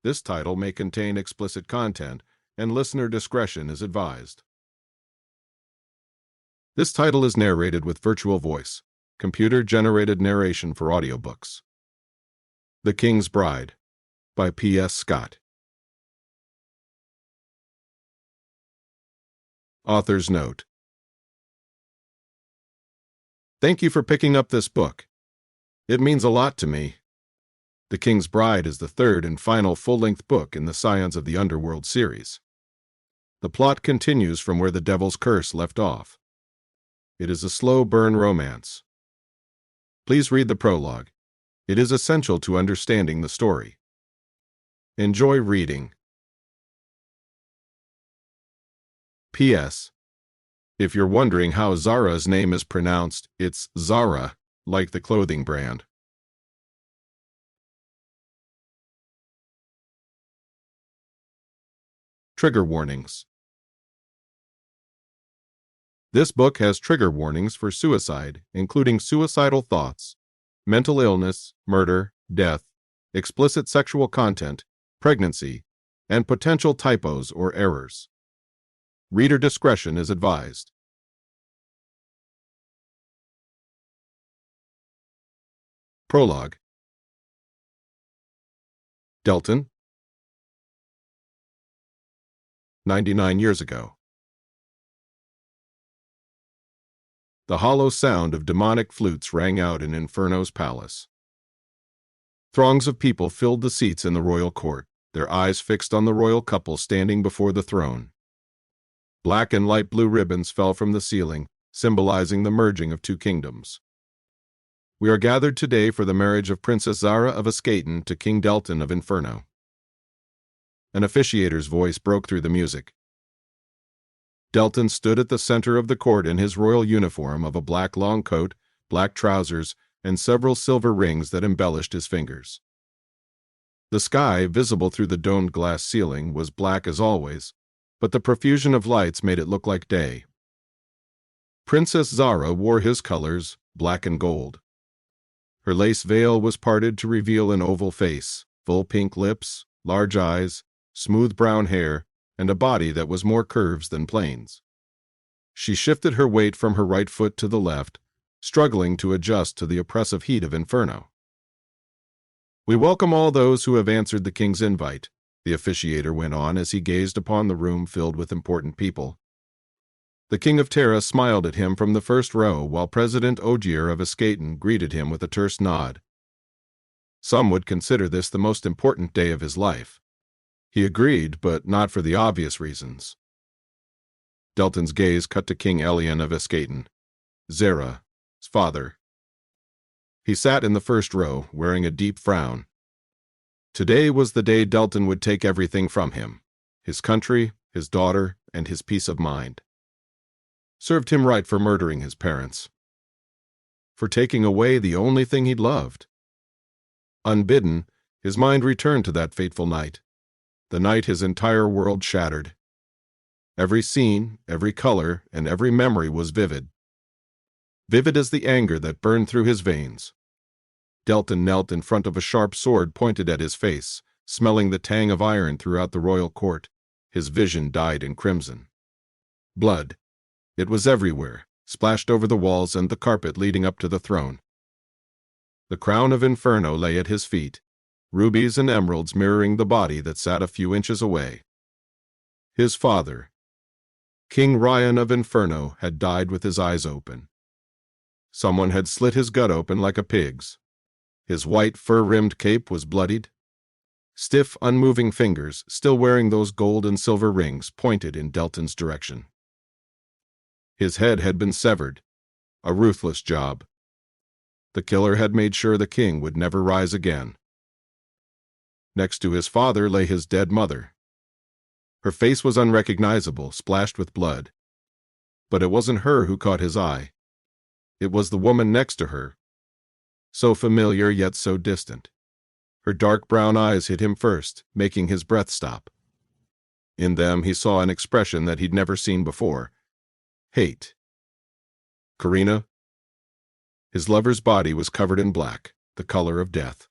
This title may contain explicit content, and listener discretion is advised. This title is narrated with virtual voice, computer-generated narration for audiobooks. The King's Bride by P.S. Scott. Author's Note. Thank you for picking up this book. It means a lot to me. The King's Bride is the third and final full-length book in the Scions of the Underworld series. The plot continues from where the Devil's Curse left off. It is a slow-burn romance. Please read the prologue. It is essential to understanding the story. Enjoy reading. P.S. If you're wondering how Zara's name is pronounced, it's Zara, like the clothing brand. Trigger warnings. This book has trigger warnings for suicide, including suicidal thoughts, mental illness, murder, death, explicit sexual content, pregnancy, and potential typos or errors. Reader discretion is advised. Prologue. Delton. 99 years ago. The hollow sound of demonic flutes rang out in Inferno's palace. Throngs of people filled the seats in the royal court, their eyes fixed on the royal couple standing before the throne. Black and light blue ribbons fell from the ceiling, symbolizing the merging of two kingdoms. We are gathered today for the marriage of Princess Zara of Escaton to King Delton of Inferno. An officiator's voice broke through the music. Delton stood at the center of the court in his royal uniform of a black long coat, black trousers, and several silver rings that embellished his fingers. The sky, visible through the domed glass ceiling, was black as always, but the profusion of lights made it look like day. Princess Zara wore his colors, black and gold. Her lace veil was parted to reveal an oval face, full pink lips, large eyes, smooth brown hair, and a body that was more curves than planes. She shifted her weight from her right foot to the left, struggling to adjust to the oppressive heat of Inferno. "We welcome all those who have answered the king's invite," the officiator went on as he gazed upon the room filled with important people. The King of Terra smiled at him from the first row, while President Ogier of Escaton greeted him with a terse nod. Some would consider this the most important day of his life. He agreed, but not for the obvious reasons. Delton's gaze cut to King Elian of Escaton, Zara's father. He sat in the first row, wearing a deep frown. Today was the day Delton would take everything from him: his country, his daughter, and his peace of mind. Served him right for murdering his parents. For taking away the only thing he'd loved. Unbidden, his mind returned to that fateful night. The night his entire world shattered. Every scene, every color, and every memory was vivid. Vivid as the anger that burned through his veins. Delton knelt in front of a sharp sword pointed at his face, smelling the tang of iron throughout the royal court. His vision dyed in crimson. Blood. It was everywhere, splashed over the walls and the carpet leading up to the throne. The crown of Inferno lay at his feet, rubies and emeralds mirroring the body that sat a few inches away. His father, King Ryan of Inferno, had died with his eyes open. Someone had slit his gut open like a pig's. His white fur-rimmed cape was bloodied. Stiff, unmoving fingers, still wearing those gold and silver rings, pointed in Delton's direction. His head had been severed. A ruthless job. The killer had made sure the king would never rise again. Next to his father lay his dead mother. Her face was unrecognizable, splashed with blood. But it wasn't her who caught his eye. It was the woman next to her. So familiar yet so distant. Her dark brown eyes hit him first, making his breath stop. In them he saw an expression that he'd never seen before. Hate. Karina? His lover's body was covered in black, the color of death.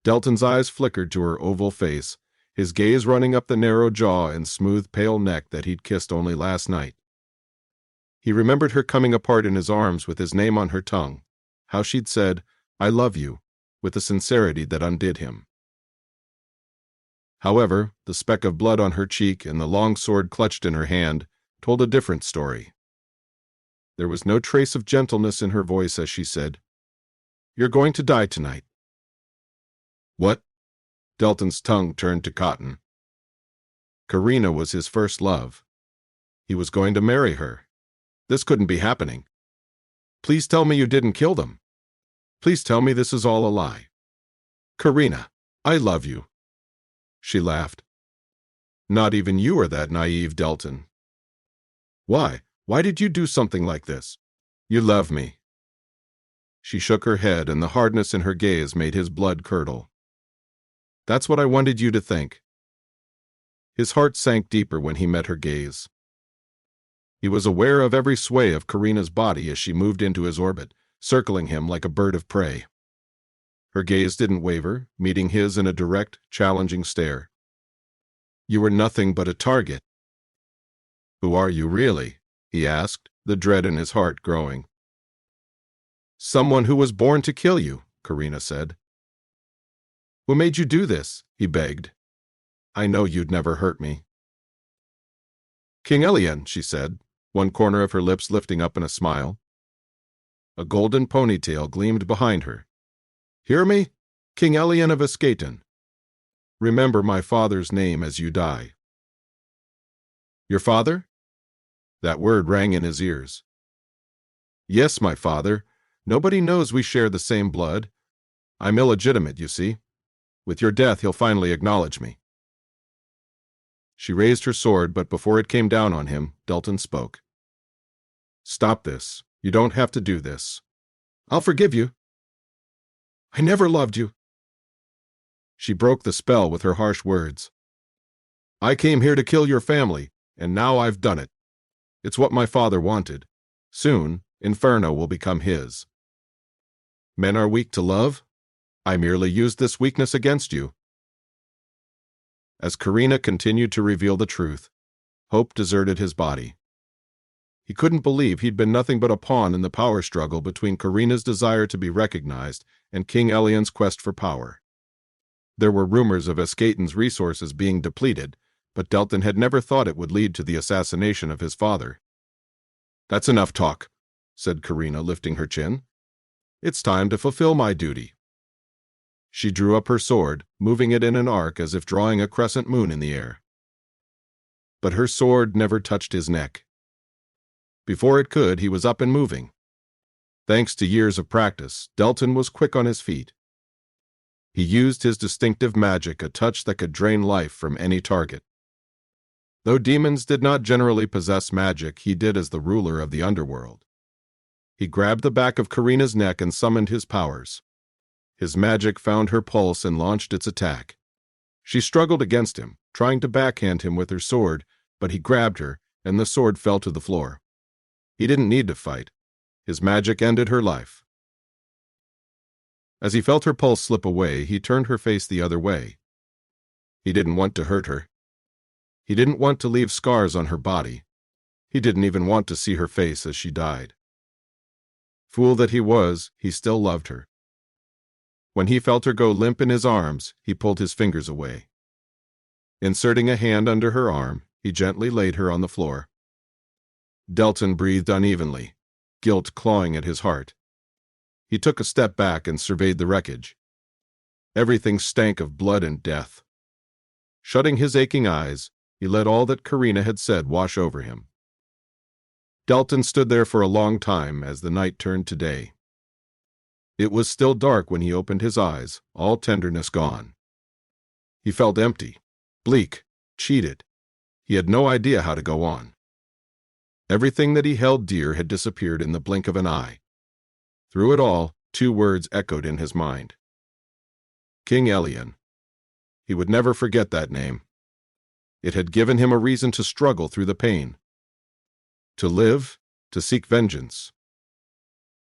Delton's eyes flickered to her oval face, his gaze running up the narrow jaw and smooth, pale neck that he'd kissed only last night. He remembered her coming apart in his arms with his name on her tongue, how she'd said, "I love you," with a sincerity that undid him. However, the speck of blood on her cheek and the long sword clutched in her hand told a different story. There was no trace of gentleness in her voice as she said, "You're going to die tonight." "What?" Delton's tongue turned to cotton. Karina was his first love. He was going to marry her. This couldn't be happening. "Please tell me you didn't kill them. Please tell me this is all a lie. Karina, I love you." She laughed. "Not even you are that naive, Delton." "Why? Why did you do something like this? You love me." She shook her head, and the hardness in her gaze made his blood curdle. "That's what I wanted you to think." His heart sank deeper when he met her gaze. He was aware of every sway of Karina's body as she moved into his orbit, circling him like a bird of prey. Her gaze didn't waver, meeting his in a direct, challenging stare. "You were nothing but a target." "Who are you really?" he asked, the dread in his heart growing. "Someone who was born to kill you," Karina said. "Who made you do this?" he begged. "I know you'd never hurt me." "King Elian," she said, one corner of her lips lifting up in a smile. A golden ponytail gleamed behind her. "Hear me? King Elian of Escaton. Remember my father's name as you die." "Your father?" That word rang in his ears. "Yes, my father. Nobody knows we share the same blood. I'm illegitimate, you see. With your death, he'll finally acknowledge me." She raised her sword, but before it came down on him, Delton spoke. "Stop this. You don't have to do this. I'll forgive you." "I never loved you." She broke the spell with her harsh words. "I came here to kill your family, and now I've done it. It's what my father wanted. Soon, Inferno will become his. Men are weak to love. I merely used this weakness against you." As Karina continued to reveal the truth, hope deserted his body. He couldn't believe he'd been nothing but a pawn in the power struggle between Karina's desire to be recognized and King Elian's quest for power. There were rumors of Escaton's resources being depleted, but Delton had never thought it would lead to the assassination of his father. "That's enough talk," said Karina, lifting her chin. "It's time to fulfill my duty." She drew up her sword, moving it in an arc as if drawing a crescent moon in the air. But her sword never touched his neck. Before it could, he was up and moving. Thanks to years of practice, Delton was quick on his feet. He used his distinctive magic, a touch that could drain life from any target. Though demons did not generally possess magic, he did as the ruler of the underworld. He grabbed the back of Karina's neck and summoned his powers. His magic found her pulse and launched its attack. She struggled against him, trying to backhand him with her sword, but he grabbed her, and the sword fell to the floor. He didn't need to fight. His magic ended her life. As he felt her pulse slip away, he turned her face the other way. He didn't want to hurt her. He didn't want to leave scars on her body. He didn't even want to see her face as she died. Fool that he was, he still loved her. When he felt her go limp in his arms, he pulled his fingers away. Inserting a hand under her arm, he gently laid her on the floor. Delton breathed unevenly, guilt clawing at his heart. He took a step back and surveyed the wreckage. Everything stank of blood and death. Shutting his aching eyes, he let all that Karina had said wash over him. Delton stood there for a long time as the night turned to day. It was still dark when he opened his eyes, all tenderness gone. He felt empty, bleak, cheated. He had no idea how to go on. Everything that he held dear had disappeared in the blink of an eye. Through it all, two words echoed in his mind. King Elian. He would never forget that name. It had given him a reason to struggle through the pain. To live, to seek vengeance.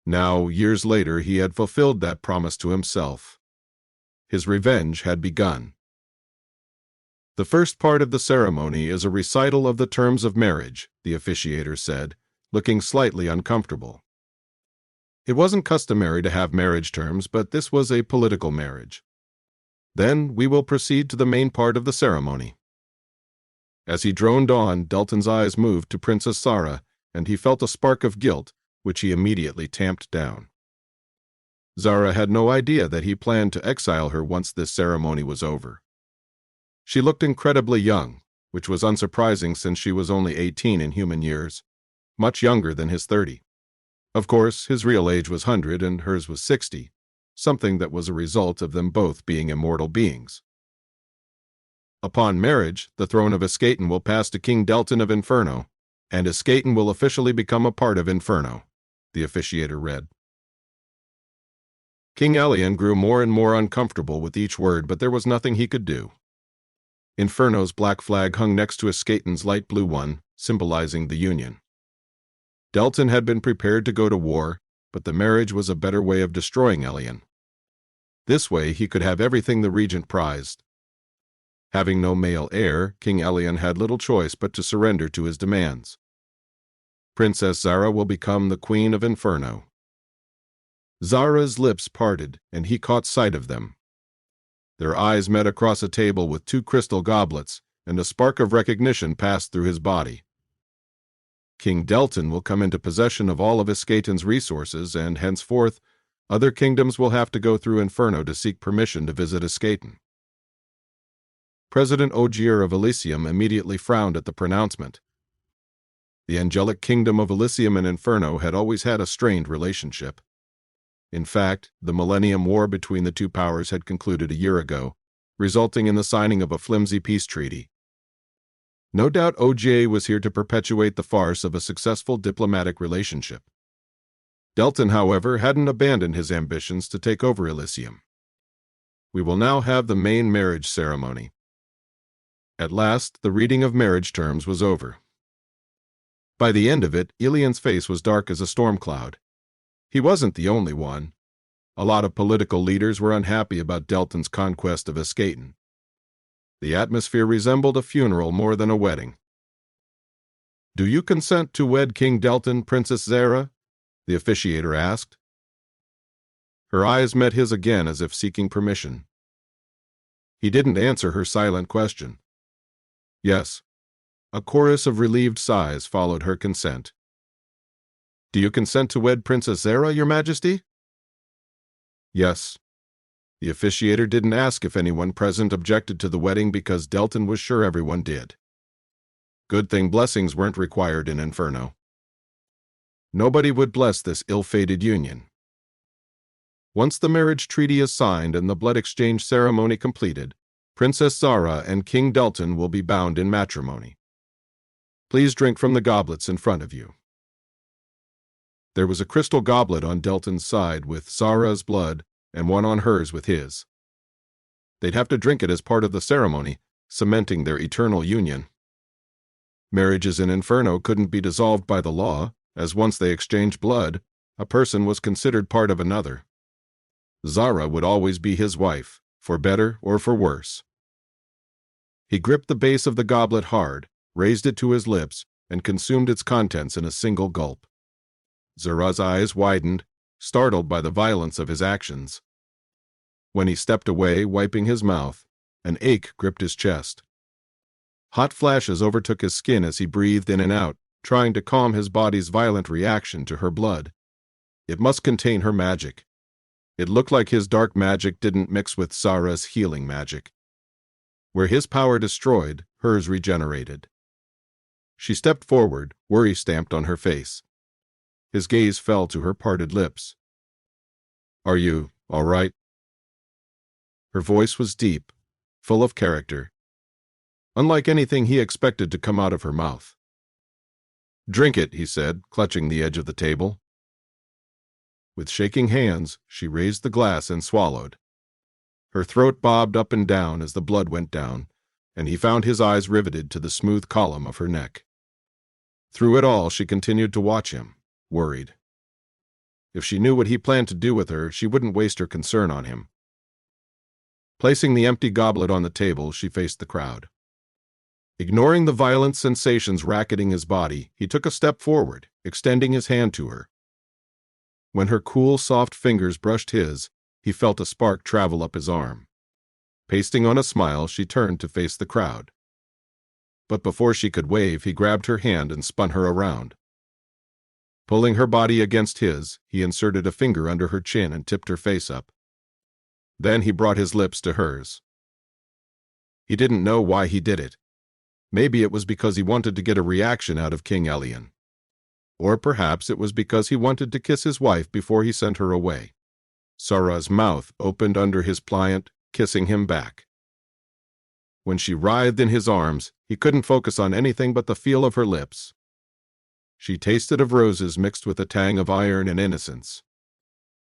Now, years later, he had fulfilled that promise to himself. His revenge had begun. The first part of the ceremony is a recital of the terms of marriage, the officiator said, looking slightly uncomfortable. It wasn't customary to have marriage terms, but this was a political marriage. Then we will proceed to the main part of the ceremony. As he droned on, Delton's eyes moved to Princess Zara, and he felt a spark of guilt, which he immediately tamped down. Zara had no idea that he planned to exile her once this ceremony was over. She looked incredibly young, which was unsurprising since she was only 18 in human years, much younger than his 30. Of course, his real age was 100 and hers was 60, something that was a result of them both being immortal beings. Upon marriage, the throne of Escaton will pass to King Delton of Inferno, and Escaton will officially become a part of Inferno, the officiator read. King Elian grew more and more uncomfortable with each word, but there was nothing he could do. Inferno's black flag hung next to Escaton's light blue one, symbolizing the union. Delton had been prepared to go to war, but the marriage was a better way of destroying Elian. This way he could have everything the regent prized. Having no male heir, King Elian had little choice but to surrender to his demands. Princess Zara will become the Queen of Inferno. Zara's lips parted, and he caught sight of them. Their eyes met across a table with 2 crystal goblets, and a spark of recognition passed through his body. King Delton will come into possession of all of Escaton's resources, and henceforth, other kingdoms will have to go through Inferno to seek permission to visit Escaton. President Ogier of Elysium immediately frowned at the pronouncement. The angelic kingdom of Elysium and Inferno had always had a strained relationship. In fact, the Millennium War between the two powers had concluded a year ago, resulting in the signing of a flimsy peace treaty. No doubt Ogier was here to perpetuate the farce of a successful diplomatic relationship. Delton, however, hadn't abandoned his ambitions to take over Elysium. We will now have the main marriage ceremony. At last, the reading of marriage terms was over. By the end of it, Elian's face was dark as a storm cloud. He wasn't the only one. A lot of political leaders were unhappy about Delton's conquest of Escaton. The atmosphere resembled a funeral more than a wedding. "Do you consent to wed King Delton, Princess Zara?" the officiator asked. Her eyes met his again as if seeking permission. He didn't answer her silent question. Yes. A chorus of relieved sighs followed her consent. "Do you consent to wed Princess Zara, Your Majesty?" Yes. The officiator didn't ask if anyone present objected to the wedding because Delton was sure everyone did. Good thing blessings weren't required in Inferno. Nobody would bless this ill-fated union. Once the marriage treaty is signed and the blood exchange ceremony completed, Princess Zara and King Delton will be bound in matrimony. Please drink from the goblets in front of you. There was a crystal goblet on Delton's side with Zara's blood and one on hers with his. They'd have to drink it as part of the ceremony, cementing their eternal union. Marriages in Inferno couldn't be dissolved by the law, as once they exchanged blood, a person was considered part of another. Zara would always be his wife, for better or for worse. He gripped the base of the goblet hard, raised it to his lips, and consumed its contents in a single gulp. Zara's eyes widened, startled by the violence of his actions. When he stepped away, wiping his mouth, an ache gripped his chest. Hot flashes overtook his skin as he breathed in and out, trying to calm his body's violent reaction to her blood. It must contain her magic. It looked like his dark magic didn't mix with Zara's healing magic. Where his power destroyed, hers regenerated. She stepped forward, worry stamped on her face. His gaze fell to her parted lips. "Are you all right?" Her voice was deep, full of character, unlike anything he expected to come out of her mouth. "Drink it," he said, clutching the edge of the table. With shaking hands, she raised the glass and swallowed. Her throat bobbed up and down as the blood went down, and he found his eyes riveted to the smooth column of her neck. Through it all, she continued to watch him, worried. If she knew what he planned to do with her, she wouldn't waste her concern on him. Placing the empty goblet on the table, she faced the crowd. Ignoring the violent sensations racketing his body, he took a step forward, extending his hand to her. When her cool, soft fingers brushed his, he felt a spark travel up his arm. Pasting on a smile, she turned to face the crowd. But before she could wave, he grabbed her hand and spun her around. Pulling her body against his, he inserted a finger under her chin and tipped her face up. Then he brought his lips to hers. He didn't know why he did it. Maybe it was because he wanted to get a reaction out of King Elian. Or perhaps it was because he wanted to kiss his wife before he sent her away. Zara's mouth opened under his pliant, kissing him back. When she writhed in his arms, he couldn't focus on anything but the feel of her lips. She tasted of roses mixed with a tang of iron and innocence.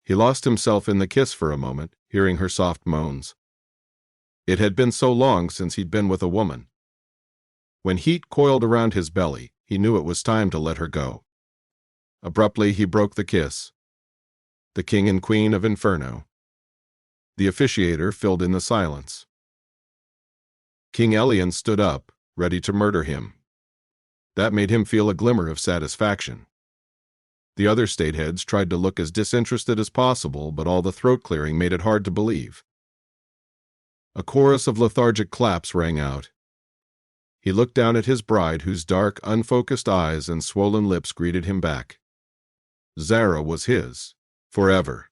He lost himself in the kiss for a moment, hearing her soft moans. It had been so long since he'd been with a woman. When heat coiled around his belly, he knew it was time to let her go. Abruptly, he broke the kiss. The king and queen of Inferno. The officiator filled in the silence. King Elian stood up, ready to murder him. That made him feel a glimmer of satisfaction. The other state heads tried to look as disinterested as possible, but all the throat-clearing made it hard to believe. A chorus of lethargic claps rang out. He looked down at his bride, whose dark, unfocused eyes and swollen lips greeted him back. Zara was his, forever.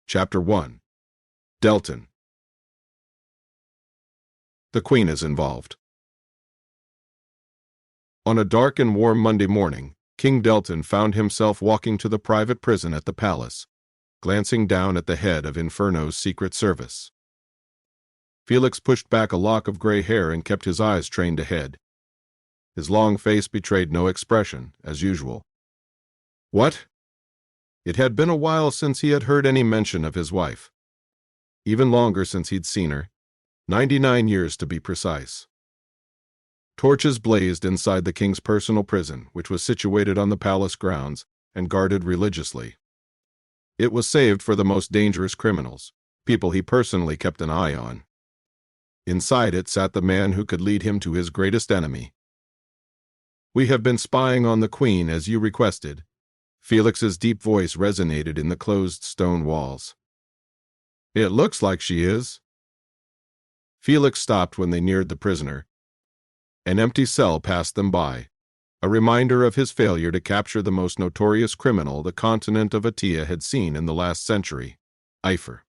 Chapter 1. Delton. The Queen is involved. On a dark and warm Monday morning, King Delton found himself walking to the private prison at the palace, glancing down at the head of Inferno's secret service. Felix pushed back a lock of gray hair and kept his eyes trained ahead. His long face betrayed no expression, as usual. What? It had been a while since he had heard any mention of his wife. Even longer since he'd seen her. 99 years to be precise. Torches blazed inside the king's personal prison, which was situated on the palace grounds and guarded religiously. It was saved for the most dangerous criminals, people he personally kept an eye on. Inside it sat the man who could lead him to his greatest enemy. "We have been spying on the Queen as you requested." Felix's deep voice resonated in the closed stone walls. "It looks like she is." Felix stopped when they neared the prisoner. An empty cell passed them by, a reminder of his failure to capture the most notorious criminal the continent of Atia had seen in the last century, Epher.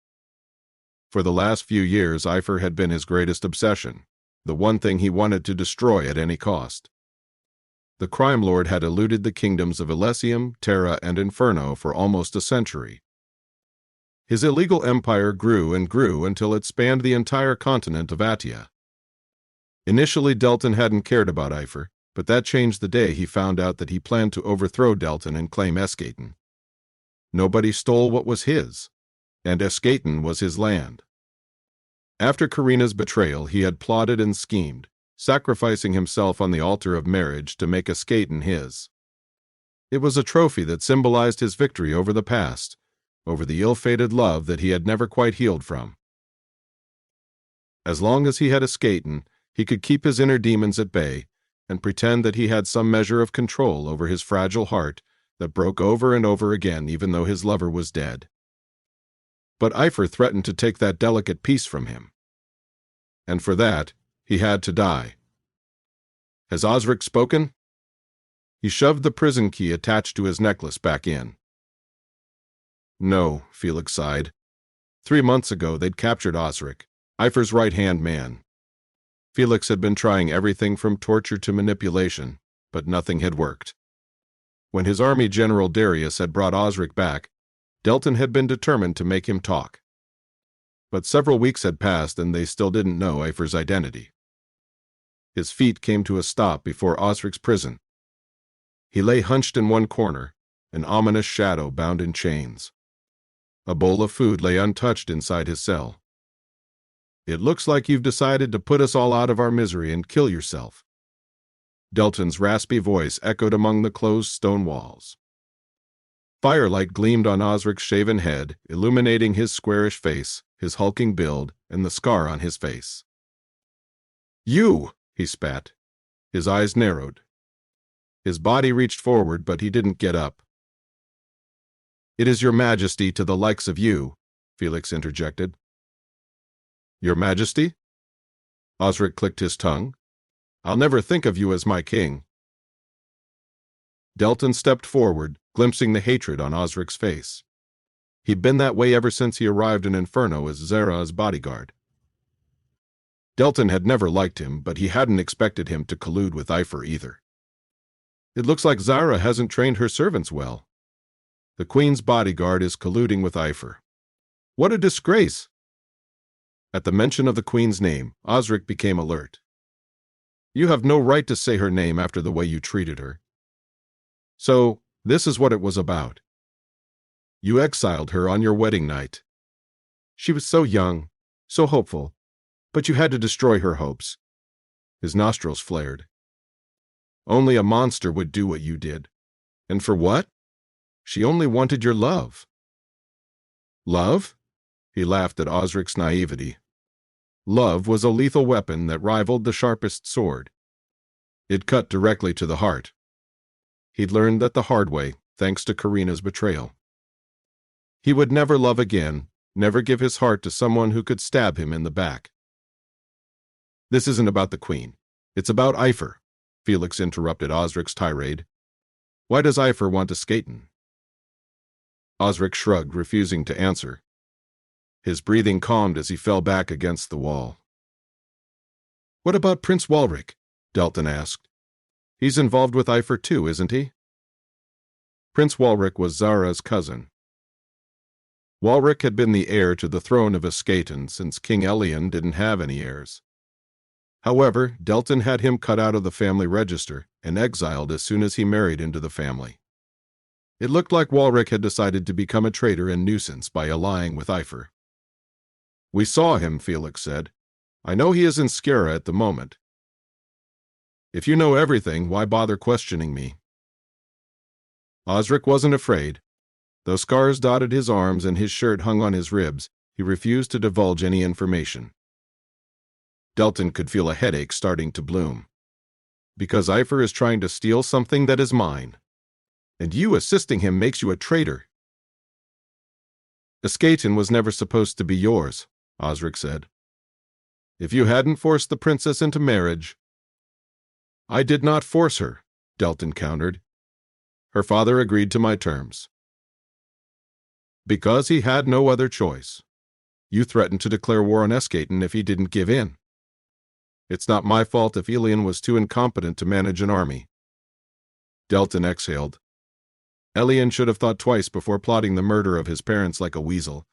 For the last few years, Epher had been his greatest obsession, the one thing he wanted to destroy at any cost. The crime lord had eluded the kingdoms of Elysium, Terra, and Inferno for almost a century. His illegal empire grew and grew until it spanned the entire continent of Atia. Initially, Delton hadn't cared about Epher, but that changed the day he found out that he planned to overthrow Delton and claim Escaton. Nobody stole what was his, and Escaton was his land. After Karina's betrayal, he had plotted and schemed, sacrificing himself on the altar of marriage to make Escaton his. It was a trophy that symbolized his victory over the past, over the ill-fated love that he had never quite healed from. As long as he had Escaton, he could keep his inner demons at bay and pretend that he had some measure of control over his fragile heart that broke over and over again even though his lover was dead. But Epher threatened to take that delicate piece from him. And for that, he had to die. Has Osric spoken? He shoved the prison key attached to his necklace back in. No, Felix sighed. 3 months ago, they'd captured Osric, Epher's right-hand man. Felix had been trying everything from torture to manipulation, but nothing had worked. When his army general Darius had brought Osric back, Delton had been determined to make him talk. But several weeks had passed and they still didn't know Epher's identity. His feet came to a stop before Osric's prison. He lay hunched in one corner, an ominous shadow bound in chains. A bowl of food lay untouched inside his cell. "It looks like you've decided to put us all out of our misery and kill yourself." Delton's raspy voice echoed among the closed stone walls. Firelight gleamed on Osric's shaven head, illuminating his squarish face, his hulking build, and the scar on his face. "You!" he spat. His eyes narrowed. His body reached forward, but he didn't get up. "It is your majesty to the likes of you," Felix interjected. "Your majesty?" Osric clicked his tongue. "I'll never think of you as my king." Delton stepped forward, glimpsing the hatred on Osric's face. He'd been that way ever since he arrived in Inferno as Zara's bodyguard. Delton had never liked him, but he hadn't expected him to collude with Epher either. "It looks like Zara hasn't trained her servants well. The Queen's bodyguard is colluding with Epher. What a disgrace!" At the mention of the Queen's name, Osric became alert. "You have no right to say her name after the way you treated her. So, this is what it was about. You exiled her on your wedding night. She was so young, so hopeful, but you had to destroy her hopes." His nostrils flared. "Only a monster would do what you did. And for what? She only wanted your love." "Love?" He laughed at Osric's naivety. Love was a lethal weapon that rivaled the sharpest sword. It cut directly to the heart. He'd learned that the hard way, thanks to Karina's betrayal. He would never love again, never give his heart to someone who could stab him in the back. "This isn't about the Queen. It's about Epher," Felix interrupted Osric's tirade. "Why does Epher want a skaten?" Osric shrugged, refusing to answer. His breathing calmed as he fell back against the wall. "What about Prince Walric?" Delton asked. "He's involved with Epher too, isn't he?" Prince Walric was Zara's cousin. Walric had been the heir to the throne of Escaton since King Elian didn't have any heirs. However, Delton had him cut out of the family register and exiled as soon as he married into the family. It looked like Walric had decided to become a traitor and nuisance by allying with Epher. "We saw him," Felix said. "I know he is in Skara at the moment. If you know everything, why bother questioning me?" Osric wasn't afraid. Though scars dotted his arms and his shirt hung on his ribs, he refused to divulge any information. Delton could feel a headache starting to bloom. "Because Epher is trying to steal something that is mine. And you assisting him makes you a traitor." "Escaton was never supposed to be yours," Osric said. "If you hadn't forced the princess into marriage—" "I did not force her," Delton countered. "Her father agreed to my terms." "Because he had no other choice. You threatened to declare war on Escaton if he didn't give in. It's not my fault if Elian was too incompetent to manage an army." Delton exhaled. Elian should have thought twice before plotting the murder of his parents like a weasel.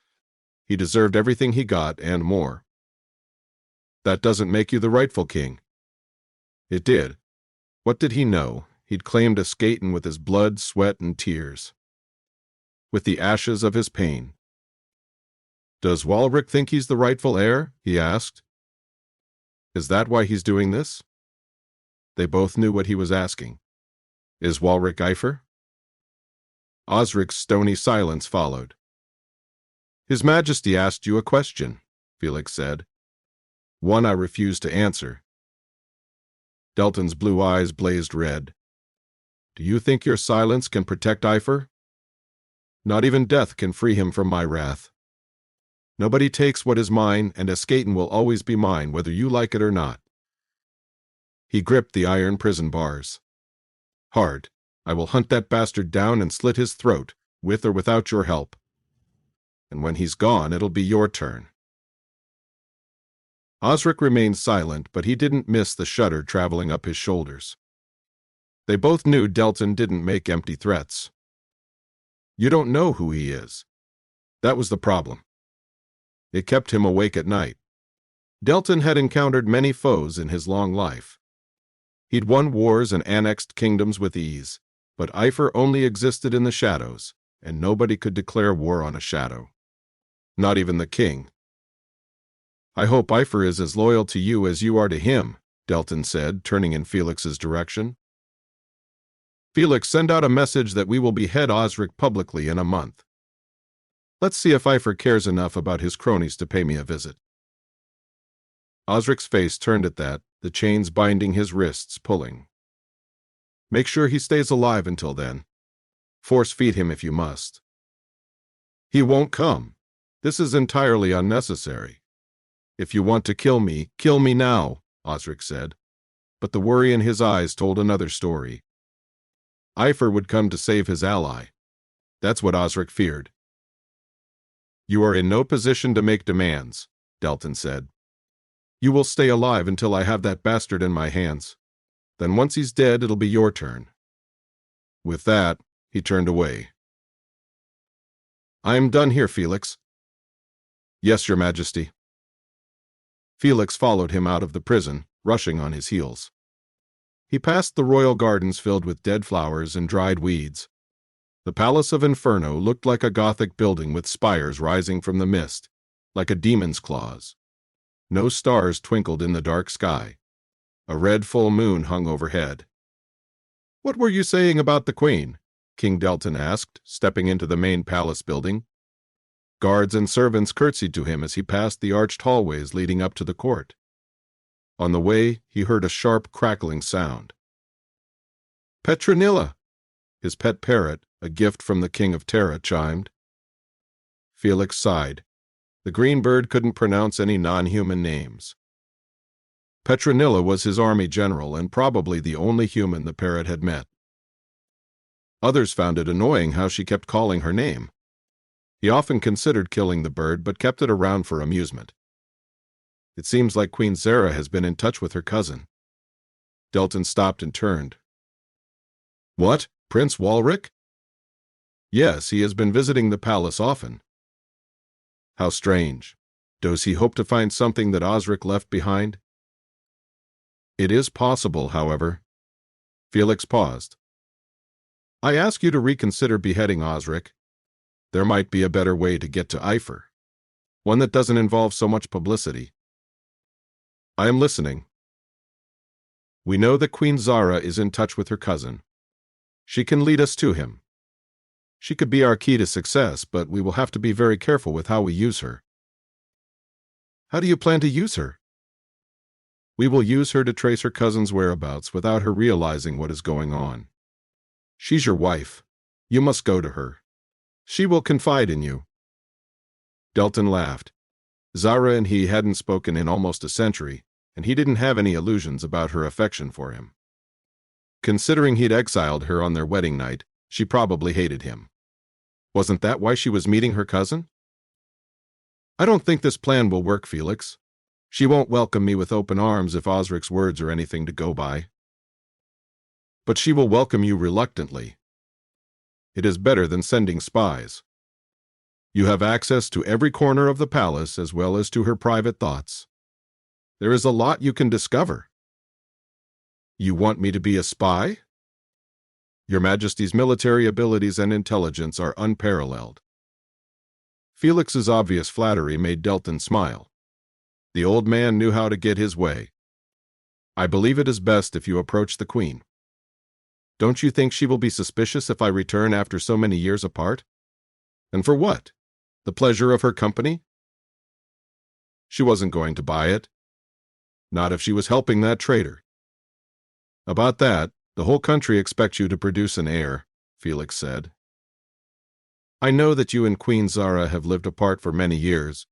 He deserved everything he got and more. "That doesn't make you the rightful king." It did. What did he know? He'd claimed Escaton with his blood, sweat, and tears. With the ashes of his pain. "Does Walric think he's the rightful heir?" he asked. "Is that why he's doing this?" They both knew what he was asking. Is Walric Epher? Osric's stony silence followed. "His Majesty asked you a question," Felix said. "One I refuse to answer." Delton's blue eyes blazed red. "Do you think your silence can protect Epher? Not even death can free him from my wrath. Nobody takes what is mine, and Escaton will always be mine, whether you like it or not." He gripped the iron prison bars. "Hard. I will hunt that bastard down and slit his throat, with or without your help. And when he's gone, it'll be your turn." Osric remained silent, but he didn't miss the shudder traveling up his shoulders. They both knew Delton didn't make empty threats. You don't know who he is. That was the problem. It kept him awake at night. Delton had encountered many foes in his long life. He'd won wars and annexed kingdoms with ease, but Epher only existed in the shadows, and nobody could declare war on a shadow. Not even the king. "I hope Epher is as loyal to you as you are to him," Delton said, turning in Felix's direction. Felix, send out a message that we will behead Osric publicly in a month. Let's see if Epher cares enough about his cronies to pay me a visit. Osric's face turned at that, the chains binding his wrists pulling. Make sure he stays alive until then. Force feed him if you must. He won't come. This is entirely unnecessary. If you want to kill me now, Osric said. But the worry in his eyes told another story. Epher would come to save his ally. That's what Osric feared. You are in no position to make demands, Delton said. You will stay alive until I have that bastard in my hands. Then once he's dead, it'll be your turn. With that, he turned away. I am done here, Felix. Yes, Your Majesty. Felix followed him out of the prison, rushing on his heels. He passed the royal gardens filled with dead flowers and dried weeds. The Palace of Inferno looked like a Gothic building with spires rising from the mist, like a demon's claws. No stars twinkled in the dark sky. A red full moon hung overhead. What were you saying about the Queen? King Delton asked, stepping into the main palace building. Guards and servants curtsied to him as he passed the arched hallways leading up to the court. On the way, he heard a sharp, crackling sound. Petronilla! His pet parrot, a gift from the King of Terra, chimed. Felix sighed. The green bird couldn't pronounce any non-human names. Petronilla was his army general and probably the only human the parrot had met. Others found it annoying how she kept calling her name. He often considered killing the bird but kept it around for amusement. It seems like Queen Zara has been in touch with her cousin. Delton stopped and turned. What? Prince Walric? Yes, he has been visiting the palace often. How strange. Does he hope to find something that Osric left behind? It is possible, however. Felix paused. I ask you to reconsider beheading Osric. There might be a better way to get to Epher. One that doesn't involve so much publicity. I am listening. We know that Queen Zara is in touch with her cousin. She can lead us to him. She could be our key to success, but we will have to be very careful with how we use her. How do you plan to use her? We will use her to trace her cousin's whereabouts without her realizing what is going on. She's your wife. You must go to her. She will confide in you. Delton laughed. Zara and he hadn't spoken in almost a century, and he didn't have any illusions about her affection for him. Considering he'd exiled her on their wedding night, she probably hated him. Wasn't that why she was meeting her cousin? I don't think this plan will work, Felix. She won't welcome me with open arms if Osric's words are anything to go by. But she will welcome you reluctantly. It is better than sending spies. You have access to every corner of the palace as well as to her private thoughts. There is a lot you can discover. You want me to be a spy? Your Majesty's military abilities and intelligence are unparalleled. Felix's obvious flattery made Delton smile. The old man knew how to get his way. I believe it is best if you approach the Queen. Don't you think she will be suspicious if I return after so many years apart? And for what? The pleasure of her company? She wasn't going to buy it. Not if she was helping that traitor. About that, the whole country expects you to produce an heir, Felix said. I know that you and Queen Zara have lived apart for many years,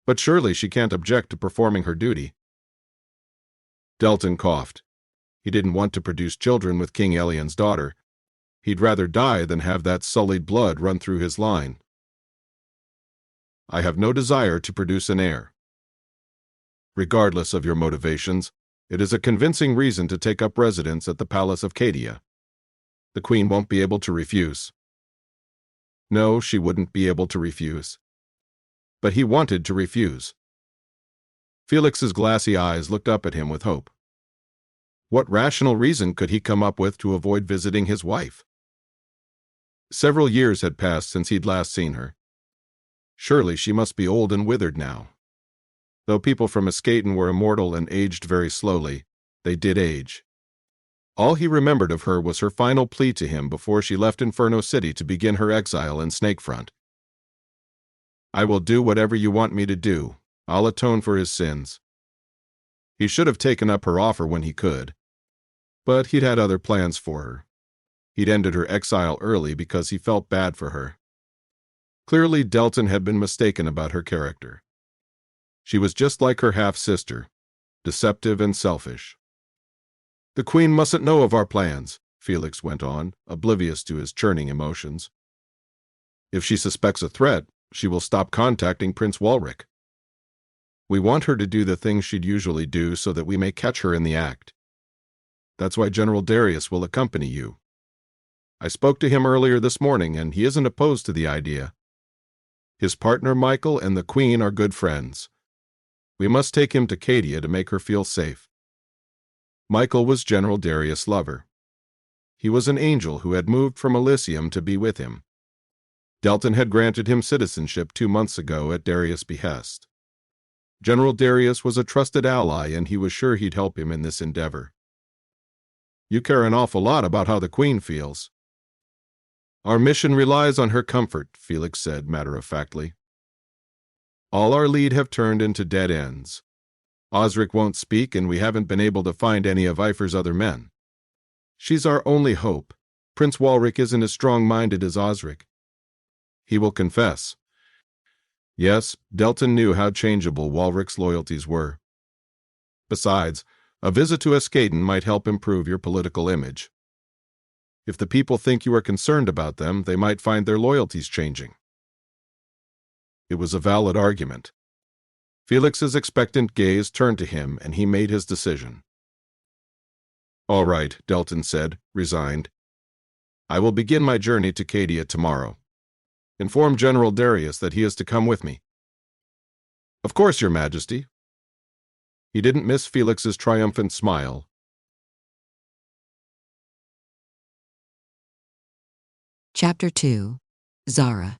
but surely she can't object to performing her duty. Delton coughed. He didn't want to produce children with King Elian's daughter. He'd rather die than have that sullied blood run through his line. I have no desire to produce an heir. Regardless of your motivations, it is a convincing reason to take up residence at the Palace of Cadia. The Queen won't be able to refuse. No, she wouldn't be able to refuse. But he wanted to refuse. Felix's glassy eyes looked up at him with hope. What rational reason could he come up with to avoid visiting his wife? Several years had passed since he'd last seen her. Surely she must be old and withered now. Though people from Escaton were immortal and aged very slowly, they did age. All he remembered of her was her final plea to him before she left Inferno City to begin her exile in Snakefront. "I will do whatever you want me to do. I'll atone for his sins." He should have taken up her offer when he could, but he'd had other plans for her. He'd ended her exile early because he felt bad for her. Clearly, Delton had been mistaken about her character. She was just like her half-sister, deceptive and selfish. "The Queen mustn't know of our plans," Felix went on, oblivious to his churning emotions. "If she suspects a threat, she will stop contacting Prince Walrick. We want her to do the things she'd usually do so that we may catch her in the act. That's why General Darius will accompany you. I spoke to him earlier this morning, and he isn't opposed to the idea. His partner Michael and the Queen are good friends. We must take him to Cadia to make her feel safe." Michael was General Darius' lover. He was an angel who had moved from Elysium to be with him. Delton had granted him citizenship 2 months ago at Darius' behest. General Darius was a trusted ally, and he was sure he'd help him in this endeavor. "You care an awful lot about how the Queen feels." "Our mission relies on her comfort," Felix said matter-of-factly. "All our lead have turned into dead ends. Osric won't speak, and we haven't been able to find any of Epher's other men. She's our only hope. Prince Walrick isn't as strong-minded as Osric. He will confess." Yes, Delton knew how changeable Walrick's loyalties were. Besides, a visit to Escaden might help improve your political image. If the people think you are concerned about them, they might find their loyalties changing. It was a valid argument. Felix's expectant gaze turned to him, and he made his decision. "All right," Delton said, resigned. "I will begin my journey to Cadia tomorrow. Inform General Darius that he is to come with me." "Of course, Your Majesty." He didn't miss Felix's triumphant smile. Chapter 2. Zara.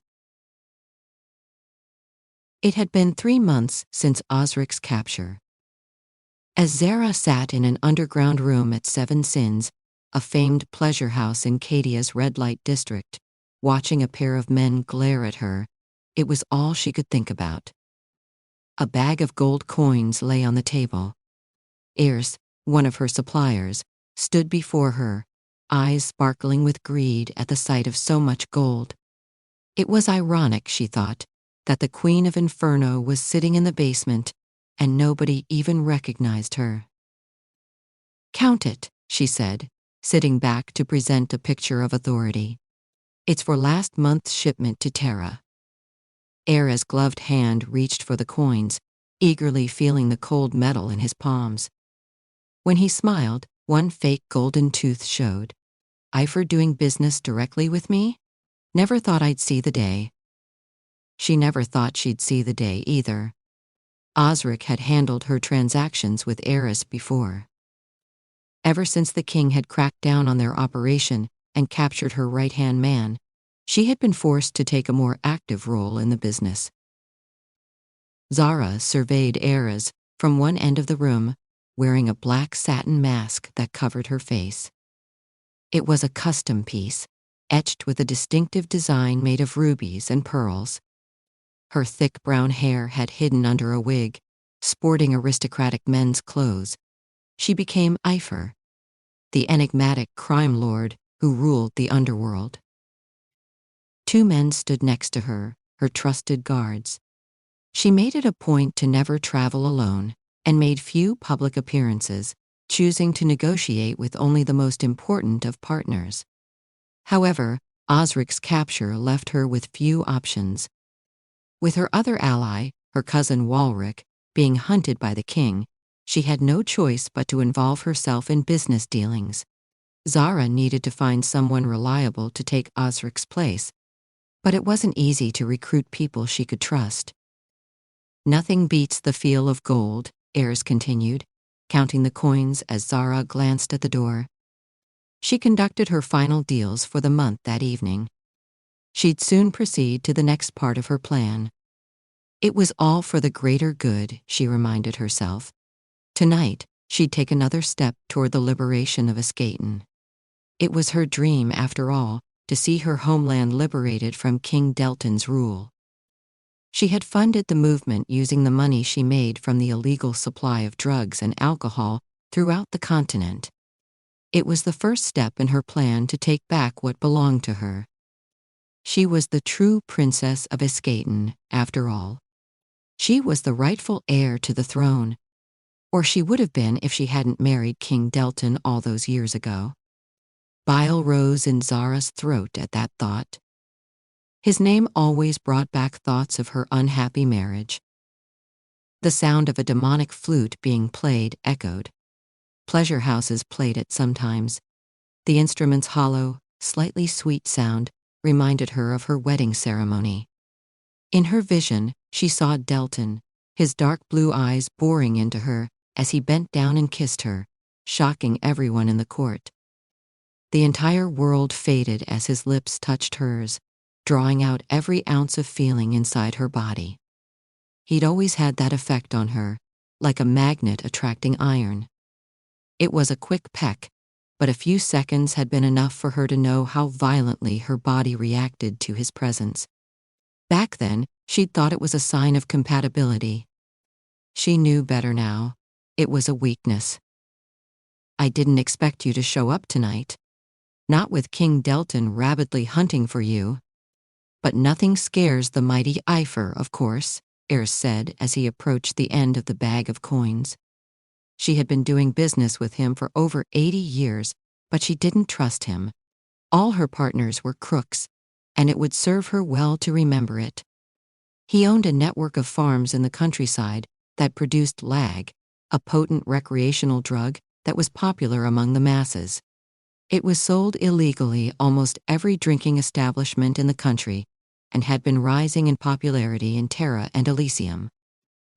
It had been 3 months since Osric's capture. As Zara sat in an underground room at Seven Sins, a famed pleasure house in Cadia's red light district, watching a pair of men glare at her, it was all she could think about. A bag of gold coins lay on the table. Ayres, one of her suppliers, stood before her, eyes sparkling with greed at the sight of so much gold. It was ironic, she thought, that the Queen of Inferno was sitting in the basement and nobody even recognized her. "Count it," she said, sitting back to present a picture of authority. "It's for last month's shipment to Terra." Ayres' gloved hand reached for the coins, eagerly feeling the cold metal in his palms. When he smiled, one fake golden tooth showed. "Epher doing business directly with me? Never thought I'd see the day." She never thought she'd see the day either. Osric had handled her transactions with Ayres before. Ever since the king had cracked down on their operation and captured her right-hand man, she had been forced to take a more active role in the business. Zara surveyed Ayres from one end of the room, wearing a black satin mask that covered her face. It was a custom piece, etched with a distinctive design made of rubies and pearls. Her thick brown hair had hidden under a wig, sporting aristocratic men's clothes. She became Epher, the enigmatic crime lord who ruled the underworld. 2 men stood next to her trusted guards. She made it a point to never travel alone and made few public appearances, choosing to negotiate with only the most important of partners. However, Osric's capture left her with few options. With her other ally, her cousin Walrick, being hunted by the king, she had no choice but to involve herself in business dealings. Zara needed to find someone reliable to take Osric's place, but it wasn't easy to recruit people she could trust. "Nothing beats the feel of gold," Ayres continued, counting the coins as Zara glanced at the door. She conducted her final deals for the month that evening. She'd soon proceed to the next part of her plan. It was all for the greater good, she reminded herself. Tonight, she'd take another step toward the liberation of Escaton. It was her dream, after all, to see her homeland liberated from King Delton's rule. She had funded the movement using the money she made from the illegal supply of drugs and alcohol throughout the continent. It was the first step in her plan to take back what belonged to her. She was the true princess of Escaton, after all. She was the rightful heir to the throne. Or she would have been if she hadn't married King Delton all those years ago. Bile rose in Zara's throat at that thought. His name always brought back thoughts of her unhappy marriage. The sound of a demonic flute being played echoed. Pleasure houses played it sometimes. The instrument's hollow, slightly sweet sound reminded her of her wedding ceremony. In her vision, she saw Delton, his dark blue eyes boring into her as he bent down and kissed her, shocking everyone in the court. The entire world faded as his lips touched hers, drawing out every ounce of feeling inside her body. He'd always had that effect on her, like a magnet attracting iron. It was a quick peck, but a few seconds had been enough for her to know how violently her body reacted to his presence. Back then, she'd thought it was a sign of compatibility. She knew better now. It was a weakness. "I didn't expect you to show up tonight. Not with King Delton rabidly hunting for you. But nothing scares the mighty Epher, of course," Eris said as he approached the end of the bag of coins. She had been doing business with him for over 80 years, but she didn't trust him. All her partners were crooks, and it would serve her well to remember it. He owned a network of farms in the countryside that produced lag, a potent recreational drug that was popular among the masses. It was sold illegally almost every drinking establishment in the country and had been rising in popularity in Terra and Elysium.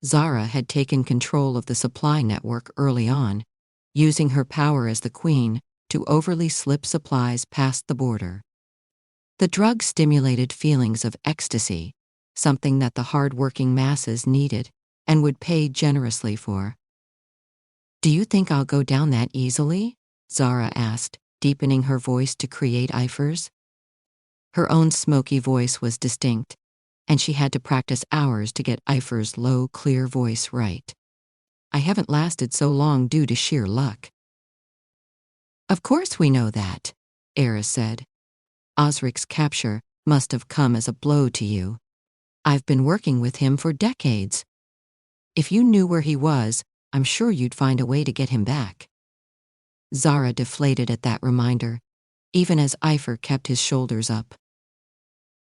Zara had taken control of the supply network early on, using her power as the queen to overly slip supplies past the border. The drug stimulated feelings of ecstasy, something that the hard-working masses needed and would pay generously for. "Do you think I'll go down that easily?" Zara asked, deepening her voice to create Epher's. Her own smoky voice was distinct, and she had to practice hours to get Epher's low, clear voice right. "I haven't lasted so long due to sheer luck." "Of course we know that," Eris said. "Osric's capture must have come as a blow to you. I've been working with him for decades. If you knew where he was, I'm sure you'd find a way to get him back." Zara deflated at that reminder, even as Epher kept his shoulders up.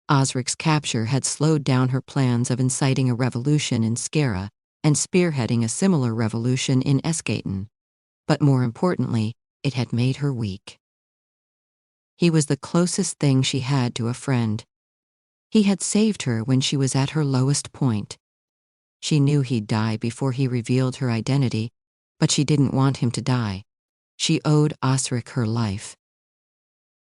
Osric's capture had slowed down her plans of inciting a revolution in Zara and spearheading a similar revolution in Escaton. But more importantly, it had made her weak. He was the closest thing she had to a friend. He had saved her when she was at her lowest point. She knew he'd die before he revealed her identity, but she didn't want him to die. She owed Osric her life.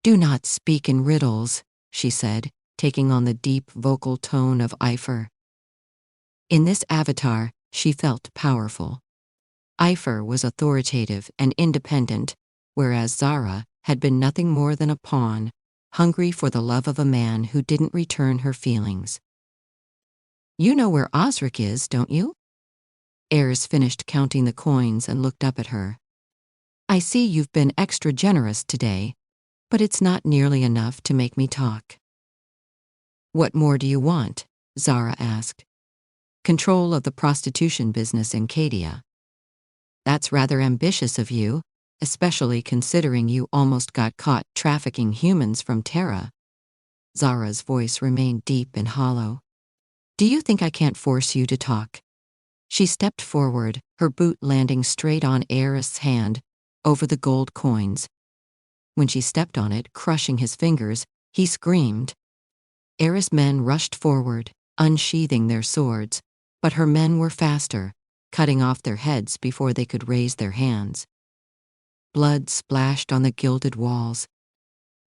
"Do not speak in riddles," she said, taking on the deep vocal tone of Epher. In this avatar, she felt powerful. Epher was authoritative and independent, whereas Zara had been nothing more than a pawn, hungry for the love of a man who didn't return her feelings. "You know where Osric is, don't you?" Eris finished counting the coins and looked up at her. "I see you've been extra generous today, but it's not nearly enough to make me talk." "What more do you want?" Zara asked. "Control of the prostitution business in Cadia." "That's rather ambitious of you, especially considering you almost got caught trafficking humans from Terra." Zara's voice remained deep and hollow. "Do you think I can't force you to talk?" She stepped forward, her boot landing straight on Eris's hand, over the gold coins. When she stepped on it, crushing his fingers, he screamed. Eris' men rushed forward, unsheathing their swords, but her men were faster, cutting off their heads before they could raise their hands. Blood splashed on the gilded walls.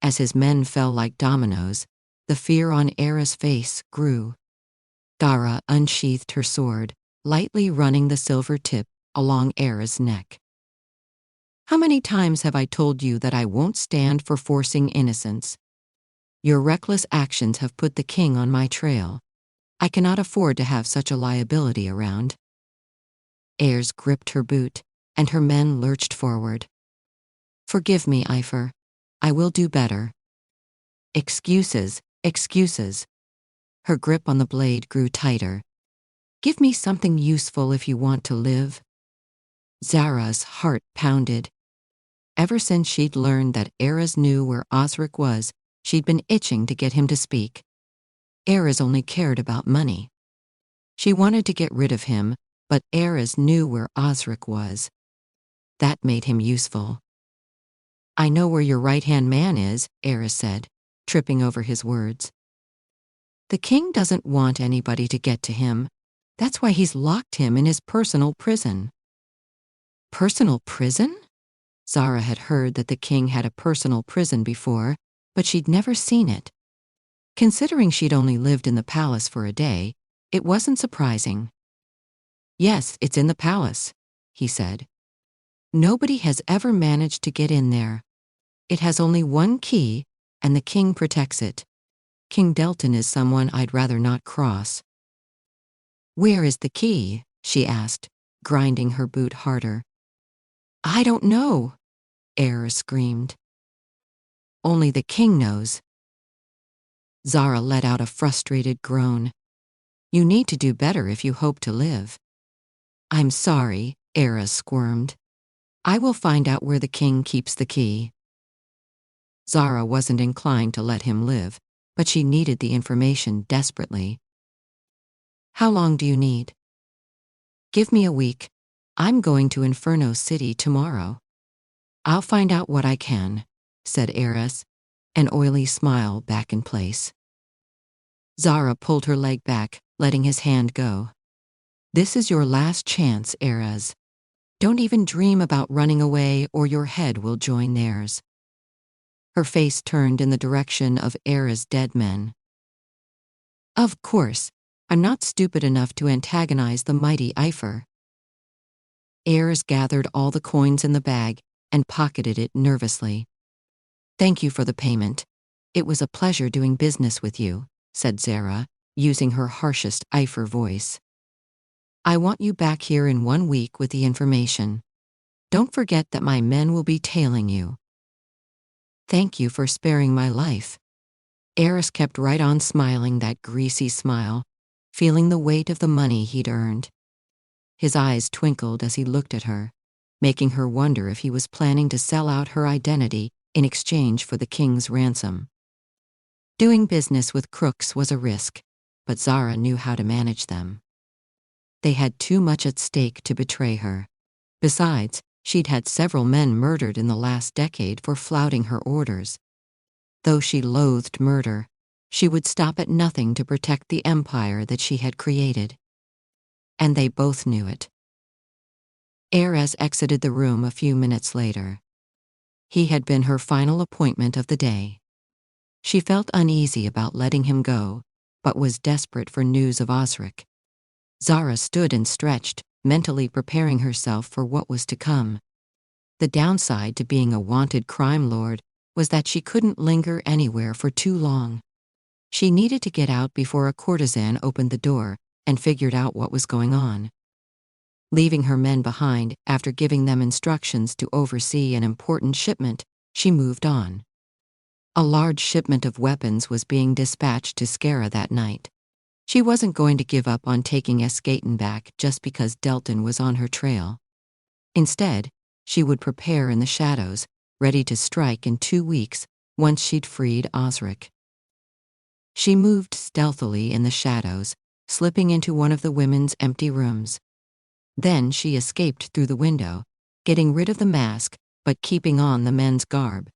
As his men fell like dominoes, the fear on Eris' face grew. Zara unsheathed her sword, lightly running the silver tip along Eris' neck. How many times have I told you that I won't stand for forcing innocence? Your reckless actions have put the king on my trail. I cannot afford to have such a liability around. Ayres gripped her boot, and her men lurched forward. Forgive me, Epher. I will do better. Excuses, excuses. Her grip on the blade grew tighter. Give me something useful if you want to live. Zara's heart pounded. Ever since she'd learned that Ayres knew where Osric was, she'd been itching to get him to speak. Ayres only cared about money. She wanted to get rid of him, but Ayres knew where Osric was. That made him useful. I know where your right-hand man is, Ayres said, tripping over his words. The king doesn't want anybody to get to him. That's why he's locked him in his personal prison. Personal prison? Zara had heard that the king had a personal prison before, but she'd never seen it. Considering she'd only lived in the palace for a day, it wasn't surprising. Yes, it's in the palace, he said. Nobody has ever managed to get in there. It has only one key, and the king protects it. King Delton is someone I'd rather not cross. Where is the key? She asked, grinding her boot harder. I don't know, Ayres screamed. Only the king knows. Zara let out a frustrated groan. You need to do better if you hope to live. I'm sorry, Ayres squirmed. I will find out where the king keeps the key. Zara wasn't inclined to let him live, but she needed the information desperately. How long do you need? Give me a week. I'm going to Inferno City tomorrow. I'll find out what I can, said Ayres, an oily smile back in place. Zara pulled her leg back, letting his hand go. This is your last chance, Ayres. Don't even dream about running away or your head will join theirs. Her face turned in the direction of Ayres' dead men. Of course, I'm not stupid enough to antagonize the mighty Epher. Ayres gathered all the coins in the bag and pocketed it nervously. Thank you for the payment. It was a pleasure doing business with you, said Zara, using her harshest Epher voice. I want you back here in 1 week with the information. Don't forget that my men will be tailing you. Thank you for sparing my life. Ayres kept right on smiling that greasy smile, feeling the weight of the money he'd earned. His eyes twinkled as he looked at her, making her wonder if he was planning to sell out her identity in exchange for the king's ransom. Doing business with crooks was a risk, but Zara knew how to manage them. They had too much at stake to betray her. Besides, she'd had several men murdered in the last decade for flouting her orders. Though she loathed murder, she would stop at nothing to protect the empire that she had created. And they both knew it. Ayres exited the room a few minutes later. He had been her final appointment of the day. She felt uneasy about letting him go, but was desperate for news of Osric. Zara stood and stretched, mentally preparing herself for what was to come. The downside to being a wanted crime lord was that she couldn't linger anywhere for too long. She needed to get out before a courtesan opened the door and figured out what was going on. Leaving her men behind after giving them instructions to oversee an important shipment, she moved on. A large shipment of weapons was being dispatched to Zara that night. She wasn't going to give up on taking Escaton back just because Delton was on her trail. Instead, she would prepare in the shadows, ready to strike in 2 weeks once she'd freed Osric. She moved stealthily in the shadows, slipping into one of the women's empty rooms. Then she escaped through the window, getting rid of the mask but keeping on the men's garb.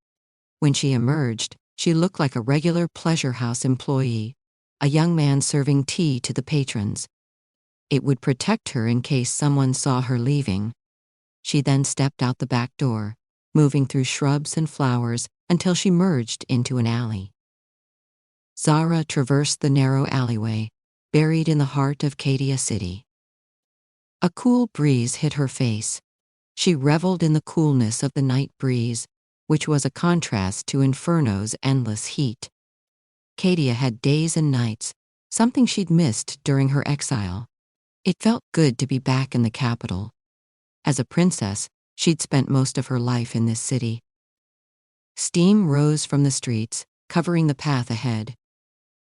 When she emerged, she looked like a regular pleasure house employee, a young man serving tea to the patrons. It would protect her in case someone saw her leaving. She then stepped out the back door, moving through shrubs and flowers until she merged into an alley. Zara traversed the narrow alleyway, buried in the heart of Cadia City. A cool breeze hit her face. She reveled in the coolness of the night breeze, which was a contrast to Inferno's endless heat. Cadia had days and nights, something she'd missed during her exile. It felt good to be back in the capital. As a princess, she'd spent most of her life in this city. Steam rose from the streets, covering the path ahead.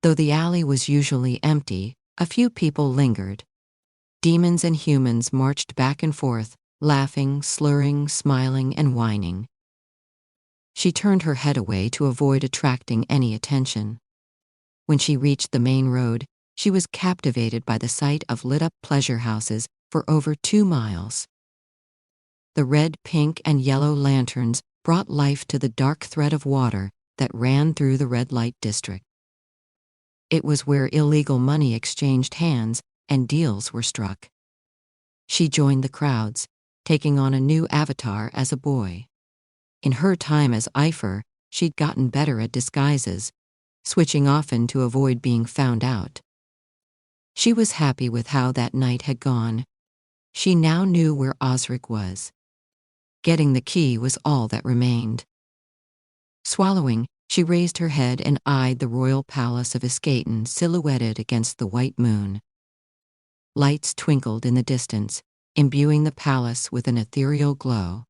Though the alley was usually empty, a few people lingered. Demons and humans marched back and forth, laughing, slurring, smiling, and whining. She turned her head away to avoid attracting any attention. When she reached the main road, she was captivated by the sight of lit-up pleasure houses for over 2 miles. The red, pink, and yellow lanterns brought life to the dark thread of water that ran through the red light district. It was where illegal money exchanged hands and deals were struck. She joined the crowds, taking on a new avatar as a boy. In her time as Epher, she'd gotten better at disguises, switching often to avoid being found out. She was happy with how that night had gone. She now knew where Osric was. Getting the key was all that remained. Swallowing, she raised her head and eyed the royal palace of Escaton silhouetted against the white moon. Lights twinkled in the distance, imbuing the palace with an ethereal glow.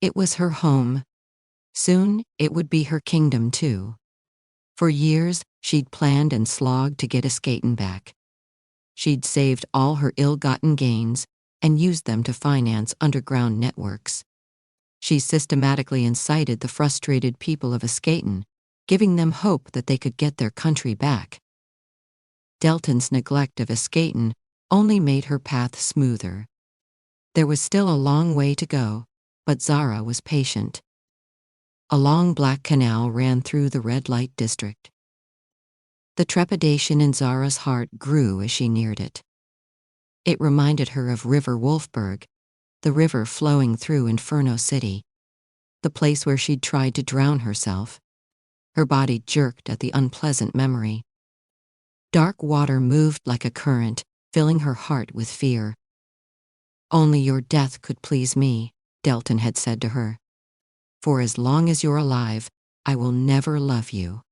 It was her home. Soon, it would be her kingdom too. For years, she'd planned and slogged to get Escaton back. She'd saved all her ill-gotten gains and used them to finance underground networks. She systematically incited the frustrated people of Escaton, giving them hope that they could get their country back. Delton's neglect of Escaton only made her path smoother. There was still a long way to go, but Zara was patient. A long black canal ran through the red light district. The trepidation in Zara's heart grew as she neared it. It reminded her of River Wolfberg, the river flowing through Inferno City, the place where she'd tried to drown herself. Her body jerked at the unpleasant memory. Dark water moved like a current, filling her heart with fear. "Only your death could please me," Delton had said to her. "For as long as you're alive, I will never love you."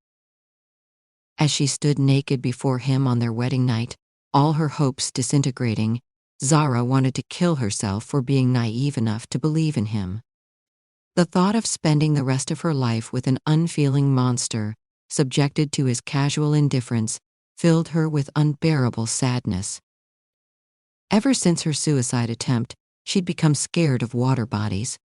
As she stood naked before him on their wedding night, all her hopes disintegrating, Zara wanted to kill herself for being naive enough to believe in him. The thought of spending the rest of her life with an unfeeling monster, subjected to his casual indifference, filled her with unbearable sadness. Ever since her suicide attempt, she'd become scared of water bodies.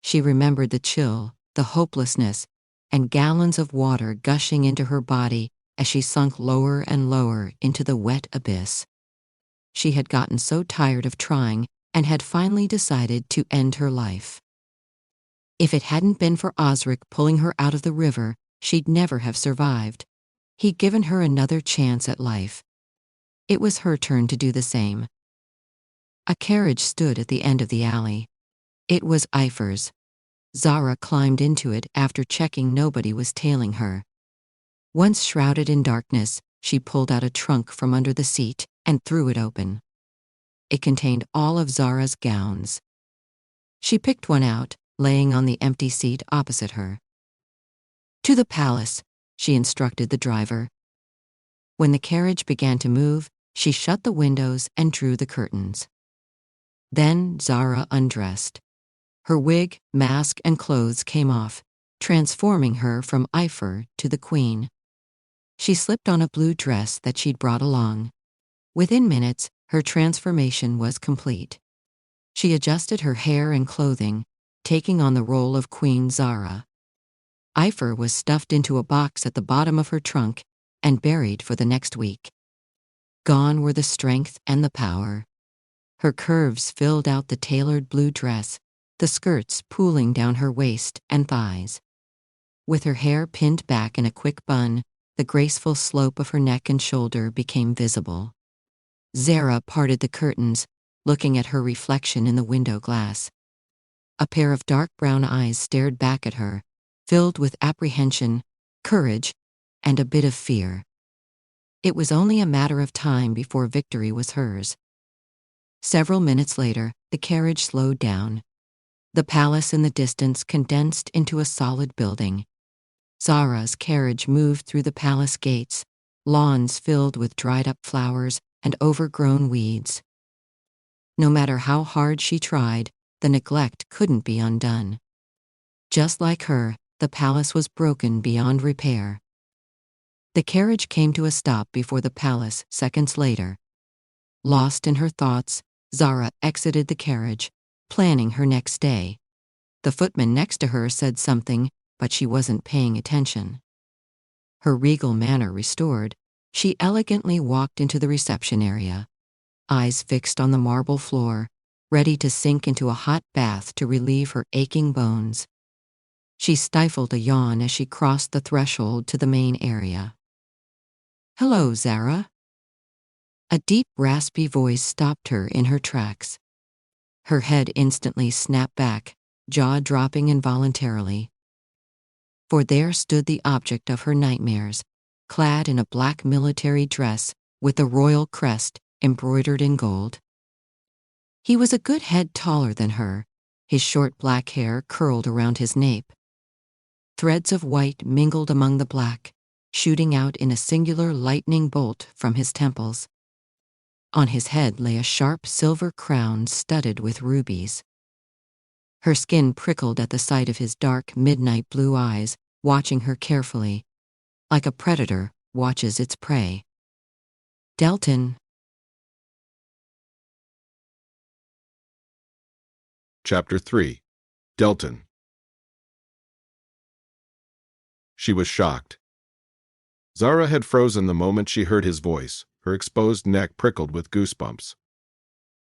She remembered the chill, the hopelessness, and gallons of water gushing into her body as she sunk lower and lower into the wet abyss. She had gotten so tired of trying and had finally decided to end her life. If it hadn't been for Osric pulling her out of the river, she'd never have survived. He'd given her another chance at life. It was her turn to do the same. A carriage stood at the end of the alley. It was Epher's. Zara climbed into it after checking nobody was tailing her. Once shrouded in darkness, she pulled out a trunk from under the seat and threw it open. It contained all of Zara's gowns. She picked one out, laying on the empty seat opposite her. "To the palace," she instructed the driver. When the carriage began to move, she shut the windows and drew the curtains. Then Zara undressed. Her wig, mask, and clothes came off, transforming her from Epher to the queen. She slipped on a blue dress that she'd brought along. Within minutes, her transformation was complete. She adjusted her hair and clothing, taking on the role of Queen Zara. Epher was stuffed into a box at the bottom of her trunk and buried for the next week. Gone were the strength and the power. Her curves filled out the tailored blue dress, the skirts pooling down her waist and thighs. With her hair pinned back in a quick bun, the graceful slope of her neck and shoulder became visible. Zara parted the curtains, looking at her reflection in the window glass. A pair of dark brown eyes stared back at her, filled with apprehension, courage, and a bit of fear. It was only a matter of time before victory was hers. Several minutes later, the carriage slowed down. The palace in the distance condensed into a solid building. Zara's carriage moved through the palace gates, lawns filled with dried-up flowers and overgrown weeds. No matter how hard she tried, the neglect couldn't be undone. Just like her, the palace was broken beyond repair. The carriage came to a stop before the palace seconds later. Lost in her thoughts, Zara exited the carriage, planning her next day. The footman next to her said something, but she wasn't paying attention. Her regal manner restored, she elegantly walked into the reception area, eyes fixed on the marble floor, ready to sink into a hot bath to relieve her aching bones. She stifled a yawn as she crossed the threshold to the main area. "Hello, Zara." A deep, raspy voice stopped her in her tracks. Her head instantly snapped back, jaw dropping involuntarily. For there stood the object of her nightmares, clad in a black military dress with a royal crest embroidered in gold. He was a good head taller than her, his short black hair curled around his nape. Threads of white mingled among the black, shooting out in a singular lightning bolt from his temples. On his head lay a sharp silver crown studded with rubies. Her skin prickled at the sight of his dark, midnight blue eyes, watching her carefully, like a predator watches its prey. "Delton." Chapter 3. Delton. She was shocked. Zara had frozen the moment she heard his voice, her exposed neck prickled with goosebumps.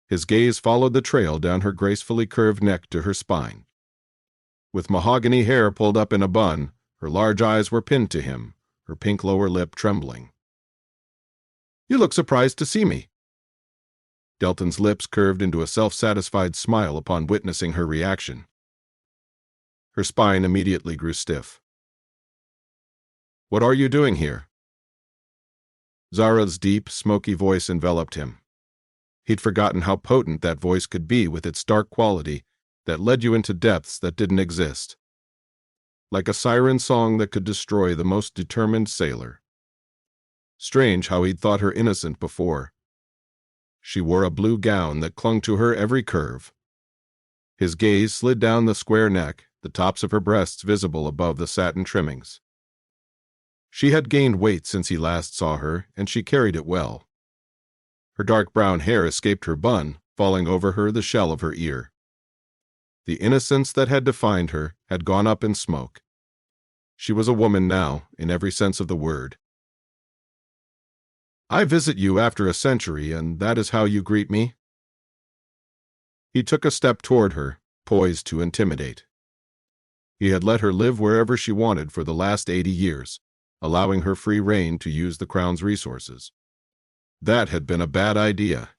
His gaze followed the trail down her gracefully curved neck to her spine. With mahogany hair pulled up in a bun, her large eyes were pinned to him, her pink lower lip trembling. "You look surprised to see me." Delton's lips curved into a self-satisfied smile upon witnessing her reaction. Her spine immediately grew stiff. "What are you doing here?" Zara's deep, smoky voice enveloped him. He'd forgotten how potent that voice could be with its dark quality that led you into depths that didn't exist. Like a siren song that could destroy the most determined sailor. Strange how he'd thought her innocent before. She wore a blue gown that clung to her every curve. His gaze slid down the square neck, the tops of her breasts visible above the satin trimmings. She had gained weight since he last saw her, and she carried it well. Her dark brown hair escaped her bun, falling over her the shell of her ear. The innocence that had defined her had gone up in smoke. She was a woman now, in every sense of the word. "I visit you after a century, and that is how you greet me?" He took a step toward her, poised to intimidate. He had let her live wherever she wanted for the last 80 years, allowing her free rein to use the crown's resources. That had been a bad idea.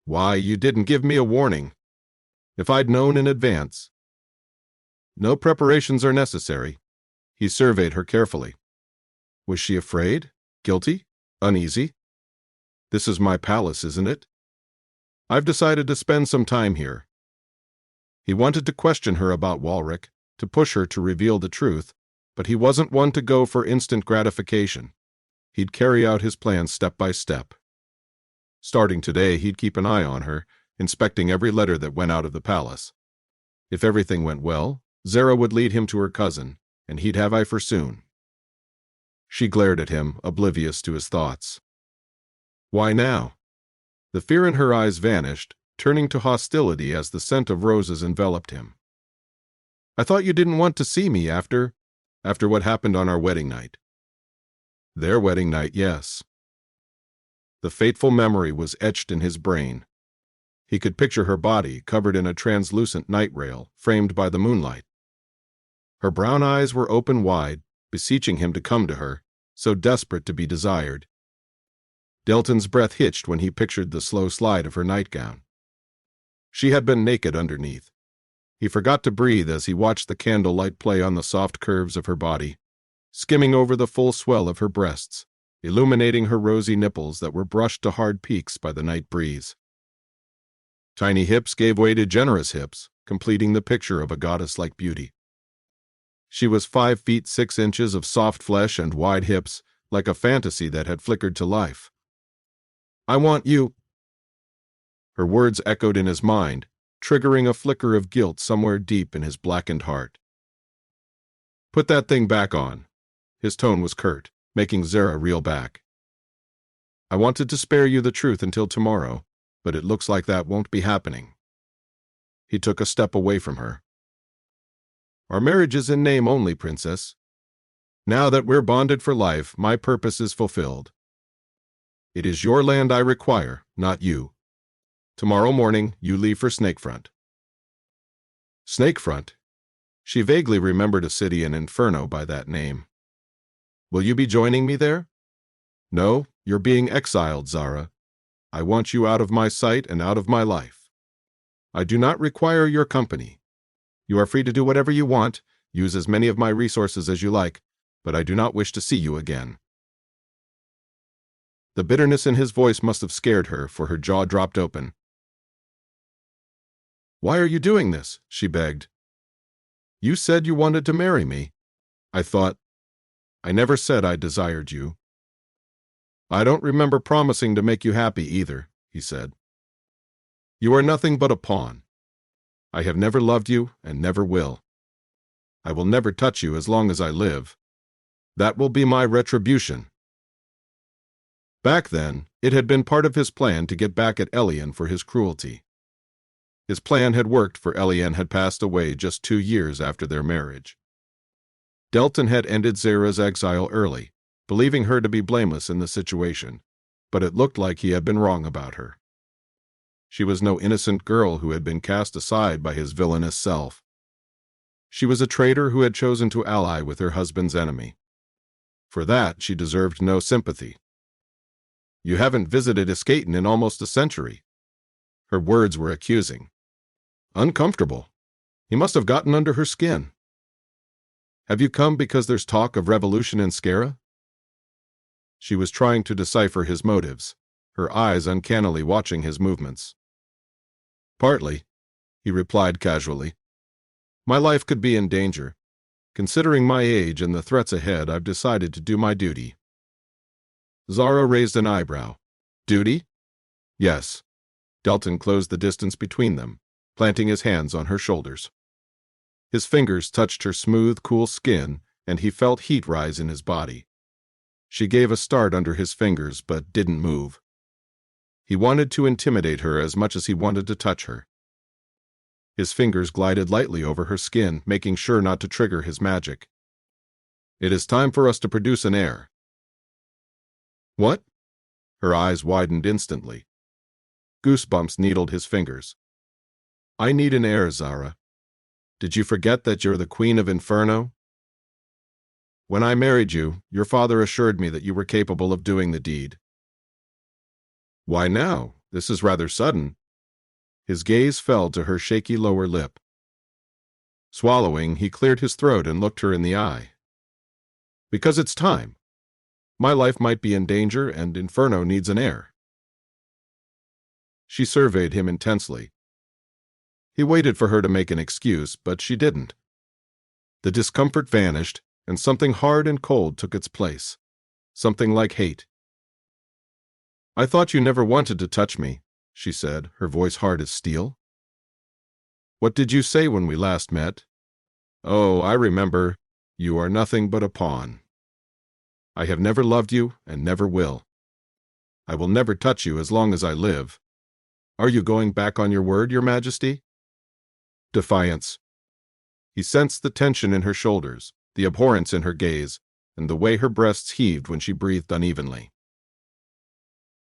"Why, you didn't give me a warning. If I'd known in advance." "No preparations are necessary." He surveyed her carefully. Was she afraid? Guilty? Uneasy? "This is my palace, isn't it? I've decided to spend some time here." He wanted to question her about Walrick, to push her to reveal the truth, but he wasn't one to go for instant gratification. He'd carry out his plans step by step. Starting today, he'd keep an eye on her, inspecting every letter that went out of the palace. If everything went well, Zara would lead him to her cousin, and he'd have Epher soon. She glared at him, oblivious to his thoughts. Why now? The fear in her eyes vanished, turning to hostility as the scent of roses enveloped him. "I thought you didn't want to see me after what happened on our wedding night." Their wedding night, yes. The fateful memory was etched in his brain. He could picture her body covered in a translucent night rail, framed by the moonlight. Her brown eyes were open wide, beseeching him to come to her, so desperate to be desired. Delton's breath hitched when he pictured the slow slide of her nightgown. She had been naked underneath. He forgot to breathe as he watched the candlelight play on the soft curves of her body, skimming over the full swell of her breasts, illuminating her rosy nipples that were brushed to hard peaks by the night breeze. Tiny hips gave way to generous hips, completing the picture of a goddess-like beauty. She was 5 feet 6 inches of soft flesh and wide hips, like a fantasy that had flickered to life. "I want you." Her words echoed in his mind, triggering a flicker of guilt somewhere deep in his blackened heart. "Put that thing back on." His tone was curt, making Zara reel back. "I wanted to spare you the truth until tomorrow, but it looks like that won't be happening." He took a step away from her. "Our marriage is in name only, Princess. Now that we're bonded for life, my purpose is fulfilled. It is your land I require, not you. Tomorrow morning, you leave for Snakefront." Snakefront? She vaguely remembered a city in Inferno by that name. "Will you be joining me there?" "No, you're being exiled, Zara. I want you out of my sight and out of my life. I do not require your company. You are free to do whatever you want, use as many of my resources as you like, but I do not wish to see you again." The bitterness in his voice must have scared her, for her jaw dropped open. "Why are you doing this?" she begged. "You said you wanted to marry me. I never said I desired you." "I don't remember promising to make you happy either," he said. "You are nothing but a pawn. I have never loved you and never will. I will never touch you as long as I live. That will be my retribution." Back then, it had been part of his plan to get back at Elian for his cruelty. His plan had worked, for Elian had passed away just 2 years after their marriage. Delton had ended Zara's exile early, believing her to be blameless in the situation, but it looked like he had been wrong about her. She was no innocent girl who had been cast aside by his villainous self. She was a traitor who had chosen to ally with her husband's enemy. For that, she deserved no sympathy. "You haven't visited Escaton in almost a century." Her words were accusing. Uncomfortable. He must have gotten under her skin. "Have you come because there's talk of revolution in Skara?" She was trying to decipher his motives, her eyes uncannily watching his movements. "Partly," he replied casually. "My life could be in danger. Considering my age and the threats ahead, I've decided to do my duty." Zara raised an eyebrow. "Duty?" "Yes." Delton closed the distance between them, planting his hands on her shoulders. His fingers touched her smooth, cool skin, and he felt heat rise in his body. She gave a start under his fingers, but didn't move. He wanted to intimidate her as much as he wanted to touch her. His fingers glided lightly over her skin, making sure not to trigger his magic. "It is time for us to produce an heir." "What?" Her eyes widened instantly. Goosebumps needled his fingers. "I need an heir, Zara. Did you forget that you're the Queen of Inferno? When I married you, your father assured me that you were capable of doing the deed." "Why now? This is rather sudden." His gaze fell to her shaky lower lip. Swallowing, he cleared his throat and looked her in the eye. "Because it's time. My life might be in danger, and Inferno needs an heir." She surveyed him intensely. He waited for her to make an excuse, but she didn't. The discomfort vanished, and something hard and cold took its place. Something like hate. "I thought you never wanted to touch me," she said, her voice hard as steel. "What did you say when we last met?" "Oh, I remember. You are nothing but a pawn. I have never loved you and never will. I will never touch you as long as I live. Are you going back on your word, Your Majesty?" Defiance. He sensed the tension in her shoulders, the abhorrence in her gaze, and the way her breasts heaved when she breathed unevenly.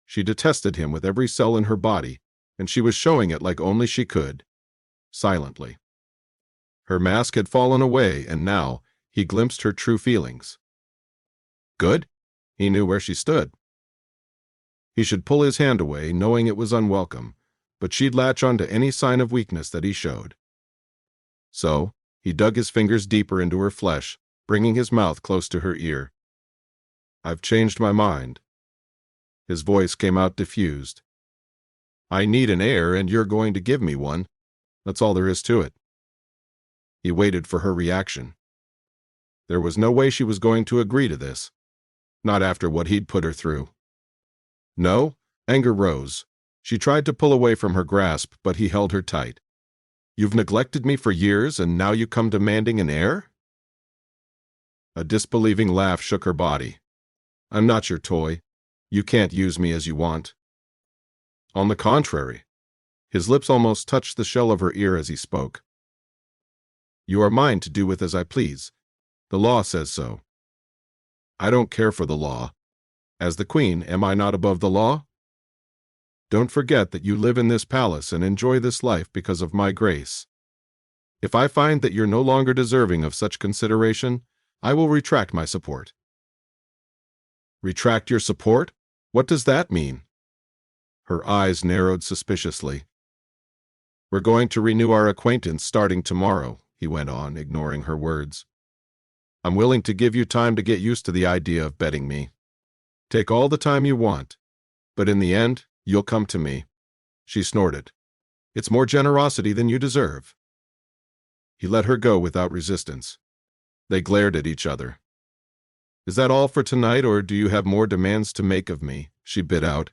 She detested him with every cell in her body, and she was showing it like only she could, silently. Her mask had fallen away, and now he glimpsed her true feelings. Good? He knew where she stood. He should pull his hand away, knowing it was unwelcome, but she'd latch on to any sign of weakness that he showed. So, he dug his fingers deeper into her flesh, bringing his mouth close to her ear. "I've changed my mind." His voice came out diffused. I need an heir and you're going to give me one. That's all there is to it. He waited for her reaction. There was no way she was going to agree to this. Not after what he'd put her through. No, anger rose. She tried to pull away from her grasp, but he held her tight. You've neglected me for years, and now you come demanding an heir? A disbelieving laugh shook her body. I'm not your toy. You can't use me as you want. On the contrary. His lips almost touched the shell of her ear as he spoke. You are mine to do with as I please. The law says so. I don't care for the law. As the queen, am I not above the law? Don't forget that you live in this palace and enjoy this life because of my grace. If I find that you're no longer deserving of such consideration, I will retract my support. Retract your support? What does that mean? Her eyes narrowed suspiciously. We're going to renew our acquaintance starting tomorrow, he went on, ignoring her words. I'm willing to give you time to get used to the idea of betting me. Take all the time you want, but in the end, you'll come to me. She snorted. It's more generosity than you deserve. He let her go without resistance. They glared at each other. Is that all for tonight, or do you have more demands to make of me? She bit out.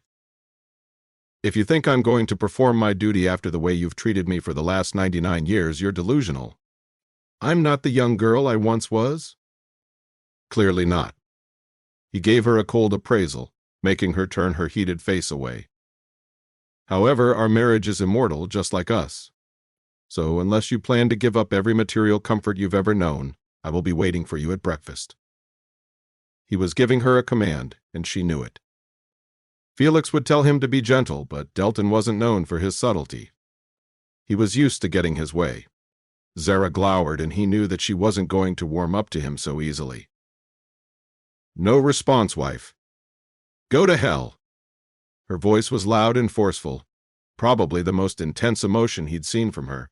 If you think I'm going to perform my duty after the way you've treated me for the last 99 years, you're delusional. I'm not the young girl I once was. Clearly not. He gave her a cold appraisal, making her turn her heated face away. However, our marriage is immortal, just like us. So, unless you plan to give up every material comfort you've ever known, I will be waiting for you at breakfast. He was giving her a command, and she knew it. Felix would tell him to be gentle, but Delton wasn't known for his subtlety. He was used to getting his way. Zara glowered, and he knew that she wasn't going to warm up to him so easily. No response, wife. Go to hell. Her voice was loud and forceful, probably the most intense emotion he'd seen from her.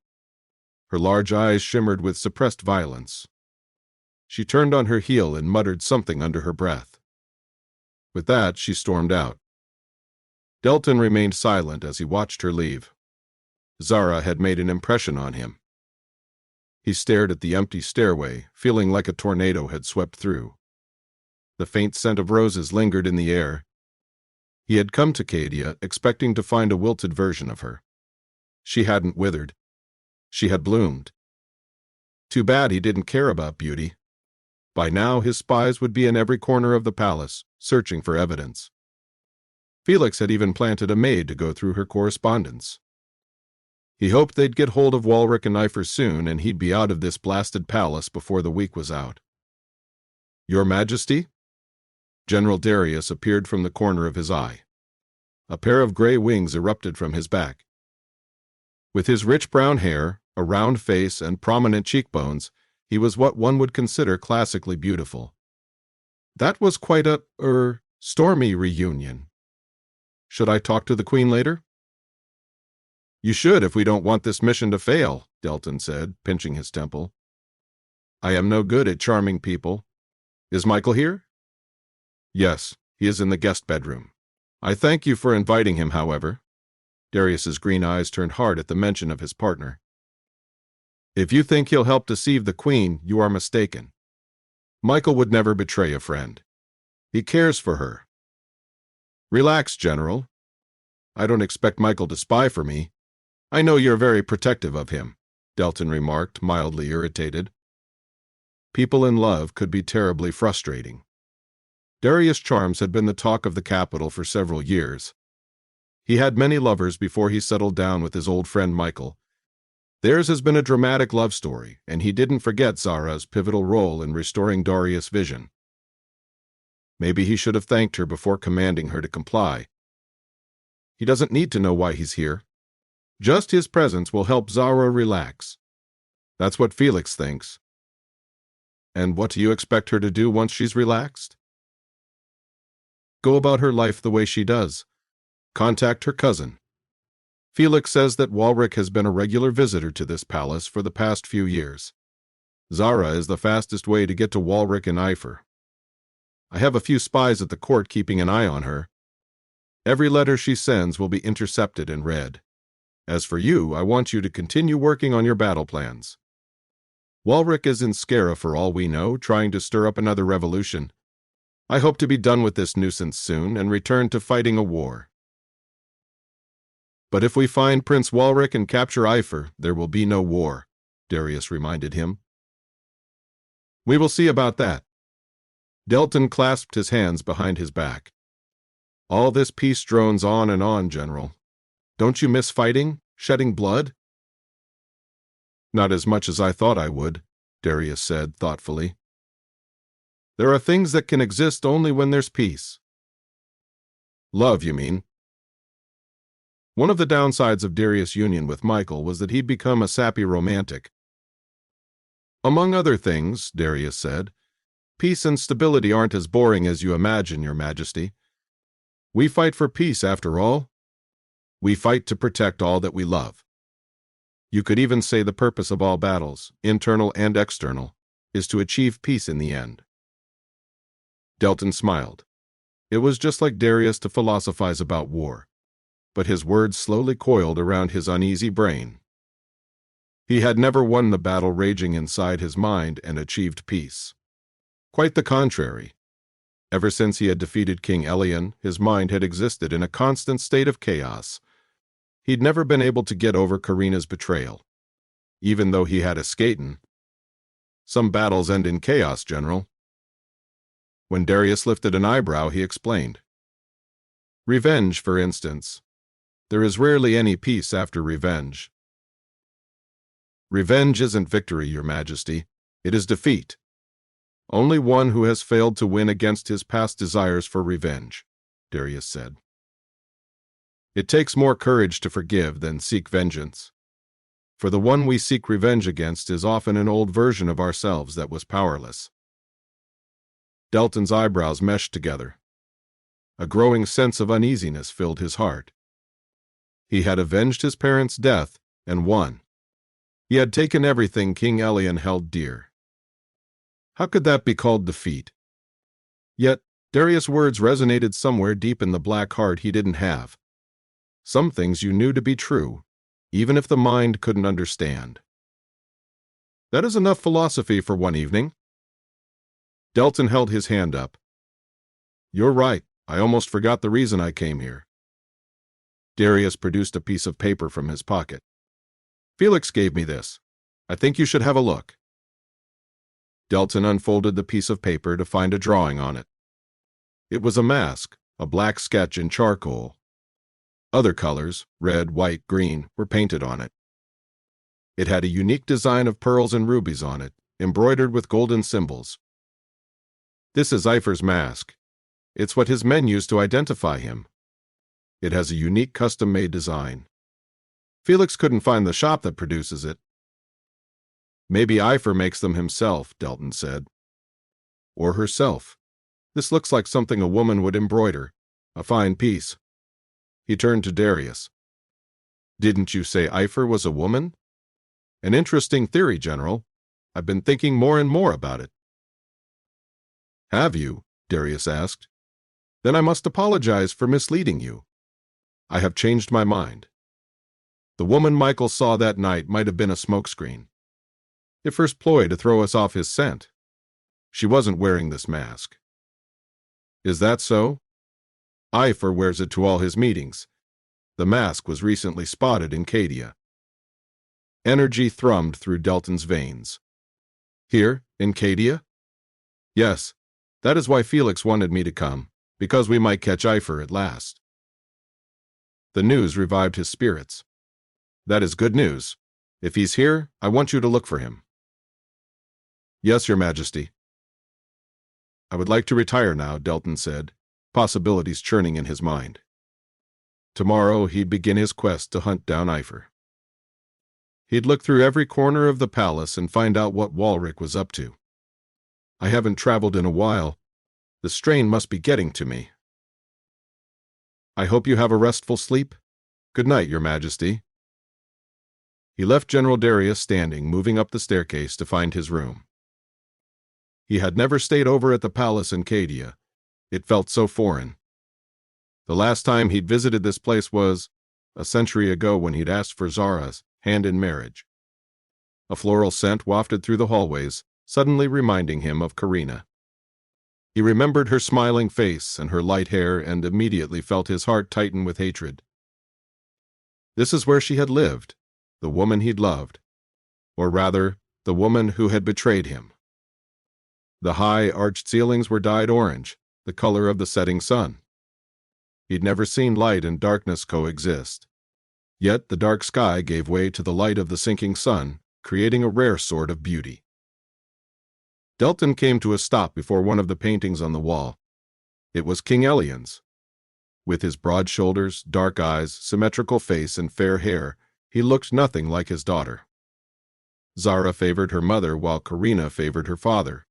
Her large eyes shimmered with suppressed violence. She turned on her heel and muttered something under her breath. With that, she stormed out. Delton remained silent as he watched her leave. Zara had made an impression on him. He stared at the empty stairway, feeling like a tornado had swept through. The faint scent of roses lingered in the air. He had come to Cadia expecting to find a wilted version of her. She hadn't withered. She had bloomed. Too bad he didn't care about beauty. By now his spies would be in every corner of the palace, searching for evidence. Felix had even planted a maid to go through her correspondence. He hoped they'd get hold of Walrick and Epher soon, and he'd be out of this blasted palace before the week was out. Your Majesty? General Darius appeared from the corner of his eye. A pair of gray wings erupted from his back. With his rich brown hair, a round face, and prominent cheekbones, he was what one would consider classically beautiful. That was quite a, stormy reunion. Should I talk to the Queen later? You should if we don't want this mission to fail, Delton said, pinching his temple. I am no good at charming people. Is Michael here? Yes, he is in the guest bedroom. I thank you for inviting him, however. Darius's green eyes turned hard at the mention of his partner. If you think he'll help deceive the Queen, you are mistaken. Michael would never betray a friend. He cares for her. Relax, General. I don't expect Michael to spy for me. I know you're very protective of him, Delton remarked, mildly irritated. People in love could be terribly frustrating. Darius' charms had been the talk of the capital for several years. He had many lovers before he settled down with his old friend Michael. Theirs has been a dramatic love story, and he didn't forget Zara's pivotal role in restoring Darius' vision. Maybe he should have thanked her before commanding her to comply. He doesn't need to know why he's here. Just his presence will help Zara relax. That's what Felix thinks. And what do you expect her to do once she's relaxed? Go about her life the way she does. Contact her cousin. Felix says that Walrick has been a regular visitor to this palace for the past few years. Zara is the fastest way to get to Walrick and Epher. I have a few spies at the court keeping an eye on her. Every letter she sends will be intercepted and read. As for you, I want you to continue working on your battle plans. Walric is in Skara for all we know, trying to stir up another revolution. I hope to be done with this nuisance soon and return to fighting a war. But if we find Prince Walric and capture Epher, there will be no war, Darius reminded him. We will see about that. Delton clasped his hands behind his back. All this peace drones on and on, General. Don't you miss fighting, shedding blood? Not as much as I thought I would, Darius said thoughtfully. There are things that can exist only when there's peace. Love, you mean? One of the downsides of Darius' union with Michael was that he'd become a sappy romantic. Among other things, Darius said, peace and stability aren't as boring as you imagine, Your Majesty. We fight for peace, after all. We fight to protect all that we love. You could even say the purpose of all battles, internal and external, is to achieve peace in the end. Delton smiled. It was just like Darius to philosophize about war, but his words slowly coiled around his uneasy brain. He had never won the battle raging inside his mind and achieved peace. Quite the contrary. Ever since he had defeated King Elian, his mind had existed in a constant state of chaos. He'd never been able to get over Karina's betrayal, even though he had a skaten. Some battles end in chaos, General. When Darius lifted an eyebrow, he explained. Revenge, for instance. There is rarely any peace after revenge. Revenge isn't victory, Your Majesty. It is defeat. Only one who has failed to win against his past desires for revenge, Darius said. It takes more courage to forgive than seek vengeance. For the one we seek revenge against is often an old version of ourselves that was powerless. Delton's eyebrows meshed together. A growing sense of uneasiness filled his heart. He had avenged his parents' death and won. He had taken everything King Elian held dear. How could that be called defeat? Yet, Darius' words resonated somewhere deep in the black heart he didn't have. Some things you knew to be true, even if the mind couldn't understand. That is enough philosophy for one evening. Delton held his hand up. You're right. I almost forgot the reason I came here. Darius produced a piece of paper from his pocket. Felix gave me this. I think you should have a look. Delton unfolded the piece of paper to find a drawing on it. It was a mask, a black sketch in charcoal. Other colors, red, white, green, were painted on it. It had a unique design of pearls and rubies on it, embroidered with golden symbols. This is Epher's mask. It's what his men use to identify him. It has a unique custom-made design. Felix couldn't find the shop that produces it. Maybe Epher makes them himself, Delton said. Or herself. This looks like something a woman would embroider. A fine piece. He turned to Darius. Didn't you say Epher was a woman? An interesting theory, General. I've been thinking more and more about it. Have you? Darius asked. Then I must apologize for misleading you. I have changed my mind. The woman Michael saw that night might have been a smokescreen. Epher's ploy to throw us off his scent. She wasn't wearing this mask. Is that so? Epher wears it to all his meetings. The mask was recently spotted in Cadia. Energy thrummed through Delton's veins. Here, in Cadia? Yes, that is why Felix wanted me to come, because we might catch Epher at last. The news revived his spirits. That is good news. If he's here, I want you to look for him. Yes, Your Majesty. I would like to retire now, Delton said, possibilities churning in his mind. Tomorrow he'd begin his quest to hunt down Epher. He'd look through every corner of the palace and find out what Walric was up to. I haven't traveled in a while. The strain must be getting to me. I hope you have a restful sleep. Good night, Your Majesty. He left General Darius standing, moving up the staircase to find his room. He had never stayed over at the palace in Cadia. It felt so foreign. The last time he'd visited this place was a century ago when he'd asked for Zara's hand in marriage. A floral scent wafted through the hallways, suddenly reminding him of Karina. He remembered her smiling face and her light hair and immediately felt his heart tighten with hatred. This is where she had lived, the woman he'd loved, or rather, the woman who had betrayed him. The high, arched ceilings were dyed orange, the color of the setting sun. He'd never seen light and darkness coexist. Yet the dark sky gave way to the light of the sinking sun, creating a rare sort of beauty. Delton came to a stop before one of the paintings on the wall. It was King Elian's. With his broad shoulders, dark eyes, symmetrical face, and fair hair, he looked nothing like his daughter. Zara favored her mother while Karina favored her father.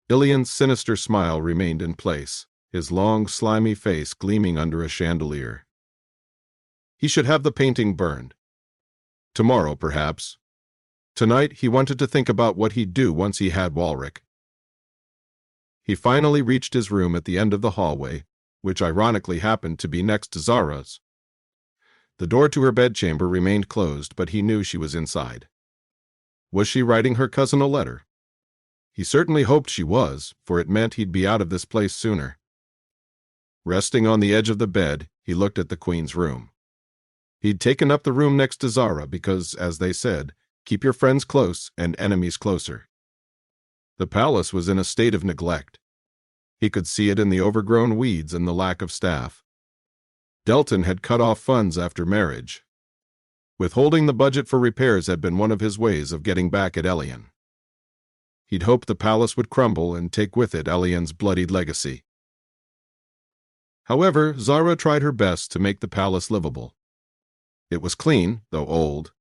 Ilian's sinister smile remained in place, his long, slimy face gleaming under a chandelier. He should have the painting burned. Tomorrow, perhaps. Tonight, he wanted to think about what he'd do once he had Walrick. He finally reached his room at the end of the hallway, which ironically happened to be next to Zara's. The door to her bedchamber remained closed, but he knew she was inside. Was she writing her cousin a letter? He certainly hoped she was, for it meant he'd be out of this place sooner. Resting on the edge of the bed, he looked at the Queen's room. He'd taken up the room next to Zara because, as they said, keep your friends close and enemies closer. The palace was in a state of neglect. He could see it in the overgrown weeds and the lack of staff. Delton had cut off funds after marriage. Withholding the budget for repairs had been one of his ways of getting back at Elian. He'd hoped the palace would crumble and take with it Elian's bloodied legacy. However, Zara tried her best to make the palace livable. It was clean, though old.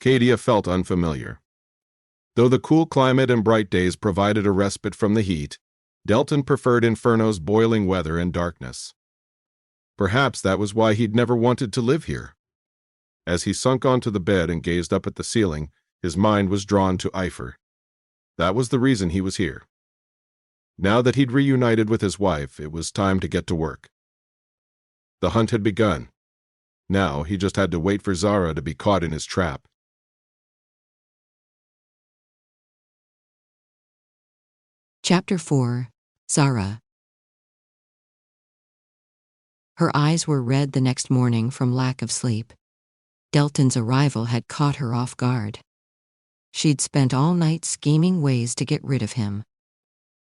Cadia felt unfamiliar. Though the cool climate and bright days provided a respite from the heat, Delton preferred Inferno's boiling weather and darkness. Perhaps that was why he'd never wanted to live here. As he sunk onto the bed and gazed up at the ceiling, his mind was drawn to Epher. That was the reason he was here. Now that he'd reunited with his wife, it was time to get to work. The hunt had begun. Now he just had to wait for Zara to be caught in his trap. Chapter 4. Zara. Her eyes were red the next morning from lack of sleep. Delton's arrival had caught her off guard. She'd spent all night scheming ways to get rid of him.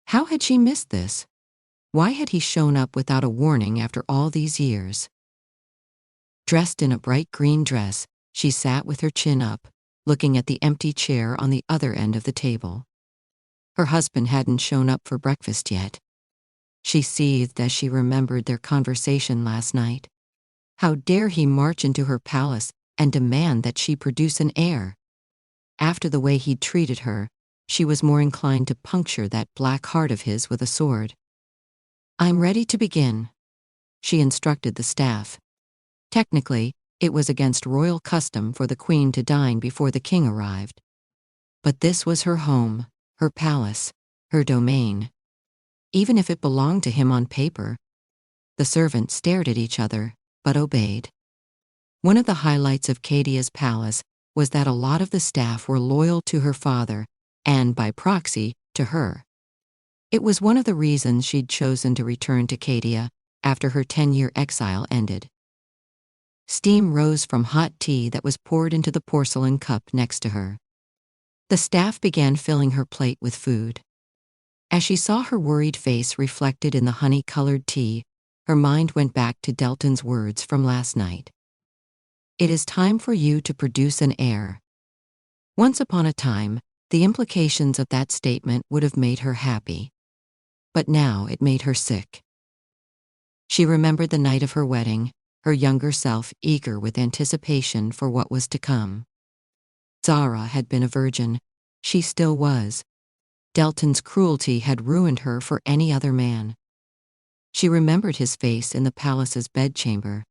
How had she missed this? Why had he shown up without a warning after all these years? Dressed in a bright green dress, she sat with her chin up, looking at the empty chair on the other end of the table. Her husband hadn't shown up for breakfast yet. She seethed as she remembered their conversation last night. How dare he march into her palace and demand that she produce an heir? After the way he'd treated her, she was more inclined to puncture that black heart of his with a sword. "I'm ready to begin," she instructed the staff. Technically, it was against royal custom for the Queen to dine before the King arrived. But this was her home, her palace, her domain. Even if it belonged to him on paper. The servants stared at each other, but obeyed. One of the highlights of Cadia's palace was that a lot of the staff were loyal to her father, and by proxy, to her. It was one of the reasons she'd chosen to return to Cadia after her 10-year exile ended. Steam rose from hot tea that was poured into the porcelain cup next to her. The staff began filling her plate with food. As she saw her worried face reflected in the honey-colored tea, her mind went back to Delton's words from last night. "It is time for you to produce an heir." Once upon a time, the implications of that statement would have made her happy. But now it made her sick. She remembered the night of her wedding, her younger self eager with anticipation for what was to come. Zara had been a virgin. She still was. Delton's cruelty had ruined her for any other man. She remembered his face in the palace's bedchamber.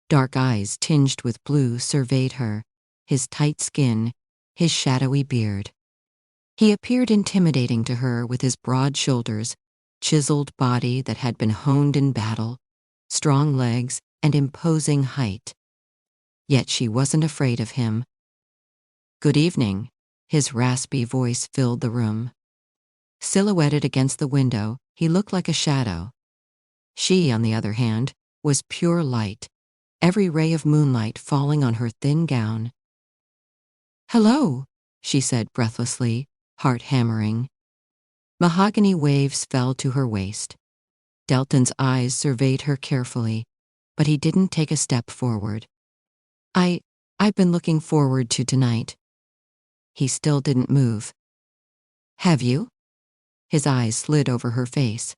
Dark eyes tinged with blue surveyed her, his tight skin, his shadowy beard. He appeared intimidating to her with his broad shoulders, chiseled body that had been honed in battle, strong legs, and imposing height. Yet she wasn't afraid of him. "Good evening," his raspy voice filled the room. Silhouetted against the window, he looked like a shadow. She, on the other hand, was pure light, every ray of moonlight falling on her thin gown. "Hello," she said breathlessly, heart hammering. Mahogany waves fell to her waist. Delton's eyes surveyed her carefully, but he didn't take a step forward. I've been looking forward to tonight." He still didn't move. "Have you?" His eyes slid over her face.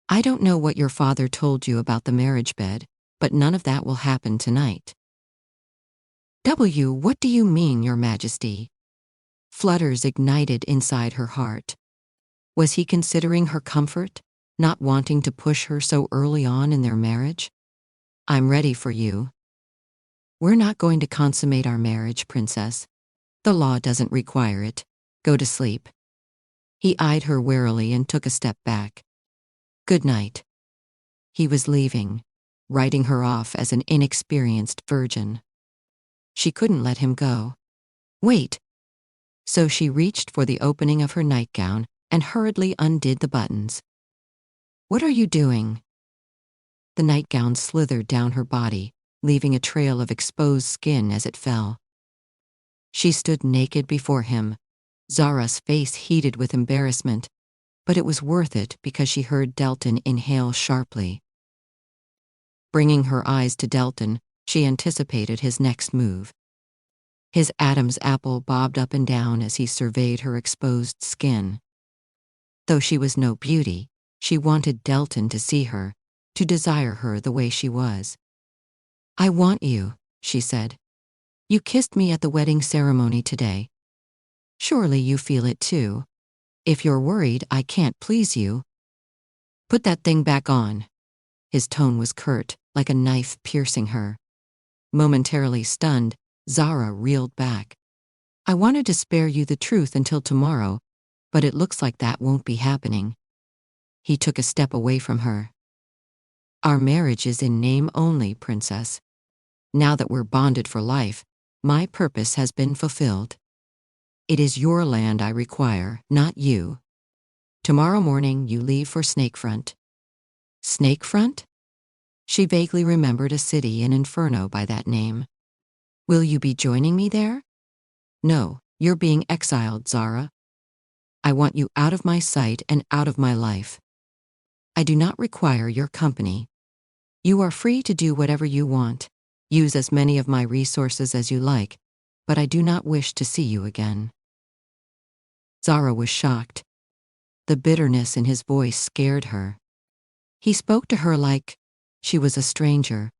"I don't know what your father told you about the marriage bed, but none of that will happen tonight." What do you mean, Your Majesty?" Flutters ignited inside her heart. Was he considering her comfort, not wanting to push her so early on in their marriage? "I'm ready for you." "We're not going to consummate our marriage, Princess. The law doesn't require it. Go to sleep." He eyed her warily and took a step back. "Good night." He was leaving, writing her off as an inexperienced virgin. She couldn't let him go. "Wait." So she reached for the opening of her nightgown and hurriedly undid the buttons. "What are you doing?" The nightgown slithered down her body, leaving a trail of exposed skin as it fell. She stood naked before him, Zara's face heated with embarrassment, but it was worth it because she heard Delton inhale sharply. Bringing her eyes to Delton, she anticipated his next move. His Adam's apple bobbed up and down as he surveyed her exposed skin. Though she was no beauty, she wanted Delton to see her, to desire her the way she was. "I want you," she said. "You kissed me at the wedding ceremony today. Surely you feel it too. If you're worried I can't please you." "Put that thing back on." His tone was curt, like a knife piercing her. Momentarily stunned, Zara reeled back. "I wanted to spare you the truth until tomorrow, but it looks like that won't be happening." He took a step away from her. "Our marriage is in name only, Princess. Now that we're bonded for life, my purpose has been fulfilled. It is your land I require, not you. Tomorrow morning you leave for Snakefront." Snakefront? She vaguely remembered a city in Inferno by that name. "Will you be joining me there?" "No, you're being exiled, Zara. I want you out of my sight and out of my life. I do not require your company. You are free to do whatever you want, use as many of my resources as you like, but I do not wish to see you again." Zara was shocked. The bitterness in his voice scared her. He spoke to her like she was a stranger.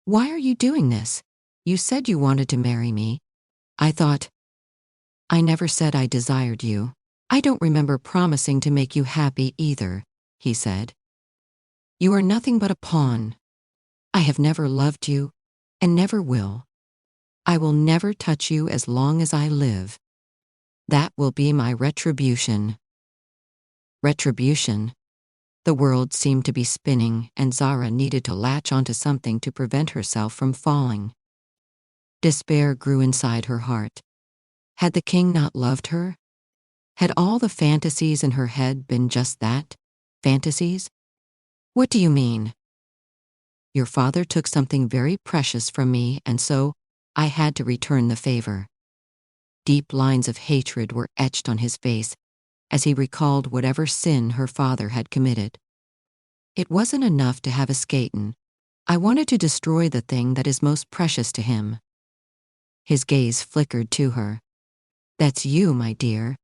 "Why are you doing this? You said you wanted to marry me. I never said I desired you. I don't remember promising to make you happy either," he said. "You are nothing but a pawn. I have never loved you, and never will. I will never touch you as long as I live. That will be my retribution." Retribution? The world seemed to be spinning, and Zara needed to latch onto something to prevent herself from falling. Despair grew inside her heart. Had the king not loved her? Had all the fantasies in her head been just that? Fantasies? "What do you mean?" "Your father took something very precious from me, and so I had to return the favor." Deep lines of hatred were etched on his face as he recalled whatever sin her father had committed. "It wasn't enough to have a skaten. I wanted to destroy the thing that is most precious to him." His gaze flickered to her. "That's you, my dear."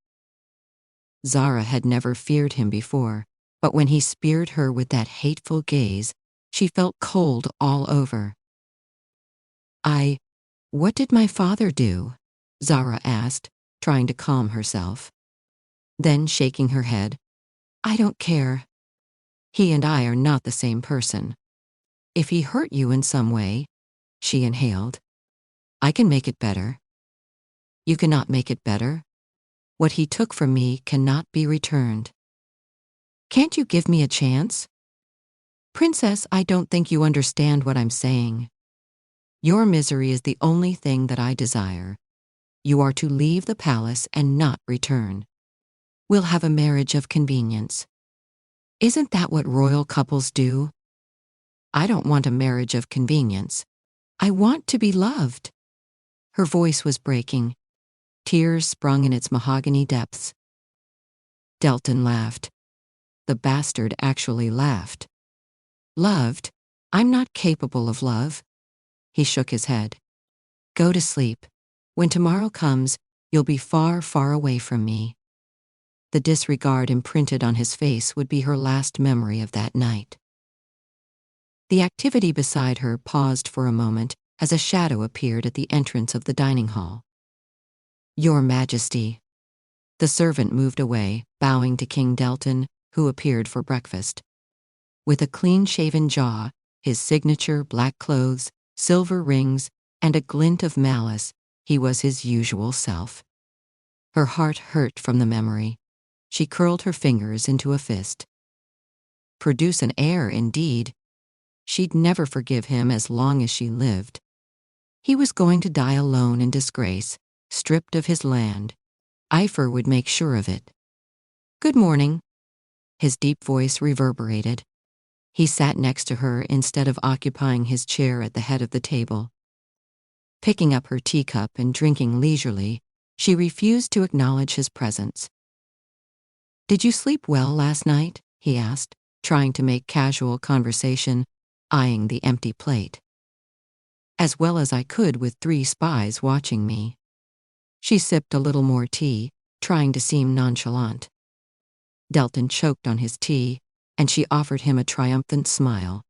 Zara had never feared him before, but when he speared her with that hateful gaze, she felt cold all over. What did my father do?" Zara asked, trying to calm herself. Then, shaking her head, "I don't care. He and I are not the same person. If he hurt you in some way," she inhaled, "I can make it better." "You cannot make it better. What he took from me cannot be returned." Can't you give me a chance? Princess, I don't think you understand what I'm saying. Your misery is the only thing that I desire. You are to leave the palace and not return. We'll have a marriage of convenience. Isn't that what royal couples do? I don't want a marriage of convenience. I want to be loved. Her voice was breaking. Tears sprung in its mahogany depths. Delton laughed. The bastard actually laughed. Loved? I'm not capable of love. He shook his head. Go to sleep. When tomorrow comes, you'll be far, far away from me. The disregard imprinted on his face would be her last memory of that night. The activity beside her paused for a moment as a shadow appeared at the entrance of the dining hall. Your Majesty. The servant moved away, bowing to King Delton, who appeared for breakfast. With a clean-shaven jaw, his signature black clothes, silver rings, and a glint of malice, he was his usual self. Her heart hurt from the memory. She curled her fingers into a fist. Produce an heir, indeed. She'd never forgive him as long as she lived. He was going to die alone in disgrace, stripped of his land. Epher would make sure of it. Good morning. His deep voice reverberated. He sat next to her instead of occupying his chair at the head of the table. Picking up her teacup and drinking leisurely, she refused to acknowledge his presence. Did you sleep well last night? He asked, trying to make casual conversation, eyeing the empty plate. As well as I could with 3 spies watching me. She sipped a little more tea, trying to seem nonchalant. Delton choked on his tea, and she offered him a triumphant smile.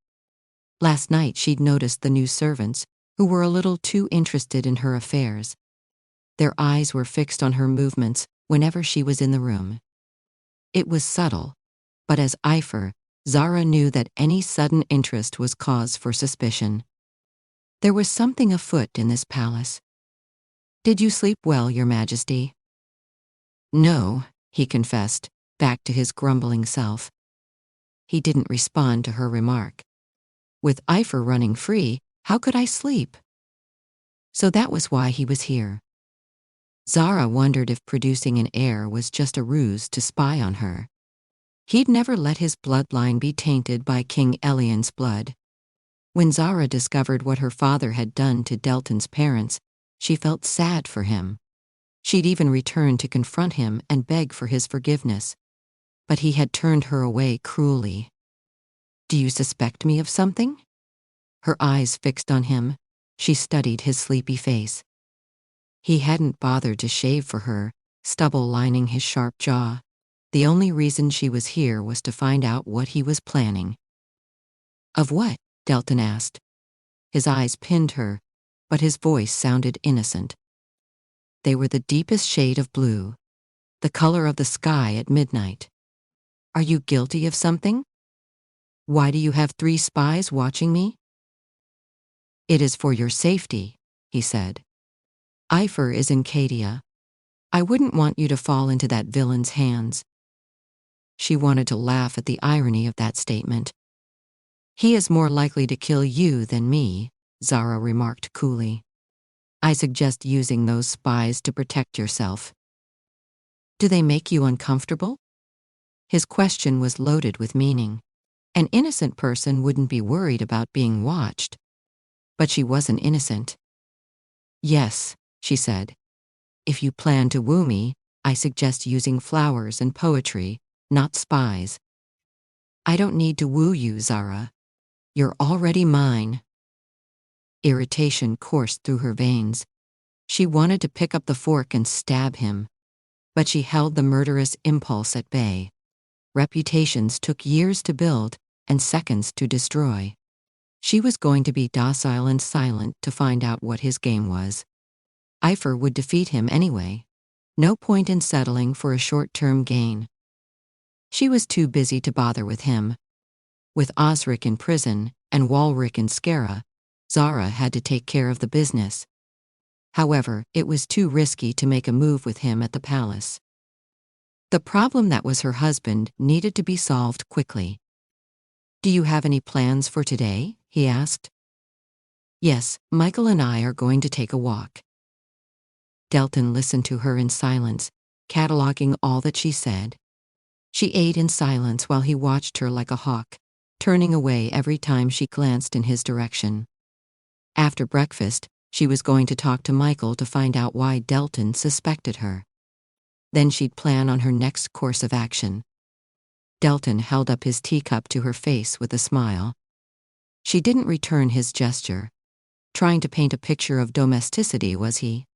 Last night she'd noticed the new servants, who were a little too interested in her affairs. Their eyes were fixed on her movements whenever she was in the room. It was subtle, but as Epher, Zara knew that any sudden interest was cause for suspicion. There was something afoot in this palace. Did you sleep well, Your Majesty? No, he confessed, back to his grumbling self. He didn't respond to her remark. With Epher running free, how could I sleep? So that was why he was here. Zara wondered if producing an heir was just a ruse to spy on her. He'd never let his bloodline be tainted by King Elian's blood. When Zara discovered what her father had done to Delton's parents, she felt sad for him. She'd even returned to confront him and beg for his forgiveness. But he had turned her away cruelly. Do you suspect me of something? Her eyes fixed on him, she studied his sleepy face. He hadn't bothered to shave for her, stubble lining his sharp jaw. The only reason she was here was to find out what he was planning. Of what? Delton asked. His eyes pinned her, but his voice sounded innocent. They were the deepest shade of blue, the color of the sky at midnight. Are you guilty of something? Why do you have 3 spies watching me? It is for your safety, he said. Epher is in Cadia. I wouldn't want you to fall into that villain's hands. She wanted to laugh at the irony of that statement. He is more likely to kill you than me, Zara remarked coolly. I suggest using those spies to protect yourself. Do they make you uncomfortable? His question was loaded with meaning. An innocent person wouldn't be worried about being watched. But she wasn't innocent. Yes, she said. If you plan to woo me, I suggest using flowers and poetry, not spies. I don't need to woo you, Zara. You're already mine. Irritation coursed through her veins. She wanted to pick up the fork and stab him. But she held the murderous impulse at bay. Reputations took years to build and seconds to destroy. She was going to be docile and silent to find out what his game was. Epher would defeat him anyway. No point in settling for a short-term gain. She was too busy to bother with him. With Osric in prison and Walric in Skara, Zara had to take care of the business. However, it was too risky to make a move with him at the palace. The problem that was her husband needed to be solved quickly. "Do you have any plans for today?" he asked. "Yes, Michael and I are going to take a walk." Delton listened to her in silence, cataloging all that she said. She ate in silence while he watched her like a hawk, turning away every time she glanced in his direction. After breakfast, she was going to talk to Michael to find out why Delton suspected her. Then she'd plan on her next course of action. Delton held up his teacup to her face with a smile. She didn't return his gesture. Trying to paint a picture of domesticity, was he?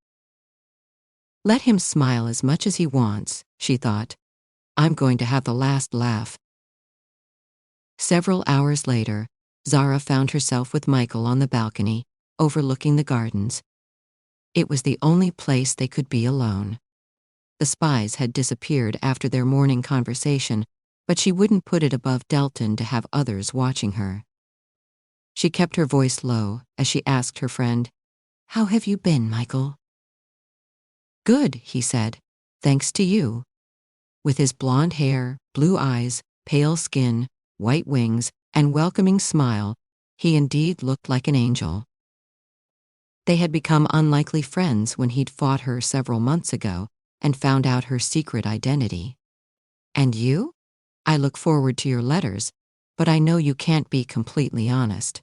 Let him smile as much as he wants, she thought. I'm going to have the last laugh. Several hours later, Zara found herself with Michael on the balcony, overlooking the gardens. It was the only place they could be alone. The spies had disappeared after their morning conversation, but she wouldn't put it above Delton to have others watching her. She kept her voice low as she asked her friend, "How have you been, Michael?" "Good," he said, "thanks to you." With his blonde hair, blue eyes, pale skin, white wings, and welcoming smile, he indeed looked like an angel. They had become unlikely friends when he'd fought her several months ago and found out her secret identity. "And you? I look forward to your letters, but I know you can't be completely honest."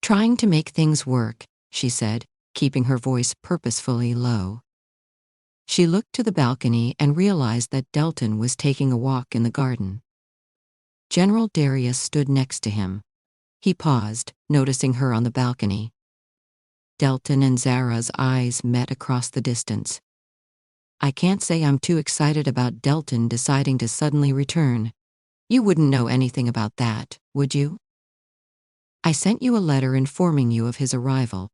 "Trying to make things work," she said, keeping her voice purposefully low. She looked to the balcony and realized that Delton was taking a walk in the garden. General Darius stood next to him. He paused, noticing her on the balcony. Delton and Zara's eyes met across the distance. "I can't say I'm too excited about Delton deciding to suddenly return. You wouldn't know anything about that, would you?" "I sent you a letter informing you of his arrival.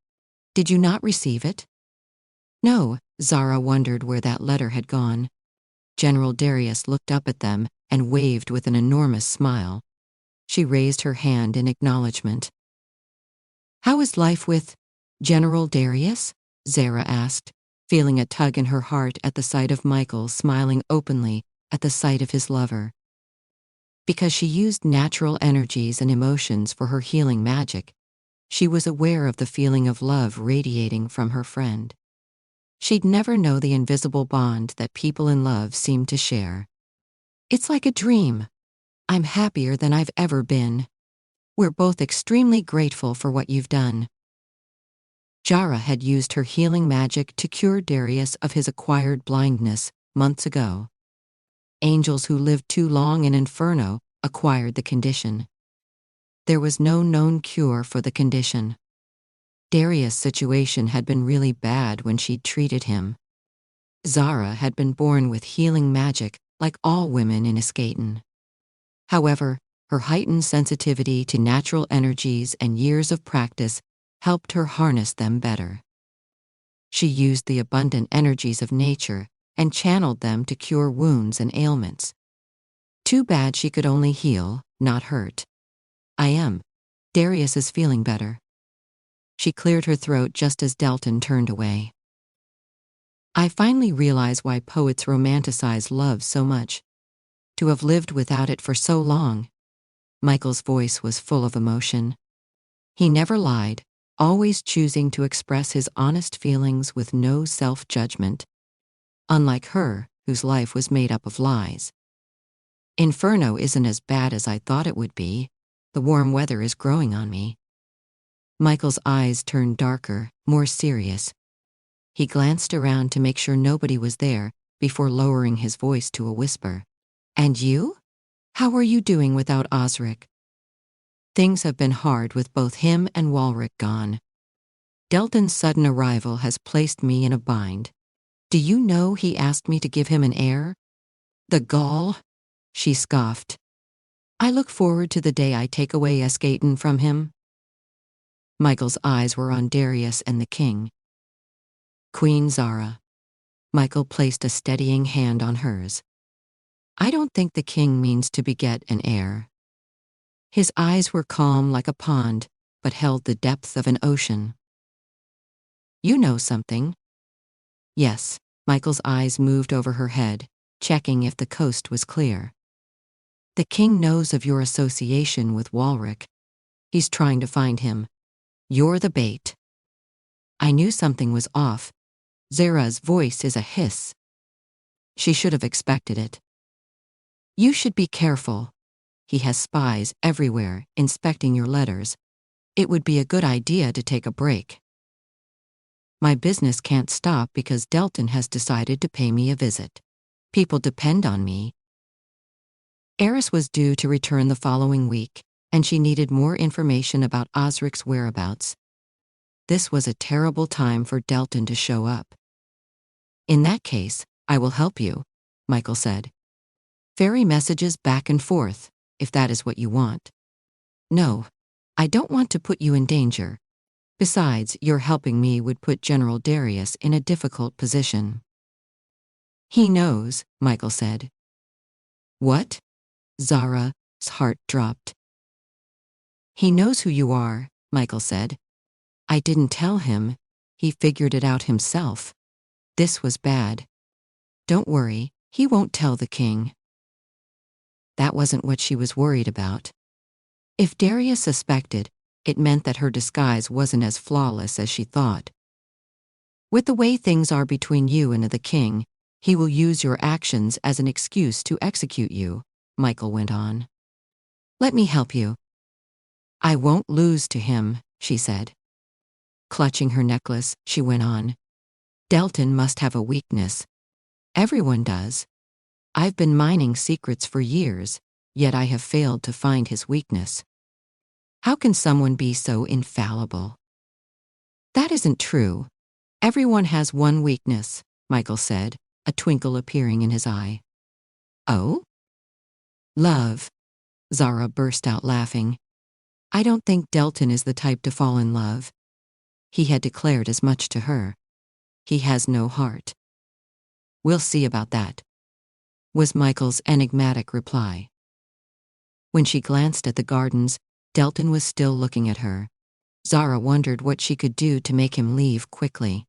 Did you not receive it?" "No." Zara wondered where that letter had gone. General Darius looked up at them and waved with an enormous smile. She raised her hand in acknowledgement. "How is life with General Darius?" Zara asked, feeling a tug in her heart at the sight of Michael smiling openly at the sight of his lover. Because she used natural energies and emotions for her healing magic, she was aware of the feeling of love radiating from her friend. She'd never know the invisible bond that people in love seem to share. "It's like a dream. I'm happier than I've ever been. We're both extremely grateful for what you've done." Zara had used her healing magic to cure Darius of his acquired blindness months ago. Angels who lived too long in Inferno acquired the condition. There was no known cure for the condition. Darius' situation had been really bad when she'd treated him. Zara had been born with healing magic like all women in Escaton. However, her heightened sensitivity to natural energies and years of practice helped her harness them better. She used the abundant energies of nature and channeled them to cure wounds and ailments. Too bad she could only heal, not hurt. Darius is feeling better." She cleared her throat just as Delton turned away. "I finally realize why poets romanticize love so much. To have lived without it for so long." Michael's voice was full of emotion. He never lied, always choosing to express his honest feelings with no self-judgment. Unlike her, whose life was made up of lies. "Inferno isn't as bad as I thought it would be. The warm weather is growing on me." Michael's eyes turned darker, more serious. He glanced around to make sure nobody was there before lowering his voice to a whisper. "And you? How are you doing without Osric?" "Things have been hard with both him and Walric gone. Delton's sudden arrival has placed me in a bind. Do you know he asked me to give him an heir? The gall!" She scoffed. "I look forward to the day I take away Escaton from him." Michael's eyes were on Darius and the king. "Queen Zara." Michael placed a steadying hand on hers. "I don't think the king means to beget an heir." His eyes were calm like a pond, but held the depth of an ocean. "You know something." "Yes." Michael's eyes moved over her head, checking if the coast was clear. The king knows of your association with Walrick. He's trying to find him. You're the bait. I knew something was off. Zara's voice is a hiss. She should have expected it. You should be careful. He has spies everywhere, inspecting your letters. It would be a good idea to take a break. My business can't stop because Delton has decided to pay me a visit. People depend on me. Eris was due to return the following week, and she needed more information about Osric's whereabouts. This was a terrible time for Delton to show up. In that case, I will help you, Michael said. Ferry messages back and forth, if that is what you want. No, I don't want to put you in danger. Besides, your helping me would put General Darius in a difficult position. He knows, Michael said. What? Zara's heart dropped. He knows who you are, Michael said. I didn't tell him. He figured it out himself. This was bad. Don't worry, he won't tell the king. That wasn't what she was worried about. If Darius suspected, it meant that her disguise wasn't as flawless as she thought. With the way things are between you and the king, he will use your actions as an excuse to execute you, Michael went on. Let me help you. I won't lose to him, she said. Clutching her necklace, she went on. Delton must have a weakness. Everyone does. I've been mining secrets for years, yet I have failed to find his weakness. How can someone be so infallible? That isn't true. Everyone has one weakness, Michael said, a twinkle appearing in his eye. Oh? Love. Zara burst out laughing. I don't think Delton is the type to fall in love. He had declared as much to her. He has no heart. We'll see about that, was Michael's enigmatic reply. When she glanced at the gardens, Delton was still looking at her. Zara wondered what she could do to make him leave quickly.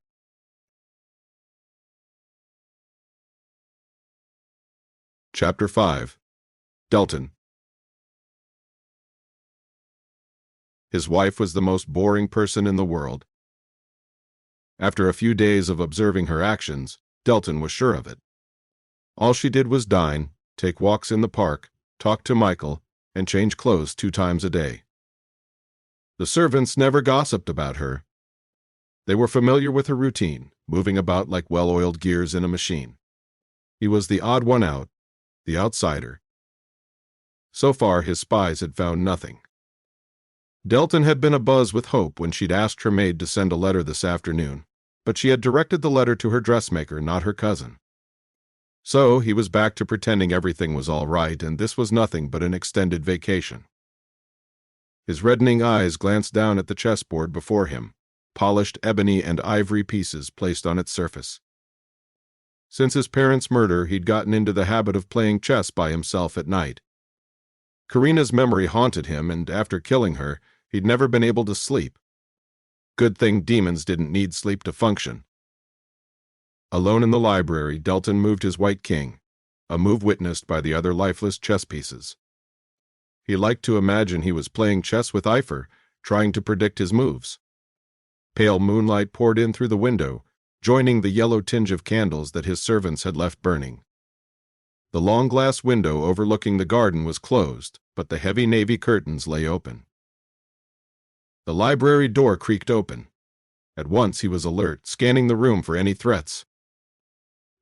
Chapter 5. Delton. His wife was the most boring person in the world. After a few days of observing her actions, Delton was sure of it. All she did was dine, take walks in the park, talk to Michael, and change clothes 2 times a day. The servants never gossiped about her. They were familiar with her routine, moving about like well-oiled gears in a machine. He was the odd one out, the outsider. So far, his spies had found nothing. Delton had been abuzz with hope when she'd asked her maid to send a letter this afternoon, but she had directed the letter to her dressmaker, not her cousin. So he was back to pretending everything was all right, and this was nothing but an extended vacation. His reddening eyes glanced down at the chessboard before him, polished ebony and ivory pieces placed on its surface. Since his parents' murder, he'd gotten into the habit of playing chess by himself at night. Karina's memory haunted him, and after killing her, he'd never been able to sleep. Good thing demons didn't need sleep to function. Alone in the library, Delton moved his white king, a move witnessed by the other lifeless chess pieces. He liked to imagine he was playing chess with Epher, trying to predict his moves. Pale moonlight poured in through the window, joining the yellow tinge of candles that his servants had left burning. The long glass window overlooking the garden was closed, but the heavy navy curtains lay open. The library door creaked open. At once he was alert, scanning the room for any threats.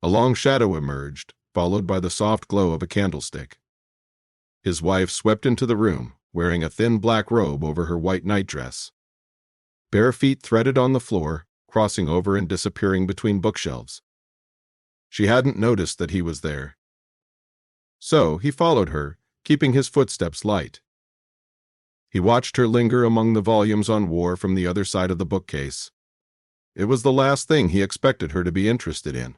A long shadow emerged, followed by the soft glow of a candlestick. His wife swept into the room, wearing a thin black robe over her white nightdress. Bare feet threaded on the floor, crossing over and disappearing between bookshelves. She hadn't noticed that he was there. So he followed her, keeping his footsteps light. He watched her linger among the volumes on war from the other side of the bookcase. It was the last thing he expected her to be interested in.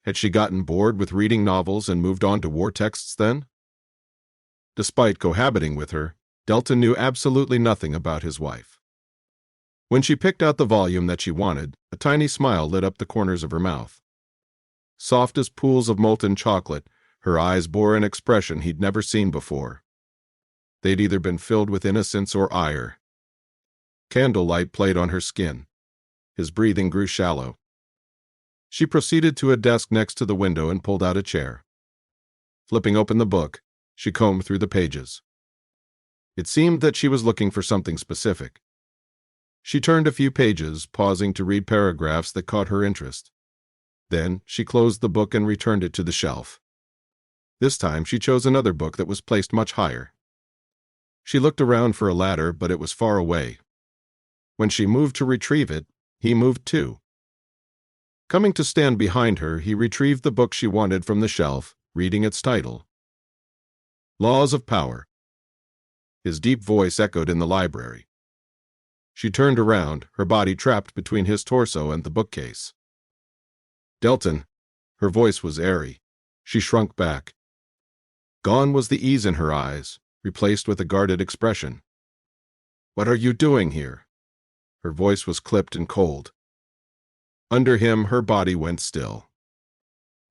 Had she gotten bored with reading novels and moved on to war texts then? Despite cohabiting with her, Delton knew absolutely nothing about his wife. When she picked out the volume that she wanted, a tiny smile lit up the corners of her mouth. soft as pools of molten chocolate, her eyes bore an expression he'd never seen before. They'd either been filled with innocence or ire. Candlelight played on her skin. His breathing grew shallow. She proceeded to a desk next to the window and pulled out a chair. Flipping open the book, she combed through the pages. It seemed that she was looking for something specific. She turned a few pages, pausing to read paragraphs that caught her interest. Then she closed the book and returned it to the shelf. This time she chose another book that was placed much higher. She looked around for a ladder, but it was far away. When she moved to retrieve it, he moved too. Coming to stand behind her, he retrieved the book she wanted from the shelf, reading its title. Laws of Power. His deep voice echoed in the library. She turned around, her body trapped between his torso and the bookcase. Delton. Her voice was airy. She shrunk back. Gone was the ease in her eyes, replaced with a guarded expression. What are you doing here? Her voice was clipped and cold. Under him, her body went still.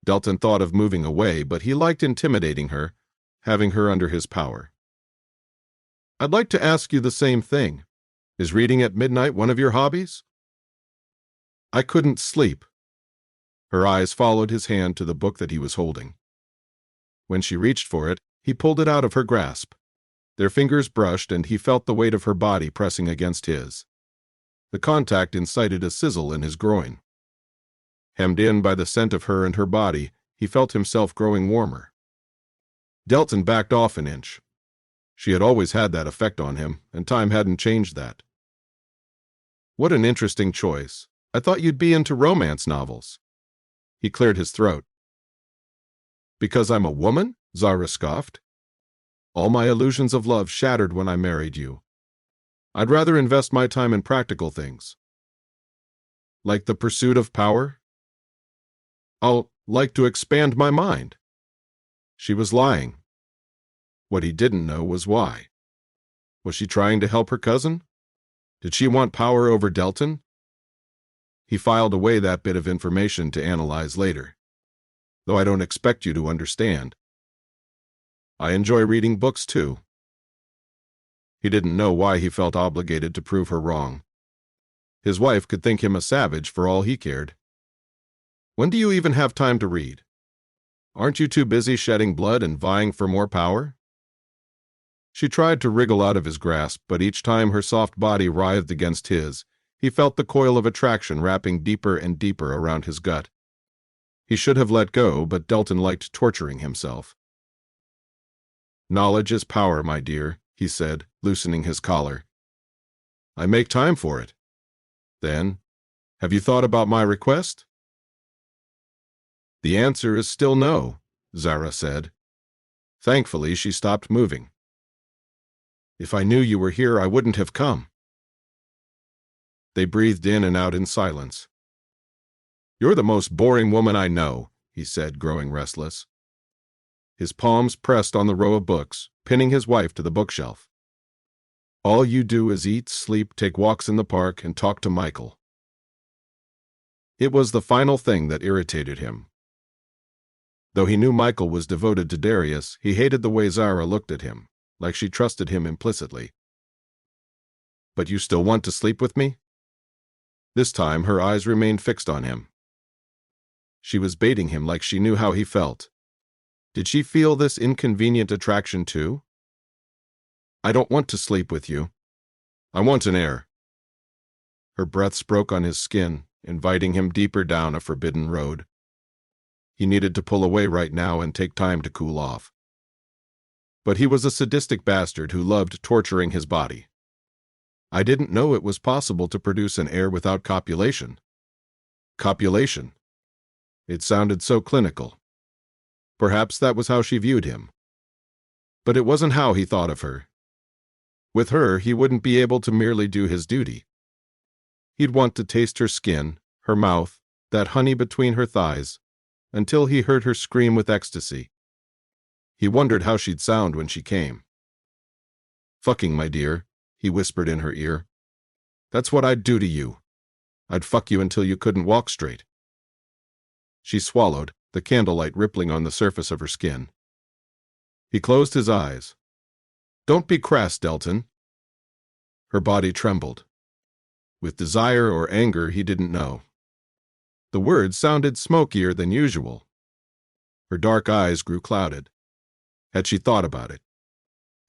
Delton thought of moving away, but he liked intimidating her, having her under his power. I'd like to ask you the same thing. Is reading at midnight one of your hobbies? I couldn't sleep. Her eyes followed his hand to the book that he was holding. When she reached for it, he pulled it out of her grasp. Their fingers brushed, and he felt the weight of her body pressing against his. The contact incited a sizzle in his groin. Hemmed in by the scent of her and her body, he felt himself growing warmer. Delton backed off an inch. She had always had that effect on him, and time hadn't changed that. What an interesting choice. I thought you'd be into romance novels. He cleared his throat. Because I'm a woman? Zara scoffed. All my illusions of love shattered when I married you. I'd rather invest my time in practical things. Like the pursuit of power? I'll like to expand my mind. She was lying. What he didn't know was why. Was she trying to help her cousin? Did she want power over Delton? He filed away that bit of information to analyze later. Though I don't expect you to understand. I enjoy reading books too. He didn't know why he felt obligated to prove her wrong. His wife could think him a savage for all he cared. When do you even have time to read? Aren't you too busy shedding blood and vying for more power? She tried to wriggle out of his grasp, but each time her soft body writhed against his, he felt the coil of attraction wrapping deeper and deeper around his gut. He should have let go, but Delton liked torturing himself. Knowledge is power, my dear, he said, loosening his collar. I make time for it. Then, have you thought about my request? The answer is still no, Zara said. Thankfully, she stopped moving. If I knew you were here, I wouldn't have come. They breathed in and out in silence. You're the most boring woman I know, he said, growing restless. His palms pressed on the row of books, pinning his wife to the bookshelf. All you do is eat, sleep, take walks in the park, and talk to Michael. It was the final thing that irritated him. Though he knew Michael was devoted to Darius, he hated the way Zara looked at him, like she trusted him implicitly. But you still want to sleep with me? This time her eyes remained fixed on him. She was baiting him like she knew how he felt. Did she feel this inconvenient attraction too? I don't want to sleep with you. I want an heir. Her breaths broke on his skin, inviting him deeper down a forbidden road. He needed to pull away right now and take time to cool off. But he was a sadistic bastard who loved torturing his body. I didn't know it was possible to produce an heir without copulation. Copulation. It sounded so clinical. Perhaps that was how she viewed him. But it wasn't how he thought of her. With her, he wouldn't be able to merely do his duty. He'd want to taste her skin, her mouth, that honey between her thighs, until he heard her scream with ecstasy. He wondered how she'd sound when she came. Fucking, my dear, he whispered in her ear. That's what I'd do to you. I'd fuck you until you couldn't walk straight. She swallowed, the candlelight rippling on the surface of her skin. He closed his eyes. "Don't be crass, Delton." Her body trembled. With desire or anger, he didn't know. The words sounded smokier than usual. Her dark eyes grew clouded. Had she thought about it?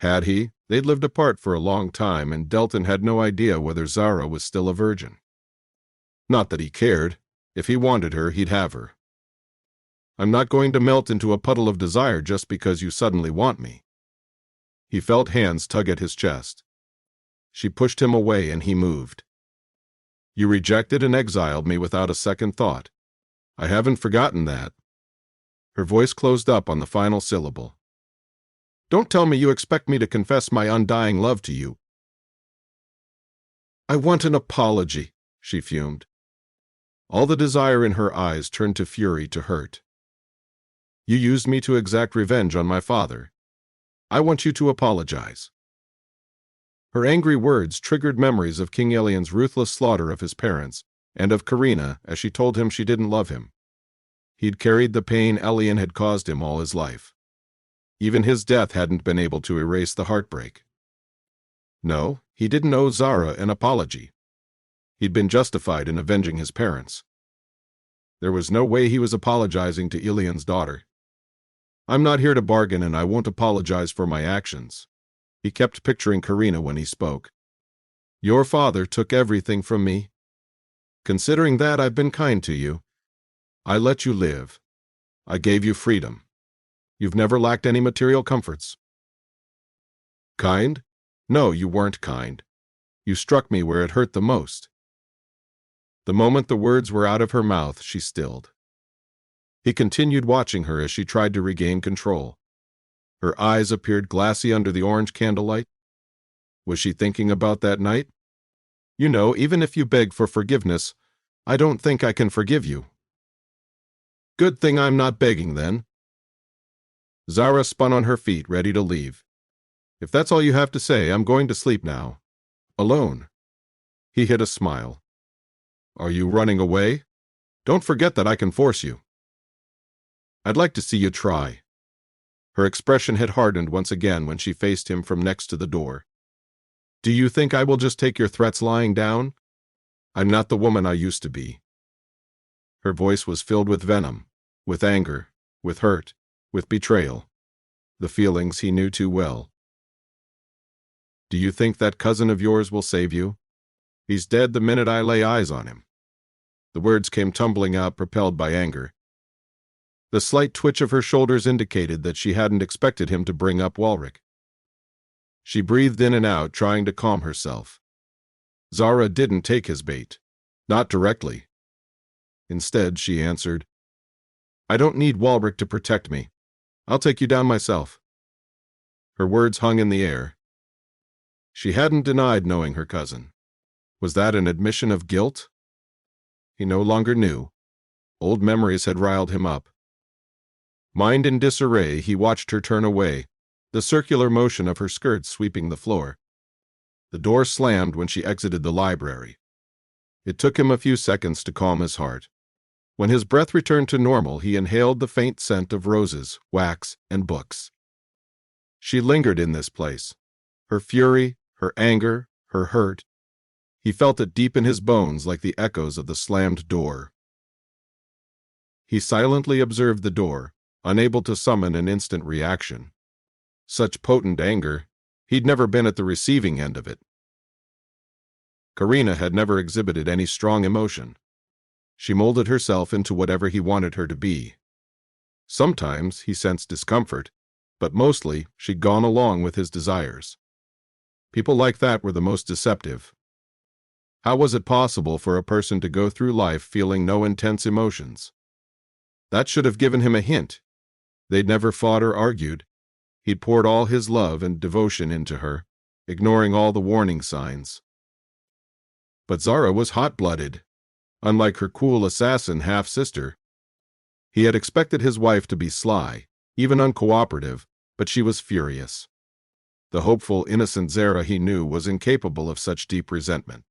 Had he? They'd lived apart for a long time, and Delton had no idea whether Zara was still a virgin. Not that he cared. If he wanted her, he'd have her. "I'm not going to melt into a puddle of desire just because you suddenly want me." He felt hands tug at his chest. She pushed him away and he moved. "You rejected and exiled me without a second thought. I haven't forgotten that." Her voice closed up on the final syllable. "Don't tell me you expect me to confess my undying love to you." "I want an apology," she fumed. All the desire in her eyes turned to fury, to hurt. "You used me to exact revenge on my father. I want you to apologize." Her angry words triggered memories of King Elian's ruthless slaughter of his parents, and of Karina as she told him she didn't love him. He'd carried the pain Elian had caused him all his life. Even his death hadn't been able to erase the heartbreak. No, he didn't owe Zara an apology. He'd been justified in avenging his parents. There was no way he was apologizing to Elian's daughter. "I'm not here to bargain, and I won't apologize for my actions." He kept picturing Karina when he spoke. "Your father took everything from me. Considering that, I've been kind to you. I let you live. I gave you freedom. You've never lacked any material comforts." "Kind? No, you weren't kind. You struck me where it hurt the most." The moment the words were out of her mouth, she stilled. He continued watching her as she tried to regain control. Her eyes appeared glassy under the orange candlelight. Was she thinking about that night? "You know, even if you beg for forgiveness, I don't think I can forgive you." "Good thing I'm not begging, then." Zara spun on her feet, ready to leave. "If that's all you have to say, I'm going to sleep now. Alone." He hid a smile. "Are you running away? Don't forget that I can force you." "I'd like to see you try." Her expression had hardened once again when she faced him from next to the door. "Do you think I will just take your threats lying down? I'm not the woman I used to be." Her voice was filled with venom, with anger, with hurt, with betrayal, the feelings he knew too well. "Do you think that cousin of yours will save you? He's dead the minute I lay eyes on him." The words came tumbling out, propelled by anger. The slight twitch of her shoulders indicated that she hadn't expected him to bring up Walrick. She breathed in and out, trying to calm herself. Zara didn't take his bait. Not directly. Instead, she answered, "I don't need Walrick to protect me. I'll take you down myself." Her words hung in the air. She hadn't denied knowing her cousin. Was that an admission of guilt? He no longer knew. Old memories had riled him up. Mind in disarray, he watched her turn away, the circular motion of her skirts sweeping the floor. The door slammed when she exited the library. It took him a few seconds to calm his heart. When his breath returned to normal, he inhaled the faint scent of roses, wax, and books. She lingered in this place. Her fury, her anger, her hurt. He felt it deep in his bones like the echoes of the slammed door. He silently observed the door, unable to summon an instant reaction. Such potent anger, he'd never been at the receiving end of it. Karina had never exhibited any strong emotion. She molded herself into whatever he wanted her to be. Sometimes he sensed discomfort, but mostly she'd gone along with his desires. People like that were the most deceptive. How was it possible for a person to go through life feeling no intense emotions? That should have given him a hint. They'd never fought or argued. He'd poured all his love and devotion into her, ignoring all the warning signs. But Zara was hot-blooded, unlike her cool assassin half-sister. He had expected his wife to be sly, even uncooperative, but she was furious. The hopeful, innocent Zara he knew was incapable of such deep resentment.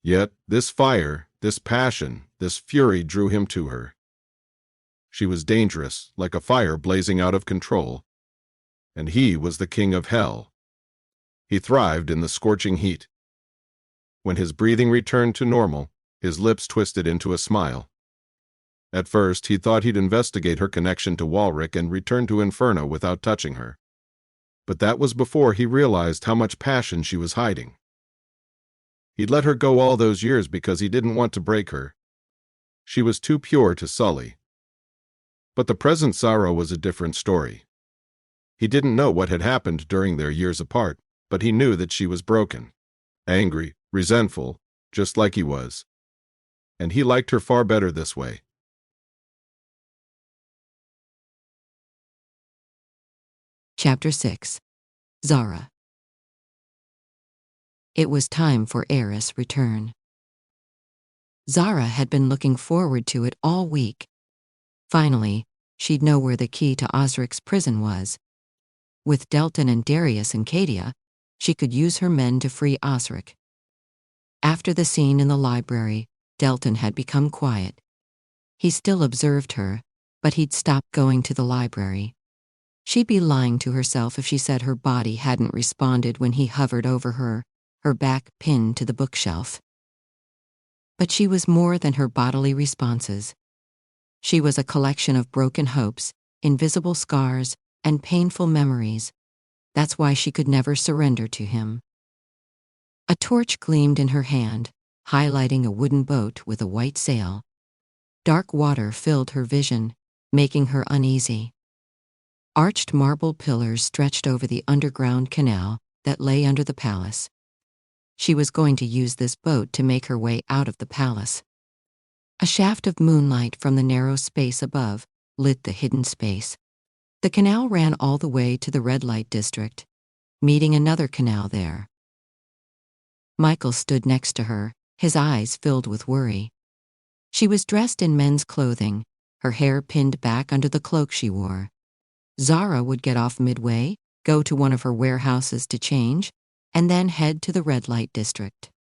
Yet this fire, this passion, this fury drew him to her. She was dangerous, like a fire blazing out of control. And he was the king of hell. He thrived in the scorching heat. When his breathing returned to normal, his lips twisted into a smile. At first, he thought he'd investigate her connection to Walrick and return to Inferno without touching her. But that was before he realized how much passion she was hiding. He'd let her go all those years because he didn't want to break her. She was too pure to sully. But the present Zara was a different story. He didn't know what had happened during their years apart, but he knew that she was broken, angry, resentful, just like he was. And he liked her far better this way. Chapter 6. Zara. It was time for Eris' return. Zara had been looking forward to it all week. Finally, she'd know where the key to Osric's prison was. With Delton and Darius in Cadia, she could use her men to free Osric. After the scene in the library, Delton had become quiet. He still observed her, but he'd stopped going to the library. She'd be lying to herself if she said her body hadn't responded when he hovered over her, her back pinned to the bookshelf. But she was more than her bodily responses. She was a collection of broken hopes, invisible scars, and painful memories. That's why she could never surrender to him. A torch gleamed in her hand, highlighting a wooden boat with a white sail. Dark water filled her vision, making her uneasy. Arched marble pillars stretched over the underground canal that lay under the palace. She was going to use this boat to make her way out of the palace. A shaft of moonlight from the narrow space above lit the hidden space. The canal ran all the way to the red light district, meeting another canal there. Michael stood next to her, his eyes filled with worry. She was dressed in men's clothing, her hair pinned back under the cloak she wore. Zara would get off midway, go to one of her warehouses to change, and then head to the red light district.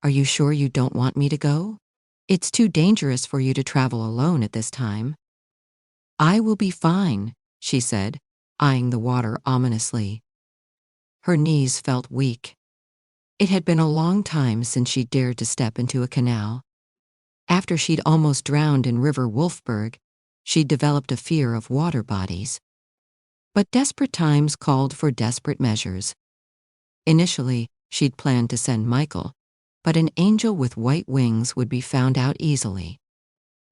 "Are you sure you don't want me to go? It's too dangerous for you to travel alone at this time." "I will be fine," she said, eyeing the water ominously. Her knees felt weak. It had been a long time since she dared to step into a canal. After she'd almost drowned in River Wolfberg, she'd developed a fear of water bodies. But desperate times called for desperate measures. Initially, she'd planned to send Michael, but an angel with white wings would be found out easily.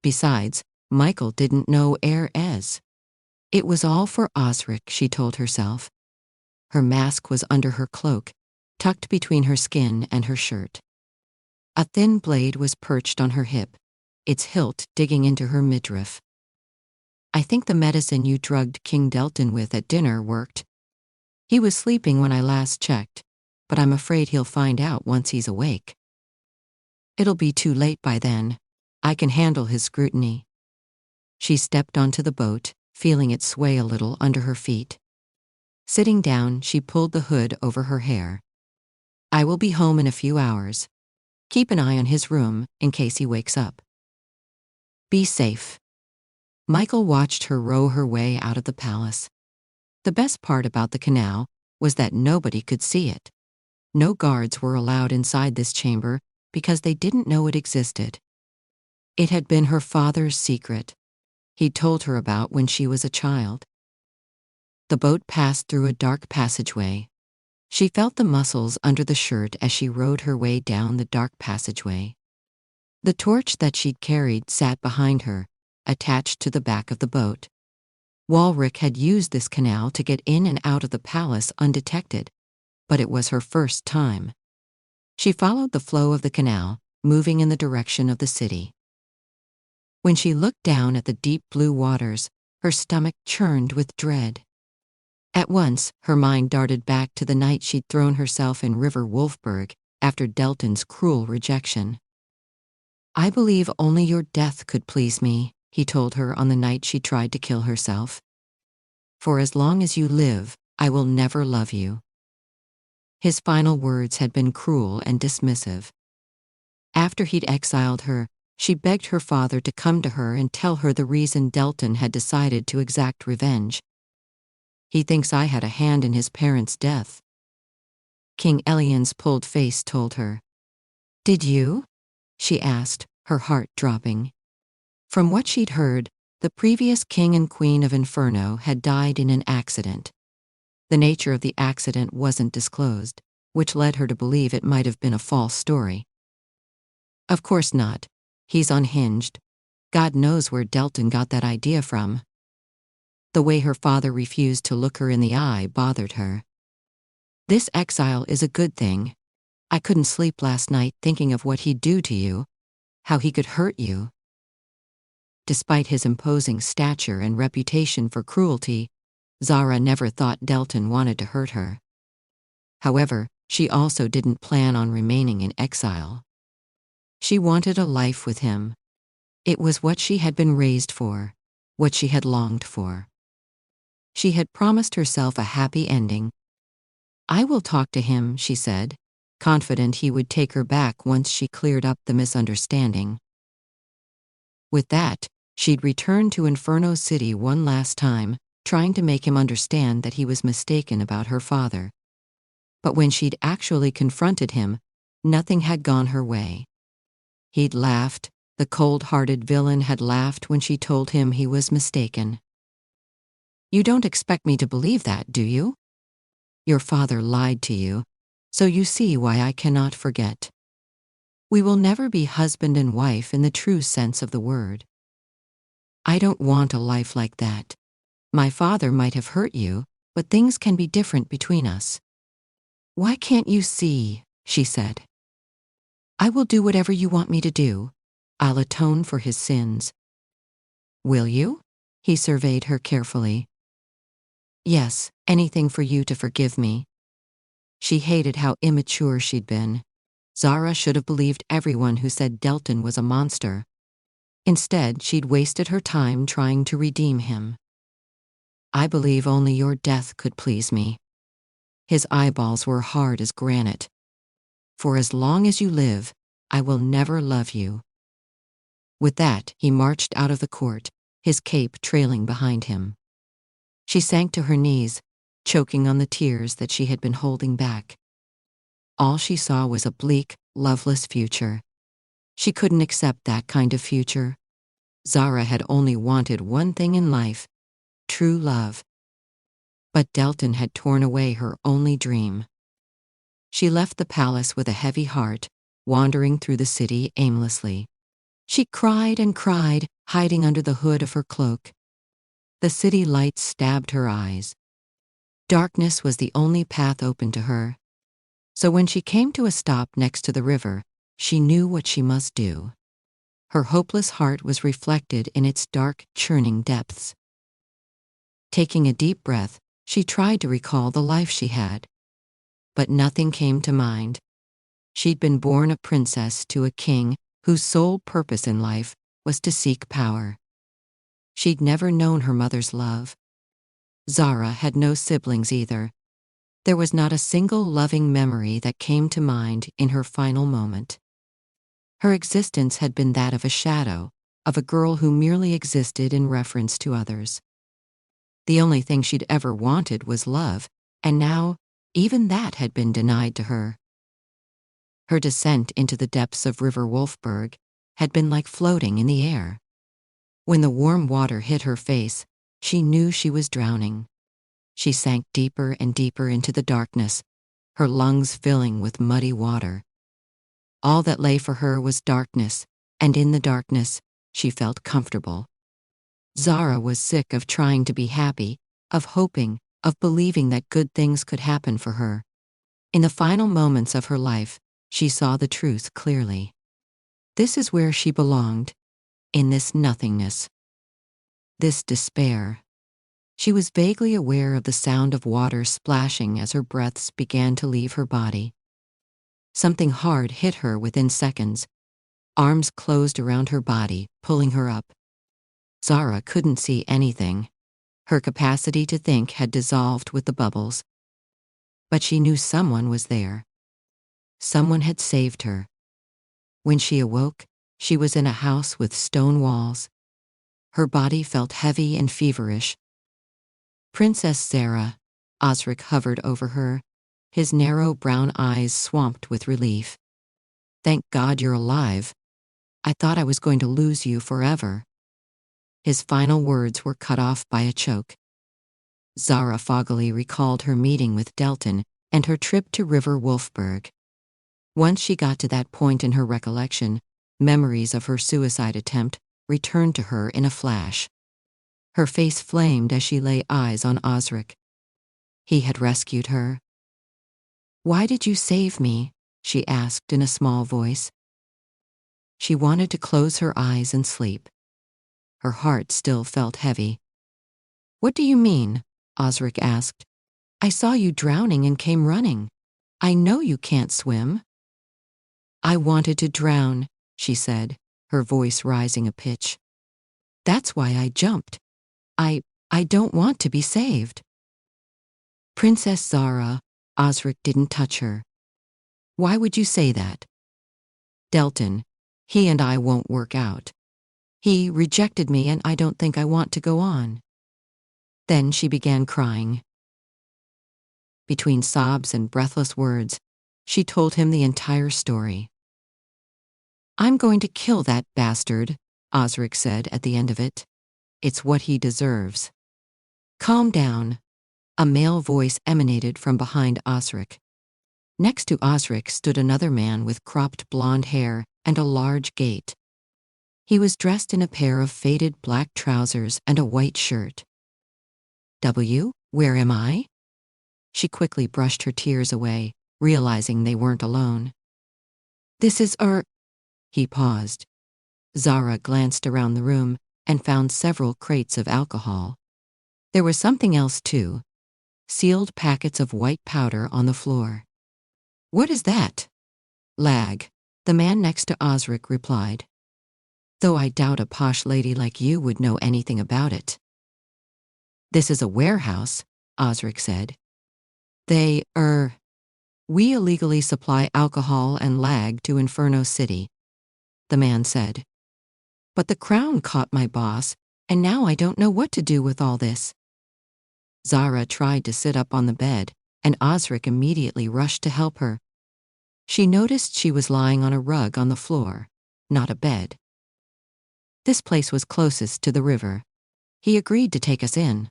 Besides, Michael didn't know Ez. It was all for Osric, she told herself. Her mask was under her cloak, tucked between her skin and her shirt. A thin blade was perched on her hip, its hilt digging into her midriff. "I think the medicine you drugged King Delton with at dinner worked. He was sleeping when I last checked, but I'm afraid he'll find out once he's awake. It'll be too late by then. I can handle his scrutiny." She stepped onto the boat, feeling it sway a little under her feet. Sitting down, she pulled the hood over her hair. "I will be home in a few hours. Keep an eye on his room in case he wakes up. Be safe." Michael watched her row her way out of the palace. The best part about the canal was that nobody could see it. No guards were allowed inside this chamber because they didn't know it existed. It had been her father's secret. He'd told her about when she was a child. The boat passed through a dark passageway. She felt the muscles under the shirt as she rowed her way down the dark passageway. The torch that she'd carried sat behind her, attached to the back of the boat. Walrick had used this canal to get in and out of the palace undetected, but it was her first time. She followed the flow of the canal, moving in the direction of the city. When she looked down at the deep blue waters, her stomach churned with dread. At once, her mind darted back to the night she'd thrown herself in River Wolfberg after Delton's cruel rejection. "I believe only your death could please me," he told her on the night she tried to kill herself. "For as long as you live, I will never love you." His final words had been cruel and dismissive. After he'd exiled her, She begged her father to come to her and tell her the reason Delton had decided to exact revenge. "He thinks I had a hand in his parents' death," King Elian's pulled face told her. "Did you?" she asked, her heart dropping. From what she'd heard, the previous king and queen of Inferno had died in an accident. The nature of the accident wasn't disclosed, which led her to believe it might have been a false story. "Of course not. He's unhinged. God knows where Delton got that idea from." The way her father refused to look her in the eye bothered her. "This exile is a good thing. I couldn't sleep last night thinking of what he'd do to you, how he could hurt you." Despite his imposing stature and reputation for cruelty, Zara never thought Delton wanted to hurt her. However, she also didn't plan on remaining in exile. She wanted a life with him. It was what she had been raised for, what she had longed for. She had promised herself a happy ending. "I will talk to him," she said, confident he would take her back once she cleared up the misunderstanding. With that, she'd return to Inferno City one last time, trying to make him understand that he was mistaken about her father. But when she'd actually confronted him, nothing had gone her way. He'd laughed. The cold-hearted villain had laughed when she told him he was mistaken. "You don't expect me to believe that, do you? Your father lied to you, so you see why I cannot forget. We will never be husband and wife in the true sense of the word. I don't want a life like that. My father might have hurt you, but things can be different between us." "Why can't you see?" she said. "I will do whatever you want me to do. I'll atone for his sins." "Will you?" He surveyed her carefully. "Yes, anything for you to forgive me." She hated how immature she'd been. Zara should have believed everyone who said Delton was a monster. Instead, she'd wasted her time trying to redeem him. "I believe only your death could please me." His eyeballs were hard as granite. "For as long as you live, I will never love you." With that, he marched out of the court, his cape trailing behind him. She sank to her knees, choking on the tears that she had been holding back. All she saw was a bleak, loveless future. She couldn't accept that kind of future. Zara had only wanted one thing in life: true love. But Delton had torn away her only dream. She left the palace with a heavy heart, wandering through the city aimlessly. She cried and cried, hiding under the hood of her cloak. The city lights stabbed her eyes. Darkness was the only path open to her. So when she came to a stop next to the river, she knew what she must do. Her hopeless heart was reflected in its dark, churning depths. Taking a deep breath, she tried to recall the life she had. But nothing came to mind. She'd been born a princess to a king whose sole purpose in life was to seek power. She'd never known her mother's love. Zara had no siblings either. There was not a single loving memory that came to mind in her final moment. Her existence had been that of a shadow, of a girl who merely existed in reference to others. The only thing she'd ever wanted was love, and now, even that had been denied to her. Her descent into the depths of River Wolfberg had been like floating in the air. When the warm water hit her face, she knew she was drowning. She sank deeper and deeper into the darkness, her lungs filling with muddy water. All that lay for her was darkness, and in the darkness, she felt comfortable. Zara was sick of trying to be happy, of hoping, of believing that good things could happen for her. In the final moments of her life, she saw the truth clearly. This is where she belonged, in this nothingness, this despair. She was vaguely aware of the sound of water splashing as her breaths began to leave her body. Something hard hit her within seconds. Arms closed around her body, pulling her up. Zara couldn't see anything. Her capacity to think had dissolved with the bubbles. But she knew someone was there. Someone had saved her. When she awoke, She was in a house with stone walls. Her body felt heavy and feverish. Princess Zara. Osric hovered over her, his narrow brown eyes swamped with relief. Thank God you're alive. I thought I was going to lose you forever. His final words were cut off by a choke. Zara foggily recalled her meeting with Delton and her trip to River Wolfberg. Once she got to that point in her recollection, memories of her suicide attempt returned to her in a flash. Her face flamed as she lay eyes on Osric. He had rescued her. "Why did you save me?" she asked in a small voice. She wanted to close her eyes and sleep. Her heart still felt heavy. "What do you mean?" Osric asked. "I saw you drowning and came running. I know you can't swim." "I wanted to drown," she said, her voice rising a pitch. "That's why I jumped. I don't want to be saved." "Princess Zara," Osric didn't touch her. "Why would you say that?" "Delton, he and I won't work out. He rejected me and I don't think I want to go on." Then she began crying. Between sobs and breathless words, she told him the entire story. "I'm going to kill that bastard," Osric said at the end of it. "It's what he deserves." "Calm down," a male voice emanated from behind Osric. Next to Osric stood another man with cropped blonde hair and a large gait. He was dressed in a pair of faded black trousers and a white shirt. Where am I?" She quickly brushed her tears away, realizing they weren't alone. "This is He paused. Zara glanced around the room and found several crates of alcohol. There was something else too, sealed packets of white powder on the floor. "What is that?" "Lag," the man next to Osric replied. "Though I doubt a posh lady like you would know anything about it." "This is a warehouse," Osric said. We illegally supply alcohol and lag to Inferno City," the man said. "But the Crown caught my boss, and now I don't know what to do with all this." Zara tried to sit up on the bed, and Osric immediately rushed to help her. She noticed she was lying on a rug on the floor, not a bed. This place was closest to the river. He agreed to take us in.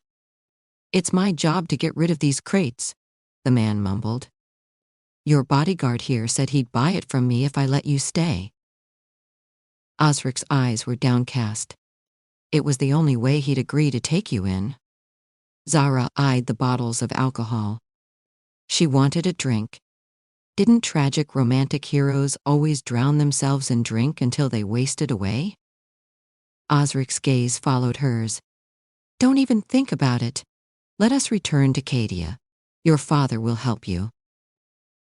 "It's my job to get rid of these crates," the man mumbled. "Your bodyguard here said he'd buy it from me if I let you stay." Osric's eyes were downcast. It was the only way he'd agree to take you in. Zara eyed the bottles of alcohol. She wanted a drink. Didn't tragic romantic heroes always drown themselves in drink until they wasted away? Osric's gaze followed hers. "Don't even think about it. Let us return to Cadia. Your father will help you."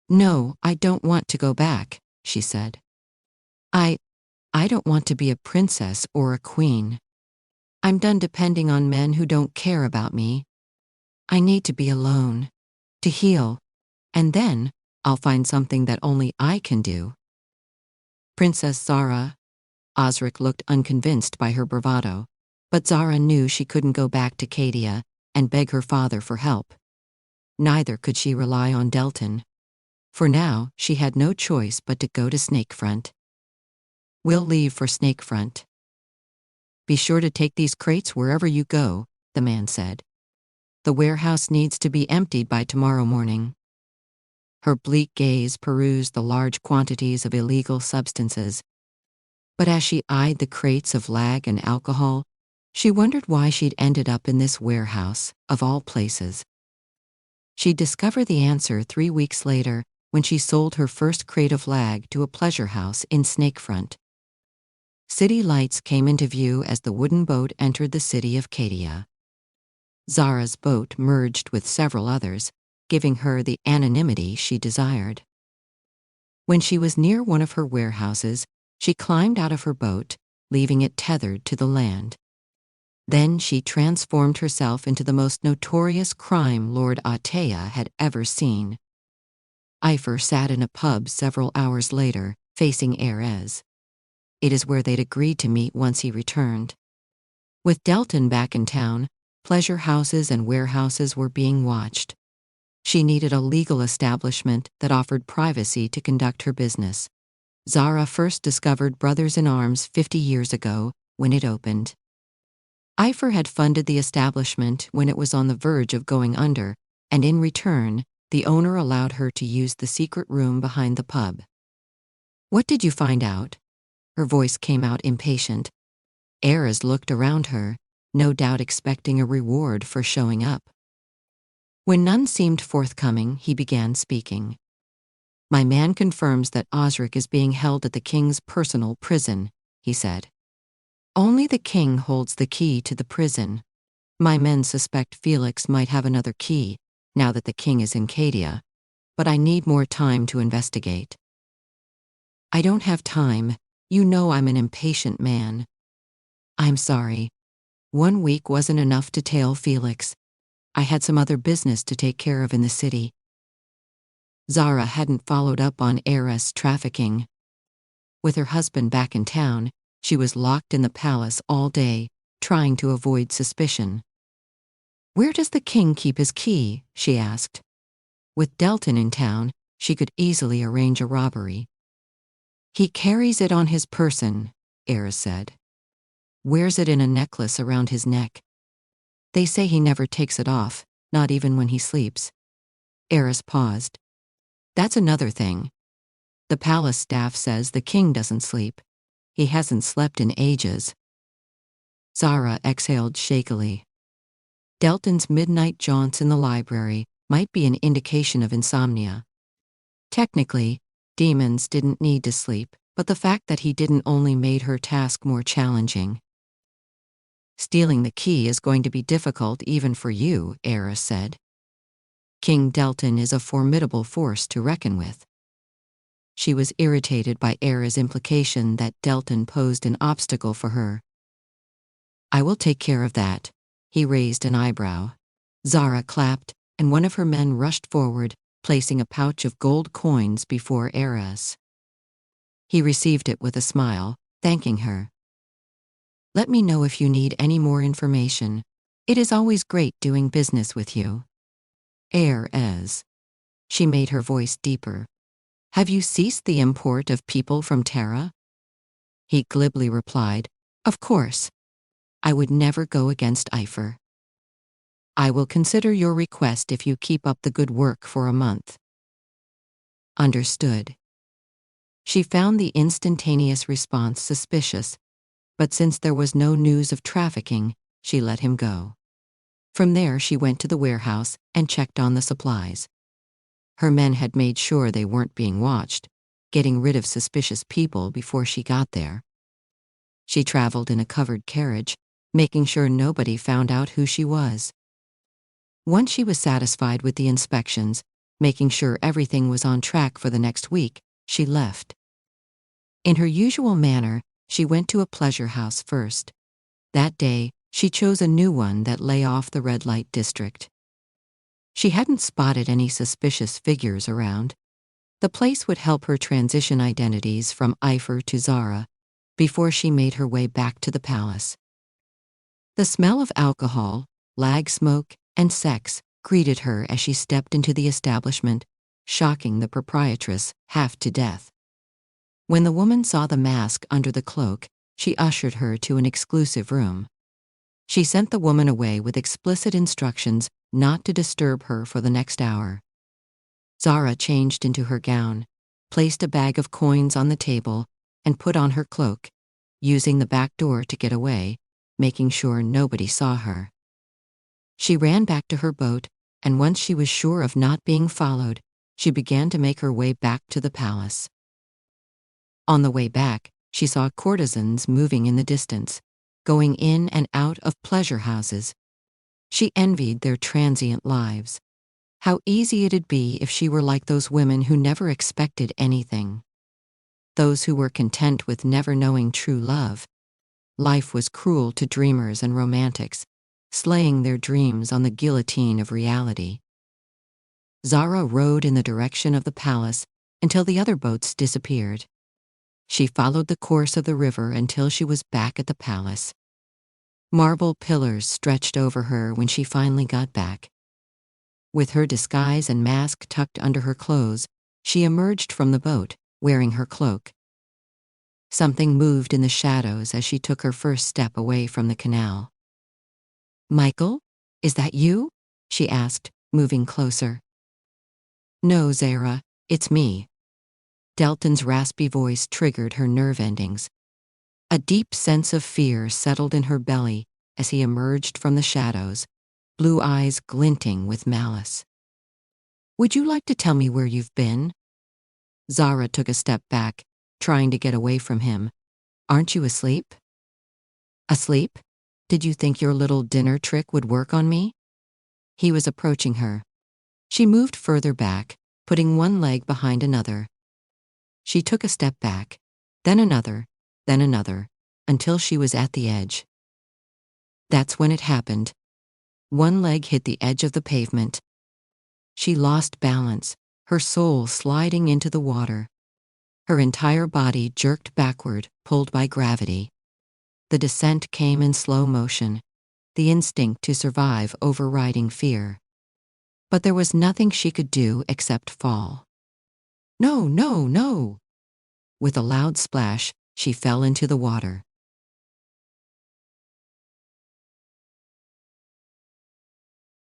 "No, I don't want to go back," she said. I don't want to be a princess or a queen. I'm done depending on men who don't care about me. I need to be alone, to heal, and then I'll find something that only I can do." "Princess Zara." Osric looked unconvinced by her bravado, but Zara knew she couldn't go back to Cadia and beg her father for help. Neither could she rely on Delton. For now, she had no choice but to go to Snakefront. "We'll leave for Snakefront." "Be sure to take these crates wherever you go," the man said. "The warehouse needs to be emptied by tomorrow morning." Her bleak gaze perused the large quantities of illegal substances. But as she eyed the crates of lag and alcohol, she wondered why she'd ended up in this warehouse, of all places. She'd discover the answer 3 weeks later when she sold her first crate of lag to a pleasure house in Snakefront. City lights came into view as the wooden boat entered the city of Cadia. Zara's boat merged with several others, giving her the anonymity she desired. When she was near one of her warehouses, she climbed out of her boat, leaving it tethered to the land. Then she transformed herself into the most notorious crime Lord Atea had ever seen. Epher sat in a pub several hours later, facing Erez. It is where they'd agreed to meet once he returned. With Delton back in town, pleasure houses and warehouses were being watched. She needed a legal establishment that offered privacy to conduct her business. Zara first discovered Brothers in Arms 50 years ago when it opened. Epher had funded the establishment when it was on the verge of going under, and in return, the owner allowed her to use the secret room behind the pub. "What did you find out?" Her voice came out impatient. Ares looked around her, no doubt expecting a reward for showing up. When none seemed forthcoming, he began speaking. "My man confirms that Osric is being held at the king's personal prison," he said. "Only the king holds the key to the prison. My men suspect Felix might have another key, now that the king is in Cadia, but I need more time to investigate." "I don't have time. You know I'm an impatient man." "I'm sorry. 1 week wasn't enough to tail Felix. I had some other business to take care of in the city." Zara hadn't followed up on heiress trafficking. With her husband back in town, she was locked in the palace all day, trying to avoid suspicion. "Where does the king keep his key?" she asked. With Delton in town, she could easily arrange a robbery. "He carries it on his person," Ares said. "Wears it in a necklace around his neck. They say he never takes it off, not even when he sleeps." Ares paused. "That's another thing. The palace staff says the king doesn't sleep. He hasn't slept in ages." Zara exhaled shakily. Delton's midnight jaunts in the library might be an indication of insomnia. Technically, demons didn't need to sleep, but the fact that he didn't only made her task more challenging. "Stealing the key is going to be difficult even for you," Ares said. "King Delton is a formidable force to reckon with." She was irritated by Ares' implication that Delton posed an obstacle for her. "I will take care of that." He raised an eyebrow. Zara clapped, and one of her men rushed forward, placing a pouch of gold coins before Ares. He received it with a smile, thanking her. "Let me know if you need any more information. It is always great doing business with you." "Ares." She made her voice deeper. "Have you ceased the import of people from Terra?" He glibly replied, "Of course. I would never go against Epher." "I will consider your request if you keep up the good work for a month." "Understood." She found the instantaneous response suspicious, but since there was no news of trafficking, she let him go. From there she went to the warehouse and checked on the supplies. Her men had made sure they weren't being watched, getting rid of suspicious people before she got there. She traveled in a covered carriage, making sure nobody found out who she was. Once she was satisfied with the inspections, making sure everything was on track for the next week, she left. In her usual manner, she went to a pleasure house first. That day, she chose a new one that lay off the red light district. She hadn't spotted any suspicious figures around. The place would help her transition identities from Epher to Zara before she made her way back to the palace. The smell of alcohol, lag smoke, and sex greeted her as she stepped into the establishment, shocking the proprietress half to death. When the woman saw the mask under the cloak, she ushered her to an exclusive room. She sent the woman away with explicit instructions not to disturb her for the next hour. Zara changed into her gown, placed a bag of coins on the table, and put on her cloak, using the back door to get away, making sure nobody saw her. She ran back to her boat, and once she was sure of not being followed, she began to make her way back to the palace. On the way back, she saw courtesans moving in the distance, going in and out of pleasure houses. She envied their transient lives. How easy it'd be if she were like those women who never expected anything. Those who were content with never knowing true love. Life was cruel to dreamers and romantics, slaying their dreams on the guillotine of reality. Zara rowed in the direction of the palace until the other boats disappeared. She followed the course of the river until she was back at the palace. Marble pillars stretched over her when she finally got back. With her disguise and mask tucked under her clothes, she emerged from the boat, wearing her cloak. Something moved in the shadows as she took her first step away from the canal. "Michael, is that you?" she asked, moving closer. "No, Zara, it's me." Delton's raspy voice triggered her nerve endings. A deep sense of fear settled in her belly as he emerged from the shadows, blue eyes glinting with malice. "Would you like to tell me where you've been?" Zara took a step back, trying to get away from him. "Aren't you asleep?" "Asleep? Did you think your little dinner trick would work on me?" He was approaching her. She moved further back, putting one leg behind another. She took a step back, then another, until she was at the edge. That's when it happened. One leg hit the edge of the pavement. She lost balance, her soul sliding into the water. Her entire body jerked backward, pulled by gravity. The descent came in slow motion, the instinct to survive overriding fear. But there was nothing she could do except fall. "No, no, no!" With a loud splash, she fell into the water.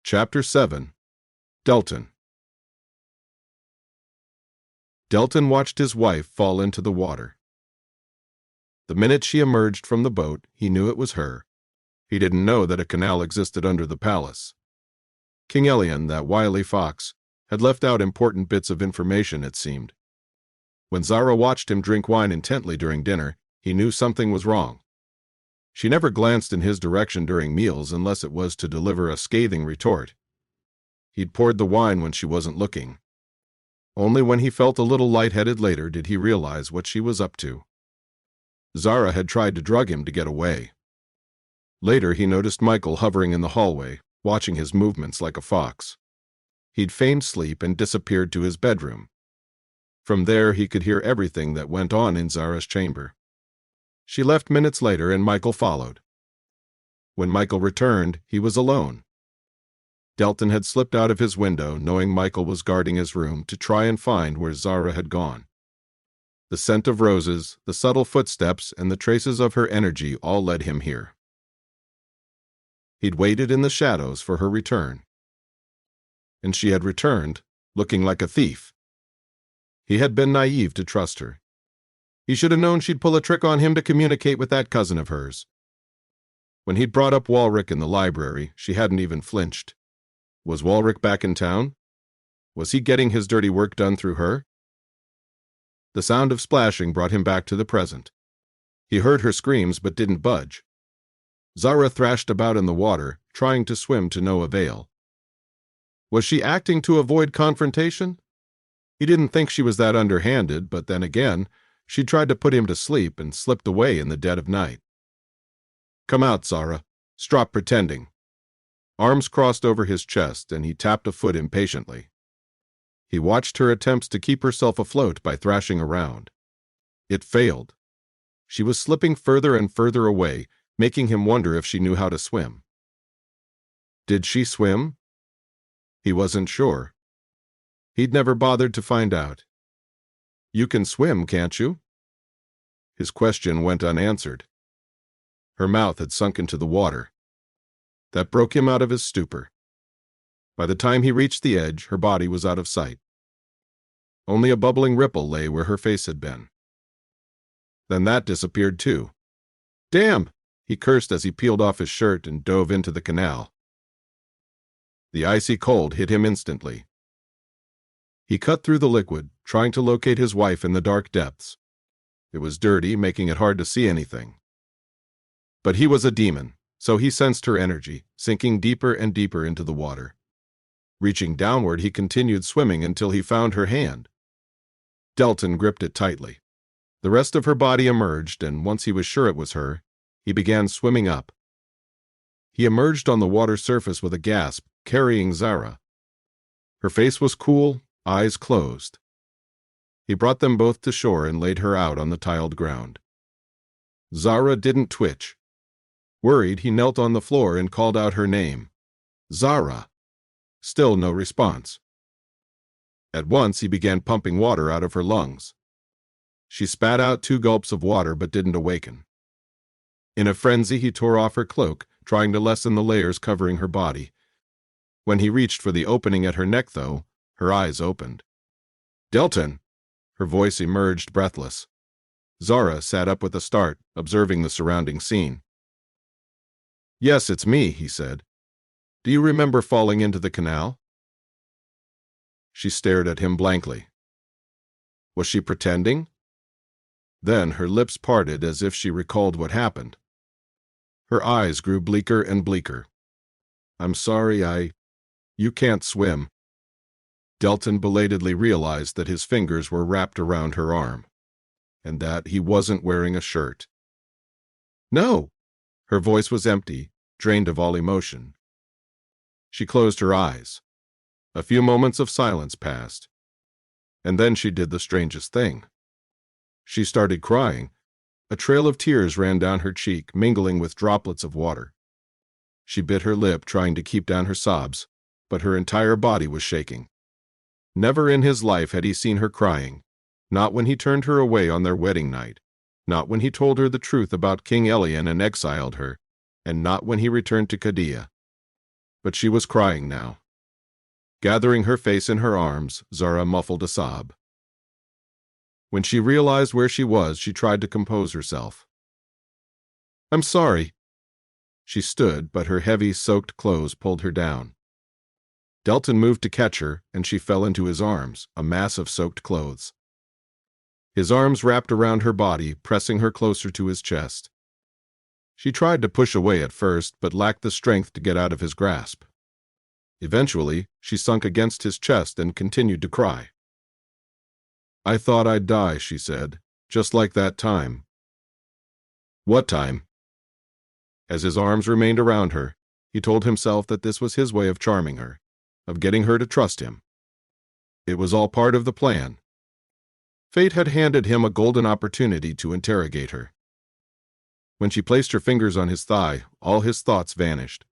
Chapter 7. Delton. Delton watched his wife fall into the water. The minute she emerged from the boat, he knew it was her. He didn't know that a canal existed under the palace. King Elian, that wily fox, had left out important bits of information, it seemed. When Zara watched him drink wine intently during dinner, he knew something was wrong. She never glanced in his direction during meals unless it was to deliver a scathing retort. He'd poured the wine when she wasn't looking. Only when he felt a little lightheaded later did he realize what she was up to. Zara had tried to drug him to get away. Later he noticed Michael hovering in the hallway, watching his movements like a fox. He'd feigned sleep and disappeared to his bedroom. From there he could hear everything that went on in Zara's chamber. She left minutes later and Michael followed. When Michael returned, he was alone. Delton had slipped out of his window, knowing Michael was guarding his room, to try and find where Zara had gone. The scent of roses, the subtle footsteps, and the traces of her energy all led him here. He'd waited in the shadows for her return. And she had returned, looking like a thief. He had been naive to trust her. He should have known she'd pull a trick on him to communicate with that cousin of hers. When he'd brought up Walrick in the library, she hadn't even flinched. Was Walrick back in town? Was he getting his dirty work done through her? The sound of splashing brought him back to the present. He heard her screams but didn't budge. Zara thrashed about in the water, trying to swim to no avail. Was she acting to avoid confrontation? He didn't think she was that underhanded, but then again, she tried to put him to sleep and slipped away in the dead of night. "Come out, Zara. Stop pretending." Arms crossed over his chest, and he tapped a foot impatiently. He watched her attempts to keep herself afloat by thrashing around. It failed. She was slipping further and further away, making him wonder if she knew how to swim. Did she swim? He wasn't sure. He'd never bothered to find out. "You can swim, can't you?" His question went unanswered. Her mouth had sunk into the water. That broke him out of his stupor. By the time he reached the edge, her body was out of sight. Only a bubbling ripple lay where her face had been. Then that disappeared too. "Damn!" he cursed as he peeled off his shirt and dove into the canal. The icy cold hit him instantly. He cut through the liquid, trying to locate his wife in the dark depths. It was dirty, making it hard to see anything. But he was a demon, so he sensed her energy, sinking deeper and deeper into the water. Reaching downward, he continued swimming until he found her hand. Delton gripped it tightly. The rest of her body emerged, and once he was sure it was her, he began swimming up. He emerged on the water surface with a gasp, carrying Zara. Her face was cool, eyes closed. He brought them both to shore and laid her out on the tiled ground. Zara didn't twitch. Worried, he knelt on the floor and called out her name. Zara. Still no response. At once he began pumping water out of her lungs. She spat out 2 gulps of water but didn't awaken. In a frenzy, he tore off her cloak, trying to lessen the layers covering her body. When he reached for the opening at her neck, though, her eyes opened. Delton! Her voice emerged breathless. Zara sat up with a start, observing the surrounding scene. Yes, it's me, he said. Do you remember falling into the canal? She stared at him blankly. Was she pretending? Then her lips parted as if she recalled what happened. Her eyes grew bleaker and bleaker. I'm sorry, You can't swim. Delton belatedly realized that his fingers were wrapped around her arm, and that he wasn't wearing a shirt. No! Her voice was empty, drained of all emotion. She closed her eyes. A few moments of silence passed, and then she did the strangest thing. She started crying. A trail of tears ran down her cheek, mingling with droplets of water. She bit her lip, trying to keep down her sobs, but her entire body was shaking. Never in his life had he seen her crying, not when he turned her away on their wedding night, not when he told her the truth about King Elian and exiled her, and not when he returned to Qadiyah. But she was crying now. Gathering her face in her arms, Zara muffled a sob. When she realized where she was, she tried to compose herself. I'm sorry. She stood, but her heavy, soaked clothes pulled her down. Delton moved to catch her, and she fell into his arms, a mass of soaked clothes. His arms wrapped around her body, pressing her closer to his chest. She tried to push away at first, but lacked the strength to get out of his grasp. Eventually, she sunk against his chest and continued to cry. I thought I'd die, she said, just like that time. What time? As his arms remained around her, he told himself that this was his way of charming her, of getting her to trust him. It was all part of the plan. Fate had handed him a golden opportunity to interrogate her. When she placed her fingers on his thigh, all his thoughts vanished.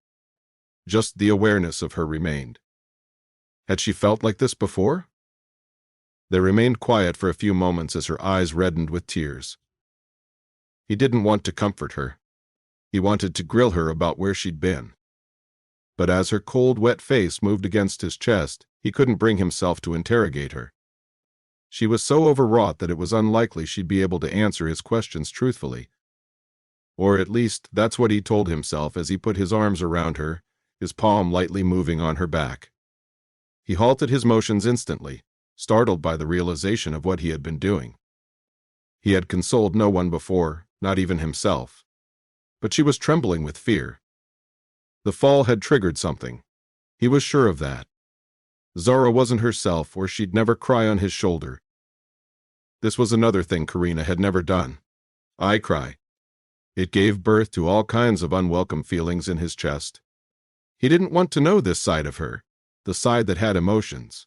Just the awareness of her remained. Had she felt like this before? They remained quiet for a few moments as her eyes reddened with tears. He didn't want to comfort her. He wanted to grill her about where she'd been. But as her cold, wet face moved against his chest, he couldn't bring himself to interrogate her. She was so overwrought that it was unlikely she'd be able to answer his questions truthfully. Or at least that's what he told himself as he put his arms around her, his palm lightly moving on her back. He halted his motions instantly, startled by the realization of what he had been doing. He had consoled no one before, not even himself. But she was trembling with fear. The fall had triggered something. He was sure of that. Zara wasn't herself, or she'd never cry on his shoulder. This was another thing Karina had never done. I cry. It gave birth to all kinds of unwelcome feelings in his chest. He didn't want to know this side of her, the side that had emotions.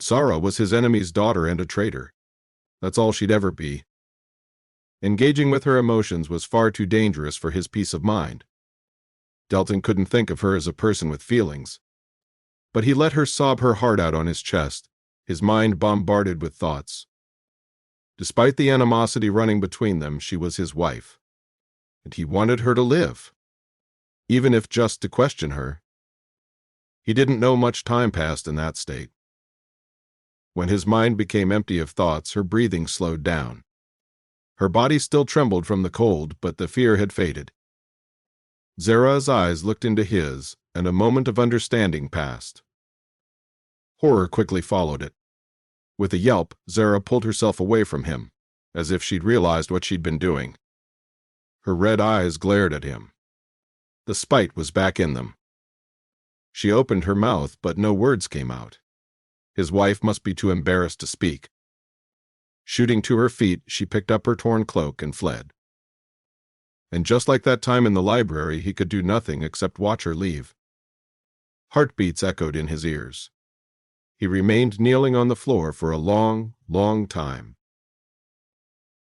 Zara was his enemy's daughter and a traitor. That's all she'd ever be. Engaging with her emotions was far too dangerous for his peace of mind. Delton couldn't think of her as a person with feelings. But he let her sob her heart out on his chest, his mind bombarded with thoughts. Despite the animosity running between them, she was his wife. And he wanted her to live, even if just to question her. He didn't know much time passed in that state. When his mind became empty of thoughts, her breathing slowed down. Her body still trembled from the cold, but the fear had faded. Zara's eyes looked into his, and a moment of understanding passed. Horror quickly followed it. With a yelp, Zara pulled herself away from him, as if she'd realized what she'd been doing. Her red eyes glared at him. The spite was back in them. She opened her mouth, but no words came out. His wife must be too embarrassed to speak. Shooting to her feet, she picked up her torn cloak and fled. And just like that time in the library, he could do nothing except watch her leave. Heartbeats echoed in his ears. He remained kneeling on the floor for a long, long time.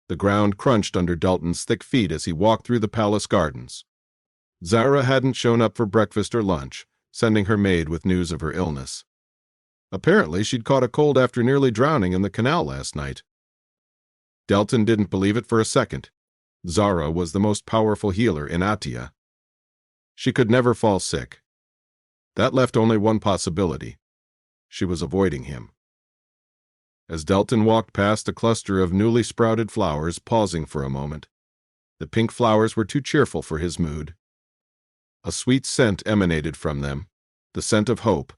The ground crunched under Delton's thick feet as he walked through the palace gardens. Zara hadn't shown up for breakfast or lunch, sending her maid with news of her illness. Apparently, she'd caught a cold after nearly drowning in the canal last night. Delton didn't believe it for a second. Zara was the most powerful healer in Atia. She could never fall sick. That left only one possibility. She was avoiding him. As Delton walked past a cluster of newly sprouted flowers, pausing for a moment, the pink flowers were too cheerful for his mood. A sweet scent emanated from them, the scent of hope.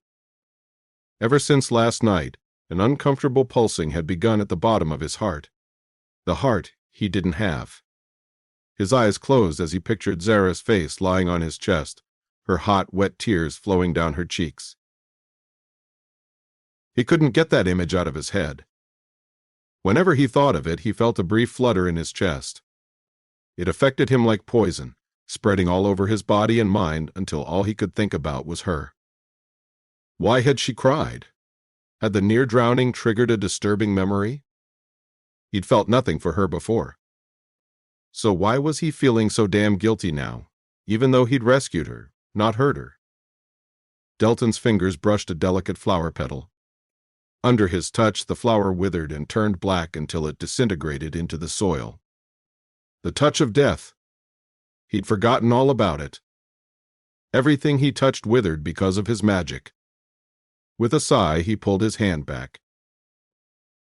Ever since last night, an uncomfortable pulsing had begun at the bottom of his heart. The heart he didn't have. His eyes closed as he pictured Zara's face lying on his chest, her hot, wet tears flowing down her cheeks. He couldn't get that image out of his head. Whenever he thought of it, he felt a brief flutter in his chest. It affected him like poison, spreading all over his body and mind until all he could think about was her. Why had she cried? Had the near drowning triggered a disturbing memory? He'd felt nothing for her before. So why was he feeling so damn guilty now, even though he'd rescued her, not hurt her? Delton's fingers brushed a delicate flower petal. Under his touch, the flower withered and turned black until it disintegrated into the soil. The touch of death. He'd forgotten all about it. Everything he touched withered because of his magic. With a sigh, he pulled his hand back.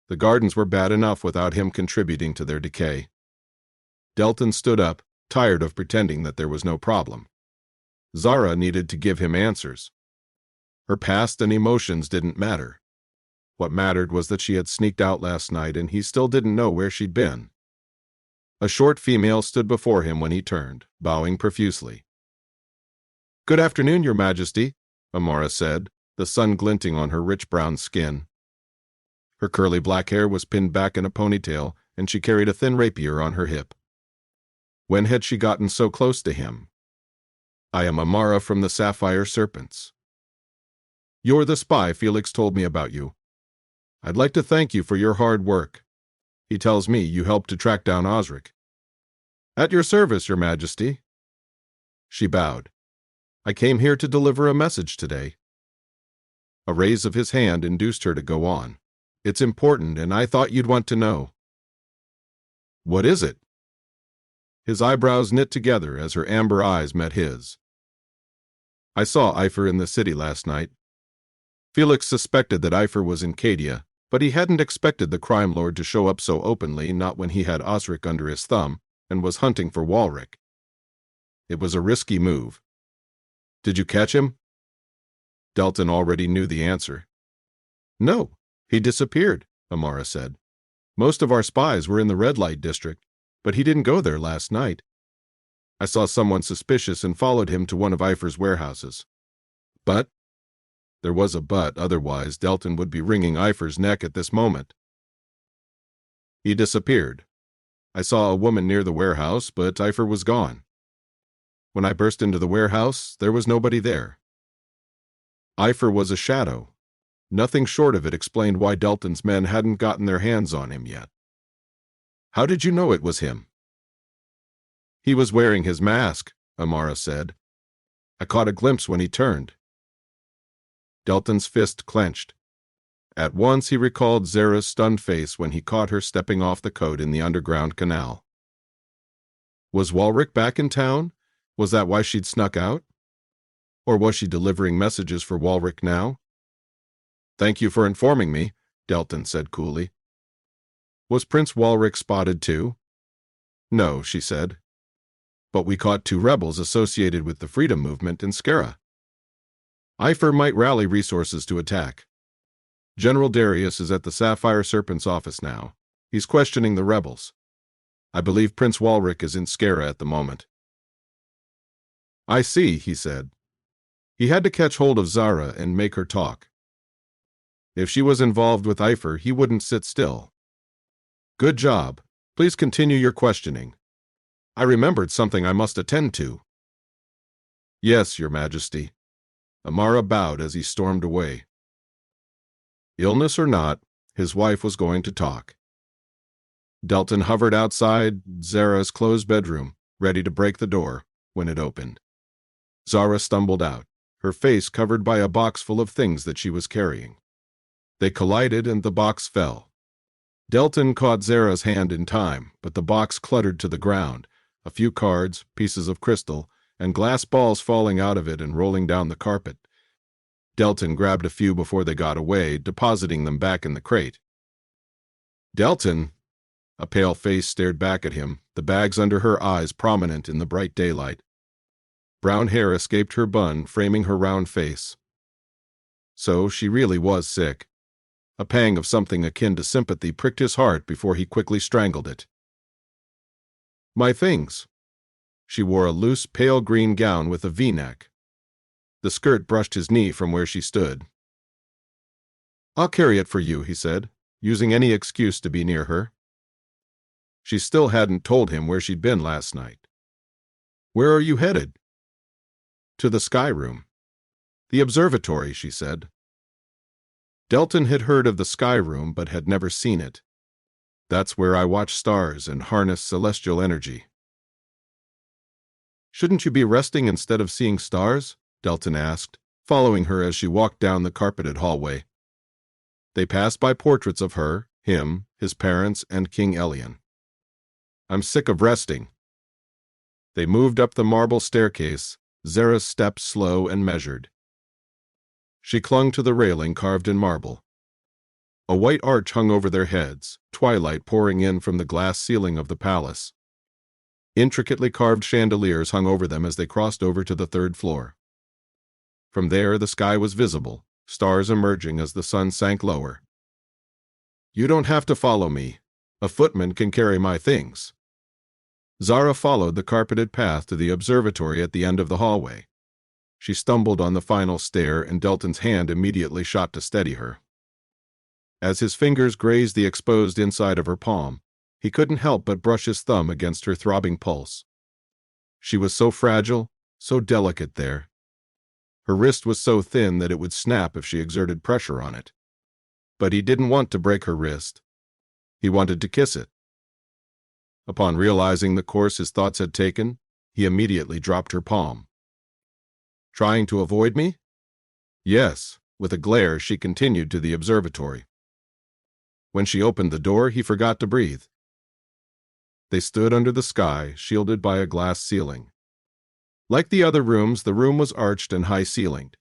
The gardens were bad enough without him contributing to their decay. Delton stood up, tired of pretending that there was no problem. Zara needed to give him answers. Her past and emotions didn't matter. What mattered was that she had sneaked out last night and he still didn't know where she'd been. A short female stood before him when he turned, bowing profusely. "Good afternoon, Your Majesty," Amara said, the sun glinting on her rich brown skin. Her curly black hair was pinned back in a ponytail, and she carried a thin rapier on her hip. When had she gotten so close to him? "I am Amara from the Sapphire Serpents. You're the spy Felix told me about you. I'd like to thank you for your hard work. He tells me you helped to track down Osric." "At your service, Your Majesty." She bowed. "I came here to deliver a message today." A raise of his hand induced her to go on. "It's important, and I thought you'd want to know." "What is it?" His eyebrows knit together as her amber eyes met his. "I saw Epher in the city last night. Felix suspected that Epher was in Cadia, but he hadn't expected the crime lord to show up so openly, not when he had Osric under his thumb and was hunting for Walric. It was a risky move. Did you catch him?" Delton already knew the answer. "No, he disappeared," Amara said. "Most of our spies were in the red light district, but he didn't go there last night. I saw someone suspicious and followed him to one of Epher's warehouses. But there was a but, otherwise Delton would be wringing Epher's neck at this moment. He disappeared. I saw a woman near the warehouse, but Epher was gone. When I burst into the warehouse, there was nobody there. Epher was a shadow. Nothing short of it explained why Delton's men hadn't gotten their hands on him yet." "How did you know it was him?" "He was wearing his mask," Amara said. "I caught a glimpse when he turned." Delton's fist clenched. At once he recalled Zara's stunned face when he caught her stepping off the coat in the underground canal. Was Walric back in town? Was that why she'd snuck out? Or was she delivering messages for Walric now? "Thank you for informing me," Delton said coolly. "Was Prince Walric spotted too?" "No," she said. "But we caught 2 rebels associated with the Freedom Movement in Skara. Epher might rally resources to attack. General Darius is at the Sapphire Serpent's office now. He's questioning the rebels. I believe Prince Walric is in Skara at the moment." "I see," he said. He had to catch hold of Zara and make her talk. If she was involved with Epher, he wouldn't sit still. "Good job. Please continue your questioning. I remembered something I must attend to." "Yes, Your Majesty." Amara bowed as he stormed away. Illness or not, his wife was going to talk. Delton hovered outside Zara's closed bedroom, ready to break the door, when it opened. Zara stumbled out, her face covered by a box full of things that she was carrying. They collided and the box fell. Delton caught Zara's hand in time, but the box cluttered to the ground, a few cards, pieces of crystal, and glass balls falling out of it and rolling down the carpet. Delton grabbed a few before they got away, depositing them back in the crate. "Delton!" A pale face stared back at him, the bags under her eyes prominent in the bright daylight. Brown hair escaped her bun, framing her round face. So she really was sick. A pang of something akin to sympathy pricked his heart before he quickly strangled it. "My things." She wore a loose, pale green gown with a V-neck. The skirt brushed his knee from where she stood. "I'll carry it for you," he said, using any excuse to be near her. She still hadn't told him where she'd been last night. "Where are you headed?" "To the sky room." "The observatory," she said. Delton had heard of the sky room but had never seen it. "That's where I watch stars and harness celestial energy." "Shouldn't you be resting instead of seeing stars?" Delton asked, following her as she walked down the carpeted hallway. They passed by portraits of her, him, his parents, and King Elian. "I'm sick of resting." They moved up the marble staircase, Zara's steps slow and measured. She clung to the railing carved in marble. A white arch hung over their heads, twilight pouring in from the glass ceiling of the palace. Intricately carved chandeliers hung over them as they crossed over to the third floor. From there the sky was visible, stars emerging as the sun sank lower. "You don't have to follow me. A footman can carry my things." Zara followed the carpeted path to the observatory at the end of the hallway. She stumbled on the final stair, and Delton's hand immediately shot to steady her. As his fingers grazed the exposed inside of her palm, he couldn't help but brush his thumb against her throbbing pulse. She was so fragile, so delicate there. Her wrist was so thin that it would snap if she exerted pressure on it. But he didn't want to break her wrist. He wanted to kiss it. Upon realizing the course his thoughts had taken, he immediately dropped her palm. "Trying to avoid me?" "Yes." With a glare, she continued to the observatory. When she opened the door, he forgot to breathe. They stood under the sky, shielded by a glass ceiling. Like the other rooms, the room was arched and high-ceilinged.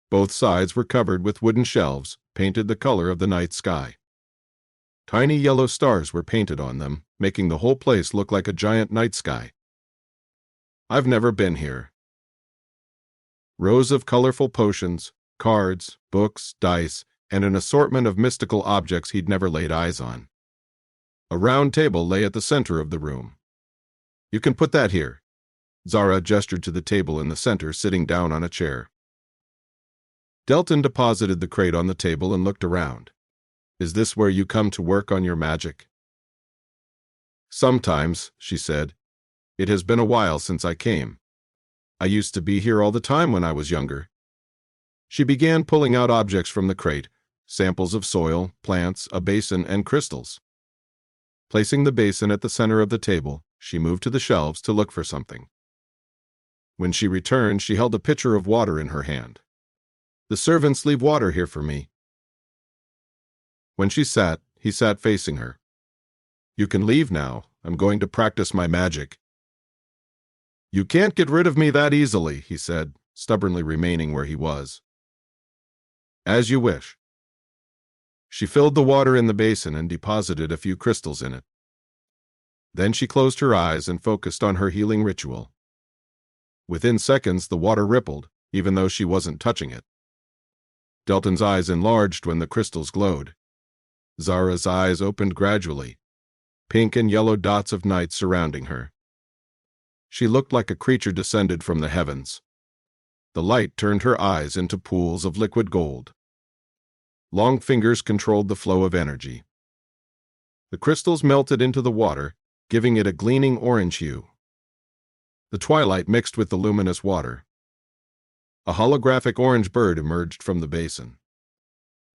Both sides were covered with wooden shelves, painted the color of the night sky. Tiny yellow stars were painted on them, making the whole place look like a giant night sky. "I've never been here." Rows of colorful potions, cards, books, dice, and an assortment of mystical objects he'd never laid eyes on. A round table lay at the center of the room. "You can put that here." Zara gestured to the table in the center, sitting down on a chair. Delton deposited the crate on the table and looked around. "Is this where you come to work on your magic?" "Sometimes," she said. "It has been a while since I came. I used to be here all the time when I was younger." She began pulling out objects from the crate, samples of soil, plants, a basin, and crystals. Placing the basin at the center of the table, she moved to the shelves to look for something. When she returned, she held a pitcher of water in her hand. "The servants leave water here for me." When she sat, he sat facing her. "You can leave now. I'm going to practice my magic." "You can't get rid of me that easily," he said, stubbornly remaining where he was. "As you wish." She filled the water in the basin and deposited a few crystals in it. Then she closed her eyes and focused on her healing ritual. Within seconds, the water rippled, even though she wasn't touching it. Delton's eyes enlarged when the crystals glowed. Zara's eyes opened gradually, pink and yellow dots of night surrounding her. She looked like a creature descended from the heavens. The light turned her eyes into pools of liquid gold. Long fingers controlled the flow of energy. The crystals melted into the water, giving it a gleaming orange hue. The twilight mixed with the luminous water. A holographic orange bird emerged from the basin.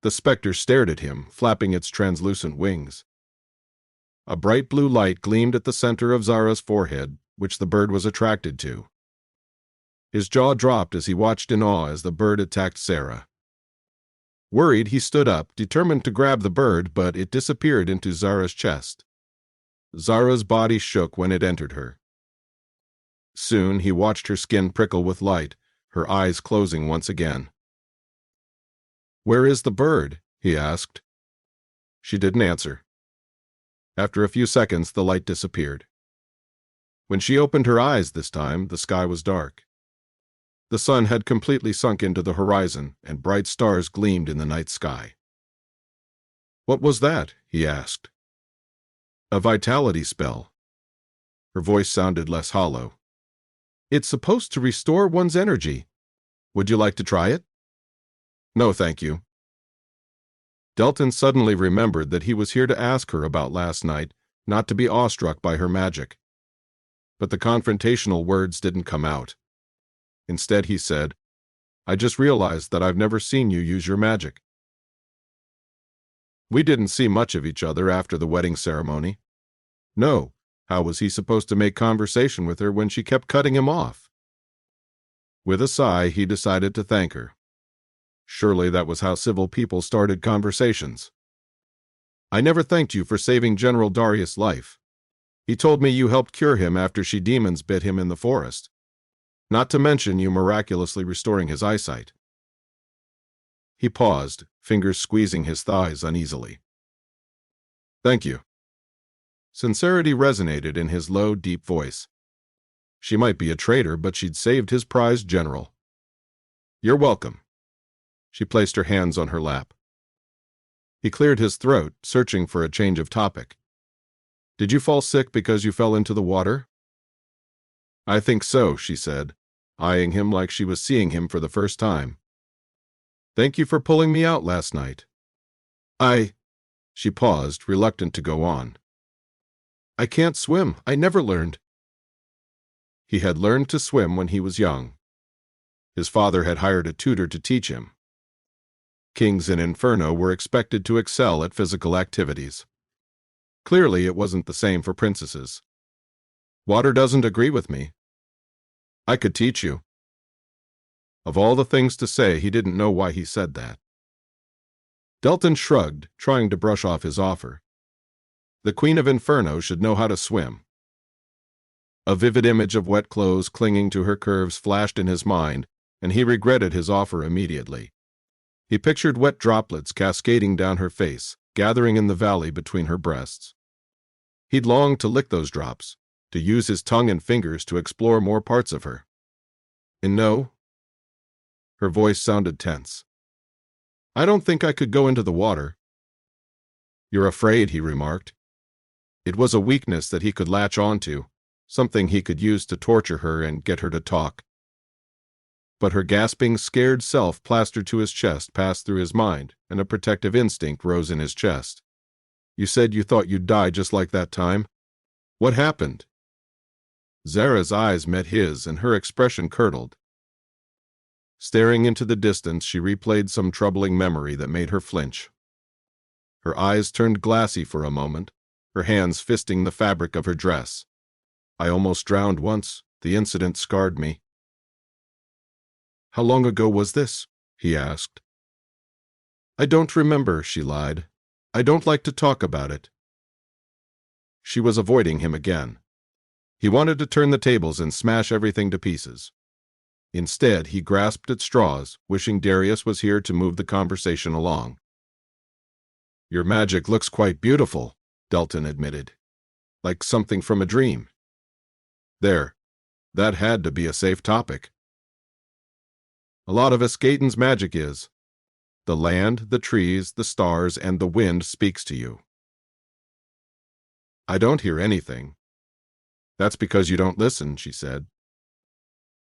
The specter stared at him, flapping its translucent wings. A bright blue light gleamed at the center of Zara's forehead, which the bird was attracted to. His jaw dropped as he watched in awe as the bird attacked Zara. Worried, he stood up, determined to grab the bird, but it disappeared into Zara's chest. Zara's body shook when it entered her. Soon he watched her skin prickle with light, her eyes closing once again. "Where is the bird?" he asked. She didn't answer. After a few seconds, the light disappeared. When she opened her eyes this time, the sky was dark. The sun had completely sunk into the horizon, and bright stars gleamed in the night sky. "What was that?" he asked. "A vitality spell." Her voice sounded less hollow. "It's supposed to restore one's energy. Would you like to try it?" "No, thank you." Delton suddenly remembered that he was here to ask her about last night, not to be awestruck by her magic. But the confrontational words didn't come out. Instead, he said, "I just realized that I've never seen you use your magic." We didn't see much of each other after the wedding ceremony. No, how was he supposed to make conversation with her when she kept cutting him off? With a sigh, he decided to thank her. Surely that was how civil people started conversations. "I never thanked you for saving General Darius' life. He told me you helped cure him after she demons bit him in the forest. Not to mention you miraculously restoring his eyesight." He paused, fingers squeezing his thighs uneasily. "Thank you." Sincerity resonated in his low, deep voice. She might be a traitor, but she'd saved his prized general. "You're welcome." She placed her hands on her lap. He cleared his throat, searching for a change of topic. "Did you fall sick because you fell into the water?" "I think so," she said, eyeing him like she was seeing him for the first time. "Thank you for pulling me out last night." She paused, reluctant to go on. "I can't swim. I never learned." He had learned to swim when he was young. His father had hired a tutor to teach him. Kings in Inferno were expected to excel at physical activities. Clearly, it wasn't the same for princesses. "Water doesn't agree with me." "I could teach you." Of all the things to say, he didn't know why he said that. Delton shrugged, trying to brush off his offer. The Queen of Inferno should know how to swim. A vivid image of wet clothes clinging to her curves flashed in his mind, and he regretted his offer immediately. He pictured wet droplets cascading down her face, gathering in the valley between her breasts. He'd longed to lick those drops, to use his tongue and fingers to explore more parts of her. And no. Her voice sounded tense. "I don't think I could go into the water." "You're afraid," he remarked. It was a weakness that he could latch onto, something he could use to torture her and get her to talk. But her gasping, scared self plastered to his chest passed through his mind, and a protective instinct rose in his chest. "You said you thought you'd die just like that time. What happened?" Zara's eyes met his, and her expression curdled. Staring into the distance, she replayed some troubling memory that made her flinch. Her eyes turned glassy for a moment, her hands fisting the fabric of her dress. "I almost drowned once. The incident scarred me." "How long ago was this?" he asked. "I don't remember," she lied. "I don't like to talk about it." She was avoiding him again. He wanted to turn the tables and smash everything to pieces. Instead, he grasped at straws, wishing Darius was here to move the conversation along. "Your magic looks quite beautiful," Delton admitted. "Like something from a dream." There. That had to be a safe topic. "A lot of Escaton's magic is. The land, the trees, the stars, and the wind speaks to you." "I don't hear anything." "That's because you don't listen," she said.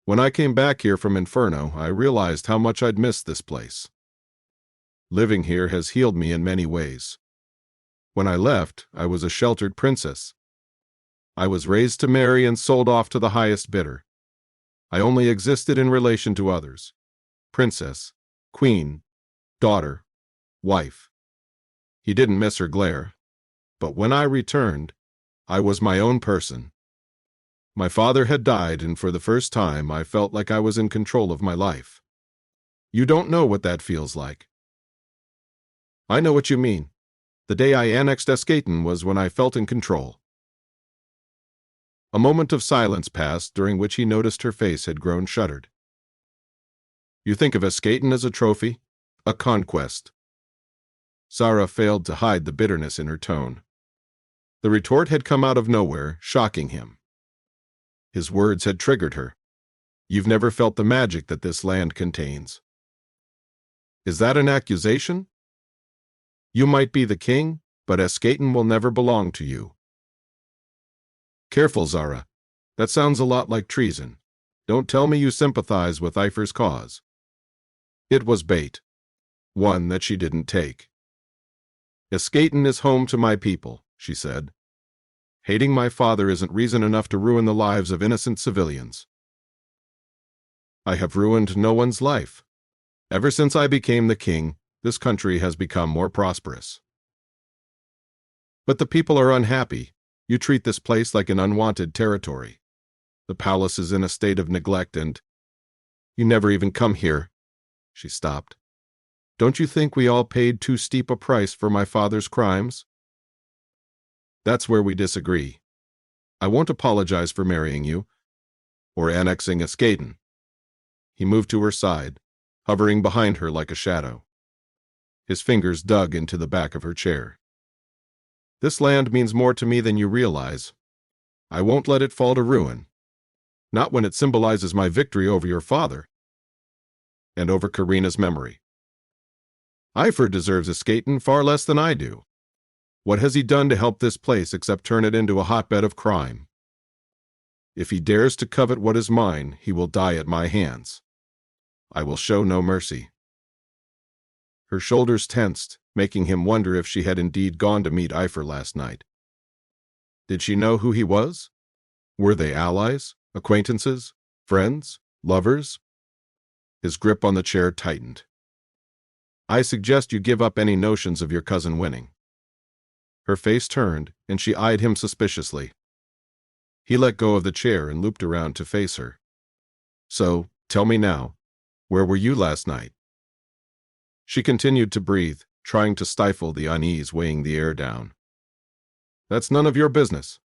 "When I came back here from Inferno, I realized how much I'd missed this place. Living here has healed me in many ways. When I left, I was a sheltered princess. I was raised to marry and sold off to the highest bidder. I only existed in relation to others. Princess, queen, daughter, wife. He didn't miss her glare. But when I returned, I was my own person. My father had died, and for the first time I felt like I was in control of my life. You don't know what that feels like. I know what you mean. The day I annexed Escaton was when I felt in control. A moment of silence passed, during which he noticed her face had grown shuttered. You think of Escaton as a trophy? A conquest? Zara failed to hide the bitterness in her tone. The retort had come out of nowhere, shocking him. His words had triggered her. You've never felt the magic that this land contains. Is that an accusation? You might be the king, but Escaton will never belong to you. Careful, Zara. That sounds a lot like treason. Don't tell me you sympathize with Epher's cause. It was bait. One that she didn't take. Escaton is home to my people, she said. Hating my father isn't reason enough to ruin the lives of innocent civilians. I have ruined no one's life. Ever since I became the king, this country has become more prosperous. But the people are unhappy. You treat this place like an unwanted territory. The palace is in a state of neglect, and you never even come here. She stopped. Don't you think we all paid too steep a price for my father's crimes? That's where we disagree. I won't apologize for marrying you, or annexing Escaton. He moved to her side, hovering behind her like a shadow. His fingers dug into the back of her chair. This land means more to me than you realize. I won't let it fall to ruin. Not when it symbolizes my victory over your father. And over Karina's memory. Epher deserves Escaton far less than I do. What has he done to help this place except turn it into a hotbed of crime? If he dares to covet what is mine, he will die at my hands. I will show no mercy. Her shoulders tensed, making him wonder if she had indeed gone to meet Epher last night. Did she know who he was? Were they allies, acquaintances, friends, lovers? His grip on the chair tightened. I suggest you give up any notions of your cousin winning. Her face turned, and she eyed him suspiciously. He let go of the chair and looped around to face her. So, tell me now, where were you last night? She continued to breathe, trying to stifle the unease weighing the air down. That's none of your business.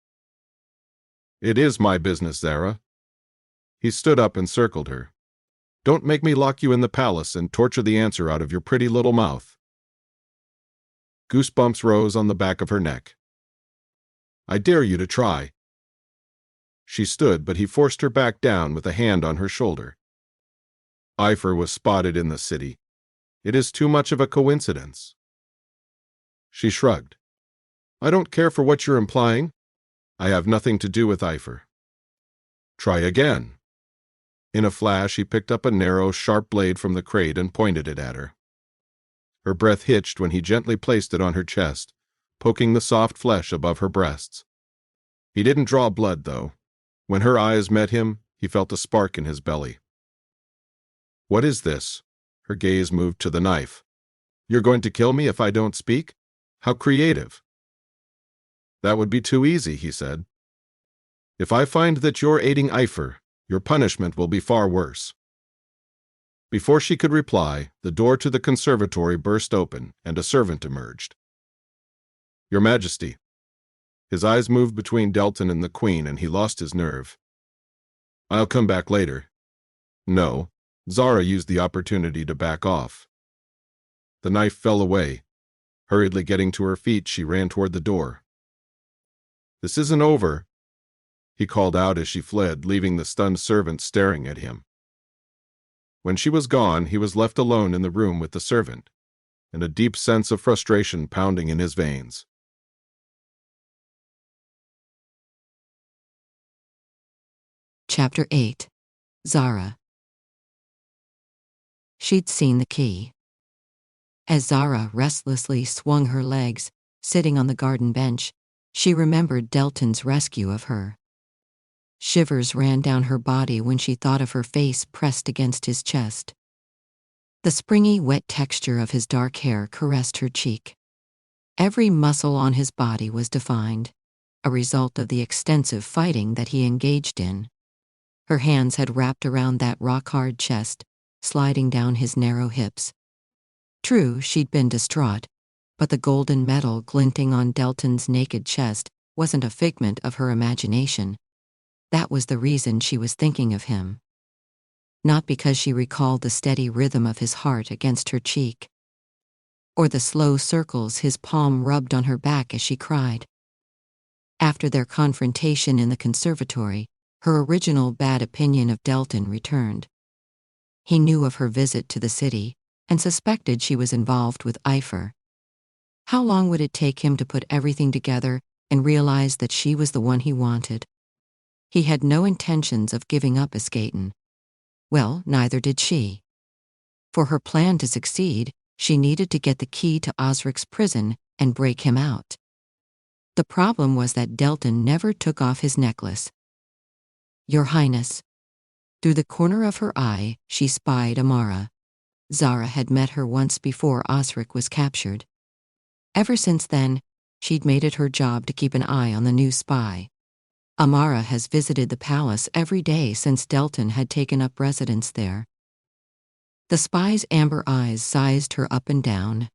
It is my business, Zara. He stood up and circled her. Don't make me lock you in the palace and torture the answer out of your pretty little mouth. Goosebumps rose on the back of her neck. I dare you to try. She stood, but he forced her back down with a hand on her shoulder. Epher was spotted in the city. It is too much of a coincidence. She shrugged. I don't care for what you're implying. I have nothing to do with Epher. Try again. In a flash, he picked up a narrow, sharp blade from the crate and pointed it at her. Her breath hitched when he gently placed it on her chest, poking the soft flesh above her breasts. He didn't draw blood, though. When her eyes met him, he felt a spark in his belly. What is this? Her gaze moved to the knife. You're going to kill me if I don't speak? How creative. That would be too easy, he said. If I find that you're aiding Epher, your punishment will be far worse. Before she could reply, the door to the conservatory burst open, and a servant emerged. Your Majesty. His eyes moved between Delton and the Queen, and he lost his nerve. I'll come back later. No. Zara used the opportunity to back off. The knife fell away. Hurriedly getting to her feet, she ran toward the door. This isn't over, he called out as she fled, leaving the stunned servant staring at him. When she was gone, he was left alone in the room with the servant, and a deep sense of frustration pounding in his veins. Chapter 8. Zara. She'd seen the key. As Zara restlessly swung her legs, sitting on the garden bench, she remembered Delton's rescue of her. Shivers ran down her body when she thought of her face pressed against his chest. The springy, wet texture of his dark hair caressed her cheek. Every muscle on his body was defined, a result of the extensive fighting that he engaged in. Her hands had wrapped around that rock-hard chest, sliding down his narrow hips. True, she'd been distraught, but the golden metal glinting on Delton's naked chest wasn't a figment of her imagination. That was the reason she was thinking of him. Not because she recalled the steady rhythm of his heart against her cheek, or the slow circles his palm rubbed on her back as she cried. After their confrontation in the conservatory, her original bad opinion of Delton returned. He knew of her visit to the city and suspected she was involved with Epher. How long would it take him to put everything together and realize that she was the one he wanted? He had no intentions of giving up Escaton. Well, neither did she. For her plan to succeed, she needed to get the key to Osric's prison and break him out. The problem was that Delton never took off his necklace. "Your Highness." Through the corner of her eye, she spied Amara. Zara had met her once before Osric was captured. Ever since then, she'd made it her job to keep an eye on the new spy. Amara has visited the palace every day since Delton had taken up residence there. The spy's amber eyes sized her up and down.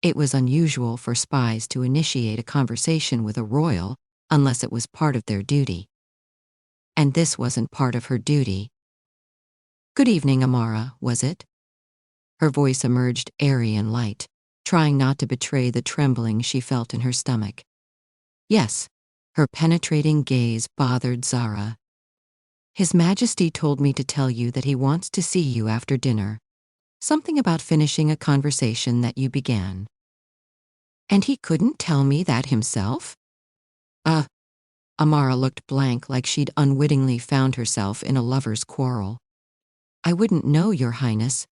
It was unusual for spies to initiate a conversation with a royal unless it was part of their duty. And this wasn't part of her duty. "Good evening, Amara, was it?" Her voice emerged airy and light, trying not to betray the trembling she felt in her stomach. "Yes." Her penetrating gaze bothered Zara. "His Majesty told me to tell you that he wants to see you after dinner. Something about finishing a conversation that you began." "And he couldn't tell me that himself?" Amara looked blank, like she'd unwittingly found herself in a lover's quarrel. "I wouldn't know, Your Highness."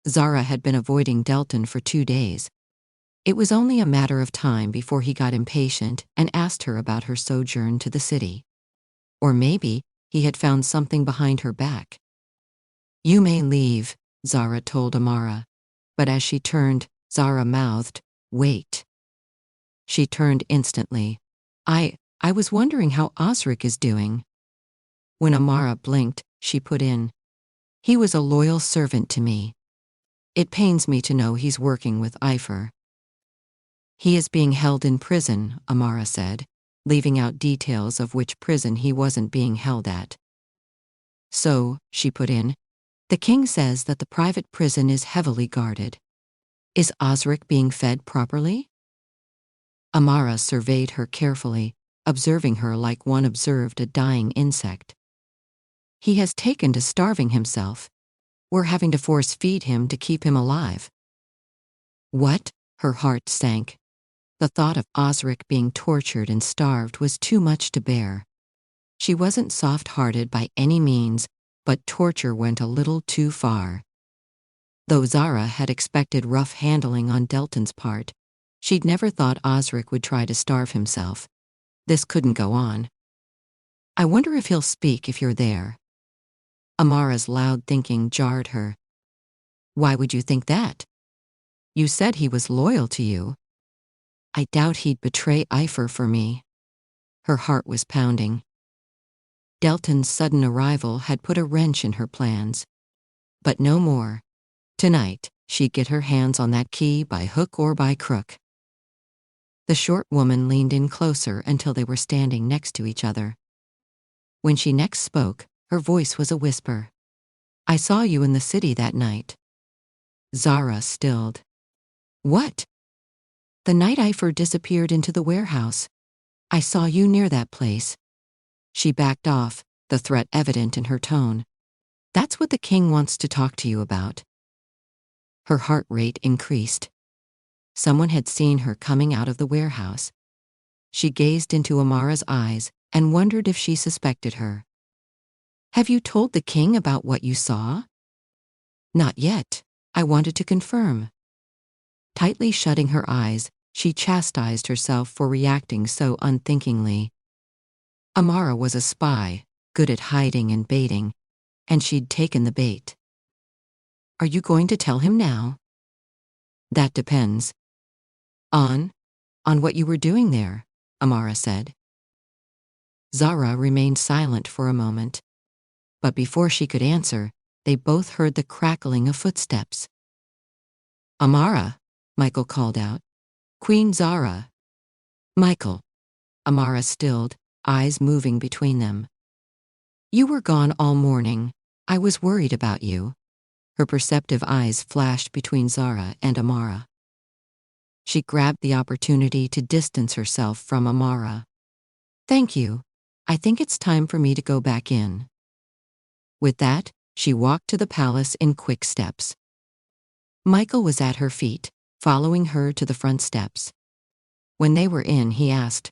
Zara had been avoiding Delton for 2 days. It was only a matter of time before he got impatient and asked her about her sojourn to the city. Or maybe he had found something behind her back. "You may leave," Zara told Amara. But as she turned, Zara mouthed, "Wait." She turned instantly. I was wondering how Osric is doing." When Amara blinked, she put in, "He was a loyal servant to me. It pains me to know he's working with Epher." "He is being held in prison," Amara said, leaving out details of which prison he wasn't being held at. "So," she put in, "the king says that the private prison is heavily guarded. Is Osric being fed properly?" Amara surveyed her carefully, observing her like one observed a dying insect. "He has taken to starving himself. We're having to force feed him to keep him alive." "What?" Her heart sank. The thought of Osric being tortured and starved was too much to bear. She wasn't soft-hearted by any means, but torture went a little too far. Though Zara had expected rough handling on Delton's part, she'd never thought Osric would try to starve himself. This couldn't go on. "I wonder if he'll speak if you're there." Amara's loud thinking jarred her. "Why would you think that? You said he was loyal to you." "I doubt he'd betray Epher for me." Her heart was pounding. Delton's sudden arrival had put a wrench in her plans. But no more. Tonight, she'd get her hands on that key by hook or by crook. The short woman leaned in closer until they were standing next to each other. When she next spoke, her voice was a whisper. "I saw you in the city that night." Zara stilled. "What?" "The night Epher disappeared into the warehouse. I saw you near that place." She backed off, the threat evident in her tone. "That's what the king wants to talk to you about." Her heart rate increased. Someone had seen her coming out of the warehouse. She gazed into Amara's eyes and wondered if she suspected her. "Have you told the king about what you saw?" "Not yet. I wanted to confirm." Tightly shutting her eyes, she chastised herself for reacting so unthinkingly. Amara was a spy, good at hiding and baiting, and she'd taken the bait. Are you going to tell him now? That depends. On what you were doing there, Amara said. Zara remained silent for a moment. But before she could answer, they both heard the crackling of footsteps. Amara, Michael called out. Queen Zara. Michael. Amara stilled, eyes moving between them. You were gone all morning. I was worried about you. Her perceptive eyes flashed between Zara and Amara. She grabbed the opportunity to distance herself from Amara. Thank you. I think it's time for me to go back in. With that, she walked to the palace in quick steps. Michael was at her feet, following her to the front steps. When they were in, he asked,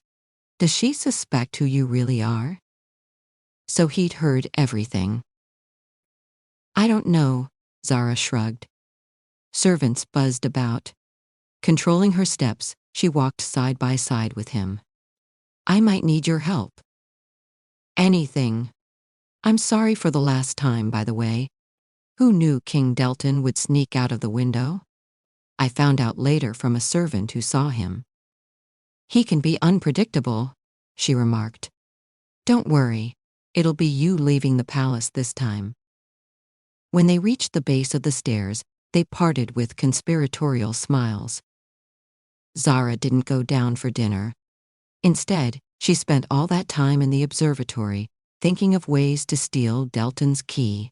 Does she suspect who you really are? So he'd heard everything. I don't know, Zara shrugged. Servants buzzed about. Controlling her steps, she walked side by side with him. I might need your help. Anything. I'm sorry for the last time, by the way. Who knew King Delton would sneak out of the window? I found out later from a servant who saw him. He can be unpredictable, she remarked. Don't worry, it'll be you leaving the palace this time. When they reached the base of the stairs, they parted with conspiratorial smiles. Zara didn't go down for dinner. Instead, she spent all that time in the observatory, thinking of ways to steal Delton's key.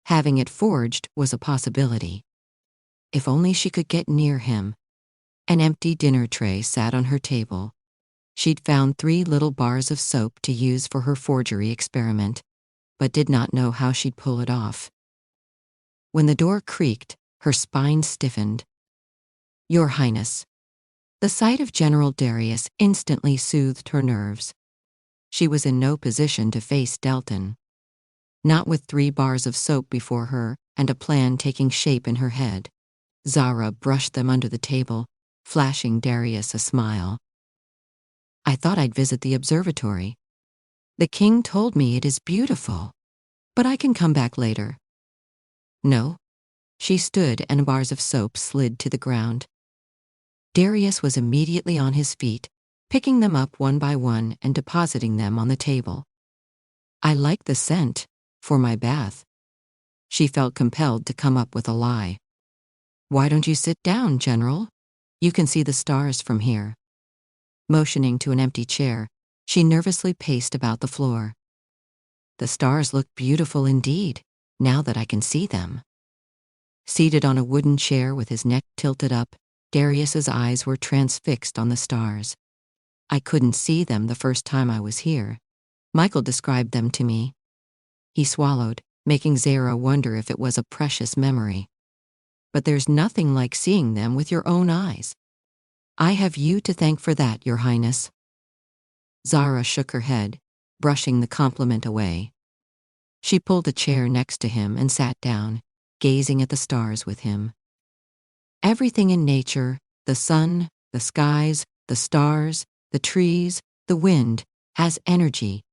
Having it forged was a possibility. If only she could get near him. An empty dinner tray sat on her table. She'd found 3 little bars of soap to use for her forgery experiment, but did not know how she'd pull it off. When the door creaked, her spine stiffened. Your Highness. The sight of General Darius instantly soothed her nerves. She was in no position to face Delton. Not with 3 bars of soap before her and a plan taking shape in her head. Zara brushed them under the table, flashing Darius a smile. I thought I'd visit the observatory. The king told me it is beautiful, but I can come back later. No. She stood and bars of soap slid to the ground. Darius was immediately on his feet, picking them up one by one and depositing them on the table. I like the scent, for my bath. She felt compelled to come up with a lie. Why don't you sit down, General? You can see the stars from here. Motioning to an empty chair, she nervously paced about the floor. The stars look beautiful indeed, now that I can see them. Seated on a wooden chair with his neck tilted up, Darius's eyes were transfixed on the stars. I couldn't see them the first time I was here. Michael described them to me. He swallowed, making Zara wonder if it was a precious memory. But there's nothing like seeing them with your own eyes. I have you to thank for that, Your Highness. Zara shook her head, brushing the compliment away. She pulled a chair next to him and sat down, gazing at the stars with him. Everything in nature, the sun, the skies, the stars, the trees, the wind, has energy.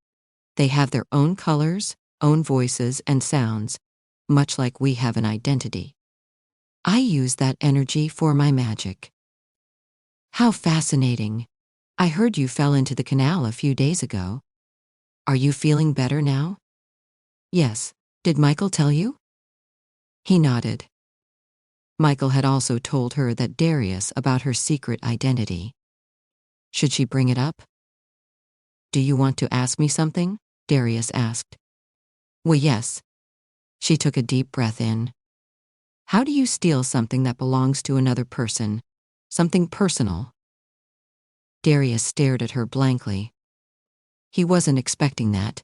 They have their own colors, own voices and sounds, much like we have an identity. I use that energy for my magic. How fascinating. I heard you fell into the canal a few days ago. Are you feeling better now? Yes. Did Michael tell you? He nodded. Michael had also told her that Darius about her secret identity. Should she bring it up? Do you want to ask me something? Darius asked. Well, yes. She took a deep breath in. How do you steal something that belongs to another person? Something personal? Darius stared at her blankly. He wasn't expecting that.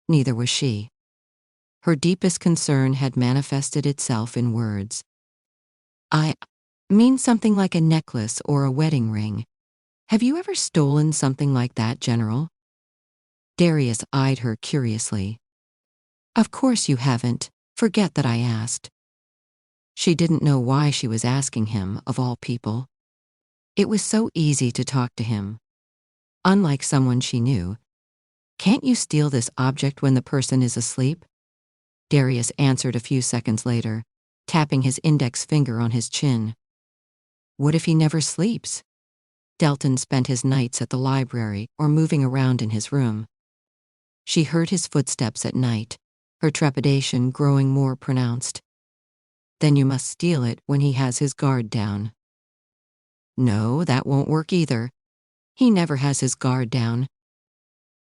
Neither was she. Her deepest concern had manifested itself in words. I mean something like a necklace or a wedding ring. Have you ever stolen something like that, General? Darius eyed her curiously. Of course you haven't. Forget that I asked. She didn't know why she was asking him, of all people. It was so easy to talk to him. Unlike someone she knew. Can't you steal this object when the person is asleep? Darius answered a few seconds later. tapping his index finger on his chin. What if he never sleeps? Delton spent his nights at the library or moving around in his room. She heard his footsteps at night, her trepidation growing more pronounced. Then you must steal it when he has his guard down. No, that won't work either. He never has his guard down.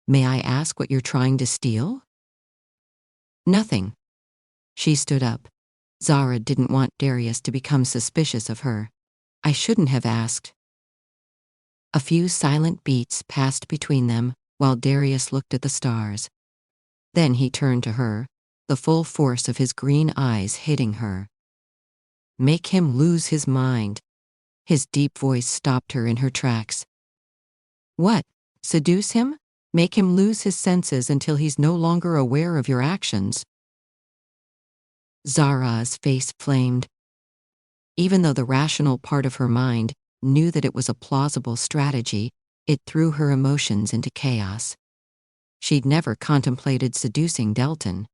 May I ask what you're trying to steal? Nothing. She stood up. Zara didn't want Darius to become suspicious of her. I shouldn't have asked. A few silent beats passed between them while Darius looked at the stars. Then he turned to her, the full force of his green eyes hitting her. Make him lose his mind. His deep voice stopped her in her tracks. What? Seduce him? Make him lose his senses until he's no longer aware of your actions? Zara's face flamed. Even though the rational part of her mind knew that it was a plausible strategy, it threw her emotions into chaos. She'd never contemplated seducing Delton.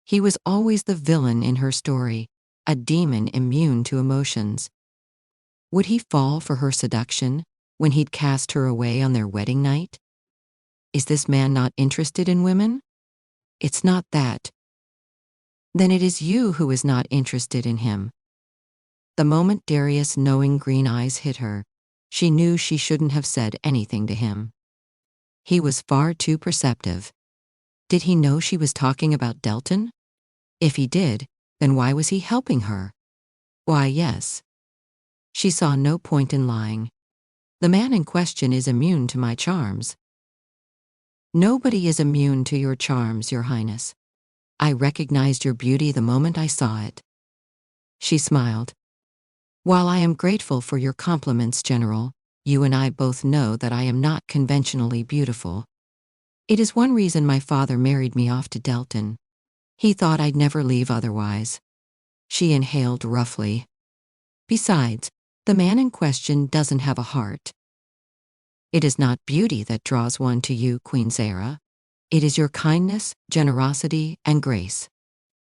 He was always the villain in her story, a demon immune to emotions. Would he fall for her seduction when he'd cast her away on their wedding night? Is this man not interested in women? It's not that. Then it is you who is not interested in him. The moment Darius' knowing green eyes hit her, she knew she shouldn't have said anything to him. He was far too perceptive. Did he know she was talking about Delton? If he did, then why was he helping her? Why, yes. She saw no point in lying. The man in question is immune to my charms. Nobody is immune to your charms, Your Highness. I recognized your beauty the moment I saw it. She smiled. While I am grateful for your compliments, General, you and I both know that I am not conventionally beautiful. It is one reason my father married me off to Delton. He thought I'd never leave otherwise. She inhaled roughly. Besides, the man in question doesn't have a heart. It is not beauty that draws one to you, Queen Zara. It is your kindness, generosity, and grace.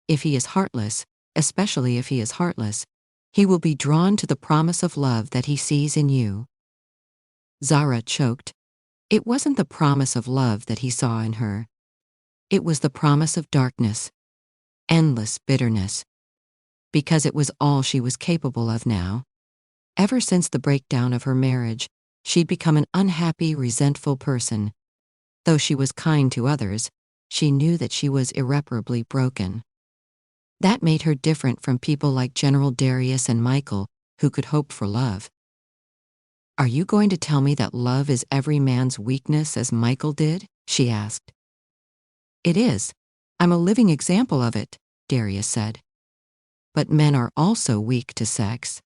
If he is heartless, especially if he is heartless, he will be drawn to the promise of love that he sees in you. Zara choked. It wasn't the promise of love that he saw in her. It was the promise of darkness, endless bitterness. Because it was all she was capable of now. Ever since the breakdown of her marriage, she'd become an unhappy, resentful person. Though she was kind to others, she knew that she was irreparably broken. That made her different from people like General Darius and Michael, who could hope for love. Are you going to tell me that love is every man's weakness as Michael did? She asked. It is. I'm a living example of it, Darius said. But men are also weak to sex.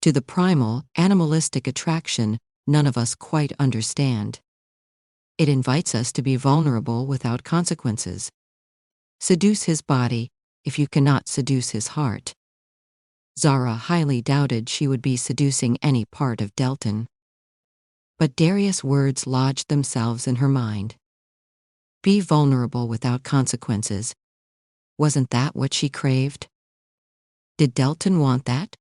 To the primal, animalistic attraction none of us quite understand. It invites us to be vulnerable without consequences. Seduce his body, if you cannot seduce his heart. Zara highly doubted she would be seducing any part of Delton. But Darius' words lodged themselves in her mind. Be vulnerable without consequences. Wasn't that what she craved? Did Delton want that?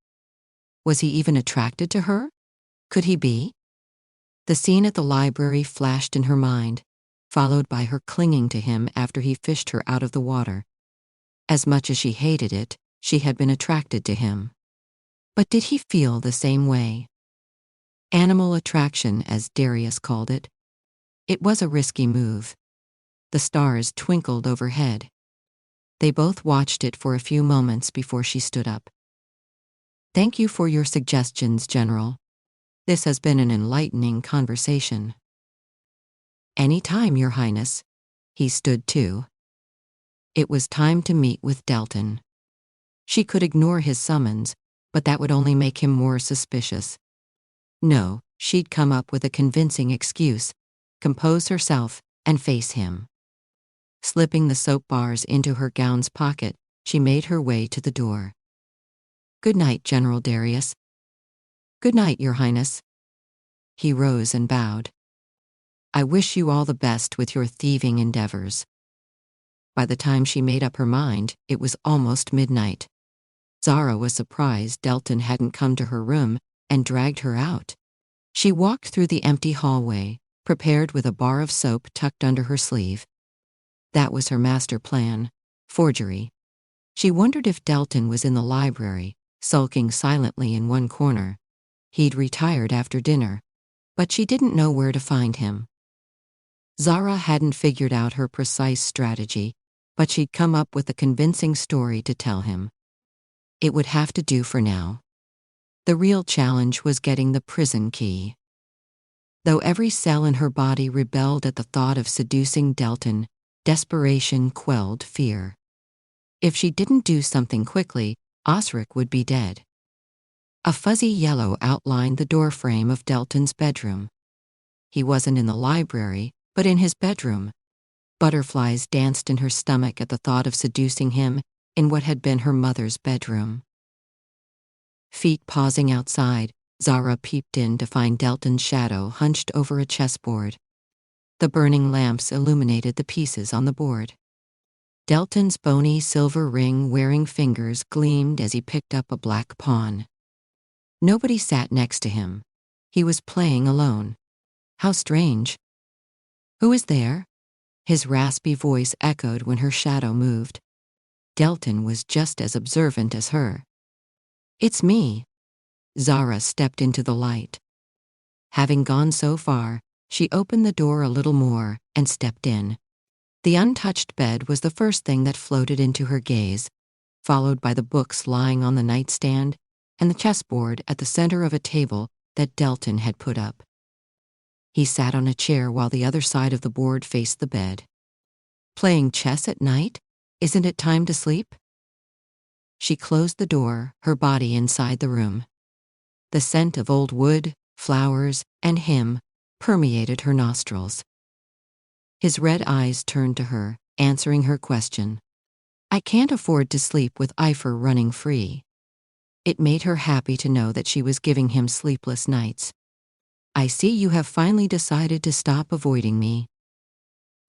Was he even attracted to her? Could he be? The scene at the library flashed in her mind, followed by her clinging to him after he fished her out of the water. As much as she hated it, she had been attracted to him. But did he feel the same way? Animal attraction, as Darius called it. It was a risky move. The stars twinkled overhead. They both watched it for a few moments before she stood up. Thank you for your suggestions, General. This has been an enlightening conversation. Any time, Your Highness. He stood too. It was time to meet with Delton. She could ignore his summons, but that would only make him more suspicious. No, she'd come up with a convincing excuse, compose herself, and face him. Slipping the soap bars into her gown's pocket, she made her way to the door. Good night, General Darius. Good night, Your Highness. He rose and bowed. I wish you all the best with your thieving endeavors. By the time she made up her mind, it was almost midnight. Zara was surprised Delton hadn't come to her room and dragged her out. She walked through the empty hallway, prepared with a bar of soap tucked under her sleeve. That was her master plan: forgery. She wondered if Delton was in the library, sulking silently in one corner. He'd retired after dinner, but she didn't know where to find him. Zara hadn't figured out her precise strategy, but she'd come up with a convincing story to tell him. It would have to do for now. The real challenge was getting the prison key. Though every cell in her body rebelled at the thought of seducing Delton, desperation quelled fear. If she didn't do something quickly, Osric would be dead. A fuzzy yellow outlined the doorframe of Delton's bedroom. He wasn't in the library, but in his bedroom. Butterflies danced in her stomach at the thought of seducing him in what had been her mother's bedroom. Feet pausing outside, Zara peeped in to find Delton's shadow hunched over a chessboard. The burning lamps illuminated the pieces on the board. Delton's bony silver ring-wearing fingers gleamed as he picked up a black pawn. Nobody sat next to him. He was playing alone. How strange. "Who is there?" His raspy voice echoed when her shadow moved. Delton was just as observant as her. "It's me." Zara stepped into the light. Having gone so far, she opened the door a little more and stepped in. The untouched bed was the first thing that floated into her gaze, followed by the books lying on the nightstand and the chessboard at the center of a table that Delton had put up. He sat on a chair while the other side of the board faced the bed. "Playing chess at night? Isn't it time to sleep?" She closed the door, her body inside the room. The scent of old wood, flowers, and him permeated her nostrils. His red eyes turned to her, answering her question. "I can't afford to sleep with Epher running free." It made her happy to know that she was giving him sleepless nights. "I see you have finally decided to stop avoiding me."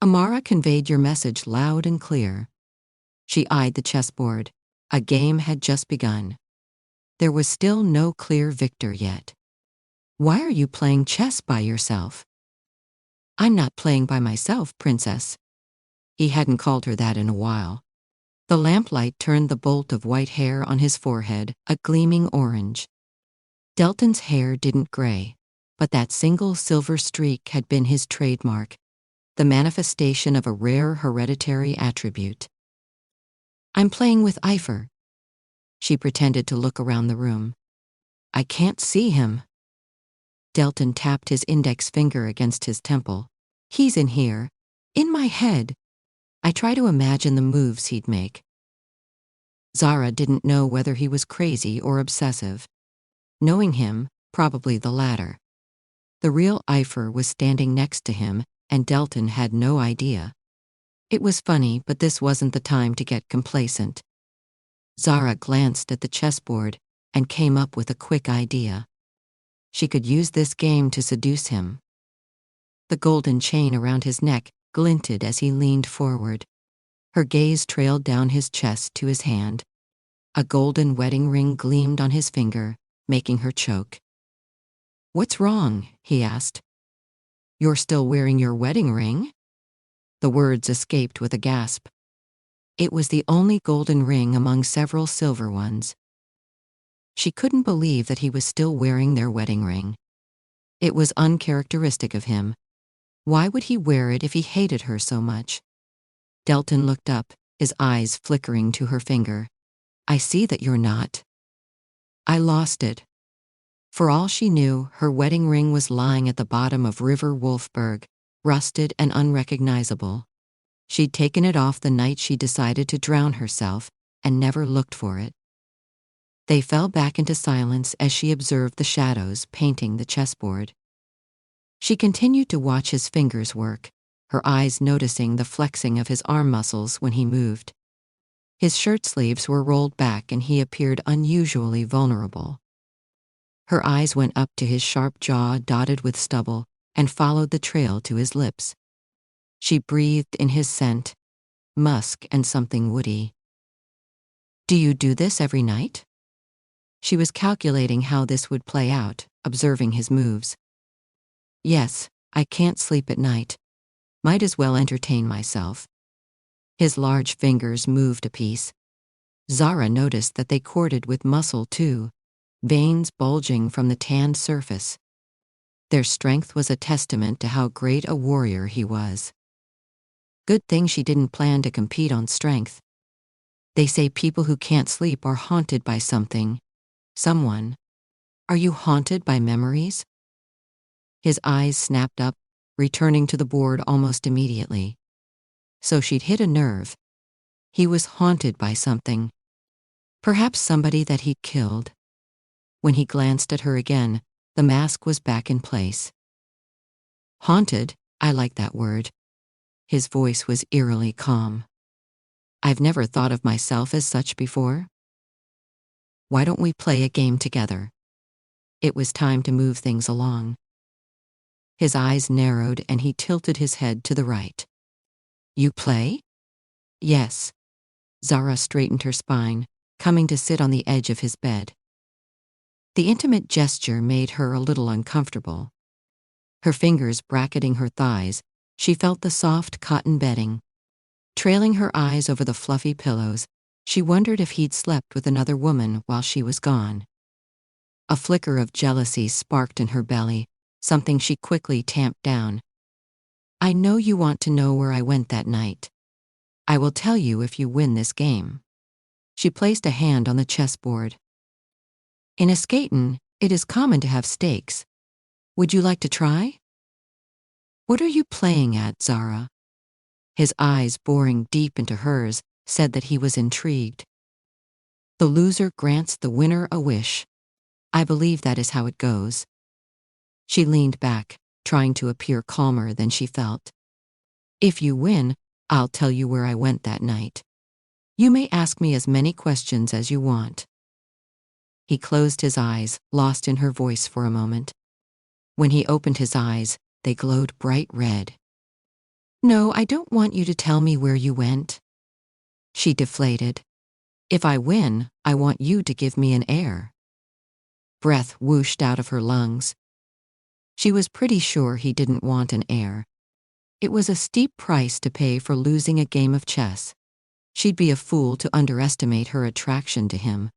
Amara conveyed your message loud and clear. She eyed the chessboard. A game had just begun. There was still no clear victor yet. "Why are you playing chess by yourself?" "I'm not playing by myself, Princess." He hadn't called her that in a while. The lamplight turned the bolt of white hair on his forehead a gleaming orange. Delton's hair didn't gray, but that single silver streak had been his trademark, the manifestation of a rare hereditary attribute. "I'm playing with Epher." She pretended to look around the room. "I can't see him." Delton tapped his index finger against his temple. "He's in here, in my head. I try to imagine the moves he'd make." Zara didn't know whether he was crazy or obsessive. Knowing him, probably the latter. The real Epher was standing next to him, and Delton had no idea. It was funny, but this wasn't the time to get complacent. Zara glanced at the chessboard and came up with a quick idea. She could use this game to seduce him. The golden chain around his neck glinted as he leaned forward. Her gaze trailed down his chest to his hand. A golden wedding ring gleamed on his finger, making her choke. "What's wrong?" he asked. "You're still wearing your wedding ring?" The words escaped with a gasp. It was the only golden ring among several silver ones. She couldn't believe that he was still wearing their wedding ring. It was uncharacteristic of him. Why would he wear it if he hated her so much? Delton looked up, his eyes flickering to her finger. "I see that you're not." "I lost it." For all she knew, her wedding ring was lying at the bottom of River Wolfberg, rusted and unrecognizable. She'd taken it off the night she decided to drown herself and never looked for it. They fell back into silence as she observed the shadows painting the chessboard. She continued to watch his fingers work, her eyes noticing the flexing of his arm muscles when he moved. His shirt sleeves were rolled back and he appeared unusually vulnerable. Her eyes went up to his sharp jaw dotted with stubble and followed the trail to his lips. She breathed in his scent, musk and something woody. Do you do this every night? She was calculating how this would play out, observing his moves. Yes, I can't sleep at night. Might as well entertain myself. His large fingers moved a piece. Zara noticed that they corded with muscle too, veins bulging from the tanned surface. Their strength was a testament to how great a warrior he was. Good thing she didn't plan to compete on strength. They say people who can't sleep are haunted by something. Someone. Are you haunted by memories? His eyes snapped up, returning to the board almost immediately. So she'd hit a nerve. He was haunted by something. Perhaps somebody that he'd killed. When he glanced at her again, the mask was back in place. Haunted, I like that word. His voice was eerily calm. I've never thought of myself as such before. Why don't we play a game together? It was time to move things along. His eyes narrowed and he tilted his head to the right. You play? Yes. Zara straightened her spine, coming to sit on the edge of his bed. The intimate gesture made her a little uncomfortable. Her fingers bracketing her thighs, she felt the soft cotton bedding. Trailing her eyes over the fluffy pillows, she wondered if he'd slept with another woman while she was gone. A flicker of jealousy sparked in her belly, something she quickly tamped down. I know you want to know where I went that night. I will tell you if you win this game. She placed a hand on the chessboard. In a skatin', it is common to have stakes. Would you like to try? What are you playing at, Zara? His eyes boring deep into hers said that he was intrigued. The loser grants the winner a wish. I believe that is how it goes. She leaned back, trying to appear calmer than she felt. If you win, I'll tell you where I went that night. You may ask me as many questions as you want. He closed his eyes, lost in her voice for a moment. When he opened his eyes, they glowed bright red. No, I don't want you to tell me where you went. She deflated. If I win, I want you to give me an heir. Breath whooshed out of her lungs. She was pretty sure he didn't want an heir. It was a steep price to pay for losing a game of chess. She'd be a fool to underestimate her attraction to him.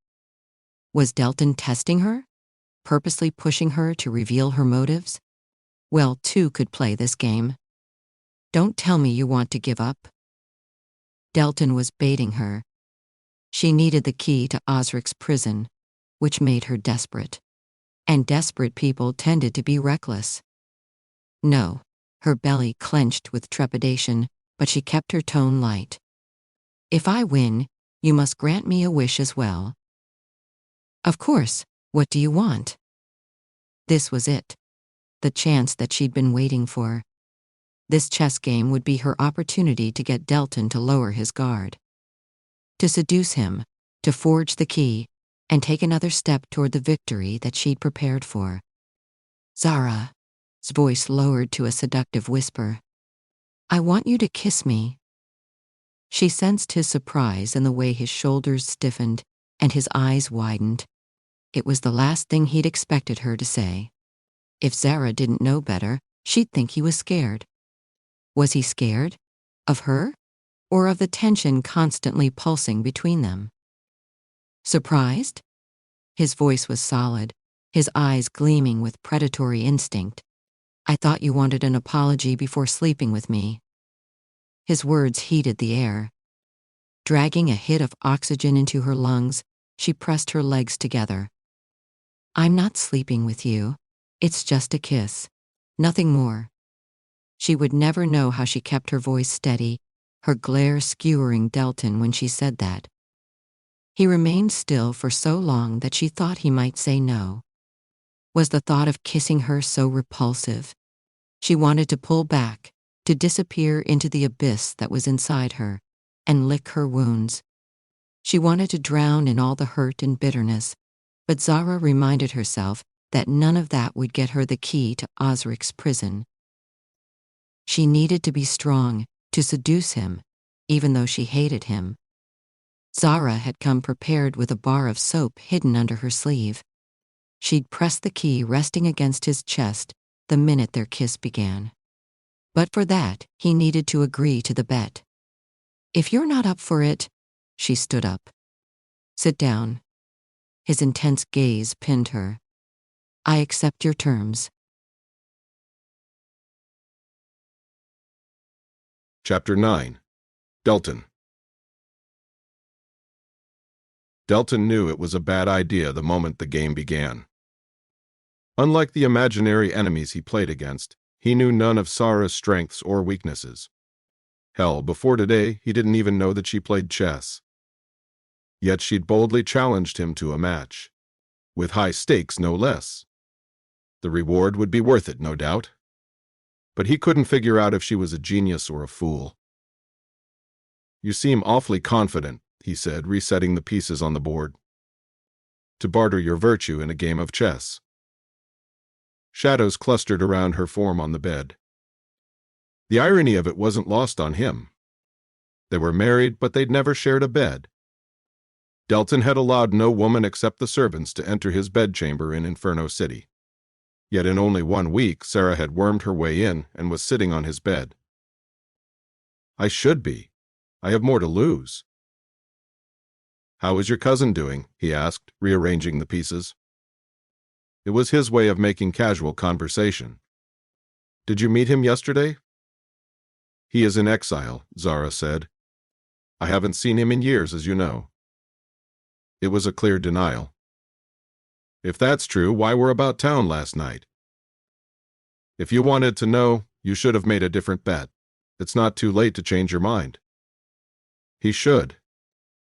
Was Delton testing her? Purposely pushing her to reveal her motives? Well, two could play this game. Don't tell me you want to give up. Delton was baiting her. She needed the key to Osric's prison, which made her desperate. And desperate people tended to be reckless. No, her belly clenched with trepidation, but she kept her tone light. If I win, you must grant me a wish as well. Of course, what do you want? This was it. The chance that she'd been waiting for. This chess game would be her opportunity to get Delton to lower his guard. To seduce him, to forge the key, and take another step toward the victory that she'd prepared for. Zara's voice lowered to a seductive whisper. I want you to kiss me. She sensed his surprise in the way his shoulders stiffened and his eyes widened. It was the last thing he'd expected her to say. If Zara didn't know better, she'd think he was scared. Was he scared? Of her? Or of the tension constantly pulsing between them? Surprised? His voice was solid, his eyes gleaming with predatory instinct. I thought you wanted an apology before sleeping with me. His words heated the air. Dragging a hit of oxygen into her lungs, she pressed her legs together. I'm not sleeping with you. It's just a kiss. Nothing more. She would never know how she kept her voice steady, her glare skewering Delton when she said that. He remained still for so long that she thought he might say no. Was the thought of kissing her so repulsive? She wanted to pull back, to disappear into the abyss that was inside her, and lick her wounds. She wanted to drown in all the hurt and bitterness, but Zara reminded herself that none of that would get her the key to Osric's prison. She needed to be strong, to seduce him, even though she hated him. Zara had come prepared with a bar of soap hidden under her sleeve. She'd press the key resting against his chest the minute their kiss began. But for that, he needed to agree to the bet. "If you're not up for it," she stood up. "Sit down." His intense gaze pinned her. "I accept your terms." Chapter 9. Delton. Delton knew it was a bad idea the moment the game began. Unlike the imaginary enemies he played against, he knew none of Zara's strengths or weaknesses. Hell, before today, he didn't even know that she played chess. Yet she'd boldly challenged him to a match. With high stakes, no less. The reward would be worth it, no doubt. But he couldn't figure out if she was a genius or a fool. "You seem awfully confident," he said, resetting the pieces on the board. "To barter your virtue in a game of chess." Shadows clustered around her form on the bed. The irony of it wasn't lost on him. They were married, but they'd never shared a bed. Delton had allowed no woman except the servants to enter his bedchamber in Inferno City. Yet in only 1 week, Zara had wormed her way in and was sitting on his bed. "I should be. I have more to lose." "How is your cousin doing?" he asked, rearranging the pieces. It was his way of making casual conversation. "Did you meet him yesterday?" "He is in exile," Zara said. "I haven't seen him in years, as you know." It was a clear denial. "If that's true, why were about town last night?" "If you wanted to know, you should have made a different bet. It's not too late to change your mind." He should.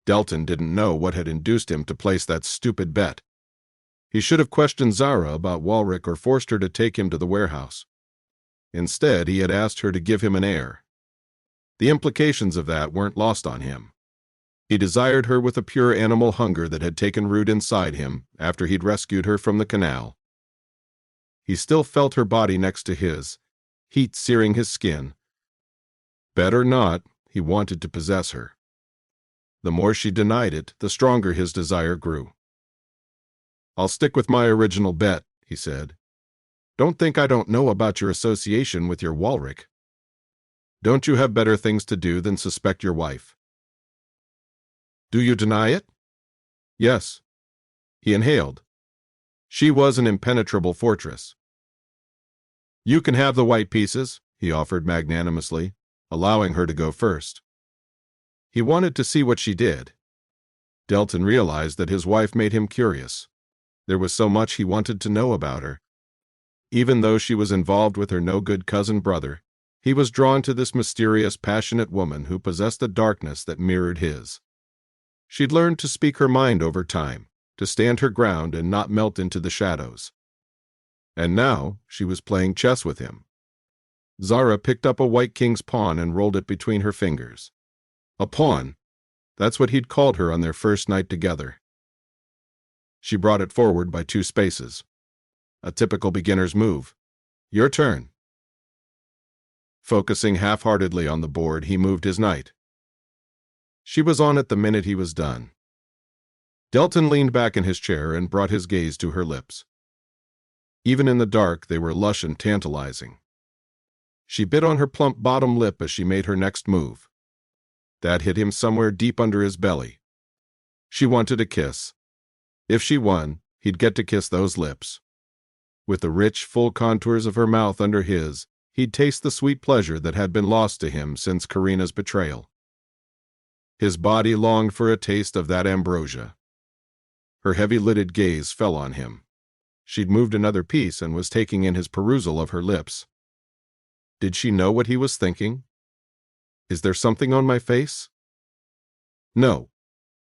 Delton didn't know what had induced him to place that stupid bet. He should have questioned Zara about Walrick or forced her to take him to the warehouse. Instead, he had asked her to give him an heir. The implications of that weren't lost on him. He desired her with a pure animal hunger that had taken root inside him after he'd rescued her from the canal. He still felt her body next to his, heat searing his skin. Bet or not, he wanted to possess her. The more she denied it, the stronger his desire grew. "I'll stick with my original bet," he said. "Don't think I don't know about your association with your Walrick. Don't you have better things to do than suspect your wife?" "Do you deny it?" "Yes." He inhaled. She was an impenetrable fortress. "You can have the white pieces," he offered magnanimously, allowing her to go first. He wanted to see what she did. Delton realized that his wife made him curious. There was so much he wanted to know about her. Even though she was involved with her no-good cousin brother, he was drawn to this mysterious, passionate woman who possessed a darkness that mirrored his. She'd learned to speak her mind over time, to stand her ground and not melt into the shadows. And now she was playing chess with him. Zara picked up a white king's pawn and rolled it between her fingers. A pawn. That's what he'd called her on their first night together. She brought it forward by 2 spaces. A typical beginner's move. "Your turn." Focusing half-heartedly on the board, he moved his knight. She was on it the minute he was done. Delton leaned back in his chair and brought his gaze to her lips. Even in the dark, they were lush and tantalizing. She bit on her plump bottom lip as she made her next move. That hit him somewhere deep under his belly. She wanted a kiss. If she won, he'd get to kiss those lips. With the rich, full contours of her mouth under his, he'd taste the sweet pleasure that had been lost to him since Karina's betrayal. His body longed for a taste of that ambrosia. Her heavy-lidded gaze fell on him. She'd moved another piece and was taking in his perusal of her lips. Did she know what he was thinking? "Is there something on my face?" "No."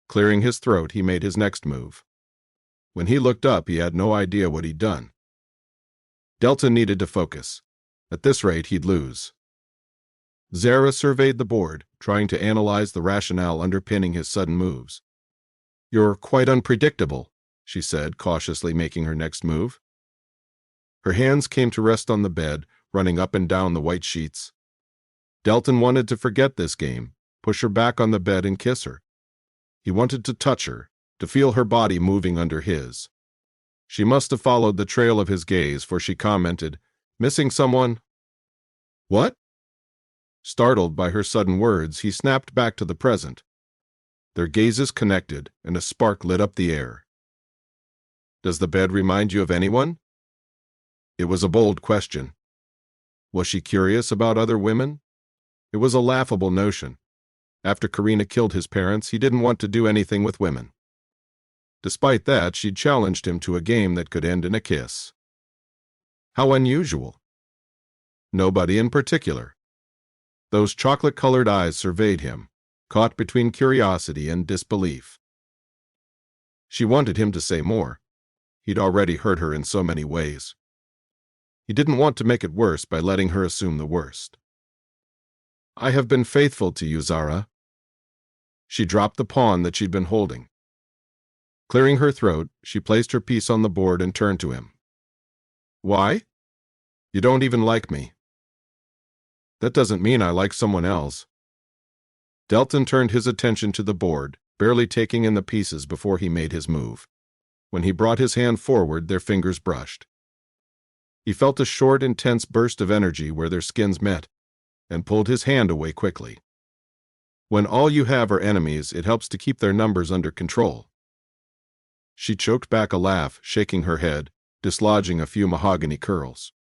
Clearing his throat, he made his next move. When he looked up, he had no idea what he'd done. Delton needed to focus. At this rate, he'd lose. Zara surveyed the board, trying to analyze the rationale underpinning his sudden moves. "You're quite unpredictable," she said, cautiously making her next move. Her hands came to rest on the bed, running up and down the white sheets. Delton wanted to forget this game, push her back on the bed and kiss her. He wanted to touch her, to feel her body moving under his. She must have followed the trail of his gaze, for she commented, "Missing someone?" "What?" Startled by her sudden words, he snapped back to the present. Their gazes connected, and a spark lit up the air. "Does the bed remind you of anyone?" It was a bold question. Was she curious about other women? It was a laughable notion. After Karina killed his parents, he didn't want to do anything with women. Despite that, she challenged him to a game that could end in a kiss. How unusual. Nobody in particular. Those chocolate-colored eyes surveyed him, caught between curiosity and disbelief. She wanted him to say more. He'd already hurt her in so many ways. He didn't want to make it worse by letting her assume the worst. "I have been faithful to you, Zara." She dropped the pawn that she'd been holding. Clearing her throat, she placed her piece on the board and turned to him. "Why? You don't even like me." "That doesn't mean I like someone else." Delton turned his attention to the board, barely taking in the pieces before he made his move. When he brought his hand forward, their fingers brushed. He felt a short, intense burst of energy where their skins met, and pulled his hand away quickly. When all you have are enemies, it helps to keep their numbers under control. She choked back a laugh, shaking her head, dislodging a few mahogany curls.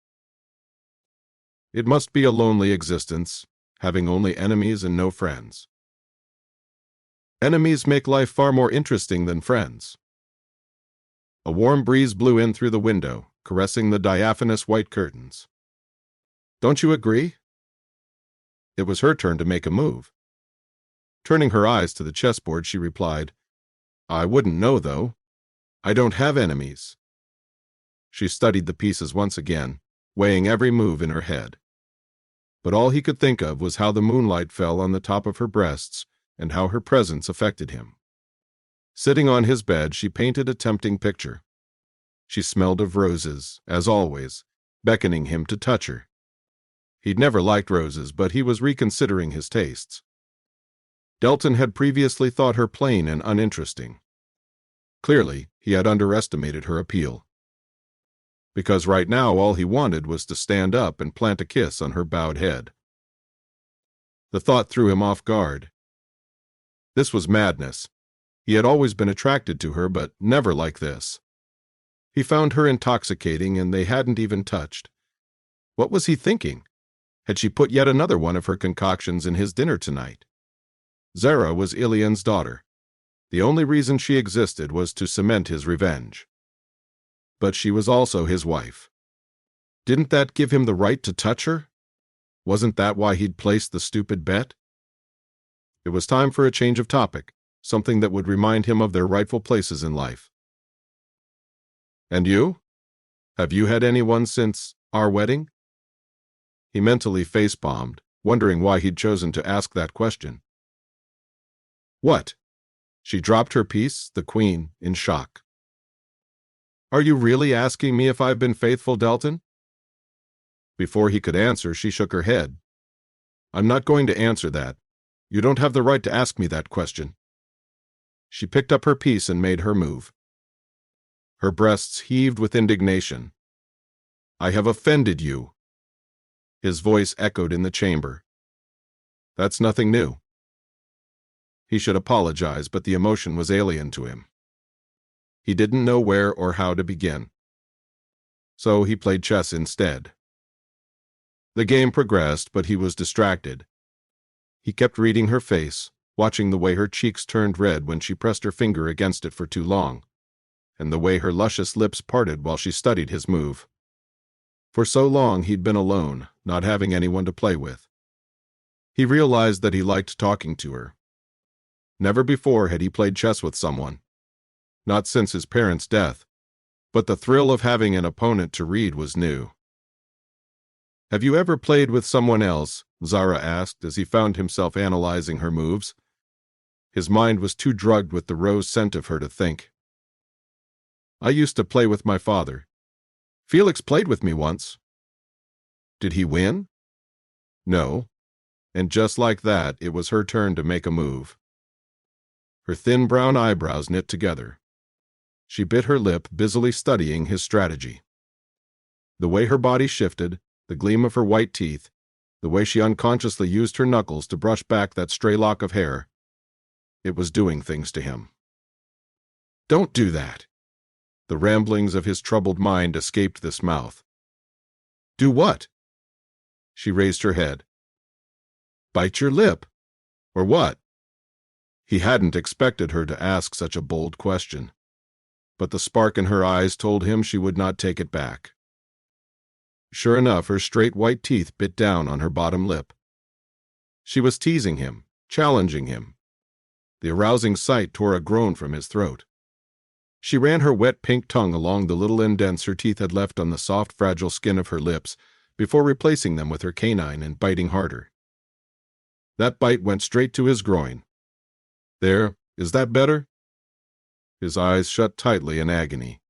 "It must be a lonely existence, having only enemies and no friends." "Enemies make life far more interesting than friends." A warm breeze blew in through the window, caressing the diaphanous white curtains. "Don't you agree?" It was her turn to make a move. Turning her eyes to the chessboard, she replied, "I wouldn't know, though. I don't have enemies." She studied the pieces once again, weighing every move in her head. But all he could think of was how the moonlight fell on the top of her breasts and how her presence affected him. Sitting on his bed, she painted a tempting picture. She smelled of roses, as always, beckoning him to touch her. He'd never liked roses, but he was reconsidering his tastes. Delton had previously thought her plain and uninteresting. Clearly, he had underestimated her appeal. Because right now all he wanted was to stand up and plant a kiss on her bowed head. The thought threw him off guard. This was madness. He had always been attracted to her, but never like this. He found her intoxicating, and they hadn't even touched. What was he thinking? Had she put yet another one of her concoctions in his dinner tonight? Zara was Ilian's daughter. The only reason she existed was to cement his revenge. But she was also his wife. Didn't that give him the right to touch her? Wasn't that why he'd placed the stupid bet? It was time for a change of topic, something that would remind him of their rightful places in life. "And you? Have you had anyone since our wedding?" He mentally face-bombed, wondering why he'd chosen to ask that question. "What?" She dropped her piece, the queen, in shock. "Are you really asking me if I've been faithful, Delton?" Before he could answer, she shook her head. "I'm not going to answer that. You don't have the right to ask me that question." She picked up her piece and made her move. Her breasts heaved with indignation. "I have offended you." His voice echoed in the chamber. "That's nothing new." He should apologize, but the emotion was alien to him. He didn't know where or how to begin. So he played chess instead. The game progressed, but he was distracted. He kept reading her face, watching the way her cheeks turned red when she pressed her finger against it for too long, and the way her luscious lips parted while she studied his move. For so long he'd been alone, not having anyone to play with. He realized that he liked talking to her. Never before had he played chess with someone. Not since his parents' death, but the thrill of having an opponent to read was new. "Have you ever played with someone else?" Zara asked as he found himself analyzing her moves. His mind was too drugged with the rose scent of her to think. "I used to play with my father. Felix played with me once." "Did he win?" "No." And just like that, it was her turn to make a move. her thin brown eyebrows knit together. She bit her lip, busily studying his strategy. The way her body shifted, the gleam of her white teeth, the way she unconsciously used her knuckles to brush back that stray lock of hair, it was doing things to him. "Don't do that." The ramblings of his troubled mind escaped this mouth. "Do what?" She raised her head. "Bite your lip. Or what?" He hadn't expected her to ask such a bold question, but the spark in her eyes told him she would not take it back. Sure enough, her straight white teeth bit down on her bottom lip. She was teasing him, challenging him. The arousing sight tore a groan from his throat. She ran her wet pink tongue along the little indents her teeth had left on the soft, fragile skin of her lips before replacing them with her canine and biting harder. That bite went straight to his groin. "There, is that better?" His eyes shut tightly in agony.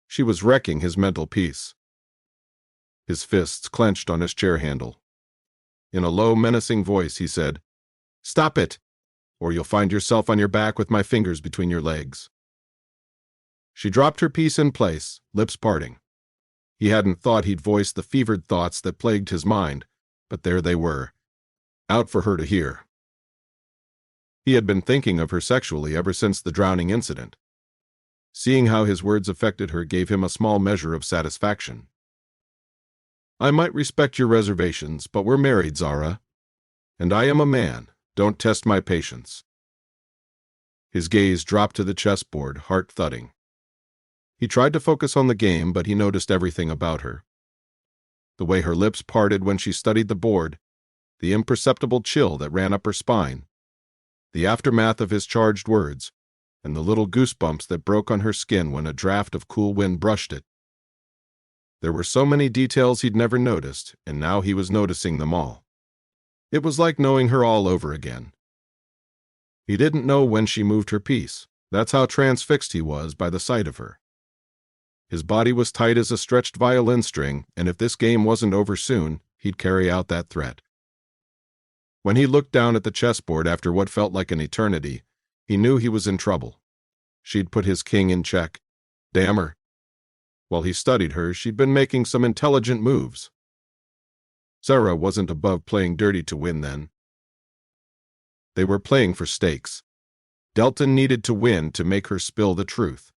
She was wrecking his mental peace. His fists clenched on his chair handle. In a low, menacing voice, he said, "Stop it, or you'll find yourself on your back with my fingers between your legs." She dropped her piece in place, lips parting. He hadn't thought he'd voice the fevered thoughts that plagued his mind, but there they were, out for her to hear. He had been thinking of her sexually ever since the drowning incident. Seeing how his words affected her gave him a small measure of satisfaction. "I might respect your reservations, but we're married, Zara. And I am a man. Don't test my patience." His gaze dropped to the chessboard, heart thudding. He tried to focus on the game, but he noticed everything about her. The way her lips parted when she studied the board, the imperceptible chill that ran up her spine, the aftermath of his charged words, and the little goosebumps that broke on her skin when a draft of cool wind brushed it. There were so many details he'd never noticed, and now he was noticing them all. It was like knowing her all over again. He didn't know when she moved her piece. That's how transfixed he was by the sight of her. His body was tight as a stretched violin string, and if this game wasn't over soon, he'd carry out that threat. When he looked down at the chessboard after what felt like an eternity, he knew he was in trouble. She'd put his king in check. Damn her. While he studied her, she'd been making some intelligent moves. Zara wasn't above playing dirty to win then. They were playing for stakes. Delton needed to win to make her spill the truth.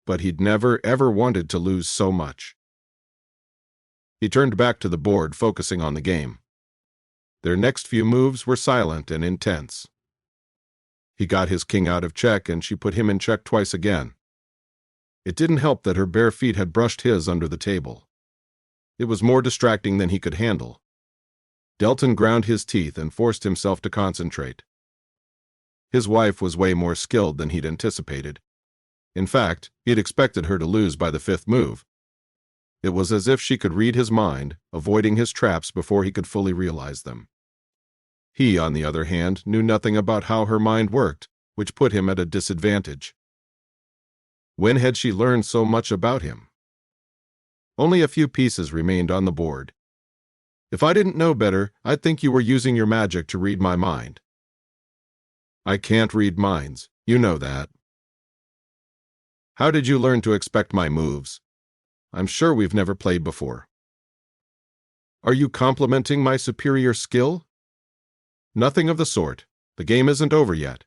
But he'd never, ever wanted to lose so much. He turned back to the board, focusing on the game. Their next few moves were silent and intense. He got his king out of check, and she put him in check twice again. It didn't help that her bare feet had brushed his under the table. It was more distracting than he could handle. Delton ground his teeth and forced himself to concentrate. His wife was way more skilled than he'd anticipated. In fact, he'd expected her to lose by the fifth move. It was as if she could read his mind, avoiding his traps before he could fully realize them. He, on the other hand, knew nothing about how her mind worked, which put him at a disadvantage. When had she learned so much about him? Only a few pieces remained on the board. "If I didn't know better, I'd think you were using your magic to read my mind." "I can't read minds. You know that." "How did you learn to expect my moves? I'm sure we've never played before." "Are you complimenting my superior skill?" "Nothing of the sort. The game isn't over yet."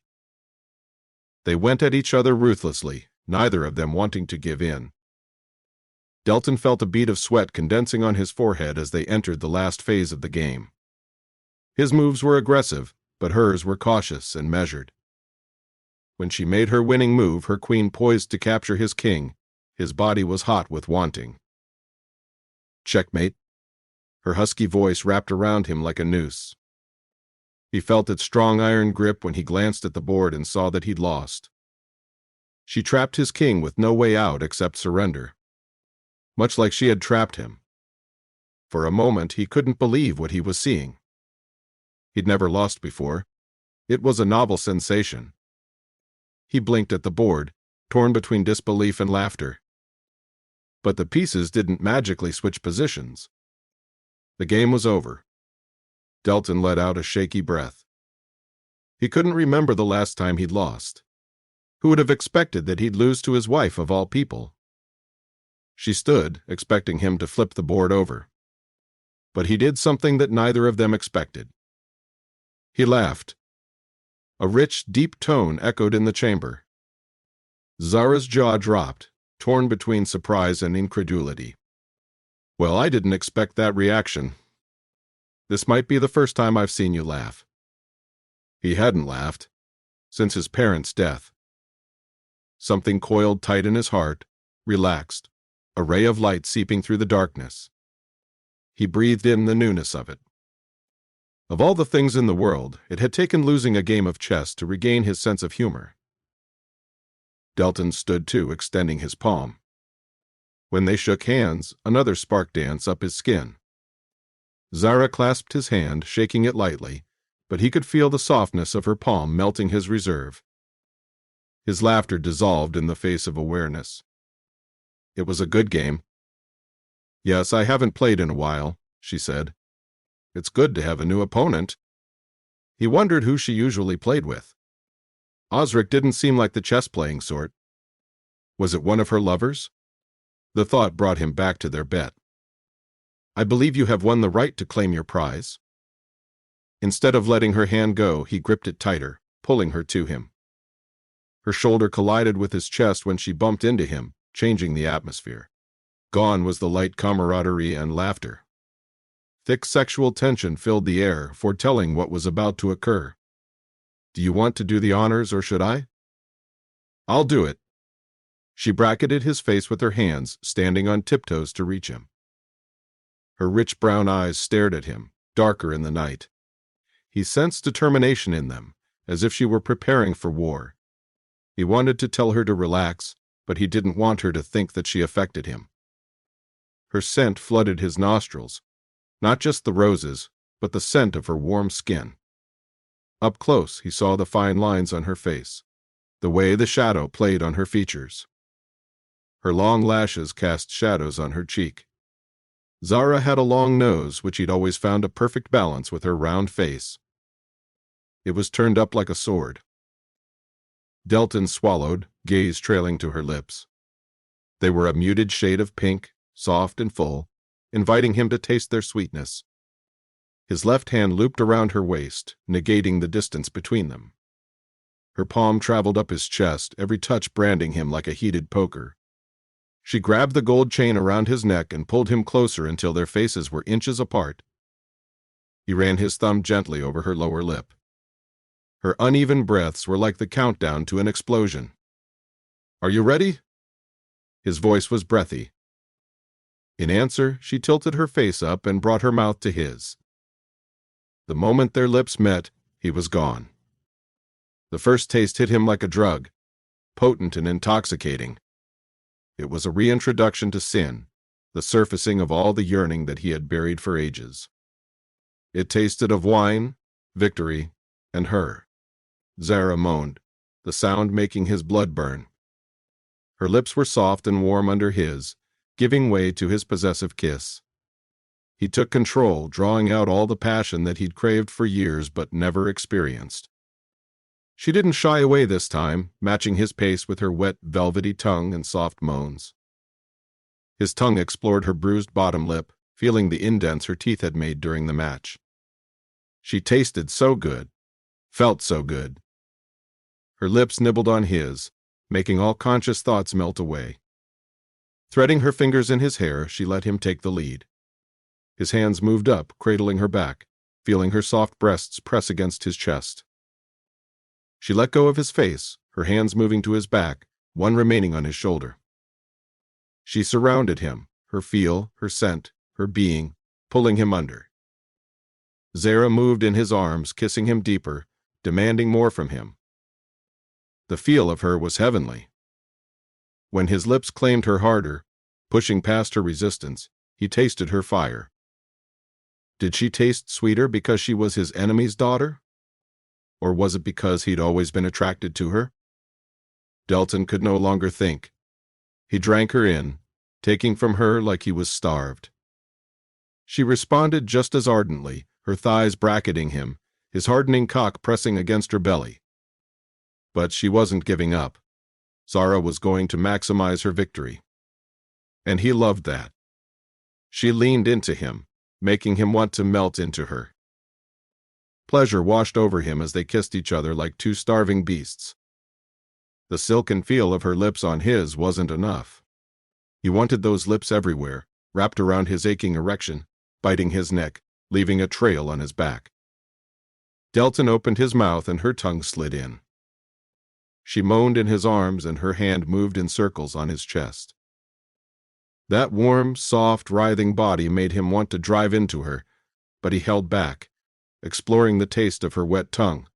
They went at each other ruthlessly, neither of them wanting to give in. Delton felt a bead of sweat condensing on his forehead as they entered the last phase of the game. His moves were aggressive, but hers were cautious and measured. When she made her winning move, her queen poised to capture his king, his body was hot with wanting. "Checkmate." Her husky voice wrapped around him like a noose. He felt its strong iron grip when he glanced at the board and saw that he'd lost. She trapped his king with no way out except surrender. Much like she had trapped him. For a moment, he couldn't believe what he was seeing. He'd never lost before. It was a novel sensation. He blinked at the board, torn between disbelief and laughter. But the pieces didn't magically switch positions. The game was over. Delton let out a shaky breath. He couldn't remember the last time he'd lost. Who would have expected that he'd lose to his wife of all people? She stood, expecting him to flip the board over. But he did something that neither of them expected. He laughed. A rich, deep tone echoed in the chamber. Zara's jaw dropped, torn between surprise and incredulity. Well, I didn't expect that reaction. This might be the first time I've seen you laugh. He hadn't laughed since his parents' death. Something coiled tight in his heart, relaxed, a ray of light seeping through the darkness. He breathed in the newness of it. Of all the things in the world, it had taken losing a game of chess to regain his sense of humor. Delton stood too, extending his palm. When they shook hands, another spark danced up his skin. Zara clasped his hand, shaking it lightly, but he could feel the softness of her palm melting his reserve. His laughter dissolved in the face of awareness. It was a good game. Yes, I haven't played in a while, she said. It's good to have a new opponent. He wondered who she usually played with. Osric didn't seem like the chess-playing sort. Was it one of her lovers? The thought brought him back to their bet. I believe you have won the right to claim your prize. Instead of letting her hand go, he gripped it tighter, pulling her to him. Her shoulder collided with his chest when she bumped into him, changing the atmosphere. Gone was the light camaraderie and laughter. Thick sexual tension filled the air, foretelling what was about to occur. Do you want to do the honors, or should I? I'll do it. She bracketed his face with her hands, standing on tiptoes to reach him. Her rich brown eyes stared at him, darker in the night. He sensed determination in them, as if she were preparing for war. He wanted to tell her to relax, but he didn't want her to think that she affected him. Her scent flooded his nostrils, not just the roses, but the scent of her warm skin. Up close, he saw the fine lines on her face, the way the shadow played on her features. Her long lashes cast shadows on her cheek. Zara had a long nose, which he'd always found a perfect balance with her round face. It was turned up like a sword. Delton swallowed, gaze trailing to her lips. They were a muted shade of pink, soft and full, inviting him to taste their sweetness. His left hand looped around her waist, negating the distance between them. Her palm traveled up his chest, every touch branding him like a heated poker. She grabbed the gold chain around his neck and pulled him closer until their faces were inches apart. He ran his thumb gently over her lower lip. Her uneven breaths were like the countdown to an explosion. Are you ready? His voice was breathy. In answer, she tilted her face up and brought her mouth to his. The moment their lips met, he was gone. The first taste hit him like a drug, potent and intoxicating. It was a reintroduction to sin, the surfacing of all the yearning that he had buried for ages. It tasted of wine, victory, and her. Zara moaned, the sound making his blood burn. Her lips were soft and warm under his, giving way to his possessive kiss. He took control, drawing out all the passion that he'd craved for years but never experienced. She didn't shy away this time, matching his pace with her wet, velvety tongue and soft moans. His tongue explored her bruised bottom lip, feeling the indents her teeth had made during the match. She tasted so good, felt so good. Her lips nibbled on his, making all conscious thoughts melt away. Threading her fingers in his hair, she let him take the lead. His hands moved up, cradling her back, feeling her soft breasts press against his chest. She let go of his face, her hands moving to his back, one remaining on his shoulder. She surrounded him, her feel, her scent, her being, pulling him under. Zara moved in his arms, kissing him deeper, demanding more from him. The feel of her was heavenly. When his lips claimed her harder, pushing past her resistance, he tasted her fire. Did she taste sweeter because she was his enemy's daughter? Or was it because he'd always been attracted to her? Delton could no longer think. He drank her in, taking from her like he was starved. She responded just as ardently, her thighs bracketing him, his hardening cock pressing against her belly. But she wasn't giving up. Zara was going to maximize her victory. And he loved that. She leaned into him, making him want to melt into her. Pleasure washed over him as they kissed each other like two starving beasts. The silken feel of her lips on his wasn't enough. He wanted those lips everywhere, wrapped around his aching erection, biting his neck, leaving a trail on his back. Delton opened his mouth and her tongue slid in. She moaned in his arms and her hand moved in circles on his chest. That warm, soft, writhing body made him want to drive into her, but he held back, exploring the taste of her wet tongue,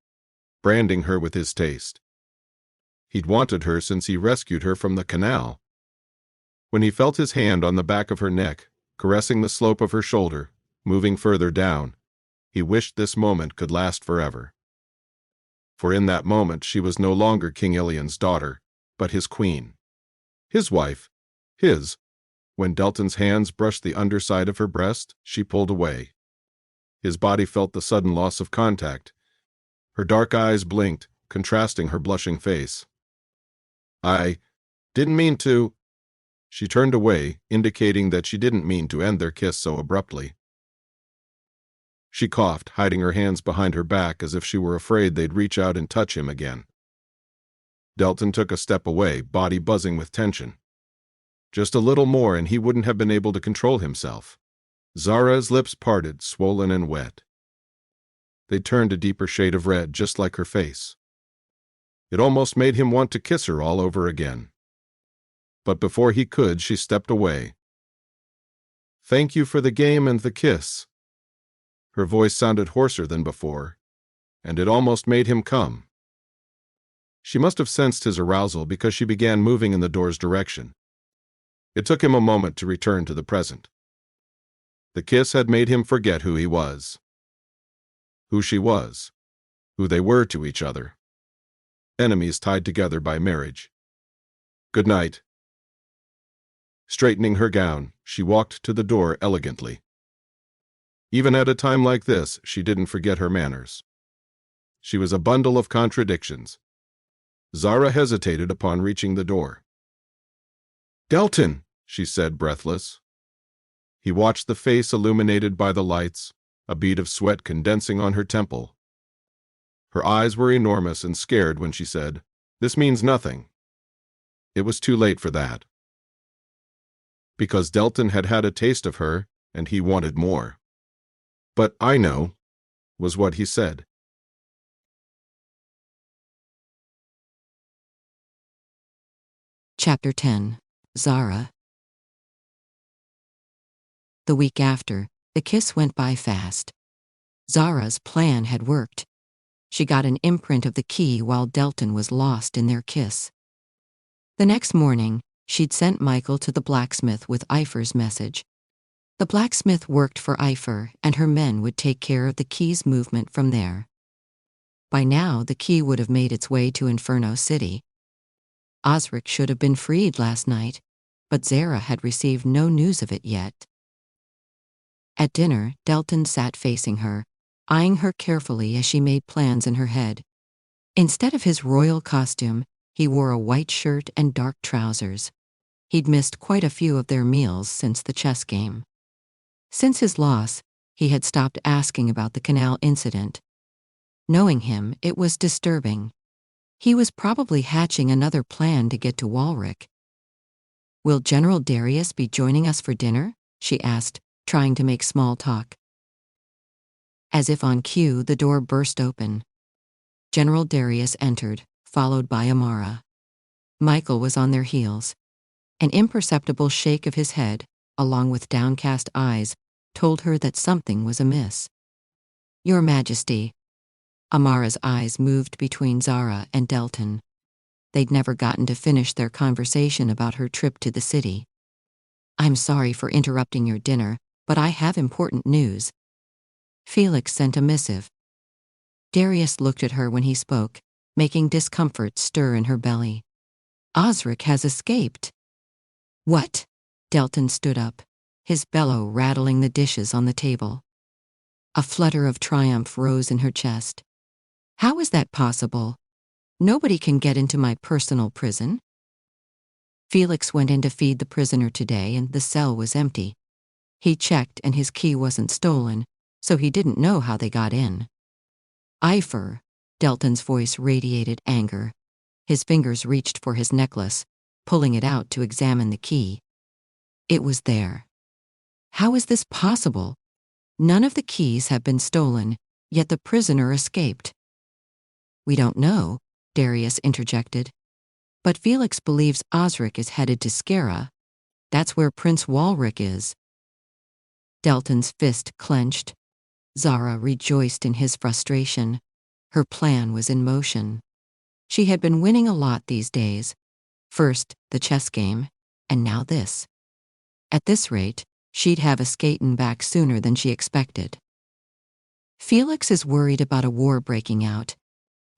branding her with his taste. He'd wanted her since he rescued her from the canal. When he felt his hand on the back of her neck, caressing the slope of her shoulder, moving further down, he wished this moment could last forever. For in that moment she was no longer King Ilian's daughter, but his queen. His wife. His. When Delton's hands brushed the underside of her breast, she pulled away. His body felt the sudden loss of contact. Her dark eyes blinked, contrasting her blushing face. "I didn't mean to." She turned away, indicating that she didn't mean to end their kiss so abruptly. She coughed, hiding her hands behind her back as if she were afraid they'd reach out and touch him again. Delton took a step away, body buzzing with tension. Just a little more and he wouldn't have been able to control himself. Zara's lips parted, swollen and wet. They turned a deeper shade of red, just like her face. It almost made him want to kiss her all over again. But before he could, she stepped away. "Thank you for the game and the kiss." Her voice sounded hoarser than before, and it almost made him come. She must have sensed his arousal because she began moving in the door's direction. It took him a moment to return to the present. The kiss had made him forget who he was. Who she was. Who they were to each other. Enemies tied together by marriage. "Good night." Straightening her gown, she walked to the door elegantly. Even at a time like this, she didn't forget her manners. She was a bundle of contradictions. Zara hesitated upon reaching the door. "Delton," she said, breathless. He watched the face illuminated by the lights, a bead of sweat condensing on her temple. Her eyes were enormous and scared when she said, "This means nothing." It was too late for that. Because Delton had had a taste of her, and he wanted more. "But I know," was what he said. Chapter 10. Zara. The week after, the kiss went by fast. Zara's plan had worked. She got an imprint of the key while Delton was lost in their kiss. The next morning, she'd sent Michael to the blacksmith with Epher's message. The blacksmith worked for Epher, and her men would take care of the key's movement from there. By now, the key would have made its way to Inferno City. Osric should have been freed last night, but Zara had received no news of it yet. At dinner, Delton sat facing her, eyeing her carefully as she made plans in her head. Instead of his royal costume, he wore a white shirt and dark trousers. He'd missed quite a few of their meals since the chess game. Since his loss, he had stopped asking about the canal incident. Knowing him, it was disturbing. He was probably hatching another plan to get to Walrick. "Will General Darius be joining us for dinner?" she asked, trying to make small talk. As if on cue, the door burst open. General Darius entered, followed by Amara. Michael was on their heels. An imperceptible shake of his head, along with downcast eyes, told her that something was amiss. "Your Majesty." Amara's eyes moved between Zara and Delton. They'd never gotten to finish their conversation about her trip to the city. "I'm sorry for interrupting your dinner, but I have important news." Felix sent a missive. Darius looked at her when he spoke, making discomfort stir in her belly. "Osric has escaped." "What?" Delton stood up, his bellow rattling the dishes on the table. A flutter of triumph rose in her chest. How is that possible? Nobody can get into my personal prison. Felix went in to feed the prisoner today and the cell was empty. He checked and his key wasn't stolen, so he didn't know how they got in. Epher, Delton's voice radiated anger. His fingers reached for his necklace, pulling it out to examine the key. It was there. How is this possible? None of the keys have been stolen, yet the prisoner escaped. We don't know, Darius interjected. But Felix believes Osric is headed to Zara. That's where Prince Walric is. Delton's fist clenched. Zara rejoiced in his frustration. Her plan was in motion. She had been winning a lot these days. First, the chess game, and now this. At this rate, she'd have a skatin' back sooner than she expected. Felix is worried about a war breaking out.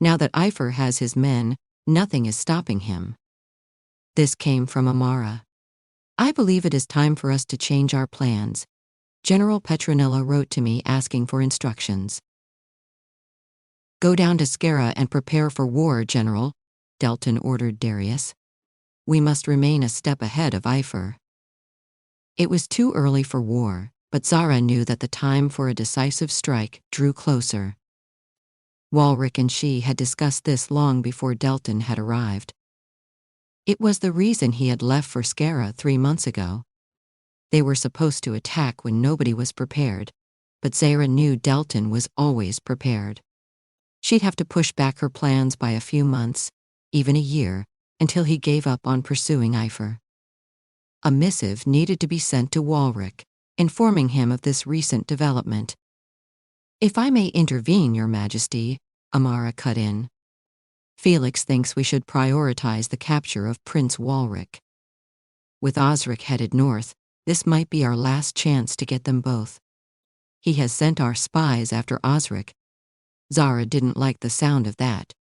Now that Epher has his men, nothing is stopping him. This came from Amara. I believe it is time for us to change our plans. General Petronilla wrote to me asking for instructions. Go down to Zara and prepare for war, General, Delton ordered Darius. We must remain a step ahead of Epher. It was too early for war, but Zara knew that the time for a decisive strike drew closer. Walric and she had discussed this long before Delton had arrived. It was the reason he had left for Zara 3 months ago. They were supposed to attack when nobody was prepared, but Zara knew Delton was always prepared. She'd have to push back her plans by a few months, even a year, until he gave up on pursuing Epher. A missive needed to be sent to Walric, informing him of this recent development. If I may intervene, Your Majesty, Amara cut in. Felix thinks we should prioritize the capture of Prince Walric. With Osric headed north, this might be our last chance to get them both. He has sent our spies after Osric. Zara didn't like the sound of that.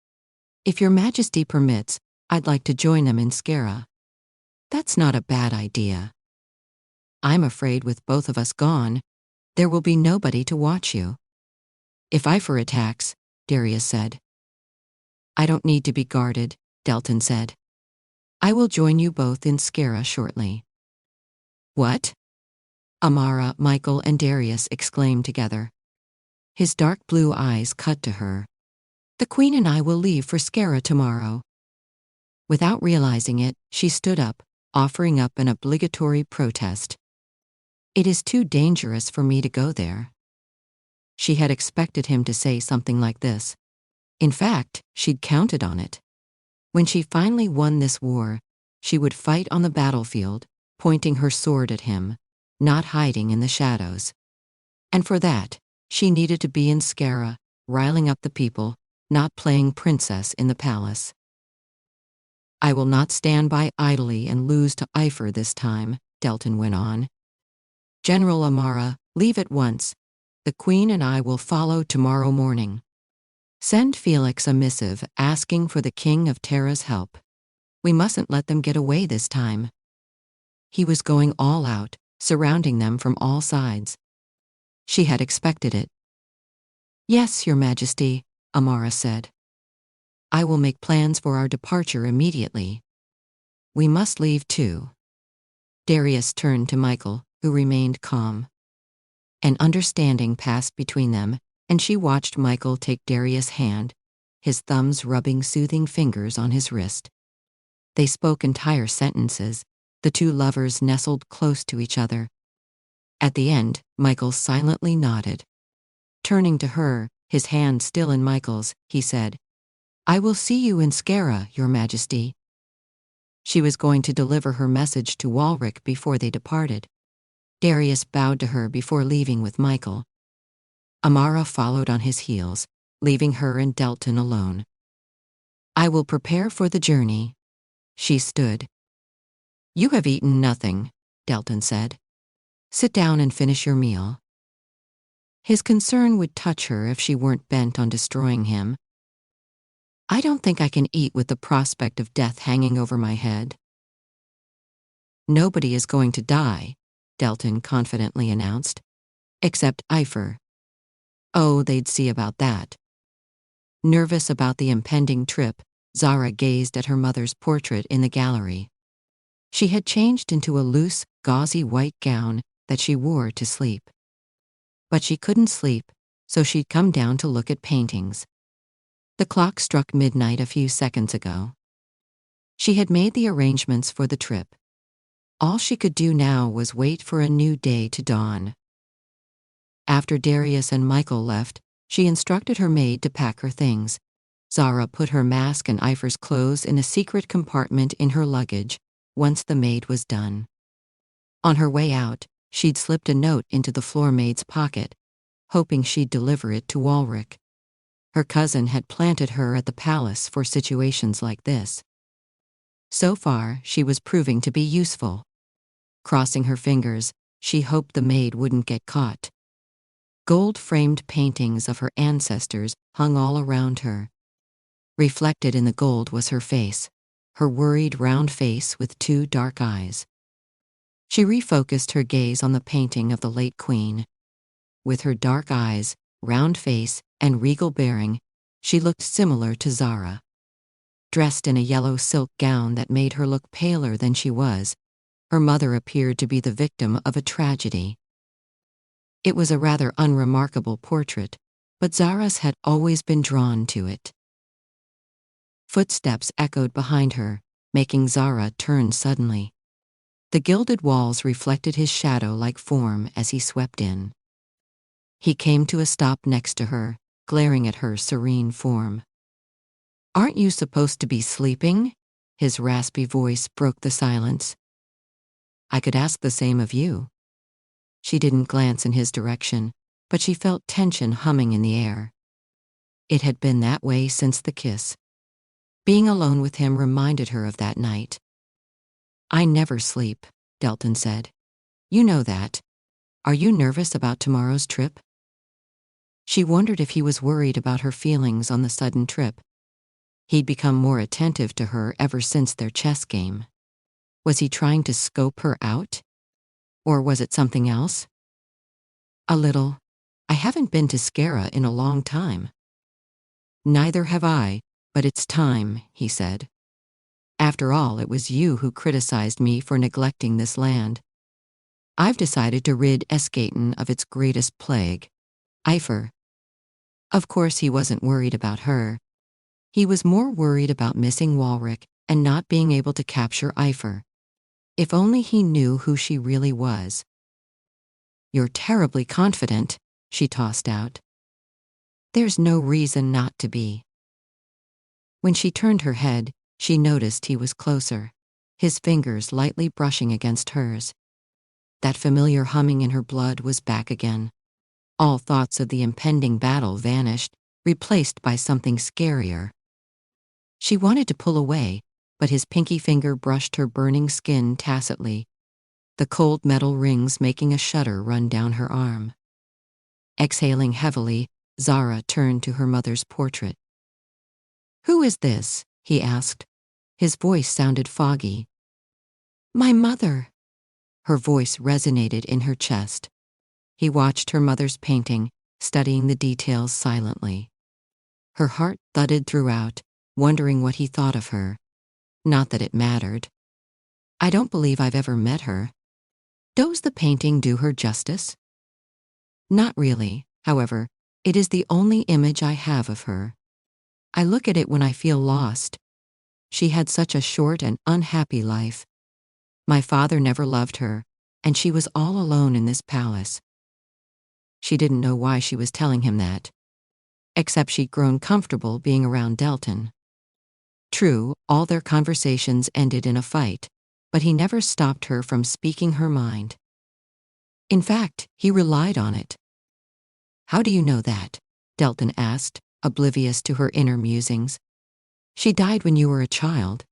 If Your Majesty permits, I'd like to join them in Zara. That's not a bad idea. I'm afraid with both of us gone, there will be nobody to watch you. If Epher attacks, Darius said. I don't need to be guarded, Delton said. I will join you both in Zara shortly. What? Amara, Michael, and Darius exclaimed together. His dark blue eyes cut to her. The Queen and I will leave for Zara tomorrow. Without realizing it, she stood up, offering up an obligatory protest. It is too dangerous for me to go there. She had expected him to say something like this. In fact, she'd counted on it. When she finally won this war, she would fight on the battlefield, pointing her sword at him, not hiding in the shadows. And for that, she needed to be in Zara, riling up the people, not playing princess in the palace. I will not stand by idly and lose to Epher this time, Delton went on. General Amara, leave at once. The Queen and I will follow tomorrow morning. Send Felix a missive asking for the King of Terra's help. We mustn't let them get away this time. He was going all out, surrounding them from all sides. She had expected it. Yes, Your Majesty, Amara said. I will make plans for our departure immediately. We must leave too. Darius turned to Michael, who remained calm. An understanding passed between them, and she watched Michael take Darius' hand, his thumbs rubbing soothing fingers on his wrist. They spoke entire sentences, the two lovers nestled close to each other. At the end, Michael silently nodded. Turning to her, his hand still in Michael's, he said, I will see you in Zara, Your Majesty. She was going to deliver her message to Walric before they departed. Darius bowed to her before leaving with Michael. Amara followed on his heels, leaving her and Delton alone. I will prepare for the journey. She stood. You have eaten nothing, Delton said. Sit down and finish your meal. His concern would touch her if she weren't bent on destroying him. I don't think I can eat with the prospect of death hanging over my head. Nobody is going to die, Delton confidently announced. Except Epher. Oh, they'd see about that. Nervous about the impending trip, Zara gazed at her mother's portrait in the gallery. She had changed into a loose, gauzy white gown that she wore to sleep. But she couldn't sleep, so she'd come down to look at paintings. The clock struck midnight a few seconds ago. She had made the arrangements for the trip. All she could do now was wait for a new day to dawn. After Darius and Michael left, she instructed her maid to pack her things. Zara put her mask and Epher's clothes in a secret compartment in her luggage once the maid was done. On her way out, she'd slipped a note into the floor maid's pocket, hoping she'd deliver it to Walrick. Her cousin had planted her at the palace for situations like this. So far, she was proving to be useful. Crossing her fingers, she hoped the maid wouldn't get caught. Gold-framed paintings of her ancestors hung all around her. Reflected in the gold was her face, her worried round face with two dark eyes. She refocused her gaze on the painting of the late queen. With her dark eyes, round face, and regal bearing, she looked similar to Zara. Dressed in a yellow silk gown that made her look paler than she was, her mother appeared to be the victim of a tragedy. It was a rather unremarkable portrait, but Zara's had always been drawn to it. Footsteps echoed behind her, making Zara turn suddenly. The gilded walls reflected his shadow-like form as he swept in. He came to a stop next to her, glaring at her serene form. "Aren't you supposed to be sleeping?" His raspy voice broke the silence. "I could ask the same of you." She didn't glance in his direction, but she felt tension humming in the air. It had been that way since the kiss. Being alone with him reminded her of that night. "I never sleep," Delton said. "You know that. Are you nervous about tomorrow's trip?" She wondered if he was worried about her feelings on the sudden trip. He'd become more attentive to her ever since their chess game. Was he trying to scope her out? Or was it something else? "A little. I haven't been to Zara in a long time." "Neither have I, but it's time," he said. "After all, it was you who criticized me for neglecting this land. I've decided to rid Escaton of its greatest plague, Epher." Of course he wasn't worried about her. He was more worried about missing Walrick and not being able to capture Epher. If only he knew who she really was. "You're terribly confident," she tossed out. "There's no reason not to be." When she turned her head, she noticed he was closer, his fingers lightly brushing against hers. That familiar humming in her blood was back again. All thoughts of the impending battle vanished, replaced by something scarier. She wanted to pull away, but his pinky finger brushed her burning skin tacitly, the cold metal rings making a shudder run down her arm. Exhaling heavily, Zara turned to her mother's portrait. "Who is this?" he asked. His voice sounded foggy. "My mother." Her voice resonated in her chest. He watched her mother's painting, studying the details silently. Her heart thudded throughout, wondering what he thought of her. Not that it mattered. "I don't believe I've ever met her. Does the painting do her justice?" "Not really, however. It is the only image I have of her. I look at it when I feel lost. She had such a short and unhappy life. My father never loved her, and she was all alone in this palace." She didn't know why she was telling him that. Except she'd grown comfortable being around Delton. True, all their conversations ended in a fight, but he never stopped her from speaking her mind. In fact, he relied on it. "How do you know that?" Delton asked, oblivious to her inner musings. "She died when you were a child."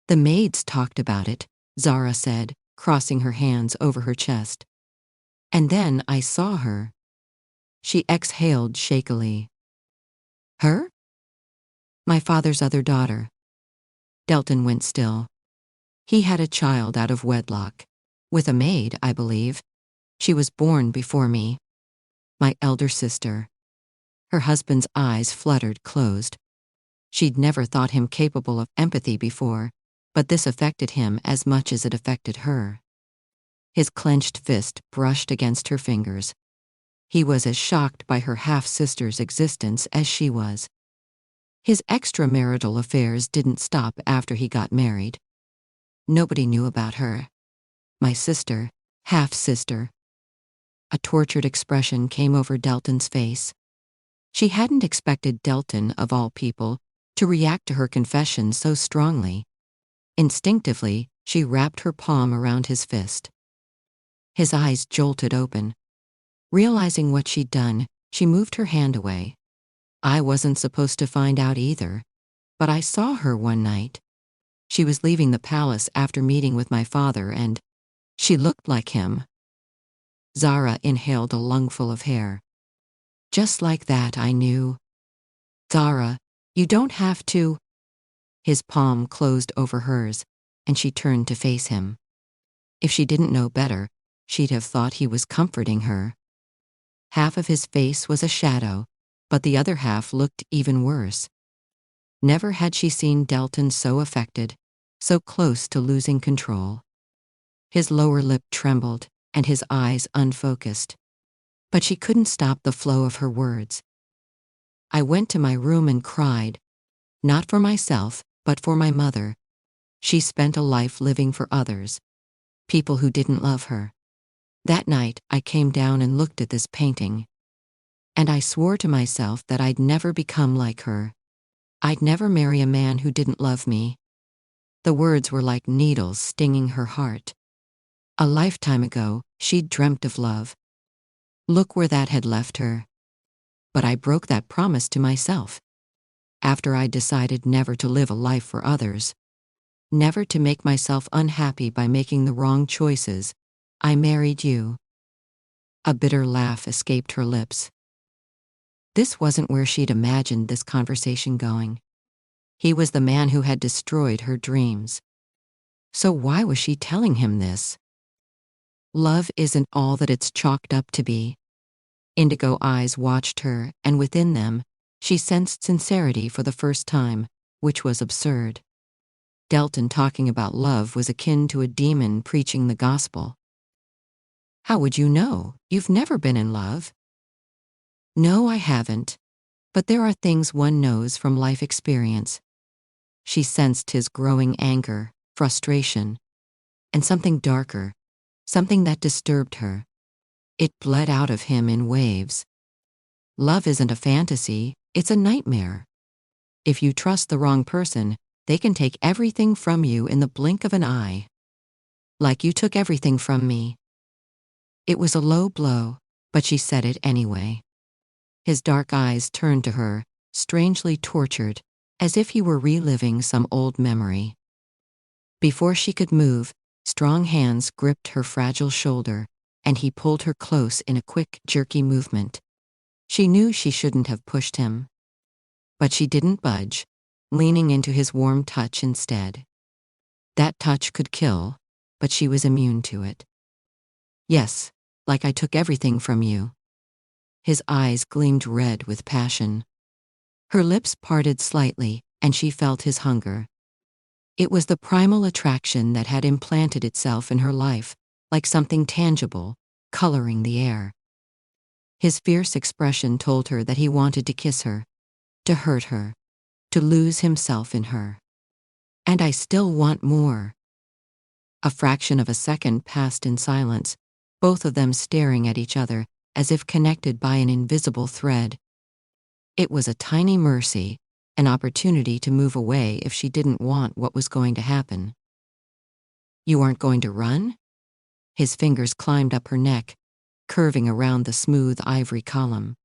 "The maids talked about it," Zara said, crossing her hands over her chest. "And then I saw her." She exhaled shakily. "Her?" "My father's other daughter." Delton went still. "He had a child out of wedlock. With a maid, I believe. She was born before me." My elder sister. Her husband's eyes fluttered closed. She'd never thought him capable of empathy before, but this affected him as much as it affected her. His clenched fist brushed against her fingers. He was as shocked by her half-sister's existence as she was. His extramarital affairs didn't stop after he got married. Nobody knew about her. My sister, half-sister. A tortured expression came over Delton's face. She hadn't expected Delton, of all people, to react to her confession so strongly. Instinctively, she wrapped her palm around his fist. His eyes jolted open. Realizing what she'd done, she moved her hand away. I wasn't supposed to find out either, but I saw her one night. She was leaving the palace after meeting with my father, and she looked like him. Zara inhaled a lungful of hair. Just like that, I knew. Zara, you don't have to. His palm closed over hers, and she turned to face him. If she didn't know better, she'd have thought he was comforting her. Half of his face was a shadow, but the other half looked even worse. Never had she seen Delton so affected, so close to losing control. His lower lip trembled, and his eyes unfocused. But she couldn't stop the flow of her words. I went to my room and cried. Not for myself, but for my mother. She spent a life living for others. People who didn't love her. That night, I came down and looked at this painting. And I swore to myself that I'd never become like her. I'd never marry a man who didn't love me. The words were like needles stinging her heart. A lifetime ago, she'd dreamt of love. Look where that had left her. But I broke that promise to myself. After I decided never to live a life for others, never to make myself unhappy by making the wrong choices, I married you. A bitter laugh escaped her lips. This wasn't where she'd imagined this conversation going. He was the man who had destroyed her dreams. So why was she telling him this? Love isn't all that it's chalked up to be. Indigo eyes watched her, and within them, she sensed sincerity for the first time, which was absurd. Delton talking about love was akin to a demon preaching the gospel. How would you know? You've never been in love. No, I haven't. But there are things one knows from life experience. She sensed his growing anger, frustration, and something darker, something that disturbed her. It bled out of him in waves. Love isn't a fantasy, it's a nightmare. If you trust the wrong person, they can take everything from you in the blink of an eye. Like you took everything from me. It was a low blow, but she said it anyway. His dark eyes turned to her, strangely tortured, as if he were reliving some old memory. Before she could move, strong hands gripped her fragile shoulder, and he pulled her close in a quick, jerky movement. She knew she shouldn't have pushed him. But she didn't budge, leaning into his warm touch instead. That touch could kill, but she was immune to it. Yes, like I took everything from you. His eyes gleamed red with passion. Her lips parted slightly, and she felt his hunger. It was the primal attraction that had implanted itself in her life, like something tangible, coloring the air. His fierce expression told her that he wanted to kiss her, to hurt her, to lose himself in her. And I still want more. A fraction of a second passed in silence, both of them staring at each other, as if connected by an invisible thread. It was a tiny mercy, an opportunity to move away if she didn't want what was going to happen. You aren't going to run? His fingers climbed up her neck, curving around the smooth ivory column.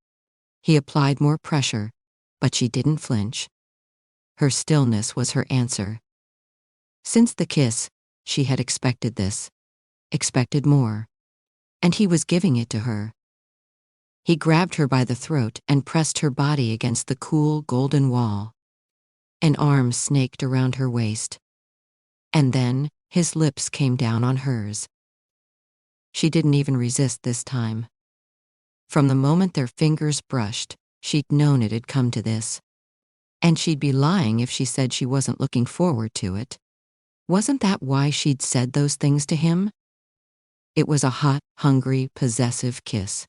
He applied more pressure, but she didn't flinch. Her stillness was her answer. Since the kiss, she had expected this, expected more. And he was giving it to her. He grabbed her by the throat and pressed her body against the cool, golden wall. An arm snaked around her waist. And then, his lips came down on hers. She didn't even resist this time. From the moment their fingers brushed, she'd known it'd come to this. And she'd be lying if she said she wasn't looking forward to it. Wasn't that why she'd said those things to him? It was a hot, hungry, possessive kiss.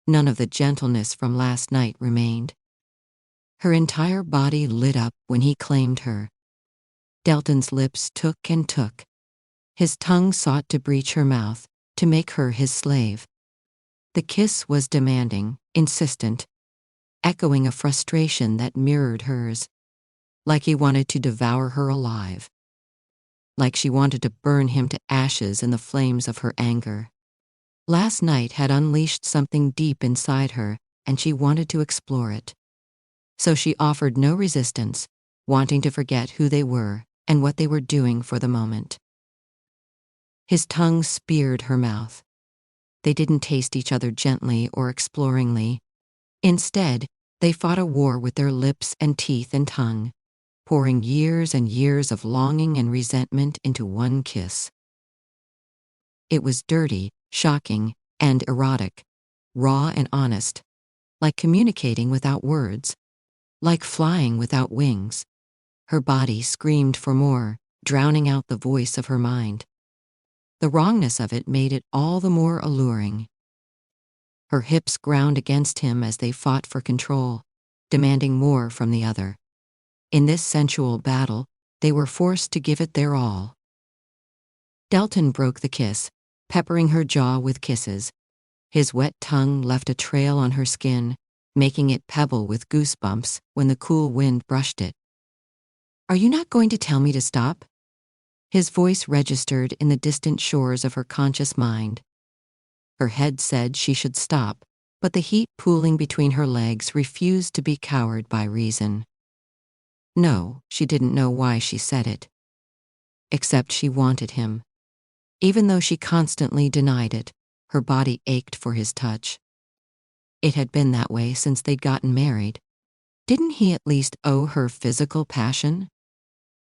None of the gentleness from last night remained. Her entire body lit up when he claimed her. Delton's lips took and took. His tongue sought to breach her mouth, to make her his slave. The kiss was demanding, insistent, echoing a frustration that mirrored hers, like he wanted to devour her alive, like she wanted to burn him to ashes in the flames of her anger. Last night had unleashed something deep inside her, and she wanted to explore it. So she offered no resistance, wanting to forget who they were and what they were doing for the moment. His tongue speared her mouth. They didn't taste each other gently or exploringly. Instead, they fought a war with their lips and teeth and tongue, pouring years and years of longing and resentment into one kiss. It was dirty, shocking, and erotic, raw and honest, like communicating without words, like flying without wings. Her body screamed for more, drowning out the voice of her mind. The wrongness of it made it all the more alluring. Her hips ground against him as they fought for control, demanding more from the other. In this sensual battle, they were forced to give it their all. Delton broke the kiss, peppering her jaw with kisses. His wet tongue left a trail on her skin, making it pebble with goosebumps when the cool wind brushed it. "Are you not going to tell me to stop?" His voice registered in the distant shores of her conscious mind. Her head said she should stop, but the heat pooling between her legs refused to be cowed by reason. No, she didn't know why she said it. Except she wanted him. Even though she constantly denied it, her body ached for his touch. It had been that way since they'd gotten married. Didn't he at least owe her physical passion?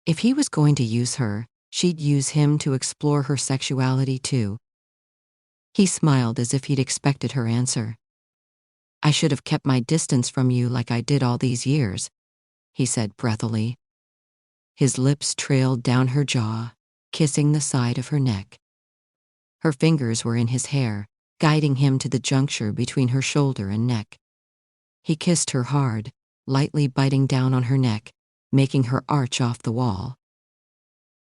If he was going to use her, she'd use him to explore her sexuality too. He smiled as if he'd expected her answer. "I should have kept my distance from you like I did all these years," he said breathily. His lips trailed down her jaw, kissing the side of her neck. Her fingers were in his hair, guiding him to the juncture between her shoulder and neck. He kissed her hard, lightly biting down on her neck, making her arch off the wall.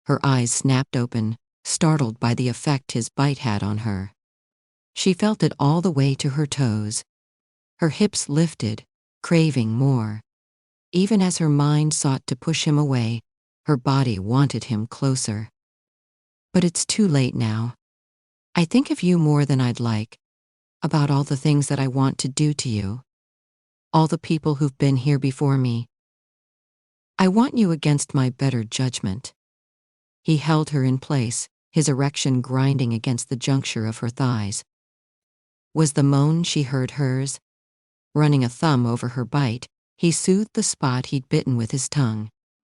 Her eyes snapped open, startled by the effect his bite had on her. She felt it all the way to her toes. Her hips lifted, craving more. Even as her mind sought to push him away, her body wanted him closer. "But it's too late now. I think of you more than I'd like, about all the things that I want to do to you. All the people who've been here before me. I want you against my better judgment." He held her in place, his erection grinding against the juncture of her thighs. Was the moan she heard hers? Running a thumb over her bite, he soothed the spot he'd bitten with his tongue.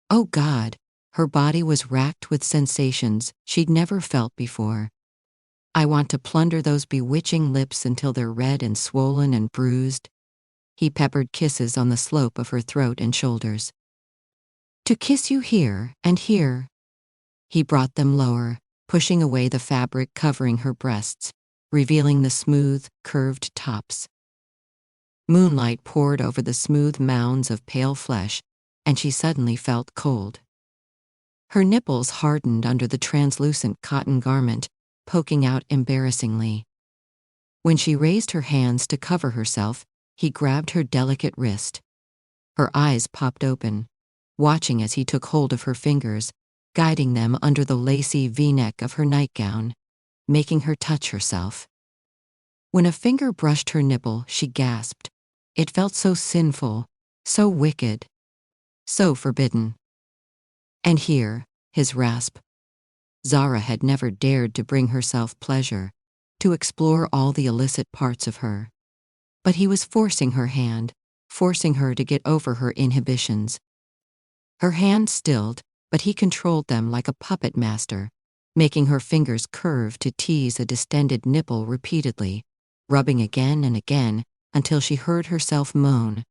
Oh God, her body was racked with sensations she'd never felt before. "I want to plunder those bewitching lips until they're red and swollen and bruised." He peppered kisses on the slope of her throat and shoulders. "To kiss you here and here." He brought them lower, pushing away the fabric covering her breasts, revealing the smooth, curved tops. Moonlight poured over the smooth mounds of pale flesh, and she suddenly felt cold. Her nipples hardened under the translucent cotton garment, poking out embarrassingly. When she raised her hands to cover herself, he grabbed her delicate wrist. Her eyes popped open, watching as he took hold of her fingers, guiding them under the lacy V-neck of her nightgown, making her touch herself. When a finger brushed her nipple, she gasped. It felt so sinful, so wicked, so forbidden. And here, his rasp. Zara had never dared to bring herself pleasure, to explore all the illicit parts of her. But he was forcing her hand, forcing her to get over her inhibitions. Her hands stilled, but he controlled them like a puppet master, making her fingers curve to tease a distended nipple repeatedly, rubbing again and again until she heard herself moan.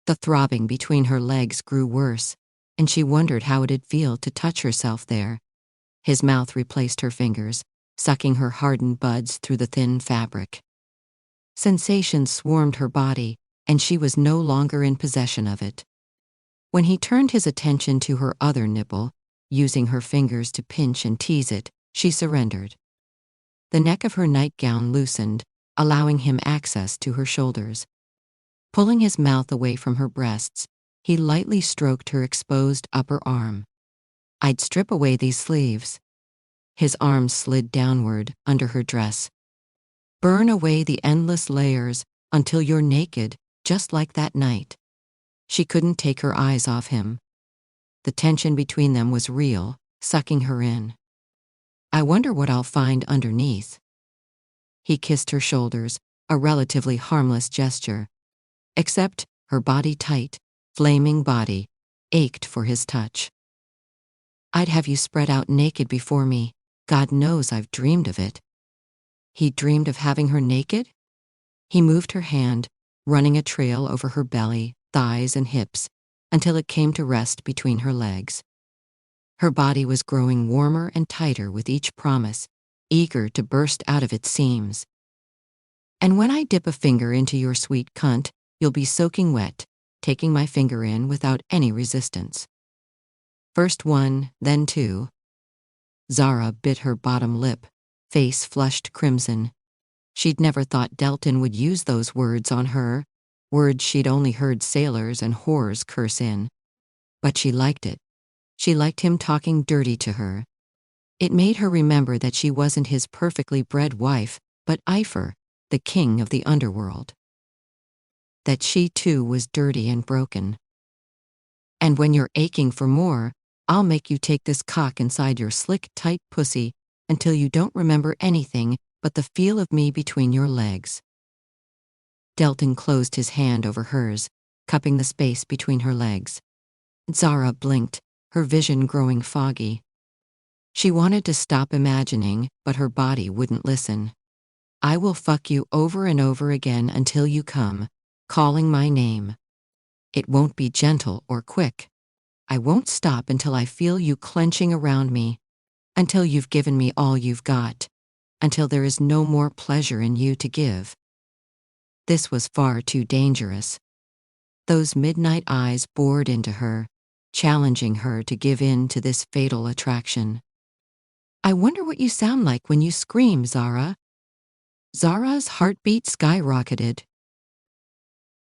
The throbbing between her legs grew worse, and she wondered how it'd feel to touch herself there. His mouth replaced her fingers, sucking her hardened buds through the thin fabric. Sensation swarmed her body, and she was no longer in possession of it. When he turned his attention to her other nipple, using her fingers to pinch and tease it, she surrendered. The neck of her nightgown loosened, allowing him access to her shoulders. Pulling his mouth away from her breasts, he lightly stroked her exposed upper arm. "I'd strip away these sleeves." His arm slid downward under her dress. "Burn away the endless layers until you're naked, just like that night." She couldn't take her eyes off him. The tension between them was real, sucking her in. "I wonder what I'll find underneath." He kissed her shoulders, a relatively harmless gesture. Except her body tight, flaming body, ached for his touch. "I'd have you spread out naked before me. God knows I've dreamed of it." He dreamed of having her naked? He moved her hand, running a trail over her belly, thighs, and hips, until it came to rest between her legs. Her body was growing warmer and tighter with each promise, eager to burst out of its seams. "And when I dip a finger into your sweet cunt, you'll be soaking wet," taking my finger in without any resistance. First one, then two. Zara bit her bottom lip, face flushed crimson. She'd never thought Delton would use those words on her, words she'd only heard sailors and whores curse in. But she liked it. She liked him talking dirty to her. It made her remember that she wasn't his perfectly bred wife, but Epher, the king of the underworld. That she too was dirty and broken. "And when you're aching for more, I'll make you take this cock inside your slick, tight pussy until you don't remember anything but the feel of me between your legs." Delton closed his hand over hers, cupping the space between her legs. Zara blinked, her vision growing foggy. She wanted to stop imagining, but her body wouldn't listen. "I will fuck you over and over again until you come, calling my name. It won't be gentle or quick. I won't stop until I feel you clenching around me, until you've given me all you've got, until there is no more pleasure in you to give." This was far too dangerous. Those midnight eyes bored into her, challenging her to give in to this fatal attraction. "I wonder what you sound like when you scream, Zara." Zara's heartbeat skyrocketed.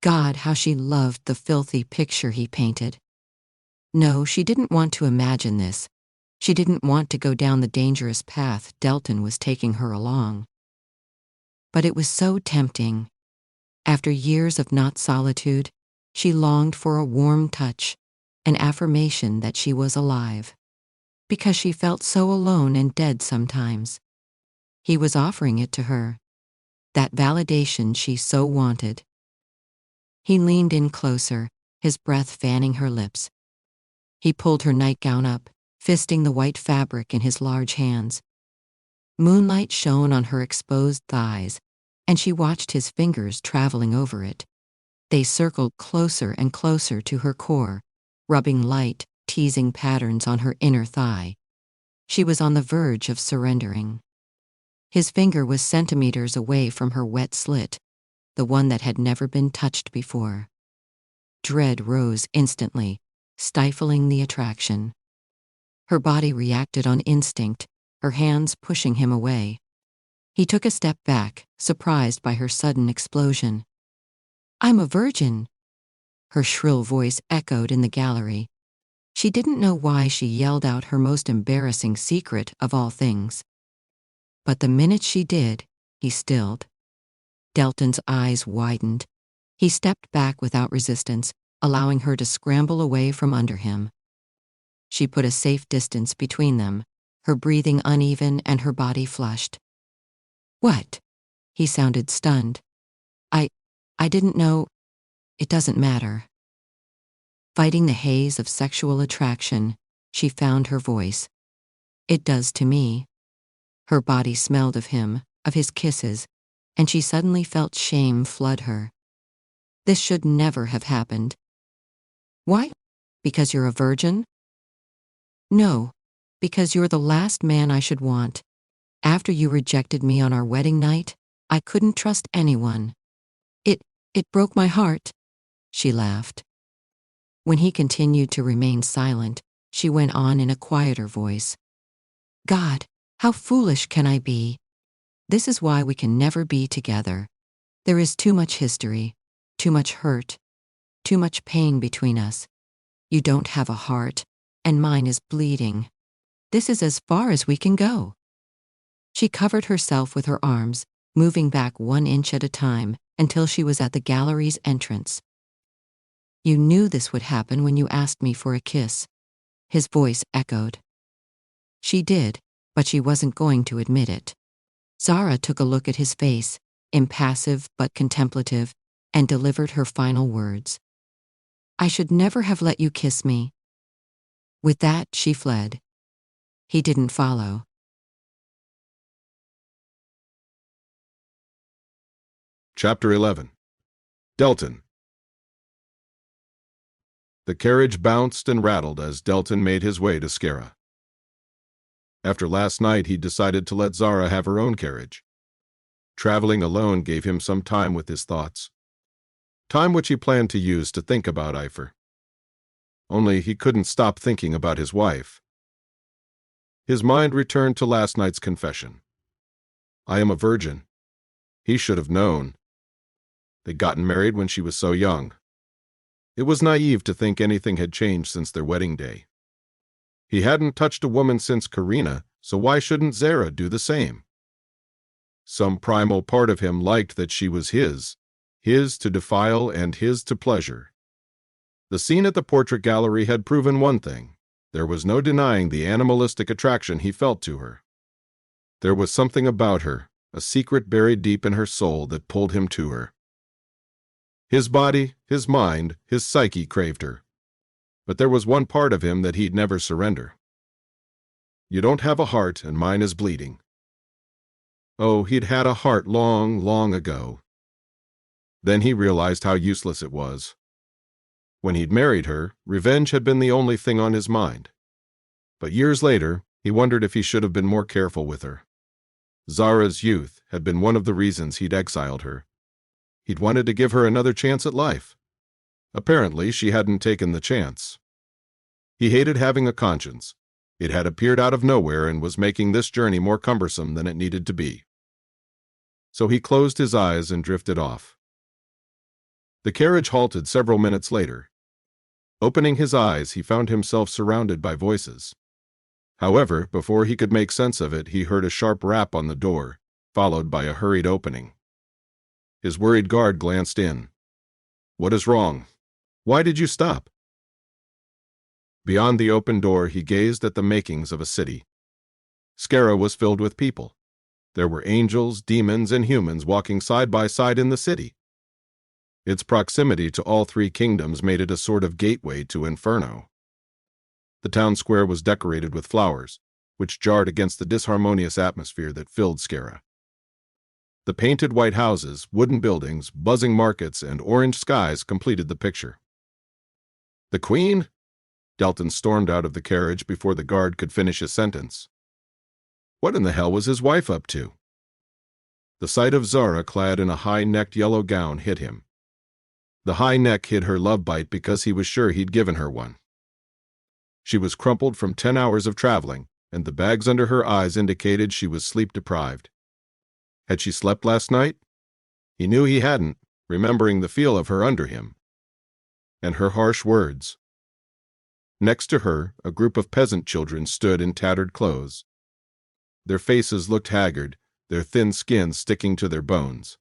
God, how she loved the filthy picture he painted. No, she didn't want to imagine this. She didn't want to go down the dangerous path Delton was taking her along. But it was so tempting. After years of not solitude, she longed for a warm touch, an affirmation that she was alive. Because she felt so alone and dead sometimes. He was offering it to her. That validation she so wanted. He leaned in closer, his breath fanning her lips. He pulled her nightgown up, fisting the white fabric in his large hands. Moonlight shone on her exposed thighs, and she watched his fingers traveling over it. They circled closer and closer to her core, rubbing light, teasing patterns on her inner thigh. She was on the verge of surrendering. His finger was centimeters away from her wet slit, the one that had never been touched before. Dread rose instantly, stifling the attraction. Her body reacted on instinct, her hands pushing him away. He took a step back, surprised by her sudden explosion. "I'm a virgin." Her shrill voice echoed in the gallery. She didn't know why she yelled out her most embarrassing secret of all things. But the minute she did, he stilled. Delton's eyes widened. He stepped back without resistance, allowing her to scramble away from under him. She put a safe distance between them, her breathing uneven and her body flushed. "What?" He sounded stunned. I didn't know." "It doesn't matter." Fighting the haze of sexual attraction, she found her voice. "It does to me." Her body smelled of him, of his kisses, and she suddenly felt shame flood her. This should never have happened. Why? Because you're a virgin? No, because you're the last man I should want. After you rejected me on our wedding night, I couldn't trust anyone. It broke my heart, she laughed. When he continued to remain silent, she went on in a quieter voice. God, how foolish can I be? This is why we can never be together. There is too much history, too much hurt, too much pain between us. You don't have a heart, and mine is bleeding. This is as far as we can go. She covered herself with her arms, moving back 1 inch at a time, until she was at the gallery's entrance. You knew this would happen when you asked me for a kiss. His voice echoed. She did, but she wasn't going to admit it. Zara took a look at his face, impassive but contemplative, and delivered her final words. I should never have let you kiss me. With that, she fled. He didn't follow. Chapter 11. Delton. The carriage bounced and rattled as Delton made his way to Zara. After last night, he decided to let Zara have her own carriage. Traveling alone gave him some time with his thoughts. Time which he planned to use to think about Epher. Only he couldn't stop thinking about his wife. His mind returned to last night's confession. I am a virgin. He should have known. They'd gotten married when she was so young. It was naive to think anything had changed since their wedding day. He hadn't touched a woman since Karina, so why shouldn't Zara do the same? Some primal part of him liked that she was his to defile and his to pleasure. The scene at the portrait gallery had proven one thing. There was no denying the animalistic attraction he felt to her. There was something about her, a secret buried deep in her soul that pulled him to her. His body, his mind, his psyche craved her. But there was one part of him that he'd never surrender. You don't have a heart, and mine is bleeding. Oh, he'd had a heart long, long ago. Then he realized how useless it was. When he'd married her, revenge had been the only thing on his mind. But years later, he wondered if he should have been more careful with her. Zara's youth had been one of the reasons he'd exiled her. He'd wanted to give her another chance at life. Apparently, she hadn't taken the chance. He hated having a conscience. It had appeared out of nowhere and was making this journey more cumbersome than it needed to be. So he closed his eyes and drifted off. The carriage halted several minutes later. Opening his eyes, he found himself surrounded by voices. However, before he could make sense of it, he heard a sharp rap on the door, followed by a hurried opening. His worried guard glanced in. What is wrong? Why did you stop? Beyond the open door, he gazed at the makings of a city. Zara was filled with people. There were angels, demons, and humans walking side by side in the city. Its proximity to all three kingdoms made it a sort of gateway to Inferno. The town square was decorated with flowers, which jarred against the disharmonious atmosphere that filled Zara. The painted white houses, wooden buildings, buzzing markets, and orange skies completed the picture. The Queen? Delton stormed out of the carriage before the guard could finish his sentence. What in the hell was his wife up to? The sight of Zara clad in a high-necked yellow gown hit him. The high neck hid her love bite because he was sure he'd given her one. She was crumpled from 10 hours of traveling, and the bags under her eyes indicated she was sleep-deprived. Had she slept last night? He knew he hadn't, remembering the feel of her under him. And her harsh words. Next to her, a group of peasant children stood in tattered clothes. Their faces looked haggard, their thin skin sticking to their bones.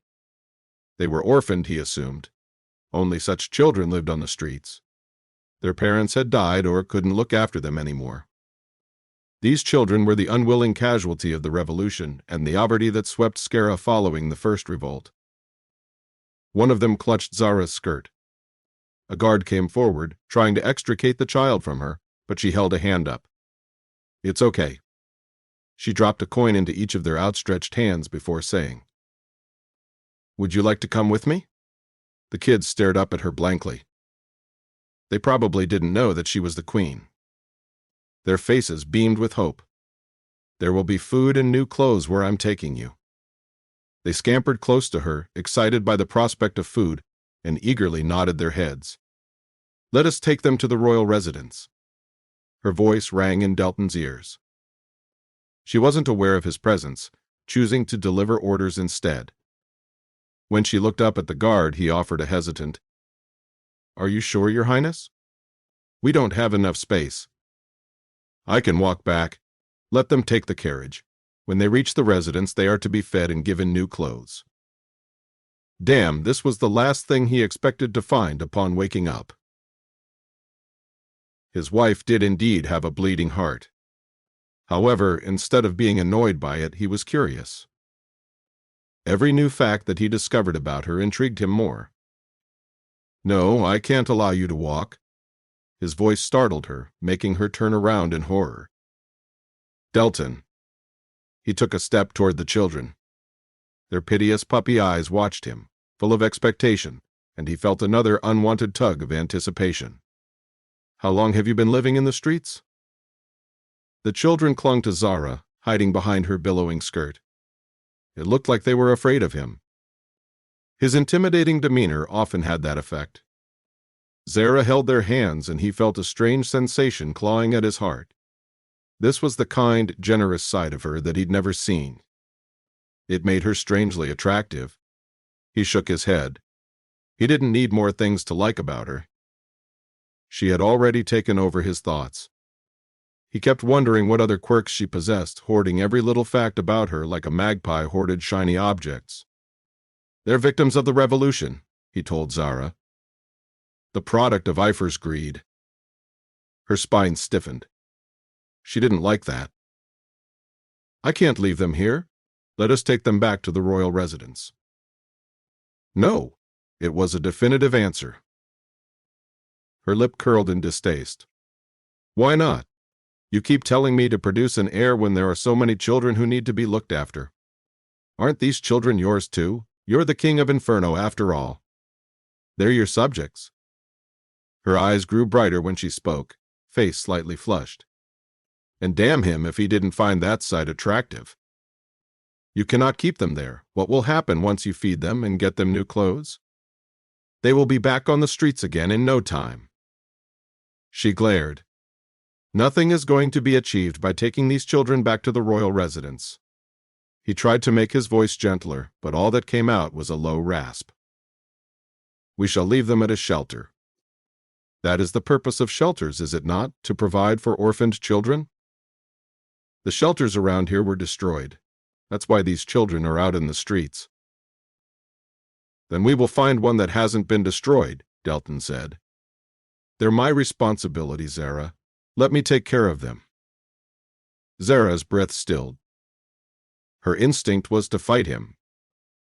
They were orphaned, he assumed. Only such children lived on the streets. Their parents had died or couldn't look after them anymore. These children were the unwilling casualty of the revolution and the poverty that swept Zara following the first revolt. One of them clutched Zara's skirt. A guard came forward, trying to extricate the child from her, but she held a hand up. It's okay. She dropped a coin into each of their outstretched hands before saying, Would you like to come with me? The kids stared up at her blankly. They probably didn't know that she was the queen. Their faces beamed with hope. There will be food and new clothes where I'm taking you. They scampered close to her, excited by the prospect of food, and eagerly nodded their heads. Let us take them to the royal residence. Her voice rang in Delton's ears. She wasn't aware of his presence, choosing to deliver orders instead. When she looked up at the guard, he offered a hesitant, "Are you sure, Your Highness? We don't have enough space." "I can walk back. Let them take the carriage. When they reach the residence, they are to be fed and given new clothes." Damn, this was the last thing he expected to find upon waking up. His wife did indeed have a bleeding heart. However, instead of being annoyed by it, he was curious. Every new fact that he discovered about her intrigued him more. "No, I can't allow you to walk." His voice startled her, making her turn around in horror. "Delton." He took a step toward the children. Their piteous puppy eyes watched him, full of expectation, and he felt another unwanted tug of anticipation. "How long have you been living in the streets?" The children clung to Zara, hiding behind her billowing skirt. It looked like they were afraid of him. His intimidating demeanor often had that effect. Zara held their hands, and he felt a strange sensation clawing at his heart. This was the kind, generous side of her that he'd never seen. It made her strangely attractive. He shook his head. He didn't need more things to like about her. She had already taken over his thoughts. He kept wondering what other quirks she possessed, hoarding every little fact about her like a magpie hoarded shiny objects. "They're victims of the revolution," he told Zara. "The product of Epher's greed." Her spine stiffened. She didn't like that. "I can't leave them here. Let us take them back to the royal residence." "No." It was a definitive answer. Her lip curled in distaste. "Why not? You keep telling me to produce an heir when there are so many children who need to be looked after. Aren't these children yours too? You're the king of Inferno after all. They're your subjects." Her eyes grew brighter when she spoke, face slightly flushed. And damn him if he didn't find that side attractive. "You cannot keep them there. What will happen once you feed them and get them new clothes? They will be back on the streets again in no time." She glared. "Nothing is going to be achieved by taking these children back to the royal residence." He tried to make his voice gentler, but all that came out was a low rasp. "We shall leave them at a shelter." "That is the purpose of shelters, is it not? To provide for orphaned children?" "The shelters around here were destroyed. That's why these children are out in the streets." "Then we will find one that hasn't been destroyed," Delton said. "They're my responsibility, Zara. Let me take care of them." Zara's breath stilled. Her instinct was to fight him.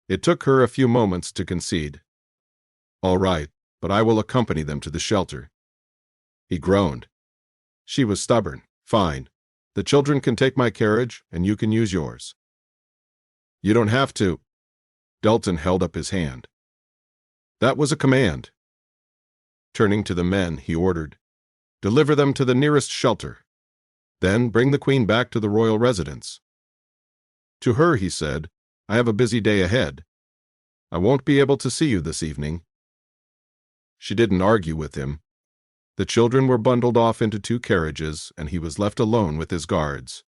It took her a few moments to concede. "All right, but I will accompany them to the shelter." He groaned. She was stubborn. "Fine. The children can take my carriage, and you can use yours." "You don't have to." Delton held up his hand. "That was a command." Turning to the men, he ordered, "Deliver them to the nearest shelter. Then bring the queen back to the royal residence." To her, he said, "I have a busy day ahead. I won't be able to see you this evening." She didn't argue with him. The children were bundled off into 2 carriages, and he was left alone with his guards.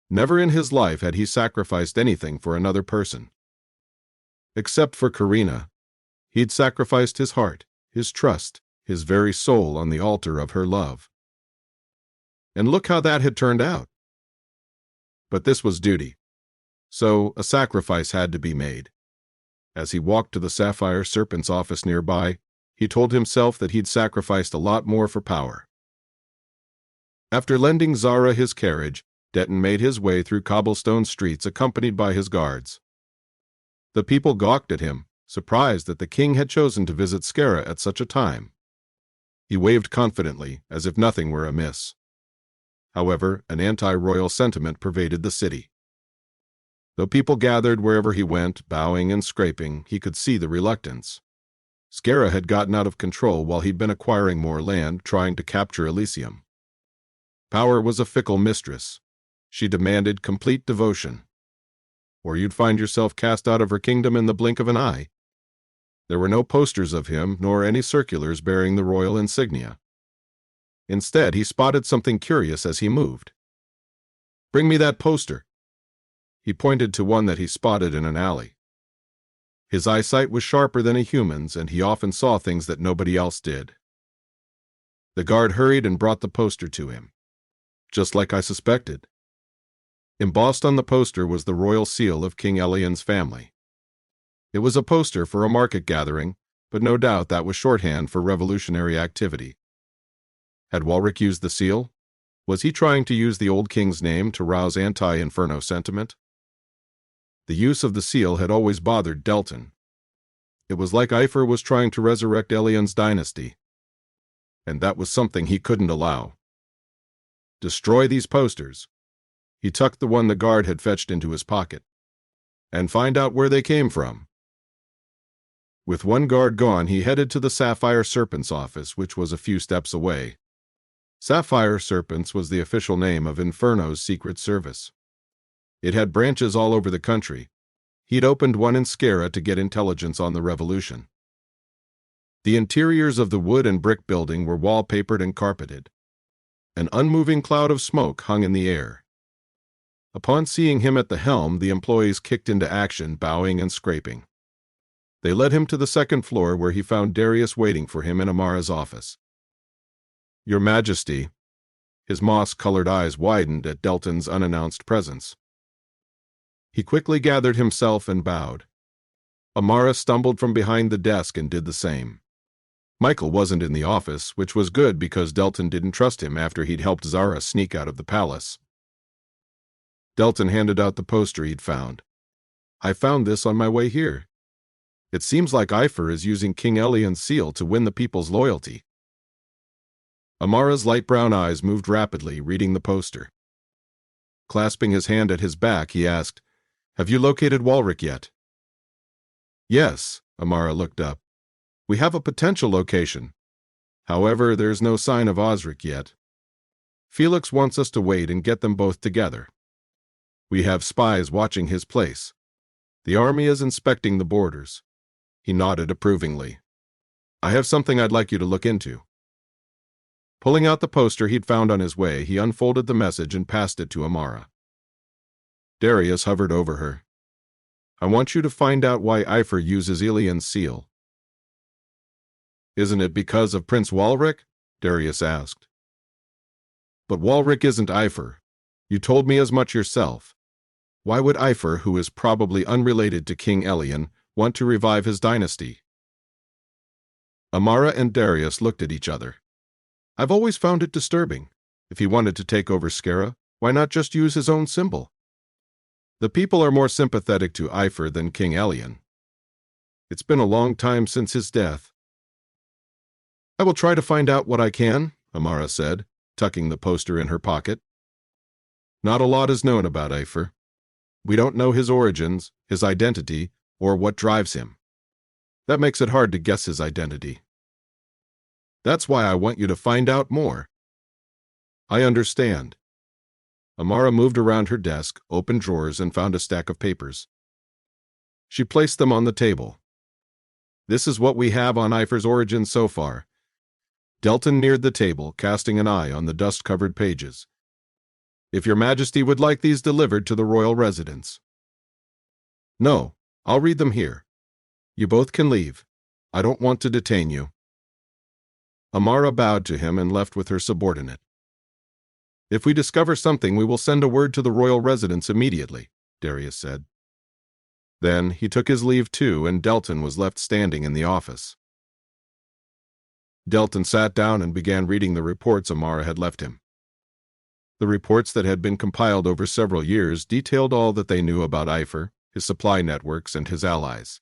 Never in his life had he sacrificed anything for another person. Except for Karina, he'd sacrificed his heart, his trust, his very soul on the altar of her love. And look how that had turned out. But this was duty. So a sacrifice had to be made. As he walked to the Sapphire Serpent's office nearby, he told himself that he'd sacrificed a lot more for power. After lending Zara his carriage, Delton made his way through cobblestone streets accompanied by his guards. The people gawked at him, surprised that the king had chosen to visit Skara at such a time. He waved confidently, as if nothing were amiss. However, an anti-royal sentiment pervaded the city. Though people gathered wherever he went, bowing and scraping, he could see the reluctance. Zara had gotten out of control while he'd been acquiring more land, trying to capture Elysium. Power was a fickle mistress. She demanded complete devotion, or you'd find yourself cast out of her kingdom in the blink of an eye. There were no posters of him, nor any circulars bearing the royal insignia. Instead, he spotted something curious as he moved. "Bring me that poster." He pointed to one that he spotted in an alley. His eyesight was sharper than a human's, and he often saw things that nobody else did. The guard hurried and brought the poster to him. Just like I suspected. Embossed on the poster was the royal seal of King Elian's family. It was a poster for a market gathering, but no doubt that was shorthand for revolutionary activity. Had Walric used the seal? Was he trying to use the old king's name to rouse anti-Inferno sentiment? The use of the seal had always bothered Delton. It was like Epher was trying to resurrect Elian's dynasty, and that was something he couldn't allow. Destroy these posters. He tucked the one the guard had fetched into his pocket. And find out where they came from. With one guard gone, he headed to the Sapphire Serpent's office, which was a few steps away. Sapphire Serpents was the official name of Inferno's secret service. It had branches all over the country. He'd opened one in Zara to get intelligence on the revolution. The interiors of the wood and brick building were wallpapered and carpeted. An unmoving cloud of smoke hung in the air. Upon seeing him at the helm, the employees kicked into action, bowing and scraping. They led him to the second floor, where he found Darius waiting for him in Amara's office. "Your Majesty." His moss-colored eyes widened at Delton's unannounced presence. He quickly gathered himself and bowed. Amara stumbled from behind the desk and did the same. Michael wasn't in the office, which was good because Delton didn't trust him after he'd helped Zara sneak out of the palace. Delton handed out the poster he'd found. "I found this on my way here. It seems like Epher is using King Elian's seal to win the people's loyalty." Amara's light brown eyes moved rapidly, reading the poster. Clasping his hand at his back, he asked, "Have you located Walric yet?" "Yes," Amara looked up. "We have a potential location. However, there's no sign of Osric yet. Felix wants us to wait and get them both together. We have spies watching his place. The army is inspecting the borders." He nodded approvingly. "I have something I'd like you to look into." Pulling out the poster he'd found on his way, he unfolded the message and passed it to Amara. Darius hovered over her. "I want you to find out why Epher uses Elian's seal." "Isn't it because of Prince Walric?" Darius asked. "But Walric isn't Epher. You told me as much yourself. Why would Epher, who is probably unrelated to King Elian, want to revive his dynasty?" Amara and Darius looked at each other. "I've always found it disturbing. If he wanted to take over Zara, why not just use his own symbol? The people are more sympathetic to Epher than King Elian. It's been a long time since his death." "I will try to find out what I can," Amara said, tucking the poster in her pocket. "Not a lot is known about Epher. We don't know his origins, his identity, or what drives him. That makes it hard to guess his identity. That's why I want you to find out more." "I understand." Amara moved around her desk, opened drawers, and found a stack of papers. She placed them on the table. "This is what we have on Epher's origins so far." Delton neared the table, casting an eye on the dust-covered pages. "If your Majesty would like these delivered to the royal residence." "No, I'll read them here. You both can leave. I don't want to detain you." Amara bowed to him and left with her subordinate. "If we discover something, we will send a word to the royal residence immediately," Darius said. Then he took his leave too, and Delton was left standing in the office. Delton sat down and began reading the reports Amara had left him. The reports that had been compiled over several years detailed all that they knew about Epher, his supply networks, and his allies.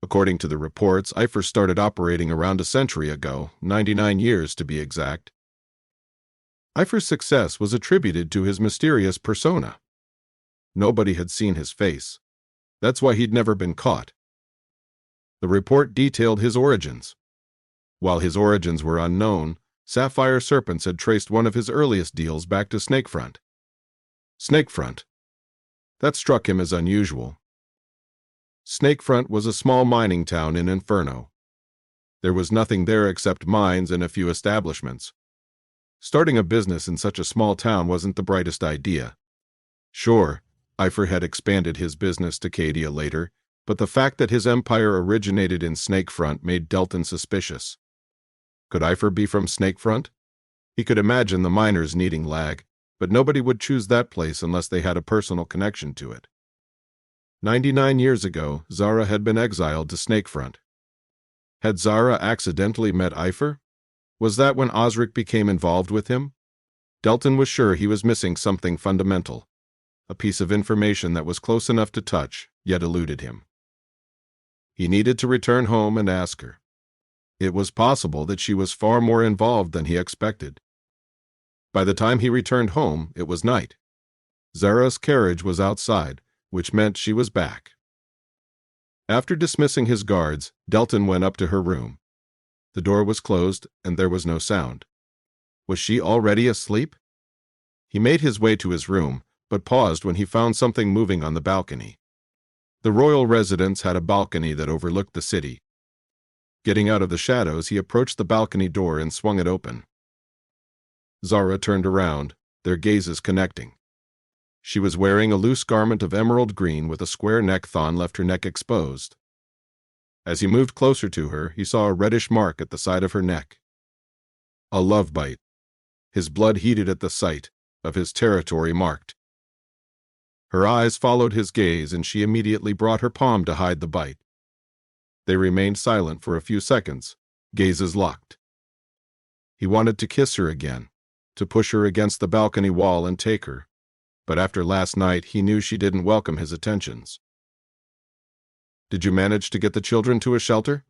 According to the reports, Epher started operating around a century ago, 99 years to be exact. Epher's success was attributed to his mysterious persona. Nobody had seen his face. That's why he'd never been caught. The report detailed his origins. While his origins were unknown, Sapphire Serpents had traced one of his earliest deals back to Snakefront. Snakefront. That struck him as unusual. Snakefront was a small mining town in Inferno. There was nothing there except mines and a few establishments. Starting a business in such a small town wasn't the brightest idea. Sure, Epher had expanded his business to Cadia later, but the fact that his empire originated in Snakefront made Delton suspicious. Could Epher be from Snakefront? He could imagine the miners needing lag, but nobody would choose that place unless they had a personal connection to it. 99 years ago, Zara had been exiled to Snakefront. Had Zara accidentally met Epher? Was that when Osric became involved with him? Delton was sure he was missing something fundamental, a piece of information that was close enough to touch, yet eluded him. He needed to return home and ask her. It was possible that she was far more involved than he expected. By the time he returned home, it was night. Zara's carriage was outside, which meant she was back. After dismissing his guards, Delton went up to her room. The door was closed, and there was no sound. Was she already asleep? He made his way to his room, but paused when he found something moving on the balcony. The royal residence had a balcony that overlooked the city. Getting out of the shadows, he approached the balcony door and swung it open. Zara turned around, their gazes connecting. She was wearing a loose garment of emerald green with a square neck thon left her neck exposed. As he moved closer to her, he saw a reddish mark at the side of her neck. A love bite. His blood heated at the sight of his territory marked. Her eyes followed his gaze, and she immediately brought her palm to hide the bite. They remained silent for a few seconds, gazes locked. He wanted to kiss her again, to push her against the balcony wall and take her, but after last night he knew she didn't welcome his attentions. Did you manage to get the children to a shelter?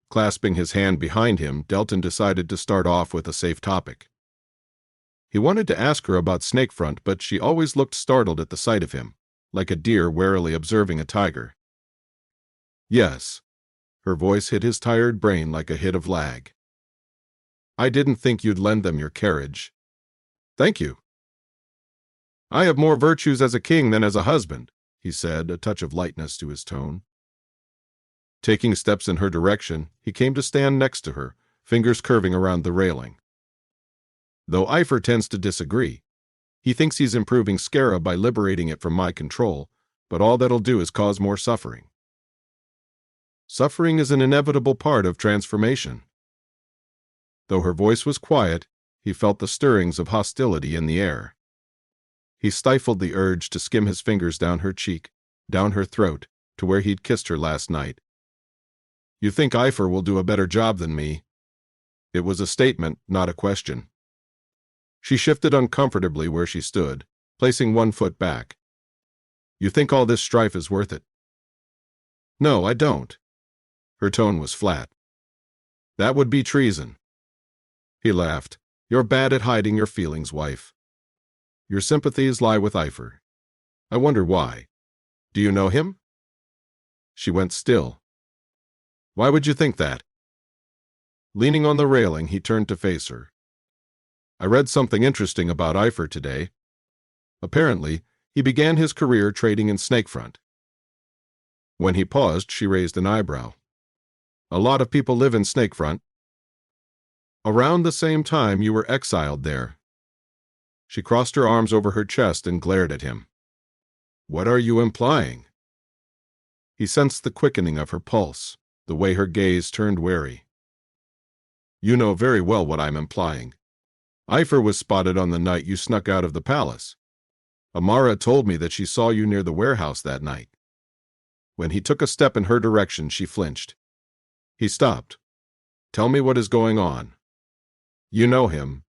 Clasping his hand behind him, Delton decided to start off with a safe topic. He wanted to ask her about Snakefront, but she always looked startled at the sight of him, like a deer warily observing a tiger. Yes. Her voice hit his tired brain like a hit of lag. I didn't think you'd lend them your carriage. Thank you. I have more virtues as a king than as a husband, he said, a touch of lightness to his tone. Taking steps in her direction, he came to stand next to her, fingers curving around the railing. Though Epher tends to disagree. He thinks he's improving Skara by liberating it from my control, but all that'll do is cause more suffering. Suffering is an inevitable part of transformation. Though her voice was quiet, he felt the stirrings of hostility in the air. He stifled the urge to skim his fingers down her cheek, down her throat, to where he'd kissed her last night. You think Epher will do a better job than me? It was a statement, not a question. She shifted uncomfortably where she stood, placing one foot back. You think all this strife is worth it? No, I don't. Her tone was flat. That would be treason. He laughed. You're bad at hiding your feelings, wife. Your sympathies lie with Epher. I wonder why. Do you know him? She went still. Why would you think that? Leaning on the railing, he turned to face her. I read something interesting about Epher today. Apparently, he began his career trading in Snakefront. When he paused, she raised an eyebrow. A lot of people live in Snakefront. Around the same time you were exiled there. She crossed her arms over her chest and glared at him. What are you implying? He sensed the quickening of her pulse, the way her gaze turned wary. You know very well what I'm implying. Epher was spotted on the night you snuck out of the palace. Amara told me that she saw you near the warehouse that night. When he took a step in her direction, she flinched. He stopped. Tell me what is going on. You know him.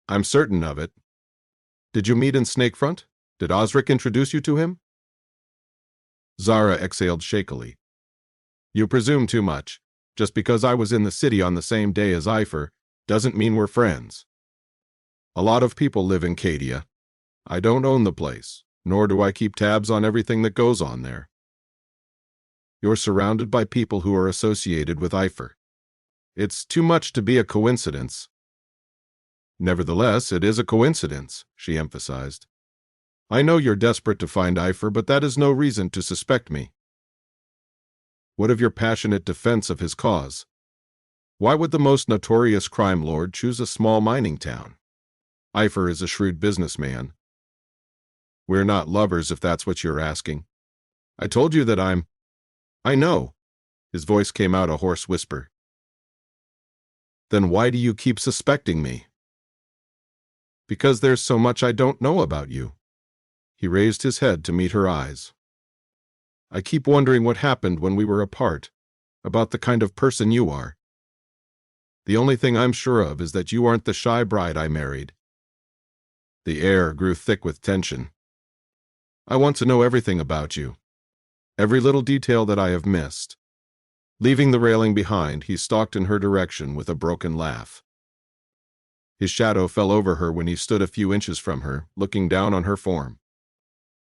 I'm certain of it. Did you meet in Snakefront? Did Osric introduce you to him? Zara exhaled shakily. You presume too much. Just because I was in the city on the same day as Epher doesn't mean we're friends. A lot of people live in Cadia. I don't own the place. nor do I keep tabs on everything that goes on there. You're surrounded by people who are associated with Epher. It's too much to be a coincidence. Nevertheless, it is a coincidence, she emphasized. I know you're desperate to find Epher, but that is no reason to suspect me. What of your passionate defense of his cause? Why would the most notorious crime lord choose a small mining town? Epher is a shrewd businessman. We're not lovers, if that's what you're asking. I told you that I know. His voice came out a hoarse whisper. Then why do you keep suspecting me? Because there's so much I don't know about you. He raised his head to meet her eyes. I keep wondering what happened when we were apart, about the kind of person you are. The only thing I'm sure of is that you aren't the shy bride I married. The air grew thick with tension. I want to know everything about you, every little detail that I have missed. Leaving the railing behind, he stalked in her direction with a broken laugh. His shadow fell over her when he stood a few inches from her, looking down on her form.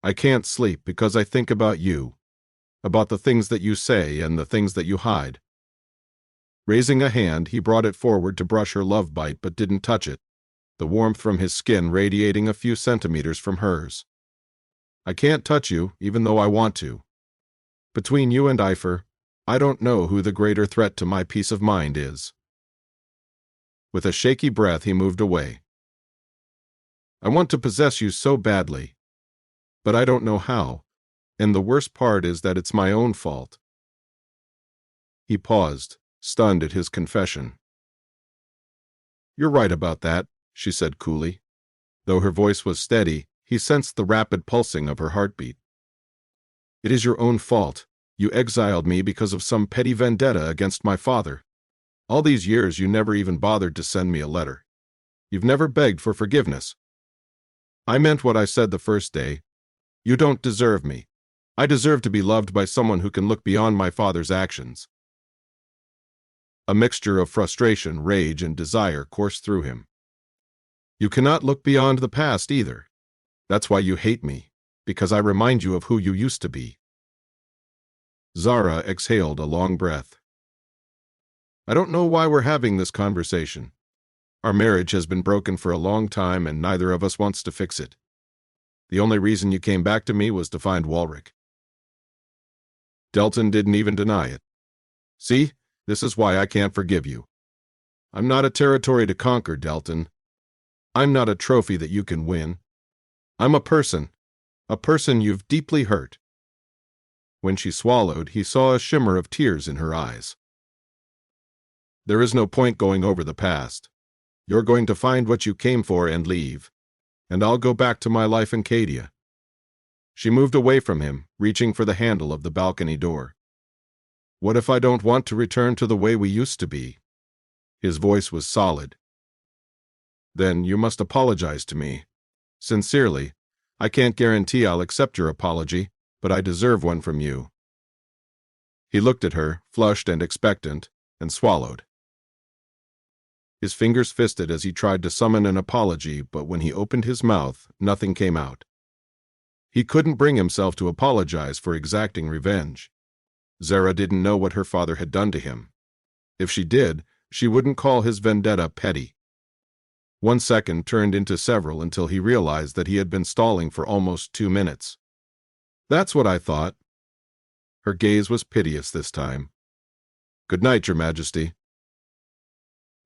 I can't sleep because I think about you, about the things that you say and the things that you hide. Raising a hand, he brought it forward to brush her love bite but didn't touch it, the warmth from his skin radiating a few centimeters from hers. I can't touch you, even though I want to. Between you and Epher, I don't know who the greater threat to my peace of mind is. With a shaky breath, he moved away. I want to possess you so badly, but I don't know how, and the worst part is that it's my own fault. He paused, stunned at his confession. You're right about that, she said coolly. Though her voice was steady, he sensed the rapid pulsing of her heartbeat. It is your own fault. You exiled me because of some petty vendetta against my father. All these years you never even bothered to send me a letter. You've never begged for forgiveness. I meant what I said the first day. You don't deserve me. I deserve to be loved by someone who can look beyond my father's actions. A mixture of frustration, rage, and desire coursed through him. You cannot look beyond the past either. That's why you hate me, because I remind you of who you used to be. Zara exhaled a long breath. I don't know why we're having this conversation. Our marriage has been broken for a long time and neither of us wants to fix it. The only reason you came back to me was to find Walrick. Delton didn't even deny it. See, this is why I can't forgive you. I'm not a territory to conquer, Delton. I'm not a trophy that you can win. I'm a person you've deeply hurt. When she swallowed, he saw a shimmer of tears in her eyes. There is no point going over the past. You're going to find what you came for and leave, and I'll go back to my life in Cadia. She moved away from him, reaching for the handle of the balcony door. What if I don't want to return to the way we used to be? His voice was solid. Then you must apologize to me. Sincerely. I can't guarantee I'll accept your apology, but I deserve one from you. He looked at her, flushed and expectant, and swallowed. His fingers fisted as he tried to summon an apology, but when he opened his mouth, nothing came out. He couldn't bring himself to apologize for exacting revenge. Zara didn't know what her father had done to him. If she did, she wouldn't call his vendetta petty. 1 second turned into several until he realized that he had been stalling for almost 2 minutes. That's what I thought. Her gaze was piteous this time. Good night, Your Majesty.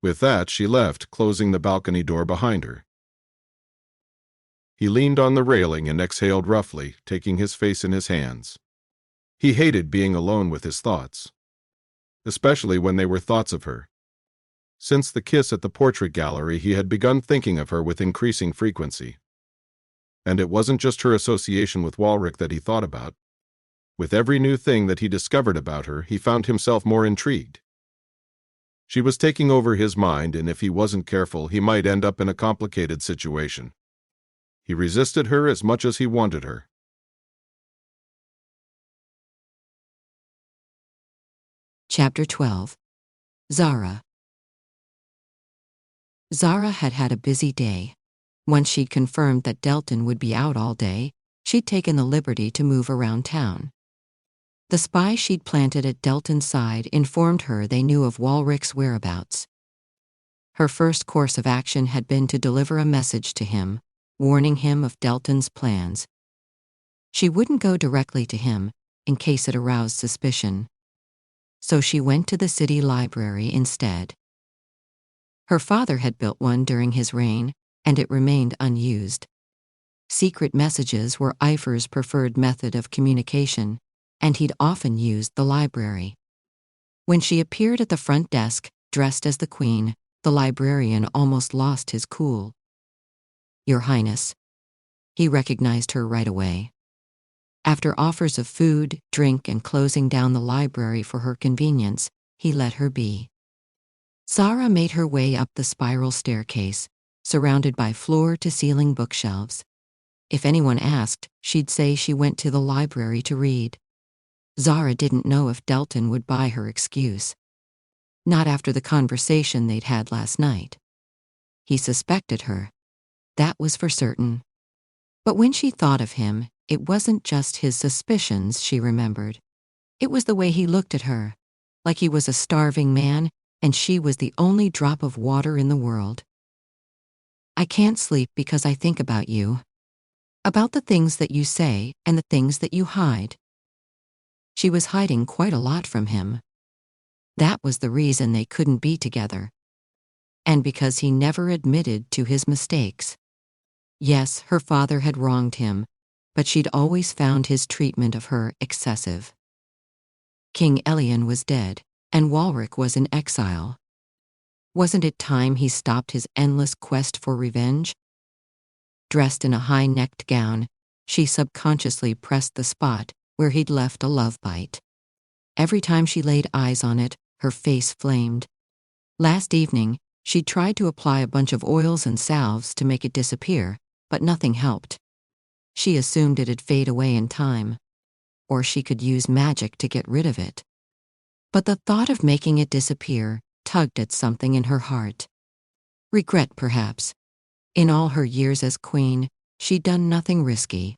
With that, she left, closing the balcony door behind her. He leaned on the railing and exhaled roughly, taking his face in his hands. He hated being alone with his thoughts, especially when they were thoughts of her. Since the kiss at the portrait gallery, he had begun thinking of her with increasing frequency. And it wasn't just her association with Walrick that he thought about. With every new thing that he discovered about her, he found himself more intrigued. She was taking over his mind, and if he wasn't careful, he might end up in a complicated situation. He resisted her as much as he wanted her. Chapter 12. Zara. Zara had had a busy day. Once she'd confirmed that Delton would be out all day, she'd taken the liberty to move around town. The spy she'd planted at Delton's side informed her they knew of Walrick's whereabouts. Her first course of action had been to deliver a message to him, warning him of Delton's plans. She wouldn't go directly to him, in case it aroused suspicion. So she went to the city library instead. Her father had built one during his reign, and it remained unused. Secret messages were Epher's preferred method of communication, and he'd often used the library. When she appeared at the front desk, dressed as the Queen, the librarian almost lost his cool. "Your Highness." He recognized her right away. After offers of food, drink, and closing down the library for her convenience, he let her be. Zara made her way up the spiral staircase, surrounded by floor-to-ceiling bookshelves. If anyone asked, she'd say she went to the library to read. Zara didn't know if Delton would buy her excuse. Not after the conversation they'd had last night. He suspected her. That was for certain. But when she thought of him, it wasn't just his suspicions she remembered. It was the way he looked at her, like he was a starving man, and she was the only drop of water in the world. "I can't sleep because I think about you. About the things that you say and the things that you hide." She was hiding quite a lot from him. That was the reason they couldn't be together. And because he never admitted to his mistakes. Yes, her father had wronged him, but she'd always found his treatment of her excessive. King Elian was dead, and Walrick was in exile. Wasn't it time he stopped his endless quest for revenge? Dressed in a high-necked gown, she subconsciously pressed the spot where he'd left a love bite. Every time she laid eyes on it, her face flamed. Last evening, she tried to apply a bunch of oils and salves to make it disappear, but nothing helped. She assumed it'd fade away in time. Or she could use magic to get rid of it. But the thought of making it disappear tugged at something in her heart. Regret, perhaps. In all her years as queen, she'd done nothing risky.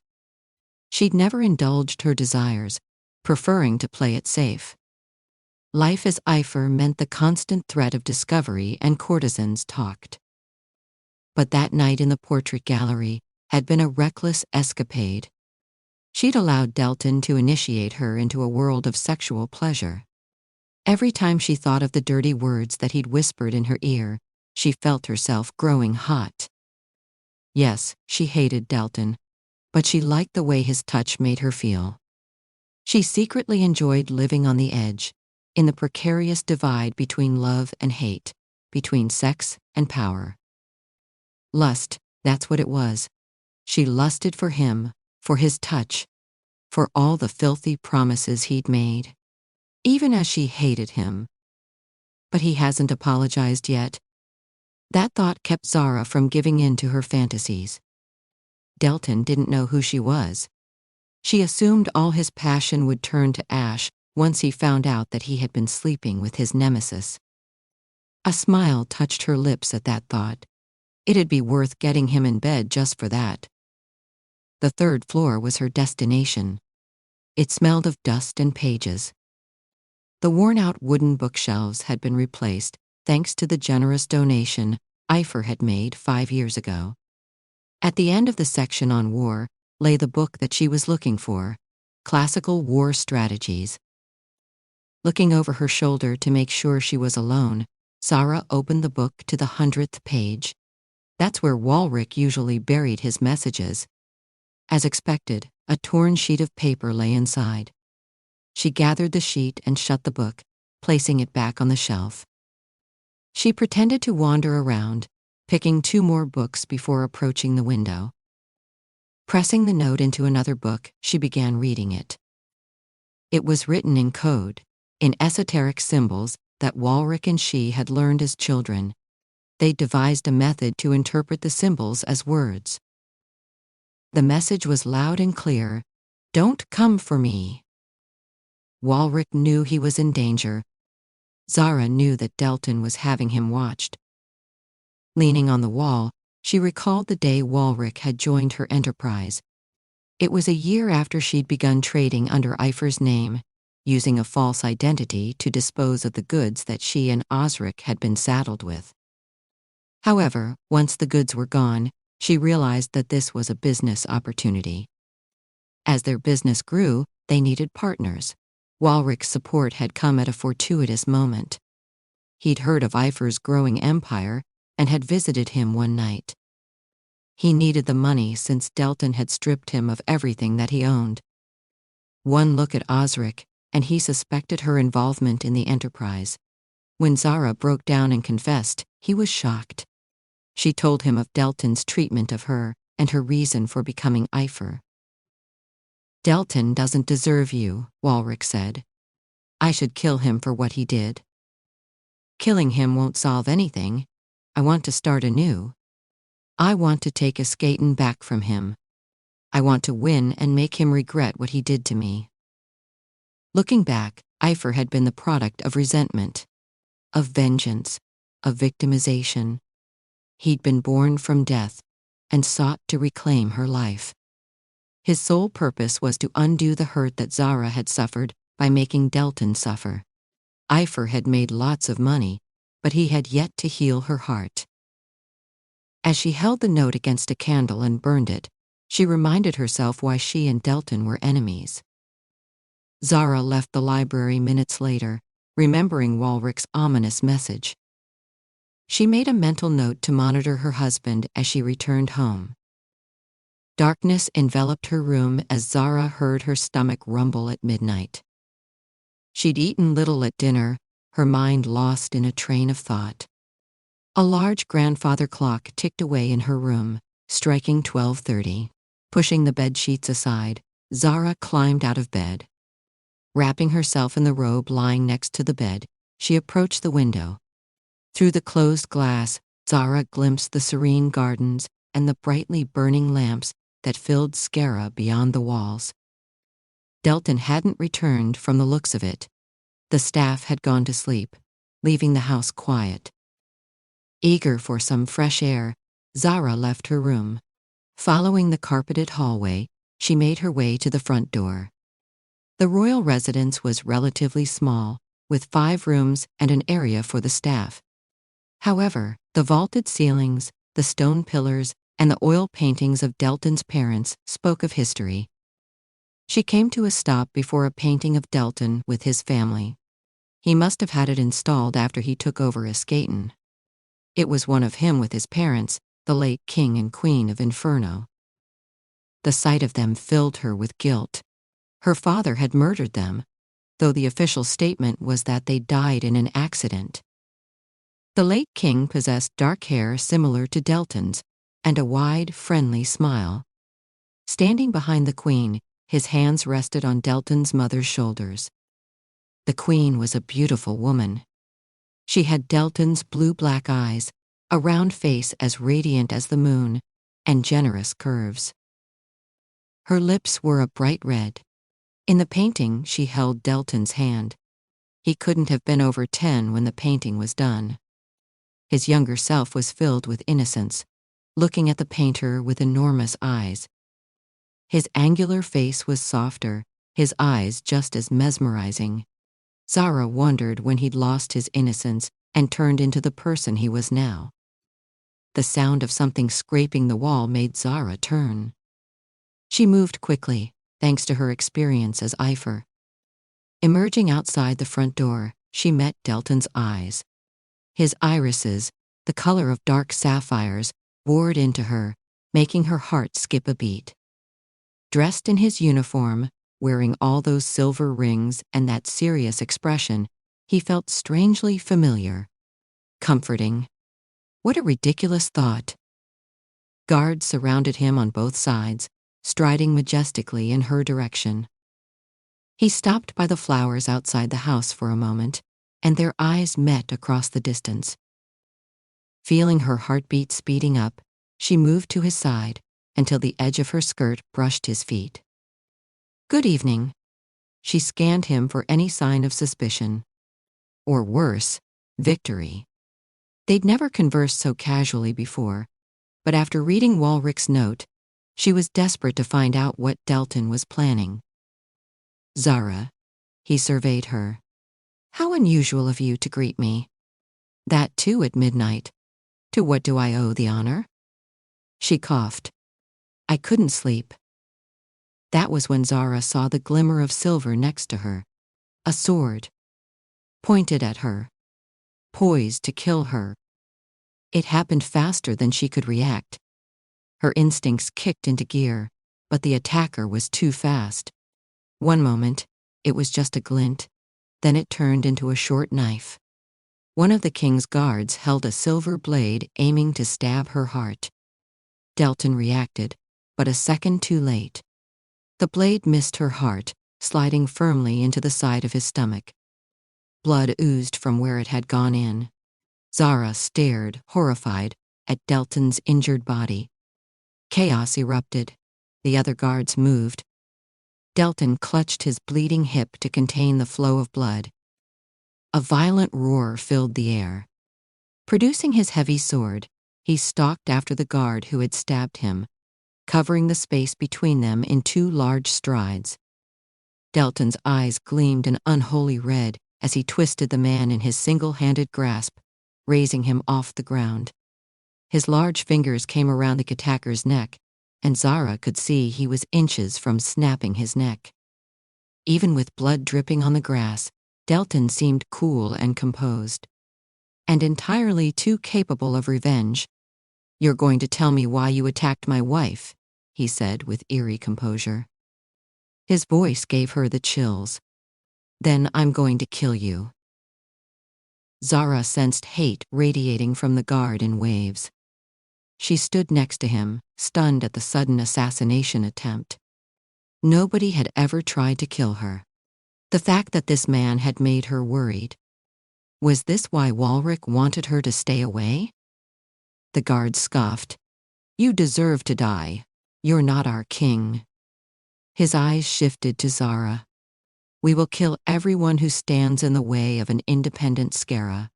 She'd never indulged her desires, preferring to play it safe. Life as Epher meant the constant threat of discovery, and courtesans talked. But that night in the portrait gallery had been a reckless escapade. She'd allowed Delton to initiate her into a world of sexual pleasure. Every time she thought of the dirty words that he'd whispered in her ear, she felt herself growing hot. Yes, she hated Delton, but she liked the way his touch made her feel. She secretly enjoyed living on the edge, in the precarious divide between love and hate, between sex and power. Lust, that's what it was. She lusted for him, for his touch, for all the filthy promises he'd made. Even as she hated him. But he hasn't apologized yet. That thought kept Zara from giving in to her fantasies. Delton didn't know who she was. She assumed all his passion would turn to ash once he found out that he had been sleeping with his nemesis. A smile touched her lips at that thought. It'd be worth getting him in bed just for that. The third floor was her destination. It smelled of dust and pages. The worn-out wooden bookshelves had been replaced, thanks to the generous donation Epher had made 5 years ago. At the end of the section on war lay the book that she was looking for, Classical War Strategies. Looking over her shoulder to make sure she was alone, Zara opened the book to the 100th page. That's where Walrick usually buried his messages. As expected, a torn sheet of paper lay inside. She gathered the sheet and shut the book, placing it back on the shelf. She pretended to wander around, picking 2 more books before approaching the window. Pressing the note into another book, she began reading it. It was written in code, in esoteric symbols that Walrick and she had learned as children. They devised a method to interpret the symbols as words. The message was loud and clear: "Don't come for me." Walrick knew he was in danger. Zara knew that Delton was having him watched. Leaning on the wall, she recalled the day Walrick had joined her enterprise. It was a year after she'd begun trading under Epher's name, using a false identity to dispose of the goods that she and Osric had been saddled with. However, once the goods were gone, she realized that this was a business opportunity. As their business grew, they needed partners. Walrick's support had come at a fortuitous moment. He'd heard of Epher's growing empire and had visited him one night. He needed the money since Delton had stripped him of everything that he owned. One look at Osric, and he suspected her involvement in the enterprise. When Zara broke down and confessed, he was shocked. She told him of Delton's treatment of her and her reason for becoming Epher. "Delton doesn't deserve you," Walrick said. "I should kill him for what he did." "Killing him won't solve anything. I want to start anew. I want to take Escaton back from him. I want to win and make him regret what he did to me." Looking back, Epher had been the product of resentment, of vengeance, of victimization. He'd been born from death and sought to reclaim her life. His sole purpose was to undo the hurt that Zara had suffered by making Delton suffer. Epher had made lots of money, but he had yet to heal her heart. As she held the note against a candle and burned it, she reminded herself why she and Delton were enemies. Zara left the library minutes later, remembering Walrick's ominous message. She made a mental note to monitor her husband as she returned home. Darkness enveloped her room as Zara heard her stomach rumble at midnight. She'd eaten little at dinner, her mind lost in a train of thought. A large grandfather clock ticked away in her room, striking 12:30. Pushing the bedsheets aside, Zara climbed out of bed. Wrapping herself in the robe lying next to the bed, she approached the window. Through the closed glass, Zara glimpsed the serene gardens and the brightly burning lamps that filled Zara beyond the walls. Delton hadn't returned from the looks of it. The staff had gone to sleep, leaving the house quiet. Eager for some fresh air, Zara left her room. Following the carpeted hallway, she made her way to the front door. The royal residence was relatively small, with 5 rooms and an area for the staff. However, the vaulted ceilings, the stone pillars, and the oil paintings of Delton's parents spoke of history. She came to a stop before a painting of Delton with his family. He must have had it installed after he took over Escaton. It was one of him with his parents, the late King and Queen of Inferno. The sight of them filled her with guilt. Her father had murdered them, though the official statement was that they died in an accident. The late king possessed dark hair similar to Delton's, and a wide, friendly smile. Standing behind the queen, his hands rested on Delton's mother's shoulders. The queen was a beautiful woman. She had Delton's blue-black eyes, a round face as radiant as the moon, and generous curves. Her lips were a bright red. In the painting, she held Delton's hand. He couldn't have been over 10 when the painting was done. His younger self was filled with innocence, looking at the painter with enormous eyes. His angular face was softer, his eyes just as mesmerizing. Zara wondered when he'd lost his innocence and turned into the person he was now. The sound of something scraping the wall made Zara turn. She moved quickly, thanks to her experience as Epher. Emerging outside the front door, she met Delton's eyes. His irises, the color of dark sapphires, bored into her, making her heart skip a beat. Dressed in his uniform, wearing all those silver rings and that serious expression, he felt strangely familiar. Comforting. What a ridiculous thought. Guards surrounded him on both sides, striding majestically in her direction. He stopped by the flowers outside the house for a moment, and their eyes met across the distance. Feeling her heartbeat speeding up, she moved to his side until the edge of her skirt brushed his feet. "Good evening." She scanned him for any sign of suspicion. Or worse, victory. They'd never conversed so casually before, but after reading Walrick's note, She was desperate to find out what Delton was planning. "Zara," he surveyed her. "How unusual of you to greet me. That too at midnight. To what do I owe the honor?" She coughed. "I couldn't sleep." That was when Zara saw the glimmer of silver next to her. A sword. Pointed at her. Poised to kill her. It happened faster than she could react. Her instincts kicked into gear, but the attacker was too fast. One moment, it was just a glint, then it turned into a short knife. One of the king's guards held a silver blade aiming to stab her heart. Delton reacted, but a second too late. The blade missed her heart, sliding firmly into the side of his stomach. Blood oozed from where it had gone in. Zara stared, horrified, at Delton's injured body. Chaos erupted. The other guards moved. Delton clutched his bleeding hip to contain the flow of blood. A violent roar filled the air. Producing his heavy sword, he stalked after the guard who had stabbed him, covering the space between them in 2 large strides. Delton's eyes gleamed an unholy red as he twisted the man in his single-handed grasp, raising him off the ground. His large fingers came around the attacker's neck, and Zara could see he was inches from snapping his neck. Even with blood dripping on the grass, Delton seemed cool and composed. And entirely too capable of revenge. "You're going to tell me why you attacked my wife," he said with eerie composure. His voice gave her the chills. "Then I'm going to kill you." Zara sensed hate radiating from the guard in waves. She stood next to him, stunned at the sudden assassination attempt. Nobody had ever tried to kill her. The fact that this man had made her worried. Was this why Walrick wanted her to stay away? The guard scoffed. "You deserve to die. You're not our king." His eyes shifted to Zara. "We will kill everyone who stands in the way of an independent Skara."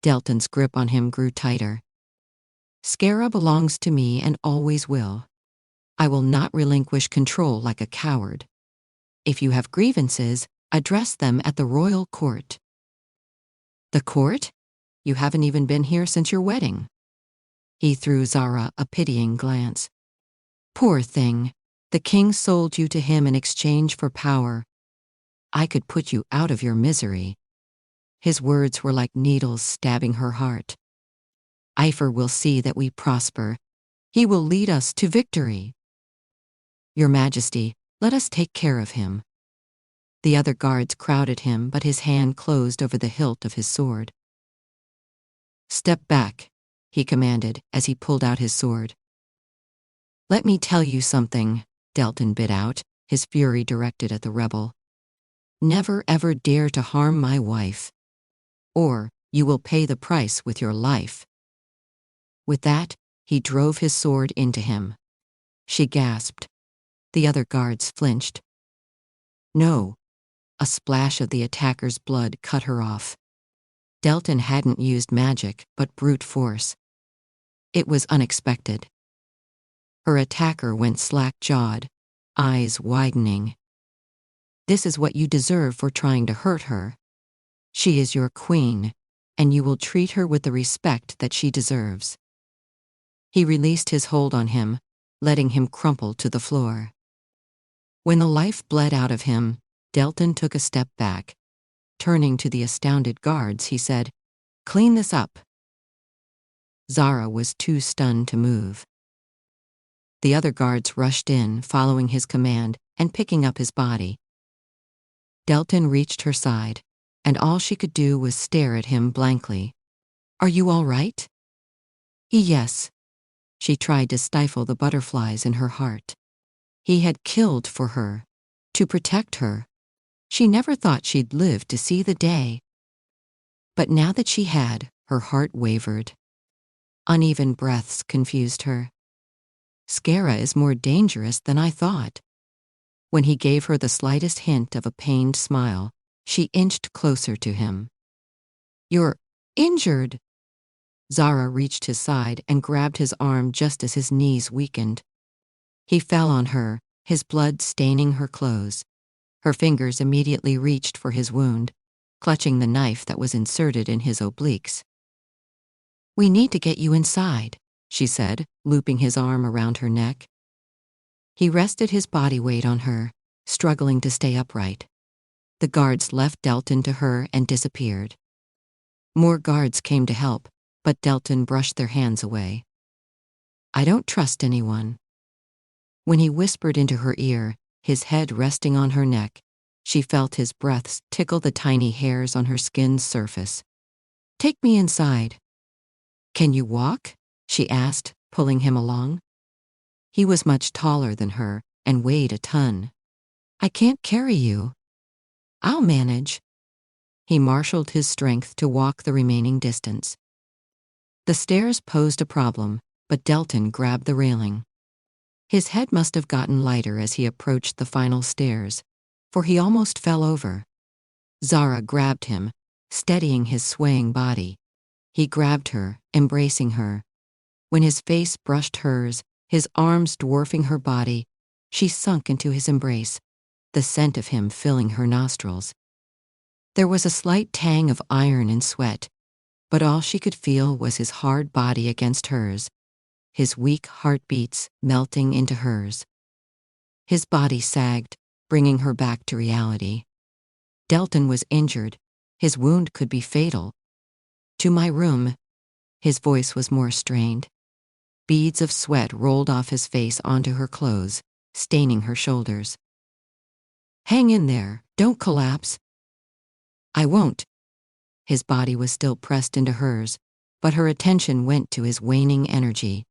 Delton's grip on him grew tighter. "Skara belongs to me and always will. I will not relinquish control like a coward. If you have grievances, address them at the royal court." "The court? You haven't even been here since your wedding." He threw Zara a pitying glance. "Poor thing. The king sold you to him in exchange for power. I could put you out of your misery." His words were like needles stabbing her heart. "Epher will see that we prosper. He will lead us to victory." "Your Majesty, let us take care of him." The other guards crowded him, but his hand closed over the hilt of his sword. "Step back," he commanded as he pulled out his sword. "Let me tell you something," Delton bit out, his fury directed at the rebel. "Never ever dare to harm my wife. Or you will pay the price with your life." With that, he drove his sword into him. She gasped. The other guards flinched. "No." A splash of the attacker's blood cut her off. Delton hadn't used magic, but brute force. It was unexpected. Her attacker went slack-jawed, eyes widening. "This is what you deserve for trying to hurt her. She is your queen, and you will treat her with the respect that she deserves." He released his hold on him, letting him crumple to the floor. When the life bled out of him, Delton took a step back. Turning to the astounded guards, he said, "Clean this up." Zara was too stunned to move. The other guards rushed in, following his command and picking up his body. Delton reached her side, and all she could do was stare at him blankly. "Are you all right?" Yes." She tried to stifle the butterflies in her heart. He had killed for her, to protect her. She never thought she'd live to see the day. But now that she had, her heart wavered. Uneven breaths confused her. "Skara is more dangerous than I thought." When he gave her the slightest hint of a pained smile, she inched closer to him. "You're injured." Zara reached his side and grabbed his arm just as his knees weakened. He fell on her, his blood staining her clothes. Her fingers immediately reached for his wound, clutching the knife that was inserted in his obliques. "We need to get you inside," she said, looping his arm around her neck. He rested his body weight on her, struggling to stay upright. The guards left Delton to her and disappeared. More guards came to help, but Delton brushed their hands away. "I don't trust anyone." When he whispered into her ear, his head resting on her neck, she felt his breath tickle the tiny hairs on her skin's surface. "Take me inside." "Can you walk?" she asked, pulling him along. He was much taller than her and weighed a ton. "I can't carry you." "I'll manage." He marshaled his strength to walk the remaining distance. The stairs posed a problem, but Delton grabbed the railing. His head must have gotten lighter as he approached the final stairs, for he almost fell over. Zara grabbed him, steadying his swaying body. He grabbed her, embracing her. When his face brushed hers, his arms dwarfing her body, she sunk into his embrace, the scent of him filling her nostrils. There was a slight tang of iron and sweat, but all she could feel was his hard body against hers, his weak heartbeats melting into hers. His body sagged, bringing her back to reality. Delton was injured. His wound could be fatal. "To my room." His voice was more strained. Beads of sweat rolled off his face onto her clothes, staining her shoulders. "Hang in there, don't collapse." "I won't." His body was still pressed into hers, but her attention went to his waning energy.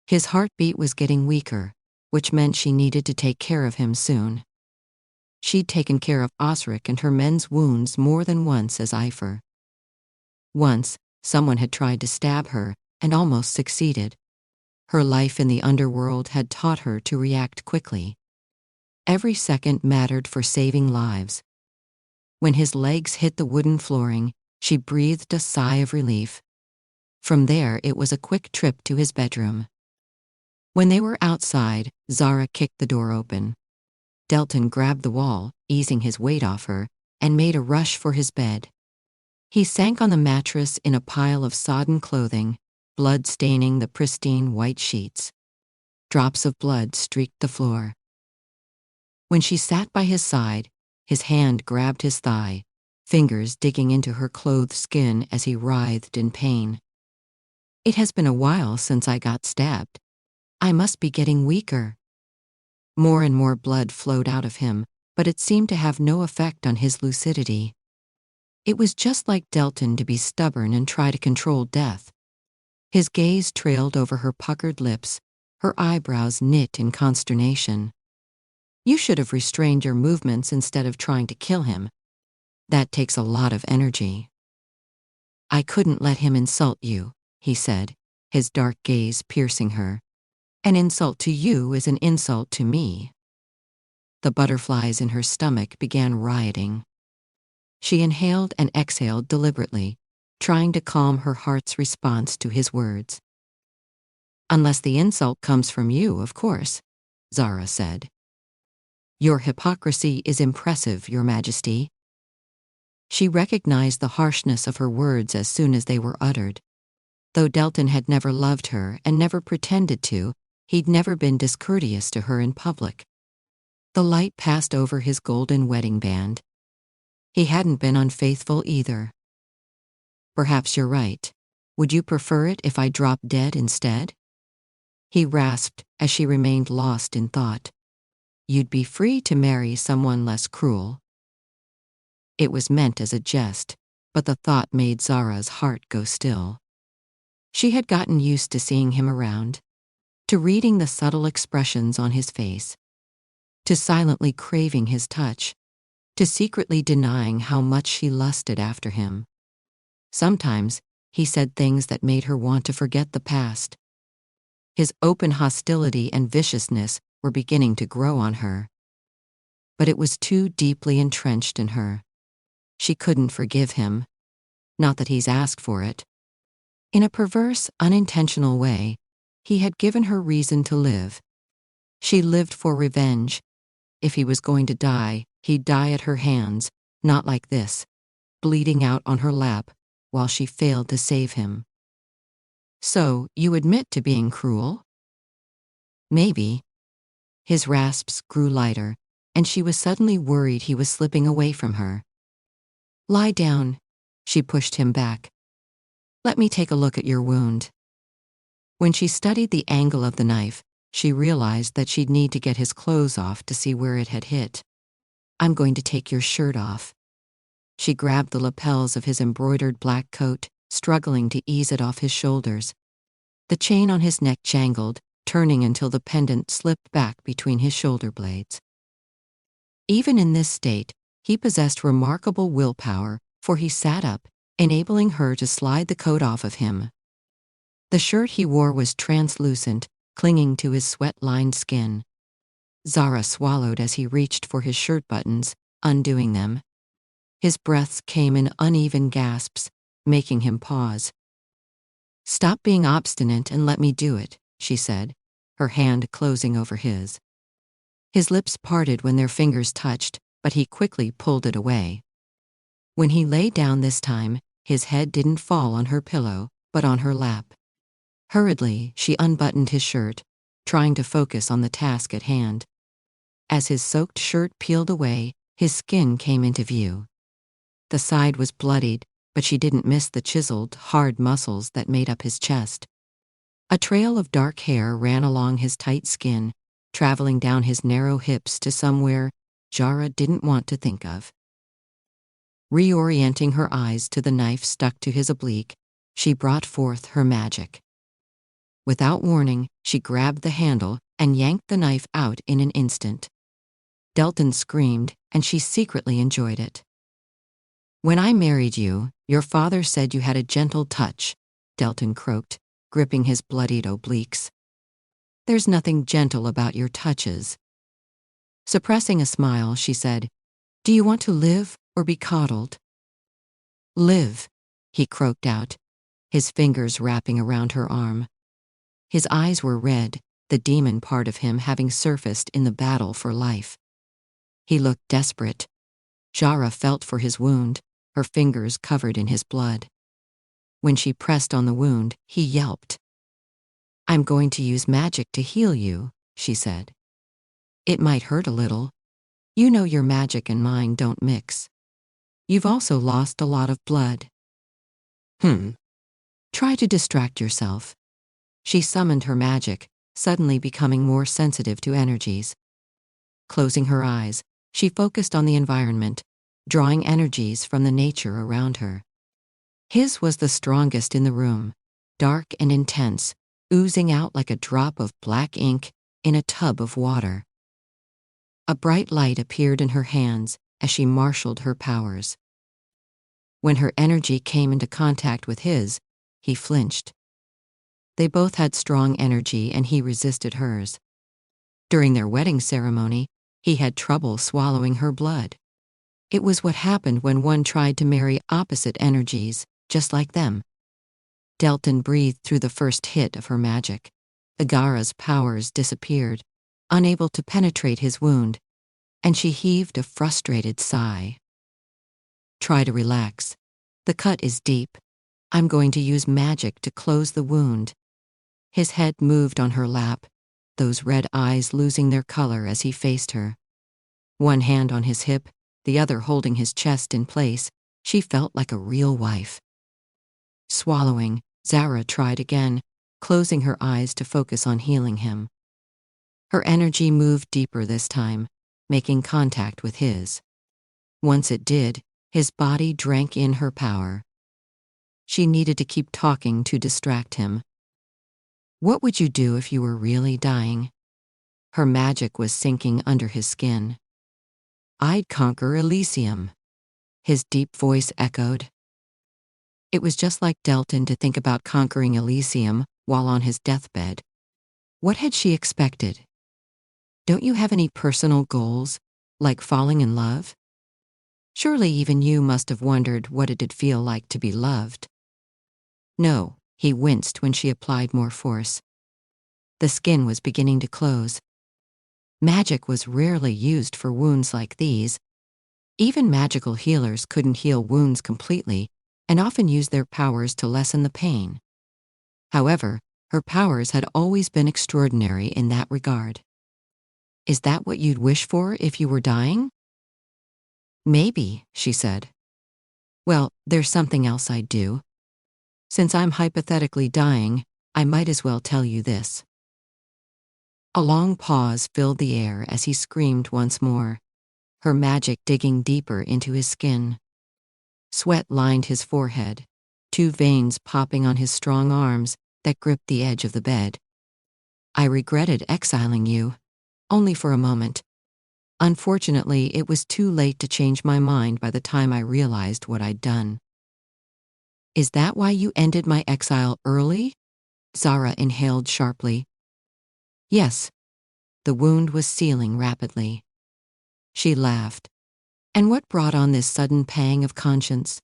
His heartbeat was getting weaker, which meant she needed to take care of him soon. She'd taken care of Osric and her men's wounds more than once as Epher. Once, someone had tried to stab her and almost succeeded. Her life in the underworld had taught her to react quickly. Every second mattered for saving lives. When his legs hit the wooden flooring, she breathed a sigh of relief. From there, it was a quick trip to his bedroom. When they were outside, Zara kicked the door open. Delton grabbed the wall, easing his weight off her, and made a rush for his bed. He sank on the mattress in a pile of sodden clothing, blood staining the pristine white sheets. Drops of blood streaked the floor. When she sat by his side, his hand grabbed his thigh, fingers digging into her clothed skin as he writhed in pain. "It has been a while since I got stabbed. I must be getting weaker." More and more blood flowed out of him, but it seemed to have no effect on his lucidity. It was just like Delton to be stubborn and try to control death. His gaze trailed over her puckered lips, her eyebrows knit in consternation. "You should have restrained your movements instead of trying to kill him. That takes a lot of energy." "I couldn't let him insult you," he said, his dark gaze piercing her. "An insult to you is an insult to me." The butterflies in her stomach began rioting. She inhaled and exhaled deliberately, trying to calm her heart's response to his words. "Unless the insult comes from you, of course," Zara said. "Your hypocrisy is impressive, Your Majesty." She recognized the harshness of her words as soon as they were uttered. Though Delton had never loved her and never pretended to, he'd never been discourteous to her in public. The light passed over his golden wedding band. He hadn't been unfaithful either. "Perhaps you're right. Would you prefer it if I dropped dead instead?" He rasped as she remained lost in thought. "You'd be free to marry someone less cruel." It was meant as a jest, but the thought made Zara's heart go still. She had gotten used to seeing him around, to reading the subtle expressions on his face, to silently craving his touch, to secretly denying how much she lusted after him. Sometimes, he said things that made her want to forget the past. His open hostility and viciousness were beginning to grow on her. But it was too deeply entrenched in her. She couldn't forgive him. Not that he's asked for it. In a perverse, unintentional way, he had given her reason to live. She lived for revenge. If he was going to die, he'd die at her hands, not like this, bleeding out on her lap, while she failed to save him. So, you admit to being cruel? Maybe. His rasps grew lighter, and she was suddenly worried he was slipping away from her. Lie down. She pushed him back. Let me take a look at your wound. When she studied the angle of the knife, she realized that she'd need to get his clothes off to see where it had hit. I'm going to take your shirt off. She grabbed the lapels of his embroidered black coat, struggling to ease it off his shoulders. The chain on his neck jangled, turning until the pendant slipped back between his shoulder blades. Even in this state, he possessed remarkable willpower, for he sat up, enabling her to slide the coat off of him. The shirt he wore was translucent, clinging to his sweat-lined skin. Zara swallowed as he reached for his shirt buttons, undoing them. His breaths came in uneven gasps, making him pause. Stop being obstinate and let me do it, she said, her hand closing over his. His lips parted when their fingers touched, but he quickly pulled it away. When he lay down this time, his head didn't fall on her pillow, but on her lap. Hurriedly, she unbuttoned his shirt, trying to focus on the task at hand. As his soaked shirt peeled away, his skin came into view. The side was bloodied, but she didn't miss the chiseled, hard muscles that made up his chest. A trail of dark hair ran along his tight skin, traveling down his narrow hips to somewhere Zara didn't want to think of. Reorienting her eyes to the knife stuck to his oblique, she brought forth her magic. Without warning, she grabbed the handle and yanked the knife out in an instant. Delton screamed, and she secretly enjoyed it. When I married you, your father said you had a gentle touch, Delton croaked, gripping his bloodied obliques. There's nothing gentle about your touches. Suppressing a smile, she said, Do you want to live or be coddled? Live, he croaked out, his fingers wrapping around her arm. His eyes were red, the demon part of him having surfaced in the battle for life. He looked desperate. Zara felt for his wound, her fingers covered in his blood. When she pressed on the wound, he yelped. I'm going to use magic to heal you, she said. It might hurt a little. You know your magic and mine don't mix. You've also lost a lot of blood. Try to distract yourself. She summoned her magic, suddenly becoming more sensitive to energies. Closing her eyes, she focused on the environment, drawing energies from the nature around her. His was the strongest in the room, dark and intense, oozing out like a drop of black ink in a tub of water. A bright light appeared in her hands as she marshaled her powers. When her energy came into contact with his, he flinched. They both had strong energy and he resisted hers. During their wedding ceremony, he had trouble swallowing her blood. It was what happened when one tried to marry opposite energies, just like them. Delton breathed through the first hit of her magic. Agara's powers disappeared, unable to penetrate his wound, and she heaved a frustrated sigh. Try to relax. The cut is deep. I'm going to use magic to close the wound. His head moved on her lap, those red eyes losing their color as he faced her. One hand on his hip, the other holding his chest in place, she felt like a real wife. Swallowing, Zara tried again, closing her eyes to focus on healing him. Her energy moved deeper this time, making contact with his. Once it did, his body drank in her power. She needed to keep talking to distract him. What would you do if you were really dying? Her magic was sinking under his skin. I'd conquer Elysium. His deep voice echoed. It was just like Delton to think about conquering Elysium while on his deathbed. What had she expected? Don't you have any personal goals, like falling in love? Surely even you must have wondered what it'd feel like to be loved. No, he winced when she applied more force. The skin was beginning to close. Magic was rarely used for wounds like these. Even magical healers couldn't heal wounds completely, and often used their powers to lessen the pain. However, her powers had always been extraordinary in that regard. "Is that what you'd wish for if you were dying?" "Maybe," she said. "Well, there's something else I'd do. Since I'm hypothetically dying, I might as well tell you this." A long pause filled the air as he screamed once more, her magic digging deeper into his skin. Sweat lined his forehead, two veins popping on his strong arms that gripped the edge of the bed. "I regretted exiling you, only for a moment. Unfortunately, it was too late to change my mind by the time I realized what I'd done." "Is that why you ended my exile early?" Zara inhaled sharply. "Yes." The wound was sealing rapidly. She laughed. "And what brought on this sudden pang of conscience?"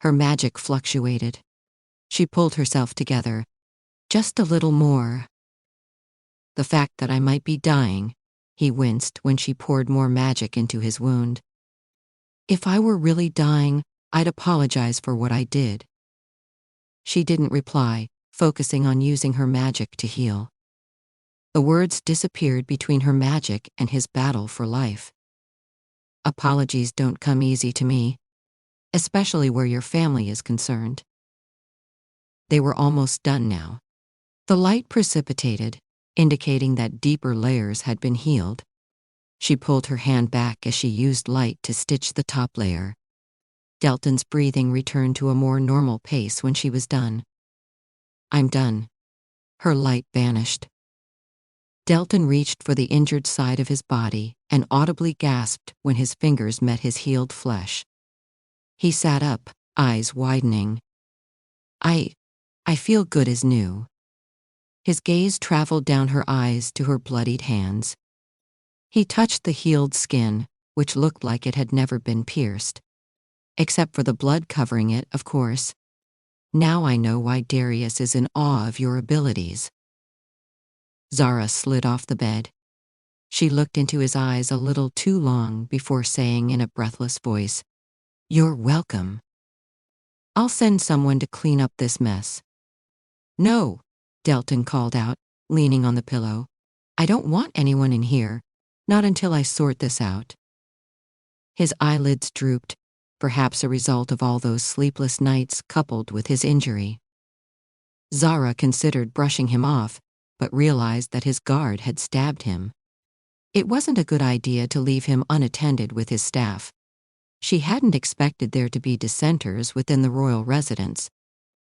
Her magic fluctuated. She pulled herself together. "Just a little more." "The fact that I might be dying," he winced when she poured more magic into his wound. "If I were really dying, I'd apologize for what I did." She didn't reply, focusing on using her magic to heal. The words disappeared between her magic and his battle for life. "Apologies don't come easy to me, especially where your family is concerned." They were almost done now. The light precipitated, indicating that deeper layers had been healed. She pulled her hand back as she used light to stitch the top layer. Delton's breathing returned to a more normal pace when she was done. "I'm done." Her light vanished. Delton reached for the injured side of his body and audibly gasped when his fingers met his healed flesh. He sat up, eyes widening. I feel good as new." His gaze traveled down her eyes to her bloodied hands. He touched the healed skin, which looked like it had never been pierced. "Except for the blood covering it, of course. Now I know why Darius is in awe of your abilities." Zara slid off the bed. She looked into his eyes a little too long before saying in a breathless voice, "You're welcome. I'll send someone to clean up this mess." "No," Delton called out, leaning on the pillow. "I don't want anyone in here, not until I sort this out." His eyelids drooped, perhaps a result of all those sleepless nights coupled with his injury. Zara considered brushing him off, but realized that his guard had stabbed him. It wasn't a good idea to leave him unattended with his staff. She hadn't expected there to be dissenters within the royal residence.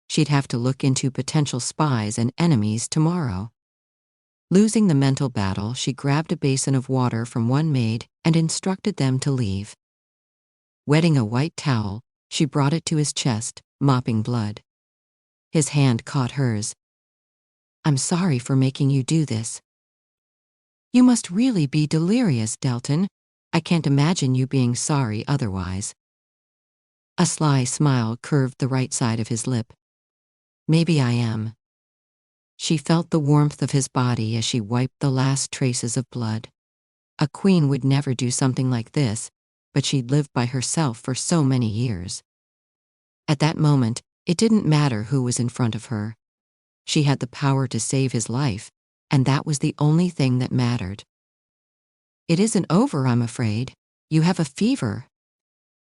She'd have to look into potential spies and enemies tomorrow. Losing the mental battle, she grabbed a basin of water from one maid and instructed them to leave. Wetting a white towel, she brought it to his chest, mopping blood. His hand caught hers. "I'm sorry for making you do this." "You must really be delirious, Delton. I can't imagine you being sorry otherwise." A sly smile curved the right side of his lip. "Maybe I am." She felt the warmth of his body as she wiped the last traces of blood. A queen would never do something like this, but she'd lived by herself for so many years. At that moment, it didn't matter who was in front of her. She had the power to save his life, and that was the only thing that mattered. "It isn't over, I'm afraid. You have a fever.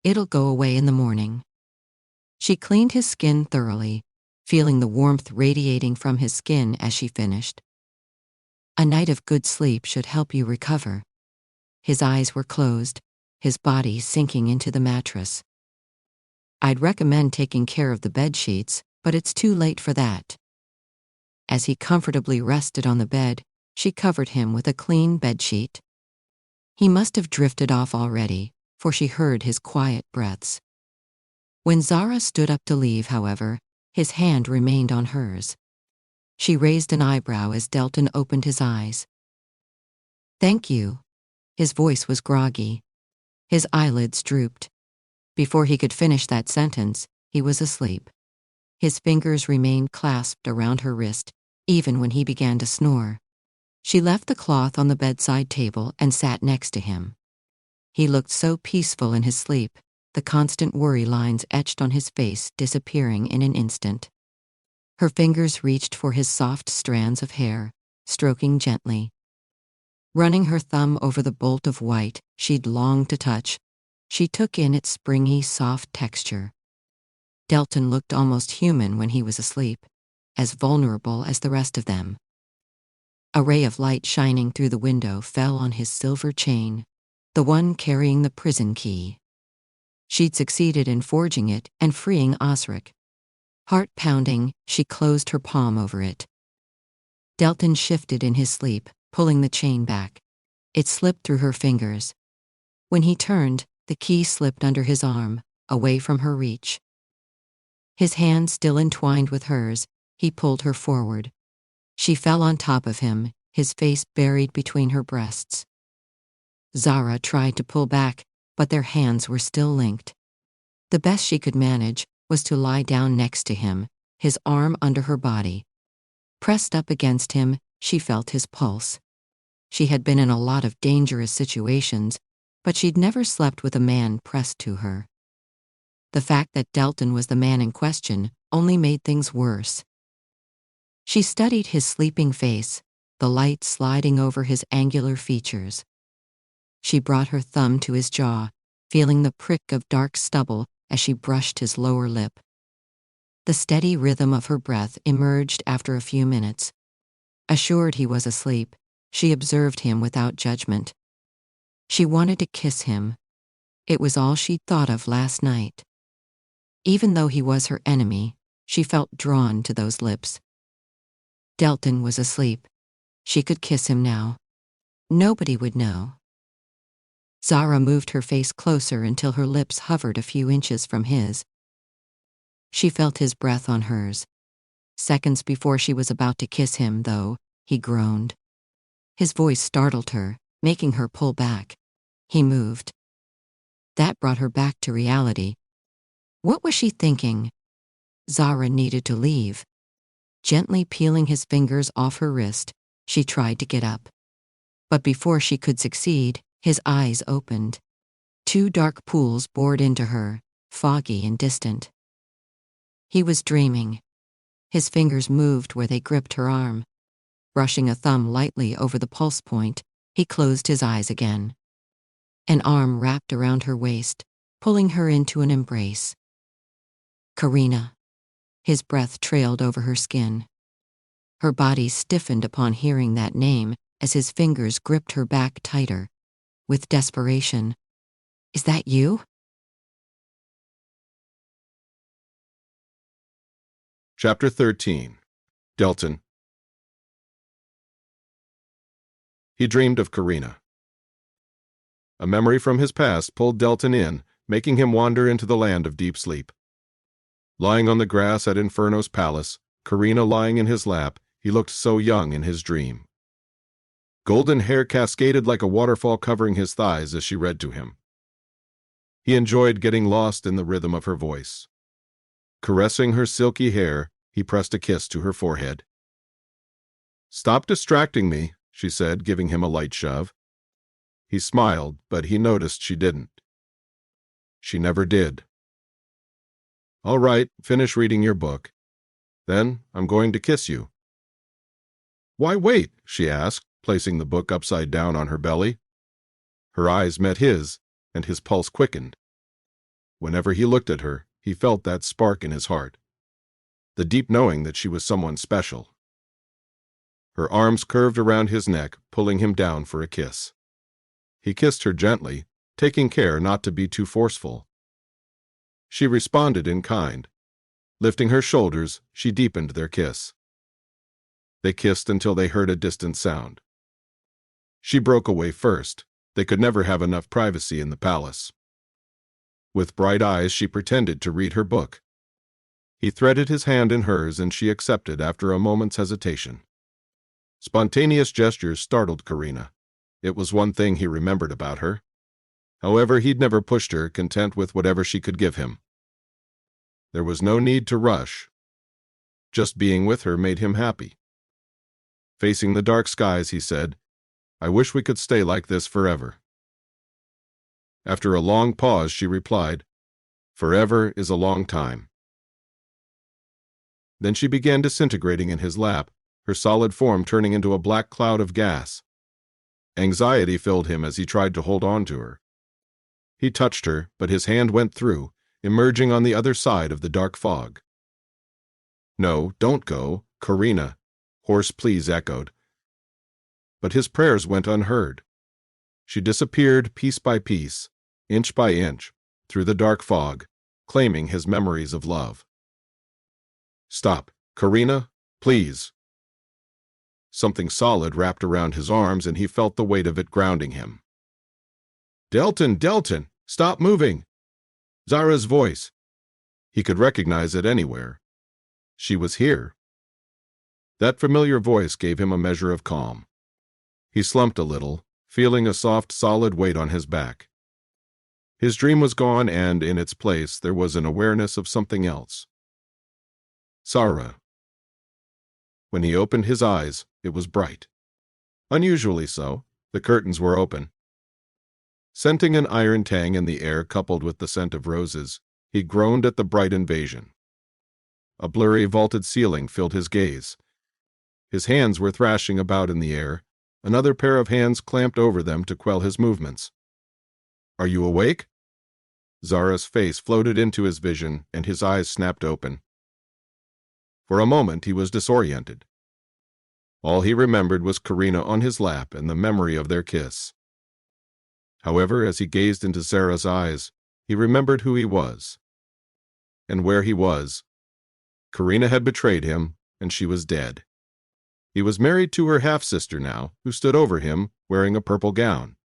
It'll go away in the morning." She cleaned his skin thoroughly, feeling the warmth radiating from his skin as she finished. "A night of good sleep should help you recover." His eyes were closed, his body sinking into the mattress. "I'd recommend taking care of the bed sheets, but it's too late for that." As he comfortably rested on the bed, she covered him with a clean bedsheet. He must have drifted off already, for she heard his quiet breaths. When Zara stood up to leave, however, his hand remained on hers. She raised an eyebrow as Delton opened his eyes. "Thank you." His voice was groggy. His eyelids drooped. Before he could finish that sentence, he was asleep. His fingers remained clasped around her wrist, even when he began to snore. She left the cloth on the bedside table and sat next to him. He looked so peaceful in his sleep, the constant worry lines etched on his face disappearing in an instant. Her fingers reached for his soft strands of hair, stroking gently. Running her thumb over the bolt of white she'd longed to touch, she took in its springy, soft texture. Delton looked almost human when he was asleep, as vulnerable as the rest of them. A ray of light shining through the window fell on his silver chain, the one carrying the prison key. She'd succeeded in forging it and freeing Osric. Heart pounding, she closed her palm over it. Delton shifted in his sleep, pulling the chain back. It slipped through her fingers. When he turned, the key slipped under his arm, away from her reach. His hand still entwined with hers, he pulled her forward. She fell on top of him, his face buried between her breasts. Zara tried to pull back, but their hands were still linked. The best she could manage was to lie down next to him, his arm under her body. Pressed up against him, she felt his pulse. She had been in a lot of dangerous situations, but she'd never slept with a man pressed to her. The fact that Delton was the man in question only made things worse. She studied his sleeping face, the light sliding over his angular features. She brought her thumb to his jaw, feeling the prick of dark stubble as she brushed his lower lip. The steady rhythm of her breath emerged after a few minutes. Assured he was asleep, she observed him without judgment. She wanted to kiss him. It was all she'd thought of last night. Even though he was her enemy, she felt drawn to those lips. Delton was asleep. She could kiss him now. Nobody would know. Zara moved her face closer until her lips hovered a few inches from his. She felt his breath on hers. Seconds before she was about to kiss him, though, he groaned. His voice startled her, making her pull back. He moved. That brought her back to reality. What was she thinking? Zara needed to leave. Gently peeling his fingers off her wrist, she tried to get up. But before she could succeed, his eyes opened. Two dark pools bored into her, foggy and distant. He was dreaming. His fingers moved where they gripped her arm. Brushing a thumb lightly over the pulse point, he closed his eyes again. An arm wrapped around her waist, pulling her into an embrace. Karina. His breath trailed over her skin. Her body stiffened upon hearing that name as his fingers gripped her back tighter. With desperation. Is that you? Chapter 13. Delton. He dreamed of Karina. A memory from his past pulled Delton in, making him wander into the land of deep sleep. Lying on the grass at Inferno's palace, Karina lying in his lap, he looked so young in his dream. Golden hair cascaded like a waterfall covering his thighs as she read to him. He enjoyed getting lost in the rhythm of her voice. Caressing her silky hair, he pressed a kiss to her forehead. "Stop distracting me," she said, giving him a light shove. He smiled, but he noticed she didn't. She never did. "All right, finish reading your book. Then I'm going to kiss you." "Why wait?" she asked, placing the book upside down on her belly. Her eyes met his, and his pulse quickened. Whenever he looked at her, he felt that spark in his heart, the deep knowing that she was someone special. Her arms curved around his neck, pulling him down for a kiss. He kissed her gently, taking care not to be too forceful. She responded in kind. Lifting her shoulders, she deepened their kiss. They kissed until they heard a distant sound. She broke away first. They could never have enough privacy in the palace. With bright eyes, she pretended to read her book. He threaded his hand in hers, and she accepted after a moment's hesitation. Spontaneous gestures startled Karina. It was one thing he remembered about her. However, he'd never pushed her, content with whatever she could give him. There was no need to rush. Just being with her made him happy. Facing the dark skies, he said, "I wish we could stay like this forever." After a long pause, she replied, "Forever is a long time." Then she began disintegrating in his lap, her solid form turning into a black cloud of gas. Anxiety filled him as he tried to hold on to her. He touched her, but his hand went through, emerging on the other side of the dark fog. "No, don't go, Karina," hoarse pleas echoed. But his prayers went unheard. She disappeared piece by piece, inch by inch, through the dark fog, claiming his memories of love. "Stop, Karina, please." Something solid wrapped around his arms, and he felt the weight of it grounding him. "Delton, Delton, stop moving!" Zara's voice. He could recognize it anywhere. She was here. That familiar voice gave him a measure of calm. He slumped a little, feeling a soft, solid weight on his back. His dream was gone, and in its place there was an awareness of something else. Zara. When he opened his eyes, it was bright. Unusually so. The curtains were open. Scenting an iron tang in the air coupled with the scent of roses, he groaned at the bright invasion. A blurry vaulted ceiling filled his gaze. His hands were thrashing about in the air. Another pair of hands clamped over them to quell his movements. "Are you awake?" Zara's face floated into his vision, and his eyes snapped open. For a moment he was disoriented. All he remembered was Karina on his lap and the memory of their kiss. However, as he gazed into Zara's eyes, he remembered who he was. And where he was. Karina had betrayed him, and she was dead. He was married to her half-sister now, who stood over him, wearing a purple gown.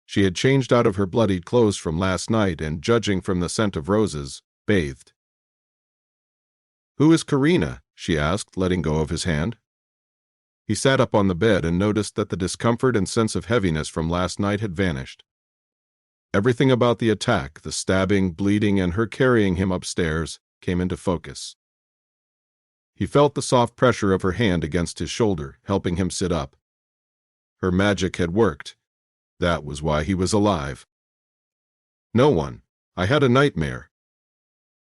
She had changed out of her bloodied clothes from last night and, judging from the scent of roses, bathed. "Who is Karina?" she asked, letting go of his hand. He sat up on the bed and noticed that the discomfort and sense of heaviness from last night had vanished. Everything about the attack, the stabbing, bleeding, and her carrying him upstairs, came into focus. He felt the soft pressure of her hand against his shoulder, helping him sit up. Her magic had worked. That was why he was alive. "No one. I had a nightmare."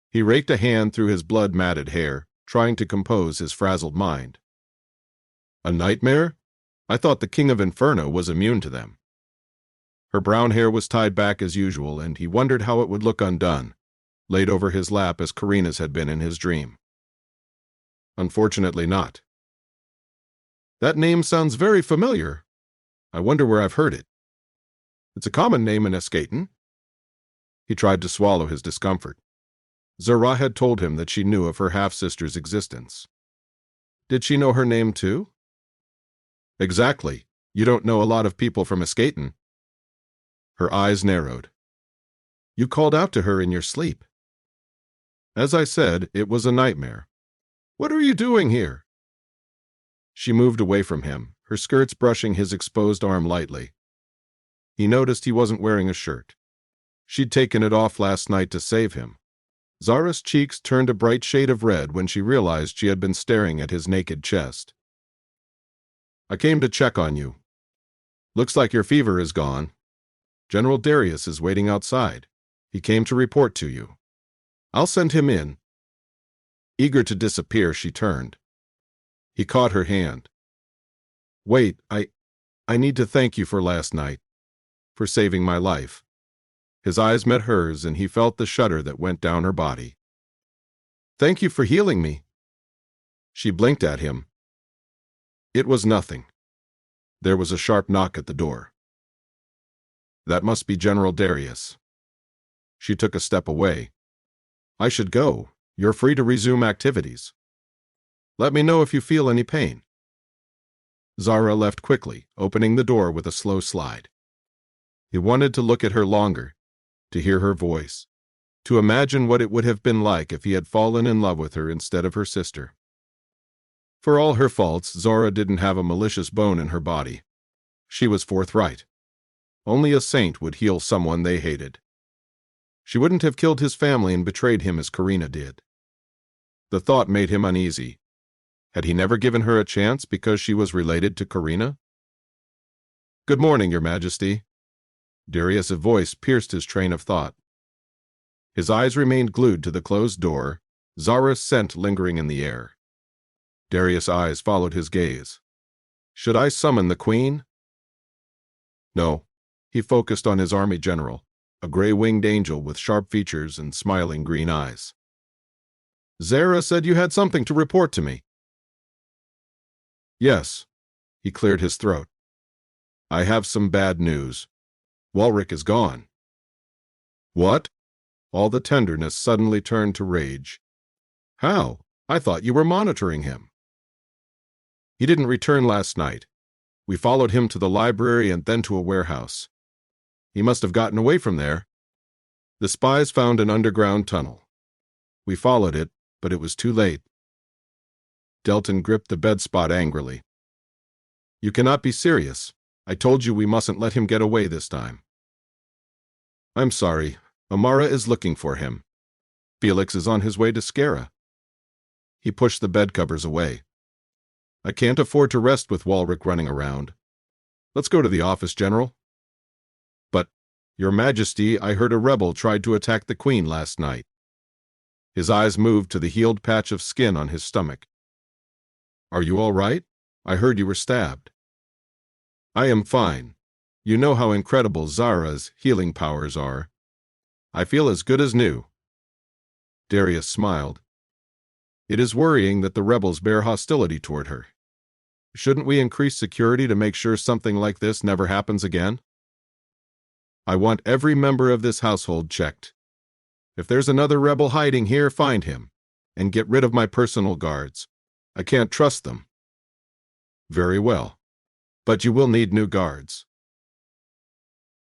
He raked a hand through his blood-matted hair, trying to compose his frazzled mind. "A nightmare? I thought the King of Inferno was immune to them." Her brown hair was tied back as usual, and he wondered how it would look undone, laid over his lap as Karina's had been in his dream. "Unfortunately not." "That name sounds very familiar. I wonder where I've heard it. It's a common name in Escaton." He tried to swallow his discomfort. Zara had told him that she knew of her half-sister's existence. Did she know her name too? "Exactly. You don't know a lot of people from Escaton." Her eyes narrowed. "You called out to her in your sleep." "As I said, it was a nightmare." "What are you doing here?" She moved away from him, her skirts brushing his exposed arm lightly. He noticed he wasn't wearing a shirt. She'd taken it off last night to save him. Zara's cheeks turned a bright shade of red when she realized she had been staring at his naked chest. "I came to check on you. Looks like your fever is gone. General Darius is waiting outside. He came to report to you. I'll send him in." Eager to disappear, she turned. He caught her hand. "Wait, I need to thank you for last night, for saving my life." His eyes met hers, and he felt the shudder that went down her body. "Thank you for healing me." She blinked at him. It was nothing. There was a sharp knock at the door. That must be General Darius. She took a step away. "I should go. You're free to resume activities. Let me know if you feel any pain." Zara left quickly, opening the door with a slow slide. He wanted to look at her longer, to hear her voice, to imagine what it would have been like if he had fallen in love with her instead of her sister. For all her faults, Zara didn't have a malicious bone in her body. She was forthright. Only a saint would heal someone they hated. She wouldn't have killed his family and betrayed him as Karina did. The thought made him uneasy. Had he never given her a chance because she was related to Karina? "Good morning, Your Majesty." Darius' voice pierced his train of thought. His eyes remained glued to the closed door, Zara's scent lingering in the air. Darius' eyes followed his gaze. "Should I summon the Queen?" No. He focused on his army general, a gray-winged angel with sharp features and smiling green eyes. "Zara said you had something to report to me." "Yes." He cleared his throat. "I have some bad news. Walrick is gone." "What?" All the tenderness suddenly turned to rage. "How? I thought you were monitoring him." "He didn't return last night. We followed him to the library and then to a warehouse. He must have gotten away from there. The spies found an underground tunnel. We followed it, but it was too late." Delton gripped the bed spot angrily. "You cannot be serious. I told you we mustn't let him get away this time." "I'm sorry. Amara is looking for him. Felix is on his way to Skara." He pushed the bed covers away. "I can't afford to rest with Walrick running around. Let's go to the office, General." "But, Your Majesty, I heard a rebel tried to attack the Queen last night." His eyes moved to the healed patch of skin on his stomach. "Are you all right? I heard you were stabbed." "I am fine. You know how incredible Zara's healing powers are. I feel as good as new." Darius smiled. "It is worrying that the rebels bear hostility toward her. Shouldn't we increase security to make sure something like this never happens again? I want every member of this household checked. If there's another rebel hiding here, find him, and get rid of my personal guards. I can't trust them." "Very well. But you will need new guards."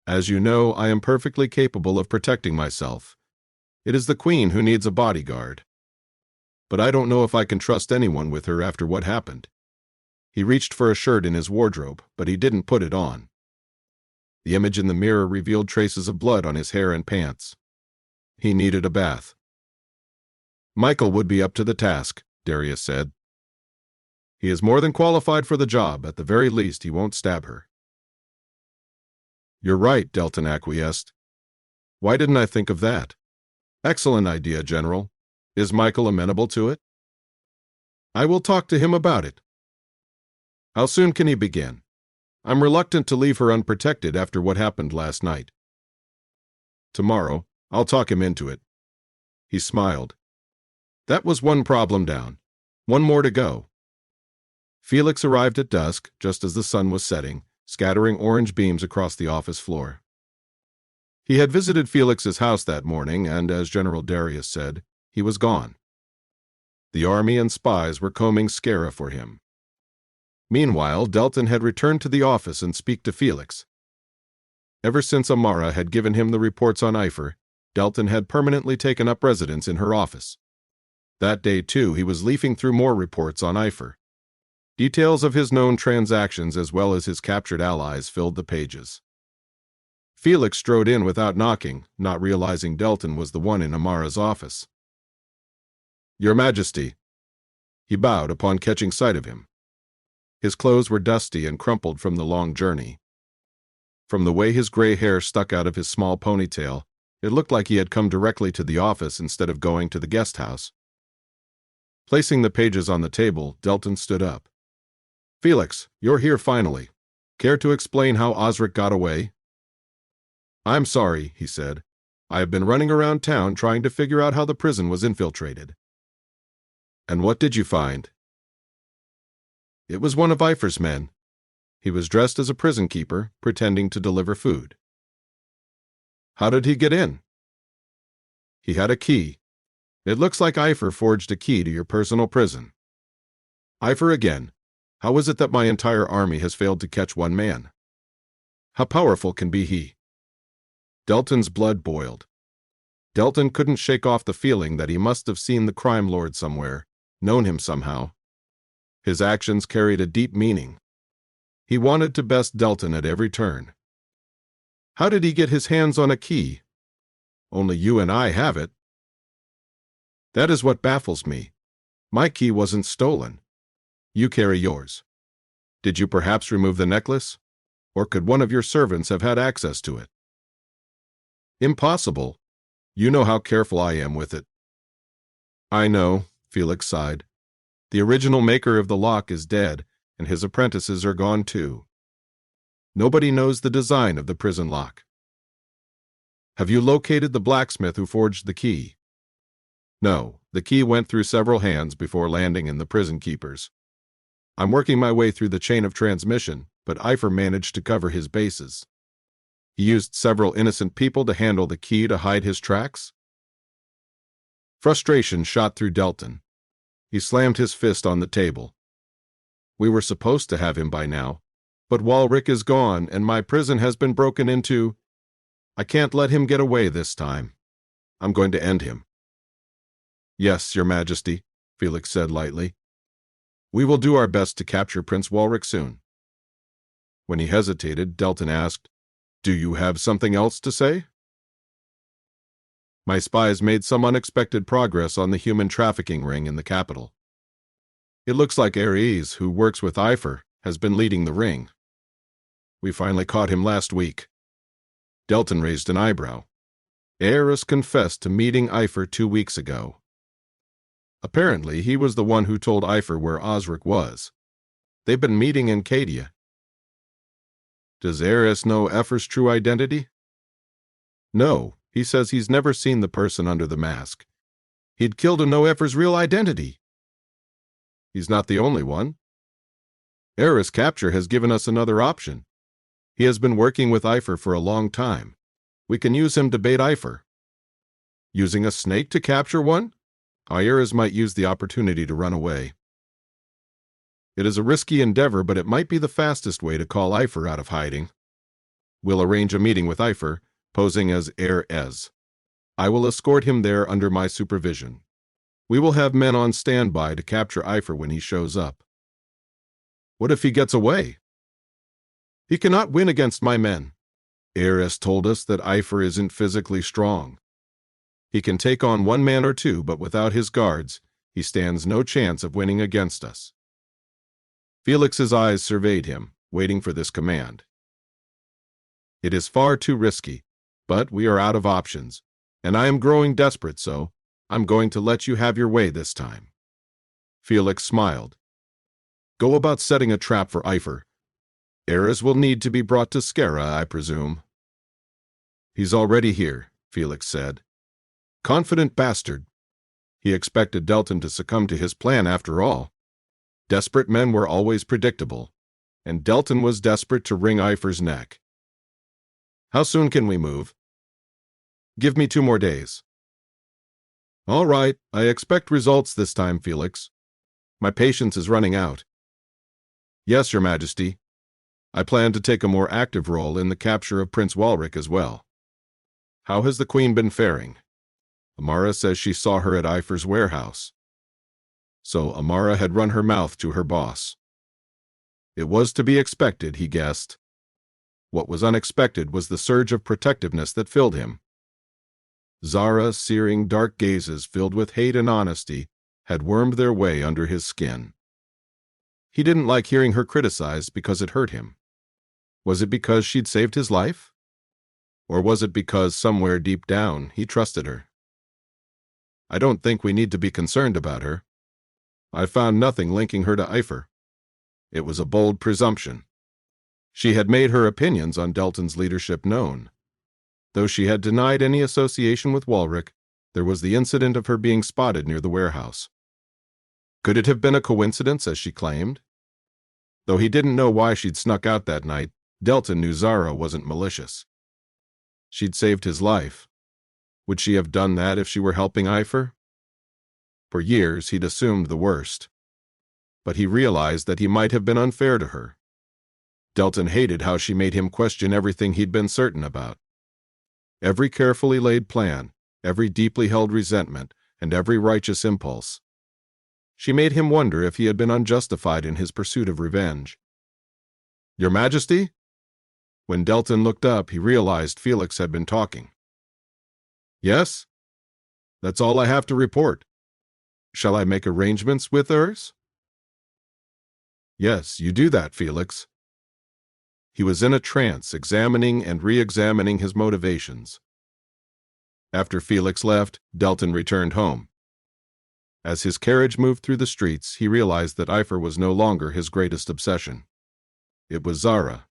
"As you know, I am perfectly capable of protecting myself. It is the Queen who needs a bodyguard. But I don't know if I can trust anyone with her after what happened." He reached for a shirt in his wardrobe, but he didn't put it on. The image in the mirror revealed traces of blood on his hair and pants. He needed a bath. "Michael would be up to the task," Darius said. "He is more than qualified for the job. At the very least, he won't stab her." "You're right," Delton acquiesced. "Why didn't I think of that? Excellent idea, General. Is Michael amenable to it?" "I will talk to him about it." "How soon can he begin? I'm reluctant to leave her unprotected after what happened last night." "Tomorrow. I'll talk him into it." He smiled. That was one problem down. One more to go. Felix arrived at dusk, just as the sun was setting, scattering orange beams across the office floor. He had visited Felix's house that morning, and, as General Darius said, he was gone. The army and spies were combing Skara for him. Meanwhile, Delton had returned to the office and speak to Felix. Ever since Amara had given him the reports on Epher, Delton had permanently taken up residence in her office. That day, too, he was leafing through more reports on Epher. Details of his known transactions as well as his captured allies filled the pages. Felix strode in without knocking, not realizing Delton was the one in Amara's office. "Your Majesty." He bowed upon catching sight of him. His clothes were dusty and crumpled from the long journey. From the way his gray hair stuck out of his small ponytail, it looked like he had come directly to the office instead of going to the guest house. Placing the pages on the table, Delton stood up. "Felix, you're here finally. Care to explain how Osric got away?" "I'm sorry," he said. "I have been running around town trying to figure out how the prison was infiltrated." "And what did you find?" "It was one of Epher's men. He was dressed as a prison keeper, pretending to deliver food." "How did he get in?" "He had a key. It looks like Epher forged a key to your personal prison." "Epher again. How is it that my entire army has failed to catch one man? How powerful can be he?" Delton's blood boiled. Delton couldn't shake off the feeling that he must have seen the crime lord somewhere, known him somehow. His actions carried a deep meaning. He wanted to best Delton at every turn. "How did he get his hands on a key? Only you and I have it." "That is what baffles me. My key wasn't stolen. You carry yours. Did you perhaps remove the necklace? Or could one of your servants have had access to it? Impossible. You know how careful I am with it. I know, Felix sighed. The original maker of the lock is dead, and his apprentices are gone too. Nobody knows the design of the prison lock. Have you located the blacksmith who forged the key? No, the key went through several hands before landing in the prison keeper's. I'm working my way through the chain of transmission, but Epher managed to cover his bases. He used several innocent people to handle the key to hide his tracks. Frustration shot through Delton. He slammed his fist on the table. We were supposed to have him by now, but Walrick is gone and my prison has been broken into. I can't let him get away this time. I'm going to end him. Yes, Your Majesty, Felix said lightly. We will do our best to capture Prince Walrick soon. When he hesitated, Delton asked, Do you have something else to say? My spies made some unexpected progress on the human trafficking ring in the capital. It looks like Aries, who works with Epher, has been leading the ring. We finally caught him last week. Delton raised an eyebrow. Aries confessed to meeting Epher 2 weeks ago. Apparently, he was the one who told Epher where Osric was. They've been meeting in Cadia. Does Aries know Epher's true identity? No, he says he's never seen the person under the mask. He'd kill to know Epher's real identity. He's not the only one. Aries' capture has given us another option. He has been working with Epher for a long time. We can use him to bait Epher. Using a snake to capture one? Aries might use the opportunity to run away. It is a risky endeavor, but it might be the fastest way to call Epher out of hiding. We'll arrange a meeting with Epher, posing as Aries. I will escort him there under my supervision. We will have men on standby to capture Epher when he shows up. What if he gets away? He cannot win against my men. Aries told us that Epher isn't physically strong. He can take on one man or two, but without his guards, he stands no chance of winning against us. Felix's eyes surveyed him, waiting for this command. It is far too risky, but we are out of options, and I am growing desperate, so I'm going to let you have your way this time. Felix smiled. Go about setting a trap for Epher. Aries will need to be brought to Zara, I presume. He's already here, Felix said. Confident bastard. He expected Delton to succumb to his plan after all. Desperate men were always predictable, and Delton was desperate to wring Epher's neck. How soon can we move? Give me 2 more days. All right, I expect results this time, Felix. My patience is running out. Yes, Your Majesty. I plan to take a more active role in the capture of Prince Walrick as well. How has the Queen been faring? Amara says she saw her at Epher's warehouse. So Amara had run her mouth to her boss. It was to be expected, he guessed. What was unexpected was the surge of protectiveness that filled him. Zara's searing dark gazes filled with hate and honesty had wormed their way under his skin. He didn't like hearing her criticized because it hurt him. Was it because she'd saved his life? Or was it because somewhere deep down he trusted her? I don't think we need to be concerned about her. I found nothing linking her to Epher. It was a bold presumption. She had made her opinions on Delton's leadership known. Though she had denied any association with Walrick, there was the incident of her being spotted near the warehouse. Could it have been a coincidence, as she claimed? Though he didn't know why she'd snuck out that night, Delton knew Zara wasn't malicious. She'd saved his life. Would she have done that if she were helping Epher? For years, he'd assumed the worst. But he realized that he might have been unfair to her. Delton hated how she made him question everything he'd been certain about. Every carefully laid plan, every deeply held resentment, and every righteous impulse. She made him wonder if he had been unjustified in his pursuit of revenge. Your Majesty? When Delton looked up, he realized Felix had been talking. Yes? That's all I have to report. Shall I make arrangements with hers? Yes, you do that, Felix. He was in a trance, examining and re-examining his motivations. After Felix left, Delton returned home. As his carriage moved through the streets, he realized that Epher was no longer his greatest obsession. It was Zara.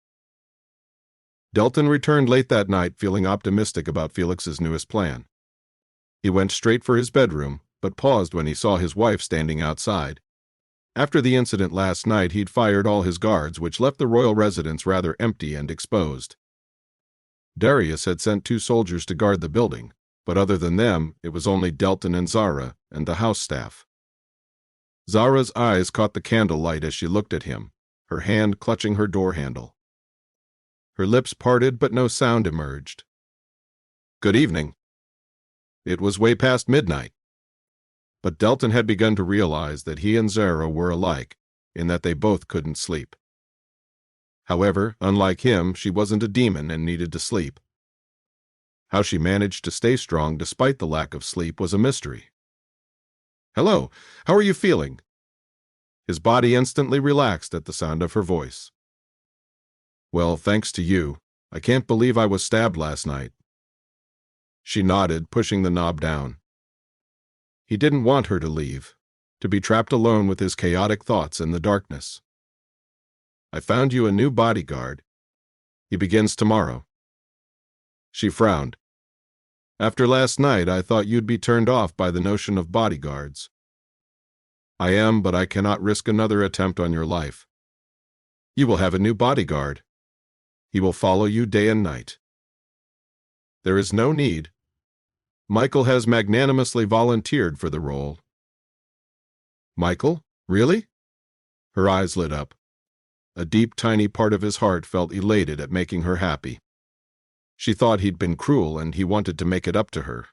Delton returned late that night, feeling optimistic about Felix's newest plan. He went straight for his bedroom, but paused when he saw his wife standing outside. After the incident last night, he'd fired all his guards, which left the royal residence rather empty and exposed. Darius had sent 2 soldiers to guard the building, but other than them, it was only Delton and Zara and the house staff. Zara's eyes caught the candlelight as she looked at him, her hand clutching her door handle. Her lips parted, but no sound emerged. "Good evening." It was way past midnight. But Delton had begun to realize that he and Zara were alike, in that they both couldn't sleep. However, unlike him, she wasn't a demon and needed to sleep. How she managed to stay strong despite the lack of sleep was a mystery. "Hello, how are you feeling?" His body instantly relaxed at the sound of her voice. "Well, thanks to you. I can't believe I was stabbed last night." She nodded, pushing the knob down. He didn't want her to leave, to be trapped alone with his chaotic thoughts in the darkness. "I found you a new bodyguard. He begins tomorrow." She frowned. "After last night, I thought you'd be turned off by the notion of bodyguards." "I am, but I cannot risk another attempt on your life." "You will have a new bodyguard. He will follow you day and night." "There is no need. Michael has magnanimously volunteered for the role." "Michael? Really?" Her eyes lit up. A deep, tiny part of his heart felt elated at making her happy. She thought he'd been cruel and he wanted to make it up to her.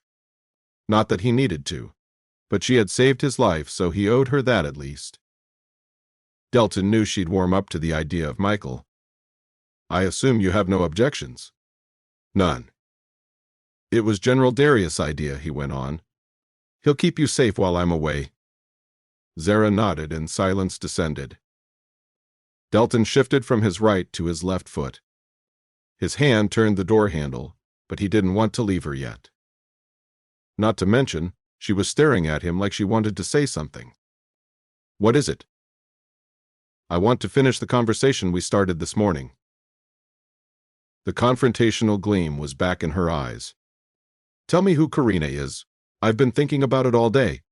Not that he needed to, but she had saved his life, so he owed her that at least. Delton knew she'd warm up to the idea of Michael. "I assume you have no objections?" "None." "It was General Darius' idea," he went on. "He'll keep you safe while I'm away." Zara nodded and silence descended. Delton shifted from his right to his left foot. His hand turned the door handle, but he didn't want to leave her yet. Not to mention, she was staring at him like she wanted to say something. "What is it?" "I want to finish the conversation we started this morning." The confrontational gleam was back in her eyes. "Tell me who Karina is. I've been thinking about it all day.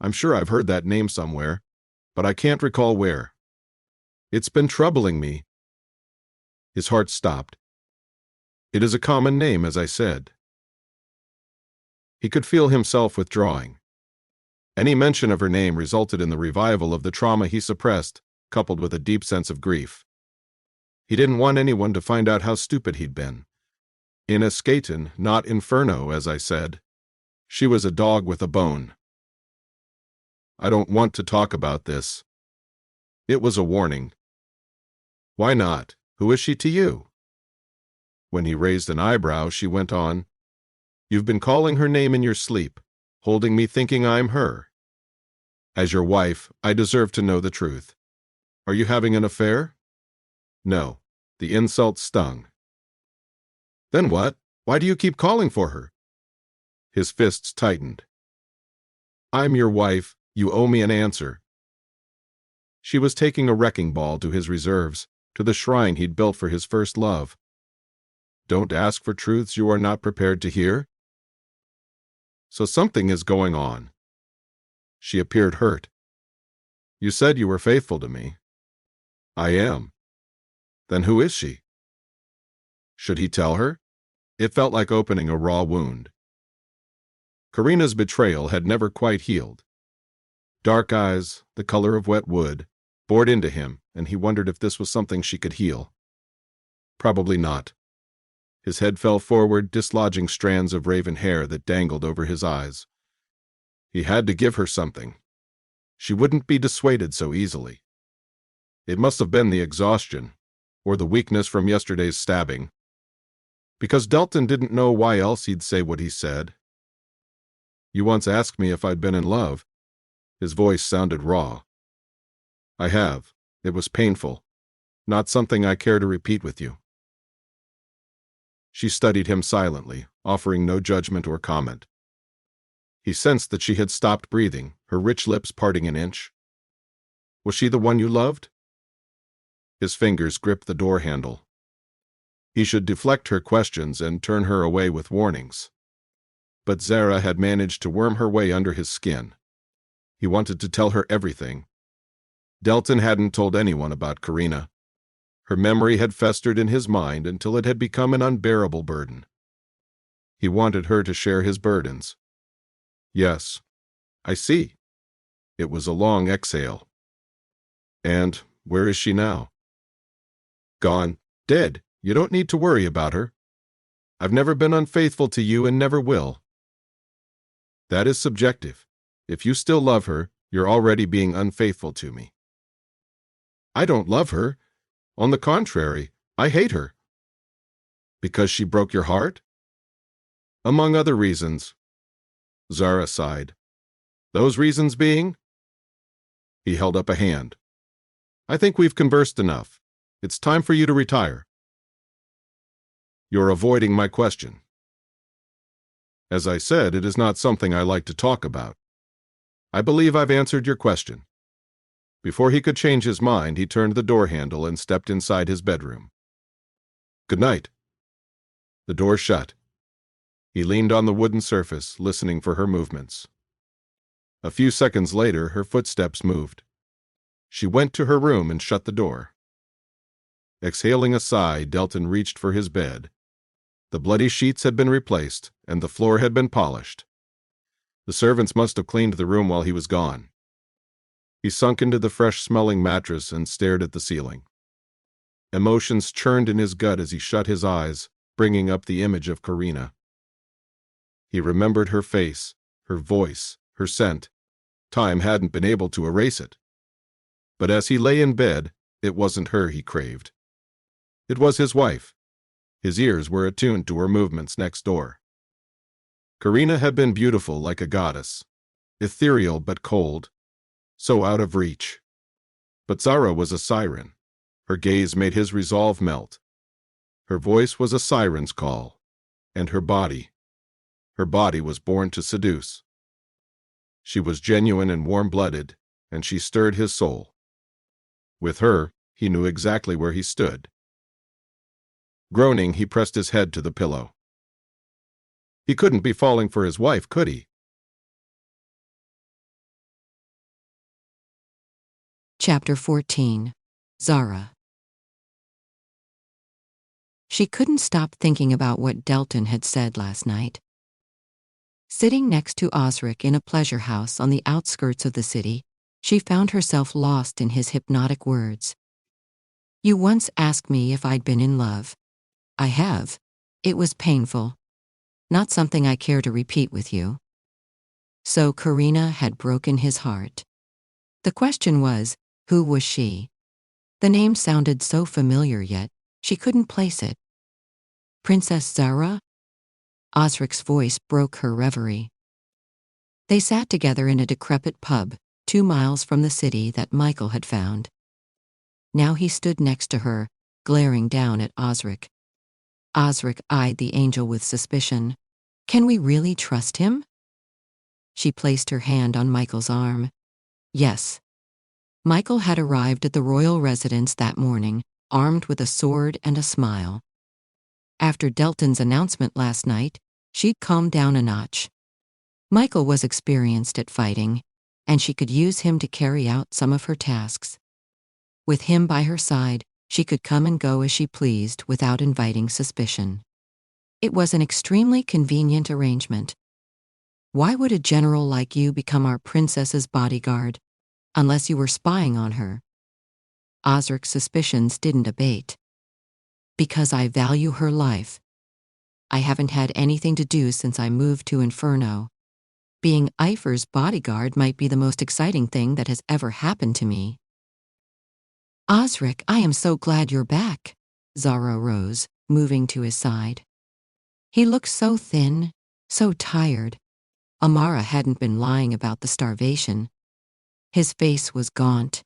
I'm sure I've heard that name somewhere, but I can't recall where. It's been troubling me." His heart stopped. "It is a common name, as I said." He could feel himself withdrawing. Any mention of her name resulted in the revival of the trauma he suppressed, coupled with a deep sense of grief. He didn't want anyone to find out how stupid he'd been. In Escaton, not Inferno, as I said. She was a dog with a bone. "I don't want to talk about this." It was a warning. "Why not? Who is she to you?" When he raised an eyebrow, she went on, "You've been calling her name in your sleep, holding me thinking I'm her. As your wife, I deserve to know the truth. Are you having an affair?" No. The insult stung. "Then what? Why do you keep calling for her?" His fists tightened. "I'm your wife. You owe me an answer." She was taking a wrecking ball to his reserves, to the shrine he'd built for his first love. "Don't ask for truths you are not prepared to hear?" "So something is going on." She appeared hurt. "You said you were faithful to me." "I am." "Then who is she?" Should he tell her? It felt like opening a raw wound. Karina's betrayal had never quite healed. Dark eyes, the color of wet wood, bored into him, and he wondered if this was something she could heal. Probably not. His head fell forward, dislodging strands of raven hair that dangled over his eyes. He had to give her something. She wouldn't be dissuaded so easily. It must have been the exhaustion, or the weakness from yesterday's stabbing. Because Delton didn't know why else he'd say what he said. "You once asked me if I'd been in love." His voice sounded raw. "I have. It was painful, not something I care to repeat with you. She studied him silently, offering no judgment or comment. He sensed that she had stopped breathing, her rich lips parting an inch. Was she the one you loved? His fingers gripped the door handle. He should deflect her questions and turn her away with warnings. But Zara had managed to worm her way under his skin. He wanted to tell her everything. Delton hadn't told anyone about Karina. Her memory had festered in his mind until it had become an unbearable burden. He wanted her to share his burdens. Yes, I see. It was a long exhale. And where is she now? Gone. Dead. You don't need to worry about her. I've never been unfaithful to you and never will. That is subjective. If you still love her, you're already being unfaithful to me. I don't love her. On the contrary, I hate her. Because she broke your heart? Among other reasons. Zara sighed. Those reasons being? He held up a hand. I think we've conversed enough. It's time for you to retire. You're avoiding my question. As I said, it is not something I like to talk about. I believe I've answered your question. Before he could change his mind, he turned the door handle and stepped inside his bedroom. Good night. The door shut. He leaned on the wooden surface, listening for her movements. A few seconds later, her footsteps moved. She went to her room and shut the door. Exhaling a sigh, Delton reached for his bed. The bloody sheets had been replaced, and the floor had been polished. The servants must have cleaned the room while he was gone. He sunk into the fresh-smelling mattress and stared at the ceiling. Emotions churned in his gut as he shut his eyes, bringing up the image of Karina. He remembered her face, her voice, her scent. Time hadn't been able to erase it. But as he lay in bed, it wasn't her he craved. It was his wife. His ears were attuned to her movements next door. Karina had been beautiful like a goddess, ethereal but cold, so out of reach. But Zara was a siren. Her gaze made his resolve melt. Her voice was a siren's call, and her body was born to seduce. She was genuine and warm-blooded, and she stirred his soul. With her, he knew exactly where he stood. Groaning, he pressed his head to the pillow. He couldn't be falling for his wife, could he? Chapter 14. Zara. She couldn't stop thinking about what Delton had said last night. Sitting next to Osric in a pleasure house on the outskirts of the city, she found herself lost in his hypnotic words. You once asked me if I'd been in love. I have. It was painful. Not something I care to repeat with you. So Karina had broken his heart. The question was, who was she? The name sounded so familiar, yet she couldn't place it. Princess Zara? Osric's voice broke her reverie. They sat together in a decrepit pub, 2 miles from the city that Michael had found. Now he stood next to her, glaring down at Osric. Osric eyed the angel with suspicion. Can we really trust him? She placed her hand on Michael's arm. Yes. Michael had arrived at the royal residence that morning, armed with a sword and a smile. After Delton's announcement last night, she'd calmed down a notch. Michael was experienced at fighting, and she could use him to carry out some of her tasks. With him by her side, she could come and go as she pleased without inviting suspicion. It was an extremely convenient arrangement. Why would a general like you become our princess's bodyguard, unless you were spying on her? Osric's suspicions didn't abate. Because I value her life. I haven't had anything to do since I moved to Inferno. Being Epher's bodyguard might be the most exciting thing that has ever happened to me. Osric, I am so glad you're back. Zara rose, moving to his side. He looked so thin, so tired. Amara hadn't been lying about the starvation. His face was gaunt,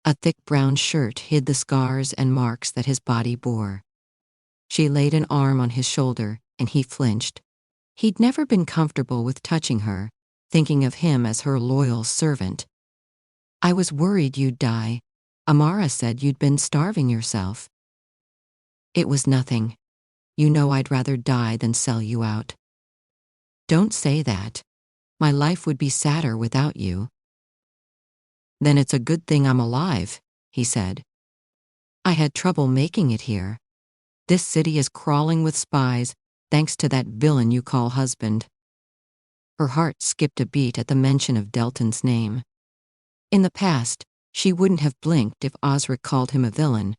A thick brown shirt hid the scars and marks that his body bore. She laid an arm on his shoulder, and he flinched. He'd never been comfortable with touching her, thinking of him as her loyal servant. "I was worried you'd die. Amara said you'd been starving yourself." "It was nothing. You know I'd rather die than sell you out." "Don't say that. My life would be sadder without you." "Then it's a good thing I'm alive," he said. "I had trouble making it here. This city is crawling with spies, thanks to that villain you call husband." Her heart skipped a beat at the mention of Delton's name. In the past, she wouldn't have blinked if Osric called him a villain,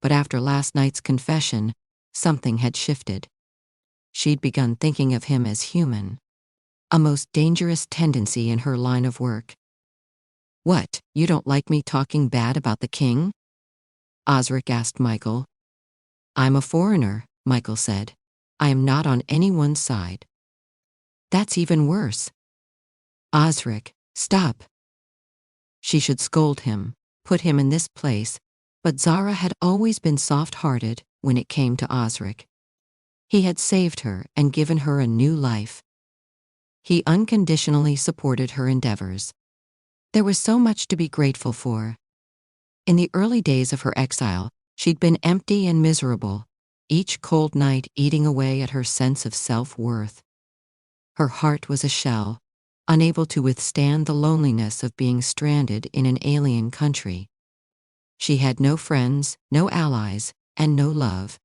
but after last night's confession, something had shifted. She'd begun thinking of him as human, a most dangerous tendency in her line of work. "What, you don't like me talking bad about the king?" Osric asked Michael. "I'm a foreigner," Michael said. "I am not on anyone's side." "That's even worse." "Osric, stop." She should scold him, put him in this place, but Zara had always been soft-hearted when it came to Osric. He had saved her and given her a new life. He unconditionally supported her endeavors. There was so much to be grateful for. In the early days of her exile, she'd been empty and miserable, each cold night eating away at her sense of self-worth. Her heart was a shell, unable to withstand the loneliness of being stranded in an alien country. She had no friends, no allies, and no love.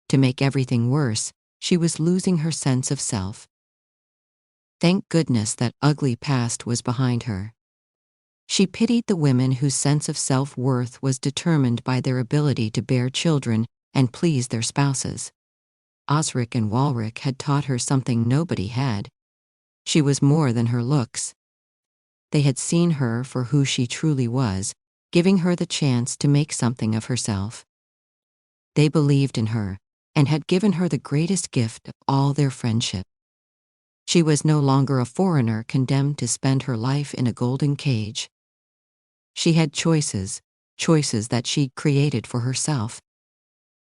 To make everything worse, she was losing her sense of self. Thank goodness that ugly past was behind her. She pitied the women whose sense of self-worth was determined by their ability to bear children and please their spouses. Osric and Walric had taught her something nobody had. She was more than her looks. They had seen her for who she truly was, giving her the chance to make something of herself. They believed in her, and had given her the greatest gift of all, their friendship. She was no longer a foreigner condemned to spend her life in a golden cage. She had choices that she'd created for herself.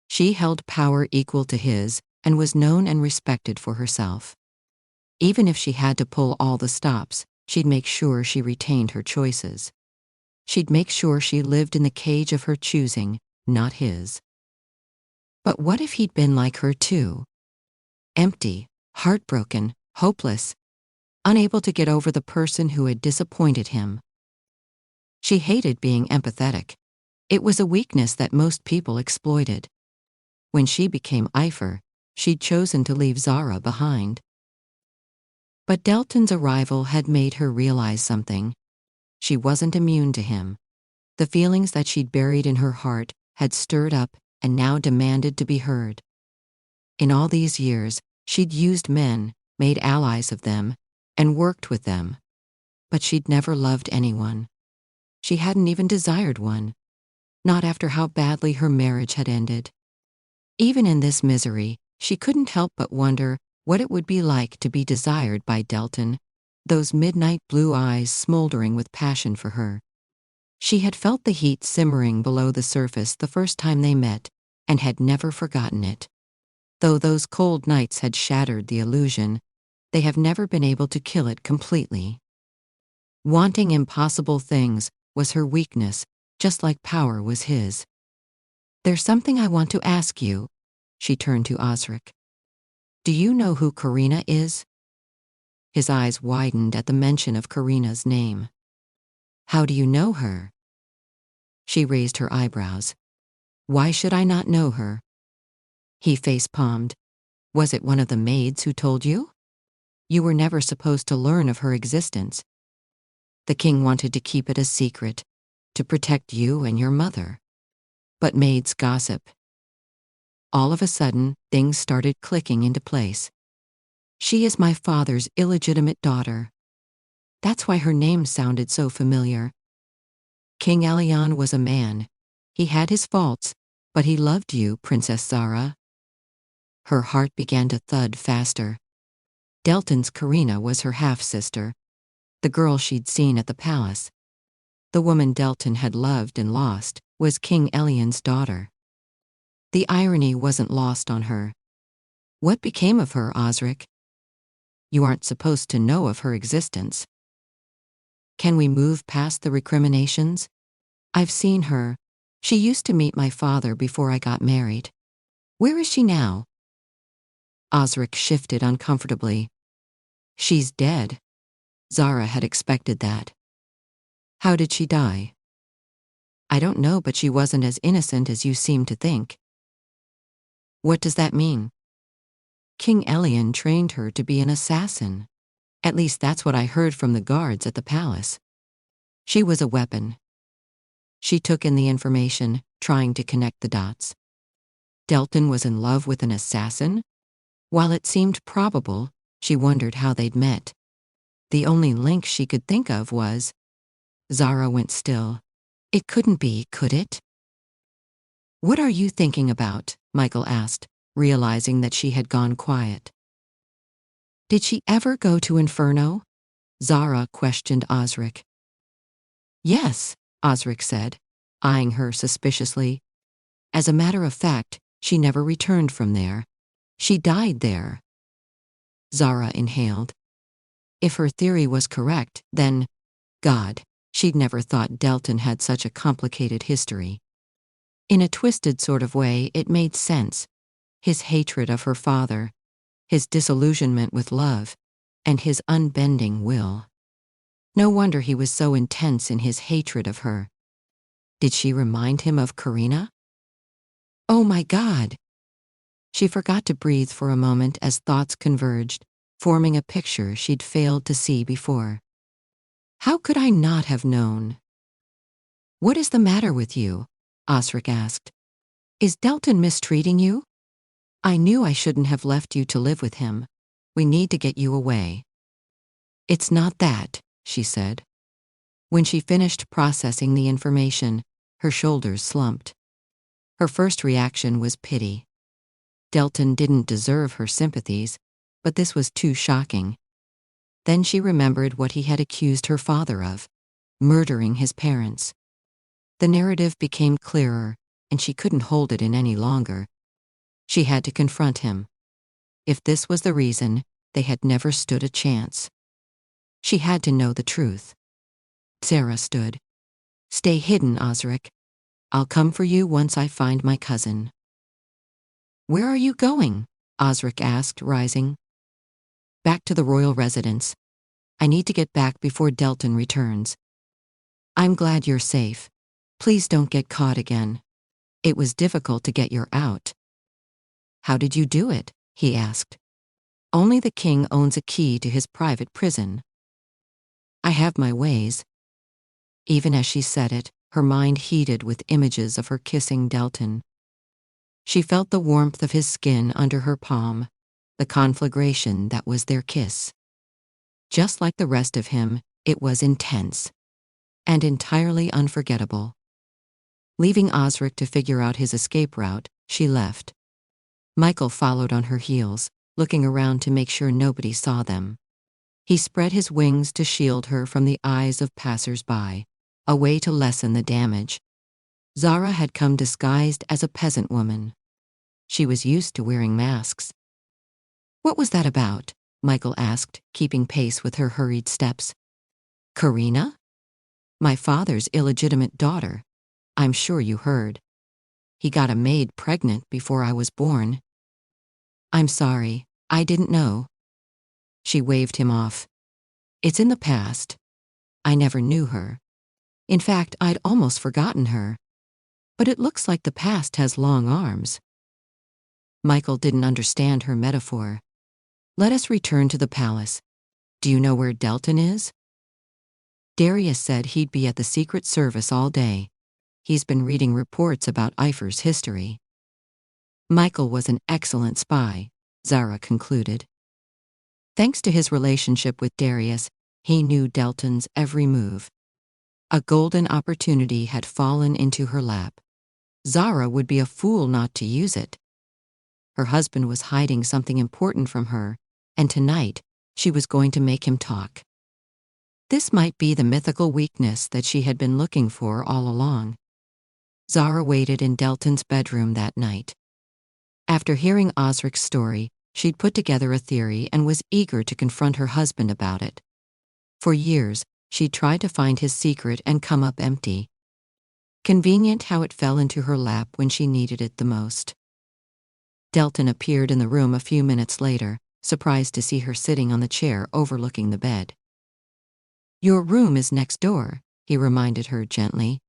She held power equal to his and was known and respected for herself. Even if she had to pull all the stops, she'd make sure she retained her choices. She'd make sure she lived in the cage of her choosing, not his. But what if he'd been like her too? Empty, heartbroken, hopeless, unable to get over the person who had disappointed him. She hated being empathetic. It was a weakness that most people exploited. When she became Epher, she'd chosen to leave Zara behind. But Delton's arrival had made her realize something. She wasn't immune to him. The feelings that she'd buried in her heart had stirred up and now demanded to be heard. In all these years, she'd used men, made allies of them, and worked with them. But she'd never loved anyone. She hadn't even desired one. Not after how badly her marriage had ended. Even in this misery, she couldn't help but wonder what it would be like to be desired by Delton, those midnight blue eyes smoldering with passion for her. She had felt the heat simmering below the surface the first time they met, and had never forgotten it. Though those cold nights had shattered the illusion, they have never been able to kill it completely. Wanting impossible things was her weakness, just like power was his. "There's something I want to ask you," she turned to Osric. "Do you know who Karina is?" His eyes widened at the mention of Karina's name. "How do you know her?" She raised her eyebrows. "Why should I not know her?" He face-palmed. "Was it one of the maids who told you? You were never supposed to learn of her existence. The king wanted to keep it a secret, to protect you and your mother. But maids gossip." All of a sudden, things started clicking into place. "She is my father's illegitimate daughter." That's why her name sounded so familiar. King Elion was a man. He had his faults, but he loved you, Princess Zara. Her heart began to thud faster. Delton's Karina was her half-sister, the girl she'd seen at the palace. the woman Delton had loved and lost, was King Elian's daughter. The irony wasn't lost on her. What became of her, Osric? You aren't supposed to know of her existence. Can we move past the recriminations? I've seen her. She used to meet my father before I got married. Where is she now? Osric shifted uncomfortably. She's dead. Zara had expected that. How did she die? I don't know, but she wasn't as innocent as you seem to think. What does that mean? King Elian trained her to be an assassin. At least that's what I heard from the guards at the palace. She was a weapon. She took in the information, trying to connect the dots. Delton was in love with an assassin? While it seemed probable, she wondered how they'd met. The only link she could think of was... Zara went still. It couldn't be, could it? What are you thinking about? Michael asked, realizing that she had gone quiet. Did she ever go to Inferno? Zara questioned Osric. Yes, Osric said, eyeing her suspiciously. As a matter of fact, she never returned from there. She died there. Zara inhaled. If her theory was correct, then, God, she'd never thought Delton had such a complicated history. In a twisted sort of way, it made sense. His hatred of her father, his disillusionment with love, and his unbending will. No wonder he was so intense in his hatred of her. Did she remind him of Karina? Oh my God! She forgot to breathe for a moment as thoughts converged, forming a picture she'd failed to see before. How could I not have known? What is the matter with you? Osric asked. Is Delton mistreating you? I knew I shouldn't have left you to live with him. We need to get you away. It's not that, she said. When she finished processing the information, her shoulders slumped. Her first reaction was pity. Delton didn't deserve her sympathies, but this was too shocking. Then she remembered what he had accused her father of, murdering his parents. The narrative became clearer, and she couldn't hold it in any longer. She had to confront him. If this was the reason, they had never stood a chance. She had to know the truth. Zara stood. Stay hidden, Osric. I'll come for you once I find my cousin. Where are you going? Osric asked, rising. Back to the royal residence. I need to get back before Delton returns. I'm glad you're safe. Please don't get caught again. It was difficult to get you out. How did you do it? He asked. Only the king owns a key to his private prison. I have my ways. Even as she said it, her mind heated with images of her kissing Delton. She felt the warmth of his skin under her palm, the conflagration that was their kiss. Just like the rest of him, it was intense and entirely unforgettable. Leaving Osric to figure out his escape route, she left. Michael followed on her heels, looking around to make sure nobody saw them. He spread his wings to shield her from the eyes of passers-by, a way to lessen the damage. Zara had come disguised as a peasant woman. She was used to wearing masks. What was that about? Michael asked, keeping pace with her hurried steps. Karina? My father's illegitimate daughter. I'm sure you heard. He got a maid pregnant before I was born. I'm sorry, I didn't know. She waved him off. It's in the past. I never knew her. In fact, I'd almost forgotten her. But it looks like the past has long arms. Michael didn't understand her metaphor. Let us return to the palace. Do you know where Delton is? Darius said he'd be at the Secret Service all day. He's been reading reports about Epher's history. Michael was an excellent spy, Zara concluded. Thanks to his relationship with Darius, he knew Delton's every move. A golden opportunity had fallen into her lap. Zara would be a fool not to use it. Her husband was hiding something important from her, and tonight, she was going to make him talk. This might be the mythical weakness that she had been looking for all along. Zara waited in Delton's bedroom that night. After hearing Osric's story, she'd put together a theory and was eager to confront her husband about it. For years, she'd tried to find his secret and come up empty. Convenient how it fell into her lap when she needed it the most. Delton appeared in the room a few minutes later, surprised to see her sitting on the chair overlooking the bed. "Your room is next door," he reminded her gently.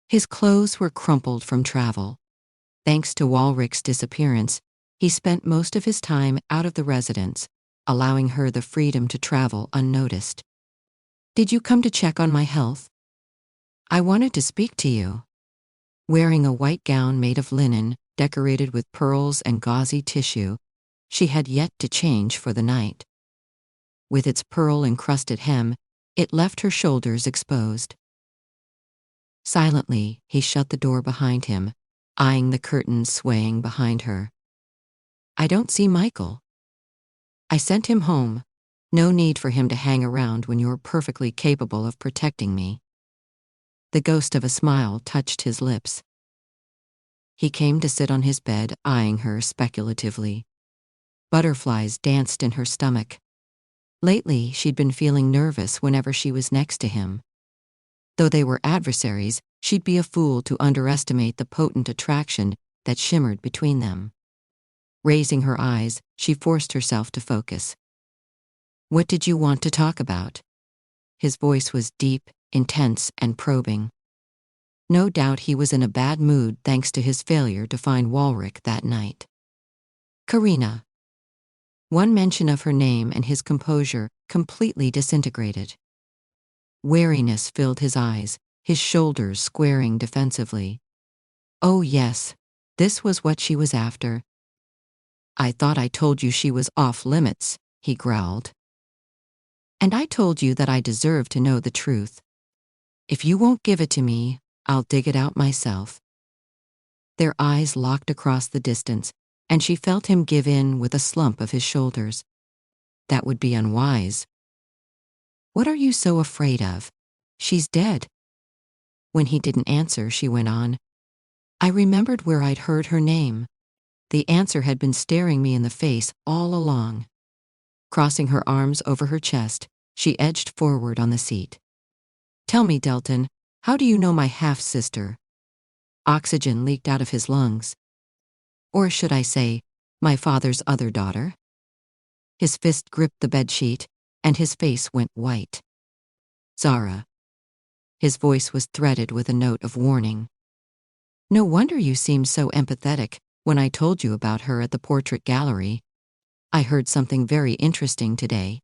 His clothes were crumpled from travel. Thanks to Walrick's disappearance, he spent most of his time out of the residence, allowing her the freedom to travel unnoticed. "Did you come to check on my health?" "I wanted to speak to you." Wearing a white gown made of linen, decorated with pearls and gauzy tissue, she had yet to change for the night. With its pearl-encrusted hem, it left her shoulders exposed. Silently, he shut the door behind him, eyeing the curtains swaying behind her. "I don't see Michael." "I sent him home. No need for him to hang around when you're perfectly capable of protecting me." The ghost of a smile touched his lips. He came to sit on his bed, eyeing her speculatively. Butterflies danced in her stomach. Lately, she'd been feeling nervous whenever she was next to him. Though they were adversaries, she'd be a fool to underestimate the potent attraction that shimmered between them. Raising her eyes, she forced herself to focus. "What did you want to talk about?" His voice was deep, intense, and probing. No doubt he was in a bad mood thanks to his failure to find Walrick that night. "Karina." One mention of her name and his composure completely disintegrated. Wariness filled his eyes, his shoulders squaring defensively. Oh yes, this was what she was after. "I thought I told you she was off limits," he growled. "And I told you that I deserve to know the truth. If you won't give it to me, I'll dig it out myself." Their eyes locked across the distance, and she felt him give in with a slump of his shoulders. That would be unwise. "What are you so afraid of? She's dead." When he didn't answer, she went on. "I remembered where I'd heard her name. The answer had been staring me in the face all along." Crossing her arms over her chest, she edged forward on the seat. "Tell me, Delton, how do you know my half-sister?" Oxygen leaked out of his lungs. "Or should I say, my father's other daughter?" His fist gripped the bedsheet, and his face went white. "Zara." His voice was threaded with a note of warning. "No wonder you seemed so empathetic when I told you about her at the portrait gallery. I heard something very interesting today.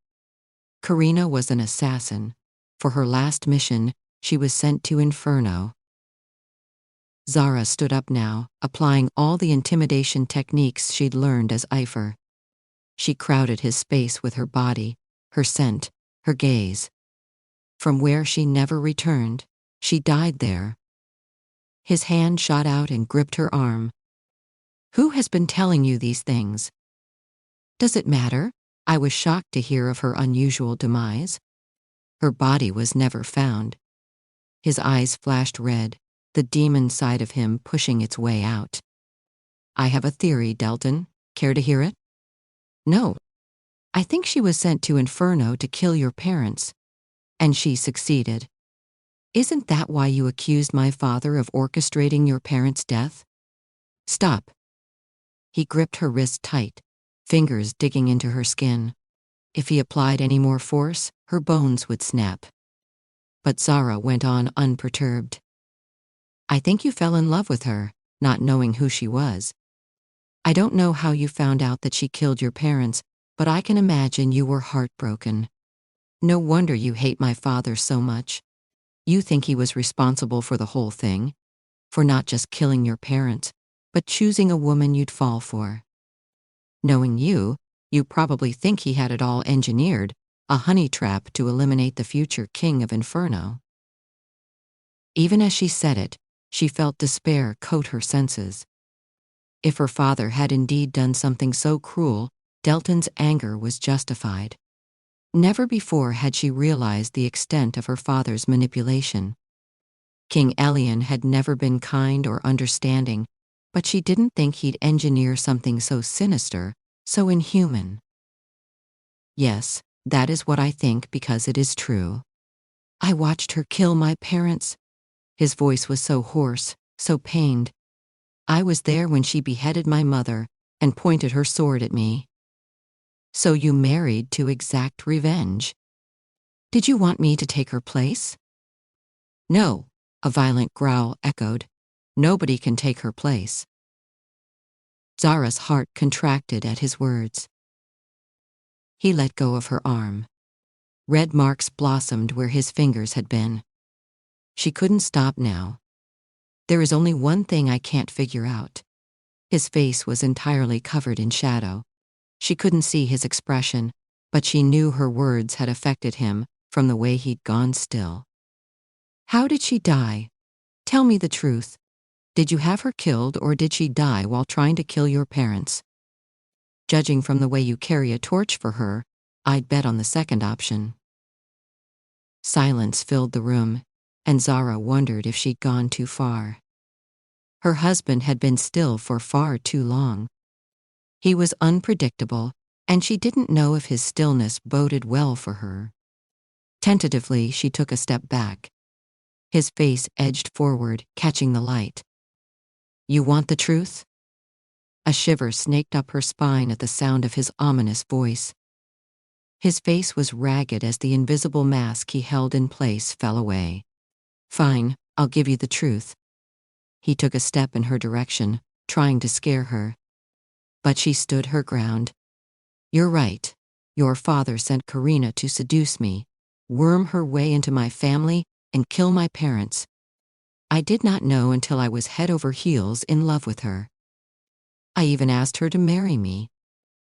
Karina was an assassin. For her last mission, she was sent to Inferno." Zara stood up now, applying all the intimidation techniques she'd learned as Epher. She crowded his space with her body, her scent, her gaze. From where she never returned, she died there. His hand shot out and gripped her arm. "Who has been telling you these things?" "Does it matter?" I was shocked to hear of her unusual demise. "Her body was never found." His eyes flashed red, the demon side of him pushing its way out. "I have a theory, Delton. Care to hear it?" "No. I think she was sent to Inferno to kill your parents. And she succeeded. Isn't that why you accused my father of orchestrating your parents' death?" "Stop." He gripped her wrist tight, fingers digging into her skin. If he applied any more force, her bones would snap. But Zara went on unperturbed. "I think you fell in love with her, not knowing who she was. I don't know how you found out that she killed your parents, but I can imagine you were heartbroken. No wonder you hate my father so much. You think he was responsible for the whole thing, for not just killing your parents, but choosing a woman you'd fall for. Knowing you, you probably think he had it all engineered, a honey trap to eliminate the future king of Inferno." Even as she said it, she felt despair coat her senses. If her father had indeed done something so cruel, Delton's anger was justified. Never before had she realized the extent of her father's manipulation. King Elian had never been kind or understanding, but she didn't think he'd engineer something so sinister, so inhuman. Yes, that is what I think because it is true. I watched her kill my parents. His voice was so hoarse, so pained. I was there when she beheaded my mother and pointed her sword at me. So you married to exact revenge. Did you want me to take her place? No, a violent growl echoed. Nobody can take her place. Zara's heart contracted at his words. He let go of her arm. Red marks blossomed where his fingers had been. She couldn't stop now. There is only one thing I can't figure out. His face was entirely covered in shadow. She couldn't see his expression, but she knew her words had affected him from the way he'd gone still. How did she die? Tell me the truth. Did you have her killed or did she die while trying to kill your parents? Judging from the way you carry a torch for her, I'd bet on the second option. Silence filled the room, and Zara wondered if she'd gone too far. Her husband had been still for far too long. He was unpredictable, and she didn't know if his stillness boded well for her. Tentatively, she took a step back. His face edged forward, catching the light. You want the truth? A shiver snaked up her spine at the sound of his ominous voice. His face was ragged as the invisible mask he held in place fell away. Fine, I'll give you the truth. He took a step in her direction, trying to scare her. But she stood her ground. You're right. Your father sent Karina to seduce me, worm her way into my family, and kill my parents. I did not know until I was head over heels in love with her. I even asked her to marry me.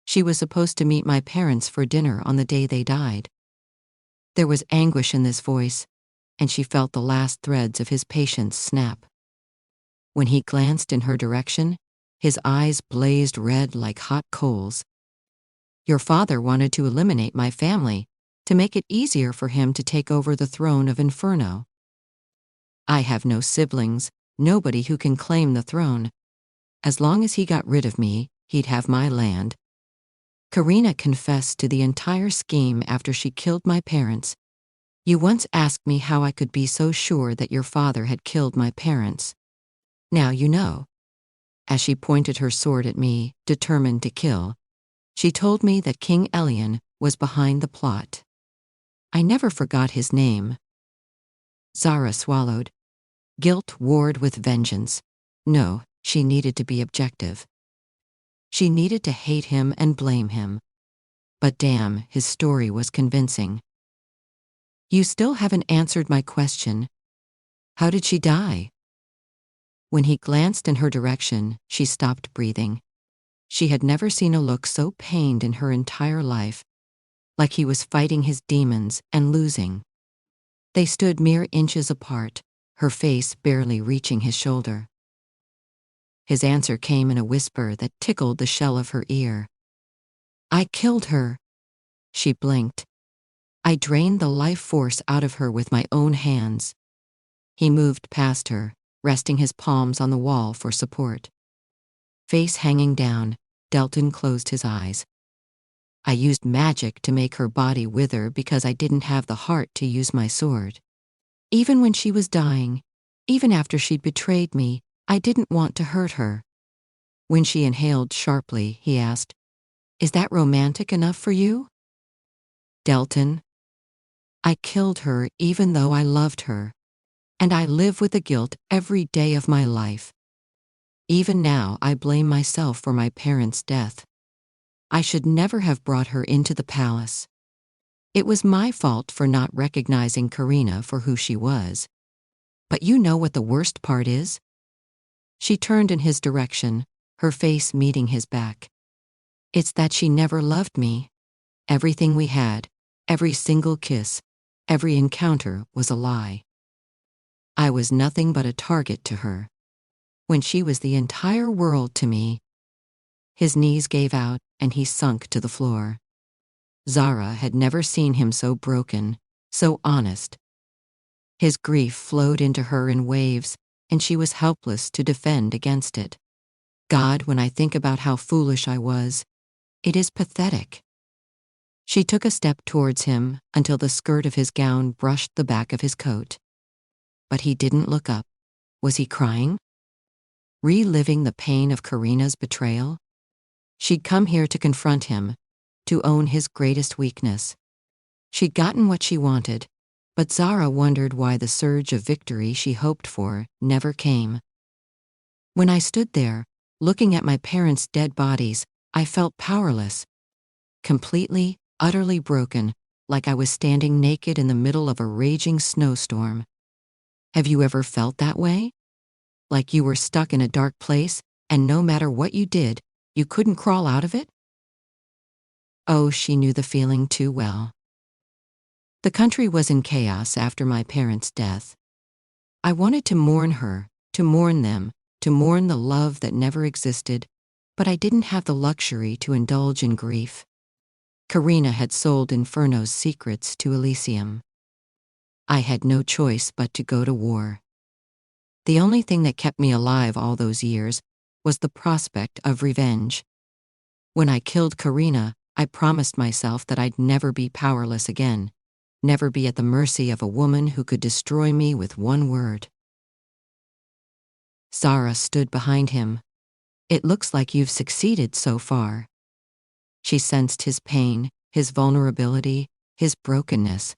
She was supposed to meet my parents for dinner on the day they died. There was anguish in this voice, and she felt the last threads of his patience snap. When he glanced in her direction, his eyes blazed red like hot coals. Your father wanted to eliminate my family, to make it easier for him to take over the throne of Inferno. I have no siblings, nobody who can claim the throne. As long as he got rid of me, he'd have my land. Karina confessed to the entire scheme after she killed my parents. You once asked me how I could be so sure that your father had killed my parents. Now you know. As she pointed her sword at me, determined to kill, she told me that King Elian was behind the plot. I never forgot his name. Zara swallowed. Guilt warred with vengeance. No, she needed to be objective. She needed to hate him and blame him. But damn, his story was convincing. You still haven't answered my question. How did she die? When he glanced in her direction, she stopped breathing. She had never seen a look so pained in her entire life, like he was fighting his demons and losing. They stood mere inches apart, her face barely reaching his shoulder. His answer came in a whisper that tickled the shell of her ear. I killed her. She blinked. I drained the life force out of her with my own hands. He moved past her, resting his palms on the wall for support. Face hanging down, Delton closed his eyes. I used magic to make her body wither because I didn't have the heart to use my sword. Even when she was dying, even after she'd betrayed me, I didn't want to hurt her. When she inhaled sharply, he asked, Is that romantic enough for you? Delton, I killed her even though I loved her, and I live with the guilt every day of my life. Even now, I blame myself for my parents' death. I should never have brought her into the palace. It was my fault for not recognizing Karina for who she was. But you know what the worst part is? She turned in his direction, her face meeting his back. It's that she never loved me. Everything we had, every single kiss, every encounter was a lie. I was nothing but a target to her, when she was the entire world to me. His knees gave out and he sunk to the floor. Zara had never seen him so broken, so honest. His grief flowed into her in waves, and she was helpless to defend against it. God, when I think about how foolish I was, it is pathetic. She took a step towards him until the skirt of his gown brushed the back of his coat. But he didn't look up. Was he crying? Reliving the pain of Karina's betrayal? She'd come here to confront him, to own his greatest weakness. She'd gotten what she wanted, but Zara wondered why the surge of victory she hoped for never came. When I stood there, looking at my parents' dead bodies, I felt powerless. Completely, utterly broken, like I was standing naked in the middle of a raging snowstorm. Have you ever felt that way? Like you were stuck in a dark place, and no matter what you did, you couldn't crawl out of it? Oh, she knew the feeling too well. The country was in chaos after my parents' death. I wanted to mourn her, to mourn them, to mourn the love that never existed, but I didn't have the luxury to indulge in grief. Karina had sold Inferno's secrets to Elysium. I had no choice but to go to war. The only thing that kept me alive all those years was the prospect of revenge. When I killed Karina, I promised myself that I'd never be powerless again, never be at the mercy of a woman who could destroy me with one word. Zara stood behind him. It looks like you've succeeded so far. She sensed his pain, his vulnerability, his brokenness.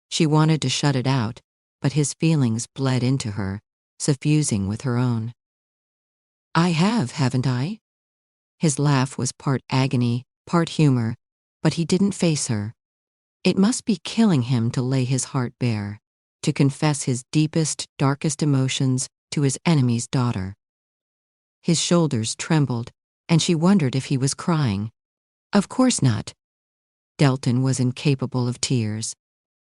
She wanted to shut it out, but his feelings bled into her, suffusing with her own. I have, haven't I? His laugh was part agony, part humor, but he didn't face her. It must be killing him to lay his heart bare, to confess his deepest, darkest emotions to his enemy's daughter. His shoulders trembled, and she wondered if he was crying. Of course not. Delton was incapable of tears.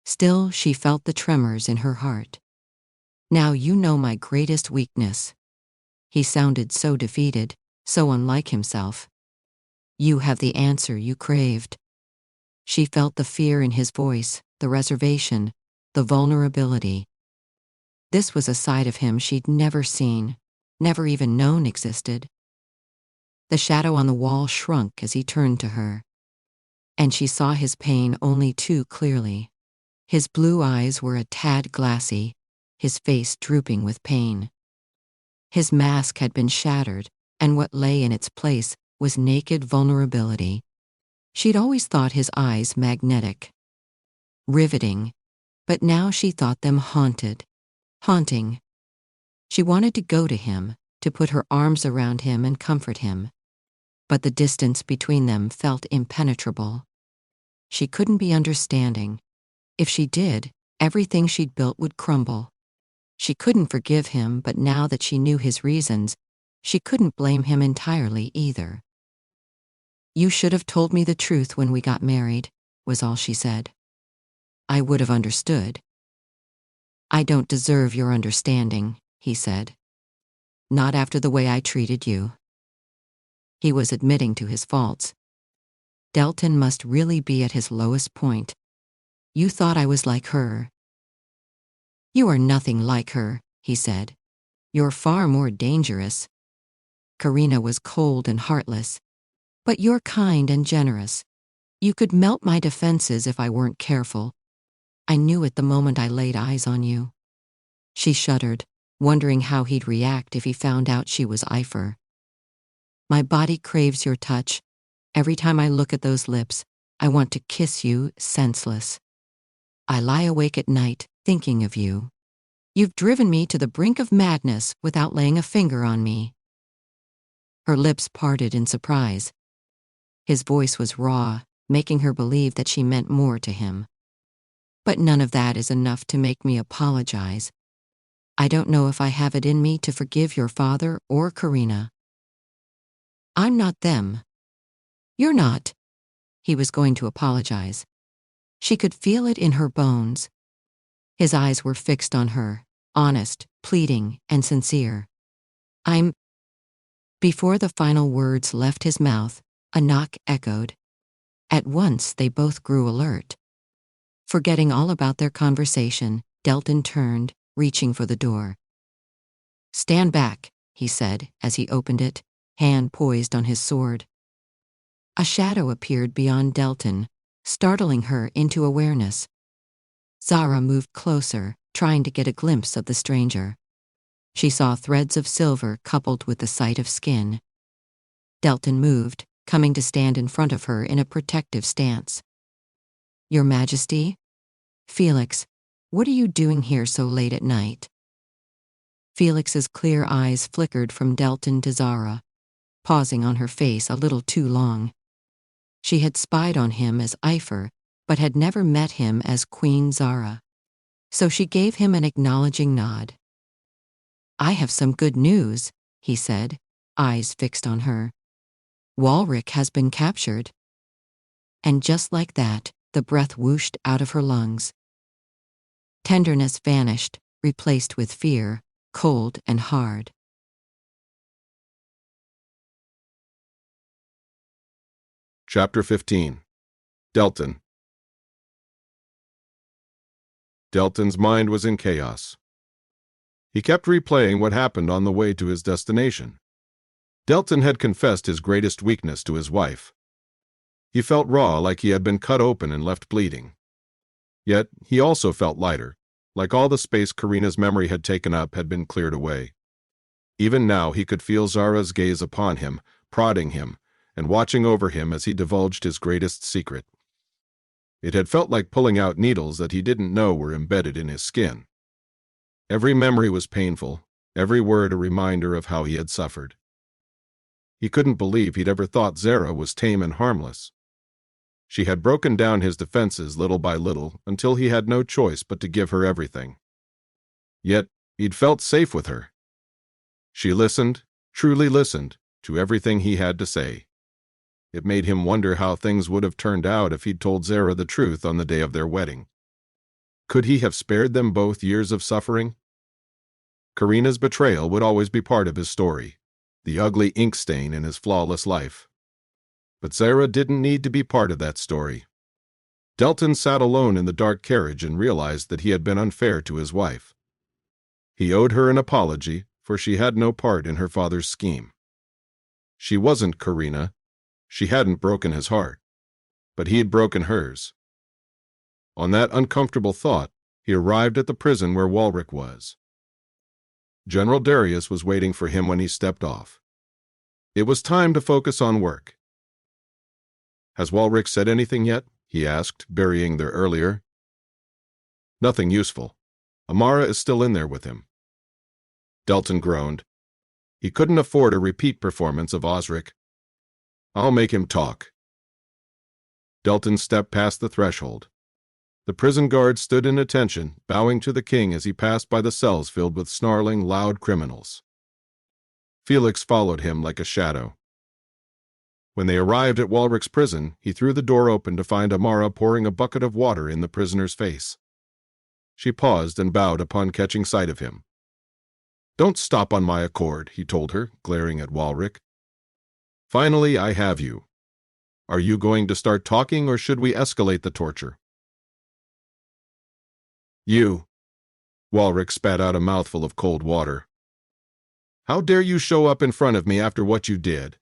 Still, she felt the tremors in her heart. Now you know my greatest weakness. He sounded so defeated, so unlike himself. You have the answer you craved. She felt the fear in his voice, the reservation, the vulnerability. This was a side of him she'd never seen, never even known existed. The shadow on the wall shrunk as he turned to her, and she saw his pain only too clearly. His blue eyes were a tad glassy, his face drooping with pain. His mask had been shattered, and what lay in its place was naked vulnerability. She'd always thought his eyes magnetic, riveting, but now she thought them haunted, haunting. She wanted to go to him, to put her arms around him and comfort him. But the distance between them felt impenetrable. She couldn't be understanding. If she did, everything she'd built would crumble. She couldn't forgive him, but now that she knew his reasons, she couldn't blame him entirely either. You should have told me the truth when we got married, was all she said. I would have understood. I don't deserve your understanding, he said. Not after the way I treated you. He was admitting to his faults. Delton must really be at his lowest point. You thought I was like her. You are nothing like her, he said. You're far more dangerous. Karina was cold and heartless. But you're kind and generous. You could melt my defenses if I weren't careful. I knew it the moment I laid eyes on you. She shuddered, wondering how he'd react if he found out she was Epher. My body craves your touch. Every time I look at those lips, I want to kiss you senseless. I lie awake at night, thinking of you. You've driven me to the brink of madness without laying a finger on me. Her lips parted in surprise. His voice was raw, making her believe that she meant more to him. But none of that is enough to make me apologize. I don't know if I have it in me to forgive your father or Karina. I'm not them. You're not. He was going to apologize. She could feel it in her bones. His eyes were fixed on her, honest, pleading, and sincere. Before the final words left his mouth, a knock echoed. At once they both grew alert. Forgetting all about their conversation, Delton turned, reaching for the door. "Stand back," he said as he opened it, hand poised on his sword. A shadow appeared beyond Delton, startling her into awareness. Zara moved closer, trying to get a glimpse of the stranger. She saw threads of silver coupled with the sight of skin. Delton moved, coming to stand in front of her in a protective stance. "Your Majesty? Felix, what are you doing here so late at night?" Felix's clear eyes flickered from Delton to Zara, pausing on her face a little too long. She had spied on him as Epher, but had never met him as Queen Zara. So she gave him an acknowledging nod. "I have some good news," he said, eyes fixed on her. "Walrick has been captured." And just like that, the breath whooshed out of her lungs. Tenderness vanished, replaced with fear, cold and hard. Chapter 15. Delton. Delton's mind was in chaos. He kept replaying what happened on the way to his destination. Delton had confessed his greatest weakness to his wife. He felt raw, like he had been cut open and left bleeding. Yet he also felt lighter, like all the space Karina's memory had taken up had been cleared away. Even now he could feel Zara's gaze upon him, prodding him, and watching over him as he divulged his greatest secret. It had felt like pulling out needles that he didn't know were embedded in his skin. Every memory was painful, every word a reminder of how he had suffered. He couldn't believe he'd ever thought Zara was tame and harmless. She had broken down his defenses little by little until he had no choice but to give her everything. Yet he'd felt safe with her. She listened, truly listened, to everything he had to say. It made him wonder how things would have turned out if he'd told Zara the truth on the day of their wedding. Could he have spared them both years of suffering? Karina's betrayal would always be part of his story, the ugly ink stain in his flawless life. But Zara didn't need to be part of that story. Delton sat alone in the dark carriage and realized that he had been unfair to his wife. He owed her an apology, for she had no part in her father's scheme. She wasn't Karina. She hadn't broken his heart, but he had broken hers. On that uncomfortable thought, he arrived at the prison where Walrick was. General Darius was waiting for him when he stepped off. It was time to focus on work. "Has Walrick said anything yet?" he asked, burying their earlier. "Nothing useful. Amara is still in there with him." Delton groaned. He couldn't afford a repeat performance of Osric. "I'll make him talk." Delton stepped past the threshold. The prison guard stood in attention, bowing to the king as he passed by the cells filled with snarling, loud criminals. Felix followed him like a shadow. When they arrived at Walrick's prison, he threw the door open to find Amara pouring a bucket of water in the prisoner's face. She paused and bowed upon catching sight of him. "Don't stop on my accord," he told her, glaring at Walrick. "Finally, I have you. Are you going to start talking, or should we escalate the torture?" "You." Walrick spat out a mouthful of cold water. "How dare you show up in front of me after what you did?"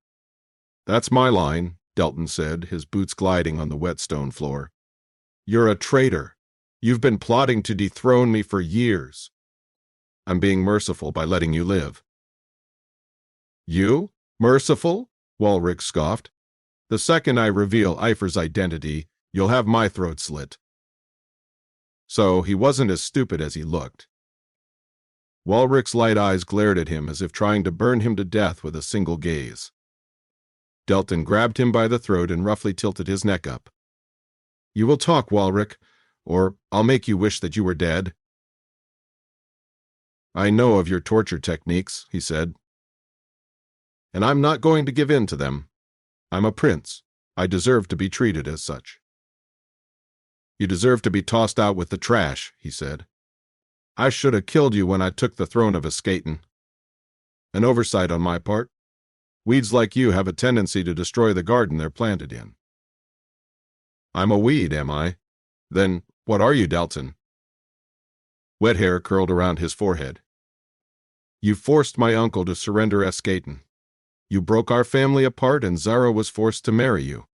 "That's my line," Delton said, his boots gliding on the wet stone floor. "You're a traitor. You've been plotting to dethrone me for years. I'm being merciful by letting you live." "You? Merciful?" Walrick scoffed. "The second I reveal Epher's identity, you'll have my throat slit." So he wasn't as stupid as he looked. Walrick's light eyes glared at him as if trying to burn him to death with a single gaze. Delton grabbed him by the throat and roughly tilted his neck up. "You will talk, Walrick, or I'll make you wish that you were dead." "I know of your torture techniques," he said. "And I'm not going to give in to them. I'm a prince. I deserve to be treated as such." "You deserve to be tossed out with the trash," he said. "I should have killed you when I took the throne of Escaton. An oversight on my part. Weeds like you have a tendency to destroy the garden they're planted in." I'm a weed, am I? Then, what are you, Delton? Wet hair curled around his forehead. You forced my uncle to surrender Escaton. You broke our family apart and Zara was forced to marry you.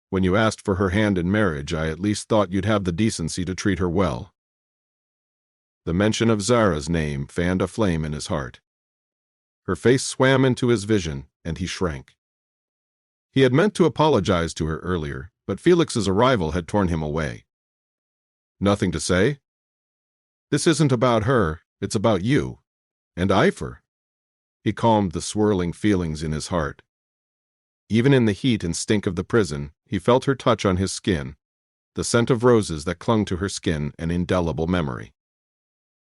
When you asked for her hand in marriage, I at least thought you'd have the decency to treat her well. The mention of Zara's name fanned a flame in his heart. Her face swam into his vision, and he shrank. He had meant to apologize to her earlier, but Felix's arrival had torn him away. Nothing to say? This isn't about her, it's about you. And Epher. He calmed the swirling feelings in his heart. Even in the heat and stink of the prison, he felt her touch on his skin, the scent of roses that clung to her skin, an indelible memory.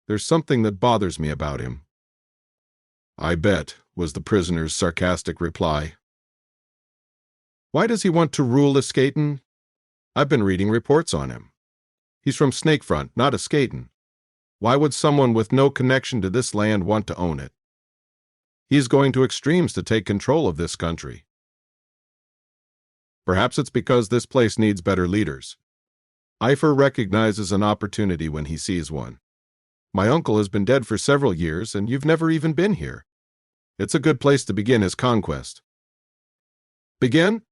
There's something that bothers me about him. I bet, was the prisoner's sarcastic reply. Why does he want to rule Escaton? I've been reading reports on him. He's from Snakefront, not Escaton. Why would someone with no connection to this land want to own it? He's going to extremes to take control of this country. Perhaps it's because this place needs better leaders. Epher recognizes an opportunity when he sees one. My uncle has been dead for several years, and you've never even been here. It's a good place to begin his conquest. Begin?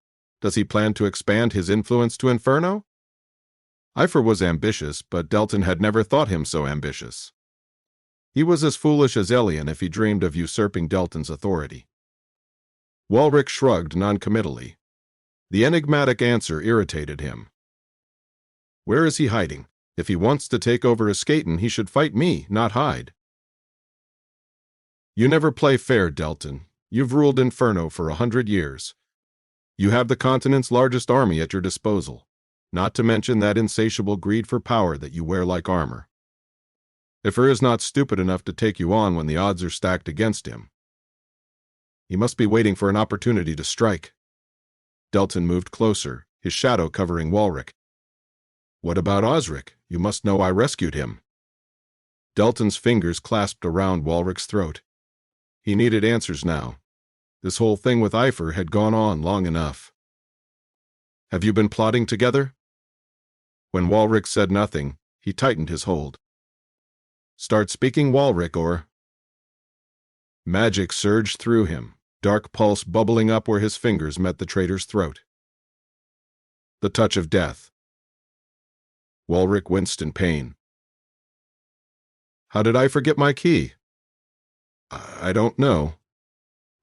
Does he plan to expand his influence to Inferno? Epher was ambitious, but Delton had never thought him so ambitious. He was as foolish as Elian if he dreamed of usurping Delton's authority. Walrick shrugged noncommittally. The enigmatic answer irritated him. Where is he hiding? If he wants to take over Escaton, he should fight me, not hide. You never play fair, Delton. You've ruled Inferno for 100 years. You have the continent's largest army at your disposal, not to mention that insatiable greed for power that you wear like armor. Epher is not stupid enough to take you on when the odds are stacked against him. He must be waiting for an opportunity to strike. Delton moved closer, his shadow covering Walrick. What about Osric? You must know I rescued him. Delton's fingers clasped around Walrick's throat. He needed answers now. This whole thing with Epher had gone on long enough. Have you been plotting together? When Walrick said nothing, he tightened his hold. Start speaking, Walrick, or... Magic surged through him, dark pulse bubbling up where his fingers met the traitor's throat. The touch of death. Walrick winced in pain. How did I forget my key? I don't know.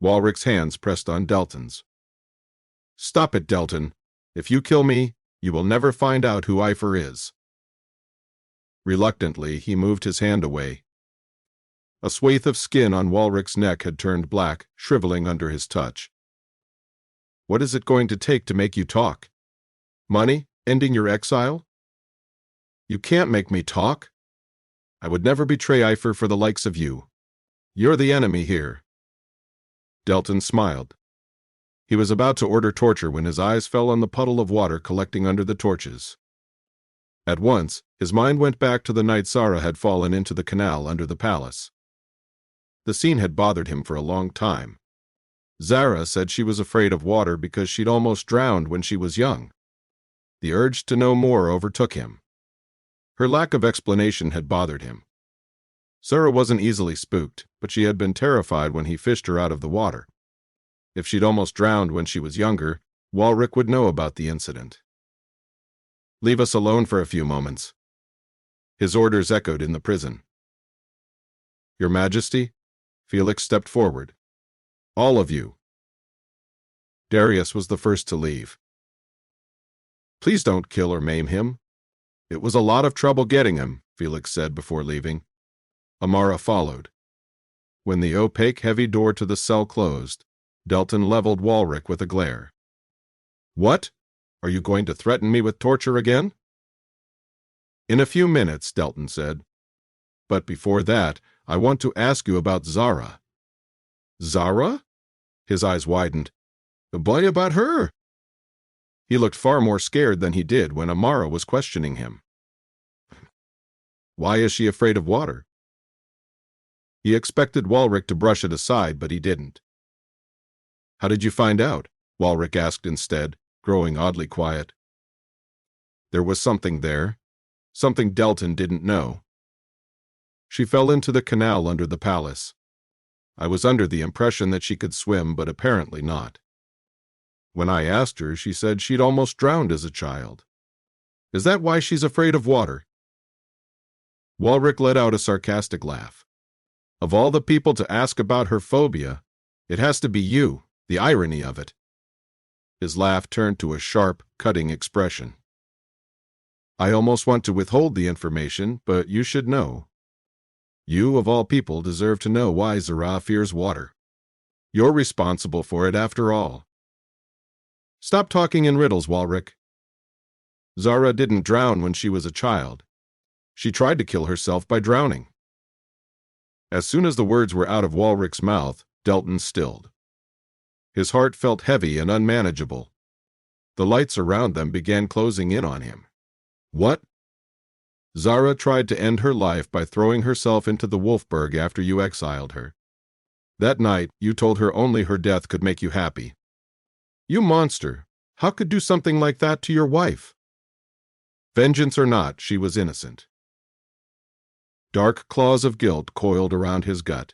Walrick's hands pressed on Delton's. Stop it, Delton. If you kill me, you will never find out who Epher is. Reluctantly, he moved his hand away. A swathe of skin on Walrick's neck had turned black, shriveling under his touch. What is it going to take to make you talk? Money? Ending your exile? You can't make me talk. I would never betray Epher for the likes of you. You're the enemy here. Delton smiled. He was about to order torture when his eyes fell on the puddle of water collecting under the torches. At once, his mind went back to the night Zara had fallen into the canal under the palace. The scene had bothered him for a long time. Zara said she was afraid of water because she'd almost drowned when she was young. The urge to know more overtook him. Her lack of explanation had bothered him. Zara wasn't easily spooked, but she had been terrified when he fished her out of the water. If she'd almost drowned when she was younger, Walrick would know about the incident. Leave us alone for a few moments. His orders echoed in the prison. Your Majesty? Felix stepped forward. All of you. Darius was the first to leave. Please don't kill or maim him. It was a lot of trouble getting him, Felix said before leaving. Amara followed. When the opaque, heavy door to the cell closed, Delton leveled Walrick with a glare. What? Are you going to threaten me with torture again? In a few minutes, Delton said. But before that, I want to ask you about Zara. Zara? His eyes widened. Boy, about her. He looked far more scared than he did when Amara was questioning him. Why is she afraid of water? He expected Walrick to brush it aside, but he didn't. How did you find out? Walrick asked instead, growing oddly quiet. There was something there, something Delton didn't know. She fell into the canal under the palace. I was under the impression that she could swim, but apparently not. When I asked her, she said she'd almost drowned as a child. Is that why she's afraid of water? Walrick let out a sarcastic laugh. Of all the people to ask about her phobia, it has to be you, the irony of it. His laugh turned to a sharp, cutting expression. I almost want to withhold the information, but you should know. You, of all people, deserve to know why Zara fears water. You're responsible for it after all. Stop talking in riddles, Walrick. Zara didn't drown when she was a child. She tried to kill herself by drowning. As soon as the words were out of Walrick's mouth, Delton stilled. His heart felt heavy and unmanageable. The lights around them began closing in on him. What? Zara tried to end her life by throwing herself into the Wolfberg after you exiled her. That night, you told her only her death could make you happy. You monster! How could do something like that to your wife? Vengeance or not, she was innocent. Dark claws of guilt coiled around his gut.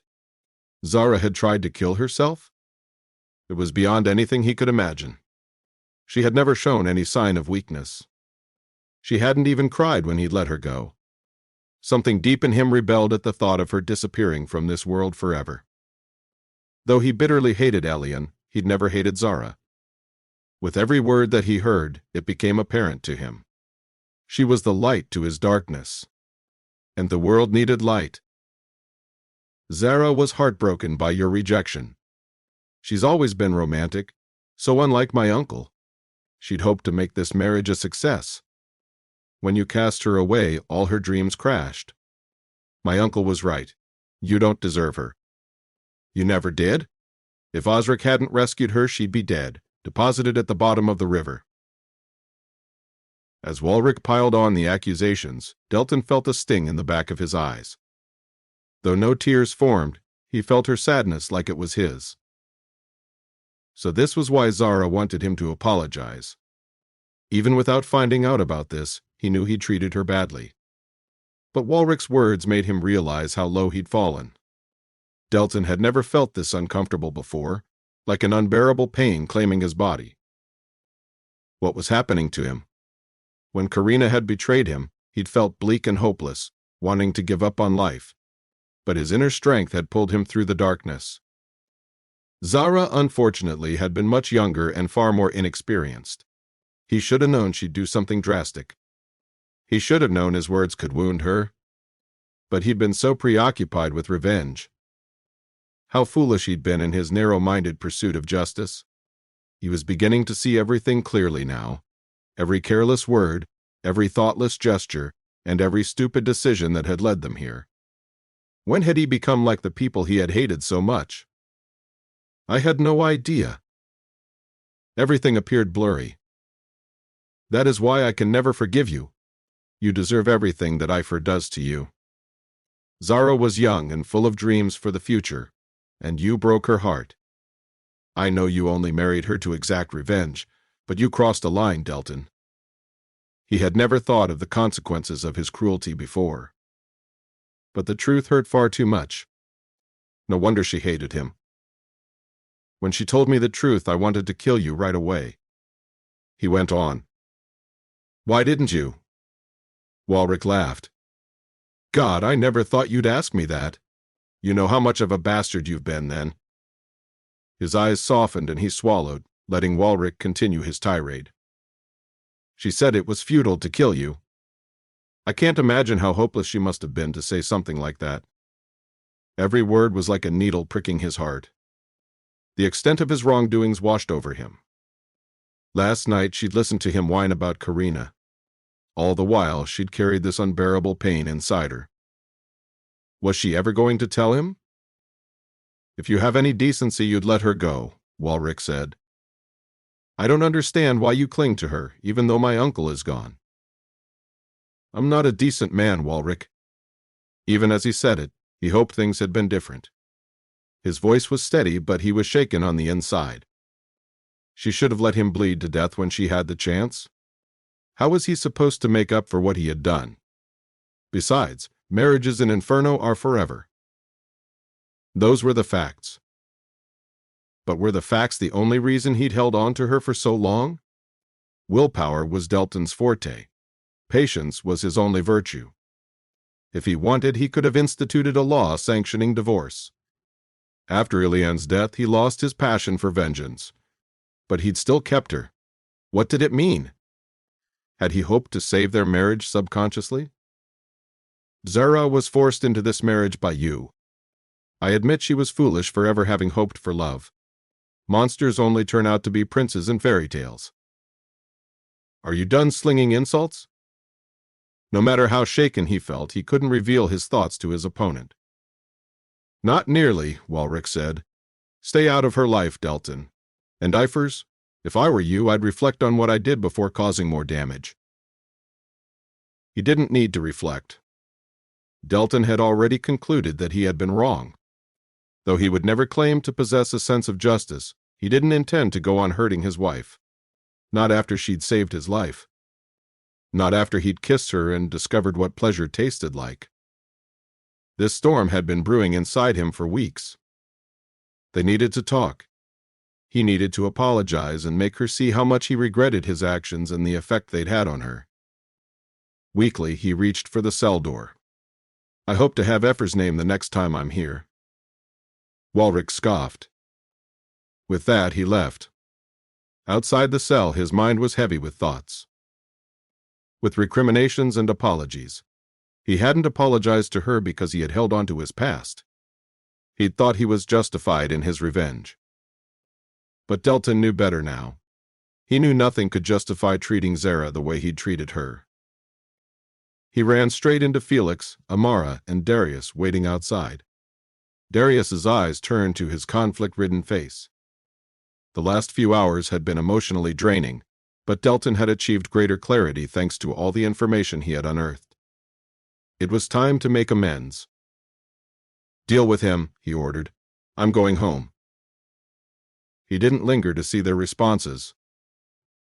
Zara had tried to kill herself? It was beyond anything he could imagine. She had never shown any sign of weakness. She hadn't even cried when he'd let her go. Something deep in him rebelled at the thought of her disappearing from this world forever. Though he bitterly hated Elian, he'd never hated Zara. With every word that he heard, it became apparent to him. She was the light to his darkness. And the world needed light. Zara was heartbroken by your rejection. She's always been romantic, so unlike my uncle. She'd hoped to make this marriage a success. When you cast her away, all her dreams crashed. My uncle was right. You don't deserve her. You never did? If Osric hadn't rescued her, she'd be dead, deposited at the bottom of the river. As Walrick piled on the accusations, Delton felt a sting in the back of his eyes. Though no tears formed, he felt her sadness like it was his. So this was why Zara wanted him to apologize. Even without finding out about this, he knew he'd treated her badly. But Walrick's words made him realize how low he'd fallen. Delton had never felt this uncomfortable before, like an unbearable pain claiming his body. What was happening to him? When Karina had betrayed him, he'd felt bleak and hopeless, wanting to give up on life. But his inner strength had pulled him through the darkness. Zara, unfortunately, had been much younger and far more inexperienced. He should have known she'd do something drastic. He should have known his words could wound her. But he'd been so preoccupied with revenge. How foolish he'd been in his narrow-minded pursuit of justice. He was beginning to see everything clearly now. Every careless word, every thoughtless gesture, and every stupid decision that had led them here. When had he become like the people he had hated so much? I had no idea. Everything appeared blurry. That is why I can never forgive you. You deserve everything that Epher does to you. Zara was young and full of dreams for the future, and you broke her heart. I know you only married her to exact revenge, but you crossed a line, Delton. He had never thought of the consequences of his cruelty before. But the truth hurt far too much. No wonder she hated him. When she told me the truth, I wanted to kill you right away. He went on. Why didn't you? Walrick laughed. God, I never thought you'd ask me that. You know how much of a bastard you've been then. His eyes softened and he swallowed, letting Walrick continue his tirade. She said it was futile to kill you. I can't imagine how hopeless she must have been to say something like that. Every word was like a needle pricking his heart. The extent of his wrongdoings washed over him. Last night she'd listened to him whine about Karina. All the while she'd carried this unbearable pain inside her. Was she ever going to tell him? If you have any decency, you'd let her go, Walrick said. I don't understand why you cling to her, even though my uncle is gone. I'm not a decent man, Walrick. Even as he said it, he hoped things had been different. His voice was steady, but he was shaken on the inside. She should have let him bleed to death when she had the chance. How was he supposed to make up for what he had done? Besides, marriages in Inferno are forever. Those were the facts. But were the facts the only reason he'd held on to her for so long? Willpower was Delton's forte. Patience was his only virtue. If he wanted, he could have instituted a law sanctioning divorce. After Ilian's death, he lost his passion for vengeance. But he'd still kept her. What did it mean? Had he hoped to save their marriage subconsciously? Zara was forced into this marriage by you. I admit she was foolish for ever having hoped for love. Monsters only turn out to be princes in fairy tales. Are you done slinging insults? No matter how shaken he felt, he couldn't reveal his thoughts to his opponent. Not nearly, Walrick said. Stay out of her life, Delton. And Epher's? If I were you, I'd reflect on what I did before causing more damage. He didn't need to reflect. Delton had already concluded that he had been wrong. Though he would never claim to possess a sense of justice, he didn't intend to go on hurting his wife. Not after she'd saved his life. Not after he'd kissed her and discovered what pleasure tasted like. This storm had been brewing inside him for weeks. They needed to talk. He needed to apologize and make her see how much he regretted his actions and the effect they'd had on her. Weakly, he reached for the cell door. I hope to have Epher's name the next time I'm here. Walrick scoffed. With that, he left. Outside the cell, his mind was heavy with thoughts. With recriminations and apologies. He hadn't apologized to her because he had held on to his past. He'd thought he was justified in his revenge. But Delton knew better now. He knew nothing could justify treating Zara the way he'd treated her. He ran straight into Felix, Amara, and Darius waiting outside. Darius's eyes turned to his conflict-ridden face. The last few hours had been emotionally draining, but Delton had achieved greater clarity thanks to all the information he had unearthed. It was time to make amends. Deal with him, he ordered. I'm going home. He didn't linger to see their responses.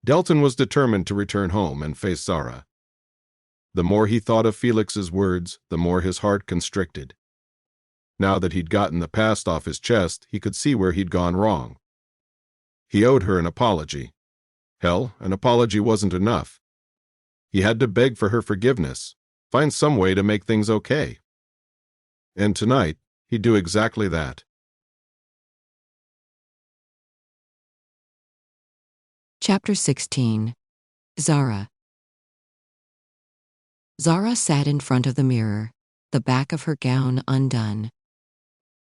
Delton was determined to return home and face Zara. The more he thought of Felix's words, the more his heart constricted. Now that he'd gotten the past off his chest, he could see where he'd gone wrong. He owed her an apology. Hell, an apology wasn't enough. He had to beg for her forgiveness, find some way to make things okay. And tonight, he'd do exactly that. Chapter 16. Zara. Zara sat in front of the mirror, the back of her gown undone.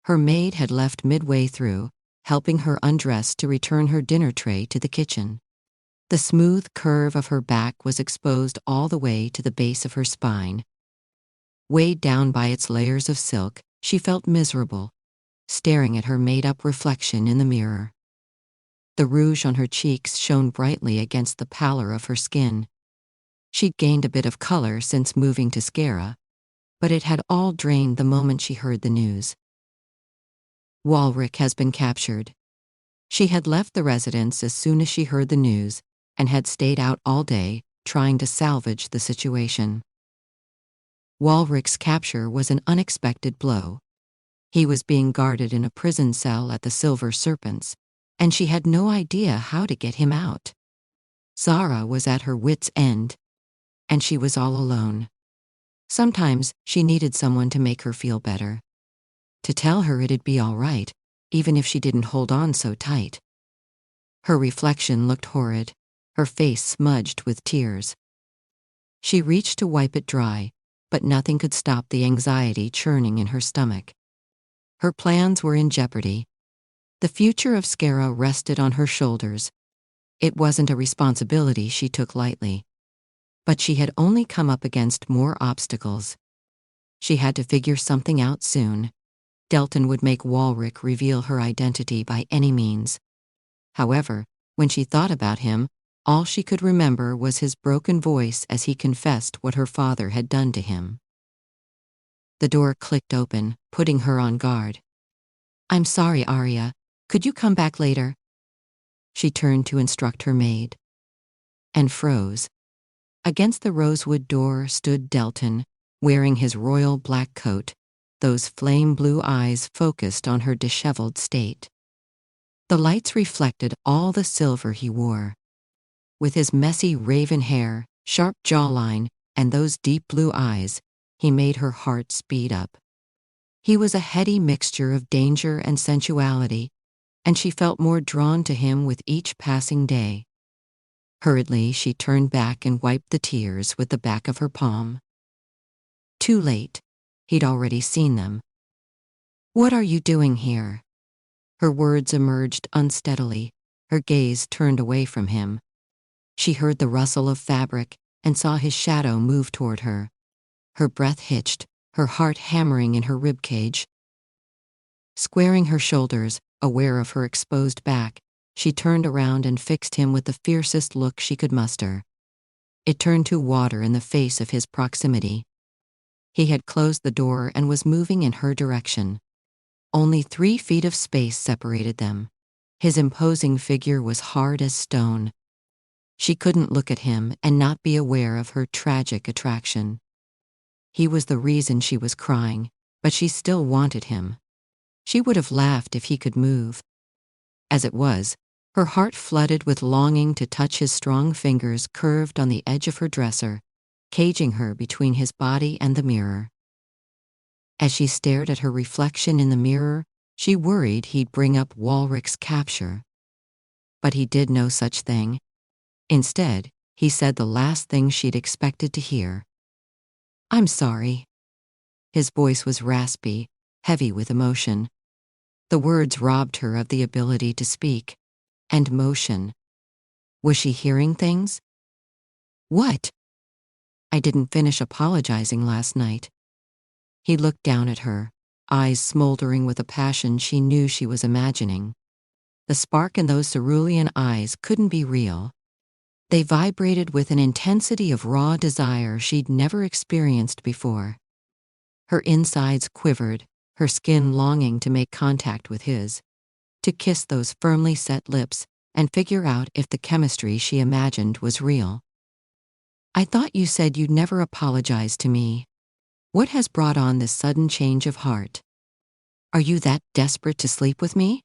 Her maid had left midway through, helping her undress to return her dinner tray to the kitchen. The smooth curve of her back was exposed all the way to the base of her spine. Weighed down by its layers of silk, she felt miserable, staring at her made-up reflection in the mirror. The rouge on her cheeks shone brightly against the pallor of her skin. She'd gained a bit of color since moving to Zara, but it had all drained the moment she heard the news. Walrick has been captured. She had left the residence as soon as she heard the news and had stayed out all day, trying to salvage the situation. Walrick's capture was an unexpected blow. He was being guarded in a prison cell at the Silver Serpents, and she had no idea how to get him out. Zara was at her wits' end, and she was all alone. Sometimes she needed someone to make her feel better. To tell her it'd be all right, even if she didn't hold on so tight. Her reflection looked horrid, her face smudged with tears. She reached to wipe it dry, but nothing could stop the anxiety churning in her stomach. Her plans were in jeopardy. The future of Zara rested on her shoulders. It wasn't a responsibility she took lightly. But she had only come up against more obstacles. She had to figure something out soon. Delton would make Walrick reveal her identity by any means. However, when she thought about him, all she could remember was his broken voice as he confessed what her father had done to him. The door clicked open, putting her on guard. "I'm sorry, Arya. Could you come back later?" She turned to instruct her maid. And froze. Against the rosewood door stood Delton, wearing his royal black coat, those flame-blue eyes focused on her disheveled state. The lights reflected all the silver he wore. With his messy raven hair, sharp jawline, and those deep blue eyes, he made her heart speed up. He was a heady mixture of danger and sensuality, and she felt more drawn to him with each passing day. Hurriedly, she turned back and wiped the tears with the back of her palm. Too late. He'd already seen them. "What are you doing here?" Her words emerged unsteadily, her gaze turned away from him. She heard the rustle of fabric and saw his shadow move toward her. Her breath hitched, her heart hammering in her ribcage. Squaring her shoulders, aware of her exposed back, she turned around and fixed him with the fiercest look she could muster. It turned to water in the face of his proximity. He had closed the door and was moving in her direction. Only 3 feet of space separated them. His imposing figure was hard as stone. She couldn't look at him and not be aware of her tragic attraction. He was the reason she was crying, but she still wanted him. She would have laughed if he could move. As it was, her heart flooded with longing to touch his strong fingers curved on the edge of her dresser, caging her between his body and the mirror. As she stared at her reflection in the mirror, she worried he'd bring up Walrick's capture. But he did no such thing. Instead, he said the last thing she'd expected to hear. "I'm sorry." His voice was raspy, heavy with emotion. The words robbed her of the ability to speak. And motion. Was she hearing things? "What?" "I didn't finish apologizing last night." He looked down at her, eyes smoldering with a passion she knew she was imagining. The spark in those cerulean eyes couldn't be real. They vibrated with an intensity of raw desire she'd never experienced before. Her insides quivered, her skin longing to make contact with his, to kiss those firmly set lips and figure out if the chemistry she imagined was real. "I thought you said you'd never apologize to me. What has brought on this sudden change of heart? Are you that desperate to sleep with me?"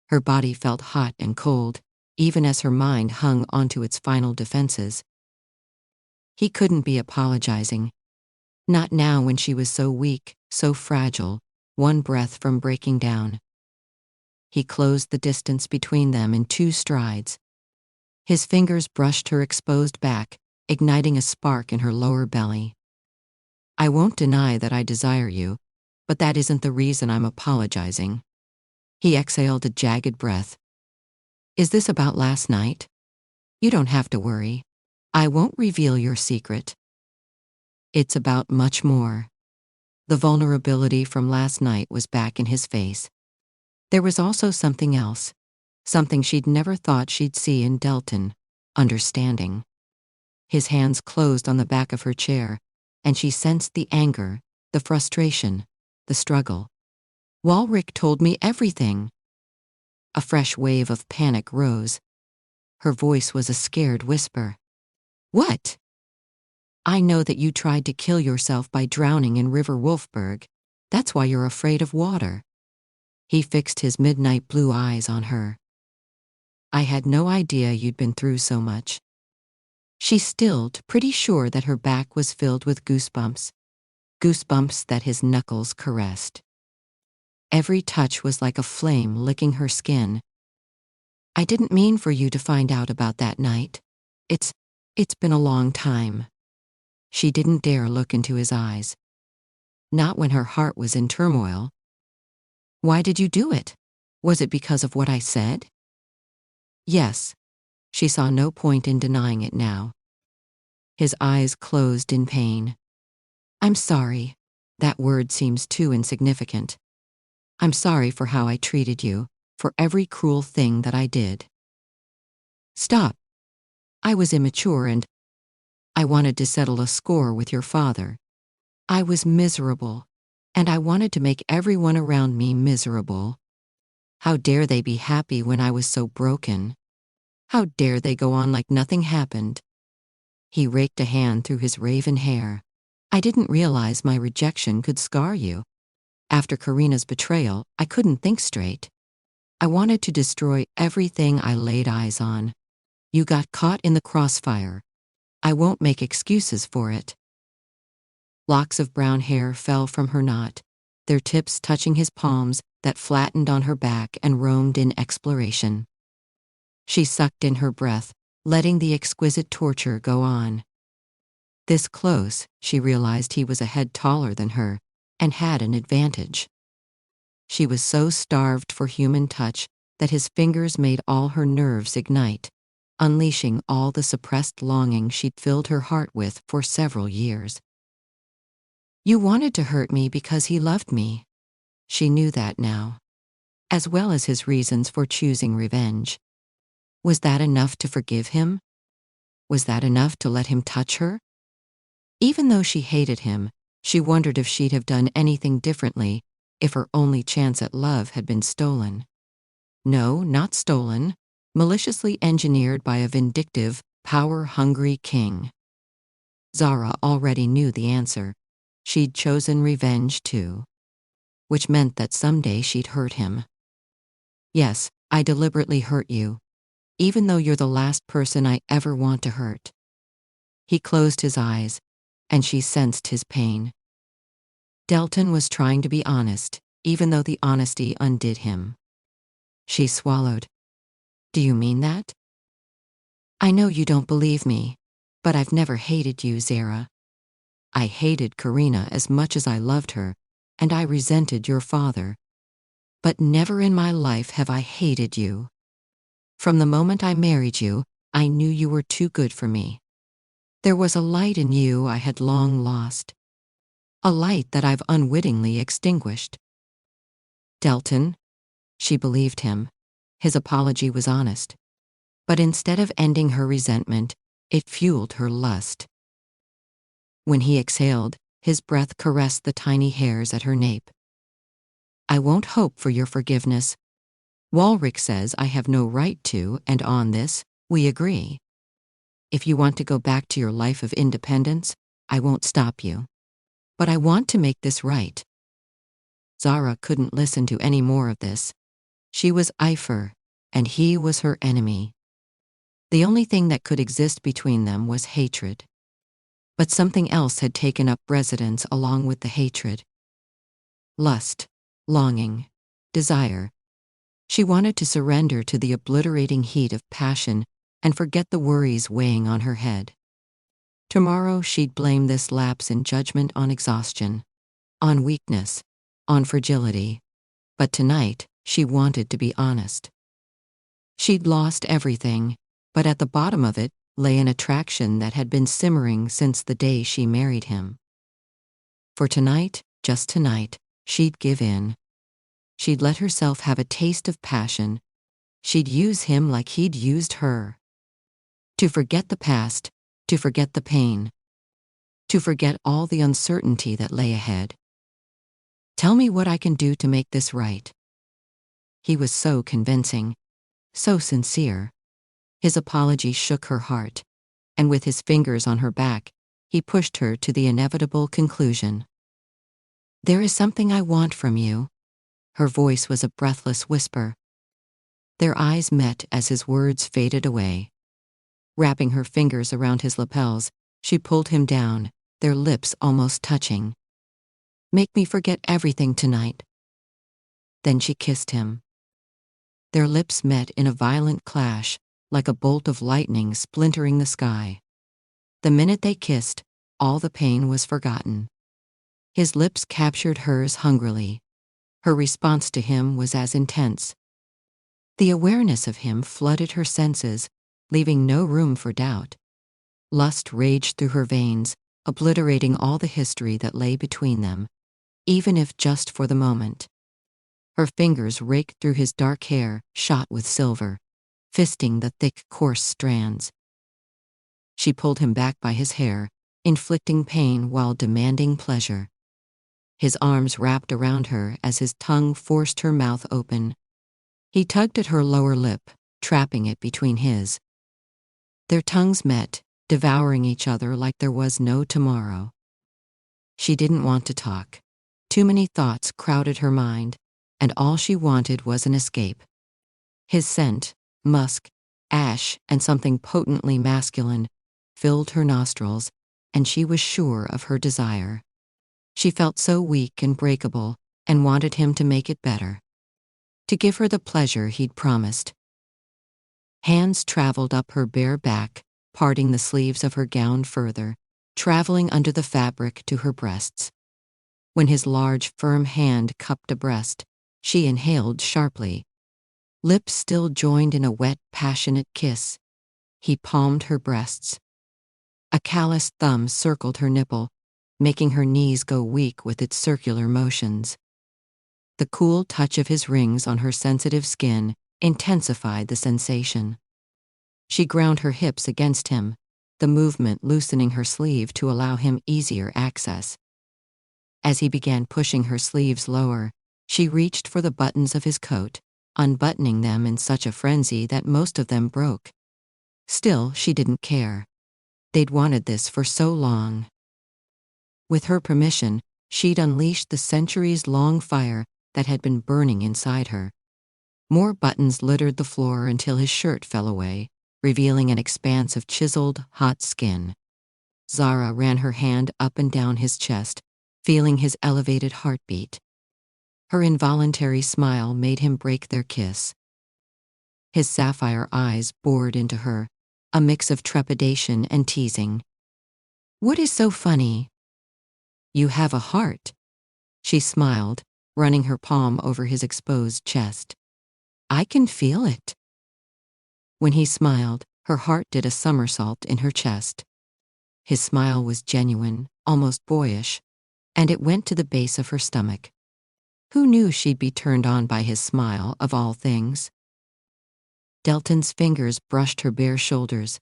Her body felt hot and cold, even as her mind hung onto its final defenses. He couldn't be apologizing. Not now when she was so weak, so fragile, one breath from breaking down. He closed the distance between them in 2 strides. His fingers brushed her exposed back, igniting a spark in her lower belly. "I won't deny that I desire you, but that isn't the reason I'm apologizing." He exhaled a jagged breath. "Is this about last night? You don't have to worry. I won't reveal your secret. It's about much more." The vulnerability from last night was back in his face. There was also something else, something she'd never thought she'd see in Delton: understanding. His hands closed on the back of her chair, and she sensed the anger, the frustration, the struggle. "Walrick told me everything." A fresh wave of panic rose. Her voice was a scared whisper. "What?" "I know that you tried to kill yourself by drowning in River Wolfberg. That's why you're afraid of water." He fixed his midnight blue eyes on her. "I had no idea you'd been through so much." She stilled, pretty sure that her back was filled with goosebumps. Goosebumps that his knuckles caressed. Every touch was like a flame licking her skin. "I didn't mean for you to find out about that night. It's been a long time." She didn't dare look into his eyes. Not when her heart was in turmoil. "Why did you do it? Was it because of what I said?" Yes. She saw no point in denying it now. His eyes closed in pain. "I'm sorry. That word seems too insignificant. I'm sorry for how I treated you, for every cruel thing that I did." "Stop. I was immature and I wanted to settle a score with your father. I was miserable, and I wanted to make everyone around me miserable. How dare they be happy when I was so broken? How dare they go on like nothing happened?" He raked a hand through his raven hair. I didn't realize my rejection could scar you. After Karina's betrayal, I couldn't think straight. I wanted to destroy everything I laid eyes on. You got caught in the crossfire. I won't make excuses for it. Locks of brown hair fell from her knot, their tips touching his palms that flattened on her back and roamed in exploration. She sucked in her breath, letting the exquisite torture go on. This close, she realized he was a head taller than her and had an advantage. She was so starved for human touch that his fingers made all her nerves ignite, unleashing all the suppressed longing she'd filled her heart with for several years. You wanted to hurt me because he loved me. She knew that now, as well as his reasons for choosing revenge. Was that enough to forgive him? Was that enough to let him touch her? Even though she hated him, she wondered if she'd have done anything differently if her only chance at love had been stolen. No, not stolen, maliciously engineered by a vindictive, power-hungry king. Zara already knew the answer. She'd chosen revenge too. Which meant that someday she'd hurt him. Yes, I deliberately hurt you, even though you're the last person I ever want to hurt. He closed his eyes, and she sensed his pain. Delton was trying to be honest, even though the honesty undid him. She swallowed. Do you mean that? I know you don't believe me, but I've never hated you, Zara. I hated Karina as much as I loved her, and I resented your father. But never in my life have I hated you. From the moment I married you, I knew you were too good for me. There was a light in you I had long lost. A light that I've unwittingly extinguished. Delton. She believed him. His apology was honest. But instead of ending her resentment, it fueled her lust. When he exhaled, his breath caressed the tiny hairs at her nape. I won't hope for your forgiveness. Walrick says I have no right to, and on this, we agree. If you want to go back to your life of independence, I won't stop you. But I want to make this right. Zara couldn't listen to any more of this. She was Epher, and he was her enemy. The only thing that could exist between them was hatred. But something else had taken up residence along with the hatred. Lust, longing, desire. She wanted to surrender to the obliterating heat of passion and forget the worries weighing on her head. Tomorrow she'd blame this lapse in judgment on exhaustion, on weakness, on fragility. But tonight, she wanted to be honest. She'd lost everything, but at the bottom of it lay an attraction that had been simmering since the day she married him. For tonight, just tonight, she'd give in. She'd let herself have a taste of passion. She'd use him like he'd used her. To forget the past, to forget the pain, to forget all the uncertainty that lay ahead. Tell me what I can do to make this right. He was so convincing, so sincere. His apology shook her heart, and with his fingers on her back, he pushed her to the inevitable conclusion. There is something I want from you. Her voice was a breathless whisper. Their eyes met as his words faded away. Wrapping her fingers around his lapels, she pulled him down, their lips almost touching. Make me forget everything tonight. Then she kissed him. Their lips met in a violent clash, like a bolt of lightning splintering the sky. The minute they kissed, all the pain was forgotten. His lips captured hers hungrily. Her response to him was as intense. The awareness of him flooded her senses, leaving no room for doubt. Lust raged through her veins, obliterating all the history that lay between them, even if just for the moment. Her fingers raked through his dark hair, shot with silver, fisting the thick, coarse strands. She pulled him back by his hair, inflicting pain while demanding pleasure. His arms wrapped around her as his tongue forced her mouth open. He tugged at her lower lip, trapping it between his. Their tongues met, devouring each other like there was no tomorrow. She didn't want to talk. Too many thoughts crowded her mind, and all she wanted was an escape. His scent, musk, ash, and something potently masculine, filled her nostrils, and she was sure of her desire. She felt so weak and breakable, and wanted him to make it better. To give her the pleasure he'd promised. Hands traveled up her bare back, parting the sleeves of her gown further, traveling under the fabric to her breasts. When his large, firm hand cupped a breast, she inhaled sharply. Lips still joined in a wet, passionate kiss. He palmed her breasts. A calloused thumb circled her nipple, making her knees go weak with its circular motions. The cool touch of his rings on her sensitive skin intensified the sensation. She ground her hips against him, the movement loosening her sleeve to allow him easier access. As he began pushing her sleeves lower, she reached for the buttons of his coat, unbuttoning them in such a frenzy that most of them broke. Still, she didn't care. They'd wanted this for so long. With her permission, she'd unleashed the centuries-long fire that had been burning inside her. More buttons littered the floor until his shirt fell away, revealing an expanse of chiseled, hot skin. Zara ran her hand up and down his chest, feeling his elevated heartbeat. Her involuntary smile made him break their kiss. His sapphire eyes bored into her, a mix of trepidation and teasing. "What is so funny?" "You have a heart." She smiled, running her palm over his exposed chest. "I can feel it." When he smiled, her heart did a somersault in her chest. His smile was genuine, almost boyish, and it went to the base of her stomach. Who knew she'd be turned on by his smile, of all things? Delton's fingers brushed her bare shoulders,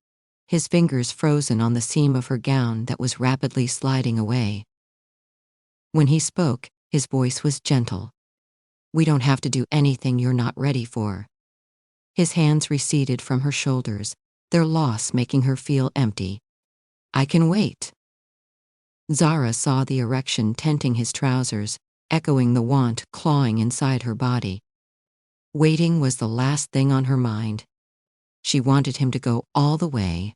his fingers frozen on the seam of her gown that was rapidly sliding away. When he spoke, his voice was gentle. "We don't have to do anything you're not ready for." His hands receded from her shoulders, their loss making her feel empty. "I can wait." Zara saw the erection tenting his trousers, echoing the want clawing inside her body. Waiting was the last thing on her mind. She wanted him to go all the way.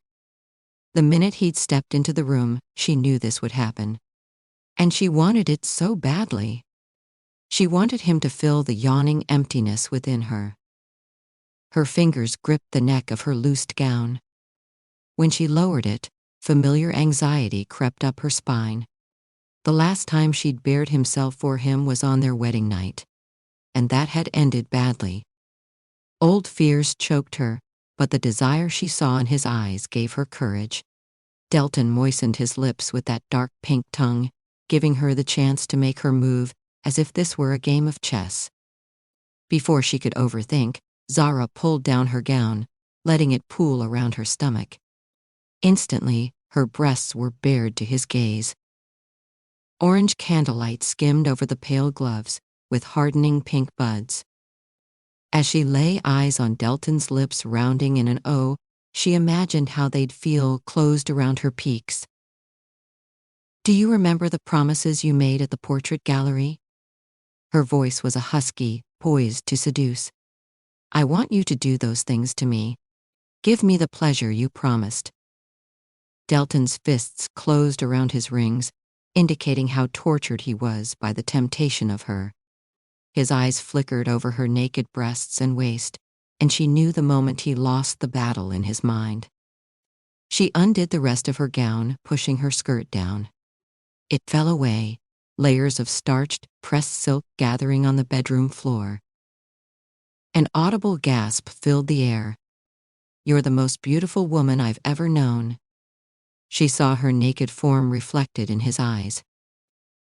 The minute he'd stepped into the room, she knew this would happen. And she wanted it so badly. She wanted him to fill the yawning emptiness within her. Her fingers gripped the neck of her loosed gown. When she lowered it, familiar anxiety crept up her spine. The last time she'd bared himself for him was on their wedding night. And that had ended badly. Old fears choked her, but the desire she saw in his eyes gave her courage. Delton moistened his lips with that dark pink tongue, giving her the chance to make her move as if this were a game of chess. Before she could overthink, Zara pulled down her gown, letting it pool around her stomach. Instantly, her breasts were bared to his gaze. Orange candlelight skimmed over the pale gloves, with hardening pink buds. As she lay eyes on Delton's lips rounding in an O, she imagined how they'd feel closed around her peaks. "Do you remember the promises you made at the portrait gallery?" Her voice was a husky, poised to seduce. "I want you to do those things to me. Give me the pleasure you promised." Delton's fists closed around his rings, indicating how tortured he was by the temptation of her. His eyes flickered over her naked breasts and waist, and she knew the moment he lost the battle in his mind. She undid the rest of her gown, pushing her skirt down. It fell away, layers of starched, pressed silk gathering on the bedroom floor. An audible gasp filled the air. "You're the most beautiful woman I've ever known." She saw her naked form reflected in his eyes.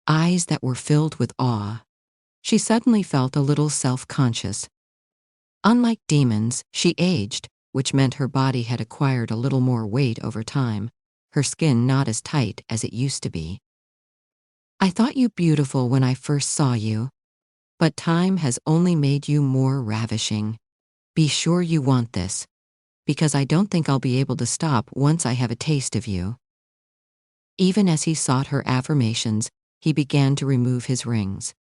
Eyes that were filled with awe. She suddenly felt a little self-conscious. Unlike demons, she aged, which meant her body had acquired a little more weight over time, her skin not as tight as it used to be. "I thought you beautiful when I first saw you, but time has only made you more ravishing. Be sure you want this." because I don't think I'll be able to stop once I have a taste of you." Even as he sought her affirmations, he began to remove his rings.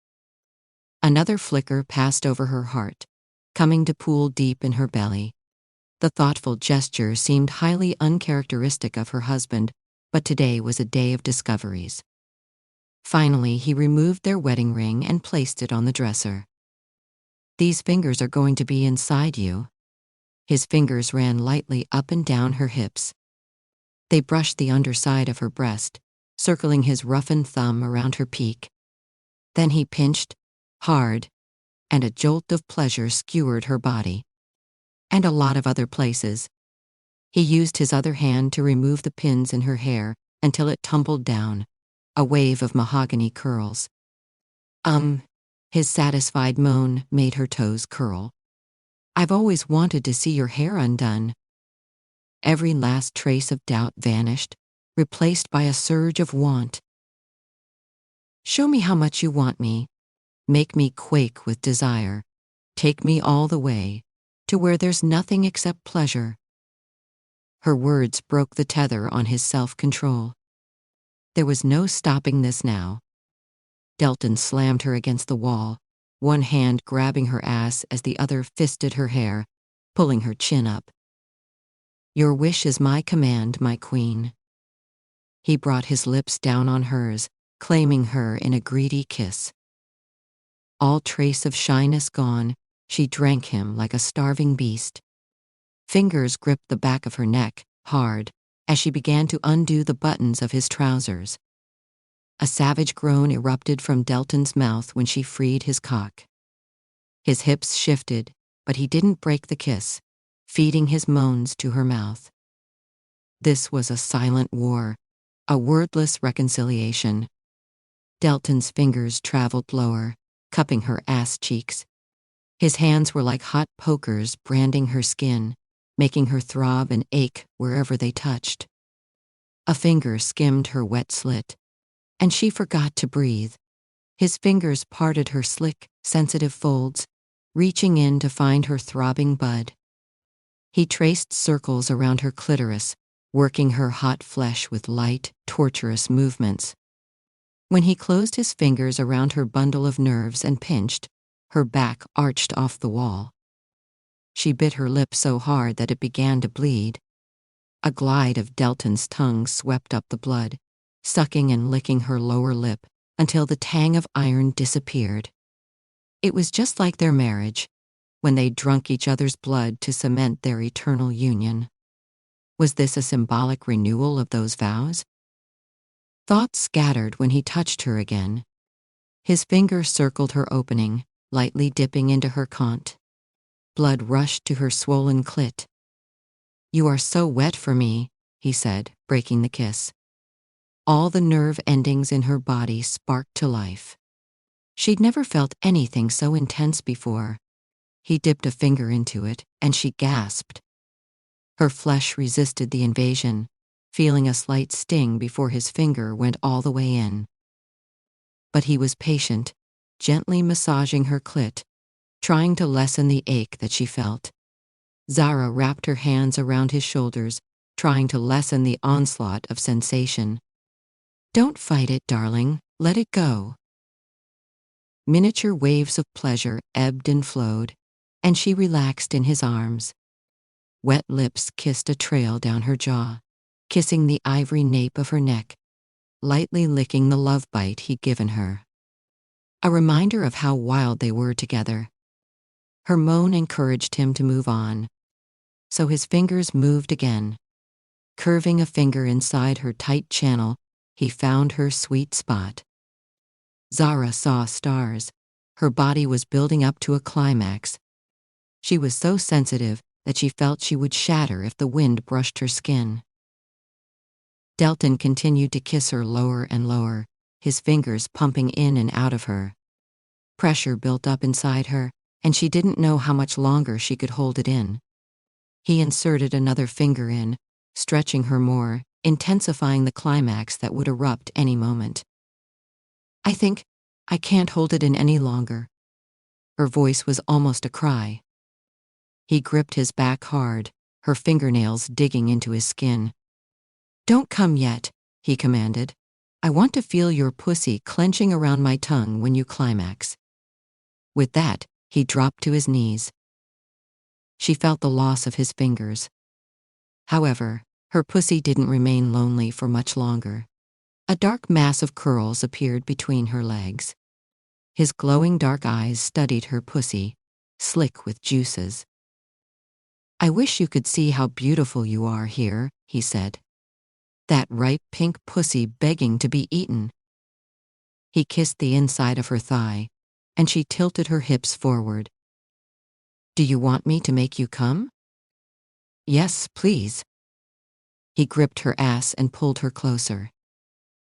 Another flicker passed over her heart, coming to pool deep in her belly. The thoughtful gesture seemed highly uncharacteristic of her husband, but today was a day of discoveries. Finally, he removed their wedding ring and placed it on the dresser. "These fingers are going to be inside you." His fingers ran lightly up and down her hips. They brushed the underside of her breast, circling his roughened thumb around her peak. Then he pinched, hard, and a jolt of pleasure skewered her body. And a lot of other places. He used his other hand to remove the pins in her hair until it tumbled down, a wave of mahogany curls. His satisfied moan made her toes curl. "I've always wanted to see your hair undone." Every last trace of doubt vanished, replaced by a surge of want. "Show me how much you want me. Make me quake with desire. Take me all the way, to where there's nothing except pleasure." Her words broke the tether on his self-control. There was no stopping this now. Delton slammed her against the wall, one hand grabbing her ass as the other fisted her hair, pulling her chin up. "Your wish is my command, my queen." He brought his lips down on hers, claiming her in a greedy kiss. All trace of shyness gone, she drank him like a starving beast. Fingers gripped the back of her neck, hard, as she began to undo the buttons of his trousers. A savage groan erupted from Delton's mouth when she freed his cock. His hips shifted, but he didn't break the kiss, feeding his moans to her mouth. This was a silent war, a wordless reconciliation. Delton's fingers traveled lower, cupping her ass cheeks. His hands were like hot pokers branding her skin, making her throb and ache wherever they touched. A finger skimmed her wet slit, and she forgot to breathe. His fingers parted her slick, sensitive folds, reaching in to find her throbbing bud. He traced circles around her clitoris, working her hot flesh with light, torturous movements. When he closed his fingers around her bundle of nerves and pinched, her back arched off the wall. She bit her lip so hard that it began to bleed. A glide of Delton's tongue swept up the blood, sucking and licking her lower lip until the tang of iron disappeared. It was just like their marriage, when they drunk each other's blood to cement their eternal union. Was this a symbolic renewal of those vows? Thoughts scattered when he touched her again. His finger circled her opening, lightly dipping into her cont. Blood rushed to her swollen clit. "You are so wet for me," he said, breaking the kiss. All the nerve endings in her body sparked to life. She'd never felt anything so intense before. He dipped a finger into it, and she gasped. Her flesh resisted the invasion, feeling a slight sting before his finger went all the way in. But he was patient, gently massaging her clit, trying to lessen the ache that she felt. Zara wrapped her hands around his shoulders, trying to lessen the onslaught of sensation. "Don't fight it, darling. Let it go." Miniature waves of pleasure ebbed and flowed, and she relaxed in his arms. Wet lips kissed a trail down her jaw, kissing the ivory nape of her neck, lightly licking the love bite he'd given her. A reminder of how wild they were together. Her moan encouraged him to move on, so his fingers moved again. Curving a finger inside her tight channel, he found her sweet spot. Zara saw stars. Her body was building up to a climax. She was so sensitive that she felt she would shatter if the wind brushed her skin. Delton continued to kiss her lower and lower, his fingers pumping in and out of her. Pressure built up inside her, and she didn't know how much longer she could hold it in. He inserted another finger in, stretching her more, intensifying the climax that would erupt any moment. "I think I can't hold it in any longer." Her voice was almost a cry. He gripped his back hard, her fingernails digging into his skin. "Don't come yet," he commanded. "I want to feel your pussy clenching around my tongue when you climax." With that, he dropped to his knees. She felt the loss of his fingers. However, her pussy didn't remain lonely for much longer. A dark mass of curls appeared between her legs. His glowing dark eyes studied her pussy, slick with juices. "I wish you could see how beautiful you are here," he said. "That ripe pink pussy begging to be eaten." He kissed the inside of her thigh, and she tilted her hips forward. "Do you want me to make you come?" "Yes, please." He gripped her ass and pulled her closer.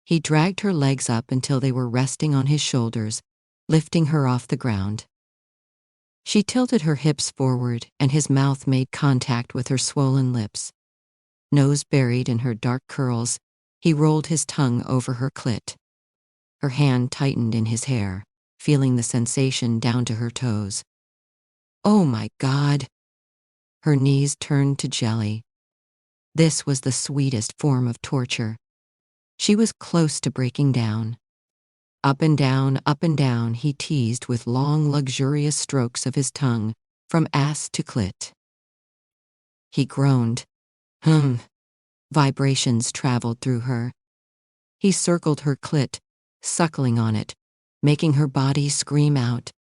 He dragged her legs up until they were resting on his shoulders, lifting her off the ground. She tilted her hips forward, and his mouth made contact with her swollen lips. Nose buried in her dark curls, he rolled his tongue over her clit. Her hand tightened in his hair, feeling the sensation down to her toes. Oh my God! Her knees turned to jelly. This was the sweetest form of torture. She was close to breaking down. Up and down, he teased with long, luxurious strokes of his tongue, from ass to clit. He groaned. Vibrations traveled through her. He circled her clit, suckling on it, making her body scream out.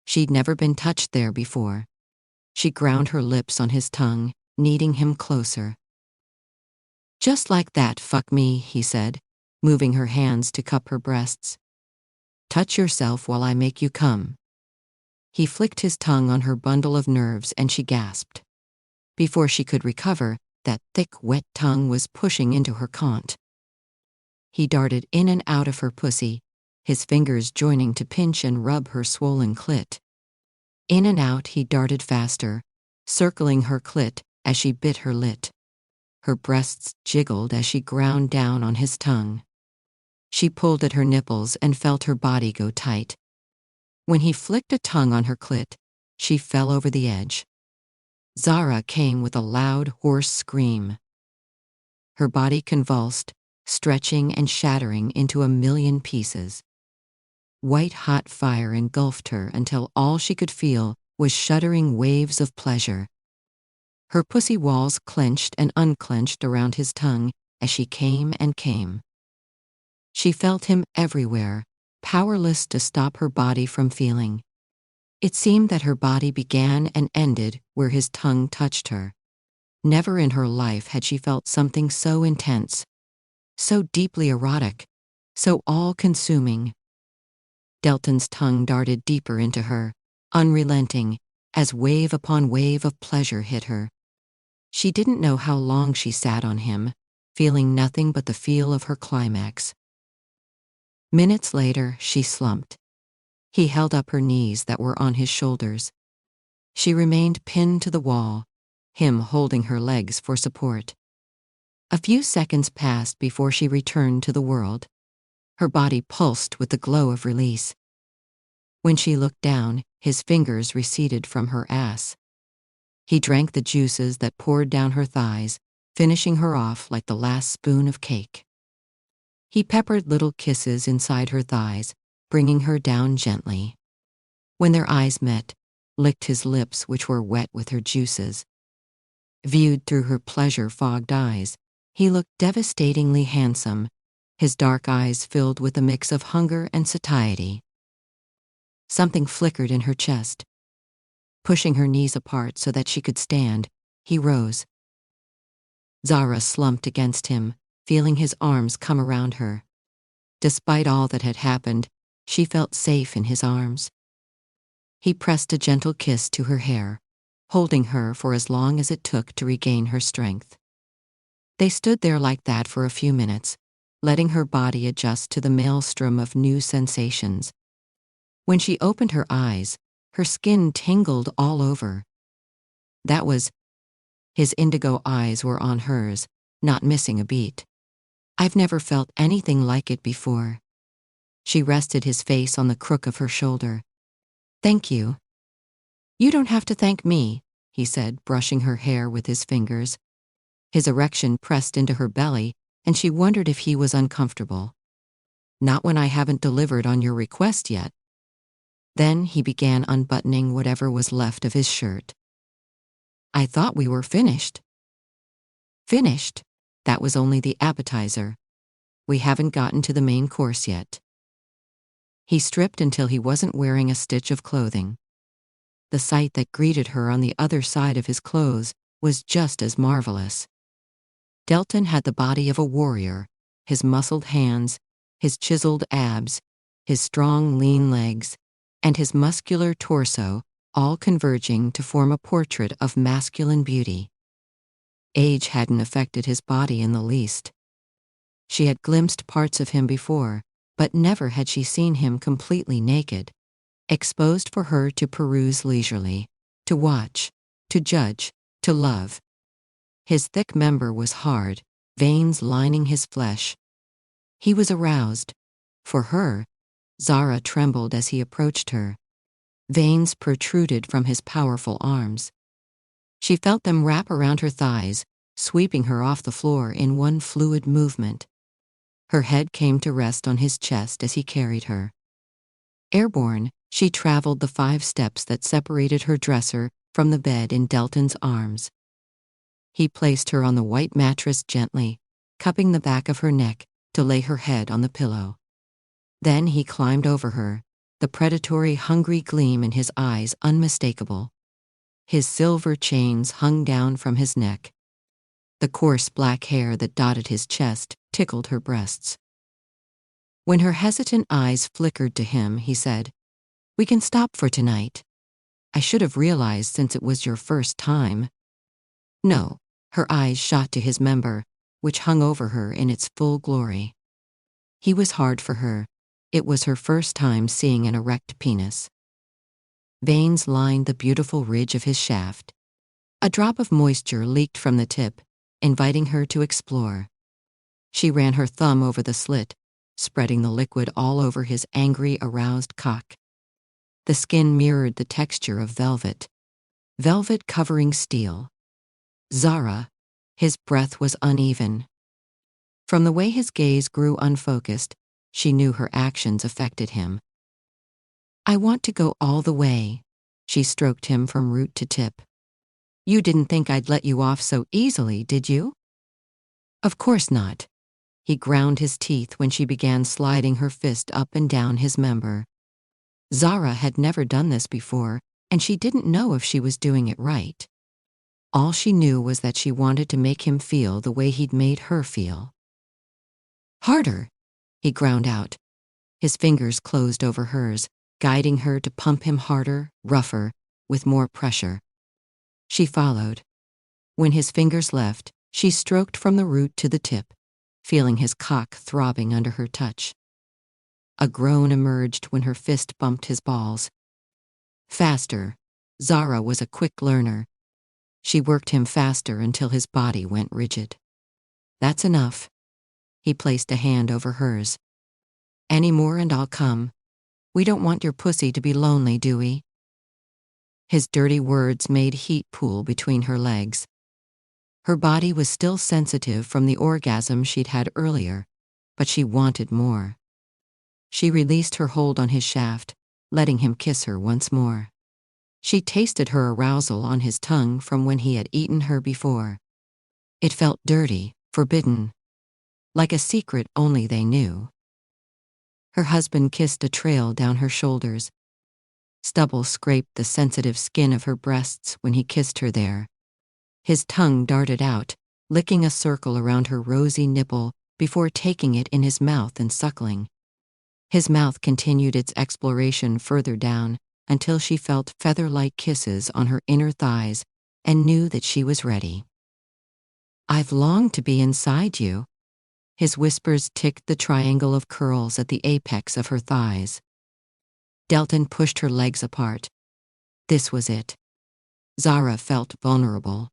She'd never been touched there before. She ground her lips on his tongue, kneading him closer. "Just like that, fuck me," he said, moving her hands to cup her breasts. "Touch yourself while I make you come." He flicked his tongue on her bundle of nerves and she gasped. Before she could recover, that thick, wet tongue was pushing into her cont. He darted in and out of her pussy, his fingers joining to pinch and rub her swollen clit. In and out he darted faster, circling her clit as she bit her lip. Her breasts jiggled as she ground down on his tongue. She pulled at her nipples and felt her body go tight. When he flicked a tongue on her clit, she fell over the edge. Zara came with a loud, hoarse scream. Her body convulsed, stretching and shattering into a million pieces. White-hot fire engulfed her until all she could feel was shuddering waves of pleasure. Her pussy walls clenched and unclenched around his tongue as she came and came. She felt him everywhere, powerless to stop her body from feeling. It seemed that her body began and ended where his tongue touched her. Never in her life had she felt something so intense, so deeply erotic, so all-consuming. Delton's tongue darted deeper into her, unrelenting, as wave upon wave of pleasure hit her. She didn't know how long she sat on him, feeling nothing but the feel of her climax. Minutes later, she slumped. He held up her knees that were on his shoulders. She remained pinned to the wall, him holding her legs for support. A few seconds passed before she returned to the world. Her body pulsed with the glow of release. When she looked down, his fingers receded from her ass. He drank the juices that poured down her thighs, finishing her off like the last spoon of cake. He peppered little kisses inside her thighs, bringing her down gently. When their eyes met, licked his lips which were wet with her juices. Viewed through her pleasure-fogged eyes, he looked devastatingly handsome, his dark eyes filled with a mix of hunger and satiety. Something flickered in her chest. Pushing her knees apart so that she could stand, he rose. Zara slumped against him, feeling his arms come around her. Despite all that had happened, she felt safe in his arms. He pressed a gentle kiss to her hair, holding her for as long as it took to regain her strength. They stood there like that for a few minutes, letting her body adjust to the maelstrom of new sensations. When she opened her eyes, her skin tingled all over. That was, his indigo eyes were on hers, not missing a beat. "I've never felt anything like it before." She rested his face on the crook of her shoulder. "Thank you." "You don't have to thank me," he said, brushing her hair with his fingers. His erection pressed into her belly, and she wondered if he was uncomfortable. Not when I haven't delivered on your request yet. Then he began unbuttoning whatever was left of his shirt. I thought we were finished. Finished? That was only the appetizer. We haven't gotten to the main course yet. He stripped until he wasn't wearing a stitch of clothing. The sight that greeted her on the other side of his clothes was just as marvelous. Delton had the body of a warrior, his muscled hands, his chiseled abs, his strong, lean legs, and his muscular torso, all converging to form a portrait of masculine beauty. Age hadn't affected his body in the least. She had glimpsed parts of him before, but never had she seen him completely naked, exposed for her to peruse leisurely, to watch, to judge, to love. His thick member was hard, veins lining his flesh. He was aroused. For her, Zara trembled as he approached her. Veins protruded from his powerful arms. She felt them wrap around her thighs, sweeping her off the floor in one fluid movement. Her head came to rest on his chest as he carried her. Airborne, she traveled the 5 steps that separated her dresser from the bed in Delton's arms. He placed her on the white mattress gently, cupping the back of her neck to lay her head on the pillow. Then he climbed over her, the predatory, hungry gleam in his eyes unmistakable. His silver chains hung down from his neck. The coarse black hair that dotted his chest tickled her breasts. When her hesitant eyes flickered to him, he said, "We can stop for tonight. I should have realized since it was your first time." No, her eyes shot to his member, which hung over her in its full glory. He was hard for her. It was her first time seeing an erect penis. Veins lined the beautiful ridge of his shaft. A drop of moisture leaked from the tip, inviting her to explore. She ran her thumb over the slit, spreading the liquid all over his angry, aroused cock. The skin mirrored the texture of velvet. Velvet covering steel. Zara, his breath was uneven. From the way his gaze grew unfocused, she knew her actions affected him. "I want to go all the way," she stroked him from root to tip. "You didn't think I'd let you off so easily, did you?" "Of course not." He ground his teeth when she began sliding her fist up and down his member. Zara had never done this before, and she didn't know if she was doing it right. All she knew was that she wanted to make him feel the way he'd made her feel. "Harder," he ground out. His fingers closed over hers, guiding her to pump him harder, rougher, with more pressure. She followed. When his fingers left, she stroked from the root to the tip, feeling his cock throbbing under her touch. A groan emerged when her fist bumped his balls. Faster. Zara was a quick learner. She worked him faster until his body went rigid. "That's enough." He placed a hand over hers. "Any more and I'll come. We don't want your pussy to be lonely, do we?" His dirty words made heat pool between her legs. Her body was still sensitive from the orgasm she'd had earlier, but she wanted more. She released her hold on his shaft, letting him kiss her once more. She tasted her arousal on his tongue from when he had eaten her before. It felt dirty, forbidden, like a secret only they knew. Her husband kissed a trail down her shoulders. Stubble scraped the sensitive skin of her breasts when he kissed her there. His tongue darted out, licking a circle around her rosy nipple before taking it in his mouth and suckling. His mouth continued its exploration further down until she felt feather-like kisses on her inner thighs and knew that she was ready. "I've longed to be inside you." His whispers ticked the triangle of curls at the apex of her thighs. Delton pushed her legs apart. This was it. Zara felt vulnerable.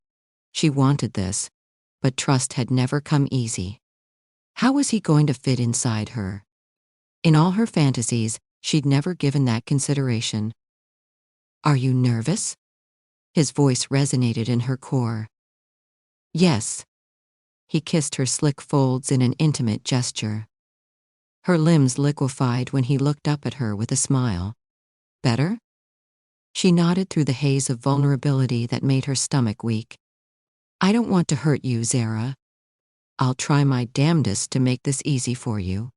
She wanted this, but trust had never come easy. How was he going to fit inside her? In all her fantasies, she'd never given that consideration. "Are you nervous?" His voice resonated in her core. Yes. He kissed her slick folds in an intimate gesture. Her limbs liquefied when he looked up at her with a smile. Better? She nodded through the haze of vulnerability that made her stomach weak. I don't want to hurt you, Zara. I'll try my damnedest to make this easy for you.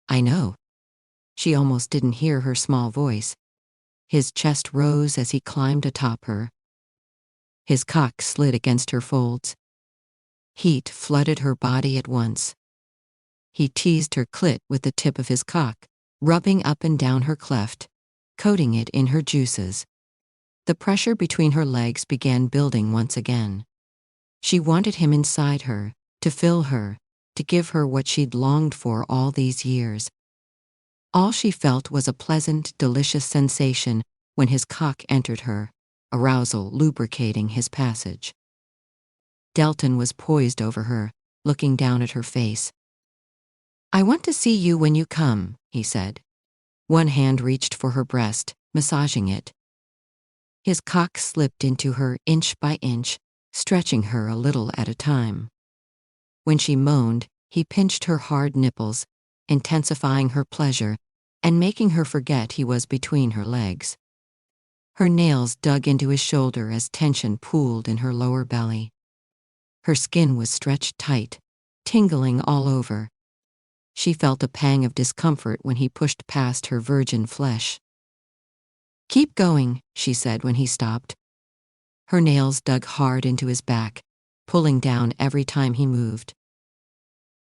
I know. She almost didn't hear her small voice. His chest rose as he climbed atop her. His cock slid against her folds. Heat flooded her body at once. He teased her clit with the tip of his cock, rubbing up and down her cleft, coating it in her juices. The pressure between her legs began building once again. She wanted him inside her, to fill her, to give her what she'd longed for all these years. All she felt was a pleasant, delicious sensation when his cock entered her, arousal lubricating his passage. Delton was poised over her, looking down at her face. I want to see you when you come, he said. One hand reached for her breast, massaging it. His cock slipped into her inch by inch, stretching her a little at a time. When she moaned, he pinched her hard nipples, intensifying her pleasure and making her forget he was between her legs. Her nails dug into his shoulder as tension pooled in her lower belly. Her skin was stretched tight, tingling all over. She felt a pang of discomfort when he pushed past her virgin flesh. Keep going, she said when he stopped. Her nails dug hard into his back, pulling down every time he moved.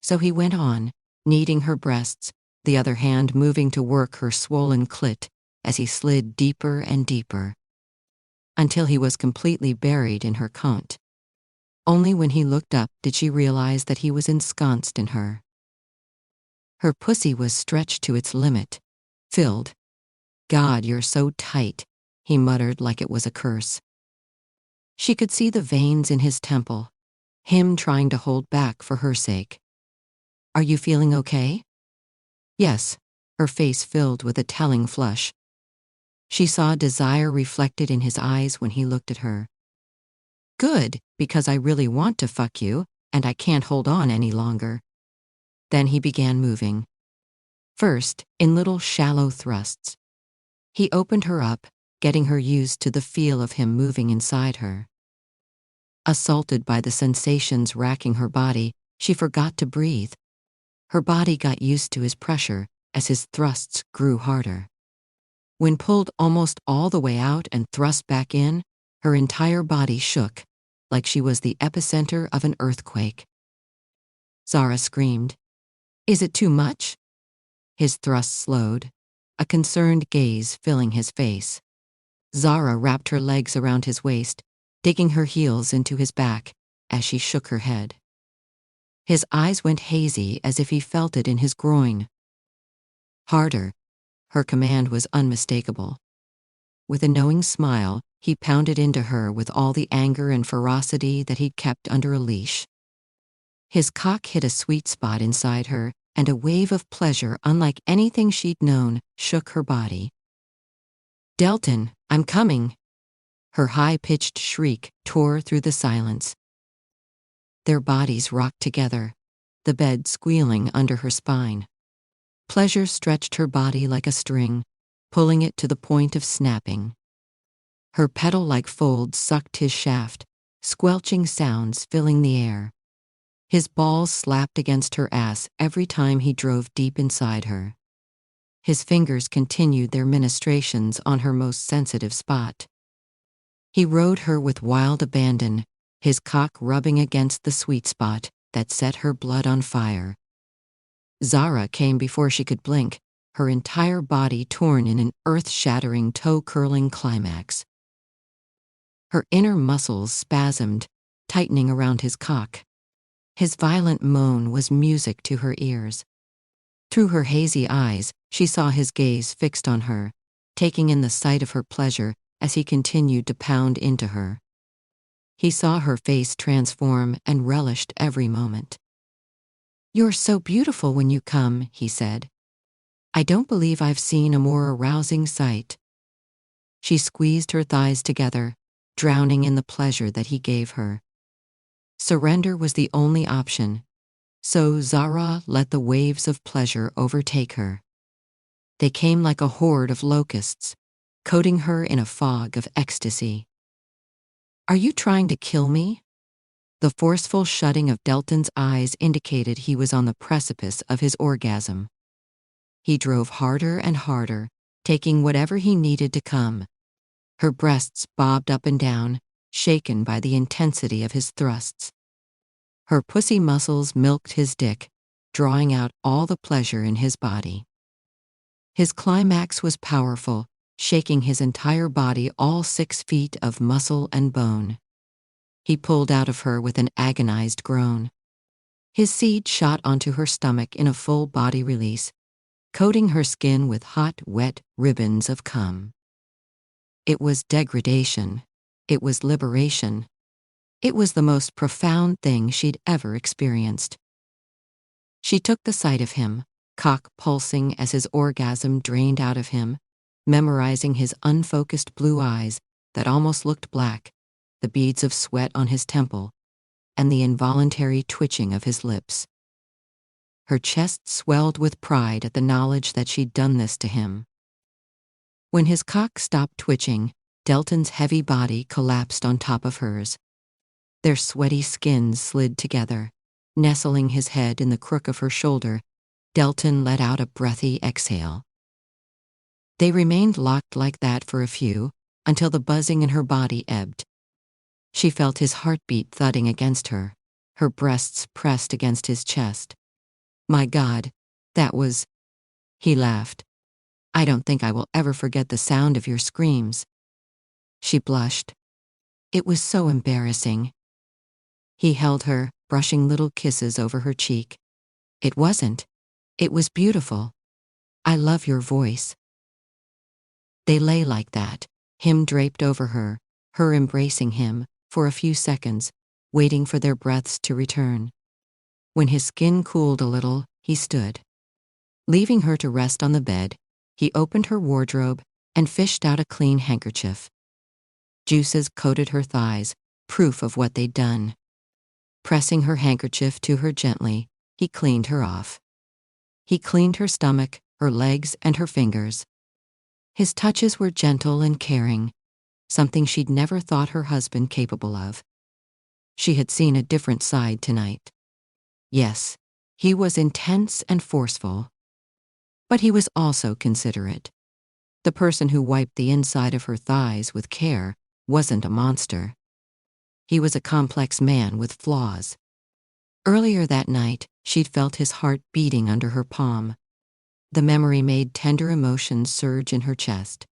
So he went on, kneading her breasts, the other hand moving to work her swollen clit as he slid deeper and deeper, until he was completely buried in her cunt. Only when he looked up did she realize that he was ensconced in her. Her pussy was stretched to its limit, filled. God, you're so tight, he muttered like it was a curse. She could see the veins in his temple, him trying to hold back for her sake. Are you feeling okay? Yes, her face filled with a telling flush. She saw desire reflected in his eyes when he looked at her. Good, because I really want to fuck you, and I can't hold on any longer. Then he began moving. First, in little shallow thrusts. He opened her up, getting her used to the feel of him moving inside her. Assaulted by the sensations racking her body, she forgot to breathe. Her body got used to his pressure as his thrusts grew harder. When pulled almost all the way out and thrust back in, her entire body shook, like she was the epicenter of an earthquake. Zara screamed. Is it too much? His thrust slowed, a concerned gaze filling his face. Zara wrapped her legs around his waist, digging her heels into his back as she shook her head. His eyes went hazy as if he felt it in his groin. Harder. Her command was unmistakable. With a knowing smile, he pounded into her with all the anger and ferocity that he'd kept under a leash. His cock hit a sweet spot inside her, and a wave of pleasure unlike anything she'd known shook her body. Delton, I'm coming! Her high-pitched shriek tore through the silence. Their bodies rocked together, the bed squealing under her spine. Pleasure stretched her body like a string, pulling it to the point of snapping. Her petal-like folds sucked his shaft, squelching sounds filling the air. His balls slapped against her ass every time he drove deep inside her. His fingers continued their ministrations on her most sensitive spot. He rode her with wild abandon, his cock rubbing against the sweet spot that set her blood on fire. Zara came before she could blink, her entire body torn in an earth-shattering toe-curling climax. Her inner muscles spasmed, tightening around his cock. His violent moan was music to her ears. Through her hazy eyes, she saw his gaze fixed on her, taking in the sight of her pleasure as he continued to pound into her. He saw her face transform and relished every moment. You're so beautiful when you come, he said. I don't believe I've seen a more arousing sight. She squeezed her thighs together, drowning in the pleasure that he gave her. Surrender was the only option, so Zara let the waves of pleasure overtake her. They came like a horde of locusts, coating her in a fog of ecstasy. "Are you trying to kill me?" The forceful shutting of Delton's eyes indicated he was on the precipice of his orgasm. He drove harder and harder, taking whatever he needed to come. Her breasts bobbed up and down, shaken by the intensity of his thrusts. Her pussy muscles milked his dick, drawing out all the pleasure in his body. His climax was powerful, shaking his entire body, all 6 feet of muscle and bone. He pulled out of her with an agonized groan. His seed shot onto her stomach in a full body release, coating her skin with hot, wet ribbons of cum. It was degradation. It was liberation. It was the most profound thing she'd ever experienced. She took the sight of him, cock pulsing as his orgasm drained out of him, memorizing his unfocused blue eyes that almost looked black, the beads of sweat on his temple, and the involuntary twitching of his lips. Her chest swelled with pride at the knowledge that she'd done this to him. When his cock stopped twitching, Delton's heavy body collapsed on top of hers. Their sweaty skins slid together. Nestling his head in the crook of her shoulder, Delton let out a breathy exhale. They remained locked like that for a few, until the buzzing in her body ebbed. She felt his heartbeat thudding against her, her breasts pressed against his chest. "My God, that was..." He laughed. "I don't think I will ever forget the sound of your screams." She blushed. It was so embarrassing. He held her, brushing little kisses over her cheek. "It wasn't. It was beautiful. I love your voice." They lay like that, him draped over her, her embracing him, for a few seconds, waiting for their breaths to return. When his skin cooled a little, he stood. Leaving her to rest on the bed, he opened her wardrobe and fished out a clean handkerchief. Juices coated her thighs, proof of what they'd done. Pressing her handkerchief to her gently, he cleaned her off. He cleaned her stomach, her legs, and her fingers. His touches were gentle and caring, something she'd never thought her husband capable of. She had seen a different side tonight. Yes, he was intense and forceful. But he was also considerate. The person who wiped the inside of her thighs with care wasn't a monster. He was a complex man with flaws. Earlier that night, she'd felt his heart beating under her palm. The memory made tender emotions surge in her chest.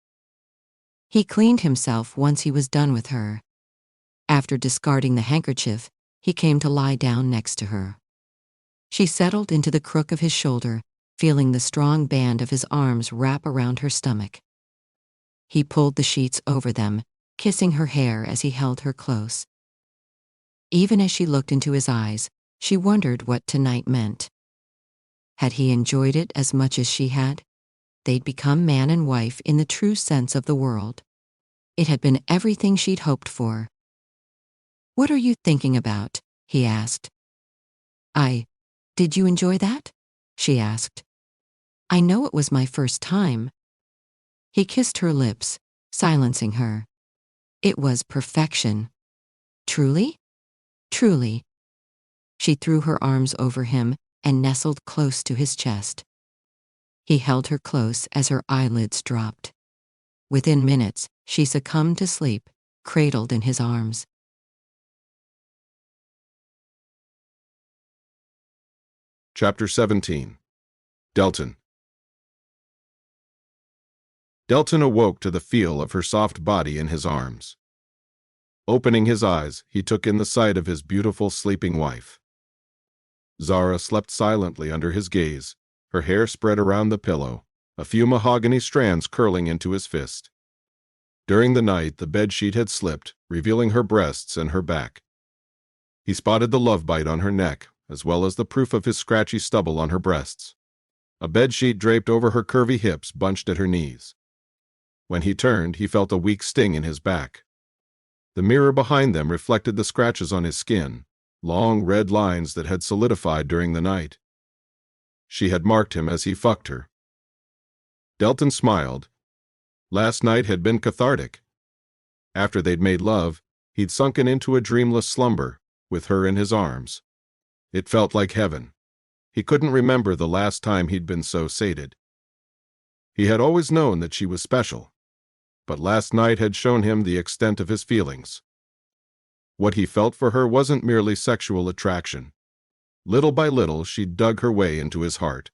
He cleaned himself once he was done with her. After discarding the handkerchief, he came to lie down next to her. She settled into the crook of his shoulder, feeling the strong band of his arms wrap around her stomach. He pulled the sheets over them, kissing her hair as he held her close. Even as she looked into his eyes, she wondered what tonight meant. Had he enjoyed it as much as she had? They'd become man and wife in the true sense of the word. It had been everything she'd hoped for. "What are you thinking about?" he asked. Did you enjoy that?" she asked. "I know it was my first time." He kissed her lips, silencing her. It was perfection. "Truly?" "Truly." She threw her arms over him and nestled close to his chest. He held her close as her eyelids dropped. Within minutes, she succumbed to sleep, cradled in his arms. Chapter 17. Delton. Delton awoke to the feel of her soft body in his arms. Opening his eyes, he took in the sight of his beautiful sleeping wife. Zara slept silently under his gaze, her hair spread around the pillow, a few mahogany strands curling into his fist. During the night, the bedsheet had slipped, revealing her breasts and her back. He spotted the love bite on her neck, as well as the proof of his scratchy stubble on her breasts. A bedsheet draped over her curvy hips bunched at her knees. When he turned, he felt a weak sting in his back. The mirror behind them reflected the scratches on his skin, long red lines that had solidified during the night. She had marked him as he fucked her. Delton smiled. Last night had been cathartic. After they'd made love, he'd sunken into a dreamless slumber, with her in his arms. It felt like heaven. He couldn't remember the last time he'd been so sated. He had always known that she was special, but last night had shown him the extent of his feelings. What he felt for her wasn't merely sexual attraction. Little by little, she dug her way into his heart.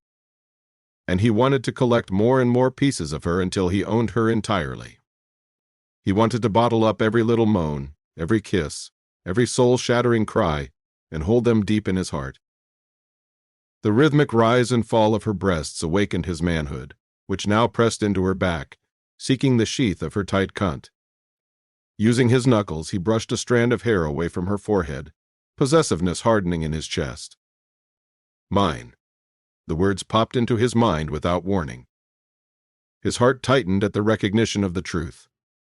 And he wanted to collect more and more pieces of her until he owned her entirely. He wanted to bottle up every little moan, every kiss, every soul-shattering cry, and hold them deep in his heart. The rhythmic rise and fall of her breasts awakened his manhood, which now pressed into her back, seeking the sheath of her tight cunt. Using his knuckles, he brushed a strand of hair away from her forehead, possessiveness hardening in his chest. Mine. The words popped into his mind without warning. His heart tightened at the recognition of the truth.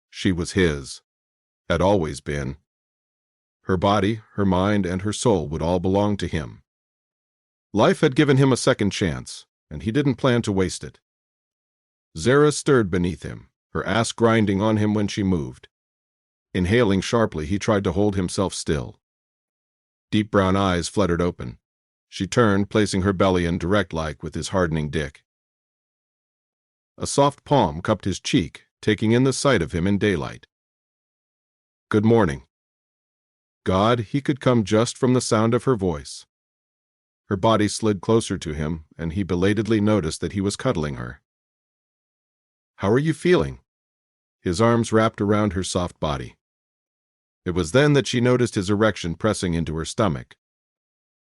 She was his. Had always been. Her body, her mind, and her soul would all belong to him. Life had given him a second chance, and he didn't plan to waste it. Zara stirred beneath him, her ass grinding on him when she moved. Inhaling sharply, he tried to hold himself still. Deep brown eyes fluttered open. She turned, placing her belly in direct-like with his hardening dick. A soft palm cupped his cheek, taking in the sight of him in daylight. Good morning. God, he could come just from the sound of her voice. Her body slid closer to him, and he belatedly noticed that he was cuddling her. How are you feeling? His arms wrapped around her soft body. It was then that she noticed his erection pressing into her stomach.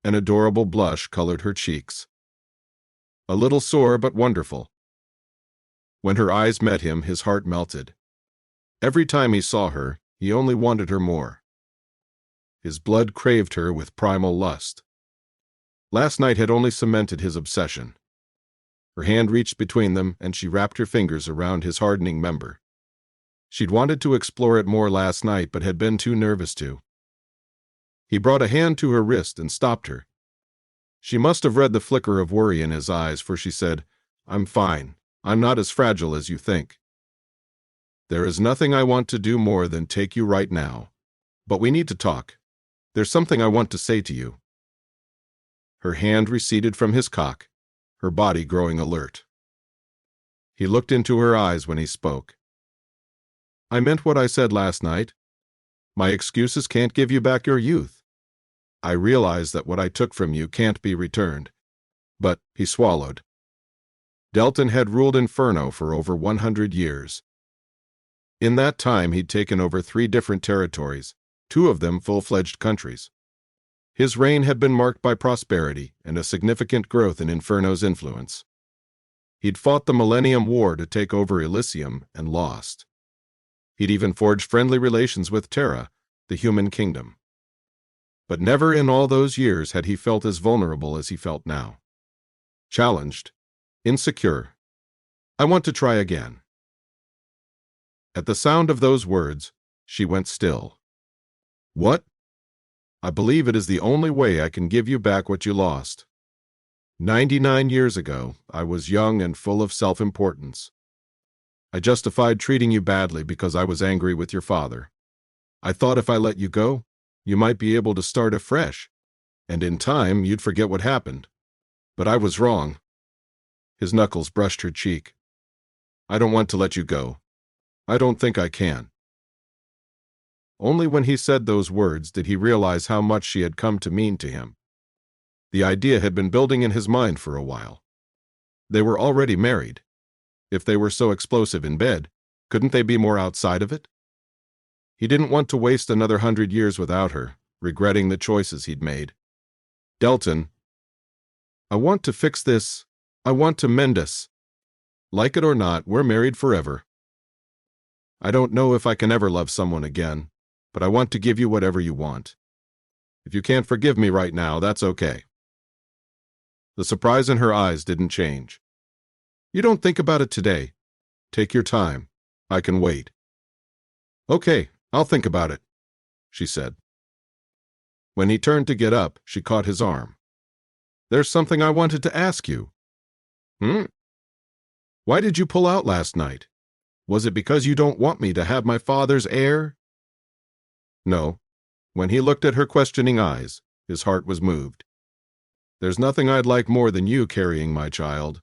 An adorable blush colored her cheeks. A little sore but wonderful. When her eyes met him, his heart melted. Every time he saw her, he only wanted her more. His blood craved her with primal lust. Last night had only cemented his obsession. Her hand reached between them, and she wrapped her fingers around his hardening member. She'd wanted to explore it more last night, but had been too nervous to. He brought a hand to her wrist and stopped her. She must have read the flicker of worry in his eyes, for she said, I'm fine. I'm not as fragile as you think. There is nothing I want to do more than take you right now. But we need to talk. There's something I want to say to you. Her hand receded from his cock, her body growing alert. He looked into her eyes when he spoke. I meant what I said last night. My excuses can't give you back your youth. I realize that what I took from you can't be returned. But, he swallowed. Delton had ruled Inferno for over 100 years. In that time, he'd taken over 3 different territories, 2 of them full-fledged countries. His reign had been marked by prosperity and a significant growth in Inferno's influence. He'd fought the Millennium War to take over Elysium and lost. He'd even forged friendly relations with Terra, the human kingdom. But never in all those years had he felt as vulnerable as he felt now. Challenged, insecure. I want to try again. At the sound of those words, she went still. What? I believe it is the only way I can give you back what you lost. 99 years ago, I was young and full of self-importance. I justified treating you badly because I was angry with your father. I thought if I let you go, you might be able to start afresh, and in time you'd forget what happened. But I was wrong. His knuckles brushed her cheek. I don't want to let you go. I don't think I can. Only when he said those words did he realize how much she had come to mean to him. The idea had been building in his mind for a while. They were already married. If they were so explosive in bed, couldn't they be more outside of it? He didn't want to waste another 100 years without her, regretting the choices he'd made. Delton, I want to fix this. I want to mend us. Like it or not, we're married forever. I don't know if I can ever love someone again, but I want to give you whatever you want. If you can't forgive me right now, that's okay. The surprise in her eyes didn't change. You don't think about it today. Take your time. I can wait. Okay, I'll think about it. she said. When he turned to get up, she caught his arm. There's something I wanted to ask you. Why did you pull out last night? Was it because you don't want me to have my father's heir? No. When he looked at her questioning eyes, his heart was moved. There's nothing I'd like more than you carrying my child.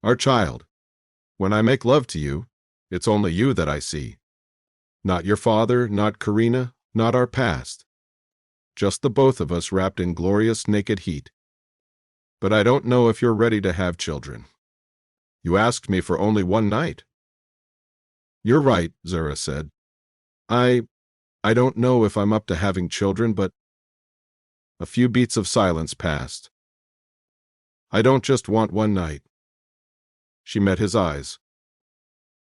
Our child. When I make love to you, it's only you that I see. Not your father, not Karina, not our past. Just the both of us wrapped in glorious naked heat. But I don't know if you're ready to have children. You asked me for only one night. You're right, Zara said. I don't know if I'm up to having children, but... A few beats of silence passed. I don't just want one night. She met his eyes.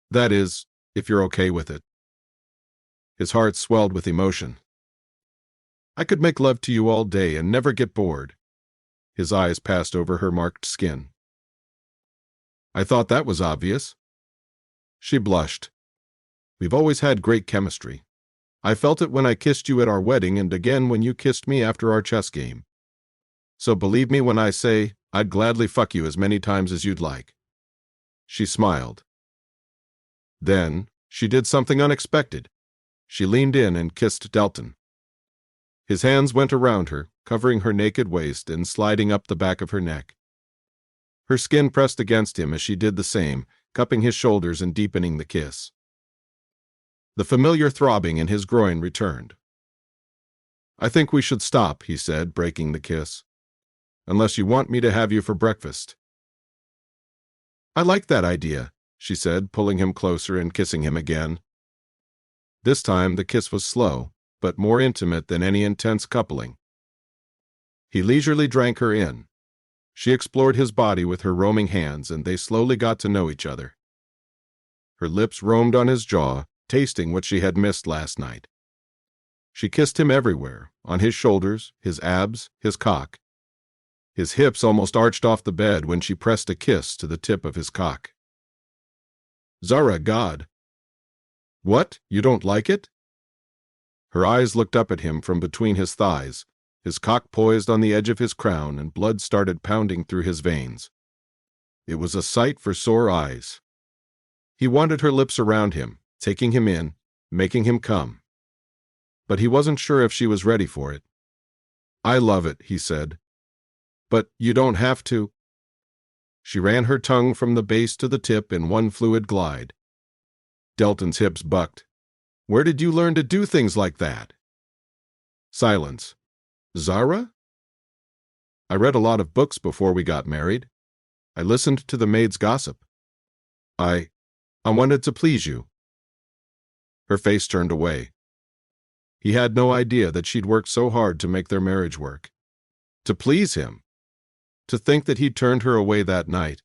That is, if you're okay with it. His heart swelled with emotion. I could make love to you all day and never get bored. His eyes passed over her marked skin. I thought that was obvious. She blushed. We've always had great chemistry. I felt it when I kissed you at our wedding and again when you kissed me after our chess game. So believe me when I say I'd gladly fuck you as many times as you'd like. She smiled. Then she did something unexpected. She leaned in and kissed Delton. His hands went around her, covering her naked waist and sliding up the back of her neck. Her skin pressed against him as she did the same, cupping his shoulders and deepening the kiss. The familiar throbbing in his groin returned. I think we should stop, he said, breaking the kiss. Unless you want me to have you for breakfast. I like that idea, she said, pulling him closer and kissing him again. This time the kiss was slow, but more intimate than any intense coupling. He leisurely drank her in. She explored his body with her roaming hands, and they slowly got to know each other. Her lips roamed on his jaw, tasting what she had missed last night. She kissed him everywhere, on his shoulders, his abs, his cock. His hips almost arched off the bed when she pressed a kiss to the tip of his cock. Zara, God. What? You don't like it? Her eyes looked up at him from between his thighs, his cock poised on the edge of his crown, and blood started pounding through his veins. It was a sight for sore eyes. He wanted her lips around him, taking him in, making him come. But he wasn't sure if she was ready for it. I love it, he said. But you don't have to. She ran her tongue from the base to the tip in one fluid glide. Delton's hips bucked. Where did you learn to do things like that? Silence. Zara? I read a lot of books before we got married. I listened to the maids' gossip. I wanted to please you. Her face turned away. He had no idea that she'd worked so hard to make their marriage work. To please him. To think that he'd turned her away that night.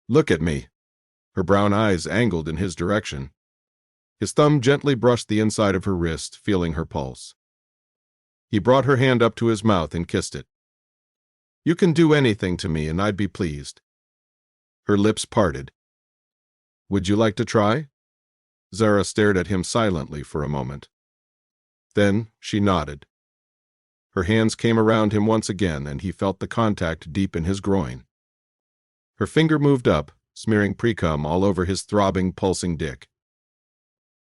Look at me. Her brown eyes angled in his direction. His thumb gently brushed the inside of her wrist, feeling her pulse. He brought her hand up to his mouth and kissed it. You can do anything to me and I'd be pleased. Her lips parted. Would you like to try? Zara stared at him silently for a moment. Then she nodded. Her hands came around him once again, and he felt the contact deep in his groin. Her finger moved up, smearing pre-cum all over his throbbing, pulsing dick.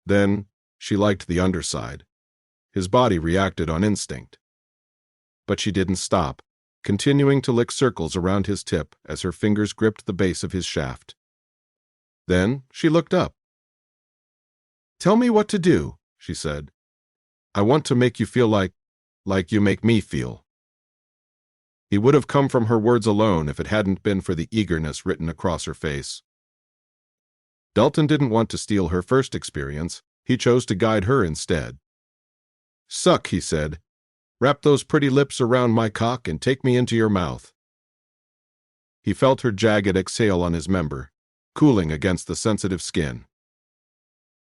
Then she liked the underside. His body reacted on instinct. But she didn't stop, continuing to lick circles around his tip as her fingers gripped the base of his shaft. Then she looked up. Tell me what to do, she said. I want to make you feel like you make me feel. He would have come from her words alone if it hadn't been for the eagerness written across her face. Delton didn't want to steal her first experience. He chose to guide her instead. Suck, he said. Wrap those pretty lips around my cock and take me into your mouth. He felt her jagged exhale on his member, cooling against the sensitive skin.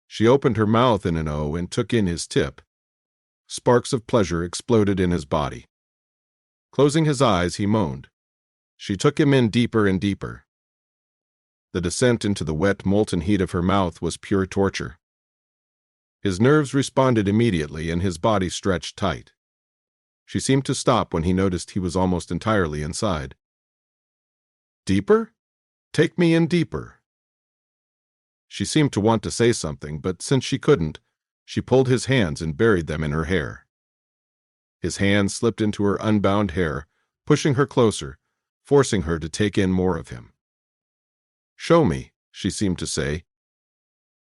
She opened her mouth in an O and took in his tip. Sparks of pleasure exploded in his body. Closing his eyes, he moaned. She took him in deeper and deeper. The descent into the wet, molten heat of her mouth was pure torture. His nerves responded immediately and his body stretched tight. She seemed to stop when he noticed he was almost entirely inside. Deeper? Take me in deeper. She seemed to want to say something, but since she couldn't, she pulled his hands and buried them in her hair. His hands slipped into her unbound hair, pushing her closer, forcing her to take in more of him. Show me, she seemed to say.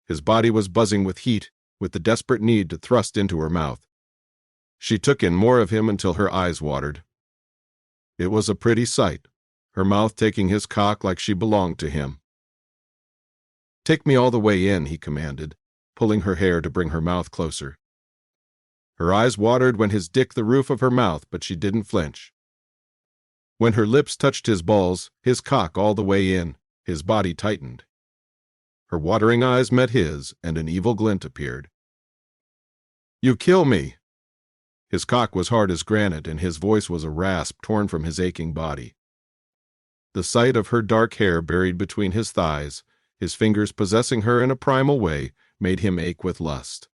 His body was buzzing with heat, with the desperate need to thrust into her mouth. She took in more of him until her eyes watered. It was a pretty sight, her mouth taking his cock like she belonged to him. Take me all the way in, he commanded, pulling her hair to bring her mouth closer. Her eyes watered when his dick the roof of her mouth, but she didn't flinch. When her lips touched his balls, his cock all the way in, his body tightened. Her watering eyes met his, and an evil glint appeared. You kill me! His cock was hard as granite, and his voice was a rasp torn from his aching body. The sight of her dark hair buried between his thighs, his fingers possessing her in a primal way, made him ache with lust.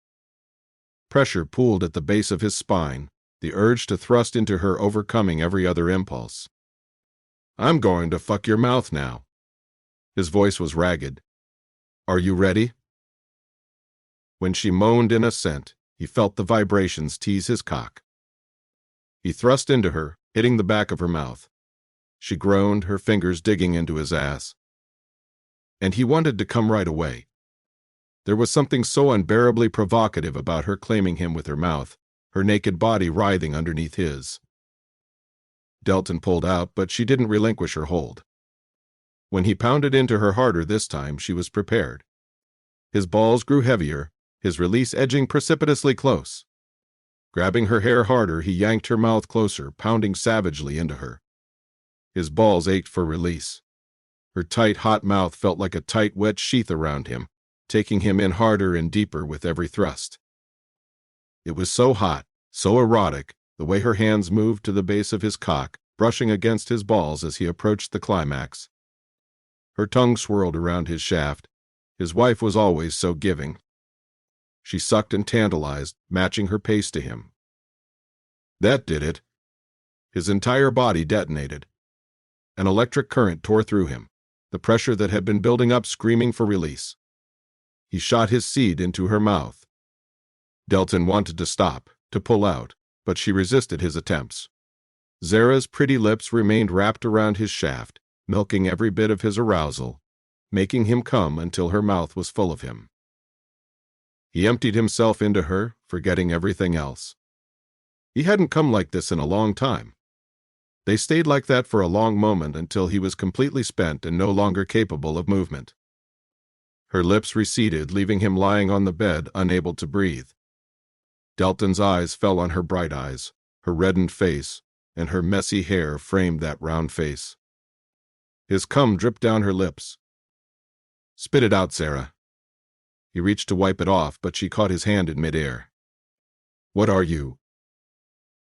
Pressure pooled at the base of his spine, the urge to thrust into her overcoming every other impulse. I'm going to fuck your mouth now. His voice was ragged. Are you ready? When she moaned in assent, he felt the vibrations tease his cock. He thrust into her, hitting the back of her mouth. She groaned, her fingers digging into his ass. And he wanted to come right away. There was something so unbearably provocative about her claiming him with her mouth, her naked body writhing underneath his. Delton pulled out, but she didn't relinquish her hold. When he pounded into her harder this time, she was prepared. His balls grew heavier, his release edging precipitously close. Grabbing her hair harder, he yanked her mouth closer, pounding savagely into her. His balls ached for release. Her tight, hot mouth felt like a tight, wet sheath around him, taking him in harder and deeper with every thrust. It was so hot, so erotic, the way her hands moved to the base of his cock, brushing against his balls as he approached the climax. Her tongue swirled around his shaft. His wife was always so giving. She sucked and tantalized, matching her pace to him. That did it. His entire body detonated. An electric current tore through him, the pressure that had been building up screaming for release. He shot his seed into her mouth. Delton wanted to stop, to pull out, but she resisted his attempts. Zara's pretty lips remained wrapped around his shaft, milking every bit of his arousal, making him come until her mouth was full of him. He emptied himself into her, forgetting everything else. He hadn't come like this in a long time. They stayed like that for a long moment until he was completely spent and no longer capable of movement. Her lips receded, leaving him lying on the bed, unable to breathe. Delton's eyes fell on her bright eyes, her reddened face, and her messy hair framed that round face. His cum dripped down her lips. Spit it out, Zara. He reached to wipe it off, but she caught his hand in midair. What are you?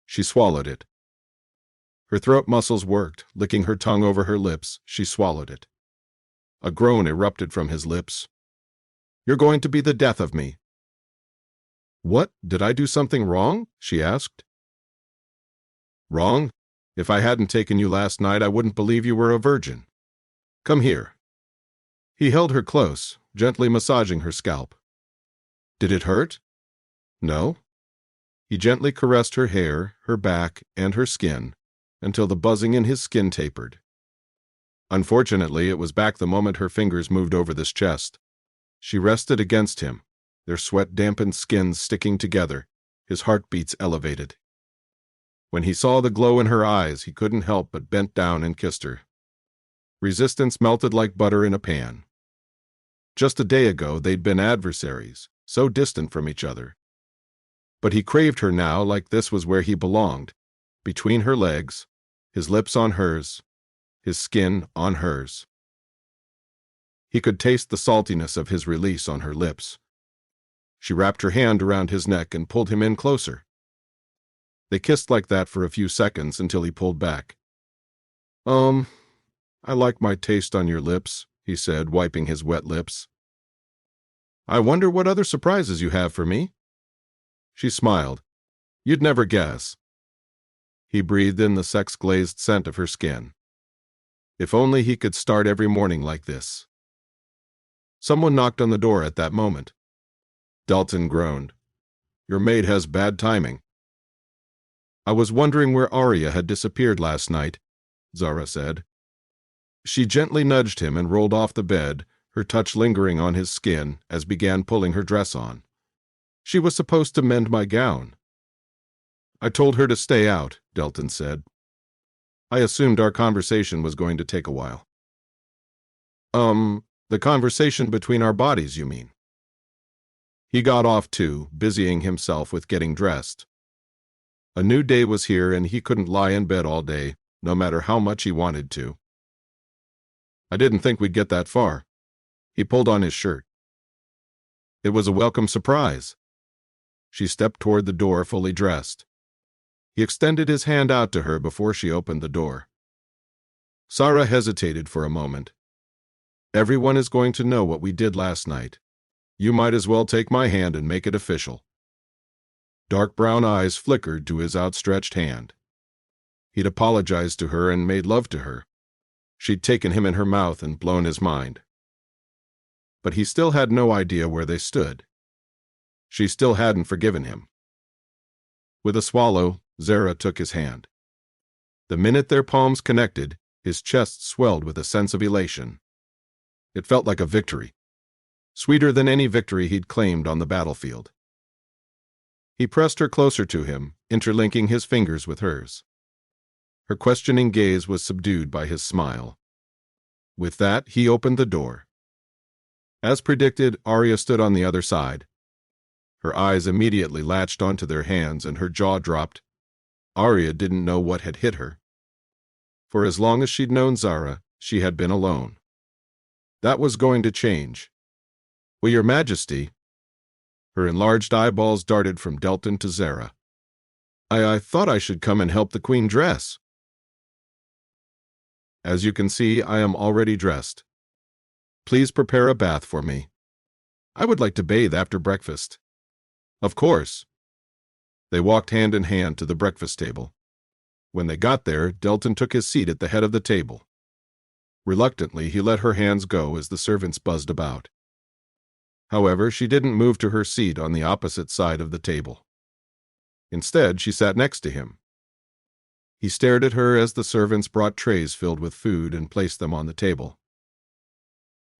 She swallowed it. Her throat muscles worked, licking her tongue over her lips, she swallowed it. A groan erupted from his lips. You're going to be the death of me. What? Did I do something wrong? She asked. Wrong? If I hadn't taken you last night, I wouldn't believe you were a virgin. Come here. He held her close, gently massaging her scalp. Did it hurt? No. He gently caressed her hair, her back, and her skin, until the buzzing in his skin tapered. Unfortunately, it was back the moment her fingers moved over this chest. She rested against him, their sweat-dampened skins sticking together, his heartbeats elevated. When he saw the glow in her eyes, he couldn't help but bent down and kissed her. Resistance melted like butter in a pan. Just a day ago, they'd been adversaries, so distant from each other. But he craved her now like this was where he belonged, between her legs, his lips on hers, his skin on hers. He could taste the saltiness of his release on her lips. She wrapped her hand around his neck and pulled him in closer. They kissed like that for a few seconds until he pulled back. I like my taste on your lips, he said, wiping his wet lips. I wonder what other surprises you have for me? She smiled. You'd never guess. He breathed in the sex-glazed scent of her skin. If only he could start every morning like this. Someone knocked on the door at that moment. Delton groaned. Your maid has bad timing. I was wondering where Arya had disappeared last night, Zara said. She gently nudged him and rolled off the bed, her touch lingering on his skin as began pulling her dress on. She was supposed to mend my gown. I told her to stay out, Delton said. I assumed our conversation was going to take a while. The conversation between our bodies, you mean? He got off too, busying himself with getting dressed. A new day was here and he couldn't lie in bed all day, no matter how much he wanted to. I didn't think we'd get that far. He pulled on his shirt. It was a welcome surprise. She stepped toward the door fully dressed. He extended his hand out to her before she opened the door. Zara hesitated for a moment. Everyone is going to know what we did last night. You might as well take my hand and make it official. Dark brown eyes flickered to his outstretched hand. He'd apologized to her and made love to her. She'd taken him in her mouth and blown his mind. But he still had no idea where they stood. She still hadn't forgiven him. With a swallow, Zara took his hand. The minute their palms connected, his chest swelled with a sense of elation. It felt like a victory, sweeter than any victory he'd claimed on the battlefield. He pressed her closer to him, interlinking his fingers with hers. Her questioning gaze was subdued by his smile. With that, he opened the door. As predicted, Arya stood on the other side. Her eyes immediately latched onto their hands and her jaw dropped. Arya didn't know what had hit her. For as long as she'd known Zara, she had been alone. That was going to change. Well, Your Majesty. Her enlarged eyeballs darted from Delton to Zara. I thought I should come and help the Queen dress. As you can see, I am already dressed. Please prepare a bath for me. I would like to bathe after breakfast. Of course. They walked hand in hand to the breakfast table. When they got there, Delton took his seat at the head of the table. Reluctantly, he let her hands go as the servants buzzed about. However, she didn't move to her seat on the opposite side of the table. Instead, she sat next to him. He stared at her as the servants brought trays filled with food and placed them on the table.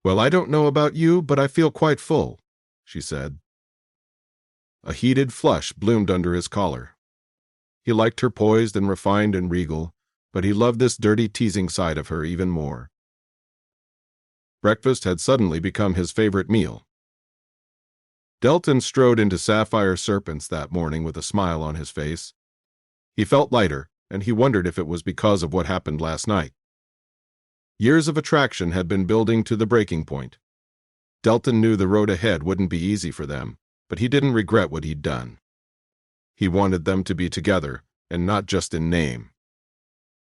Well, I don't know about you, but I feel quite full, she said. A heated flush bloomed under his collar. He liked her poised and refined and regal, but he loved this dirty, teasing side of her even more. Breakfast had suddenly become his favorite meal. Delton strode into Sapphire Serpent's that morning with a smile on his face. He felt lighter, and he wondered if it was because of what happened last night. Years of attraction had been building to the breaking point. Delton knew the road ahead wouldn't be easy for them, but he didn't regret what he'd done. He wanted them to be together, and not just in name.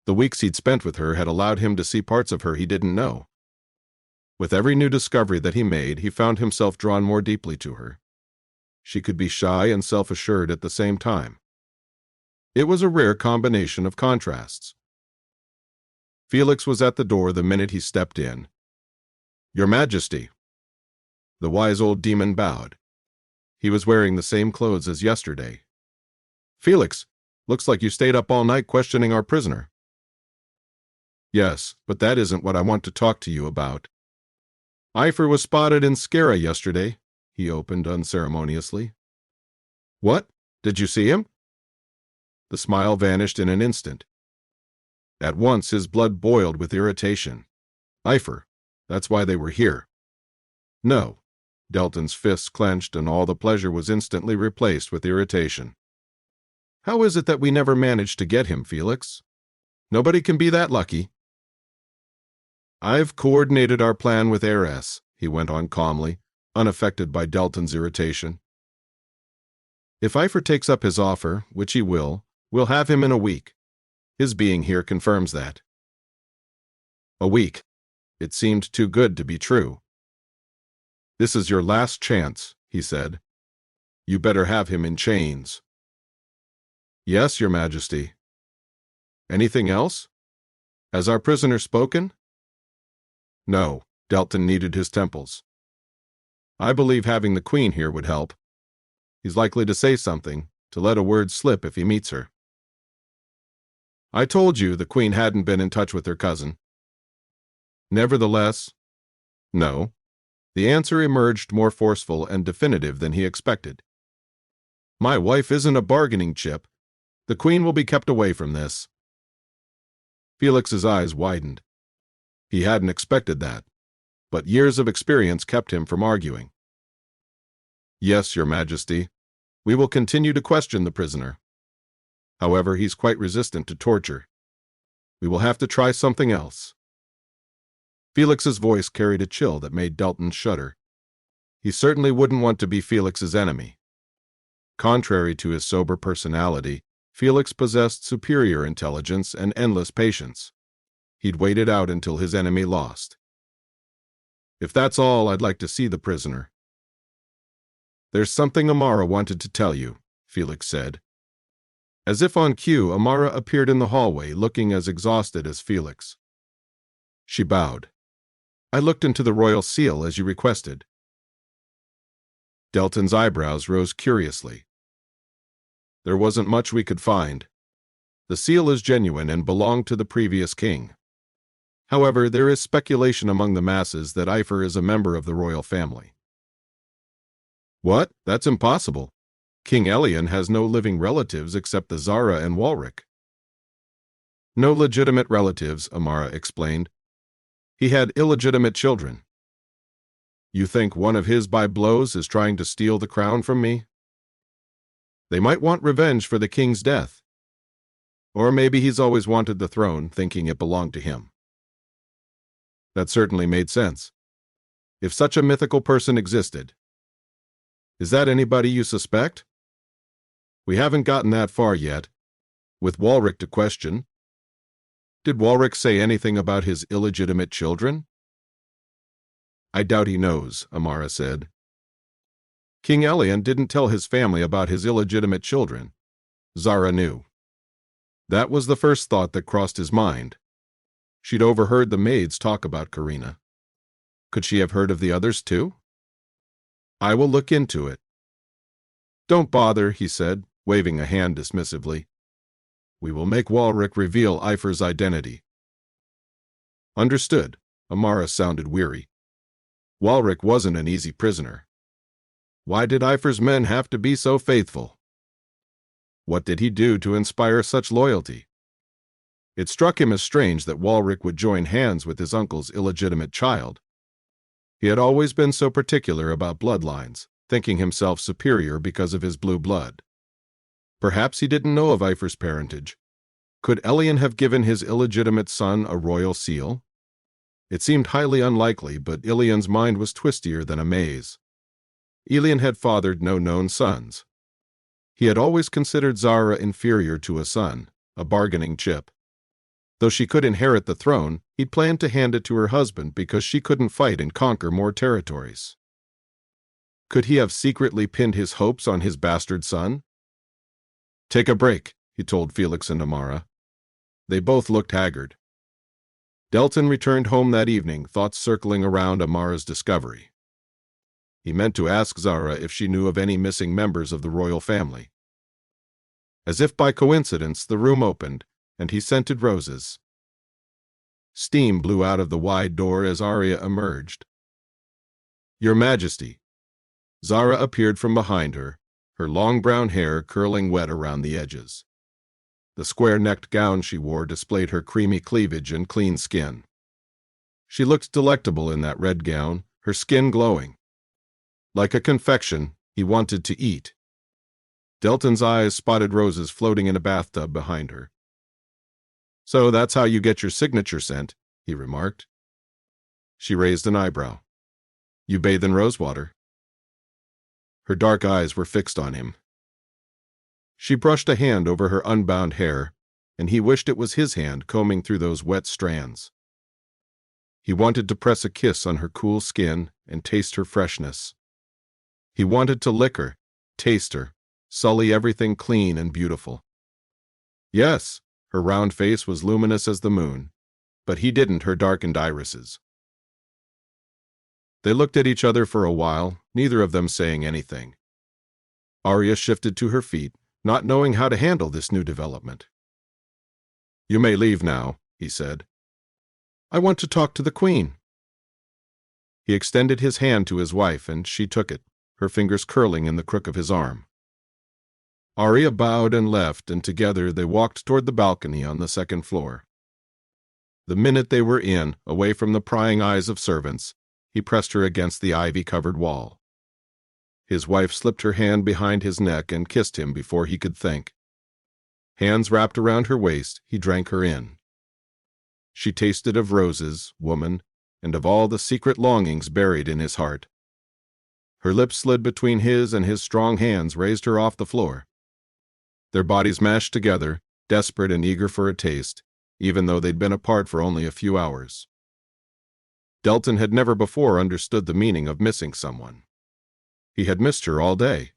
The weeks he'd spent with her had allowed him to see parts of her he didn't know. With every new discovery that he made, he found himself drawn more deeply to her. She could be shy and self-assured at the same time. It was a rare combination of contrasts. Felix was at the door the minute he stepped in. Your Majesty. The wise old demon bowed. He was wearing the same clothes as yesterday. Felix, looks like you stayed up all night questioning our prisoner. Yes, but that isn't what I want to talk to you about. Epher was spotted in Zara yesterday, he opened unceremoniously. What? Did you see him? The smile vanished in an instant. At once his blood boiled with irritation. Epher, that's why they were here. No. Delton's fists clenched and all the pleasure was instantly replaced with irritation. How is it that we never managed to get him, Felix? Nobody can be that lucky. I've coordinated our plan with Heiress, he went on calmly, unaffected by Delton's irritation. If Epher takes up his offer, which he will, we'll have him in a week. His being here confirms that. A week. It seemed too good to be true. "This is your last chance," he said. "You better have him in chains." "Yes, Your Majesty." "Anything else? Has our prisoner spoken?" "No." Delton kneaded his temples. "I believe having the Queen here would help. He's likely to say something, to let a word slip if he meets her." "I told you the Queen hadn't been in touch with her cousin." Nevertheless, no. The answer emerged more forceful and definitive than he expected. "My wife isn't a bargaining chip. The Queen will be kept away from this." Felix's eyes widened. He hadn't expected that, but years of experience kept him from arguing. "Yes, Your Majesty. We will continue to question the prisoner. However, he's quite resistant to torture. We will have to try something else." Felix's voice carried a chill that made Delton shudder. He certainly wouldn't want to be Felix's enemy. Contrary to his sober personality, Felix possessed superior intelligence and endless patience. He'd wait it out until his enemy lost. "If that's all, I'd like to see the prisoner." "There's something Amara wanted to tell you," Felix said. As if on cue, Amara appeared in the hallway, looking as exhausted as Felix. She bowed. "I looked into the royal seal as you requested." Delton's eyebrows rose curiously. "There wasn't much we could find. The seal is genuine and belonged to the previous king. However, there is speculation among the masses that Epher is a member of the royal family." "What? That's impossible. King Elian has no living relatives except the Zara and Walric." "No legitimate relatives," Amara explained. "He had illegitimate children." "You think one of his by blows is trying to steal the crown from me?" "They might want revenge for the king's death. Or maybe he's always wanted the throne, thinking it belonged to him." That certainly made sense. If such a mythical person existed. "Is that anybody you suspect?" "We haven't gotten that far yet. With Walric to question." "Did Walric say anything about his illegitimate children?" "I doubt he knows," Amara said. "King Elian didn't tell his family about his illegitimate children. Zara knew. That was the first thought that crossed his mind. She'd overheard the maids talk about Karina. Could she have heard of the others too?" "I will look into it." "Don't bother," he said, waving a hand dismissively. "We will make Walric reveal Epher's identity." "Understood." Amara sounded weary. Walric wasn't an easy prisoner. Why did Epher's men have to be so faithful? What did he do to inspire such loyalty? It struck him as strange that Walric would join hands with his uncle's illegitimate child. He had always been so particular about bloodlines, thinking himself superior because of his blue blood. Perhaps he didn't know of Epher's parentage. Could Elian have given his illegitimate son a royal seal? It seemed highly unlikely, but Elian's mind was twistier than a maze. Elian had fathered no known sons. He had always considered Zara inferior to a son, a bargaining chip. Though she could inherit the throne, he'd planned to hand it to her husband because she couldn't fight and conquer more territories. Could he have secretly pinned his hopes on his bastard son? "Take a break," he told Felix and Amara. They both looked haggard. Delton returned home that evening, thoughts circling around Amara's discovery. He meant to ask Zara if she knew of any missing members of the royal family. As if by coincidence, the room opened, and he scented roses. Steam blew out of the wide door as Arya emerged. "Your Majesty." Zara appeared from behind her, her long brown hair curling wet around the edges. The square-necked gown she wore displayed her creamy cleavage and clean skin. She looked delectable in that red gown, her skin glowing. Like a confection, he wanted to eat. Delton's eyes spotted roses floating in a bathtub behind her. "So that's how you get your signature scent," he remarked. She raised an eyebrow. "You bathe in rosewater." Her dark eyes were fixed on him. She brushed a hand over her unbound hair, and he wished it was his hand combing through those wet strands. He wanted to press a kiss on her cool skin and taste her freshness. He wanted to lick her, taste her, sully everything clean and beautiful. Yes, her round face was luminous as the moon, but he didn't her darkened irises. They looked at each other for a while, neither of them saying anything. Arya shifted to her feet, not knowing how to handle this new development. "You may leave now," he said. "I want to talk to the Queen." He extended his hand to his wife, and she took it, her fingers curling in the crook of his arm. Arya bowed and left, and together they walked toward the balcony on the second floor. The minute they were in, away from the prying eyes of servants, he pressed her against the ivy-covered wall. His wife slipped her hand behind his neck and kissed him before he could think. Hands wrapped around her waist, he drank her in. She tasted of roses, woman, and of all the secret longings buried in his heart. Her lips slid between his, and his strong hands raised her off the floor. Their bodies mashed together, desperate and eager for a taste, even though they'd been apart for only a few hours. Delton had never before understood the meaning of missing someone. He had missed her all day.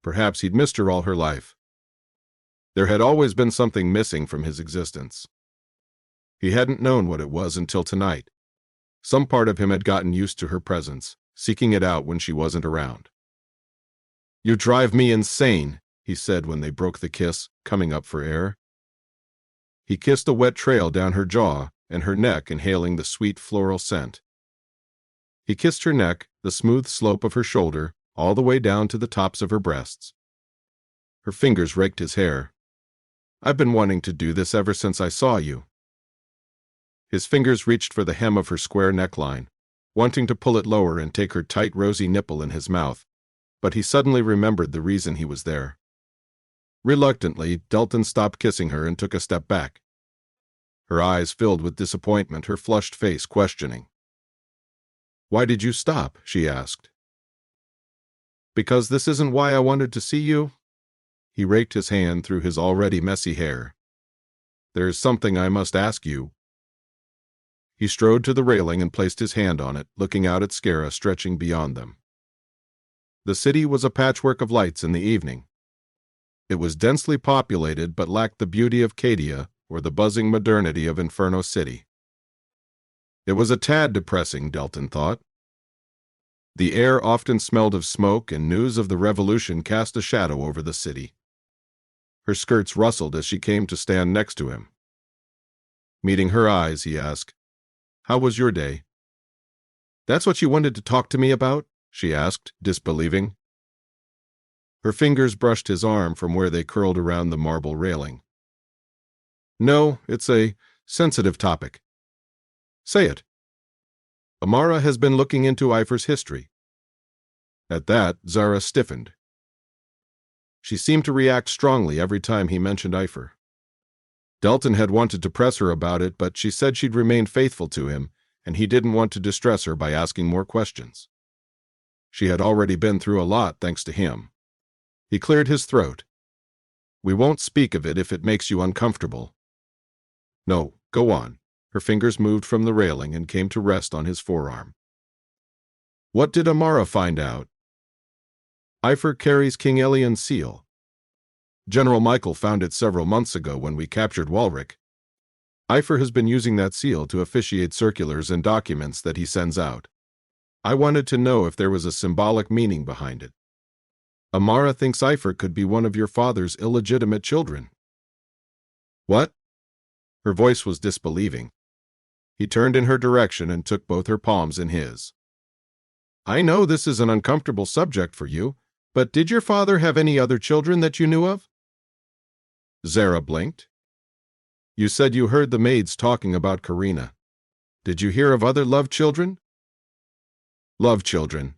Perhaps he'd missed her all her life. There had always been something missing from his existence. He hadn't known what it was until tonight. Some part of him had gotten used to her presence, seeking it out when she wasn't around. "You drive me insane," he said when they broke the kiss, coming up for air. He kissed a wet trail down her jaw and her neck, inhaling the sweet floral scent. He kissed her neck, the smooth slope of her shoulder, all the way down to the tops of her breasts. Her fingers raked his hair. "I've been wanting to do this ever since I saw you." His fingers reached for the hem of her square neckline, wanting to pull it lower and take her tight rosy nipple in his mouth, but he suddenly remembered the reason he was there. Reluctantly, Delton stopped kissing her and took a step back. Her eyes filled with disappointment, her flushed face questioning. "Why did you stop?" she asked. "Because this isn't why I wanted to see you." He raked his hand through his already messy hair. "There's something I must ask you." He strode to the railing and placed his hand on it, looking out at Zara stretching beyond them. The city was a patchwork of lights in the evening. It was densely populated but lacked the beauty of Cadia or the buzzing modernity of Inferno City. It was a tad depressing, Delton thought. The air often smelled of smoke, and news of the revolution cast a shadow over the city. Her skirts rustled as she came to stand next to him. Meeting her eyes, he asked, "How was your day?" "That's what you wanted to talk to me about?" she asked, disbelieving. Her fingers brushed his arm from where they curled around the marble railing. "No, it's a sensitive topic." "Say it." "Amara has been looking into Epher's history." At that, Zara stiffened. She seemed to react strongly every time he mentioned Epher. Delton had wanted to press her about it, but she said she'd remain faithful to him, and he didn't want to distress her by asking more questions. She had already been through a lot thanks to him. He cleared his throat. "We won't speak of it if it makes you uncomfortable." "No, go on." Her fingers moved from the railing and came to rest on his forearm. "What did Amara find out?" "Epher carries King Elian's seal. General Michael found it several months ago when we captured Walrick. Epher has been using that seal to officiate circulars and documents that he sends out. I wanted to know if there was a symbolic meaning behind it. Amara thinks Epher could be one of your father's illegitimate children." "What?" Her voice was disbelieving. He turned in her direction and took both her palms in his. "I know this is an uncomfortable subject for you, but did your father have any other children that you knew of?" Zara blinked. "You said you heard the maids talking about Karina. Did you hear of other love children?" Love children.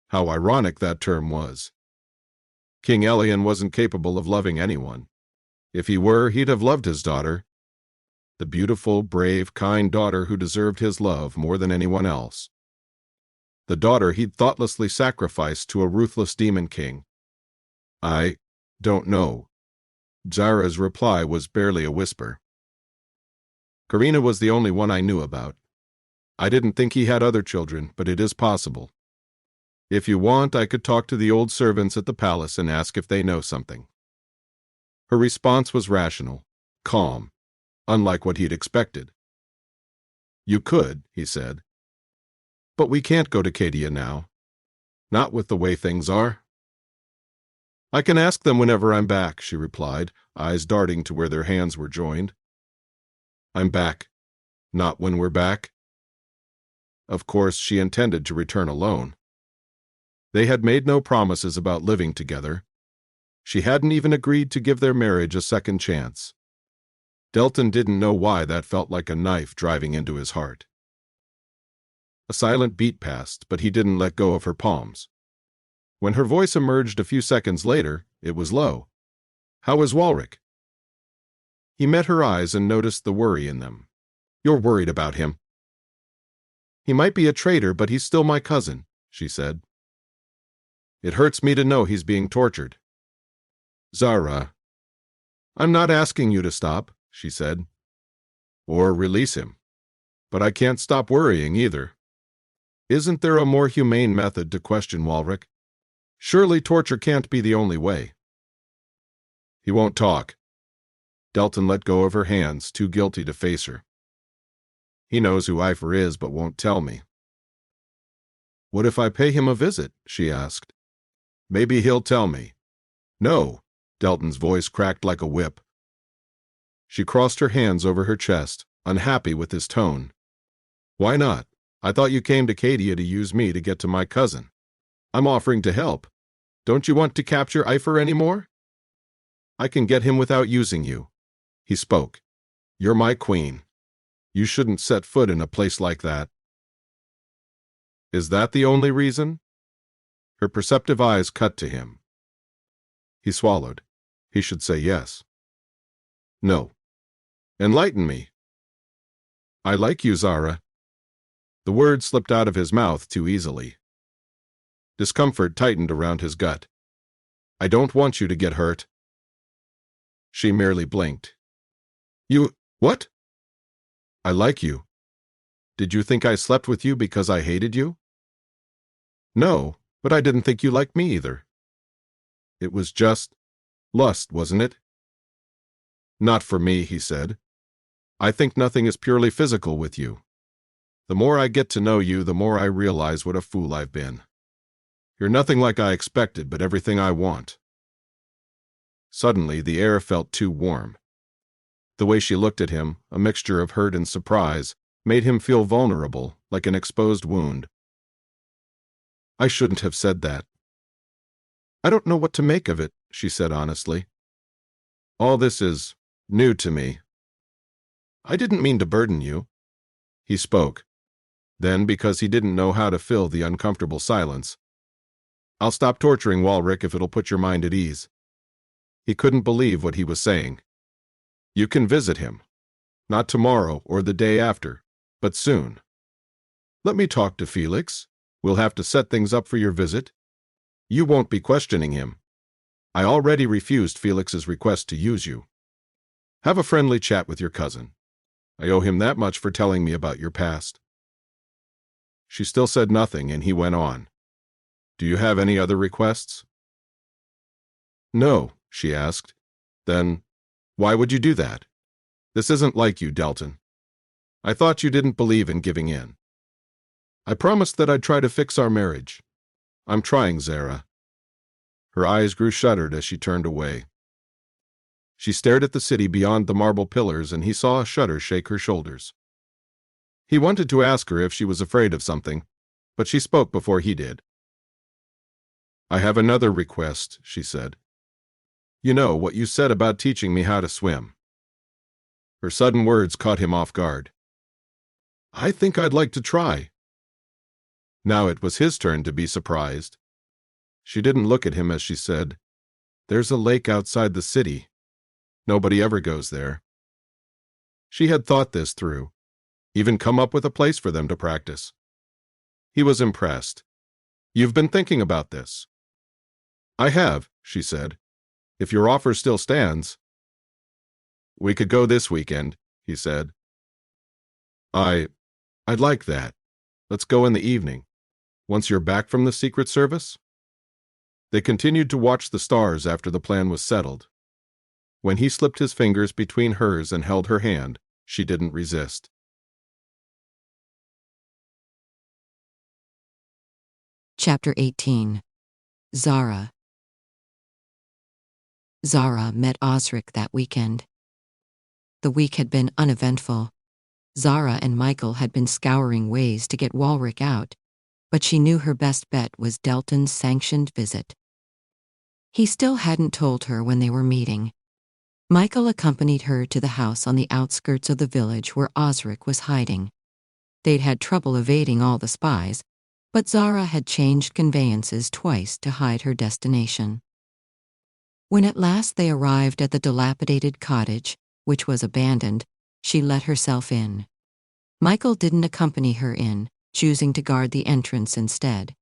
How ironic that term was. King Elian wasn't capable of loving anyone. If he were, he'd have loved his daughter. The beautiful, brave, kind daughter who deserved his love more than anyone else. The daughter he'd thoughtlessly sacrificed to a ruthless demon king. "I don't know." Zara's reply was barely a whisper. "Karina was the only one I knew about. I didn't think he had other children, but it is possible. If you want, I could talk to the old servants at the palace and ask if they know something." Her response was rational, calm, unlike what he'd expected. "You could," he said. "But we can't go to Cadia now. Not with the way things are." "I can ask them whenever I'm back," she replied, eyes darting to where their hands were joined. "I'm back. Not when we're back." Of course, she intended to return alone. They had made no promises about living together. She hadn't even agreed to give their marriage a second chance. Delton didn't know why that felt like a knife driving into his heart. A silent beat passed, but he didn't let go of her palms. When her voice emerged a few seconds later, it was low. "How is Walrick?" He met her eyes and noticed the worry in them. "You're worried about him." "He might be a traitor, but he's still my cousin," she said. "It hurts me to know he's being tortured." "Zara, I'm not asking you to stop," she said, "or release him. But I can't stop worrying either. Isn't there a more humane method to question Walrick? Surely torture can't be the only way." "He won't talk." Delton let go of her hands, too guilty to face her. "He knows who Epher is, but won't tell me." "What if I pay him a visit?" she asked. "Maybe he'll tell me." "No." Delton's voice cracked like a whip. She crossed her hands over her chest, unhappy with his tone. "Why not? I thought you came to Cadia to use me to get to my cousin. I'm offering to help. Don't you want to capture Epher anymore?" "I can get him without using you." He spoke. "You're my queen. You shouldn't set foot in a place like that." "Is that the only reason?" Her perceptive eyes cut to him. He swallowed. He should say yes. "No." "Enlighten me." "I like you, Zara." The word slipped out of his mouth too easily. Discomfort tightened around his gut. "I don't want you to get hurt." She merely blinked. "You... what?" "I like you. Did you think I slept with you because I hated you?" "No, but I didn't think you liked me either." "It was just lust, wasn't it?" "Not for me," he said. "I think nothing is purely physical with you. The more I get to know you, the more I realize what a fool I've been. You're nothing like I expected, but everything I want." Suddenly, the air felt too warm. The way she looked at him, a mixture of hurt and surprise, made him feel vulnerable, like an exposed wound. "I shouldn't have said that." "I don't know what to make of it," she said honestly. "All this is new to me." "I didn't mean to burden you." He spoke. Then, because he didn't know how to fill the uncomfortable silence, "I'll stop torturing Walrick if it'll put your mind at ease." He couldn't believe what he was saying. "You can visit him. Not tomorrow or the day after, but soon. Let me talk to Felix. We'll have to set things up for your visit. You won't be questioning him. I already refused Felix's request to use you. Have a friendly chat with your cousin. I owe him that much for telling me about your past." She still said nothing, and he went on. "Do you have any other requests?" "No," she asked. "Then, why would you do that? This isn't like you, Delton. I thought you didn't believe in giving in." "I promised that I'd try to fix our marriage. I'm trying, Zara." Her eyes grew shuttered as she turned away. She stared at the city beyond the marble pillars, and he saw a shudder shake her shoulders. He wanted to ask her if she was afraid of something, but she spoke before he did. "I have another request," she said. "You know what you said about teaching me how to swim." Her sudden words caught him off guard. "I think I'd like to try." Now it was his turn to be surprised. She didn't look at him as she said, "There's a lake outside the city. Nobody ever goes there." She had thought this through, even come up with a place for them to practice. He was impressed. "You've been thinking about this." "I have," she said. "If your offer still stands." "We could go this weekend," he said. I I'd like that. Let's go in the evening. Once you're back from the Secret Service? They continued to watch the stars after the plan was settled. When he slipped his fingers between hers and held her hand, she didn't resist. Chapter 18. Zara. Zara met Osric that weekend. The week had been uneventful. Zara and Michael had been scouring ways to get Walrick out, but she knew her best bet was Delton's sanctioned visit. He still hadn't told her when they were meeting. Michael accompanied her to the house on the outskirts of the village where Osric was hiding. They'd had trouble evading all the spies, but Zara had changed conveyances twice to hide her destination. When at last they arrived at the dilapidated cottage, which was abandoned, she let herself in. Michael didn't accompany her in, choosing to guard the entrance instead.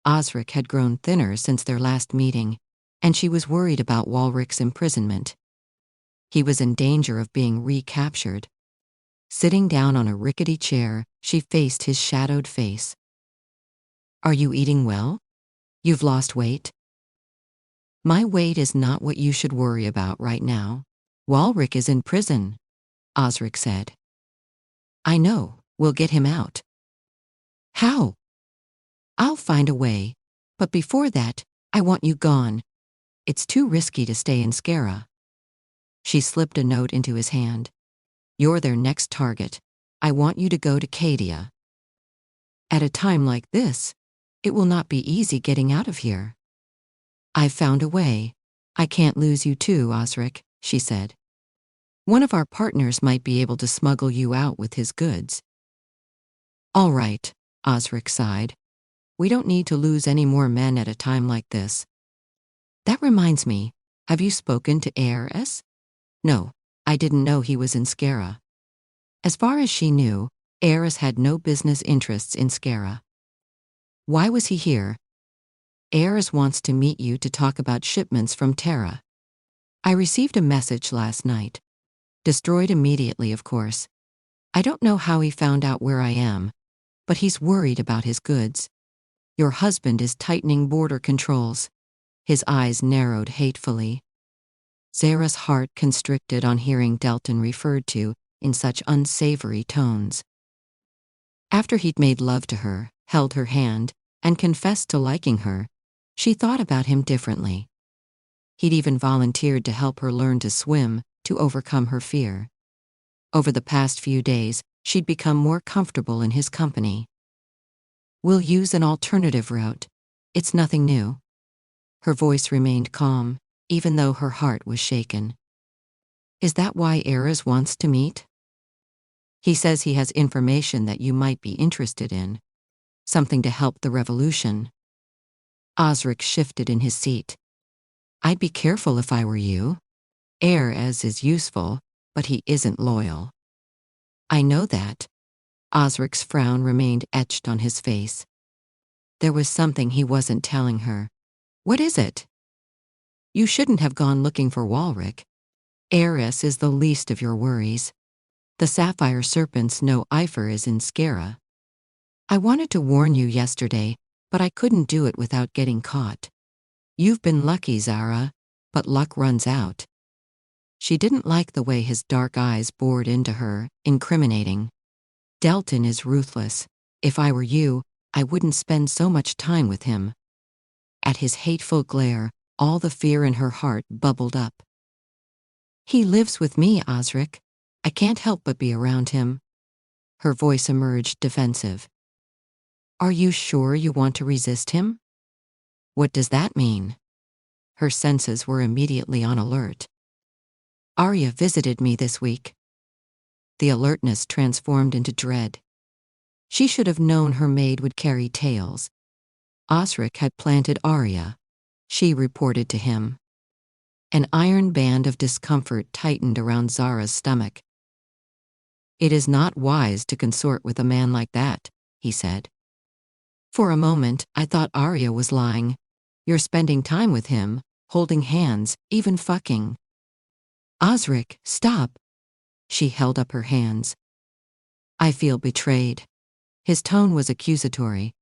Osric had grown thinner since their last meeting, and she was worried about Walrick's imprisonment. He was in danger of being recaptured. Sitting down on a rickety chair, she faced his shadowed face. "Are you eating well? You've lost weight?" "My weight is not what you should worry about right now. Walrick is in prison," Osric said. "I know, we'll get him out." "How?" "I'll find a way, but before that, I want you gone. It's too risky to stay in Zara." She slipped a note into his hand. "You're their next target. I want you to go to Cadia. At a time like this, it will not be easy getting out of here." "I've found a way. I can't lose you too, Osric," she said. "One of our partners might be able to smuggle you out with his goods." "All right," Osric sighed. "We don't need to lose any more men at a time like this. That reminds me, have you spoken to Epher? "No, I didn't know he was in Zara." As far as she knew, Epher had no business interests in Zara. "Why was he here?" "Epher wants to meet you to talk about shipments from Terra. I received a message last night. Destroyed immediately, of course. I don't know how he found out where I am, but he's worried about his goods. Your husband is tightening border controls." His eyes narrowed hatefully. Zara's heart constricted on hearing Delton referred to in such unsavory tones. After he'd made love to her, held her hand, and confessed to liking her, she thought about him differently. He'd even volunteered to help her learn to swim to overcome her fear. Over the past few days, she'd become more comfortable in his company. "We'll use an alternative route. It's nothing new." Her voice remained calm, even though her heart was shaken. "Is that why Epher wants to meet?" "He says he has information that you might be interested in. Something to help the revolution." Osric shifted in his seat. "I'd be careful if I were you. Epher is useful, but he isn't loyal." "I know that." Osric's frown remained etched on his face. There was something he wasn't telling her. "What is it?" "You shouldn't have gone looking for Walrick. Epher is the least of your worries. The Sapphire Serpents know Epher is in Zara. I wanted to warn you yesterday, but I couldn't do it without getting caught. You've been lucky, Zara, but luck runs out." She didn't like the way his dark eyes bored into her, incriminating. "Delton is ruthless. If I were you, I wouldn't spend so much time with him." At his hateful glare, all the fear in her heart bubbled up. "He lives with me, Osric. I can't help but be around him." Her voice emerged defensive. "Are you sure you want to resist him?" "What does that mean?" Her senses were immediately on alert. "Arya visited me this week." The alertness transformed into dread. She should have known her maid would carry tales. Osric had planted Arya. She reported to him. An iron band of discomfort tightened around Zara's stomach. "It is not wise to consort with a man like that," he said. "For a moment, I thought Arya was lying. You're spending time with him, holding hands, even fucking." "Osric, stop." She held up her hands. I feel betrayed. His tone was accusatory.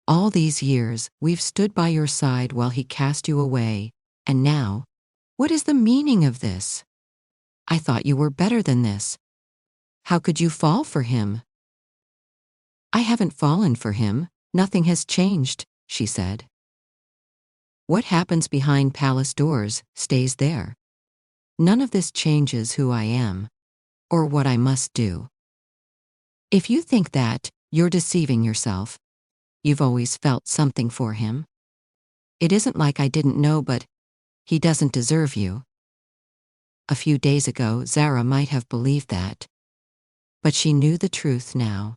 All these years, we've stood by your side while he cast you away, and now, what is the meaning of this? I thought you were better than this. How could you fall for him? I haven't fallen for him, nothing has changed, she said. What happens behind palace doors stays there. None of this changes who I am, or what I must do. If you think that, you're deceiving yourself. You've always felt something for him. It isn't like I didn't know, but he doesn't deserve you. A few days ago, Zara might have believed that. But she knew the truth now.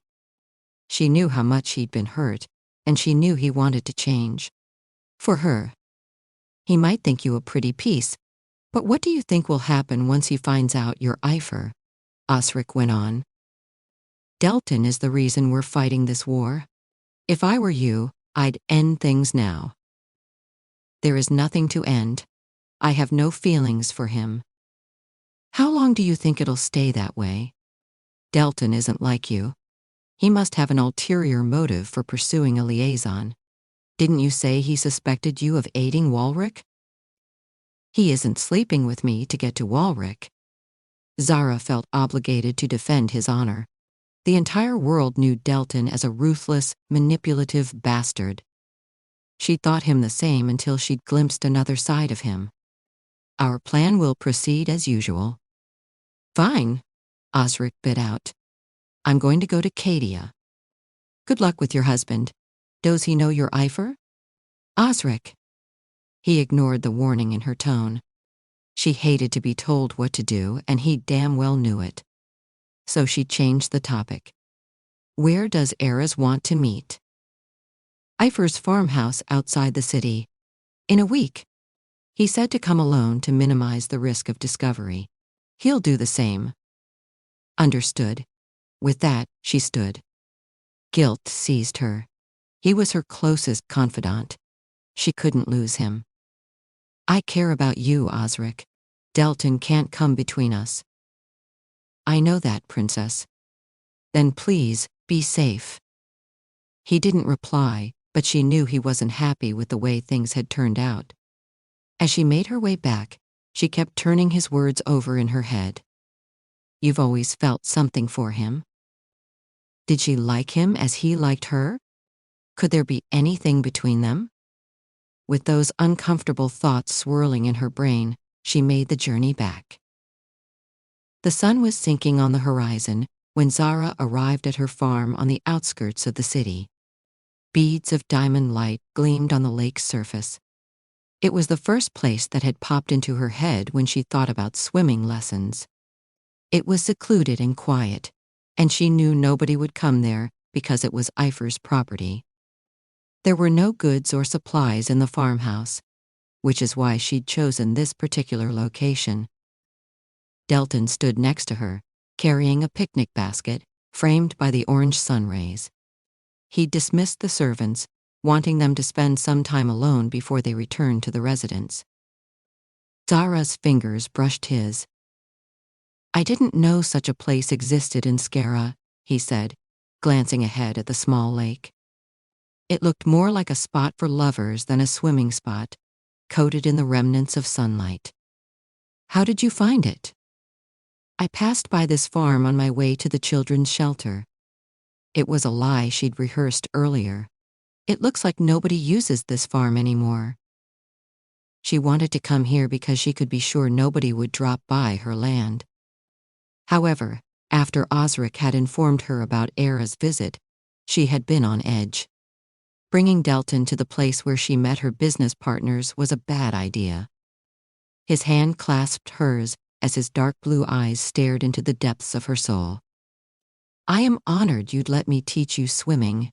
She knew how much he'd been hurt, and she knew he wanted to change. For her. He might think you a pretty piece, but what do you think will happen once he finds out you're Epher? Osric went on. Delton is the reason we're fighting this war. If I were you, I'd end things now. There is nothing to end. I have no feelings for him. How long do you think it'll stay that way? Delton isn't like you. He must have an ulterior motive for pursuing a liaison. Didn't you say he suspected you of aiding Walrick? He isn't sleeping with me to get to Walrick. Zara felt obligated to defend his honor. The entire world knew Delton as a ruthless, manipulative bastard. She thought him the same until she'd glimpsed another side of him. Our plan will proceed as usual. Fine, Osric bit out. I'm going to go to Cadia. Good luck with your husband. Does he know you're Epher? Osric. He ignored the warning in her tone. She hated to be told what to do, and he damn well knew it. So she changed the topic. Where does Eras want to meet? Epher's farmhouse outside the city. In a week. He said to come alone to minimize the risk of discovery. He'll do the same. Understood. With that, she stood. Guilt seized her. He was her closest confidant. She couldn't lose him. I care about you, Osric. Delton can't come between us. I know that, Princess. Then please, be safe. He didn't reply, but she knew he wasn't happy with the way things had turned out. As she made her way back, she kept turning his words over in her head. You've always felt something for him. Did she like him as he liked her? Could there be anything between them? With those uncomfortable thoughts swirling in her brain, she made the journey back. The sun was sinking on the horizon when Zara arrived at her farm on the outskirts of the city. Beads of diamond light gleamed on the lake's surface. It was the first place that had popped into her head when she thought about swimming lessons. It was secluded and quiet, and she knew nobody would come there because it was Epher's property. There were no goods or supplies in the farmhouse, which is why she'd chosen this particular location. Delton stood next to her, carrying a picnic basket framed by the orange sun rays. He dismissed the servants, wanting them to spend some time alone before they returned to the residence. Zara's fingers brushed his. I didn't know such a place existed in Zara, he said, glancing ahead at the small lake. It looked more like a spot for lovers than a swimming spot, coated in the remnants of sunlight. How did you find it? I passed by this farm on my way to the children's shelter. It was a lie she'd rehearsed earlier. It looks like nobody uses this farm anymore. She wanted to come here because she could be sure nobody would drop by her land. However, after Osric had informed her about Era's visit, she had been on edge. Bringing Delton to the place where she met her business partners was a bad idea. His hand clasped hers as his dark blue eyes stared into the depths of her soul. I am honored you'd let me teach you swimming.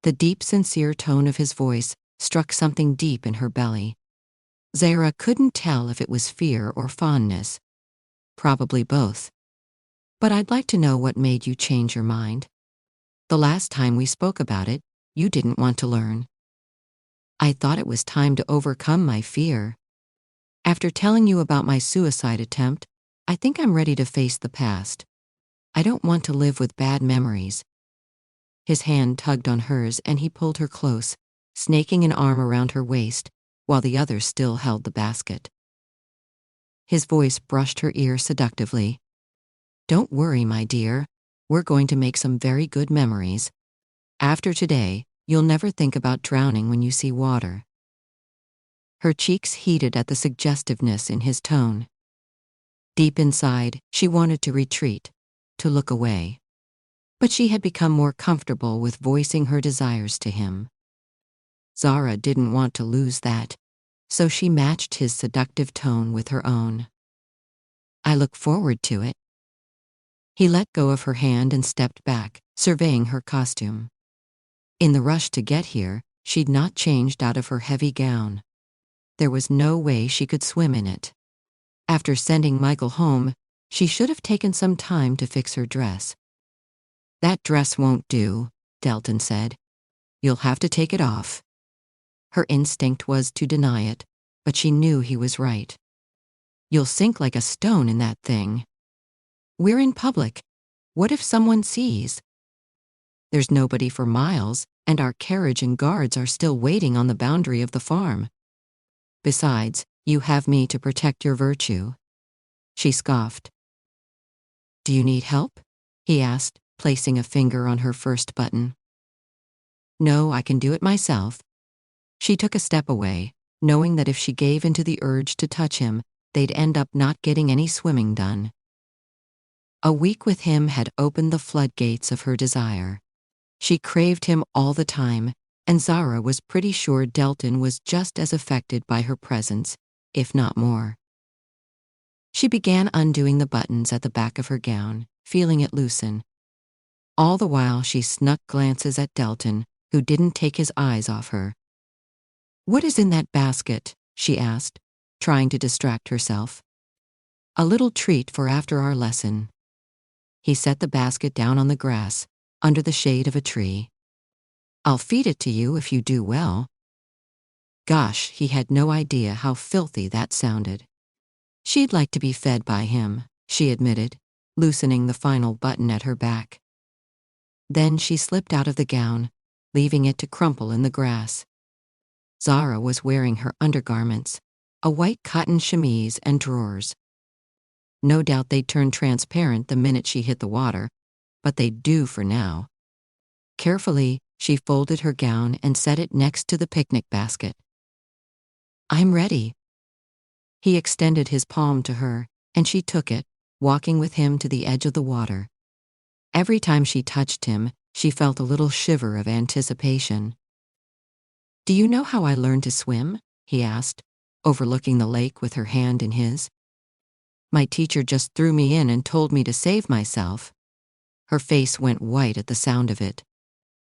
The deep, sincere tone of his voice struck something deep in her belly. Zara couldn't tell if it was fear or fondness. Probably both. But I'd like to know what made you change your mind. The last time we spoke about it, you didn't want to learn. I thought it was time to overcome my fear. After telling you about my suicide attempt, I think I'm ready to face the past. I don't want to live with bad memories. His hand tugged on hers and he pulled her close, snaking an arm around her waist, while the other still held the basket. His voice brushed her ear seductively. Don't worry, my dear. We're going to make some very good memories. After today, you'll never think about drowning when you see water. Her cheeks heated at the suggestiveness in his tone. Deep inside, she wanted to retreat, to look away. But she had become more comfortable with voicing her desires to him. Zara didn't want to lose that, so she matched his seductive tone with her own. I look forward to it. He let go of her hand and stepped back, surveying her costume. In the rush to get here, she'd not changed out of her heavy gown. There was no way she could swim in it. After sending Michael home, she should have taken some time to fix her dress. That dress won't do, Delton said. You'll have to take it off. Her instinct was to deny it, but she knew he was right. You'll sink like a stone in that thing. We're in public. What if someone sees? There's nobody for miles, and our carriage and guards are still waiting on the boundary of the farm. Besides, you have me to protect your virtue. She scoffed. Do you need help? He asked, placing a finger on her first button. No, I can do it myself. She took a step away, knowing that if she gave into the urge to touch him, they'd end up not getting any swimming done. A week with him had opened the floodgates of her desire. She craved him all the time, and Zara was pretty sure Delton was just as affected by her presence, if not more. She began undoing the buttons at the back of her gown, feeling it loosen. All the while she snuck glances at Delton, who didn't take his eyes off her. What is in that basket? She asked, trying to distract herself. A little treat for after our lesson. He set the basket down on the grass, under the shade of a tree. I'll feed it to you if you do well. Gosh, he had no idea how filthy that sounded. She'd like to be fed by him, she admitted, loosening the final button at her back. Then she slipped out of the gown, leaving it to crumple in the grass. Zara was wearing her undergarments, a white cotton chemise and drawers. No doubt they'd turn transparent the minute she hit the water, but they'd do for now. Carefully, she folded her gown and set it next to the picnic basket. I'm ready. He extended his palm to her, and she took it, walking with him to the edge of the water. Every time she touched him, she felt a little shiver of anticipation. Do you know how I learned to swim? He asked, overlooking the lake with her hand in his. My teacher just threw me in and told me to save myself. Her face went white at the sound of it.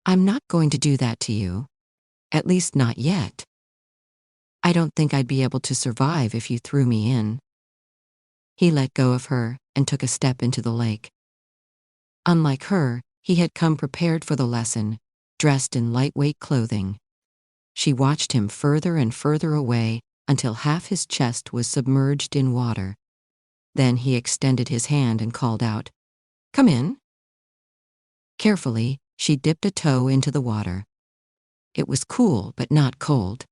I'm not going to do that to you. At least not yet. I don't think I'd be able to survive if you threw me in. He let go of her and took a step into the lake. Unlike her, he had come prepared for the lesson, dressed in lightweight clothing. She watched him further and further away until half his chest was submerged in water. Then he extended his hand and called out, Come in. Carefully, she dipped a toe into the water. It was cool but not cold.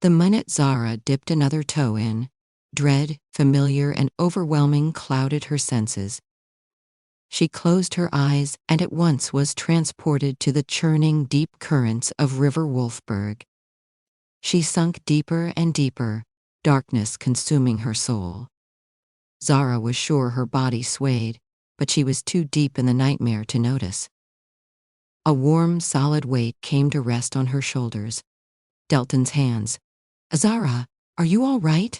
The minute Zara dipped another toe in, dread, familiar, and overwhelming clouded her senses. She closed her eyes and at once was transported to the churning deep currents of River Wolfberg. She sunk deeper and deeper, darkness consuming her soul. Zara was sure her body swayed, but she was too deep in the nightmare to notice. A warm, solid weight came to rest on her shoulders. Delton's hands. Zara, are you all right?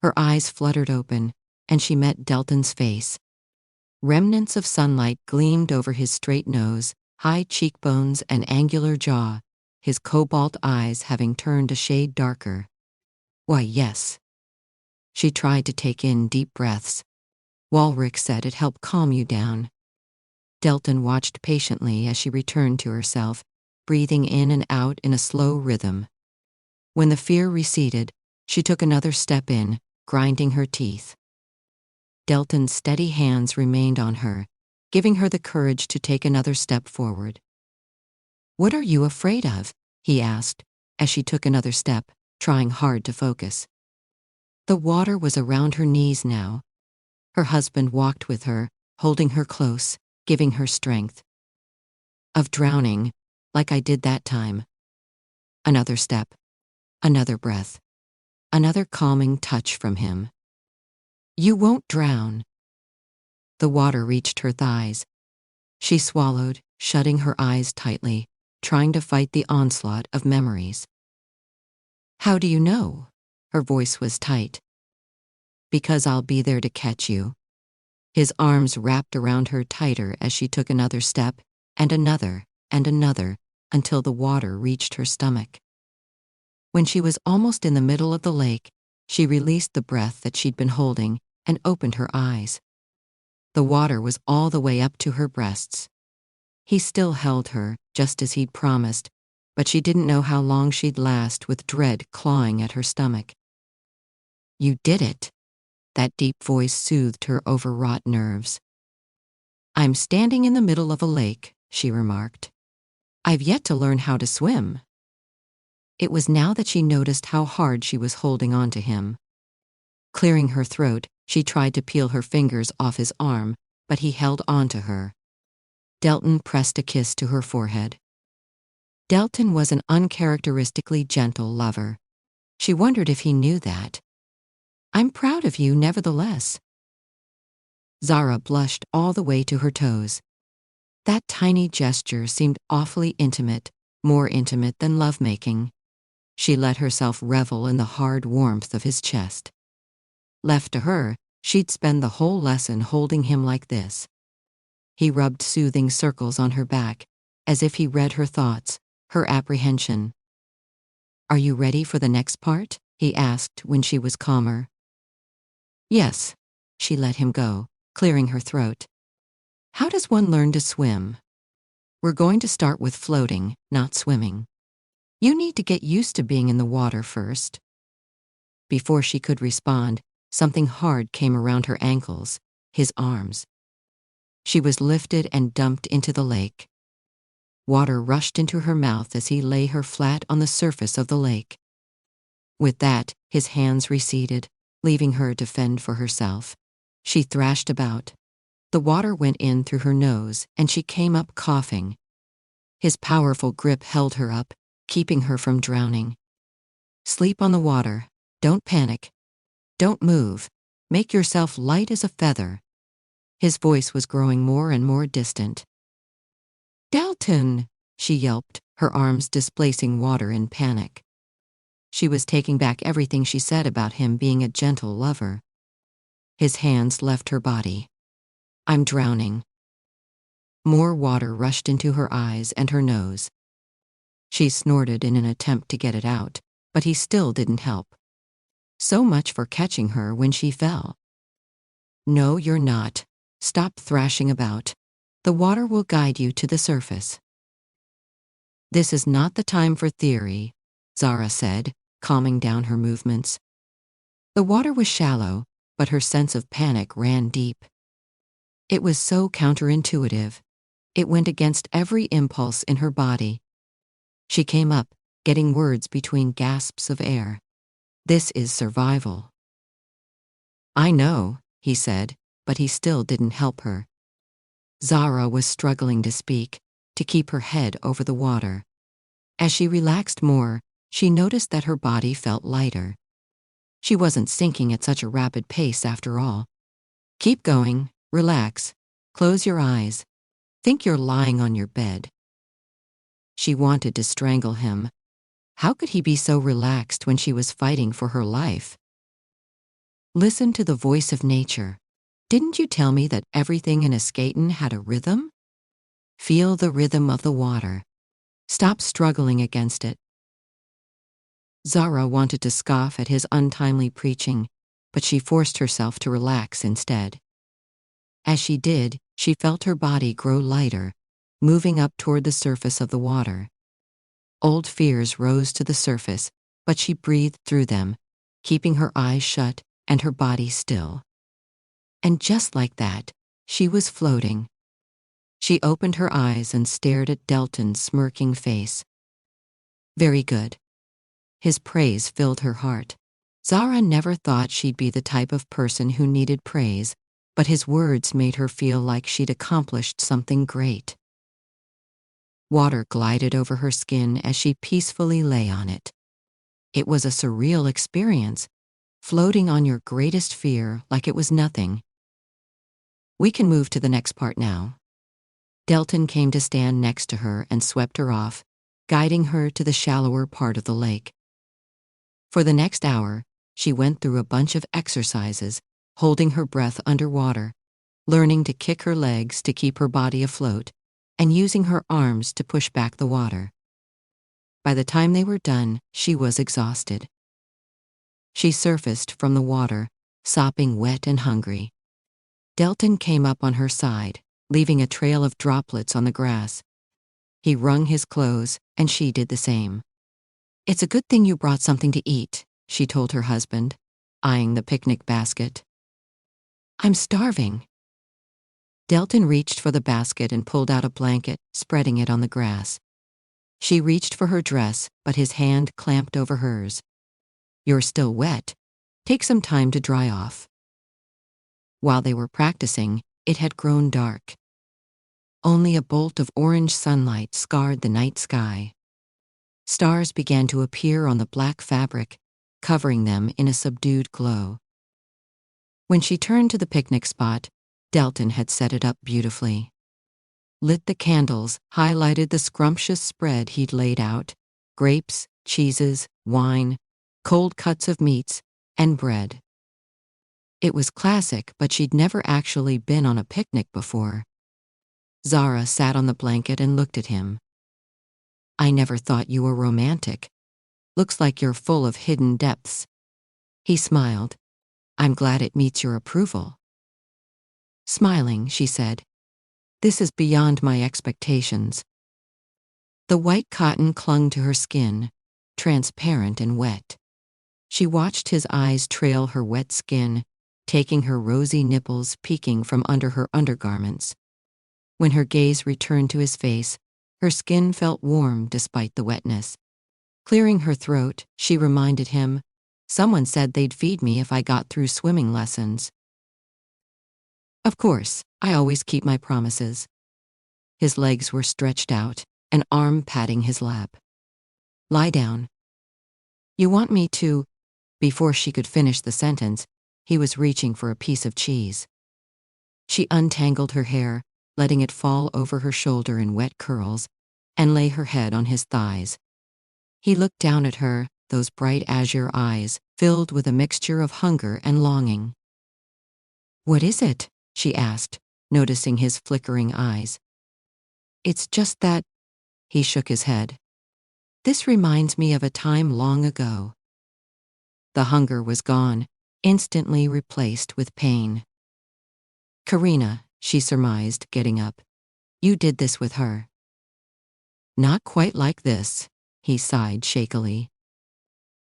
Her eyes fluttered open, and she met Delton's face. Remnants of sunlight gleamed over his straight nose, high cheekbones, and angular jaw, his cobalt eyes having turned a shade darker. Why, yes. She tried to take in deep breaths. Walrick said it helped calm you down. Delton watched patiently as she returned to herself, breathing in and out in a slow rhythm. When the fear receded, she took another step in, grinding her teeth. Delton's steady hands remained on her, giving her the courage to take another step forward. "What are you afraid of?" he asked, as she took another step, trying hard to focus. The water was around her knees now. Her husband walked with her, holding her close, giving her strength. "Of drowning, like I did that time." Another step, another breath, another calming touch from him. "You won't drown." The water reached her thighs. She swallowed, shutting her eyes tightly, trying to fight the onslaught of memories. "How do you know?" Her voice was tight. "Because I'll be there to catch you." His arms wrapped around her tighter as she took another step, and another, until the water reached her stomach. When she was almost in the middle of the lake, she released the breath that she'd been holding and opened her eyes. The water was all the way up to her breasts. He still held her, just as he'd promised, but she didn't know how long she'd last with dread clawing at her stomach. "You did it." That deep voice soothed her overwrought nerves. "I'm standing in the middle of a lake," she remarked. "I've yet to learn how to swim." It was now that she noticed how hard she was holding on to him. Clearing her throat, she tried to peel her fingers off his arm, but he held on to her. Delton pressed a kiss to her forehead. Delton was an uncharacteristically gentle lover. She wondered if he knew that. "I'm proud of you, nevertheless." Zara blushed all the way to her toes. That tiny gesture seemed awfully intimate, more intimate than lovemaking. She let herself revel in the hard warmth of his chest. Left to her, she'd spend the whole lesson holding him like this. He rubbed soothing circles on her back, as if he read her thoughts, her apprehension. "Are you ready for the next part?" he asked when she was calmer. "Yes." She let him go, clearing her throat. "How does one learn to swim?" "We're going to start with floating, not swimming. You need to get used to being in the water first." Before she could respond, something hard came around her ankles, his arms. She was lifted and dumped into the lake. Water rushed into her mouth as he lay her flat on the surface of the lake. With that, his hands receded, leaving her to fend for herself. She thrashed about. The water went in through her nose, and she came up coughing. His powerful grip held her up, keeping her from drowning. "Sleep on the water. Don't panic. Don't move. Make yourself light as a feather." His voice was growing more and more distant. "Delton!" she yelped, her arms displacing water in panic. She was taking back everything she said about him being a gentle lover. His hands left her body. "I'm drowning." More water rushed into her eyes and her nose. She snorted in an attempt to get it out, but he still didn't help. So much for catching her when she fell. "No, you're not. Stop thrashing about. The water will guide you to the surface." "This is not the time for theory," Zara said, calming down her movements. The water was shallow, but her sense of panic ran deep. It was so counterintuitive. It went against every impulse in her body. She came up, getting words between gasps of air. "This is survival." "I know," he said, but he still didn't help her. Zara was struggling to speak, to keep her head over the water. As she relaxed more, she noticed that her body felt lighter. She wasn't sinking at such a rapid pace after all. "Keep going, relax, close your eyes. Think you're lying on your bed." She wanted to strangle him. How could he be so relaxed when she was fighting for her life? "Listen to the voice of nature. Didn't you tell me that everything in a skaten had a rhythm? Feel the rhythm of the water. Stop struggling against it." Zara wanted to scoff at his untimely preaching, but she forced herself to relax instead. As she did, she felt her body grow lighter, moving up toward the surface of the water. Old fears rose to the surface, but she breathed through them, keeping her eyes shut and her body still. And just like that, she was floating. She opened her eyes and stared at Delton's smirking face. Very good. His praise filled her heart. Zara never thought she'd be the type of person who needed praise, but his words made her feel like she'd accomplished something great. Water glided over her skin as she peacefully lay on it. It was a surreal experience, floating on your greatest fear like it was nothing. We can move to the next part now. Delton came to stand next to her and swept her off, guiding her to the shallower part of the lake. For the next hour, she went through a bunch of exercises, holding her breath underwater, learning to kick her legs to keep her body afloat, and using her arms to push back the water. By the time they were done, she was exhausted. She surfaced from the water, sopping wet and hungry. Delton came up on her side, leaving a trail of droplets on the grass. He wrung his clothes, and she did the same. "It's a good thing you brought something to eat," she told her husband, eyeing the picnic basket. "I'm starving." Delton reached for the basket and pulled out a blanket, spreading it on the grass. She reached for her dress, but his hand clamped over hers. "You're still wet. Take some time to dry off." While they were practicing, it had grown dark. Only a bolt of orange sunlight scarred the night sky. Stars began to appear on the black fabric, covering them in a subdued glow. When she turned to the picnic spot, Delton had set it up beautifully. Lit the candles, highlighted the scrumptious spread he'd laid out: grapes, cheeses, wine, cold cuts of meats, and bread. It was classic, but she'd never actually been on a picnic before. Zara sat on the blanket and looked at him. "I never thought you were romantic. Looks like you're full of hidden depths." He smiled. "I'm glad it meets your approval." Smiling, she said, "This is beyond my expectations." The white cotton clung to her skin, transparent and wet. She watched his eyes trail her wet skin, taking her rosy nipples peeking from under her undergarments. When her gaze returned to his face, her skin felt warm despite the wetness. Clearing her throat, she reminded him, "Someone said they'd feed me if I got through swimming lessons." "Of course, I always keep my promises." His legs were stretched out, an arm patting his lap. "Lie down." "You want me to—" Before she could finish the sentence, he was reaching for a piece of cheese. She untangled her hair, letting it fall over her shoulder in wet curls, and lay her head on his thighs. He looked down at her, those bright azure eyes filled with a mixture of hunger and longing. "What is it?" she asked, noticing his flickering eyes. "It's just that—" He shook his head. "This reminds me of a time long ago." The hunger was gone, instantly replaced with pain. "Karina," she surmised, getting up. "You did this with her." "Not quite like this," he sighed shakily.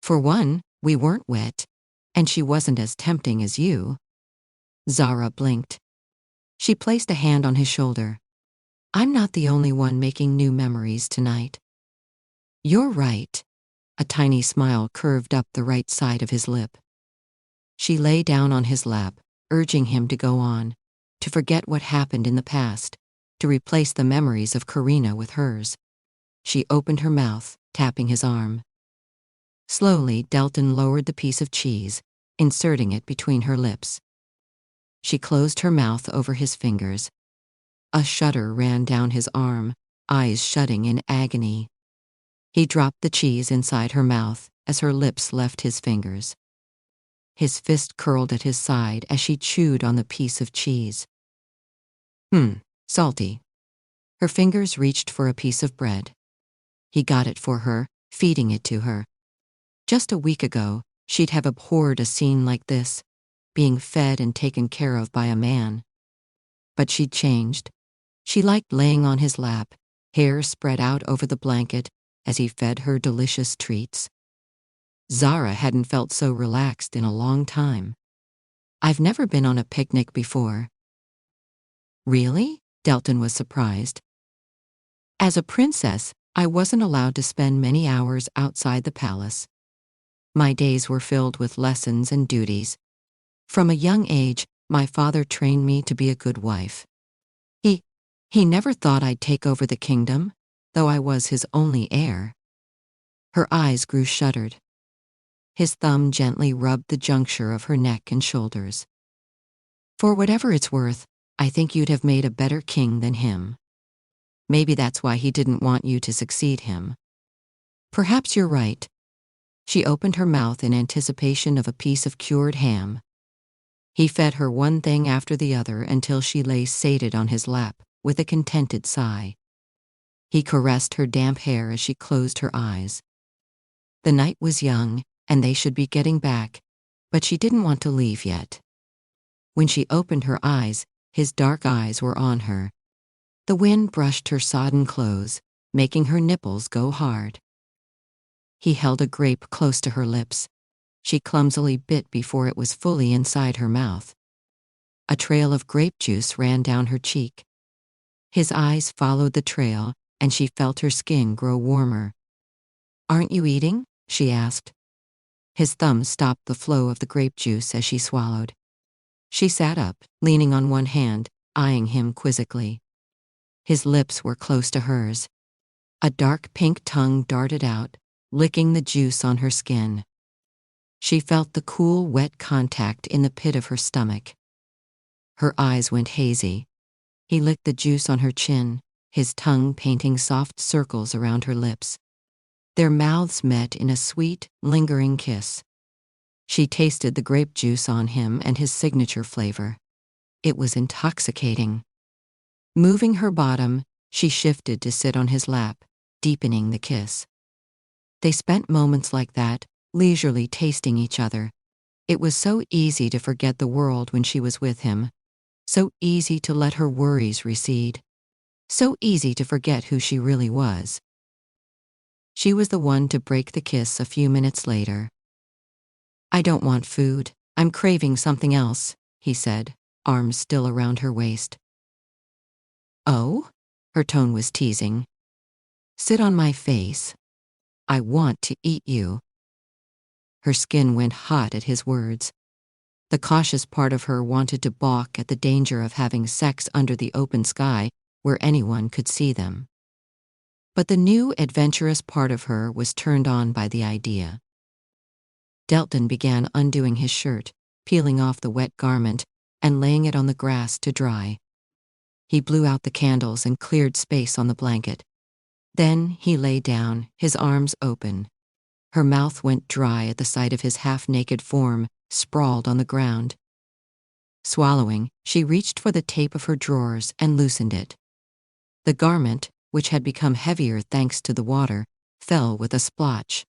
"For one, we weren't wet, and she wasn't as tempting as you." Zara blinked. She placed a hand on his shoulder. "I'm not the only one making new memories tonight." "You're right." A tiny smile curved up the right side of his lip. She lay down on his lap, urging him to go on, to forget what happened in the past, to replace the memories of Karina with hers. She opened her mouth, tapping his arm. Slowly, Delton lowered the piece of cheese, inserting it between her lips. She closed her mouth over his fingers. A shudder ran down his arm, eyes shutting in agony. He dropped the cheese inside her mouth as her lips left his fingers. His fist curled at his side as she chewed on the piece of cheese. Salty." Her fingers reached for a piece of bread. He got it for her, feeding it to her. Just a week ago, she'd have abhorred a scene like this, being fed and taken care of by a man. But she'd changed. She liked laying on his lap, hair spread out over the blanket as he fed her delicious treats. Zara hadn't felt so relaxed in a long time. I've never been on a picnic before. Really? Delton was surprised. As a princess, I wasn't allowed to spend many hours outside the palace. My days were filled with lessons and duties. From a young age, my father trained me to be a good wife. He never thought I'd take over the kingdom, though I was his only heir. Her eyes grew shuttered. His thumb gently rubbed the juncture of her neck and shoulders. For whatever it's worth, I think you'd have made a better king than him. Maybe that's why he didn't want you to succeed him. Perhaps you're right. She opened her mouth in anticipation of a piece of cured ham. He fed her one thing after the other until she lay sated on his lap, with a contented sigh. He caressed her damp hair as she closed her eyes. The night was young, and they should be getting back, but she didn't want to leave yet. When she opened her eyes, his dark eyes were on her. The wind brushed her sodden clothes, making her nipples go hard. He held a grape close to her lips. She clumsily bit before it was fully inside her mouth. A trail of grape juice ran down her cheek. His eyes followed the trail, and she felt her skin grow warmer. "Aren't you eating?" she asked. His thumb stopped the flow of the grape juice as she swallowed. She sat up, leaning on one hand, eyeing him quizzically. His lips were close to hers. A dark pink tongue darted out, licking the juice on her skin. She felt the cool, wet contact in the pit of her stomach. Her eyes went hazy. He licked the juice on her chin, his tongue painting soft circles around her lips. Their mouths met in a sweet, lingering kiss. She tasted the grape juice on him and his signature flavor. It was intoxicating. Moving her bottom, she shifted to sit on his lap, deepening the kiss. They spent moments like that, leisurely tasting each other. It was so easy to forget the world when she was with him. So easy to let her worries recede. So easy to forget who she really was. She was the one to break the kiss a few minutes later. "I don't want food. I'm craving something else," he said, arms still around her waist. "Oh?" Her tone was teasing. "Sit on my face. I want to eat you." Her skin went hot at his words. The cautious part of her wanted to balk at the danger of having sex under the open sky where anyone could see them. But the new, adventurous part of her was turned on by the idea. Delton began undoing his shirt, peeling off the wet garment, and laying it on the grass to dry. He blew out the candles and cleared space on the blanket. Then he lay down, his arms open. Her mouth went dry at the sight of his half-naked form, sprawled on the ground. Swallowing, she reached for the tape of her drawers and loosened it. The garment, which had become heavier thanks to the water, fell with a splotch.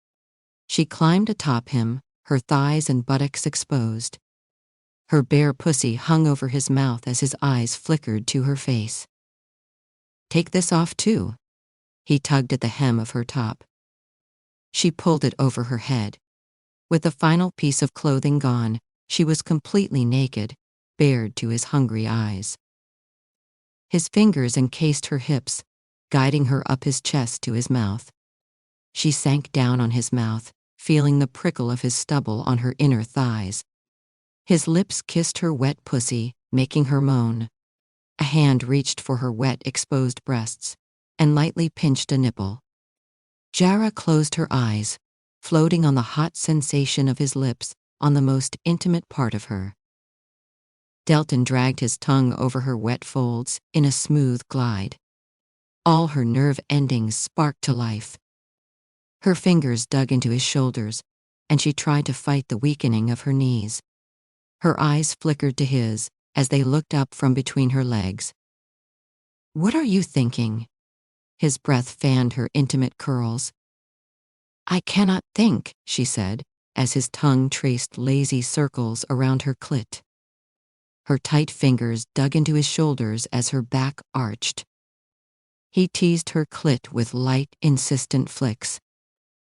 She climbed atop him, her thighs and buttocks exposed. Her bare pussy hung over his mouth as his eyes flickered to her face. "Take this off too." He tugged at the hem of her top. She pulled it over her head. With the final piece of clothing gone, she was completely naked, bared to his hungry eyes. His fingers encased her hips, guiding her up his chest to his mouth. She sank down on his mouth, feeling the prickle of his stubble on her inner thighs. His lips kissed her wet pussy, making her moan. A hand reached for her wet, exposed breasts, and lightly pinched a nipple. Zara closed her eyes, floating on the hot sensation of his lips on the most intimate part of her. Delton dragged his tongue over her wet folds in a smooth glide. All her nerve endings sparked to life. Her fingers dug into his shoulders, and she tried to fight the weakening of her knees. Her eyes flickered to his as they looked up from between her legs. "What are you thinking?" His breath fanned her intimate curls. "I cannot think," she said, as his tongue traced lazy circles around her clit. Her tight fingers dug into his shoulders as her back arched. He teased her clit with light, insistent flicks.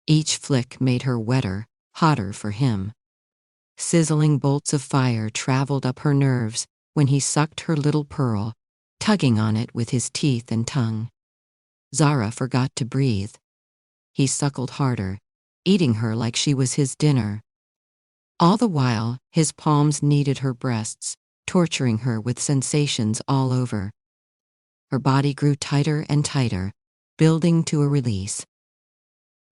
Each flick made her wetter, hotter for him. Sizzling bolts of fire traveled up her nerves when he sucked her little pearl, tugging on it with his teeth and tongue. Zara forgot to breathe. He suckled harder, eating her like she was his dinner. All the while, his palms kneaded her breasts, torturing her with sensations all over. Her body grew tighter and tighter, building to a release.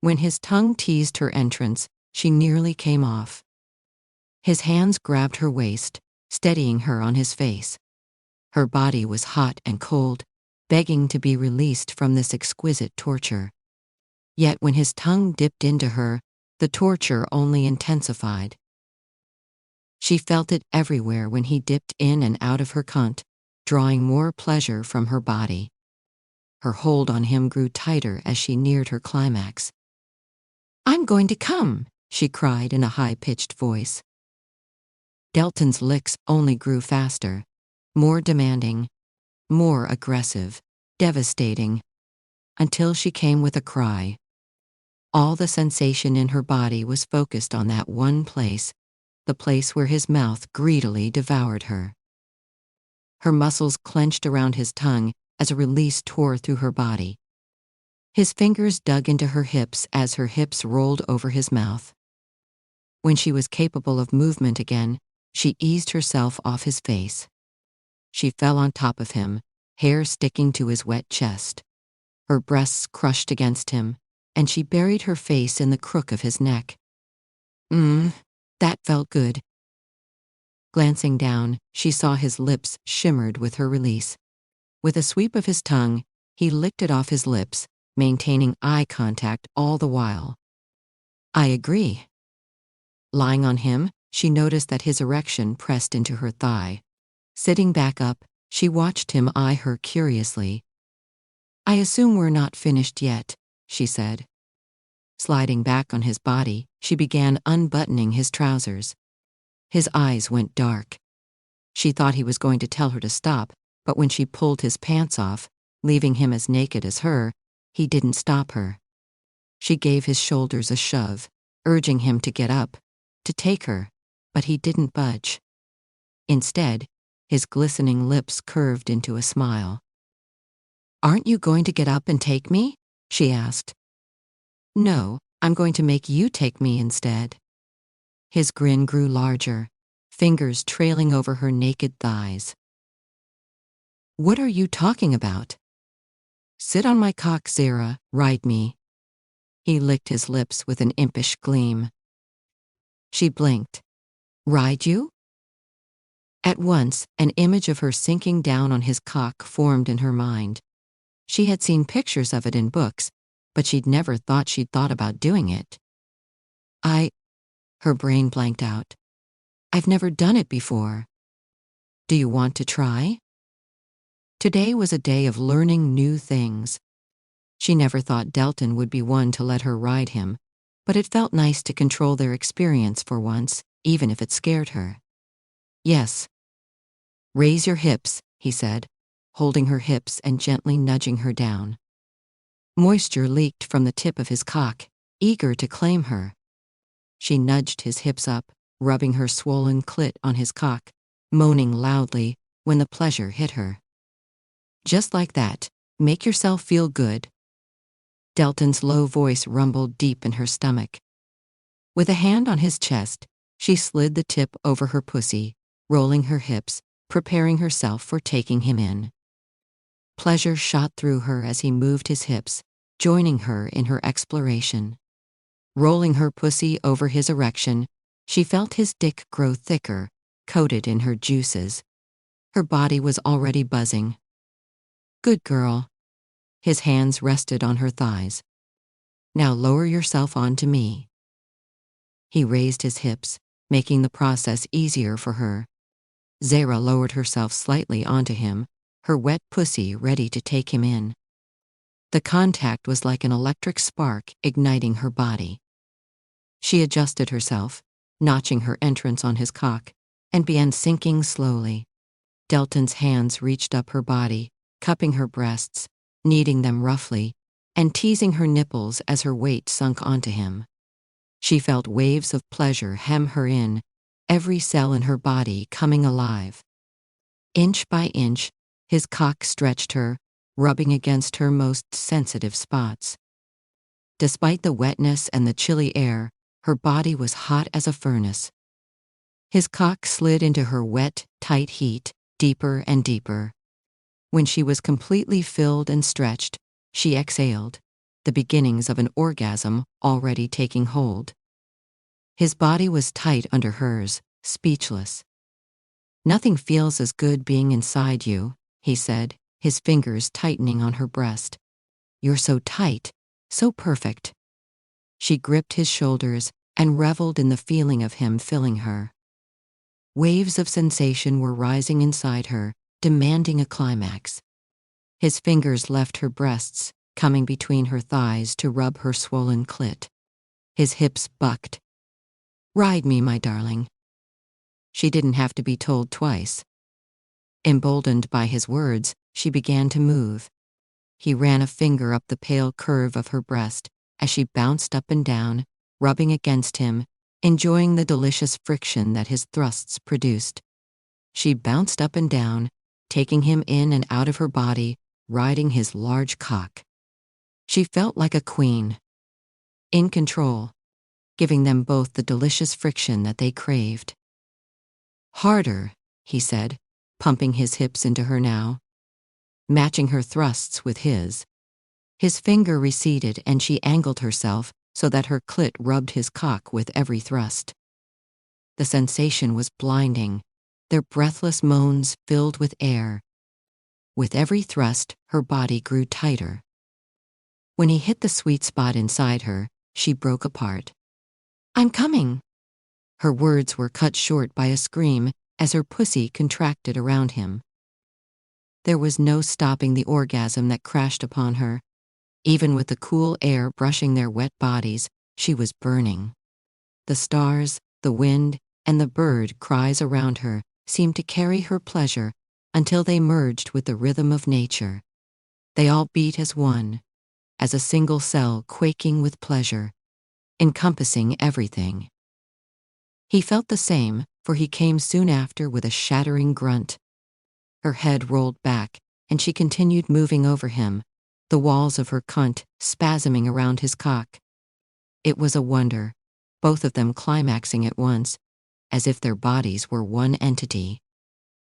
When his tongue teased her entrance, she nearly came off. His hands grabbed her waist, steadying her on his face. Her body was hot and cold, begging to be released from this exquisite torture. Yet when his tongue dipped into her, the torture only intensified. She felt it everywhere when he dipped in and out of her cunt, drawing more pleasure from her body. Her hold on him grew tighter as she neared her climax. "I'm going to come," she cried in a high-pitched voice. Delton's licks only grew faster, more demanding, more aggressive, devastating, until she came with a cry. All the sensation in her body was focused on that one place, the place where his mouth greedily devoured her. Her muscles clenched around his tongue as a release tore through her body. His fingers dug into her hips as her hips rolled over his mouth. When she was capable of movement again, she eased herself off his face. She fell on top of him, hair sticking to his wet chest. Her breasts crushed against him, and she buried her face in the crook of his neck. That felt good. Glancing down, she saw his lips shimmered with her release. With a sweep of his tongue, he licked it off his lips, maintaining eye contact all the while. "I agree." Lying on him, she noticed that his erection pressed into her thigh. Sitting back up, she watched him eye her curiously. "I assume we're not finished yet," she said. Sliding back on his body, she began unbuttoning his trousers. His eyes went dark. She thought he was going to tell her to stop, but when she pulled his pants off, leaving him as naked as her, he didn't stop her. She gave his shoulders a shove, urging him to get up, to take her, but he didn't budge. Instead, his glistening lips curved into a smile. "Aren't you going to get up and take me?" she asked. "No, I'm going to make you take me instead." His grin grew larger, fingers trailing over her naked thighs. "What are you talking about?" "Sit on my cock, Zara, ride me." He licked his lips with an impish gleam. She blinked. "Ride you?" At once, an image of her sinking down on his cock formed in her mind. She had seen pictures of it in books, but she'd never thought she'd thought about doing it. Her brain blanked out. "I've never done it before." "Do you want to try?" Today was a day of learning new things. She never thought Delton would be one to let her ride him, but it felt nice to control their experience for once, even if it scared her. "Yes." "Raise your hips," he said, holding her hips and gently nudging her down. Moisture leaked from the tip of his cock, eager to claim her. She nudged his hips up, rubbing her swollen clit on his cock, moaning loudly when the pleasure hit her. "Just like that, make yourself feel good." Delton's low voice rumbled deep in her stomach. With a hand on his chest, she slid the tip over her pussy, rolling her hips, preparing herself for taking him in. Pleasure shot through her as he moved his hips, joining her in her exploration. Rolling her pussy over his erection, she felt his dick grow thicker, coated in her juices. Her body was already buzzing. "Good girl." His hands rested on her thighs. "Now lower yourself onto me." He raised his hips, making the process easier for her. Zara lowered herself slightly onto him, her wet pussy ready to take him in. The contact was like an electric spark igniting her body. She adjusted herself, notching her entrance on his cock, and began sinking slowly. Delton's hands reached up her body, cupping her breasts, kneading them roughly, and teasing her nipples as her weight sunk onto him. She felt waves of pleasure hem her in, every cell in her body coming alive. Inch by inch, his cock stretched her, rubbing against her most sensitive spots. Despite the wetness and the chilly air, her body was hot as a furnace. His cock slid into her wet, tight heat, deeper and deeper. When she was completely filled and stretched, she exhaled, the beginnings of an orgasm already taking hold. His body was tight under hers, speechless. "Nothing feels as good being inside you," he said, his fingers tightening on her breast. "You're so tight, so perfect." She gripped his shoulders and reveled in the feeling of him filling her. Waves of sensation were rising inside her, demanding a climax. His fingers left her breasts, coming between her thighs to rub her swollen clit. His hips bucked. "Ride me, my darling." She didn't have to be told twice. Emboldened by his words, she began to move. He ran a finger up the pale curve of her breast as she bounced up and down, rubbing against him, enjoying the delicious friction that his thrusts produced. She bounced up and down, taking him in and out of her body, riding his large cock. She felt like a queen, in control, giving them both the delicious friction that they craved. "Harder," he said, pumping his hips into her now, matching her thrusts with his. His finger receded and she angled herself so that her clit rubbed his cock with every thrust. The sensation was blinding, their breathless moans filled with air. With every thrust, her body grew tighter. When he hit the sweet spot inside her, she broke apart. "I'm coming." Her words were cut short by a scream as her pussy contracted around him. There was no stopping the orgasm that crashed upon her. Even with the cool air brushing their wet bodies, she was burning. The stars, the wind, and the bird cries around her seemed to carry her pleasure until they merged with the rhythm of nature. They all beat as one, as a single cell quaking with pleasure, encompassing everything. He felt the same, for he came soon after with a shattering grunt. Her head rolled back, and she continued moving over him, the walls of her cunt spasming around his cock. It was a wonder, both of them climaxing at once, as if their bodies were one entity.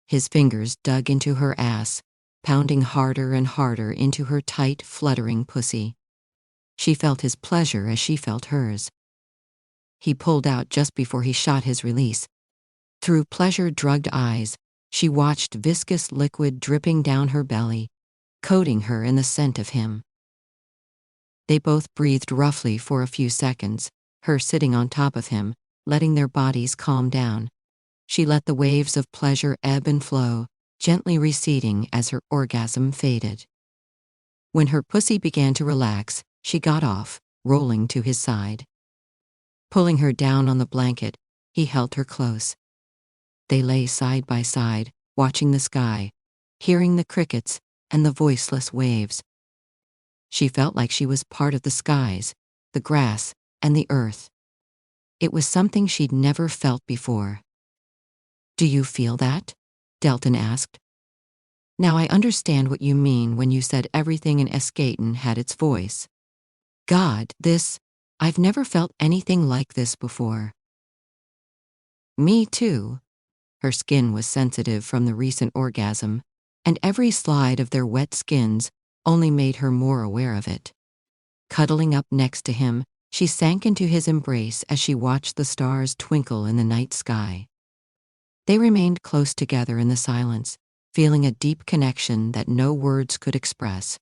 His fingers dug into her ass, pounding harder and harder into her tight, fluttering pussy. She felt his pleasure as she felt hers. He pulled out just before he shot his release. Through pleasure-drugged eyes, she watched viscous liquid dripping down her belly, coating her in the scent of him. They both breathed roughly for a few seconds, her sitting on top of him, letting their bodies calm down. She let the waves of pleasure ebb and flow, gently receding as her orgasm faded. When her pussy began to relax, she got off, rolling to his side. Pulling her down on the blanket, he held her close. They lay side by side, watching the sky, hearing the crickets and the voiceless waves. She felt like she was part of the skies, the grass, and the earth. It was something she'd never felt before. "Do you feel that?" Delton asked. "Now I understand what you mean when you said everything in Escaton had its voice. God, I've never felt anything like this before." "Me too." Her skin was sensitive from the recent orgasm, and every slide of their wet skins only made her more aware of it. Cuddling up next to him, she sank into his embrace as she watched the stars twinkle in the night sky. They remained close together in the silence, feeling a deep connection that no words could express.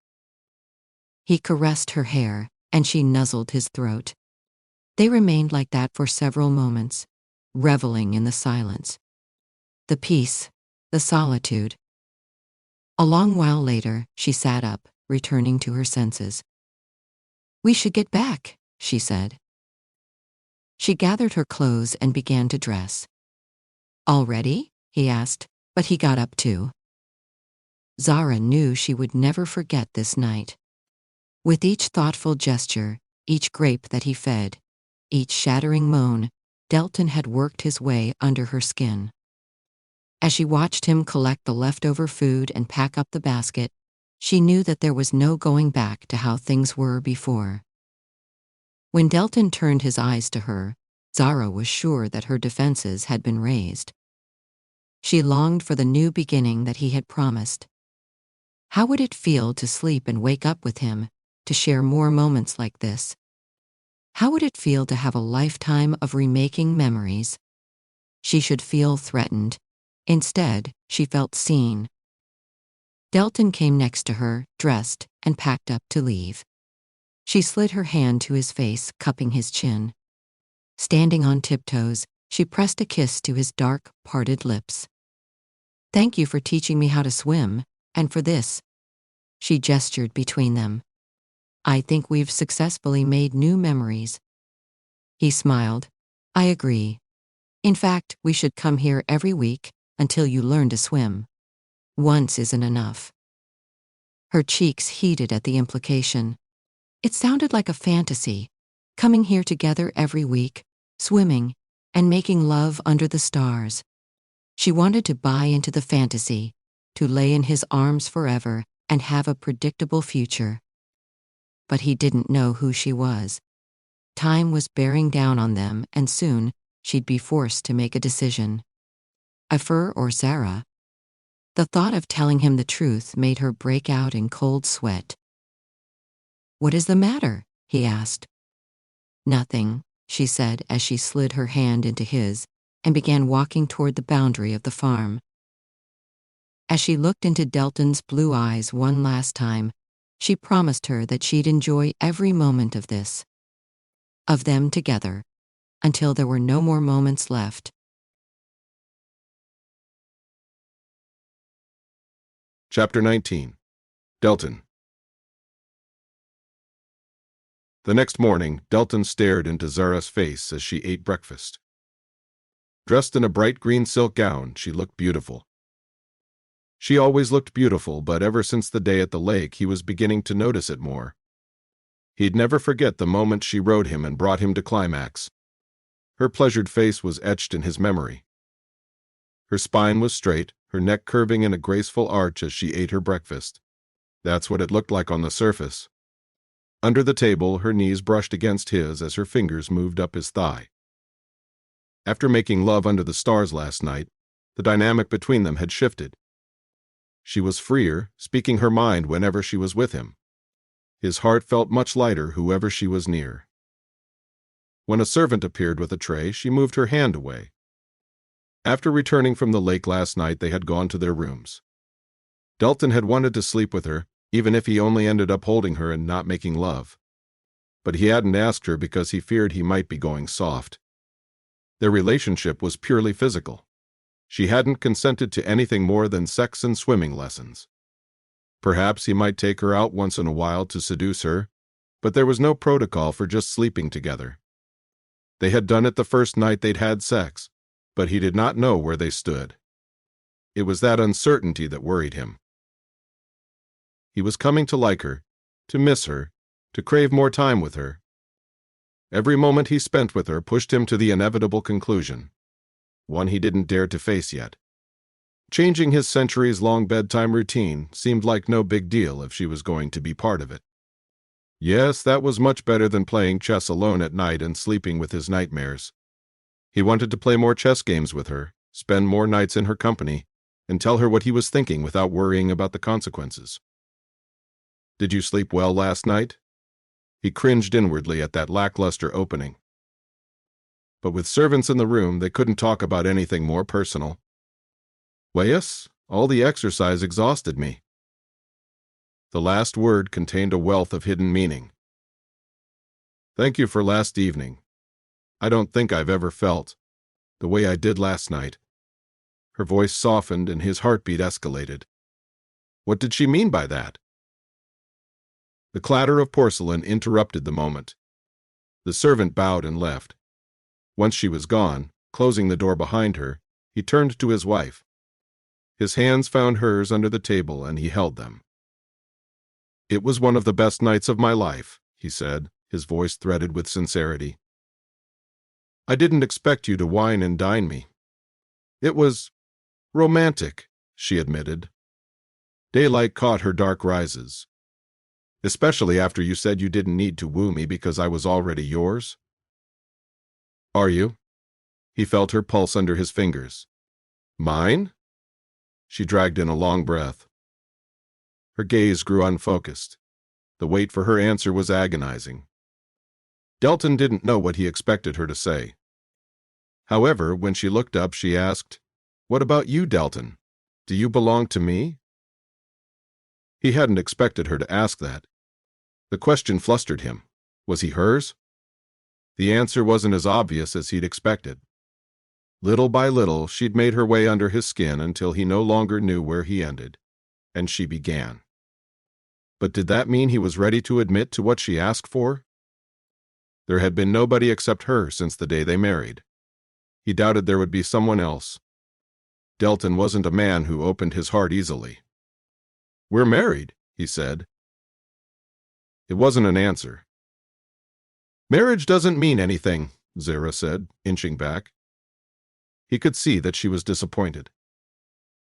He caressed her hair, and she nuzzled his throat. They remained like that for several moments, reveling in the silence. The peace, the solitude. A long while later, she sat up, returning to her senses. "We should get back," she said. She gathered her clothes and began to dress. "Already?" he asked, but he got up too. Zara knew she would never forget this night. With each thoughtful gesture, each grape that he fed, each shattering moan, Delton had worked his way under her skin. As she watched him collect the leftover food and pack up the basket, she knew that there was no going back to how things were before. When Delton turned his eyes to her, Zara was sure that her defenses had been raised. She longed for the new beginning that he had promised. How would it feel to sleep and wake up with him, to share more moments like this? How would it feel to have a lifetime of remaking memories? She should feel threatened. Instead, she felt seen. Delton came next to her, dressed, and packed up to leave. She slid her hand to his face, cupping his chin. Standing on tiptoes, she pressed a kiss to his dark, parted lips. "Thank you for teaching me how to swim, and for this." She gestured between them. "I think we've successfully made new memories." He smiled. "I agree. In fact, we should come here every week until you learn to swim. Once isn't enough." Her cheeks heated at the implication. It sounded like a fantasy, coming here together every week, swimming, and making love under the stars. She wanted to buy into the fantasy, to lay in his arms forever and have a predictable future. But he didn't know who she was. Time was bearing down on them, and soon she'd be forced to make a decision. Epher or Zara? The thought of telling him the truth made her break out in cold sweat. "What is the matter?" he asked. "Nothing," she said as she slid her hand into his and began walking toward the boundary of the farm. As she looked into Delton's blue eyes one last time, she promised her that she'd enjoy every moment of this. Of them together, until there were no more moments left. Chapter 19. Delton. The next morning, Delton stared into Zara's face as she ate breakfast. Dressed in a bright green silk gown, she looked beautiful. She always looked beautiful, but ever since the day at the lake, he was beginning to notice it more. He'd never forget the moment she rode him and brought him to climax. Her pleasured face was etched in his memory. Her spine was straight, her neck curving in a graceful arch as she ate her breakfast. That's what it looked like on the surface. Under the table, her knees brushed against his as her fingers moved up his thigh. After making love under the stars last night, the dynamic between them had shifted. She was freer, speaking her mind whenever she was with him. His heart felt much lighter whoever she was near. When a servant appeared with a tray, she moved her hand away. After returning from the lake last night, they had gone to their rooms. Delton had wanted to sleep with her, even if he only ended up holding her and not making love. But he hadn't asked her because he feared he might be going soft. Their relationship was purely physical. She hadn't consented to anything more than sex and swimming lessons. Perhaps he might take her out once in a while to seduce her, but there was no protocol for just sleeping together. They had done it the first night they'd had sex, but he did not know where they stood. It was that uncertainty that worried him. He was coming to like her, to miss her, to crave more time with her. Every moment he spent with her pushed him to the inevitable conclusion, one he didn't dare to face yet. Changing his centuries-long bedtime routine seemed like no big deal if she was going to be part of it. Yes, that was much better than playing chess alone at night and sleeping with his nightmares. He wanted to play more chess games with her, spend more nights in her company, and tell her what he was thinking without worrying about the consequences. "Did you sleep well last night?" He cringed inwardly at that lackluster opening. But with servants in the room, they couldn't talk about anything more personal. "Why, yes, all the exercise exhausted me." The last word contained a wealth of hidden meaning. "Thank you for last evening. I don't think I've ever felt the way I did last night." Her voice softened and his heartbeat escalated. What did she mean by that? The clatter of porcelain interrupted the moment. The servant bowed and left. Once she was gone, closing the door behind her, he turned to his wife. His hands found hers under the table and he held them. "It was one of the best nights of my life," he said, his voice threaded with sincerity. I didn't expect you to wine and dine me. It was romantic, she admitted. Daylight caught her dark rises. Especially after you said you didn't need to woo me because I was already yours. Are you? He felt her pulse under his fingers. Mine? She dragged in a long breath. Her gaze grew unfocused. The wait for her answer was agonizing. Delton didn't know what he expected her to say. However, when she looked up, she asked, "What about you, Delton? Do you belong to me?" He hadn't expected her to ask that. The question flustered him. Was he hers? The answer wasn't as obvious as he'd expected. Little by little, she'd made her way under his skin until he no longer knew where he ended, and she began. But did that mean he was ready to admit to what she asked for? There had been nobody except her since the day they married. He doubted there would be someone else. Delton wasn't a man who opened his heart easily. "We're married," he said. It wasn't an answer. "Marriage doesn't mean anything," Zara said, inching back. He could see that she was disappointed.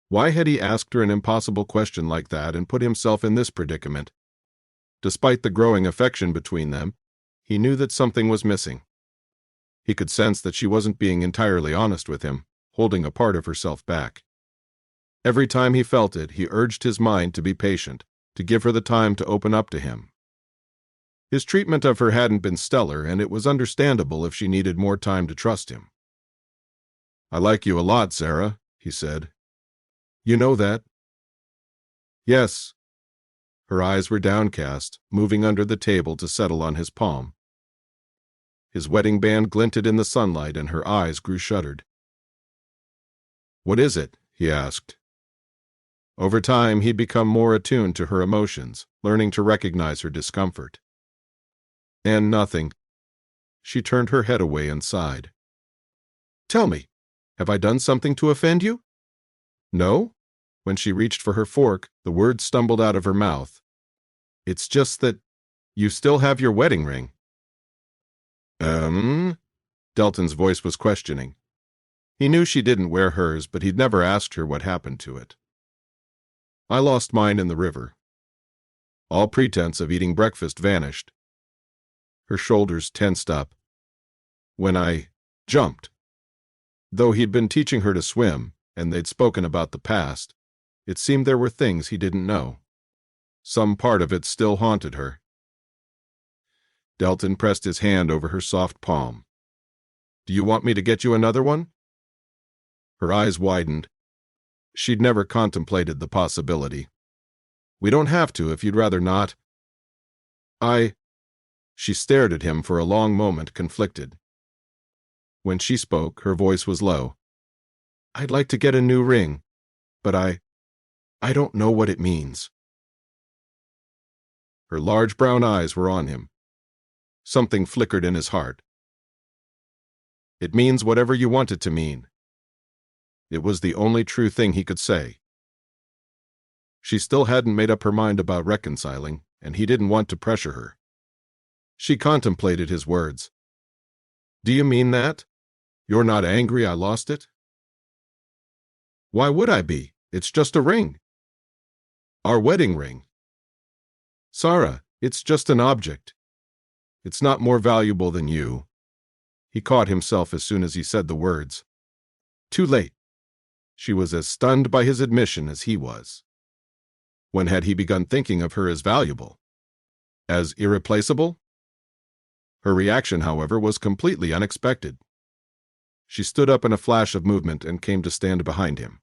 Why had he asked her an impossible question like that and put himself in this predicament? Despite the growing affection between them, he knew that something was missing. He could sense that she wasn't being entirely honest with him, holding a part of herself back. Every time he felt it, he urged his mind to be patient, to give her the time to open up to him. His treatment of her hadn't been stellar, and it was understandable if she needed more time to trust him. "I like you a lot, Zara," he said. "You know that?" "Yes." Her eyes were downcast, moving under the table to settle on his palm. His wedding band glinted in the sunlight, and her eyes grew shuttered. "What is it?" he asked. Over time, he'd become more attuned to her emotions, learning to recognize her discomfort. "And nothing." She turned her head away and sighed. "Tell me, have I done something to offend you?" "No?" When she reached for her fork, the words stumbled out of her mouth. "It's just that you still have your wedding ring." Delton's voice was questioning. He knew she didn't wear hers, but he'd never asked her what happened to it. "I lost mine in the river." All pretense of eating breakfast vanished. Her shoulders tensed up. "When I jumped." Though he'd been teaching her to swim, and they'd spoken about the past, it seemed there were things he didn't know. Some part of it still haunted her. Delton pressed his hand over her soft palm. "Do you want me to get you another one?" Her eyes widened. She'd never contemplated the possibility. "We don't have to if you'd rather not." She stared at him for a long moment, conflicted. When she spoke, her voice was low. "I'd like to get a new ring, but I don't know what it means." Her large brown eyes were on him. Something flickered in his heart. "It means whatever you want it to mean." It was the only true thing he could say. She still hadn't made up her mind about reconciling, and he didn't want to pressure her. She contemplated his words. "Do you mean that? You're not angry I lost it?" "Why would I be? It's just a ring." "Our wedding ring." "Zara, it's just an object. It's not more valuable than you." He caught himself as soon as he said the words. Too late. She was as stunned by his admission as he was. When had he begun thinking of her as valuable? As irreplaceable? Her reaction, however, was completely unexpected. She stood up in a flash of movement and came to stand behind him.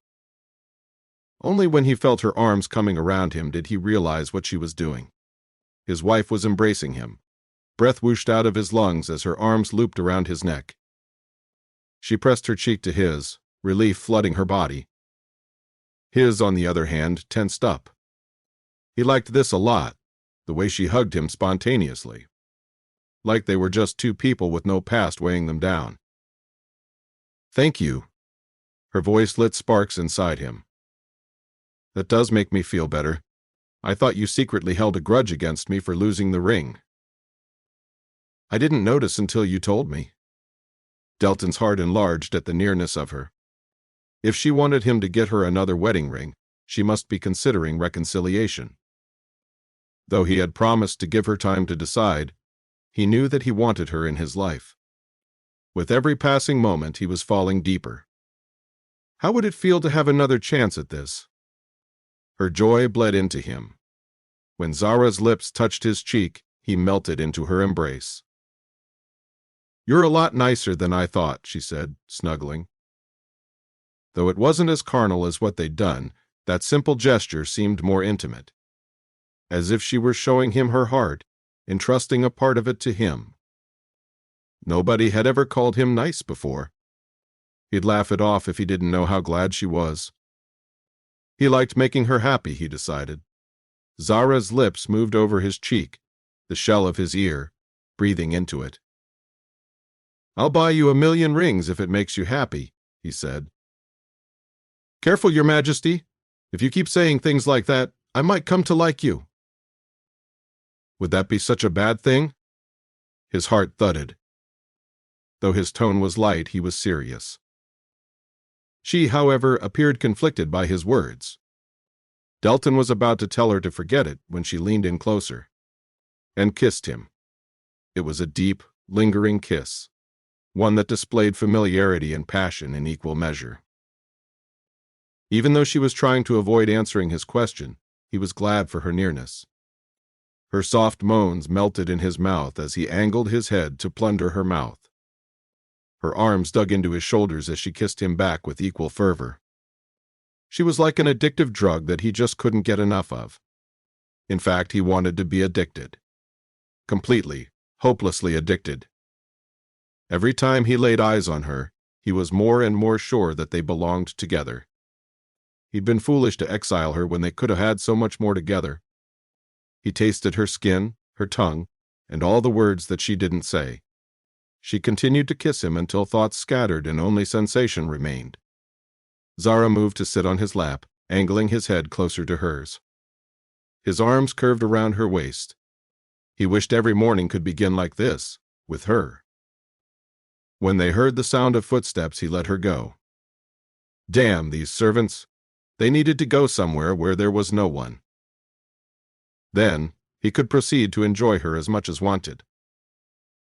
Only when he felt her arms coming around him did he realize what she was doing. His wife was embracing him. Breath whooshed out of his lungs as her arms looped around his neck. She pressed her cheek to his, relief flooding her body. His, on the other hand, tensed up. He liked this a lot, the way she hugged him spontaneously. Like they were just two people with no past weighing them down. "Thank you." Her voice lit sparks inside him. "That does make me feel better. I thought you secretly held a grudge against me for losing the ring." "I didn't notice until you told me." Delton's heart enlarged at the nearness of her. If she wanted him to get her another wedding ring, she must be considering reconciliation. Though he had promised to give her time to decide, he knew that he wanted her in his life. With every passing moment, he was falling deeper. How would it feel to have another chance at this? Her joy bled into him. When Zara's lips touched his cheek, he melted into her embrace. "You're a lot nicer than I thought," she said, snuggling. Though it wasn't as carnal as what they'd done, that simple gesture seemed more intimate. As if she were showing him her heart, entrusting a part of it to him. Nobody had ever called him nice before. He'd laugh it off if he didn't know how glad she was. He liked making her happy, he decided. Zara's lips moved over his cheek, the shell of his ear, breathing into it. "I'll buy you 1,000,000 rings if it makes you happy," he said. "Careful, Your Majesty. If you keep saying things like that, I might come to like you." Would that be such a bad thing? His heart thudded. Though his tone was light, he was serious. She, however, appeared conflicted by his words. Delton was about to tell her to forget it when she leaned in closer and kissed him. It was a deep, lingering kiss, one that displayed familiarity and passion in equal measure. Even though she was trying to avoid answering his question, he was glad for her nearness. Her soft moans melted in his mouth as he angled his head to plunder her mouth. Her arms dug into his shoulders as she kissed him back with equal fervor. She was like an addictive drug that he just couldn't get enough of. In fact, he wanted to be addicted. Completely, hopelessly addicted. Every time he laid eyes on her, he was more and more sure that they belonged together. He'd been foolish to exile her when they could have had so much more together. He tasted her skin, her tongue, and all the words that she didn't say. She continued to kiss him until thoughts scattered and only sensation remained. Zara moved to sit on his lap, angling his head closer to hers. His arms curved around her waist. He wished every morning could begin like this, with her. When they heard the sound of footsteps, he let her go. Damn these servants! They needed to go somewhere where there was no one. Then, he could proceed to enjoy her as much as wanted.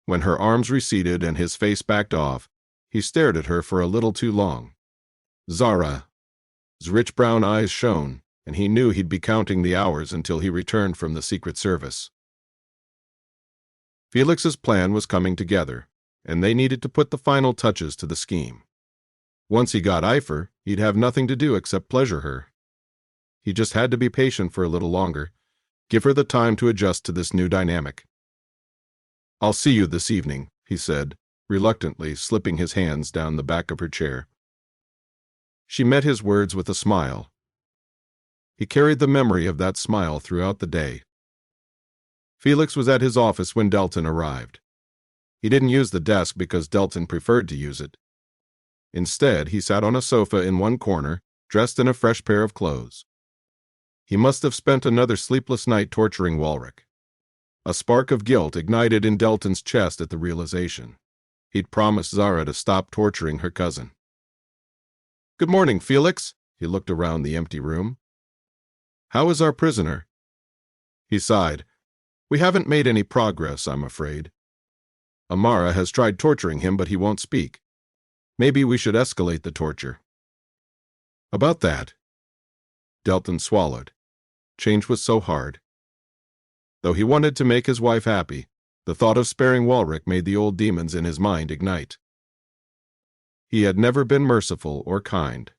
When her arms receded and his face backed off, he stared at her for a little too long. Zara! His rich brown eyes shone, and he knew he'd be counting the hours until he returned from the Secret Service. Felix's plan was coming together, and they needed to put the final touches to the scheme. Once he got Epher, he'd have nothing to do except pleasure her. He just had to be patient for a little longer, give her the time to adjust to this new dynamic. "I'll see you this evening," he said, reluctantly slipping his hands down the back of her chair. She met his words with a smile. He carried the memory of that smile throughout the day. Felix was at his office when Delton arrived. He didn't use the desk because Delton preferred to use it. Instead, he sat on a sofa in one corner, dressed in a fresh pair of clothes. He must have spent another sleepless night torturing Walrick. A spark of guilt ignited in Delton's chest at the realization. He'd promised Zara to stop torturing her cousin. "Good morning, Felix." He looked around the empty room. "How is our prisoner?" He sighed. "We haven't made any progress, I'm afraid. Amara has tried torturing him, but he won't speak. Maybe we should escalate the torture." "About that." Delton swallowed. Change was so hard. Though he wanted to make his wife happy, the thought of sparing Walrick made the old demons in his mind ignite. He had never been merciful or kind,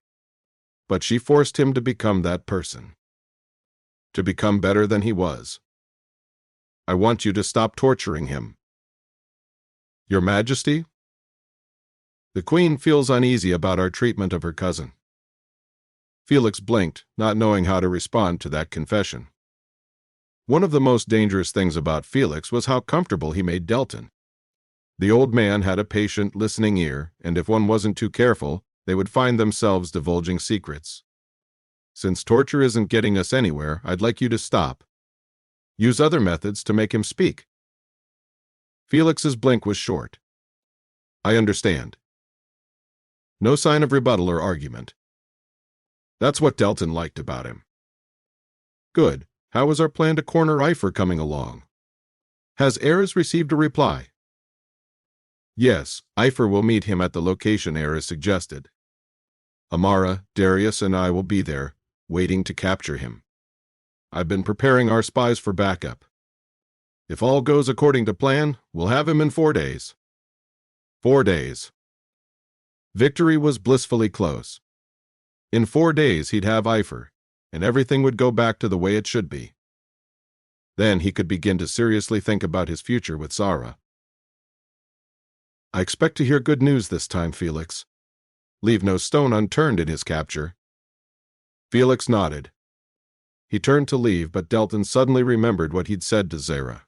but she forced him to become that person. To become better than he was. "I want you to stop torturing him." "Your Majesty?" "The Queen feels uneasy about our treatment of her cousin." Felix blinked, not knowing how to respond to that confession. One of the most dangerous things about Felix was how comfortable he made Delton. The old man had a patient, listening ear, and if one wasn't too careful, they would find themselves divulging secrets. "Since torture isn't getting us anywhere, I'd like you to stop. Use other methods to make him speak." Felix's blink was short. I understand. No sign of rebuttal or argument. That's what Delton liked about him. Good. How is our plan to corner Epher coming along? Has Eris received a reply? Yes, Epher will meet him at the location Eris suggested. Amara, Darius, and I will be there, waiting to capture him. I've been preparing our spies for backup. If all goes according to plan, we'll have him in 4 days. 4 days. Victory was blissfully close. In 4 days he'd have Epher, and everything would go back to the way it should be. Then he could begin to seriously think about his future with Zara. I expect to hear good news this time, Felix. Leave no stone unturned in his capture. Felix nodded. He turned to leave, but Delton suddenly remembered what he'd said to Zara.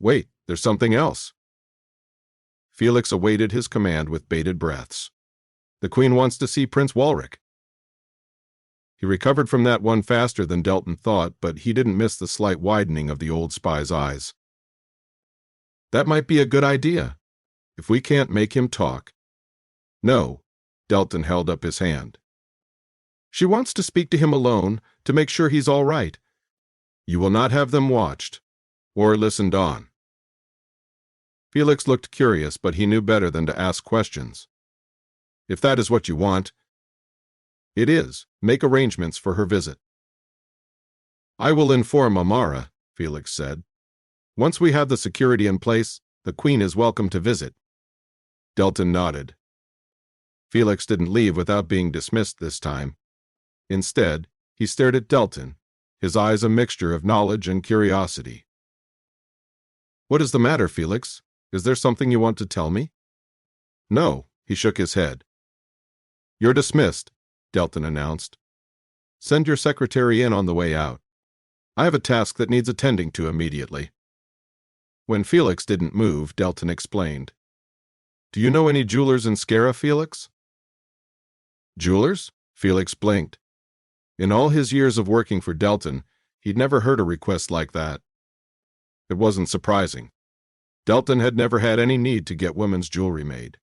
Wait, there's something else. Felix awaited his command with bated breaths. The Queen wants to see Prince Walric. He recovered from that one faster than Delton thought, but he didn't miss the slight widening of the old spy's eyes. That might be a good idea, if we can't make him talk. No, Delton held up his hand. She wants to speak to him alone, to make sure he's all right. You will not have them watched, or listened on. Felix looked curious, but he knew better than to ask questions. If that is what you want, it is. Make arrangements for her visit. I will inform Amara, Felix said. Once we have the security in place, the Queen is welcome to visit. Delton nodded. Felix didn't leave without being dismissed this time. Instead, he stared at Delton, his eyes a mixture of knowledge and curiosity. What is the matter, Felix? Is there something you want to tell me? No, he shook his head. You're dismissed, Delton announced. Send your secretary in on the way out. I have a task that needs attending to immediately. When Felix didn't move, Delton explained. Do you know any jewelers in Zara, Felix? Jewelers? Felix blinked. In all his years of working for Delton, he'd never heard a request like that. It wasn't surprising. Delton had never had any need to get women's jewelry made.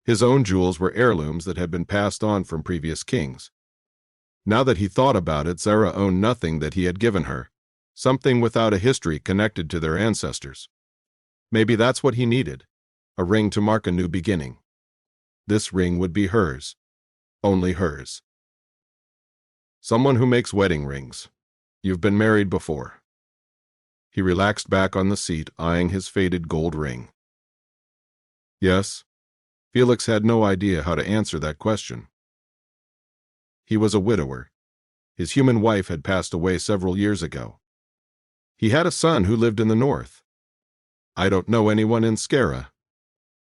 His own jewels were heirlooms that had been passed on from previous kings. Now that he thought about it, Zara owned nothing that he had given her, something without a history connected to their ancestors. Maybe that's what he needed, a ring to mark a new beginning. This ring would be hers, only hers. Someone who makes wedding rings. You've been married before. He relaxed back on the seat, eyeing his faded gold ring. Yes. Felix had no idea how to answer that question. He was a widower. His human wife had passed away several years ago. He had a son who lived in the north. I don't know anyone in Zara,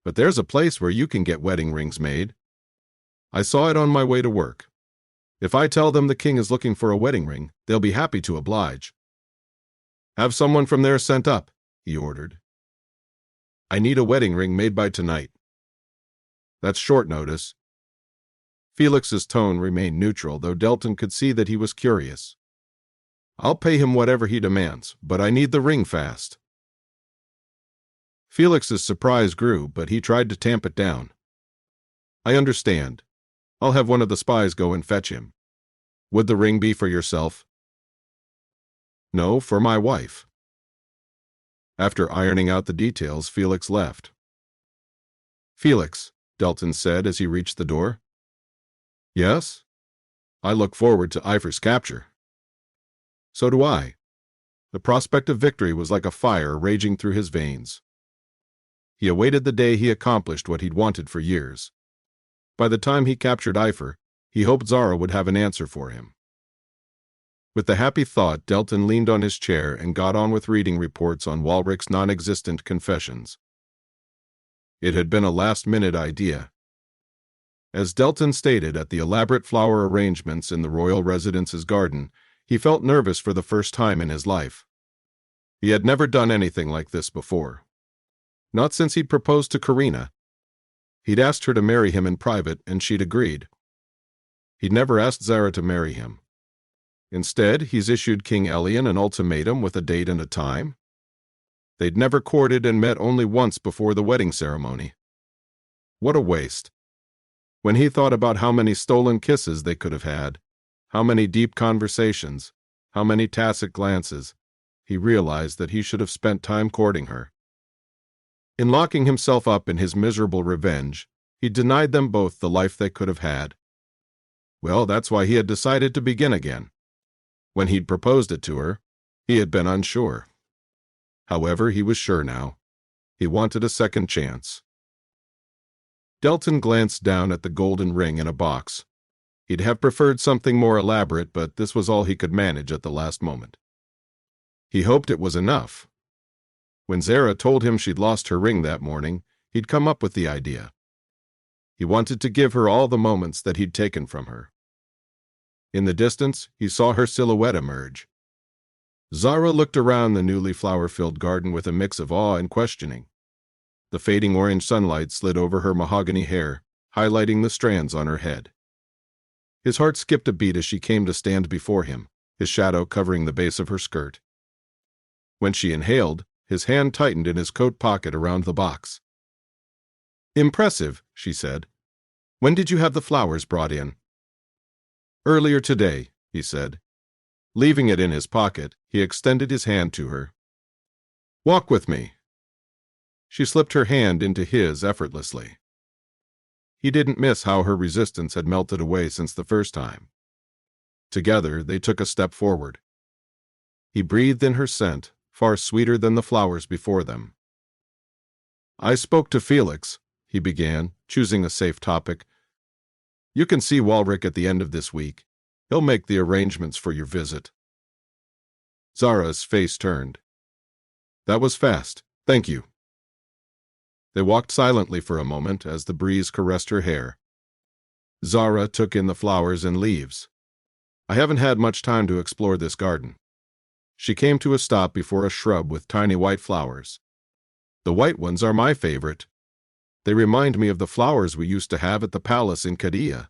but there's a place where you can get wedding rings made. I saw it on my way to work. If I tell them the king is looking for a wedding ring, they'll be happy to oblige. Have someone from there sent up, he ordered. I need a wedding ring made by tonight. That's short notice. Felix's tone remained neutral, though Delton could see that he was curious. I'll pay him whatever he demands, but I need the ring fast. Felix's surprise grew, but he tried to tamp it down. I understand. I'll have one of the spies go and fetch him. Would the ring be for yourself? No, for my wife. After ironing out the details, Felix left. Felix, Delton said as he reached the door. Yes? I look forward to Epher's capture. So do I. The prospect of victory was like a fire raging through his veins. He awaited the day he accomplished what he'd wanted for years. By the time he captured Epher, he hoped Zara would have an answer for him. With the happy thought, Delton leaned on his chair and got on with reading reports on Walric's non-existent confessions. It had been a last-minute idea. As Delton stated at the elaborate flower arrangements in the royal residence's garden, he felt nervous for the first time in his life. He had never done anything like this before. Not since he'd proposed to Karina. He'd asked her to marry him in private, and she'd agreed. He'd never asked Zara to marry him. Instead, he's issued King Elian an ultimatum with a date and a time. They'd never courted and met only once before the wedding ceremony. What a waste. When he thought about how many stolen kisses they could have had, how many deep conversations, how many tacit glances, he realized that he should have spent time courting her. In locking himself up in his miserable revenge, he denied them both the life they could have had. Well, that's why he had decided to begin again. When he'd proposed it to her, he had been unsure. However, he was sure now. He wanted a second chance. Delton glanced down at the golden ring in a box. He'd have preferred something more elaborate, but this was all he could manage at the last moment. He hoped it was enough. When Zara told him she'd lost her ring that morning, he'd come up with the idea. He wanted to give her all the moments that he'd taken from her. In the distance, he saw her silhouette emerge. Zara looked around the newly flower-filled garden with a mix of awe and questioning. The fading orange sunlight slid over her mahogany hair, highlighting the strands on her head. His heart skipped a beat as she came to stand before him, his shadow covering the base of her skirt. When she inhaled, his hand tightened in his coat pocket around the box. "Impressive," she said. "When did you have the flowers brought in?" "Earlier today," he said. Leaving it in his pocket, he extended his hand to her. "Walk with me." She slipped her hand into his effortlessly. He didn't miss how her resistance had melted away since the first time. Together, they took a step forward. He breathed in her scent, far sweeter than the flowers before them. "I spoke to Felix," he began, choosing a safe topic. "You can see Walrick at the end of this week. He'll make the arrangements for your visit." Zara's face turned. "That was fast. Thank you." They walked silently for a moment as the breeze caressed her hair. Zara took in the flowers and leaves. "I haven't had much time to explore this garden." She came to a stop before a shrub with tiny white flowers. "The white ones are my favorite. They remind me of the flowers we used to have at the palace in Qadiyah."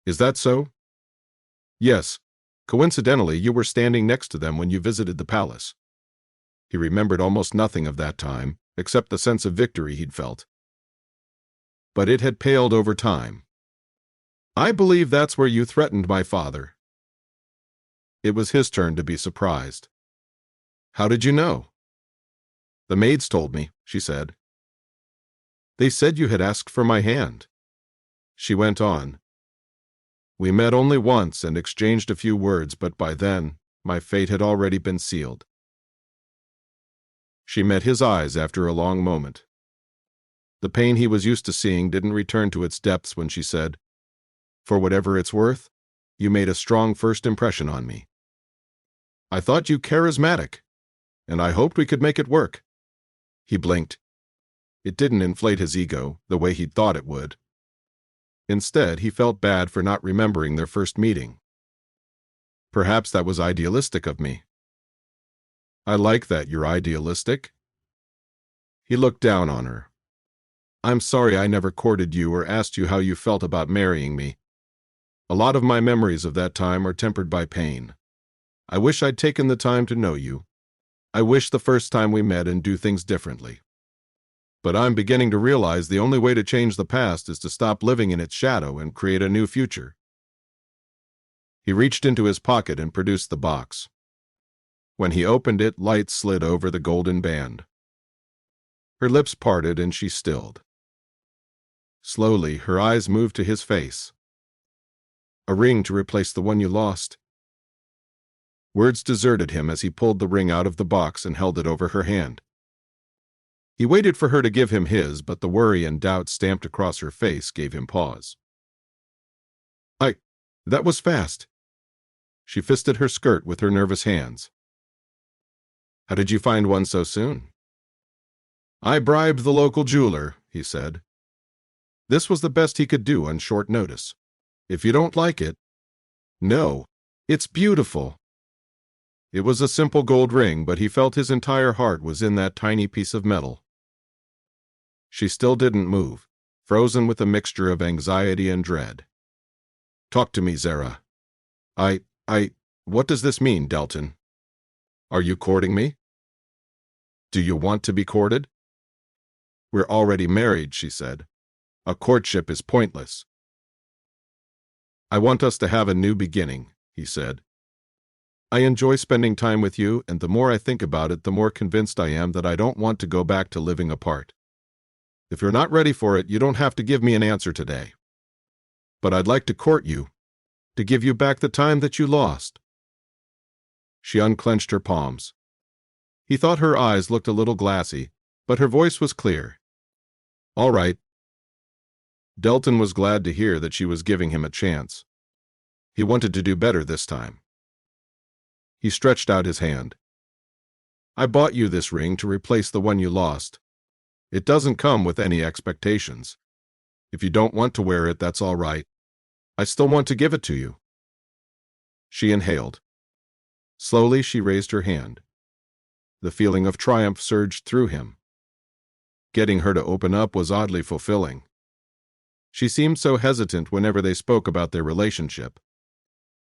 "Is that so?" "Yes. Coincidentally, you were standing next to them when you visited the palace." He remembered almost nothing of that time, except the sense of victory he'd felt. But it had paled over time. "I believe that's where you threatened my father." It was his turn to be surprised. "How did you know?" "The maids told me," she said. "They said you had asked for my hand." She went on. "We met only once and exchanged a few words, but by then, my fate had already been sealed." She met his eyes after a long moment. The pain he was used to seeing didn't return to its depths when she said, "For whatever it's worth, you made a strong first impression on me. I thought you charismatic, and I hoped we could make it work." He blinked. It didn't inflate his ego the way he'd thought it would. Instead, he felt bad for not remembering their first meeting. Perhaps that was idealistic of me. "I like that you're idealistic." He looked down on her. "I'm sorry I never courted you or asked you how you felt about marrying me. A lot of my memories of that time are tempered by pain. I wish I'd taken the time to know you. I wish the first time we met and do things differently. But I'm beginning to realize the only way to change the past is to stop living in its shadow and create a new future." He reached into his pocket and produced the box. When he opened it, light slid over the golden band. Her lips parted and she stilled. Slowly, her eyes moved to his face. "A ring to replace the one you lost." Words deserted him as he pulled the ring out of the box and held it over her hand. He waited for her to give him his, but the worry and doubt stamped across her face gave him pause. That was fast." She fisted her skirt with her nervous hands. "How did you find one so soon?" "I bribed the local jeweler," he said. This was the best he could do on short notice. "If you don't like it—" "No, it's beautiful." It was a simple gold ring, but he felt his entire heart was in that tiny piece of metal. She still didn't move, frozen with a mixture of anxiety and dread. "Talk to me, Zara." What does this mean, Delton? Are you courting me?" "Do you want to be courted?" "We're already married," she said. A courtship is pointless. I want us to have a new beginning, he said. I enjoy spending time with you, and the more I think about it, the more convinced I am that I don't want to go back to living apart. If you're not ready for it, you don't have to give me an answer today. But I'd like to court you, to give you back the time that you lost. She unclenched her palms. He thought her eyes looked a little glassy, but her voice was clear. All right. Delton was glad to hear that she was giving him a chance. He wanted to do better this time. He stretched out his hand. I bought you this ring to replace the one you lost. It doesn't come with any expectations. If you don't want to wear it, that's all right. I still want to give it to you. She inhaled. Slowly, she raised her hand. The feeling of triumph surged through him. Getting her to open up was oddly fulfilling. She seemed so hesitant whenever they spoke about their relationship.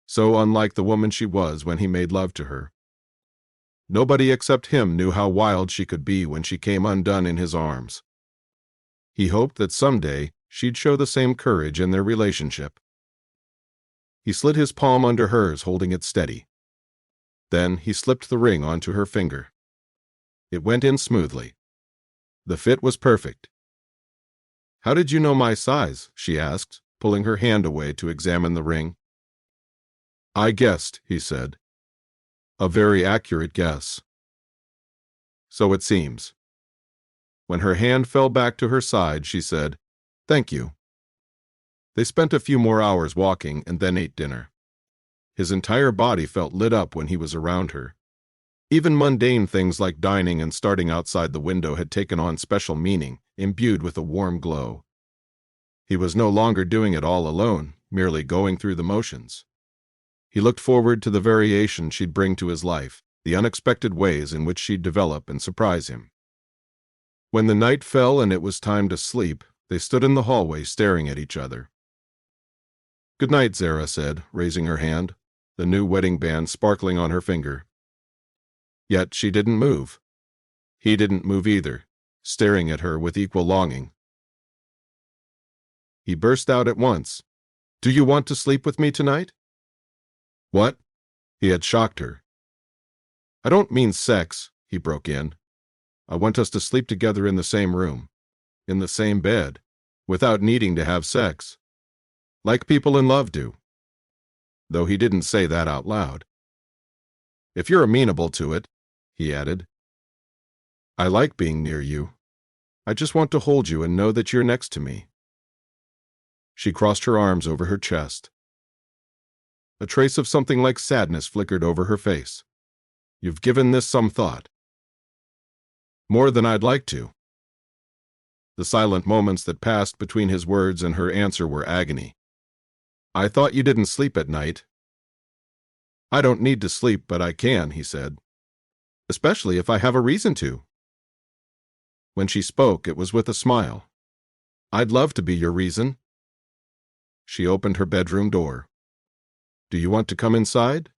So unlike the woman she was when he made love to her. Nobody except him knew how wild she could be when she came undone in his arms. He hoped that someday she'd show the same courage in their relationship. He slid his palm under hers, holding it steady. Then he slipped the ring onto her finger. It went in smoothly. The fit was perfect. How did you know my size? She asked, pulling her hand away to examine the ring. I guessed, he said. A very accurate guess. So it seems. When her hand fell back to her side, she said, Thank you. They spent a few more hours walking and then ate dinner. His entire body felt lit up when he was around her. Even mundane things like dining and starting outside the window had taken on special meaning, imbued with a warm glow. He was no longer doing it all alone, merely going through the motions. He looked forward to the variation she'd bring to his life, the unexpected ways in which she'd develop and surprise him. When the night fell and it was time to sleep, they stood in the hallway staring at each other. Good night, Zara said, raising her hand, the new wedding band sparkling on her finger. Yet she didn't move. He didn't move either, staring at her with equal longing. He burst out at once. Do you want to sleep with me tonight? What? He had shocked her. I don't mean sex, he broke in. I want us to sleep together in the same room, in the same bed, without needing to have sex. Like people in love do. Though he didn't say that out loud. If you're amenable to it, he added. I like being near you. I just want to hold you and know that you're next to me. She crossed her arms over her chest. A trace of something like sadness flickered over her face. You've given this some thought. More than I'd like to. The silent moments that passed between his words and her answer were agony. I thought you didn't sleep at night. I don't need to sleep, but I can, he said. Especially if I have a reason to. When she spoke, it was with a smile. I'd love to be your reason. She opened her bedroom door. Do you want to come inside?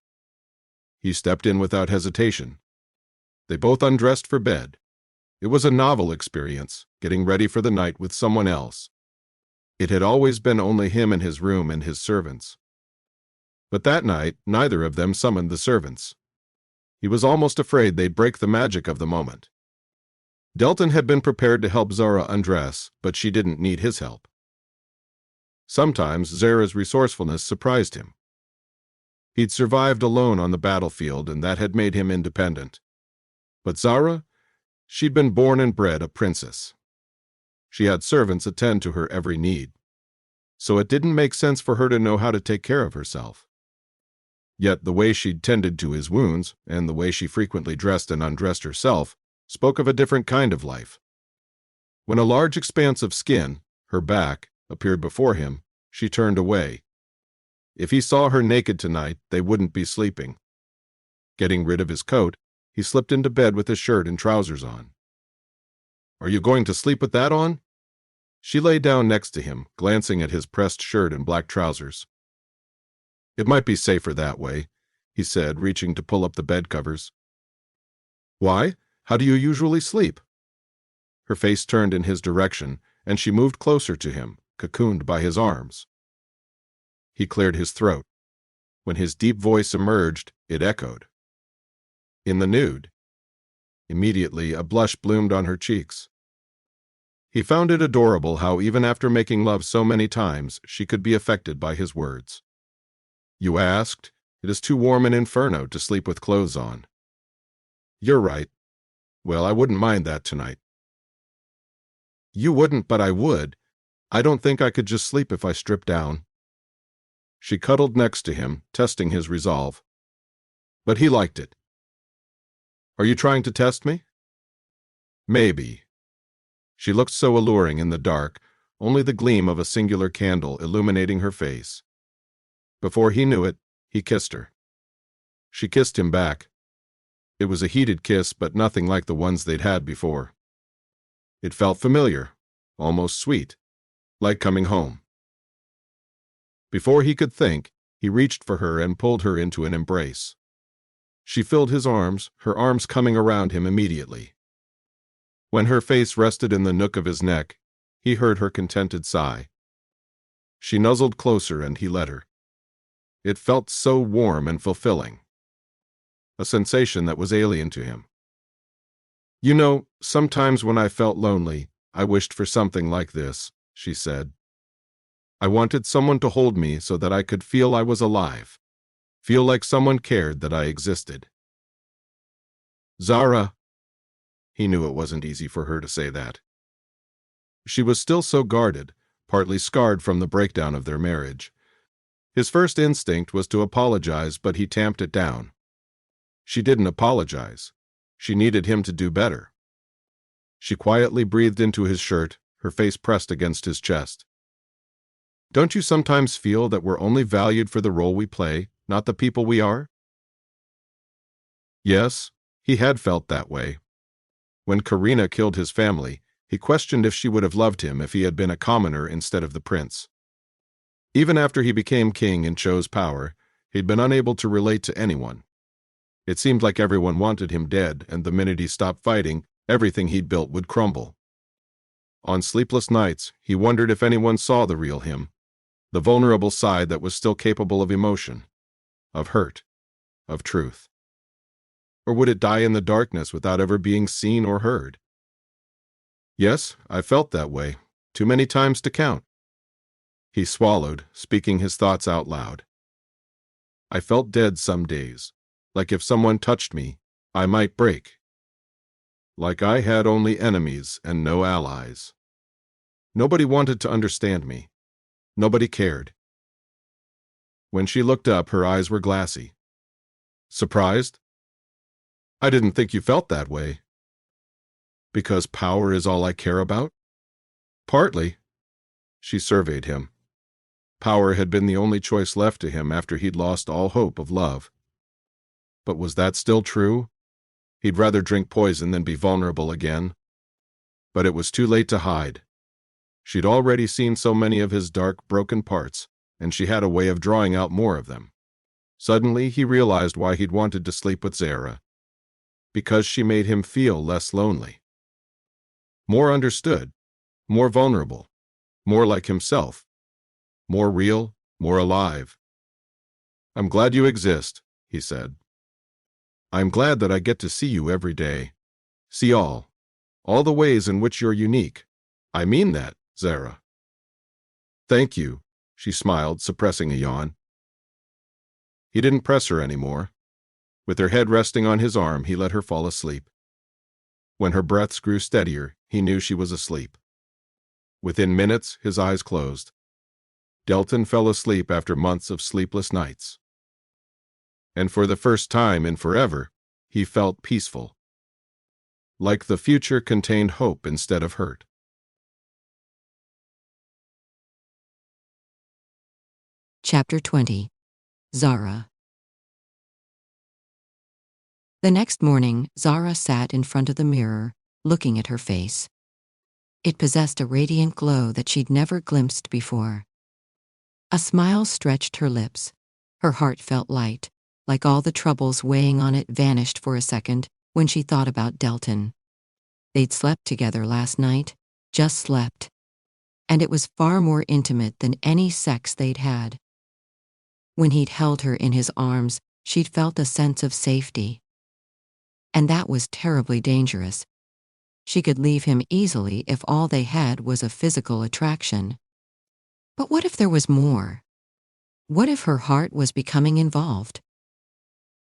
He stepped in without hesitation. They both undressed for bed. It was a novel experience, getting ready for the night with someone else. It had always been only him in his room and his servants. But that night, neither of them summoned the servants. He was almost afraid they'd break the magic of the moment. Delton had been prepared to help Zara undress, but she didn't need his help. Sometimes Zara's resourcefulness surprised him. He'd survived alone on the battlefield, and that had made him independent. But Zara, she'd been born and bred a princess. She had servants attend to her every need. So it didn't make sense for her to know how to take care of herself. Yet the way she'd tended to his wounds, and the way she frequently dressed and undressed herself, spoke of a different kind of life. When a large expanse of skin, her back, appeared before him, she turned away. If he saw her naked tonight, they wouldn't be sleeping. Getting rid of his coat, he slipped into bed with his shirt and trousers on. Are you going to sleep with that on? She lay down next to him, glancing at his pressed shirt and black trousers. It might be safer that way, he said, reaching to pull up the bed covers. Why? How do you usually sleep? Her face turned in his direction, and she moved closer to him, cocooned by his arms. He cleared his throat. When his deep voice emerged, it echoed. In the nude. Immediately, a blush bloomed on her cheeks. He found it adorable how even after making love so many times, she could be affected by his words. You asked? It is too warm in Inferno to sleep with clothes on. You're right. Well, I wouldn't mind that tonight. You wouldn't, but I would. I don't think I could just sleep if I stripped down. She cuddled next to him, testing his resolve. But he liked it. Are you trying to test me? Maybe. She looked so alluring in the dark, only the gleam of a singular candle illuminating her face. Before he knew it, he kissed her. She kissed him back. It was a heated kiss, but nothing like the ones they'd had before. It felt familiar, almost sweet, like coming home. Before he could think, he reached for her and pulled her into an embrace. She filled his arms, her arms coming around him immediately. When her face rested in the nook of his neck, he heard her contented sigh. She nuzzled closer and he let her. It felt so warm and fulfilling. A sensation that was alien to him. You know, sometimes when I felt lonely, I wished for something like this, she said. I wanted someone to hold me so that I could feel I was alive, feel like someone cared that I existed. Zara. He knew it wasn't easy for her to say that. She was still so guarded, partly scarred from the breakdown of their marriage. His first instinct was to apologize, but he tamped it down. She didn't apologize. She needed him to do better. She quietly breathed into his shirt, her face pressed against his chest. Don't you sometimes feel that we're only valued for the role we play, not the people we are? Yes, he had felt that way. When Karina killed his family, he questioned if she would have loved him if he had been a commoner instead of the prince. Even after he became king and chose power, he'd been unable to relate to anyone. It seemed like everyone wanted him dead, and the minute he stopped fighting, everything he'd built would crumble. On sleepless nights, he wondered if anyone saw the real him, the vulnerable side that was still capable of emotion, of hurt, of truth. Or would it die in the darkness without ever being seen or heard? Yes, I felt that way, too many times to count. He swallowed, speaking his thoughts out loud. I felt dead some days, like if someone touched me, I might break. Like I had only enemies and no allies. Nobody wanted to understand me. Nobody cared. When she looked up, her eyes were glassy. Surprised? I didn't think you felt that way. Because power is all I care about? Partly. She surveyed him. Power had been the only choice left to him after he'd lost all hope of love. But was that still true? He'd rather drink poison than be vulnerable again. But it was too late to hide. She'd already seen so many of his dark, broken parts, and she had a way of drawing out more of them. Suddenly, he realized why he'd wanted to sleep with Zara. Because she made him feel less lonely. More understood, more vulnerable, more like himself, more real, more alive. I'm glad you exist, he said. I'm glad that I get to see you every day. See all the ways in which you're unique. I mean that, Zara. Thank you, she smiled, suppressing a yawn. He didn't press her anymore. With her head resting on his arm, he let her fall asleep. When her breaths grew steadier, he knew she was asleep. Within minutes, his eyes closed. Delton fell asleep after months of sleepless nights. And for the first time in forever, he felt peaceful. Like the future contained hope instead of hurt. Chapter 20. Zara. The next morning, Zara sat in front of the mirror, looking at her face. It possessed a radiant glow that she'd never glimpsed before. A smile stretched her lips. Her heart felt light, like all the troubles weighing on it vanished for a second when she thought about Delton. They'd slept together last night, just slept, and it was far more intimate than any sex they'd had. When he'd held her in his arms, she'd felt a sense of safety. And that was terribly dangerous. She could leave him easily if all they had was a physical attraction. But what if there was more? What if her heart was becoming involved?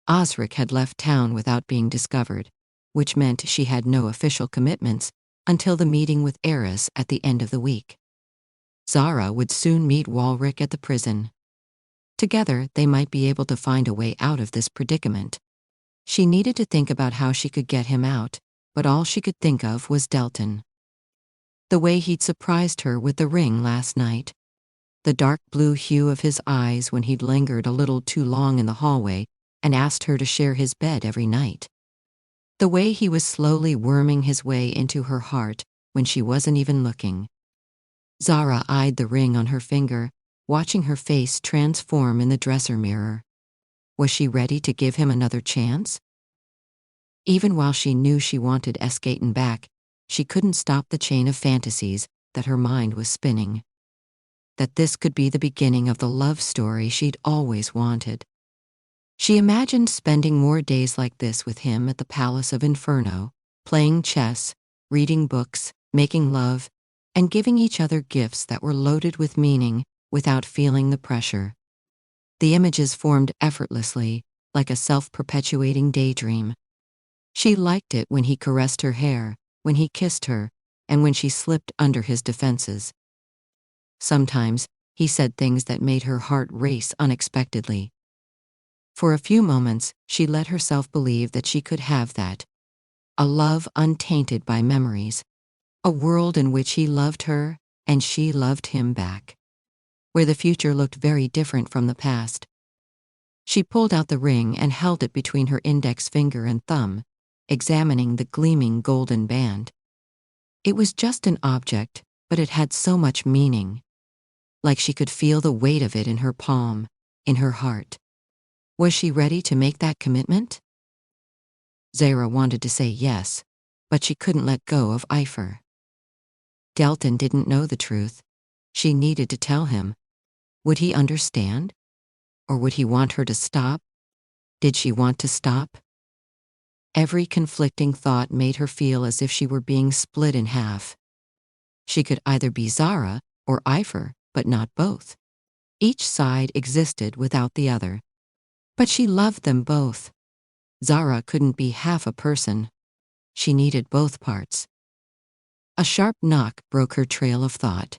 Osric had left town without being discovered, which meant she had no official commitments until the meeting with Eris at the end of the week. Zara would soon meet Walrick at the prison. Together, they might be able to find a way out of this predicament. She needed to think about how she could get him out, but all she could think of was Delton. The way he'd surprised her with the ring last night. The dark blue hue of his eyes when he'd lingered a little too long in the hallway and asked her to share his bed every night. The way he was slowly worming his way into her heart when she wasn't even looking. Zara eyed the ring on her finger, watching her face transform in the dresser mirror. Was she ready to give him another chance? Even while she knew she wanted Escaton back, she couldn't stop the chain of fantasies that her mind was spinning. That this could be the beginning of the love story she'd always wanted. She imagined spending more days like this with him at the Palace of Inferno, playing chess, reading books, making love, and giving each other gifts that were loaded with meaning without feeling the pressure. The images formed effortlessly, like a self-perpetuating daydream. She liked it when he caressed her hair, when he kissed her, and when she slipped under his defenses. Sometimes, he said things that made her heart race unexpectedly. For a few moments, she let herself believe that she could have that. A love untainted by memories. A world in which he loved her, and she loved him back. Where the future looked very different from the past. She pulled out the ring and held it between her index finger and thumb, examining the gleaming golden band. It was just an object, but it had so much meaning. Like she could feel the weight of it in her palm, in her heart. Was she ready to make that commitment? Zara wanted to say yes, but she couldn't let go of Epher. Delton didn't know the truth. She needed to tell him. Would he understand? Or would he want her to stop? Did she want to stop? Every conflicting thought made her feel as if she were being split in half. She could either be Zara or Epher, but not both. Each side existed without the other. But she loved them both. Zara couldn't be half a person. She needed both parts. A sharp knock broke her trail of thought.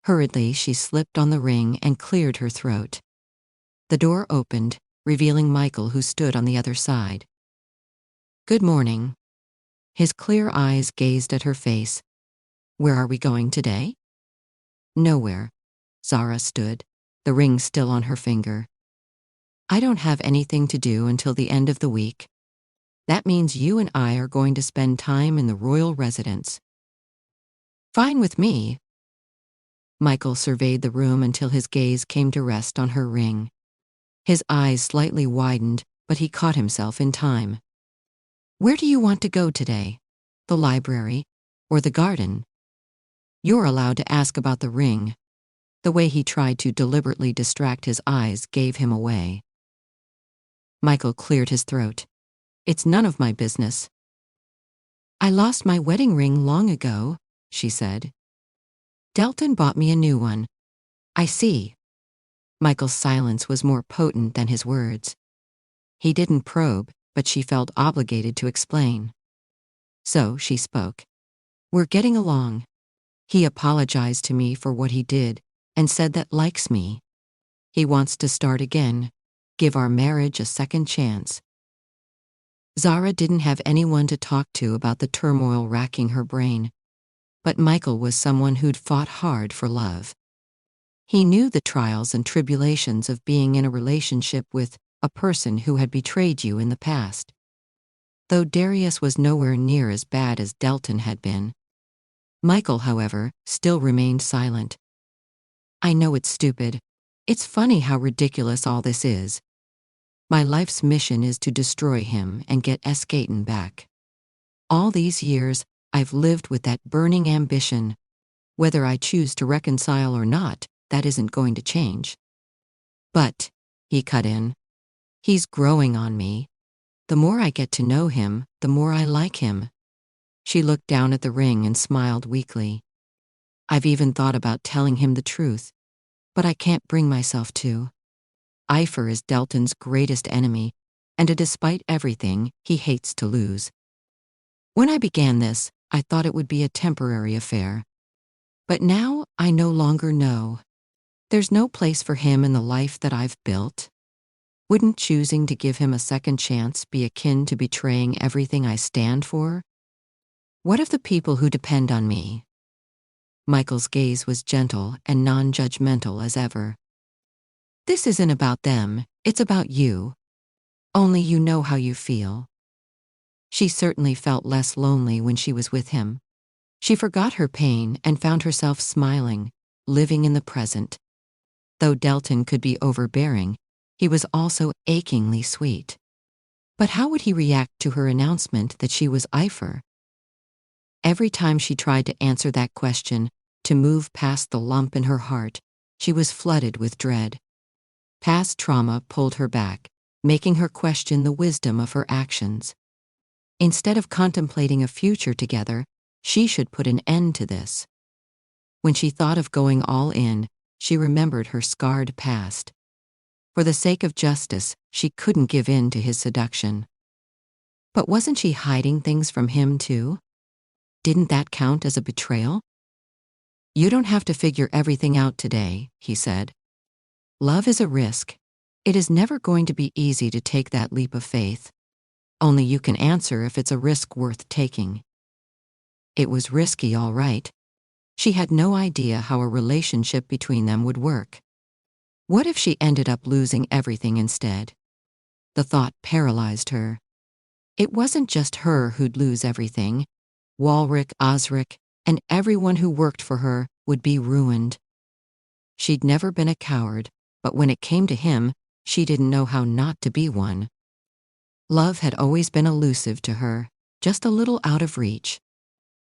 Hurriedly, she slipped on the ring and cleared her throat. The door opened, revealing Michael, who stood on the other side. "Good morning." His clear eyes gazed at her face. "Where are we going today?" "Nowhere." Zara stood, the ring still on her finger. "I don't have anything to do until the end of the week. That means you and I are going to spend time in the royal residence." "Fine with me." Michael surveyed the room until his gaze came to rest on her ring. His eyes slightly widened, but he caught himself in time. "Where do you want to go today? The library? Or the garden?" "You're allowed to ask about the ring." The way he tried to deliberately distract his eyes gave him away. Michael cleared his throat. "It's none of my business." "I lost my wedding ring long ago," she said. "Delton bought me a new one." "I see." Michael's silence was more potent than his words. He didn't probe, but she felt obligated to explain. So she spoke. "We're getting along. He apologized to me for what he did and said that likes me. He wants to start again, give our marriage a second chance." Zara didn't have anyone to talk to about the turmoil racking her brain, but Michael was someone who'd fought hard for love. He knew the trials and tribulations of being in a relationship with a person who had betrayed you in the past. Though Darius was nowhere near as bad as Delton had been. Michael, however, still remained silent. "I know it's stupid. It's funny how ridiculous all this is. My life's mission is to destroy him and get Escaton back. All these years, I've lived with that burning ambition. Whether I choose to reconcile or not, that isn't going to change. But, he cut in, he's growing on me. The more I get to know him, the more I like him. She looked down at the ring and smiled weakly. I've even thought about telling him the truth, but I can't bring myself to. Epher is Delton's greatest enemy, and despite everything, he hates to lose. When I began this, I thought it would be a temporary affair. But now, I no longer know. There's no place for him in the life that I've built. Wouldn't choosing to give him a second chance be akin to betraying everything I stand for? What of the people who depend on me? Michael's gaze was gentle and non-judgmental as ever. This isn't about them, it's about you. Only you know how you feel. She certainly felt less lonely when she was with him. She forgot her pain and found herself smiling, living in the present. Though Delton could be overbearing, he was also achingly sweet. But how would he react to her announcement that she was Epher? Every time she tried to answer that question, to move past the lump in her heart, she was flooded with dread. Past trauma pulled her back, making her question the wisdom of her actions. Instead of contemplating a future together, she should put an end to this. When she thought of going all in, she remembered her scarred past. For the sake of justice, she couldn't give in to his seduction. But wasn't she hiding things from him too? Didn't that count as a betrayal? You don't have to figure everything out today, he said. Love is a risk. It is never going to be easy to take that leap of faith. Only you can answer if it's a risk worth taking. It was risky, all right. She had no idea how a relationship between them would work. What if she ended up losing everything instead? The thought paralyzed her. It wasn't just her who'd lose everything. Walrick, Osric, and everyone who worked for her would be ruined. She'd never been a coward, but when it came to him, she didn't know how not to be one. Love had always been elusive to her, just a little out of reach.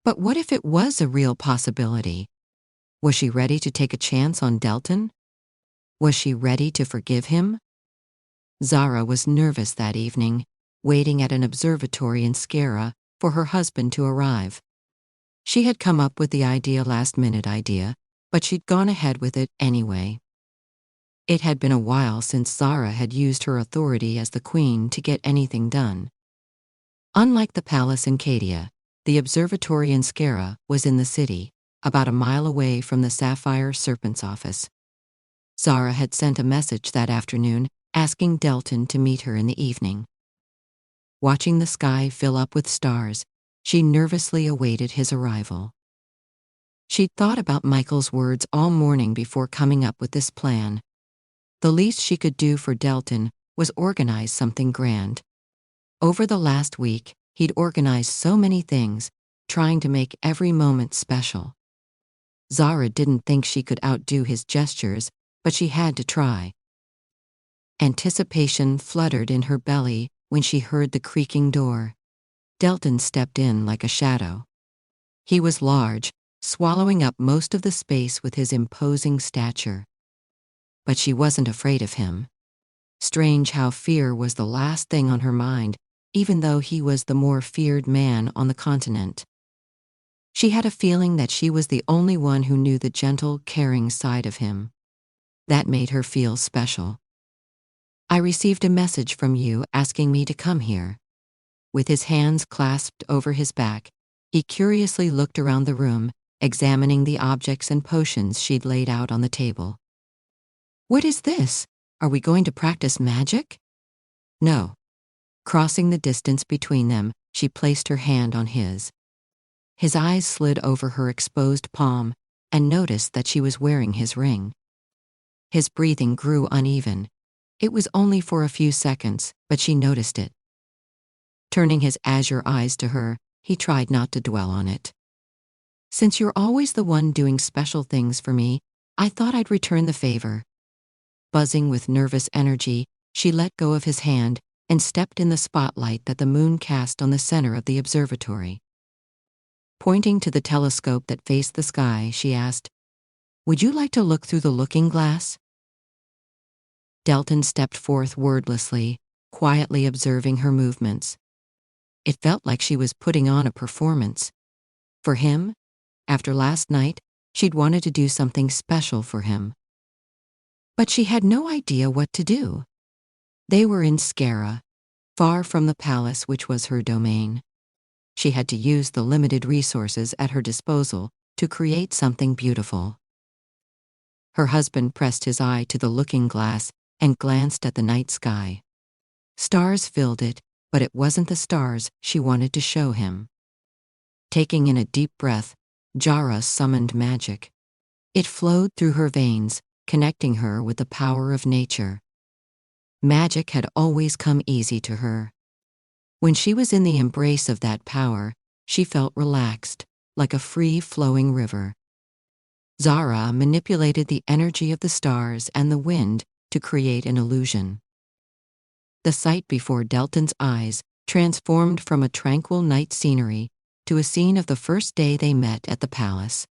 But what if it was a real possibility? Was she ready to take a chance on Delton? Was she ready to forgive him? Zara was nervous that evening, waiting at an observatory in Zara for her husband to arrive. She had come up with the last-minute idea, but she'd gone ahead with it anyway. It had been a while since Zara had used her authority as the queen to get anything done. Unlike the palace in Cadia, the observatory in Zara was in the city, about a mile away from the Sapphire Serpent's office. Zara had sent a message that afternoon asking Delton to meet her in the evening. Watching the sky fill up with stars, she nervously awaited his arrival. She'd thought about Michael's words all morning before coming up with this plan. The least she could do for Delton was organize something grand. Over the last week, he'd organized so many things, trying to make every moment special. Zara didn't think she could outdo his gestures, but she had to try. Anticipation fluttered in her belly when she heard the creaking door. Delton stepped in like a shadow. He was large, swallowing up most of the space with his imposing stature. But she wasn't afraid of him. Strange how fear was the last thing on her mind, even though he was the more feared man on the continent. She had a feeling that she was the only one who knew the gentle, caring side of him. That made her feel special. I received a message from you asking me to come here. With his hands clasped over his back, he curiously looked around the room, examining the objects and potions she'd laid out on the table. What is this? Are we going to practice magic? No. Crossing the distance between them, she placed her hand on his. His eyes slid over her exposed palm and noticed that she was wearing his ring. His breathing grew uneven. It was only for a few seconds, but she noticed it. Turning his azure eyes to her, he tried not to dwell on it. Since you're always the one doing special things for me, I thought I'd return the favor. Buzzing with nervous energy, she let go of his hand and stepped in the spotlight that the moon cast on the center of the observatory. Pointing to the telescope that faced the sky, she asked, "Would you like to look through the looking glass?" Delton stepped forth wordlessly, quietly observing her movements. It felt like she was putting on a performance. For him, after last night, she'd wanted to do something special for him. But she had no idea what to do. They were in Zara, far from the palace which was her domain. She had to use the limited resources at her disposal to create something beautiful. Her husband pressed his eye to the looking glass and glanced at the night sky. Stars filled it, but it wasn't the stars she wanted to show him. Taking in a deep breath, Zara summoned magic. It flowed through her veins, connecting her with the power of nature. Magic had always come easy to her. When she was in the embrace of that power, she felt relaxed, like a free-flowing river. Zara manipulated the energy of the stars and the wind to create an illusion. The sight before Delton's eyes transformed from a tranquil night scenery to a scene of the first day they met at the palace.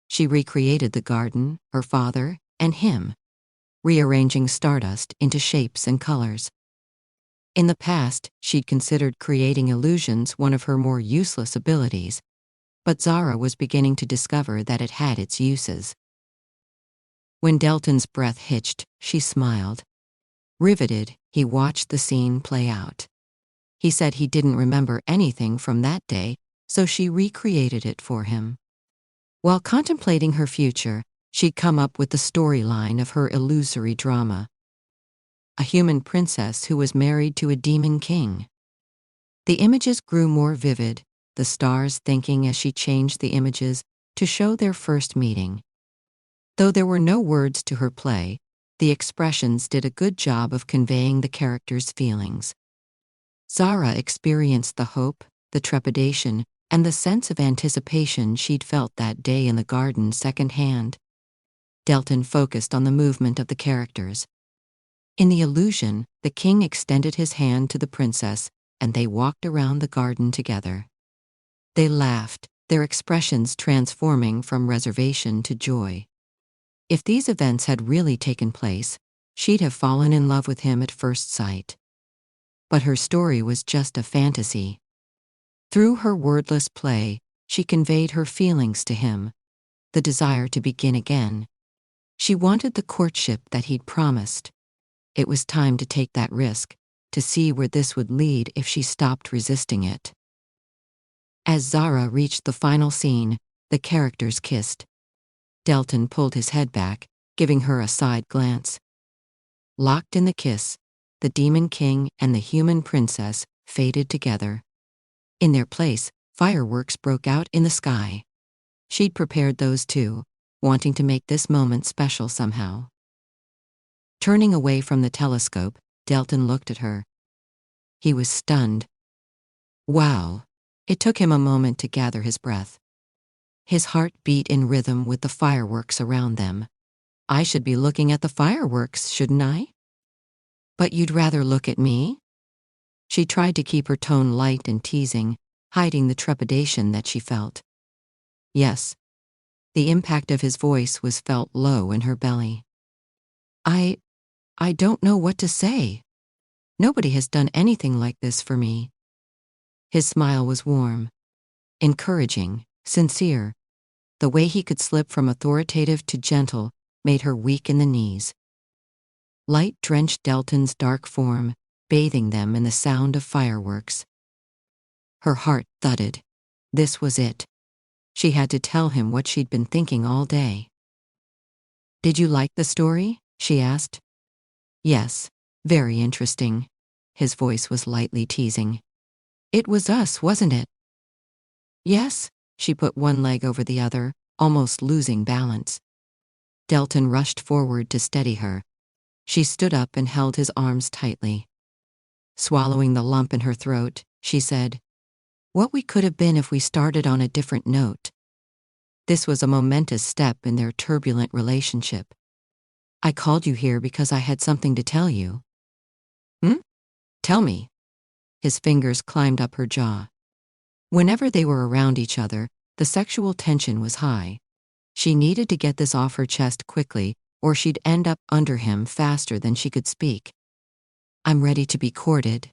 She recreated the garden, her father, and him, rearranging stardust into shapes and colors. In the past, she'd considered creating illusions one of her more useless abilities, but Zara was beginning to discover that it had its uses. When Delton's breath hitched, she smiled. Riveted, he watched the scene play out. He said he didn't remember anything from that day, so she recreated it for him. While contemplating her future, she'd come up with the storyline of her illusory drama. A human princess who was married to a demon king. The images grew more vivid, the stars thinking as she changed the images to show their first meeting. Though there were no words to her play, the expressions did a good job of conveying the characters' feelings. Zara experienced the hope, the trepidation, and the sense of anticipation she'd felt that day in the garden secondhand. Delton focused on the movement of the characters. In the illusion, the king extended his hand to the princess, and they walked around the garden together. They laughed, their expressions transforming from reservation to joy. If these events had really taken place, she'd have fallen in love with him at first sight. But her story was just a fantasy. Through her wordless play, she conveyed her feelings to him, the desire to begin again. She wanted the courtship that he'd promised. It was time to take that risk, to see where this would lead if she stopped resisting it. As Zara reached the final scene, the characters kissed. Delton pulled his head back, giving her a side glance. Locked in the kiss, the demon king and the human princess faded together. In their place, fireworks broke out in the sky. She'd prepared those too, wanting to make this moment special somehow. Turning away from the telescope, Delton looked at her. He was stunned. Wow! It took him a moment to gather his breath. His heart beat in rhythm with the fireworks around them. I should be looking at the fireworks, shouldn't I? But you'd rather look at me? She tried to keep her tone light and teasing, hiding the trepidation that she felt. Yes. The impact of his voice was felt low in her belly. I don't know what to say. Nobody has done anything like this for me. His smile was warm, encouraging, sincere. The way he could slip from authoritative to gentle made her weak in the knees. Light drenched Delton's dark form, bathing them in the sound of fireworks. Her heart thudded. This was it. She had to tell him what she'd been thinking all day. Did you like the story? She asked. Yes, very interesting. His voice was lightly teasing. It was us, wasn't it? Yes, she put one leg over the other, almost losing balance. Delton rushed forward to steady her. She stood up and held his arms tightly. Swallowing the lump in her throat, she said, "What we could have been if we started on a different note." This was a momentous step in their turbulent relationship. I called you here because I had something to tell you. Tell me. His fingers climbed up her jaw. Whenever they were around each other, the sexual tension was high. She needed to get this off her chest quickly, or she'd end up under him faster than she could speak. "I'm ready to be courted."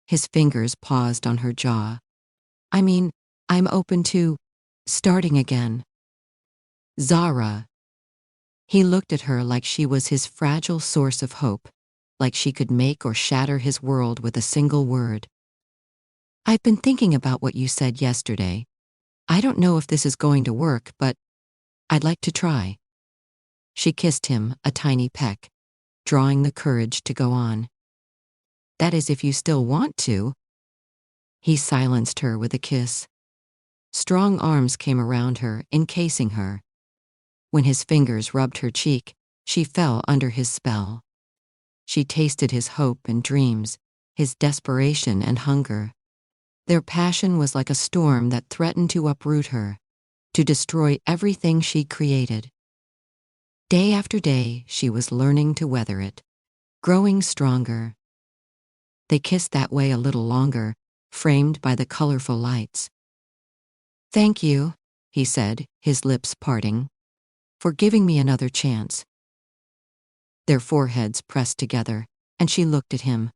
His fingers paused on her jaw. I'm open to starting again." "Zara." He looked at her like she was his fragile source of hope, like she could make or shatter his world with a single word. "I've been thinking about what you said yesterday. I don't know if this is going to work, but I'd like to try." She kissed him a tiny peck, drawing the courage to go on. "That is, if you still want to." He silenced her with a kiss. Strong arms came around her, encasing her. When his fingers rubbed her cheek, she fell under his spell. She tasted his hope and dreams, his desperation and hunger. Their passion was like a storm that threatened to uproot her, to destroy everything she'd created. Day after day, she was learning to weather it, growing stronger. They kissed that way a little longer, framed by the colorful lights. "Thank you," he said, his lips parting, "for giving me another chance." Their foreheads pressed together, and she looked at him.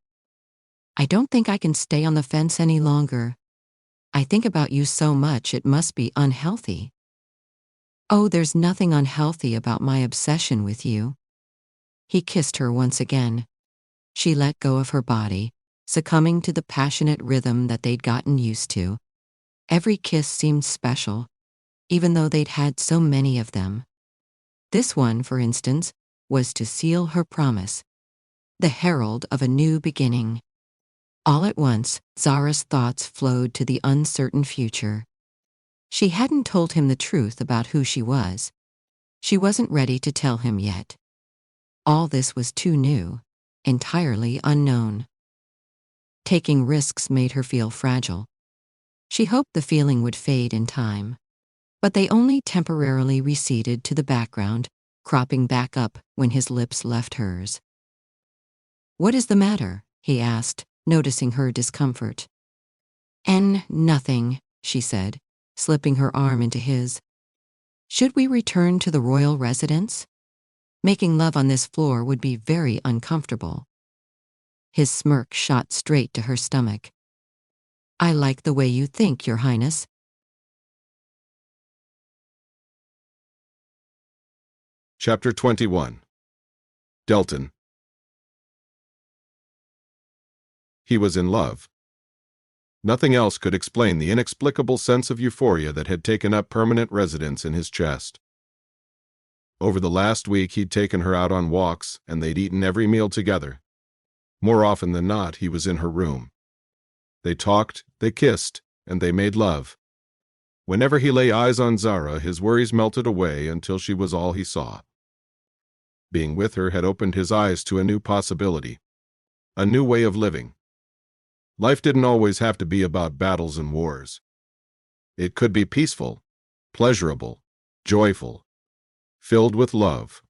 "I don't think I can stay on the fence any longer. I think about you so much it must be unhealthy." "Oh, there's nothing unhealthy about my obsession with you." He kissed her once again. She let go of her body, succumbing to the passionate rhythm that they'd gotten used to. Every kiss seemed special, even though they'd had so many of them. This one, for instance, was to seal her promise, the herald of a new beginning. All at once, Zara's thoughts flowed to the uncertain future. She hadn't told him the truth about who she was. She wasn't ready to tell him yet. All this was too new, entirely unknown. Taking risks made her feel fragile. She hoped the feeling would fade in time. But they only temporarily receded to the background, cropping back up when his lips left hers. "What is the matter?" he asked, noticing her discomfort. Nothing," she said, slipping her arm into his. "Should we return to the royal residence? Making love on this floor would be very uncomfortable." His smirk shot straight to her stomach. "I like the way you think, Your Highness." Chapter 21. Delton. He was in love. Nothing else could explain the inexplicable sense of euphoria that had taken up permanent residence in his chest. Over the last week he'd taken her out on walks, and they'd eaten every meal together. More often than not, he was in her room. They talked, they kissed, and they made love. Whenever he lay eyes on Zara, his worries melted away until she was all he saw. Being with her had opened his eyes to a new possibility, a new way of living. Life didn't always have to be about battles and wars. It could be peaceful, pleasurable, joyful, filled with love.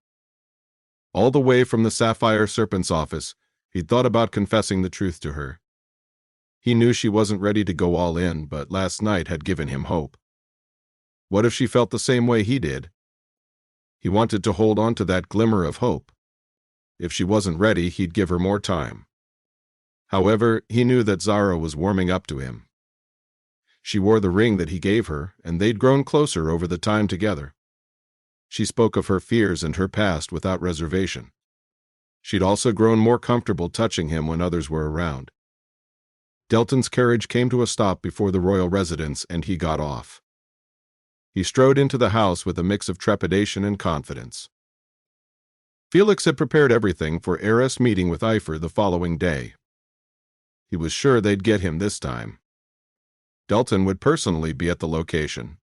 All the way from the Sapphire Serpent's office, he'd thought about confessing the truth to her. He knew she wasn't ready to go all in, but last night had given him hope. What if she felt the same way he did? He wanted to hold on to that glimmer of hope. If she wasn't ready, he'd give her more time. However, he knew that Zara was warming up to him. She wore the ring that he gave her, and they'd grown closer over the time together. She spoke of her fears and her past without reservation. She'd also grown more comfortable touching him when others were around. Delton's carriage came to a stop before the royal residence, and he got off. He strode into the house with a mix of trepidation and confidence. Felix had prepared everything for heiress meeting with Epher the following day. He was sure they'd get him this time. Delton would personally be at the location.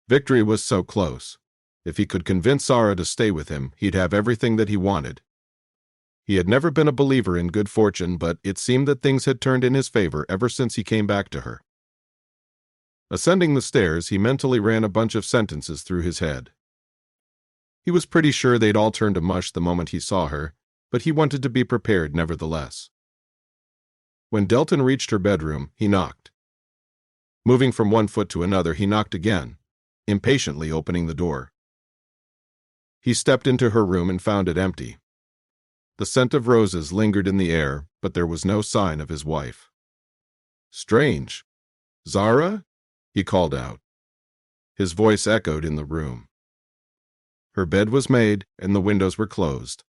Victory was so close. If he could convince Zara to stay with him, he'd have everything that he wanted. He had never been a believer in good fortune, but it seemed that things had turned in his favor ever since he came back to her. Ascending the stairs, he mentally ran a bunch of sentences through his head. He was pretty sure they'd all turn to mush the moment he saw her, but he wanted to be prepared nevertheless. When Delton reached her bedroom, he knocked. Moving from one foot to another, he knocked again, impatiently opening the door. He stepped into her room and found it empty. The scent of roses lingered in the air, but there was no sign of his wife. "Strange. Zara?" he called out. His voice echoed in the room. Her bed was made, and the windows were closed.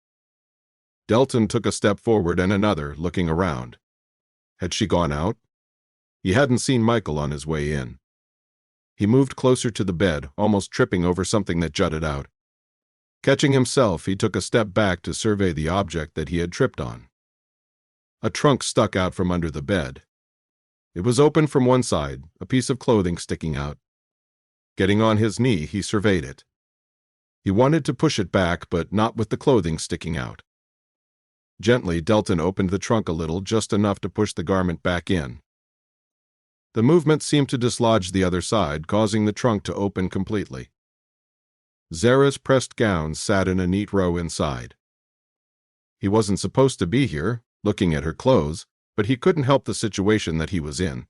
Delton took a step forward and another, looking around. Had she gone out? He hadn't seen Michael on his way in. He moved closer to the bed, almost tripping over something that jutted out. Catching himself, he took a step back to survey the object that he had tripped on. A trunk stuck out from under the bed. It was open from one side, a piece of clothing sticking out. Getting on his knee, he surveyed it. He wanted to push it back, but not with the clothing sticking out. Gently, Delton opened the trunk a little, just enough to push the garment back in. The movement seemed to dislodge the other side, causing the trunk to open completely. Zara's pressed gowns sat in a neat row inside. He wasn't supposed to be here, looking at her clothes, but he couldn't help the situation that he was in.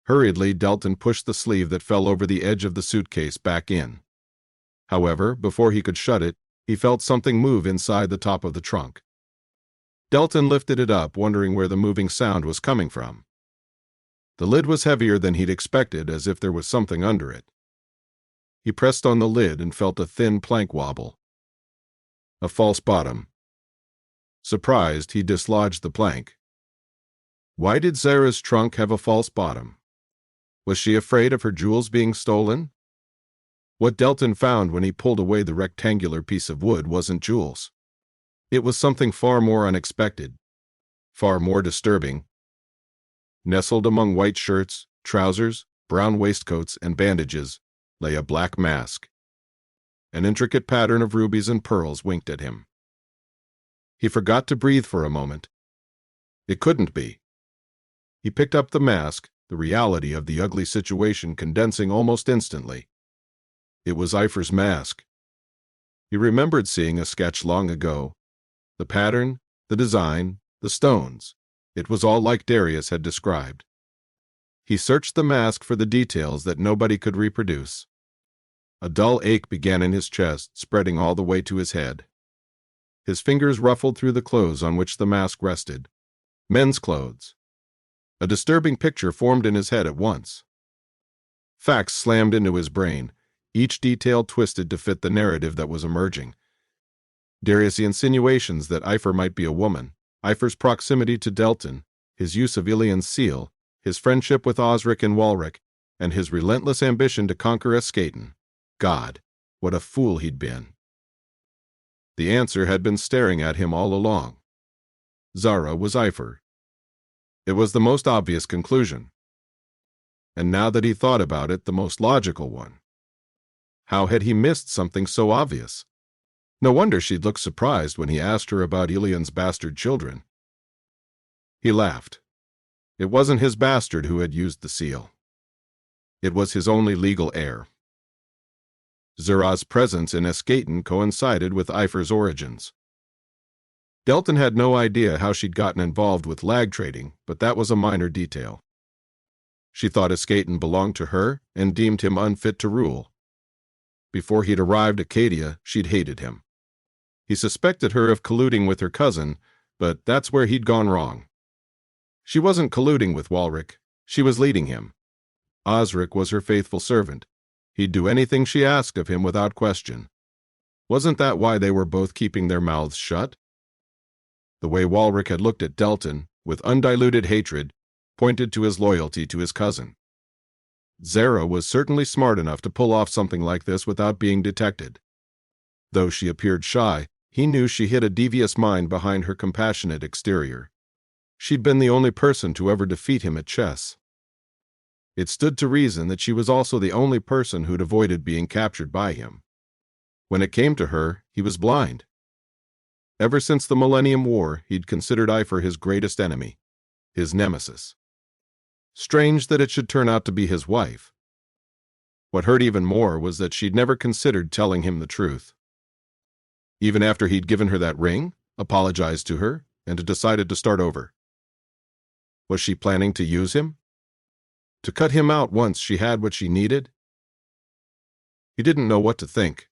Hurriedly, Delton pushed the sleeve that fell over the edge of the suitcase back in. However, before he could shut it, he felt something move inside the top of the trunk. Delton lifted it up, wondering where the moving sound was coming from. The lid was heavier than he'd expected, as if there was something under it. He pressed on the lid and felt a thin plank wobble. A false bottom. Surprised, he dislodged the plank. Why did Zara's trunk have a false bottom? Was she afraid of her jewels being stolen? What Delton found when he pulled away the rectangular piece of wood wasn't jewels. It was something far more unexpected, far more disturbing. Nestled among white shirts, trousers, brown waistcoats, and bandages lay a black mask. An intricate pattern of rubies and pearls winked at him. He forgot to breathe for a moment. It couldn't be. He picked up the mask, the reality of the ugly situation condensing almost instantly. It was Epher's mask. He remembered seeing a sketch long ago. The pattern, the design, the stones. It was all like Darius had described. He searched the mask for the details that nobody could reproduce. A dull ache began in his chest, spreading all the way to his head. His fingers ruffled through the clothes on which the mask rested. Men's clothes. A disturbing picture formed in his head at once. Facts slammed into his brain, each detail twisted to fit the narrative that was emerging. Darius' insinuations that Epher might be a woman, Epher's proximity to Delton, his use of Ilian's seal, his friendship with Osric and Walric, and his relentless ambition to conquer Escaton. God, what a fool he'd been. The answer had been staring at him all along. Zara was Epher. It was the most obvious conclusion. And now that he thought about it, the most logical one. How had he missed something so obvious? No wonder she'd look surprised when he asked her about Ilian's bastard children. He laughed. It wasn't his bastard who had used the seal. It was his only legal heir. Zara's presence in Escaton coincided with Epher's origins. Delton had no idea how she'd gotten involved with lag trading, but that was a minor detail. She thought Escaton belonged to her and deemed him unfit to rule. Before he'd arrived at Cadia, she'd hated him. He suspected her of colluding with her cousin, but that's where he'd gone wrong. She wasn't colluding with Walric. She was leading him. Osric was her faithful servant. He'd do anything she asked of him without question. Wasn't that why they were both keeping their mouths shut? The way Walric had looked at Delton, with undiluted hatred, pointed to his loyalty to his cousin. Zara was certainly smart enough to pull off something like this without being detected. Though she appeared shy, he knew she hid a devious mind behind her compassionate exterior. She'd been the only person to ever defeat him at chess. It stood to reason that she was also the only person who'd avoided being captured by him. When it came to her, he was blind. Ever since the Millennium War, he'd considered Epher his greatest enemy, his nemesis. Strange that it should turn out to be his wife. What hurt even more was that she'd never considered telling him the truth. Even after he'd given her that ring, apologized to her, and decided to start over. Was she planning to use him? To cut him out once she had what she needed? He didn't know what to think.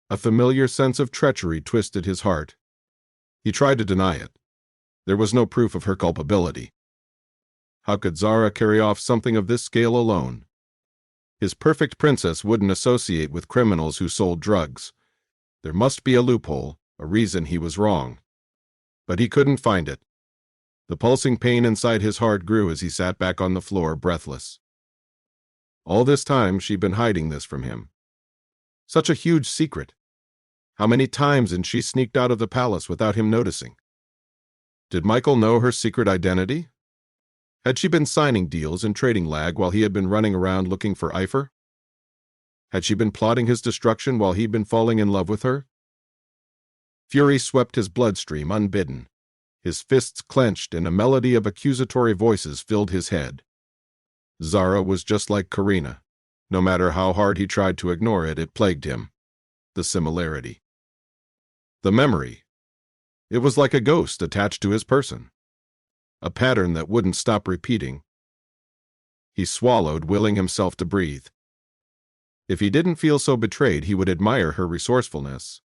A familiar sense of treachery twisted his heart. He tried to deny it. There was no proof of her culpability. How could Zara carry off something of this scale alone? His perfect princess wouldn't associate with criminals who sold drugs. There must be a loophole, a reason he was wrong. But he couldn't find it. The pulsing pain inside his heart grew as he sat back on the floor, breathless. All this time she'd been hiding this from him. Such a huge secret. How many times had she sneaked out of the palace without him noticing? Did Michael know her secret identity? Had she been signing deals and trading lag while he had been running around looking for Epher? Had she been plotting his destruction while he'd been falling in love with her? Fury swept his bloodstream unbidden. His fists clenched and a melody of accusatory voices filled his head. Zara was just like Karina. No matter how hard he tried to ignore it, it plagued him. The similarity. The memory. It was like a ghost attached to his person. A pattern that wouldn't stop repeating. He swallowed, willing himself to breathe. If he didn't feel so betrayed, he would admire her resourcefulness.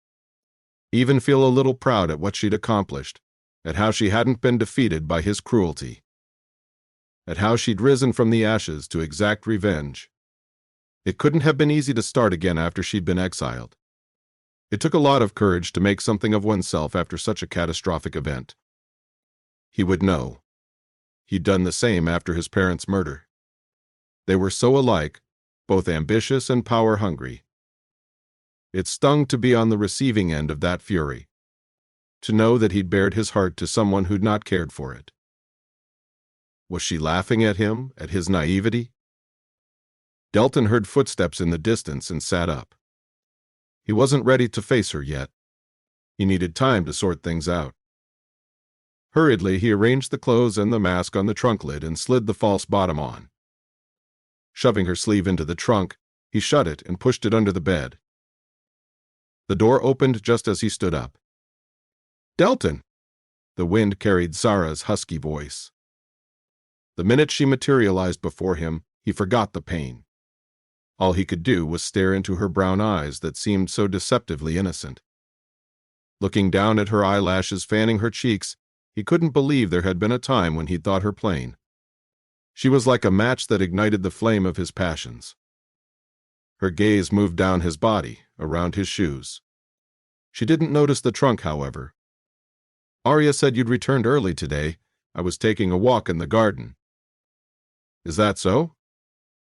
Even feel a little proud at what she'd accomplished, at how she hadn't been defeated by his cruelty, at how she'd risen from the ashes to exact revenge. It couldn't have been easy to start again after she'd been exiled. It took a lot of courage to make something of oneself after such a catastrophic event. He would know. He'd done the same after his parents' murder. They were so alike, both ambitious and power-hungry. It stung to be on the receiving end of that fury, to know that he'd bared his heart to someone who'd not cared for it. Was she laughing at him, at his naivety? Delton heard footsteps in the distance and sat up. He wasn't ready to face her yet. He needed time to sort things out. Hurriedly, he arranged the clothes and the mask on the trunk lid and slid the false bottom on. Shoving her sleeve into the trunk, he shut it and pushed it under the bed. The door opened just as he stood up. "Delton!" The wind carried Zara's husky voice. The minute she materialized before him, he forgot the pain. All he could do was stare into her brown eyes that seemed so deceptively innocent. Looking down at her eyelashes fanning her cheeks, he couldn't believe there had been a time when he'd thought her plain. She was like a match that ignited the flame of his passions. Her gaze moved down his body, around his shoes. She didn't notice the trunk, however. "Arya said you'd returned early today. I was taking a walk in the garden." "Is that so?"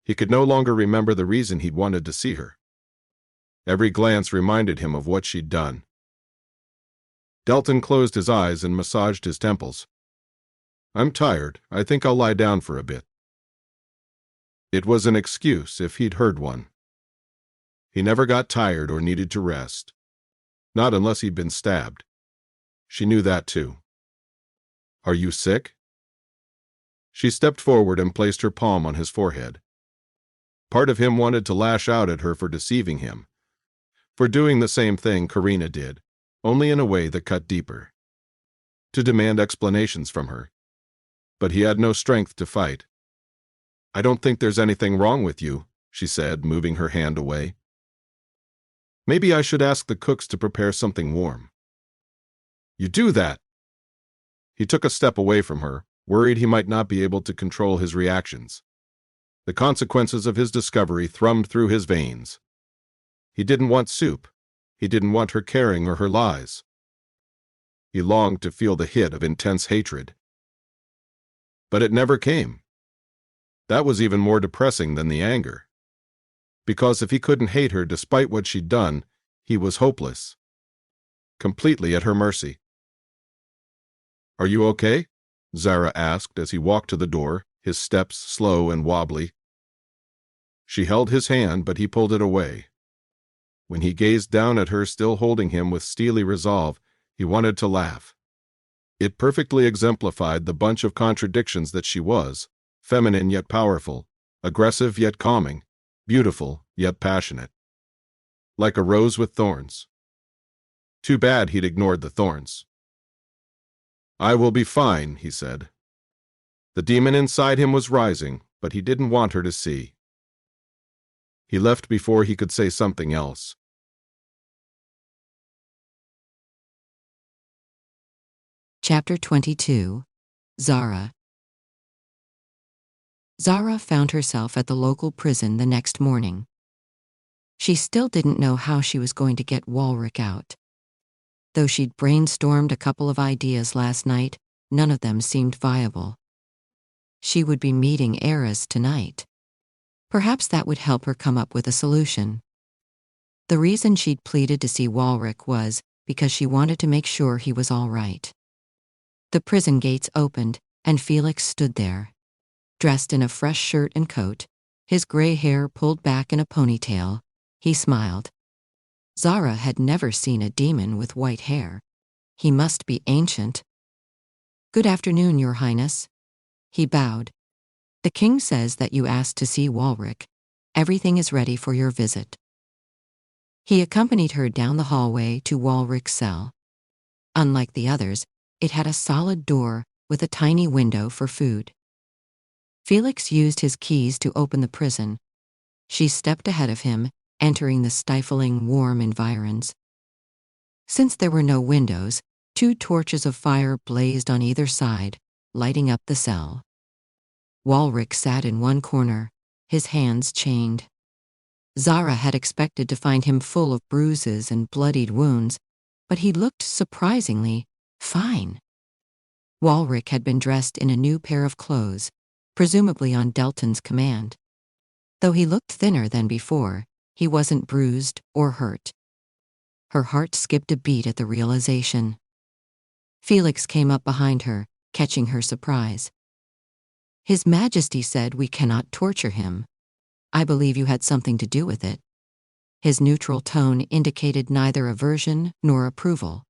He could no longer remember the reason he'd wanted to see her. Every glance reminded him of what she'd done. Delton closed his eyes and massaged his temples. "I'm tired. I think I'll lie down for a bit." It was an excuse, if he'd heard one. He never got tired or needed to rest. Not unless he'd been stabbed. She knew that too. "Are you sick?" She stepped forward and placed her palm on his forehead. Part of him wanted to lash out at her for deceiving him, for doing the same thing Karina did, only in a way that cut deeper. To demand explanations from her. But he had no strength to fight. "I don't think there's anything wrong with you," she said, moving her hand away. "Maybe I should ask the cooks to prepare something warm." "You do that!" He took a step away from her, worried he might not be able to control his reactions. The consequences of his discovery thrummed through his veins. He didn't want soup. He didn't want her caring or her lies. He longed to feel the hit of intense hatred. But it never came. That was even more depressing than the anger. Because if he couldn't hate her despite what she'd done, he was hopeless. Completely at her mercy. "Are you okay?" Zara asked as he walked to the door, his steps slow and wobbly. She held his hand, but he pulled it away. When he gazed down at her, still holding him with steely resolve, he wanted to laugh. It perfectly exemplified the bunch of contradictions that she was, feminine yet powerful, aggressive yet calming, beautiful yet passionate. Like a rose with thorns. Too bad he'd ignored the thorns. "I will be fine," he said. The demon inside him was rising, but he didn't want her to see. He left before he could say something else. Chapter 22. Zara. Zara found herself at the local prison the next morning. She still didn't know how she was going to get Walrick out. Though she'd brainstormed a couple of ideas last night, none of them seemed viable. She would be meeting Eris tonight. Perhaps that would help her come up with a solution. The reason she'd pleaded to see Walrick was because she wanted to make sure he was all right. The prison gates opened, and Felix stood there. Dressed in a fresh shirt and coat, his gray hair pulled back in a ponytail, he smiled. Zara had never seen a demon with white hair. He must be ancient. "Good afternoon, Your Highness." He bowed. "The king says that you asked to see Walrick. Everything is ready for your visit." He accompanied her down the hallway to Walrick's cell. Unlike the others, it had a solid door with a tiny window for food. Felix used his keys to open the prison. She stepped ahead of him, entering the stifling, warm environs. Since there were no windows, 2 torches of fire blazed on either side, lighting up the cell. Walrick sat in one corner, his hands chained. Zara had expected to find him full of bruises and bloodied wounds, but he looked surprisingly fine. Walrick had been dressed in a new pair of clothes, presumably on Delton's command. Though he looked thinner than before, he wasn't bruised or hurt. Her heart skipped a beat at the realization. Felix came up behind her, catching her surprise. "His Majesty said we cannot torture him. I believe you had something to do with it." His neutral tone indicated neither aversion nor approval.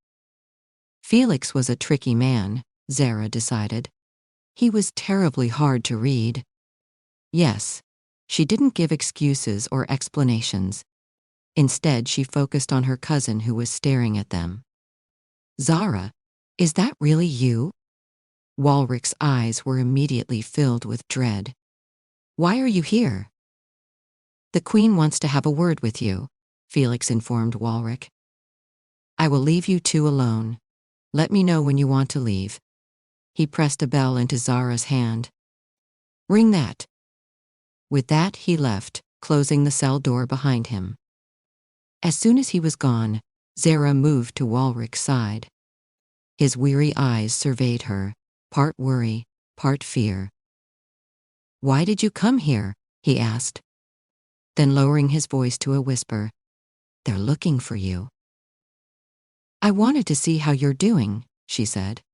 Felix was a tricky man, Zara decided. He was terribly hard to read. Yes, she didn't give excuses or explanations. Instead, she focused on her cousin who was staring at them. "Zara, is that really you?" Walrick's eyes were immediately filled with dread. "Why are you here?" "The Queen wants to have a word with you," Felix informed Walrick. "I will leave you 2 alone. Let me know when you want to leave." He pressed a bell into Zara's hand. "Ring that." With that, he left, closing the cell door behind him. As soon as he was gone, Zara moved to Walrick's side. His weary eyes surveyed her, part worry, part fear. "Why did you come here?" he asked. Then lowering his voice to a whisper, "They're looking for you." "I wanted to see how you're doing," she said.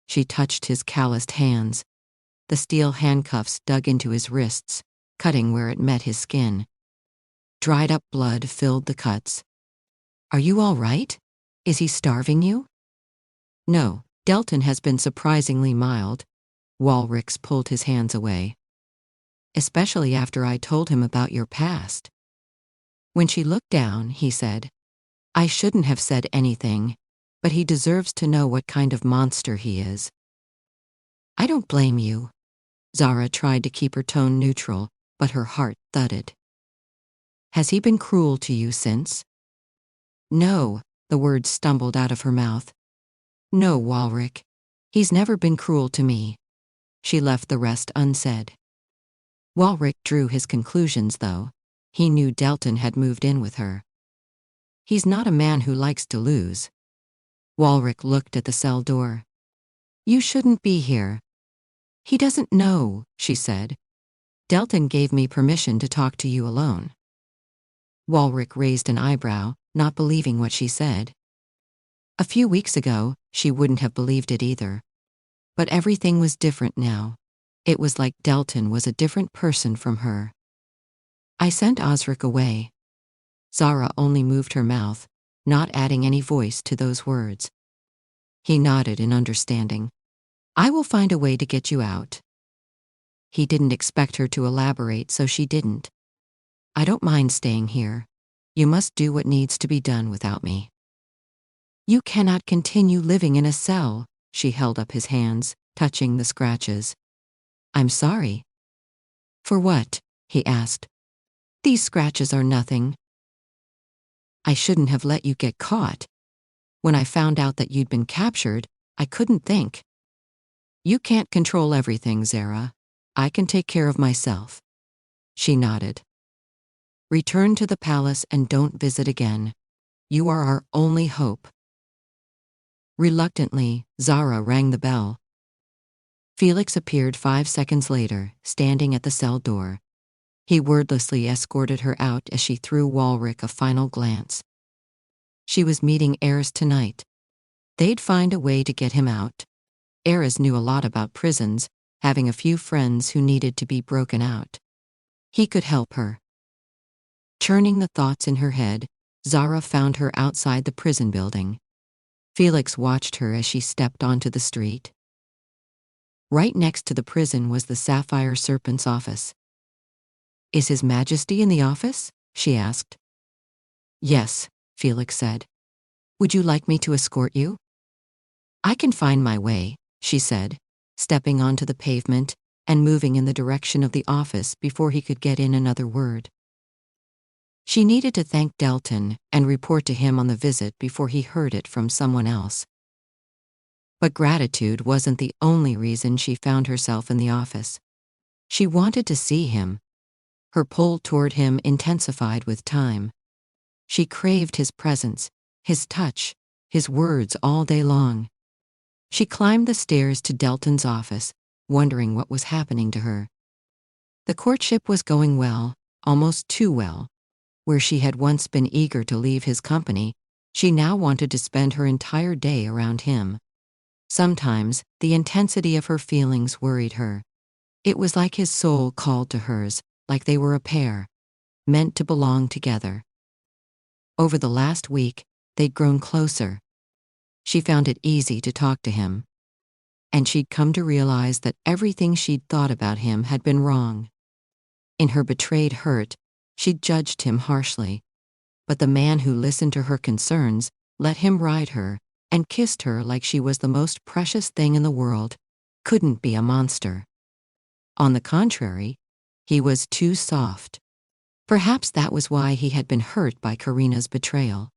She touched his calloused hands. The steel handcuffs dug into his wrists, cutting where it met his skin. Dried-up blood filled the cuts. "Are you all right? Is he starving you?" "No, Delton has been surprisingly mild." Walrick pulled his hands away. "Especially after I told him about your past." When she looked down, he said, "I shouldn't have said anything, but he deserves to know what kind of monster he is." "I don't blame you." Zara tried to keep her tone neutral, but her heart thudded. "Has he been cruel to you since?" "No," the words stumbled out of her mouth. "No, Walrick. He's never been cruel to me." She left the rest unsaid. Walrick drew his conclusions, though. He knew Delton had moved in with her. He's not a man who likes to lose. Walrick looked at the cell door. "You shouldn't be here." "He doesn't know," she said. "Delton gave me permission to talk to you alone." Walrick raised an eyebrow, not believing what she said. A few weeks ago, she wouldn't have believed it either. But everything was different now. It was like Delton was a different person from her. "I sent Osric away." Zara only moved her mouth, not adding any voice to those words. He nodded in understanding. "I will find a way to get you out." He didn't expect her to elaborate, so she didn't. "I don't mind staying here. You must do what needs to be done without me." "You cannot continue living in a cell," she held up his hands, touching the scratches. "I'm sorry." For what? He asked. These scratches are nothing. I shouldn't have let you get caught. When I found out that you'd been captured, I couldn't think. You can't control everything, Zara. I can take care of myself. She nodded. Return to the palace and don't visit again. You are our only hope. Reluctantly, Zara rang the bell. Felix appeared 5 seconds later, standing at the cell door. He wordlessly escorted her out as she threw Walrick a final glance. She was meeting Eris tonight. They'd find a way to get him out. Eris knew a lot about prisons, having a few friends who needed to be broken out. He could help her. Churning the thoughts in her head, Zara found her outside the prison building. Felix watched her as she stepped onto the street. Right next to the prison was the Sapphire Serpent's office. Is His Majesty in the office? She asked. Yes, Felix said. Would you like me to escort you? I can find my way, she said, stepping onto the pavement and moving in the direction of the office before he could get in another word. She needed to thank Delton and report to him on the visit before he heard it from someone else. But gratitude wasn't the only reason she found herself in the office. She wanted to see him. Her pull toward him intensified with time. She craved his presence, his touch, his words all day long. She climbed the stairs to Delton's office, wondering what was happening to her. The courtship was going well, almost too well. Where she had once been eager to leave his company, she now wanted to spend her entire day around him. Sometimes, the intensity of her feelings worried her. It was like his soul called to hers, like they were a pair, meant to belong together. Over the last week, they'd grown closer. She found it easy to talk to him. And she'd come to realize that everything she'd thought about him had been wrong. In her betrayed hurt, she'd judged him harshly. But the man who listened to her concerns, let him ride her, and kissed her like she was the most precious thing in the world, couldn't be a monster. On the contrary, he was too soft. Perhaps that was why he had been hurt by Karina's betrayal.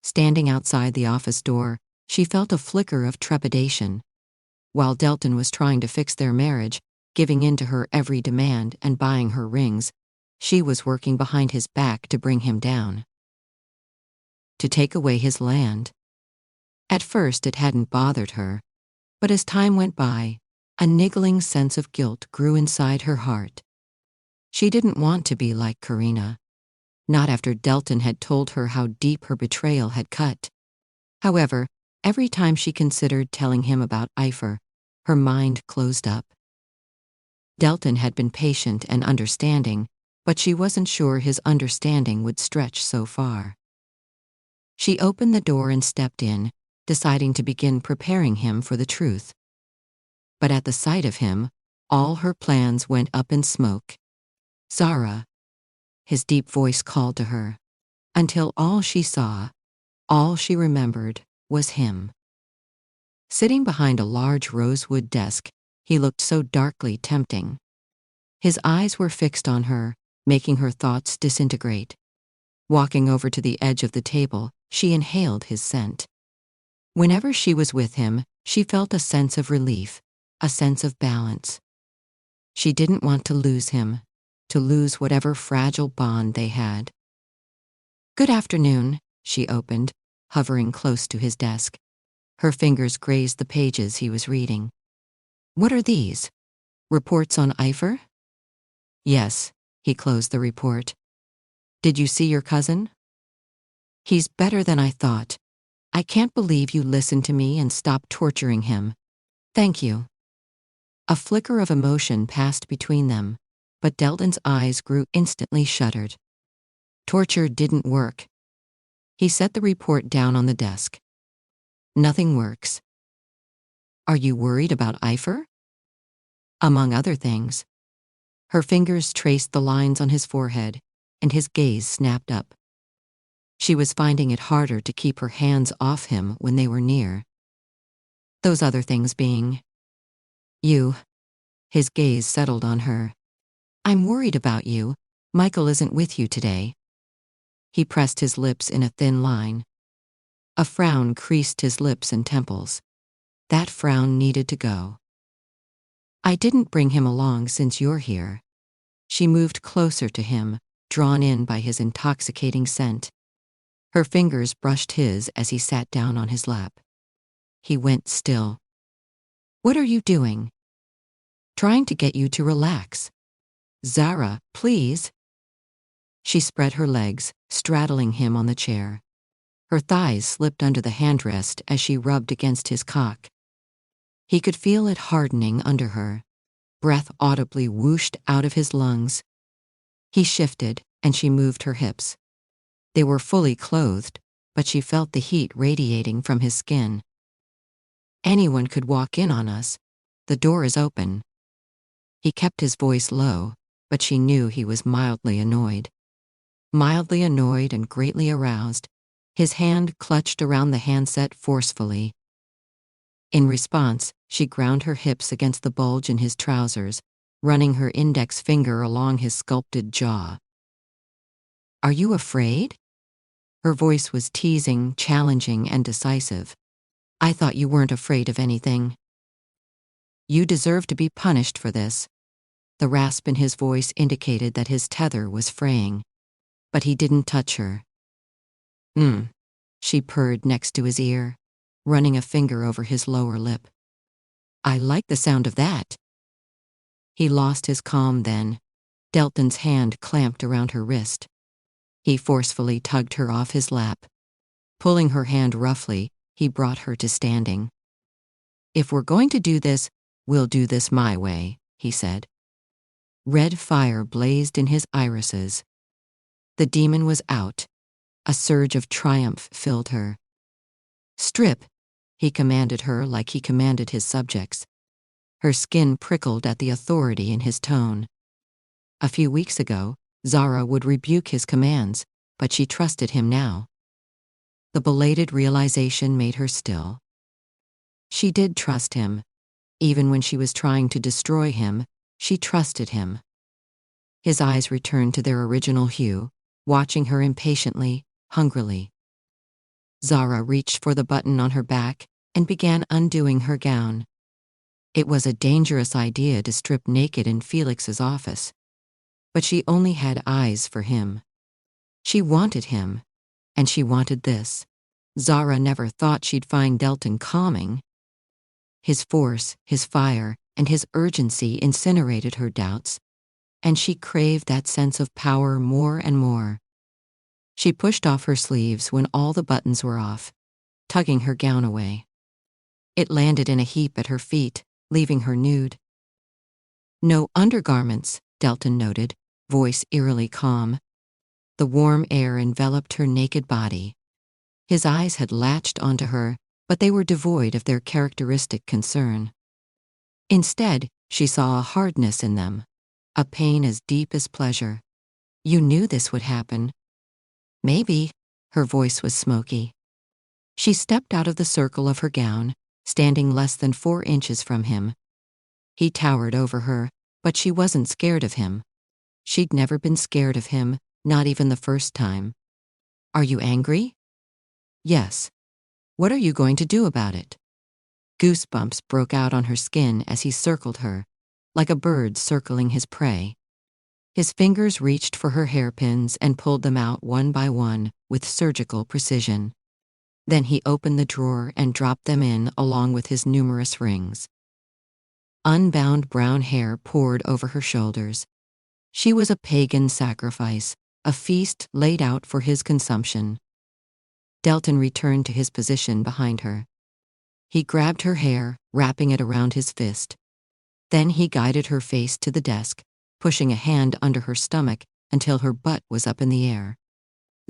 Standing outside the office door, she felt a flicker of trepidation. While Delton was trying to fix their marriage, giving in to her every demand and buying her rings, she was working behind his back to bring him down. To take away his land. At first it hadn't bothered her, but as time went by, a niggling sense of guilt grew inside her heart. She didn't want to be like Karina. Not after Delton had told her how deep her betrayal had cut. However, every time she considered telling him about Epher, her mind closed up. Delton had been patient and understanding, but she wasn't sure his understanding would stretch so far. She opened the door and stepped in, deciding to begin preparing him for the truth. But at the sight of him, all her plans went up in smoke. Zara. His deep voice called to her, until all she saw, all she remembered, was him. Sitting behind a large rosewood desk, he looked so darkly tempting. His eyes were fixed on her, making her thoughts disintegrate. Walking over to the edge of the table, she inhaled his scent. Whenever she was with him, she felt a sense of relief, a sense of balance. She didn't want to lose him, to lose whatever fragile bond they had. Good afternoon, she opened, hovering close to his desk. Her fingers grazed the pages he was reading. What are these? Reports on Epher? Yes, he closed the report. Did you see your cousin? He's better than I thought. I can't believe you listened to me and stopped torturing him. Thank you. A flicker of emotion passed between them, but Delton's eyes grew instantly shuttered. Torture didn't work. He set the report down on the desk. Nothing works. Are you worried about Epher? Among other things. Her fingers traced the lines on his forehead, and his gaze snapped up. She was finding it harder to keep her hands off him when they were near. Those other things being. You. His gaze settled on her. I'm worried about you. Michael isn't with you today. He pressed his lips in a thin line. A frown creased his lips and temples. That frown needed to go. I didn't bring him along since you're here. She moved closer to him, drawn in by his intoxicating scent. Her fingers brushed his as he sat down on his lap. He went still. What are you doing? Trying to get you to relax. Zara, please. She spread her legs, straddling him on the chair. Her thighs slipped under the handrest as she rubbed against his cock. He could feel it hardening under her. Breath audibly whooshed out of his lungs. He shifted, and she moved her hips. They were fully clothed, but she felt the heat radiating from his skin. Anyone could walk in on us. The door is open. He kept his voice low, but she knew he was mildly annoyed. Mildly annoyed and greatly aroused, his hand clutched around the handset forcefully. In response, she ground her hips against the bulge in his trousers, running her index finger along his sculpted jaw. Are you afraid? Her voice was teasing, challenging, and decisive. I thought you weren't afraid of anything. You deserve to be punished for this. The rasp in his voice indicated that his tether was fraying. But he didn't touch her. She purred next to his ear, running a finger over his lower lip. I like the sound of that. He lost his calm then. Delton's hand clamped around her wrist. He forcefully tugged her off his lap. Pulling her hand roughly, he brought her to standing. If we're going to do this, we'll do this my way, he said. Red fire blazed in his irises. The demon was out. A surge of triumph filled her. Strip, he commanded her like he commanded his subjects. Her skin prickled at the authority in his tone. A few weeks ago, Zara would rebuke his commands, but she trusted him now. The belated realization made her still. She did trust him. Even when she was trying to destroy him, she trusted him. His eyes returned to their original hue, watching her impatiently, hungrily. Zara reached for the button on her back and began undoing her gown. It was a dangerous idea to strip naked in Felix's office. But she only had eyes for him. She wanted him, and she wanted this. Zara never thought she'd find Delton calming. His force, his fire, and his urgency incinerated her doubts, and she craved that sense of power more and more. She pushed off her sleeves when all the buttons were off, tugging her gown away. It landed in a heap at her feet, leaving her nude. No undergarments, Delton noted, voice eerily calm. The warm air enveloped her naked body. His eyes had latched onto her, but they were devoid of their characteristic concern. Instead, she saw a hardness in them, a pain as deep as pleasure. You knew this would happen. Maybe. Her voice was smoky. She stepped out of the circle of her gown, standing less than 4 inches from him. He towered over her, but she wasn't scared of him. She'd never been scared of him, not even the first time. Are you angry? Yes. What are you going to do about it? Goosebumps broke out on her skin as he circled her, like a bird circling his prey. His fingers reached for her hairpins and pulled them out one by one with surgical precision. Then he opened the drawer and dropped them in along with his numerous rings. Unbound brown hair poured over her shoulders. She was a pagan sacrifice, a feast laid out for his consumption. Delton returned to his position behind her. He grabbed her hair, wrapping it around his fist. Then he guided her face to the desk, pushing a hand under her stomach until her butt was up in the air.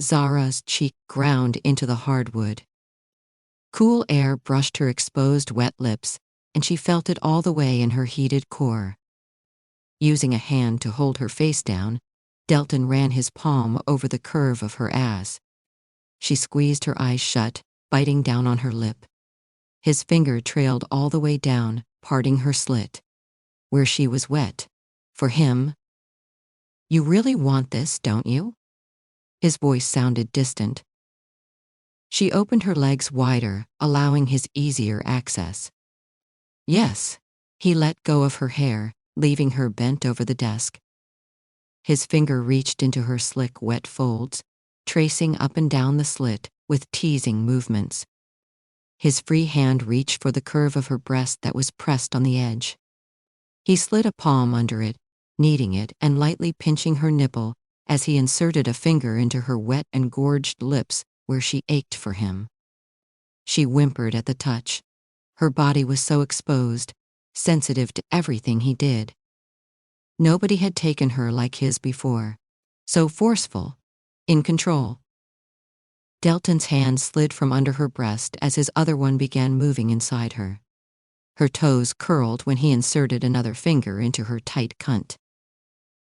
Zara's cheek ground into the hardwood. Cool air brushed her exposed wet lips, and she felt it all the way in her heated core. Using a hand to hold her face down, Delton ran his palm over the curve of her ass. She squeezed her eyes shut, biting down on her lip. His finger trailed all the way down, parting her slit. Where she was wet. For him, You really want this, don't you? His voice sounded distant. She opened her legs wider, allowing his easier access. Yes. He let go of her hair, leaving her bent over the desk. His finger reached into her slick, wet folds, tracing up and down the slit with teasing movements. His free hand reached for the curve of her breast that was pressed on the edge. He slid a palm under it, kneading it and lightly pinching her nipple as he inserted a finger into her wet and gorged lips where she ached for him. She whimpered at the touch. Her body was so exposed, sensitive to everything he did. Nobody had taken her like his before. So forceful, in control. Delton's hand slid from under her breast as his other one began moving inside her. Her toes curled when he inserted another finger into her tight cunt.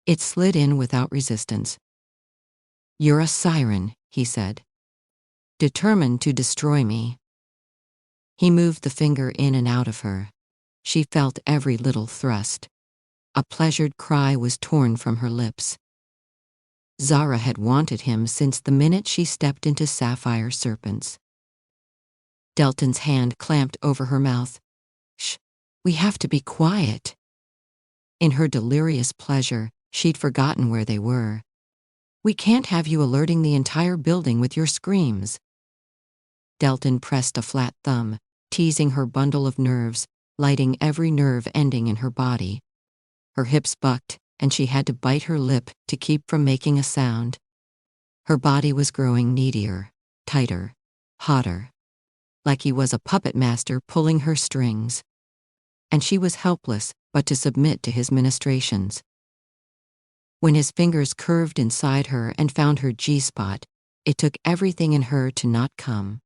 It slid in without resistance. "You're a siren," he said. "Determined to destroy me." He moved the finger in and out of her. She felt every little thrust. A pleasured cry was torn from her lips. Zara had wanted him since the minute she stepped into Sapphire Serpents. Delton's hand clamped over her mouth. "Shh, we have to be quiet." In her delirious pleasure, she'd forgotten where they were. "We can't have you alerting the entire building with your screams." Delton pressed a flat thumb, teasing her bundle of nerves, lighting every nerve ending in her body. Her hips bucked, and she had to bite her lip to keep from making a sound. Her body was growing needier, tighter, hotter, like he was a puppet master pulling her strings. And she was helpless but to submit to his ministrations. When his fingers curved inside her and found her G-spot, it took everything in her to not come.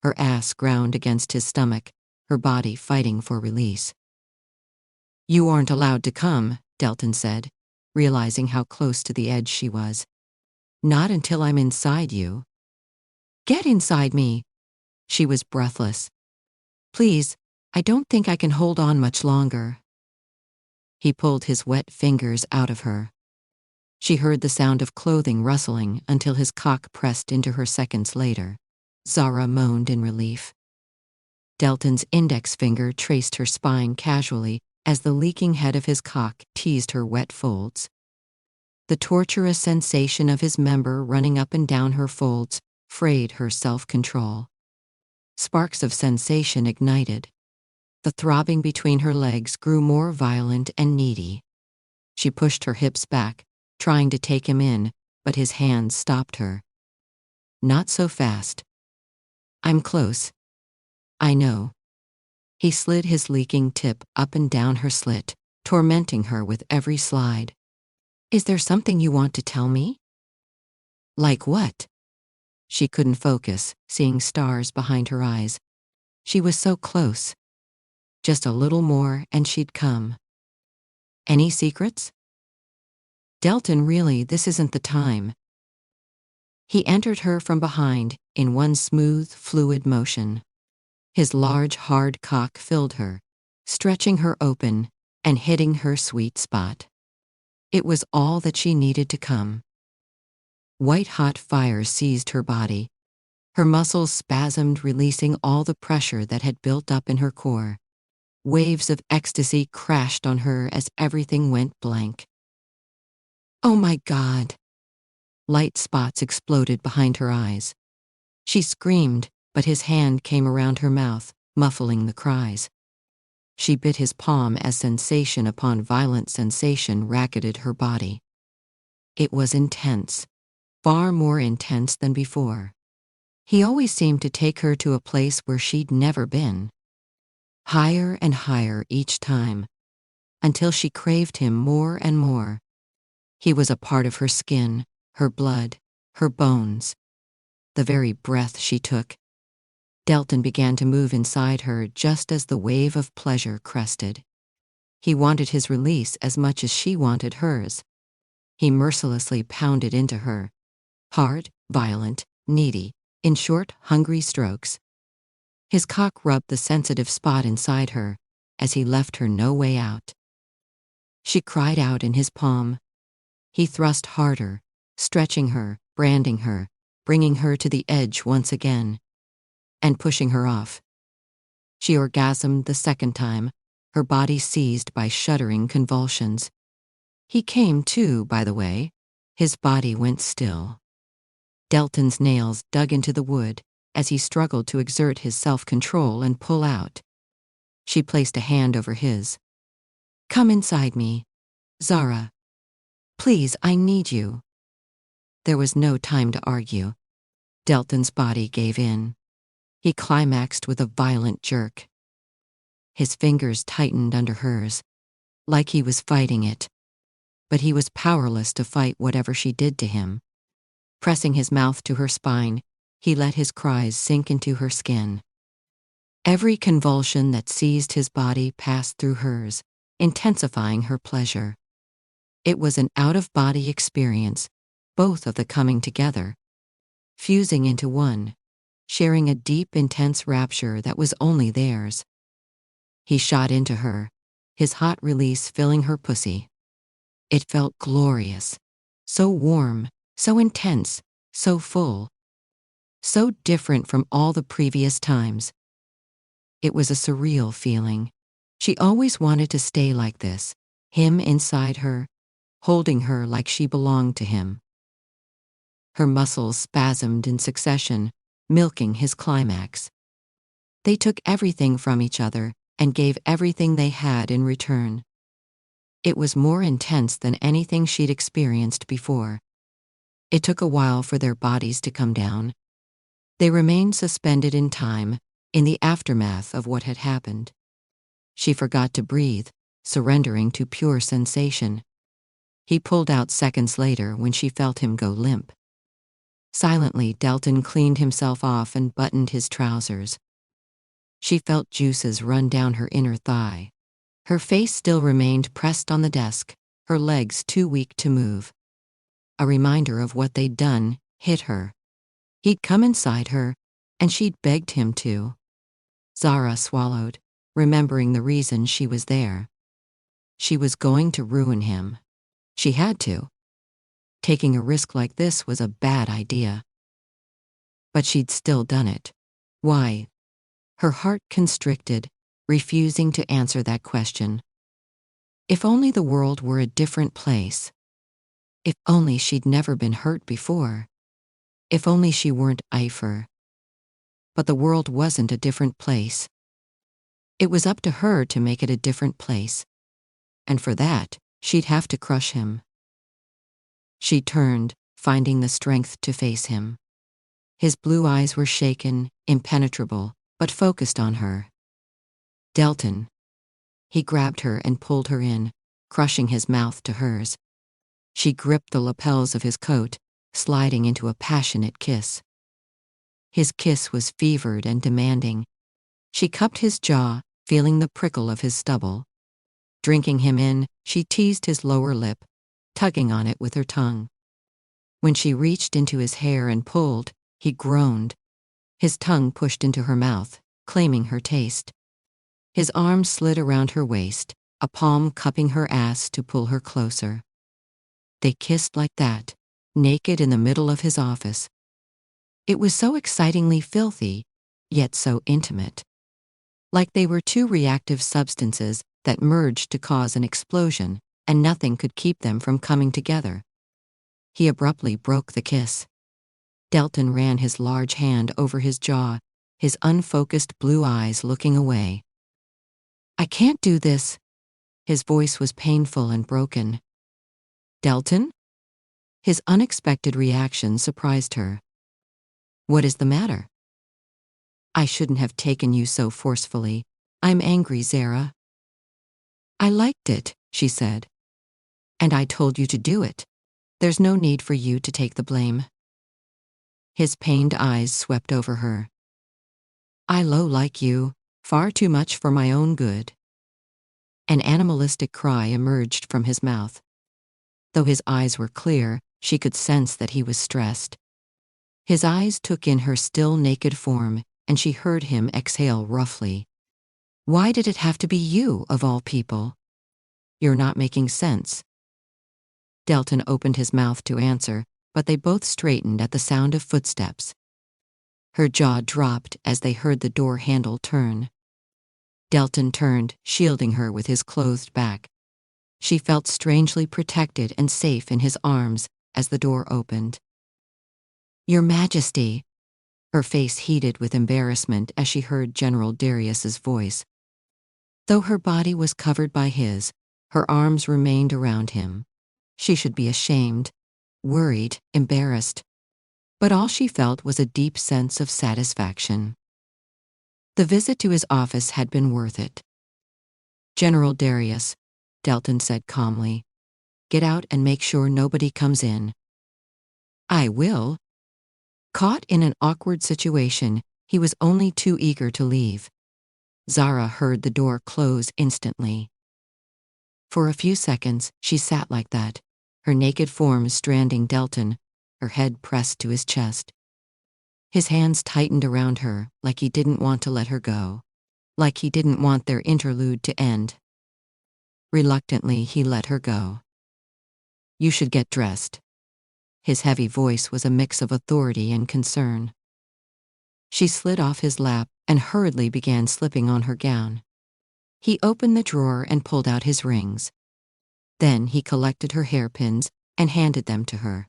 Her ass ground against his stomach, her body fighting for release. "You aren't allowed to come," Delton said, realizing how close to the edge she was. "Not until I'm inside you." "Get inside me." She was breathless. "Please, I don't think I can hold on much longer." He pulled his wet fingers out of her. She heard the sound of clothing rustling until his cock pressed into her seconds later. Zara moaned in relief. Delton's index finger traced her spine casually as the leaking head of his cock teased her wet folds. The torturous sensation of his member running up and down her folds frayed her self-control. Sparks of sensation ignited. The throbbing between her legs grew more violent and needy. She pushed her hips back, trying to take him in, but his hands stopped her. "Not so fast." "I'm close." "I know." He slid his leaking tip up and down her slit, tormenting her with every slide. "Is there something you want to tell me?" "Like what?" She couldn't focus, seeing stars behind her eyes. She was so close. Just a little more and she'd come. "Any secrets?" "Delton, really, this isn't the time." He entered her from behind in one smooth, fluid motion. His large, hard cock filled her, stretching her open and hitting her sweet spot. It was all that she needed to come. White-hot fire seized her body. Her muscles spasmed, releasing all the pressure that had built up in her core. Waves of ecstasy crashed on her as everything went blank. "Oh my God!" Light spots exploded behind her eyes. She screamed, but his hand came around her mouth, muffling the cries. She bit his palm as sensation upon violent sensation racketed her body. It was intense, far more intense than before. He always seemed to take her to a place where she'd never been. Higher and higher each time, until she craved him more and more. He was a part of her skin, her blood, her bones. The very breath she took. Delton began to move inside her just as the wave of pleasure crested. He wanted his release as much as she wanted hers. He mercilessly pounded into her. Hard, violent, needy, in short, hungry strokes. His cock rubbed the sensitive spot inside her as he left her no way out. She cried out in his palm. He thrust harder, stretching her, branding her, bringing her to the edge once again, and pushing her off. She orgasmed the second time, her body seized by shuddering convulsions. He came too, by the way. His body went still. Delton's nails dug into the wood as he struggled to exert his self-control and pull out. She placed a hand over his. "Come inside me, Zara. Please, I need you." There was no time to argue. Delton's body gave in. He climaxed with a violent jerk. His fingers tightened under hers, like he was fighting it. But he was powerless to fight whatever she did to him. Pressing his mouth to her spine, he let his cries sink into her skin. Every convulsion that seized his body passed through hers, intensifying her pleasure. It was an out-of-body experience, both of the coming together, fusing into one, sharing a deep, intense rapture that was only theirs. He shot into her, his hot release filling her pussy. It felt glorious, so warm, so intense, so full, so different from all the previous times. It was a surreal feeling. She always wanted to stay like this, him inside her, holding her like she belonged to him. Her muscles spasmed in succession, milking his climax. They took everything from each other and gave everything they had in return. It was more intense than anything she'd experienced before. It took a while for their bodies to come down. They remained suspended in time, in the aftermath of what had happened. She forgot to breathe, surrendering to pure sensation. He pulled out seconds later when she felt him go limp. Silently, Delton cleaned himself off and buttoned his trousers. She felt juices run down her inner thigh. Her face still remained pressed on the desk, her legs too weak to move. A reminder of what they'd done hit her. He'd come inside her, and she'd begged him to. Zara swallowed, remembering the reason she was there. She was going to ruin him. She had to. Taking a risk like this was a bad idea. But she'd still done it. Why? Her heart constricted, refusing to answer that question. If only the world were a different place. If only she'd never been hurt before. If only she weren't Epher. But the world wasn't a different place. It was up to her to make it a different place. And for that, she'd have to crush him. She turned, finding the strength to face him. His blue eyes were shaken, impenetrable, but focused on her. "Delton." He grabbed her and pulled her in, crushing his mouth to hers. She gripped the lapels of his coat, sliding into a passionate kiss. His kiss was fevered and demanding. She cupped his jaw, feeling the prickle of his stubble. Drinking him in, she teased his lower lip, tugging on it with her tongue. When she reached into his hair and pulled, he groaned. His tongue pushed into her mouth, claiming her taste. His arm slid around her waist, a palm cupping her ass to pull her closer. They kissed like that, naked in the middle of his office. It was so excitingly filthy, yet so intimate. Like they were two reactive substances that merged to cause an explosion, and nothing could keep them from coming together. He abruptly broke the kiss. Delton ran his large hand over his jaw, his unfocused blue eyes looking away. "I can't do this." His voice was painful and broken. "Delton?" His unexpected reaction surprised her. "What is the matter?" "I shouldn't have taken you so forcefully. I'm angry, Zara." "I liked it," she said. "And I told you to do it. There's no need for you to take the blame." His pained eyes swept over her. "I low like you, far too much for my own good." An animalistic cry emerged from his mouth. Though his eyes were clear, she could sense that he was stressed. His eyes took in her still naked form, and she heard him exhale roughly. "Why did it have to be you, of all people? You're not making sense." Delton opened his mouth to answer, but they both straightened at the sound of footsteps. Her jaw dropped as they heard the door handle turn. Delton turned, shielding her with his closed back. She felt strangely protected and safe in his arms as the door opened. "Your Majesty," her face heated with embarrassment as she heard General Darius's voice. Though her body was covered by his, her arms remained around him. She should be ashamed, worried, embarrassed. But all she felt was a deep sense of satisfaction. The visit to his office had been worth it. "General Darius," Delton said calmly, "get out and make sure nobody comes in." "I will." Caught in an awkward situation, he was only too eager to leave. Zara heard the door close instantly. For a few seconds, she sat like that, her naked form stranding Delton, her head pressed to his chest. His hands tightened around her, like he didn't want to let her go, like he didn't want their interlude to end. Reluctantly, he let her go. "You should get dressed." His heavy voice was a mix of authority and concern. She slid off his lap and hurriedly began slipping on her gown. He opened the drawer and pulled out his rings. Then he collected her hairpins and handed them to her.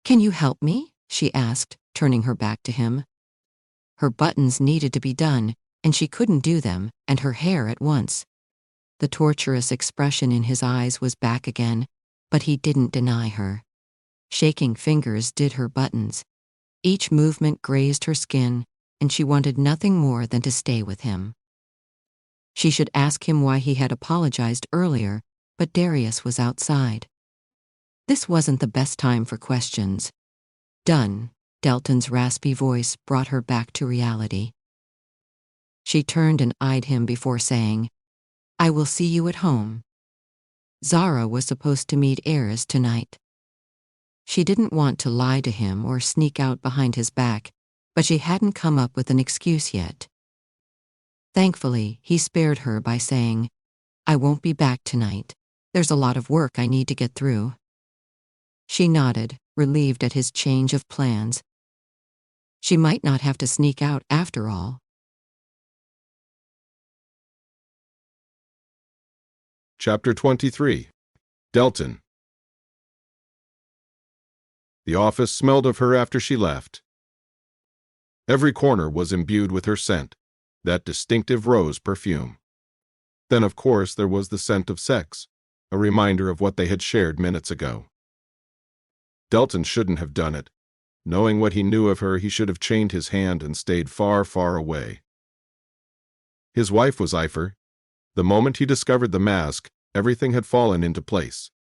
"Can you help me?" she asked, turning her back to him. Her buttons needed to be done, and she couldn't do them and her hair at once. The torturous expression in his eyes was back again, but he didn't deny her. Shaking fingers did her buttons. Each movement grazed her skin, and she wanted nothing more than to stay with him. She should ask him why he had apologized earlier, but Darius was outside. This wasn't the best time for questions. "Done," Delton's raspy voice brought her back to reality. She turned and eyed him before saying, "I will see you at home." Zara was supposed to meet Eris tonight. She didn't want to lie to him or sneak out behind his back, but she hadn't come up with an excuse yet. Thankfully, he spared her by saying, "I won't be back tonight. There's a lot of work I need to get through." She nodded, relieved at his change of plans. She might not have to sneak out after all. Chapter 23. Delton. The office smelled of her after she left. Every corner was imbued with her scent, that distinctive rose perfume. Then, of course, there was the scent of sex, a reminder of what they had shared minutes ago. Delton shouldn't have done it. Knowing what he knew of her, he should have chained his hand and stayed far, far away. His wife was Epher. The moment he discovered the mask, everything had fallen into place.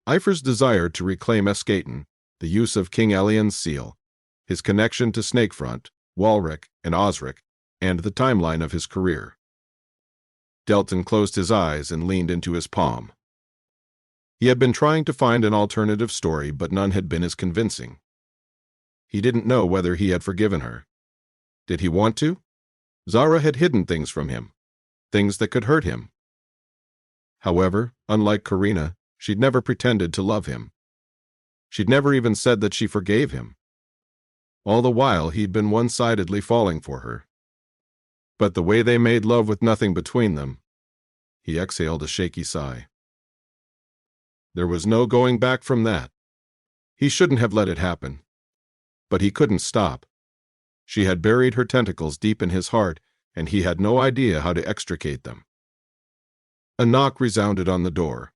Epher's desire to reclaim Escaton, the use of King Elian's seal, his connection to Snakefront, Walrick, and Osric, and the timeline of his career. Delton closed his eyes and leaned into his palm. He had been trying to find an alternative story, but none had been as convincing. He didn't know whether he had forgiven her. Did he want to? Zara had hidden things from him, things that could hurt him. However, unlike Karina, she'd never pretended to love him. She'd never even said that she forgave him. All the while, he'd been one-sidedly falling for her. But the way they made love with nothing between them, he exhaled a shaky sigh. There was no going back from that. He shouldn't have let it happen. But he couldn't stop. She had buried her tentacles deep in his heart, and he had no idea how to extricate them. A knock resounded on the door.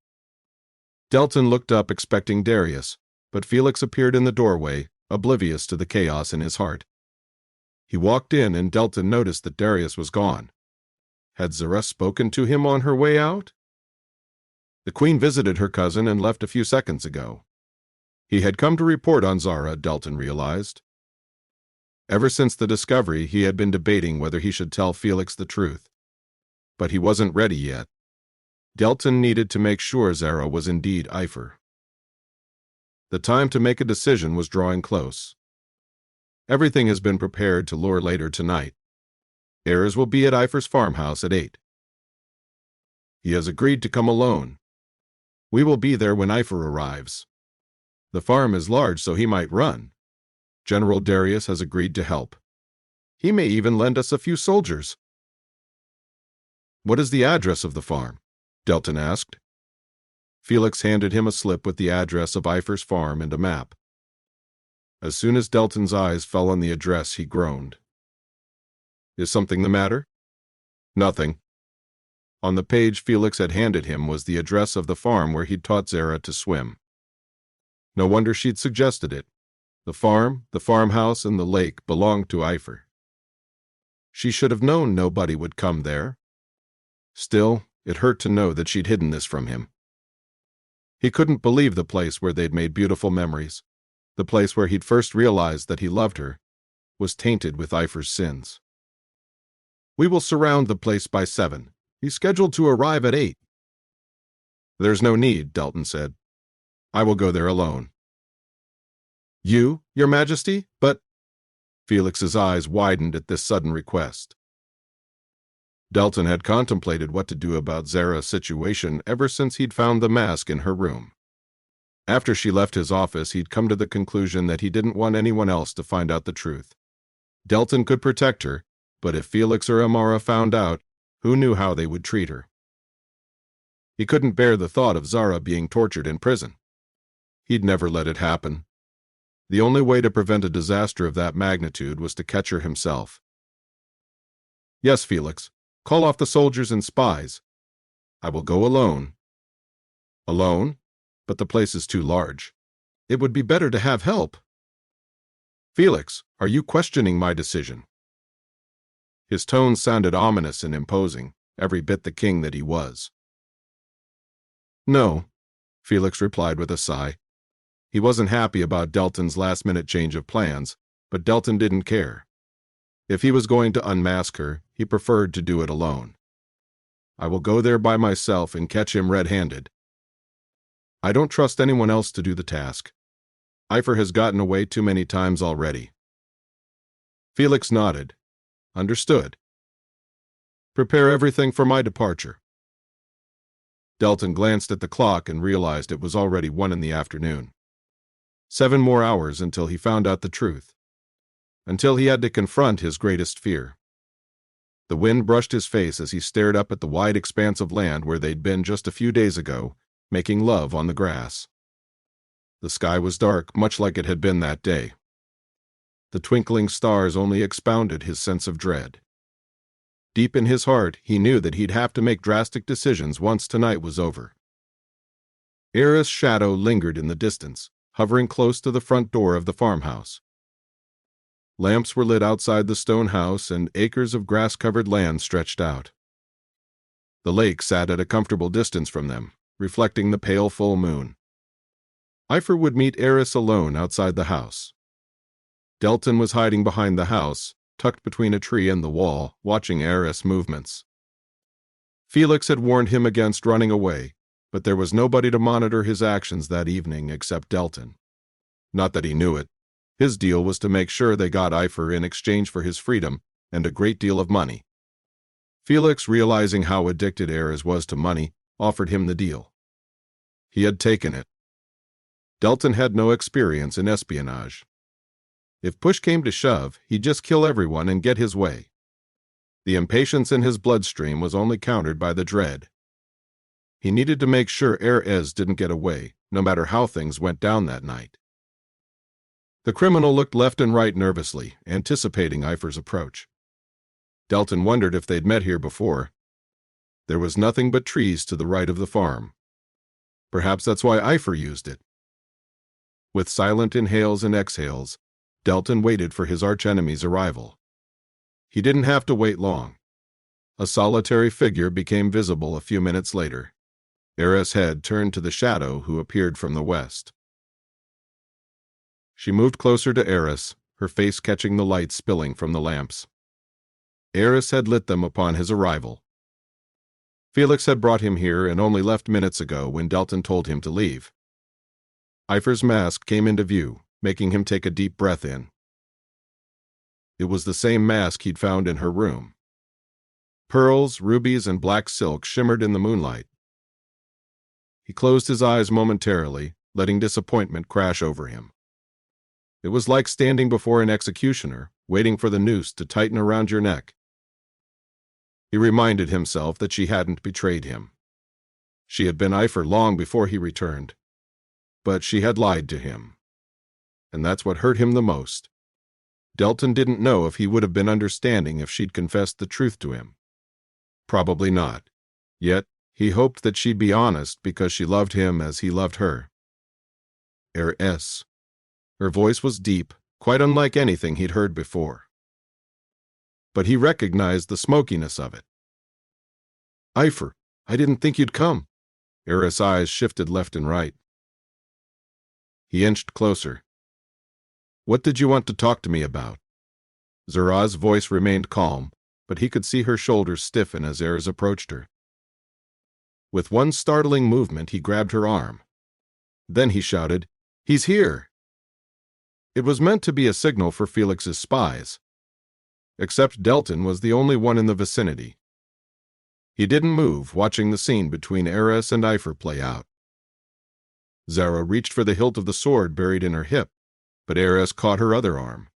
Delton looked up expecting Darius, but Felix appeared in the doorway, oblivious to the chaos in his heart. He walked in, and Delton noticed that Darius was gone. Had Zara spoken to him on her way out? The Queen visited her cousin and left a few seconds ago. He had come to report on Zara, Delton realized. Ever since the discovery, he had been debating whether he should tell Felix the truth. But he wasn't ready yet. Delton needed to make sure Zara was indeed Epher. The time to make a decision was drawing close. Everything has been prepared to lure later tonight. Eris will be at Epher's farmhouse at 8. He has agreed to come alone. We will be there when Epher arrives. The farm is large, so he might run. General Darius has agreed to help. He may even lend us a few soldiers." "What is the address of the farm?" Delton asked. Felix handed him a slip with the address of Epher's farm and a map. As soon as Delton's eyes fell on the address, he groaned. "Is something the matter?" "Nothing." On the page Felix had handed him was the address of the farm where he'd taught Zara to swim. No wonder she'd suggested it. The farm, the farmhouse, and the lake belonged to Epher. She should have known nobody would come there. Still, it hurt to know that she'd hidden this from him. He couldn't believe the place where they'd made beautiful memories, the place where he'd first realized that he loved her, was tainted with Epher's sins. "We will surround the place by 7. He's scheduled to arrive at 8. "There's no need," Delton said. "I will go there alone." "You, Your Majesty? But—" Felix's eyes widened at this sudden request. Delton had contemplated what to do about Zara's situation ever since he'd found the mask in her room. After she left his office, he'd come to the conclusion that he didn't want anyone else to find out the truth. Delton could protect her, but if Felix or Amara found out, who knew how they would treat her? He couldn't bear the thought of Zara being tortured in prison. He'd never let it happen. The only way to prevent a disaster of that magnitude was to catch her himself. "Yes, Felix. Call off the soldiers and spies. I will go alone." "Alone? But the place is too large. It would be better to have help." "Felix, are you questioning my decision?" His tone sounded ominous and imposing, every bit the king that he was. "No," Felix replied with a sigh. He wasn't happy about Delton's last-minute change of plans, but Delton didn't care. If he was going to unmask her, he preferred to do it alone. "I will go there by myself and catch him red-handed. I don't trust anyone else to do the task. Epher has gotten away too many times already." Felix nodded. "Understood. Prepare everything for my departure." Delton glanced at the clock and realized it was already 1 in the afternoon. 7 more hours until he found out the truth. Until he had to confront his greatest fear. The wind brushed his face as he stared up at the wide expanse of land where they'd been just a few days ago, making love on the grass. The sky was dark, much like it had been that day. The twinkling stars only expounded his sense of dread. Deep in his heart, he knew that he'd have to make drastic decisions once tonight was over. Epher's shadow lingered in the distance, hovering close to the front door of the farmhouse. Lamps were lit outside the stone house, and acres of grass-covered land stretched out. The lake sat at a comfortable distance from them, reflecting the pale full moon. Epher would meet Eris alone outside the house. Delton was hiding behind the house, tucked between a tree and the wall, watching Eris' movements. Felix had warned him against running away, but there was nobody to monitor his actions that evening except Delton. Not that he knew it. His deal was to make sure they got Epher in exchange for his freedom and a great deal of money. Felix, realizing how addicted Eris was to money, offered him the deal. He had taken it. Delton had no experience in espionage. If push came to shove, he'd just kill everyone and get his way. The impatience in his bloodstream was only countered by the dread. He needed to make sure Eris didn't get away, no matter how things went down that night. The criminal looked left and right nervously, anticipating Epher's approach. Delton wondered if they'd met here before. There was nothing but trees to the right of the farm. Perhaps that's why Epher used it. With silent inhales and exhales, Delton waited for his archenemy's arrival. He didn't have to wait long. A solitary figure became visible a few minutes later. Eris' head turned to the shadow who appeared from the west. She moved closer to Eris, her face catching the light spilling from the lamps. Eris had lit them upon his arrival. Felix had brought him here and only left minutes ago when Delton told him to leave. Epher's mask came into view, making him take a deep breath in. It was the same mask he'd found in her room. Pearls, rubies, and black silk shimmered in the moonlight. He closed his eyes momentarily, letting disappointment crash over him. It was like standing before an executioner, waiting for the noose to tighten around your neck. He reminded himself that she hadn't betrayed him. She had been Epher long before he returned. But she had lied to him. And that's what hurt him the most. Delton didn't know if he would have been understanding if she'd confessed the truth to him. Probably not. Yet, he hoped that she'd be honest because she loved him as he loved her. Her voice was deep, quite unlike anything he'd heard before. But he recognized the smokiness of it. Epher, I didn't think you'd come. Eris' eyes shifted left and right. He inched closer. What did you want to talk to me about? Zara's voice remained calm, but he could see her shoulders stiffen as Eris approached her. With one startling movement, he grabbed her arm. Then he shouted, "He's here!" It was meant to be a signal for Felix's spies. Except Delton was the only one in the vicinity. He didn't move, watching the scene between Eris and Epher play out. Zara reached for the hilt of the sword buried in her hip, but Eris caught her other arm.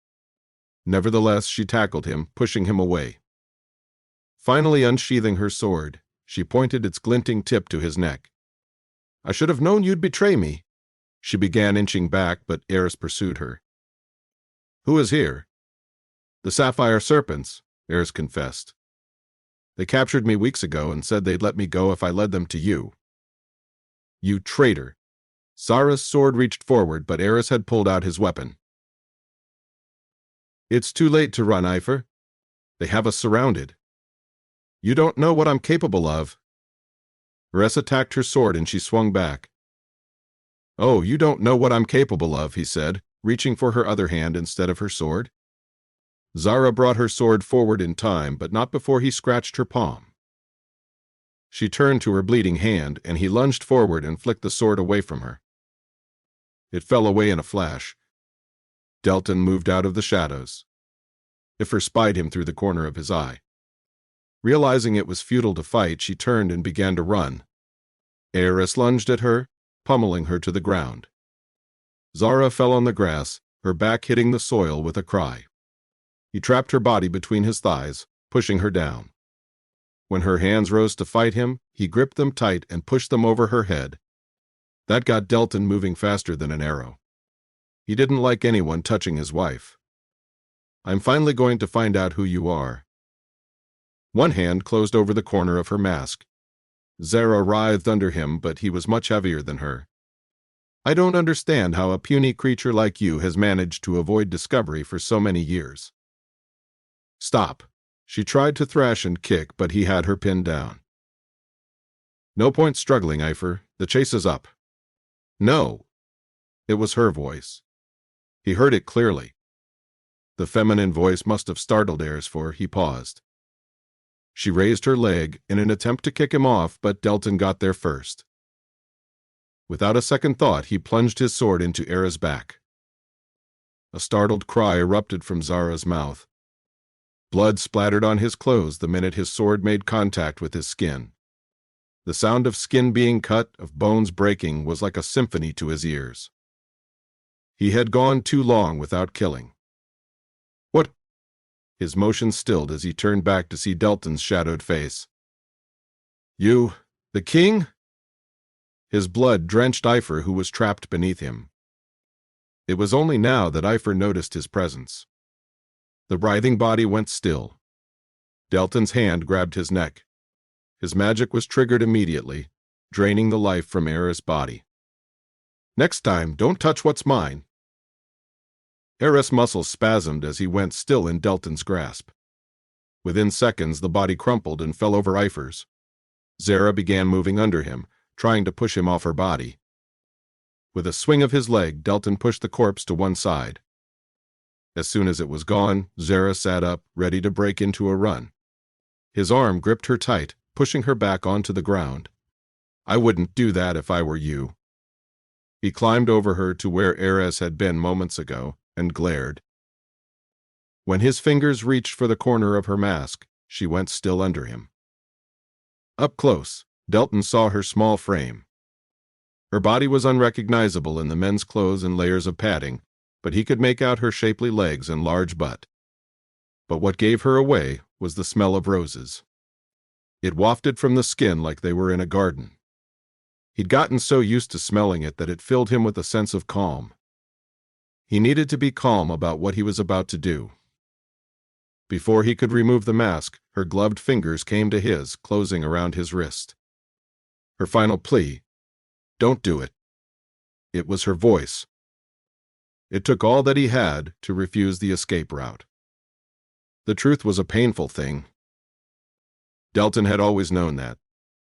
Nevertheless, she tackled him, pushing him away. Finally unsheathing her sword, she pointed its glinting tip to his neck. "I should have known you'd betray me." She began inching back, but Eris pursued her. "Who is here?" "The Sapphire Serpents," Eris confessed. "They captured me weeks ago and said they'd let me go if I led them to you." "You traitor!" Zara's sword reached forward, but Eris had pulled out his weapon. "It's too late to run, Epher. They have us surrounded. You don't know what I'm capable of." Eris attacked her sword and she swung back. "Oh, you don't know what I'm capable of," he said, reaching for her other hand instead of her sword. Zara brought her sword forward in time, but not before he scratched her palm. She turned to her bleeding hand, and he lunged forward and flicked the sword away from her. It fell away in a flash. Delton moved out of the shadows. Epher spied him through the corner of his eye. Realizing it was futile to fight, she turned and began to run. Eris lunged at her, pummeling her to the ground. Zara fell on the grass, her back hitting the soil with a cry. He trapped her body between his thighs, pushing her down. When her hands rose to fight him, he gripped them tight and pushed them over her head. That got Delton moving faster than an arrow. He didn't like anyone touching his wife. "I'm finally going to find out who you are." One hand closed over the corner of her mask. Zara writhed under him, but he was much heavier than her. "I don't understand how a puny creature like you has managed to avoid discovery for so many years." "Stop." She tried to thrash and kick, but he had her pinned down. "No point struggling, Epher. The chase is up." "No." It was her voice. He heard it clearly. The feminine voice must have startled Eris, for he paused. She raised her leg in an attempt to kick him off, but Delton got there first. Without a second thought, he plunged his sword into Eris' back. A startled cry erupted from Zara's mouth. Blood splattered on his clothes the minute his sword made contact with his skin. The sound of skin being cut, of bones breaking, was like a symphony to his ears. He had gone too long without killing. "What?" His motion stilled as he turned back to see Delton's shadowed face. "You, the king?" His blood drenched Epher, who was trapped beneath him. It was only now that Epher noticed his presence. The writhing body went still. Delton's hand grabbed his neck. His magic was triggered immediately, draining the life from Eris' body. "Next time, don't touch what's mine." Eris' muscles spasmed as he went still in Delton's grasp. Within seconds, the body crumpled and fell over Epher's. Zara began moving under him, trying to push him off her body. With a swing of his leg, Delton pushed the corpse to one side. As soon as it was gone, Zara sat up, ready to break into a run. His arm gripped her tight, pushing her back onto the ground. "I wouldn't do that if I were you." He climbed over her to where Eris had been moments ago and glared. When his fingers reached for the corner of her mask, she went still under him. Up close, Delton saw her small frame. Her body was unrecognizable in the men's clothes and layers of padding, but he could make out her shapely legs and large butt. But what gave her away was the smell of roses. It wafted from the skin like they were in a garden. He'd gotten so used to smelling it that it filled him with a sense of calm. He needed to be calm about what he was about to do. Before he could remove the mask, her gloved fingers came to his, closing around his wrist. Her final plea, "Don't do it." It was her voice. It took all that he had to refuse the escape route. The truth was a painful thing. Delton had always known that,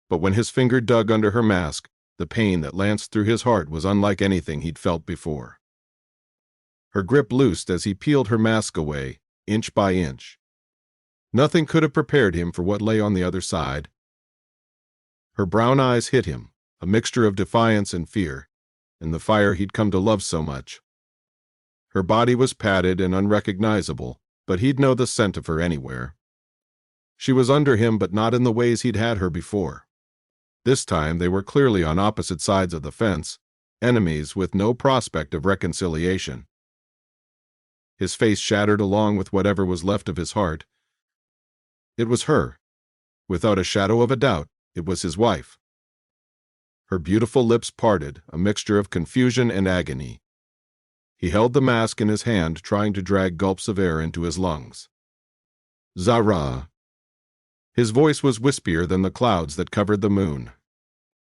but when his finger dug under her mask, the pain that lanced through his heart was unlike anything he'd felt before. Her grip loosed as he peeled her mask away, inch by inch. Nothing could have prepared him for what lay on the other side. Her brown eyes hit him, a mixture of defiance and fear, and the fire he'd come to love so much. Her body was padded and unrecognizable, but he'd know the scent of her anywhere. She was under him, but not in the ways he'd had her before. This time they were clearly on opposite sides of the fence, enemies with no prospect of reconciliation. His face shattered along with whatever was left of his heart. It was her. Without a shadow of a doubt, it was his wife. Her beautiful lips parted, a mixture of confusion and agony. He held the mask in his hand, trying to drag gulps of air into his lungs. Zara. His voice was wispier than the clouds that covered the moon.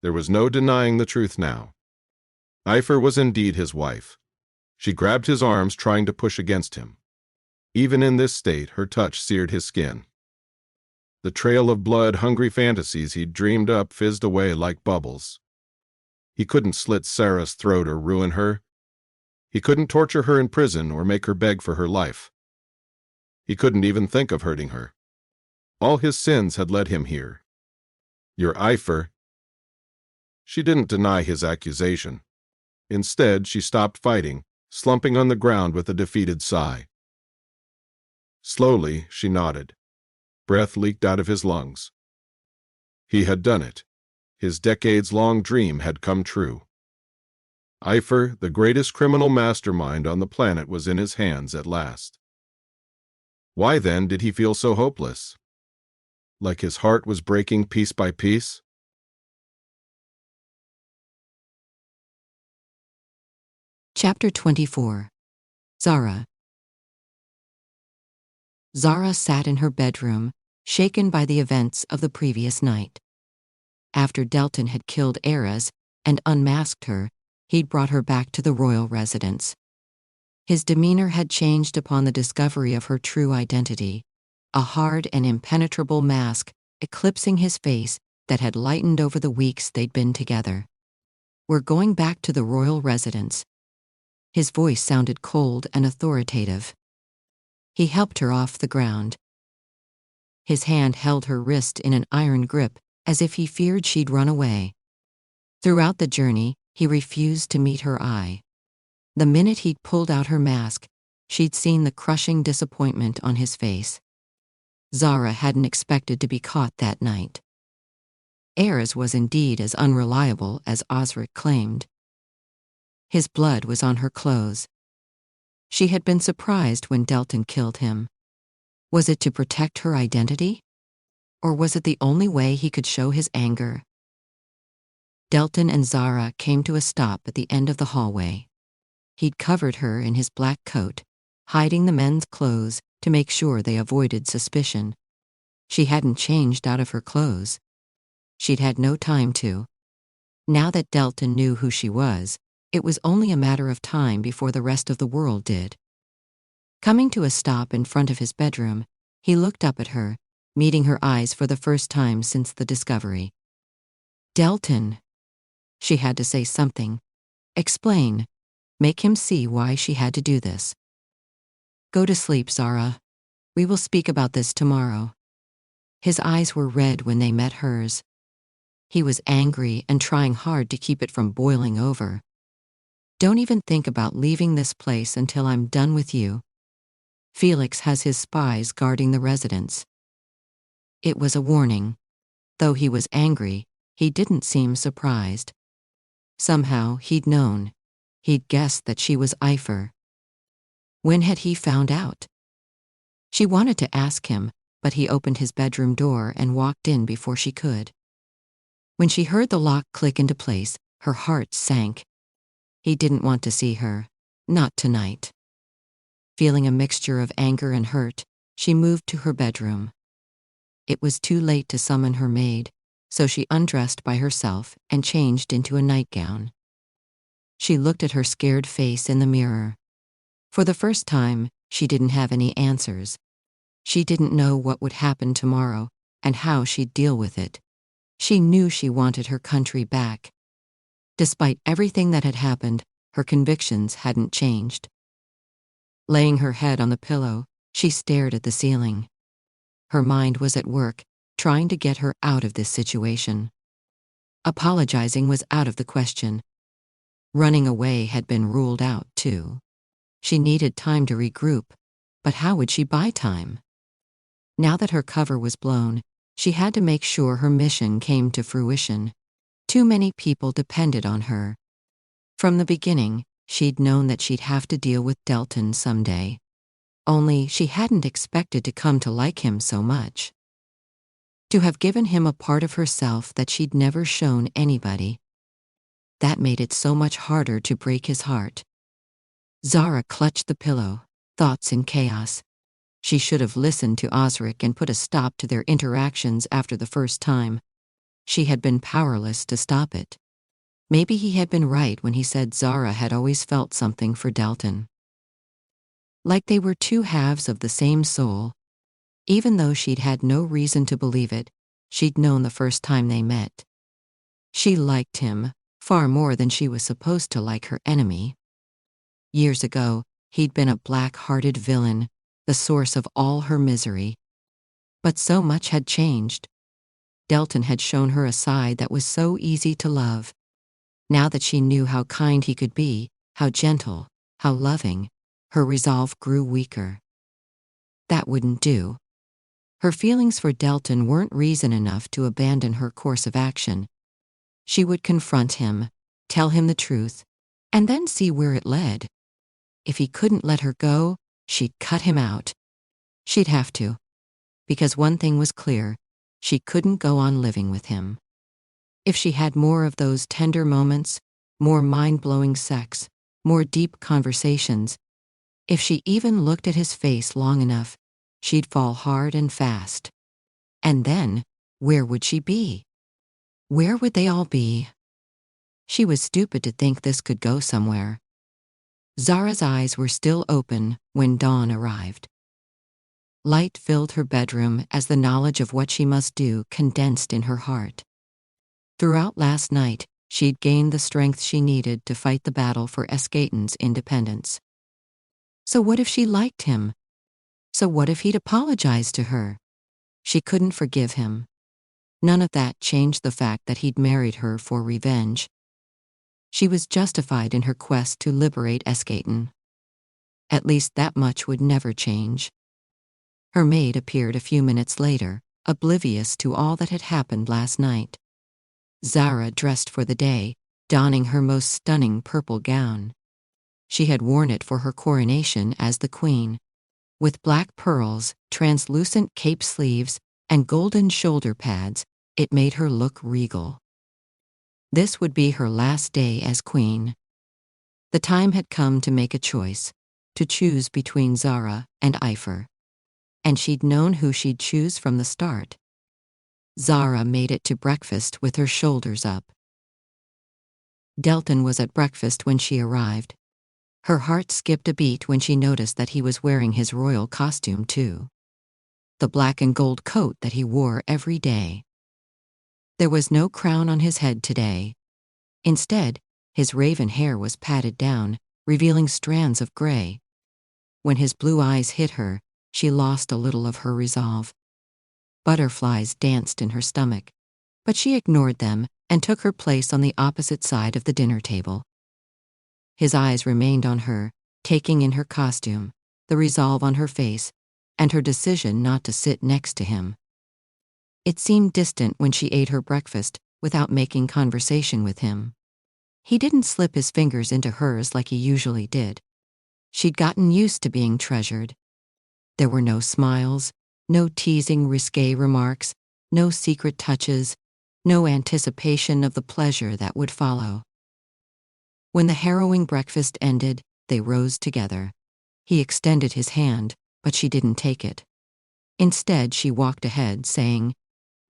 There was no denying the truth now. Epher was indeed his wife. She grabbed his arms, trying to push against him. Even in this state, her touch seared his skin. The trail of blood-hungry fantasies he'd dreamed up fizzed away like bubbles. He couldn't slit Sarah's throat or ruin her. He couldn't torture her in prison or make her beg for her life. He couldn't even think of hurting her. All his sins had led him here. "You're Epher." She didn't deny his accusation. Instead, she stopped fighting, slumping on the ground with a defeated sigh. Slowly, she nodded. Breath leaked out of his lungs. He had done it. His decades-long dream had come true. Epher, the greatest criminal mastermind on the planet, was in his hands at last. Why then did he feel so hopeless? Like his heart was breaking piece by piece? Chapter 24. Zara. Zara sat in her bedroom, shaken by the events of the previous night. After Delton had killed Ares and unmasked her, he'd brought her back to the royal residence. His demeanor had changed upon the discovery of her true identity, a hard and impenetrable mask eclipsing his face that had lightened over the weeks they'd been together. "We're going back to the royal residence." His voice sounded cold and authoritative. He helped her off the ground. His hand held her wrist in an iron grip, as if he feared she'd run away. Throughout the journey, he refused to meet her eye. The minute he'd pulled out her mask, she'd seen the crushing disappointment on his face. Zara hadn't expected to be caught that night. Ares was indeed as unreliable as Osric claimed. His blood was on her clothes. She had been surprised when Delton killed him. Was it to protect her identity? Or was it the only way he could show his anger? Delton and Zara came to a stop at the end of the hallway. He'd covered her in his black coat, hiding the men's clothes to make sure they avoided suspicion. She hadn't changed out of her clothes. She'd had no time to. Now that Delton knew who she was, it was only a matter of time before the rest of the world did. Coming to a stop in front of his bedroom, he looked up at her, meeting her eyes for the first time since the discovery. "Delton." She had to say something. Explain. Make him see why she had to do this. "Go to sleep, Zara. We will speak about this tomorrow." His eyes were red when they met hers. He was angry and trying hard to keep it from boiling over. "Don't even think about leaving this place until I'm done with you. Felix has his spies guarding the residence." It was a warning. Though he was angry, he didn't seem surprised. Somehow he'd known. He'd guessed that she was Epher. When had he found out? She wanted to ask him, but he opened his bedroom door and walked in before she could. When she heard the lock click into place, her heart sank. He didn't want to see her. Not tonight. Feeling a mixture of anger and hurt, she moved to her bedroom. It was too late to summon her maid, so she undressed by herself and changed into a nightgown. She looked at her scared face in the mirror. For the first time, she didn't have any answers. She didn't know what would happen tomorrow and how she'd deal with it. She knew she wanted her country back. Despite everything that had happened, her convictions hadn't changed. Laying her head on the pillow, she stared at the ceiling. Her mind was at work, trying to get her out of this situation. Apologizing was out of the question. Running away had been ruled out, too. She needed time to regroup, but how would she buy time? Now that her cover was blown, she had to make sure her mission came to fruition. Too many people depended on her. From the beginning, she'd known that she'd have to deal with Delton someday. Only she hadn't expected to come to like him so much. To have given him a part of herself that she'd never shown anybody. That made it so much harder to break his heart. Zara clutched the pillow, thoughts in chaos. She should have listened to Osric and put a stop to their interactions after the first time. She had been powerless to stop it. Maybe he had been right when he said Zara had always felt something for Delton. Like they were two halves of the same soul. Even though she'd had no reason to believe it, she'd known the first time they met. She liked him, far more than she was supposed to like her enemy. Years ago, he'd been a black-hearted villain, the source of all her misery. But so much had changed. Delton had shown her a side that was so easy to love. Now that she knew how kind he could be, how gentle, how loving, her resolve grew weaker. That wouldn't do. Her feelings for Delton weren't reason enough to abandon her course of action. She would confront him, tell him the truth, and then see where it led. If he couldn't let her go, she'd cut him out. She'd have to. Because one thing was clear, she couldn't go on living with him. If she had more of those tender moments, more mind-blowing sex, more deep conversations, if she even looked at his face long enough, she'd fall hard and fast. And then, where would she be? Where would they all be? She was stupid to think this could go somewhere. Zara's eyes were still open when dawn arrived. Light filled her bedroom as the knowledge of what she must do condensed in her heart. Throughout last night, she'd gained the strength she needed to fight the battle for Escaton's independence. So what if she liked him? So what if he'd apologized to her? She couldn't forgive him. None of that changed the fact that he'd married her for revenge. She was justified in her quest to liberate Escaton. At least that much would never change. Her maid appeared a few minutes later, oblivious to all that had happened last night. Zara dressed for the day, donning her most stunning purple gown. She had worn it for her coronation as the queen. With black pearls, translucent cape sleeves, and golden shoulder pads, it made her look regal. This would be her last day as queen. The time had come to make a choice, to choose between Zara and Epher. And she'd known who she'd choose from the start. Zara made it to breakfast with her shoulders up. Delton was at breakfast when she arrived. Her heart skipped a beat when she noticed that he was wearing his royal costume too. The black and gold coat that he wore every day. There was no crown on his head today. Instead, his raven hair was patted down, revealing strands of gray. When his blue eyes hit her, she lost a little of her resolve. Butterflies danced in her stomach, but she ignored them and took her place on the opposite side of the dinner table. His eyes remained on her, taking in her costume, the resolve on her face, and her decision not to sit next to him. It seemed distant when she ate her breakfast without making conversation with him. He didn't slip his fingers into hers like he usually did. She'd gotten used to being treasured. There were no smiles, no teasing risque remarks, no secret touches, no anticipation of the pleasure that would follow. When the harrowing breakfast ended, they rose together. He extended his hand, but she didn't take it. Instead, she walked ahead, saying,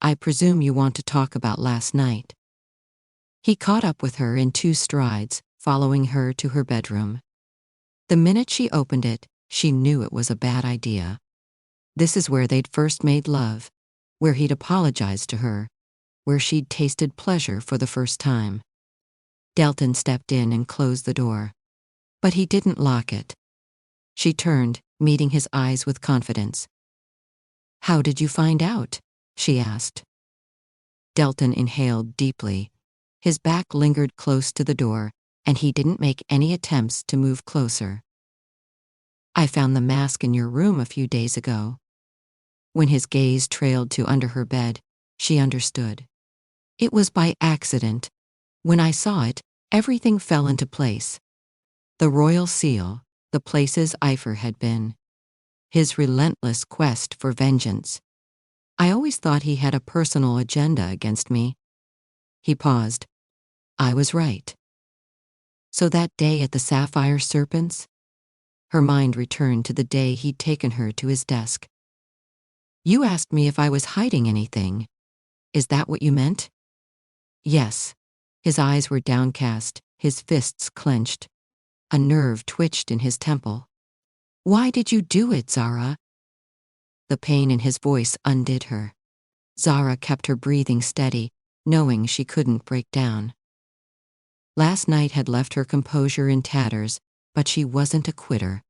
"I presume you want to talk about last night." He caught up with her in 2 strides, following her to her bedroom. The minute she opened it, she knew it was a bad idea. This is where they'd first made love, where he'd apologized to her, where she'd tasted pleasure for the first time. Delton stepped in and closed the door. But he didn't lock it. She turned, meeting his eyes with confidence. "How did you find out?" she asked. Delton inhaled deeply. His back lingered close to the door, and he didn't make any attempts to move closer. "I found the mask in your room a few days ago." When his gaze trailed to under her bed, she understood. "It was by accident. When I saw it, everything fell into place. The royal seal, the places Epher had been. His relentless quest for vengeance. I always thought he had a personal agenda against me." He paused. "I was right." "So that day at the Sapphire Serpents?" Her mind returned to the day he'd taken her to his desk. "You asked me if I was hiding anything. Is that what you meant?" "Yes." His eyes were downcast, his fists clenched. A nerve twitched in his temple. "Why did you do it, Zara?" The pain in his voice undid her. Zara kept her breathing steady, knowing she couldn't break down. Last night had left her composure in tatters, but she wasn't a quitter.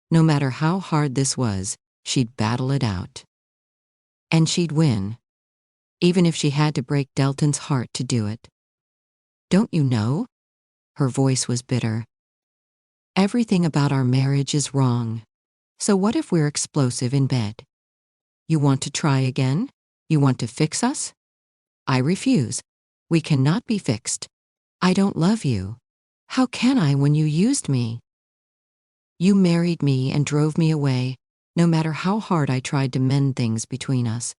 No matter how hard this was, she'd battle it out. And she'd win, even if she had to break Delton's heart to do it. "Don't you know?" Her voice was bitter. "Everything about our marriage is wrong. So what if we're explosive in bed? You want to try again? You want to fix us?" "I refuse. We cannot be fixed. I don't love you. How can I when you used me? You married me and drove me away, no matter how hard I tried to mend things between us.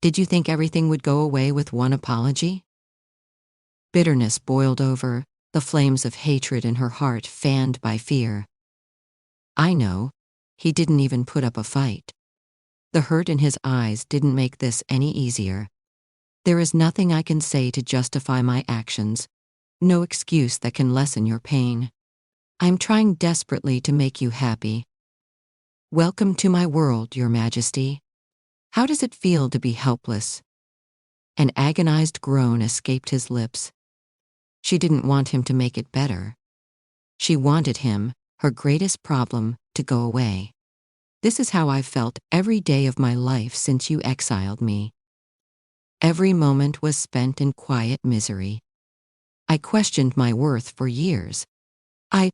Did you think everything would go away with one apology?" Bitterness boiled over, the flames of hatred in her heart fanned by fear. "I know. He didn't even put up a fight." The hurt in his eyes didn't make this any easier. "There is nothing I can say to justify my actions. No excuse that can lessen your pain. I'm trying desperately to make you happy. Welcome to my world, Your Majesty. How does it feel to be helpless?" An agonized groan escaped his lips. She didn't want him to make it better. She wanted him, her greatest problem, to go away. "This is how I've felt every day of my life since you exiled me. Every moment was spent in quiet misery. I questioned my worth for years. I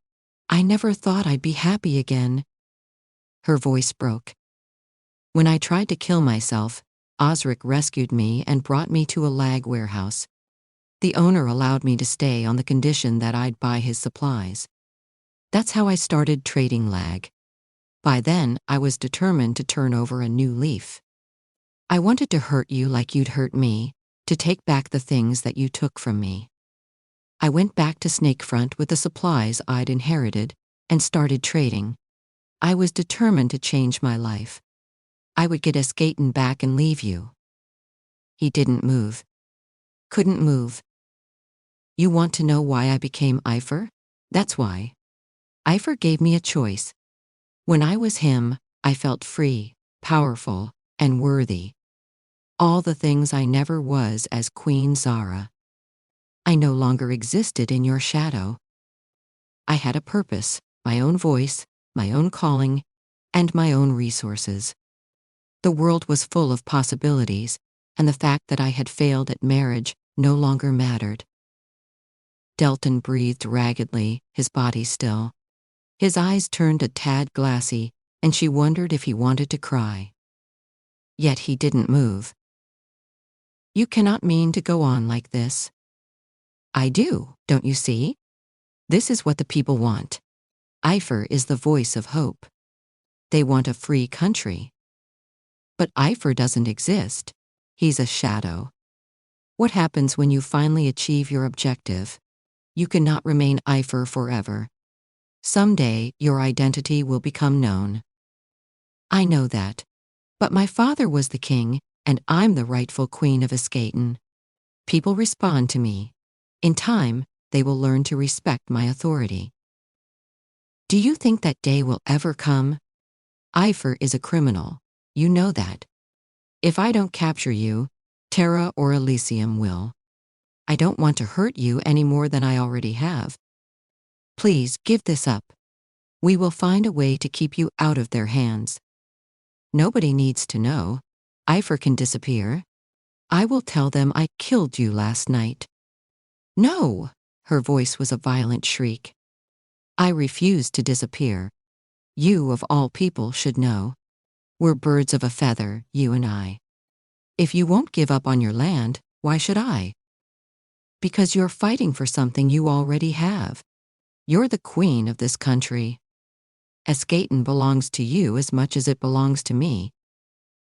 never thought I'd be happy again." Her voice broke. "When I tried to kill myself, Osric rescued me and brought me to a lag warehouse. The owner allowed me to stay on the condition that I'd buy his supplies. That's how I started trading lag. By then, I was determined to turn over a new leaf. I wanted to hurt you like you'd hurt me, to take back the things that you took from me. I went back to Snakefront with the supplies I'd inherited and started trading. I was determined to change my life. I would get Escaton back and leave you." He didn't move. Couldn't move. "You want to know why I became Epher? That's why. Epher gave me a choice. When I was him, I felt free, powerful, and worthy. All the things I never was as Queen Zara. I no longer existed in your shadow. I had a purpose, my own voice, my own calling, and my own resources. The world was full of possibilities, and the fact that I had failed at marriage no longer mattered." Delton breathed raggedly, his body still. His eyes turned a tad glassy, and she wondered if he wanted to cry. Yet he didn't move. "You cannot mean to go on like this." "I do." Don't you see? This is what the people want. Epher is the voice of hope. They want a free country. But Epher doesn't exist. He's a shadow. What happens when you finally achieve your objective? You cannot remain Epher forever. Someday, your identity will become known. I know that. But my father was the king, and I'm the rightful queen of Escaton. People respond to me. In time, they will learn to respect my authority. Do you think that day will ever come? Epher is a criminal. You know that. If I don't capture you, Terra or Elysium will. I don't want to hurt you any more than I already have. Please give this up. We will find a way to keep you out of their hands. Nobody needs to know. Epher can disappear. I will tell them I killed you last night. No! Her voice was a violent shriek. I refuse to disappear. You of all people should know. We're birds of a feather, you and I. If you won't give up on your land, why should I? Because you're fighting for something you already have. You're the queen of this country. Escaton belongs to you as much as it belongs to me.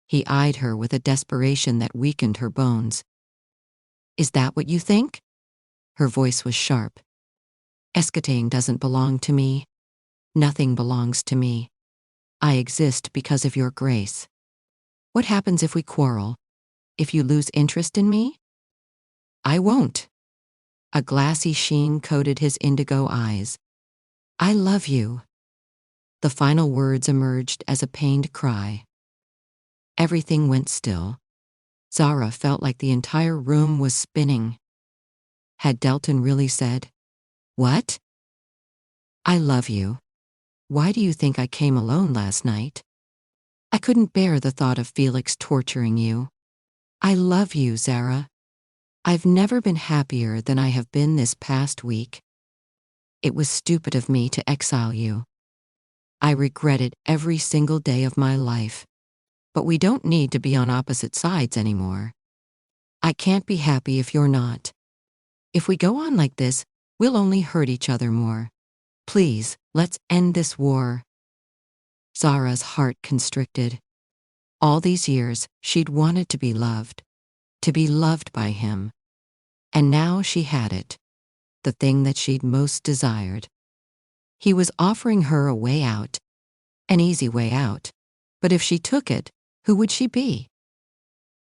He eyed her with a desperation that weakened her bones. Is that what you think? Her voice was sharp. Escaton doesn't belong to me. Nothing belongs to me. I exist because of your grace. What happens if we quarrel? If you lose interest in me? I won't. A glassy sheen coated his indigo eyes. I love you. The final words emerged as a pained cry. Everything went still. Zara felt like the entire room was spinning. Had Delton really said, "What? I love you. Why do you think I came alone last night? I couldn't bear the thought of Felix torturing you. I love you, Zara. I've never been happier than I have been this past week. It was stupid of me to exile you. I regret it every single day of my life. But we don't need to be on opposite sides anymore. I can't be happy if you're not. If we go on like this, we'll only hurt each other more. Please, let's end this war." Zara's heart constricted. All these years, she'd wanted to be loved by him. And now she had it, the thing that she'd most desired. He was offering her a way out, an easy way out. But if she took it, who would she be?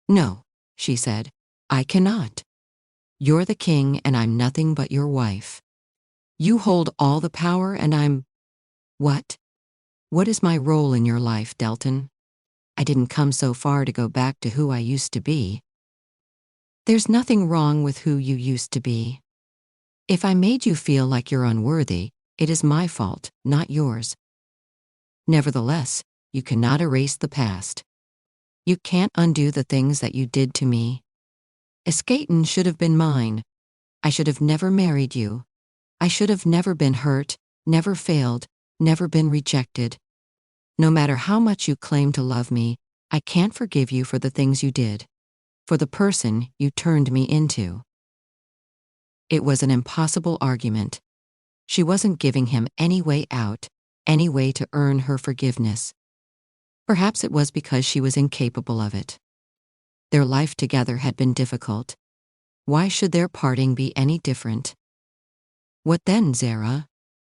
"No," she said, "I cannot. You're the king and I'm nothing but your wife. You hold all the power and I'm... What? What is my role in your life, Delton? I didn't come so far to go back to who I used to be." "There's nothing wrong with who you used to be. If I made you feel like you're unworthy, it is my fault, not yours. Nevertheless, you cannot erase the past. You can't undo the things that you did to me. Escaton should have been mine. I should have never married you. I should have never been hurt, never failed, never been rejected. No matter how much you claim to love me, I can't forgive you for the things you did, for the person you turned me into." It was an impossible argument. She wasn't giving him any way out, any way to earn her forgiveness. Perhaps it was because she was incapable of it. Their life together had been difficult. Why should their parting be any different? "What then, Zara?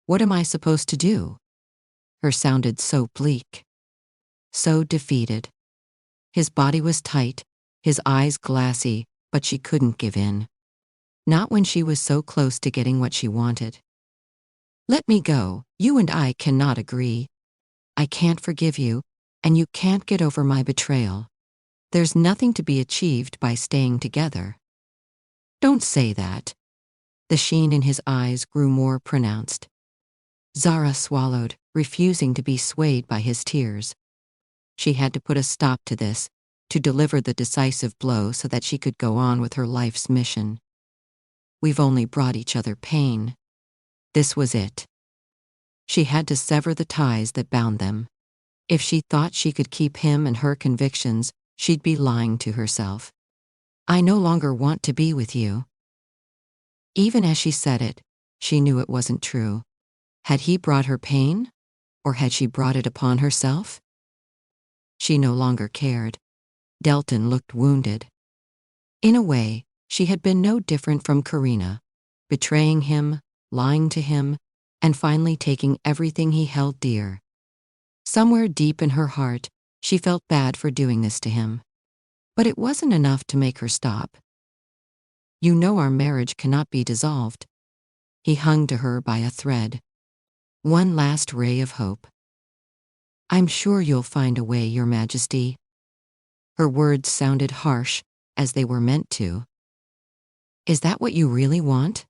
What am I supposed to do?" Her sounded so bleak, so defeated. His body was tight, his eyes glassy, but she couldn't give in. Not when she was so close to getting what she wanted. "Let me go. You and I cannot agree. I can't forgive you, and you can't get over my betrayal. There's nothing to be achieved by staying together." "Don't say that." The sheen in his eyes grew more pronounced. Zara swallowed, refusing to be swayed by his tears. She had to put a stop to this, to deliver the decisive blow so that she could go on with her life's mission. We've only brought each other pain. This was it. She had to sever the ties that bound them. If she thought she could keep him and her convictions, she'd be lying to herself. "I no longer want to be with you." Even as she said it, she knew it wasn't true. Had he brought her pain? Or had she brought it upon herself? She no longer cared. Delton looked wounded. In a way, she had been no different from Karina, betraying him, lying to him, and finally taking everything he held dear. Somewhere deep in her heart, she felt bad for doing this to him. But it wasn't enough to make her stop. "You know our marriage cannot be dissolved." He hung to her by a thread. One last ray of hope. "I'm sure you'll find a way, Your Majesty." Her words sounded harsh, as they were meant to. "Is that what you really want?"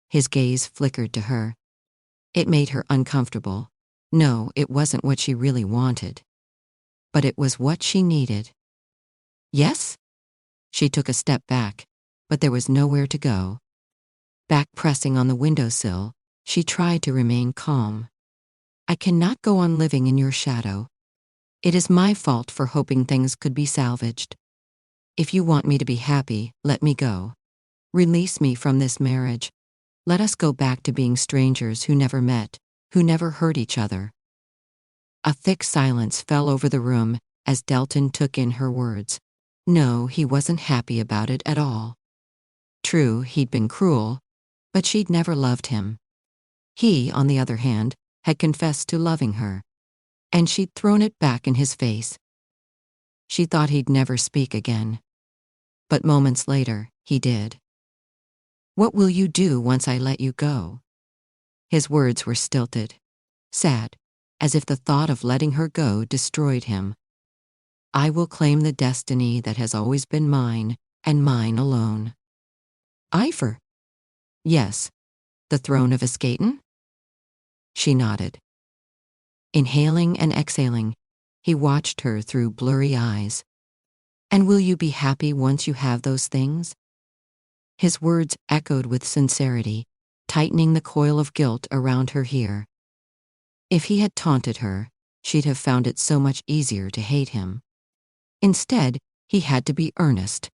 His gaze flickered to her. It made her uncomfortable. No, it wasn't what she really wanted. But it was what she needed. "Yes?" She took a step back, but there was nowhere to go. Back pressing on the windowsill, she tried to remain calm. "I cannot go on living in your shadow. It is my fault for hoping things could be salvaged. If you want me to be happy, let me go. Release me from this marriage. Let us go back to being strangers who never met, who never hurt each other." A thick silence fell over the room as Delton took in her words. No, he wasn't happy about it at all. True, he'd been cruel, but she'd never loved him. He, on the other hand, had confessed to loving her, and she'd thrown it back in his face. She thought he'd never speak again. But moments later, he did. "What will you do once I let you go?" His words were stilted, sad, as if the thought of letting her go destroyed him. "I will claim the destiny that has always been mine, and mine alone." "Epher?" "Yes. The throne of Escaton?" She nodded. Inhaling and exhaling, he watched her through blurry eyes. "And will you be happy once you have those things?" His words echoed with sincerity, tightening the coil of guilt around her here. If he had taunted her, she'd have found it so much easier to hate him. Instead, he had to be earnest.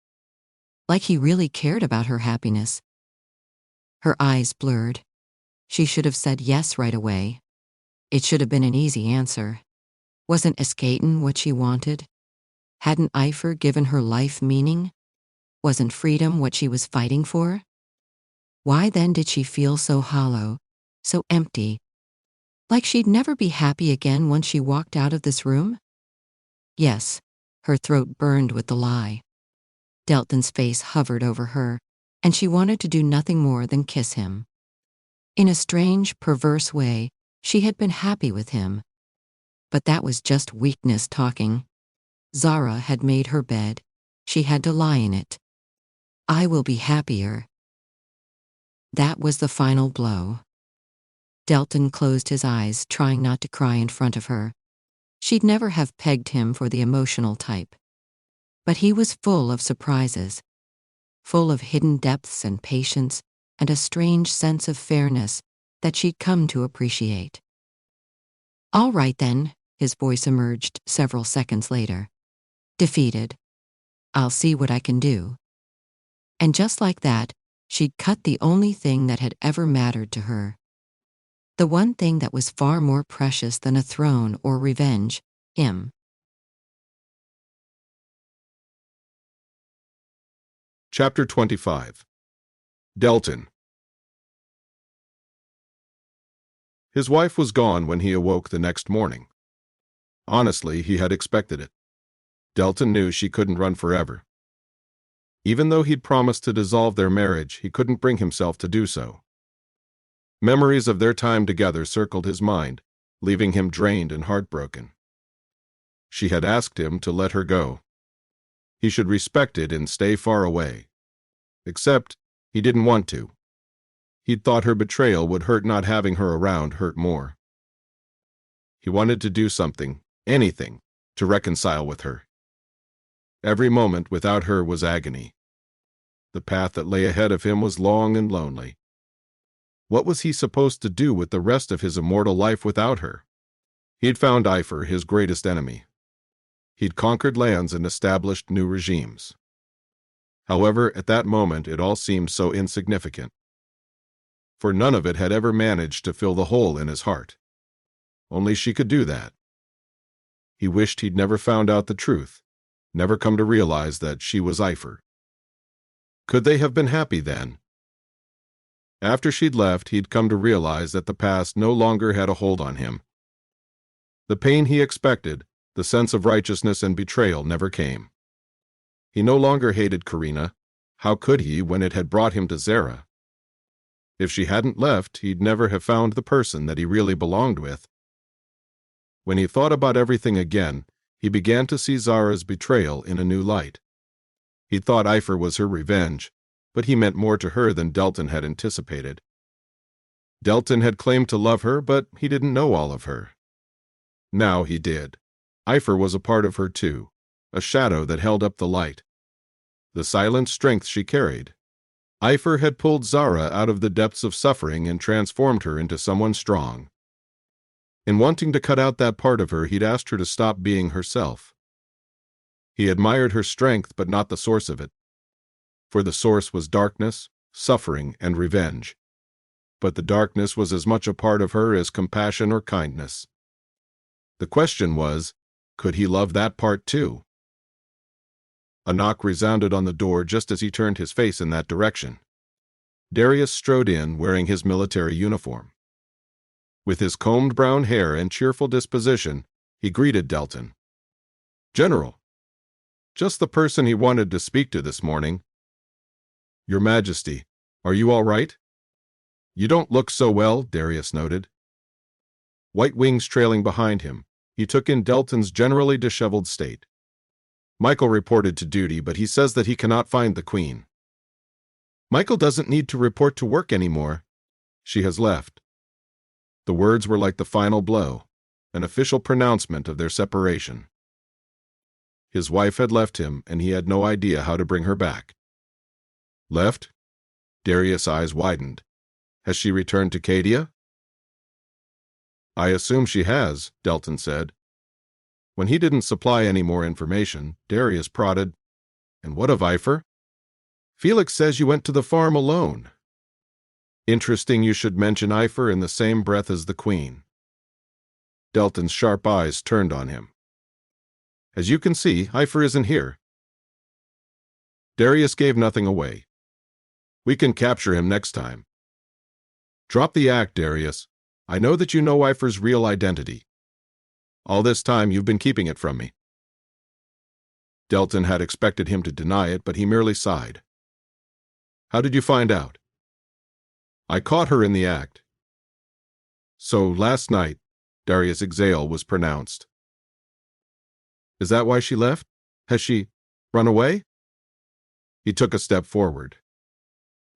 Like he really cared about her happiness. Her eyes blurred. She should have said yes right away. It should have been an easy answer. Wasn't Escaton what she wanted? Hadn't Epher given her life meaning? Wasn't freedom what she was fighting for? Why then did she feel so hollow, so empty? Like she'd never be happy again once she walked out of this room? Yes, her throat burned with the lie. Delton's face hovered over her, and she wanted to do nothing more than kiss him. In a strange, perverse way, she had been happy with him. But that was just weakness talking. Zara had made her bed. She had to lie in it. "I will be happier." That was the final blow. Delton closed his eyes, trying not to cry in front of her. She'd never have pegged him for the emotional type. But he was full of surprises, full of hidden depths and patience, and a strange sense of fairness that she'd come to appreciate. "All right then," his voice emerged several seconds later. Defeated. "I'll see what I can do." And just like that, she'd cut the only thing that had ever mattered to her. The one thing that was far more precious than a throne or revenge, him. Chapter 25. Delton. His wife was gone when he awoke the next morning. Honestly, he had expected it. Delton knew she couldn't run forever. Even though he'd promised to dissolve their marriage, he couldn't bring himself to do so. Memories of their time together circled his mind, leaving him drained and heartbroken. She had asked him to let her go. He should respect it and stay far away. Except, he didn't want to. He'd thought her betrayal would hurt. Not having her around hurt more. He wanted to do something, anything, to reconcile with her. Every moment without her was agony. The path that lay ahead of him was long and lonely. What was he supposed to do with the rest of his immortal life without her? He'd found Epher, his greatest enemy. He'd conquered lands and established new regimes. However, at that moment it all seemed so insignificant. for none of it had ever managed to fill the hole in his heart. Only she could do that. He wished he'd never found out the truth, never come to realize that she was Epher. Could they have been happy then? After she'd left, he'd come to realize that the past no longer had a hold on him. The pain he expected, the sense of righteousness and betrayal, never came. He no longer hated Karina. How could he when it had brought him to Zara? If she hadn't left, he'd never have found the person that he really belonged with. When he thought about everything again, he began to see Zara's betrayal in a new light. He thought Epher was her revenge, but he meant more to her than Delton had anticipated. Delton had claimed to love her, but he didn't know all of her. Now he did. Epher was a part of her too, a shadow that held up the light, the silent strength she carried. Epher had pulled Zara out of the depths of suffering and transformed her into someone strong. In wanting to cut out that part of her, he'd asked her to stop being herself. He admired her strength, but not the source of it. For the source was darkness, suffering, and revenge. But the darkness was as much a part of her as compassion or kindness. The question was, could he love that part too? A knock resounded on the door just as he turned his face in that direction. Darius strode in, wearing his military uniform. With his combed brown hair and cheerful disposition, he greeted Delton. "General, just the person he wanted to speak to this morning." "Your Majesty, are you all right?" "You don't look so well," Darius noted. White wings trailing behind him, he took in Delton's generally disheveled state. "Michael reported to duty, but he says that he cannot find the Queen." "Michael doesn't need to report to work anymore. She has left." The words were like the final blow, an official pronouncement of their separation. His wife had left him, and he had no idea how to bring her back. "Left?" Darius' eyes widened. "Has she returned to Cadia?" "I assume she has," Delton said. When he didn't supply any more information, Darius prodded, "And what of Epher?" "Felix says you went to the farm alone." "Interesting you should mention Epher in the same breath as the Queen." Delton's sharp eyes turned on him. "As you can see, Epher isn't here." Darius gave nothing away. "We can capture him next time." "Drop the act, Darius. I know that you know Epher's real identity. All this time you've been keeping it from me." Delton had expected him to deny it, but he merely sighed. "How did you find out?" "I caught her in the act." "So last night," Darius' exhale was pronounced. "Is that why she left? Has she run away?" He took a step forward.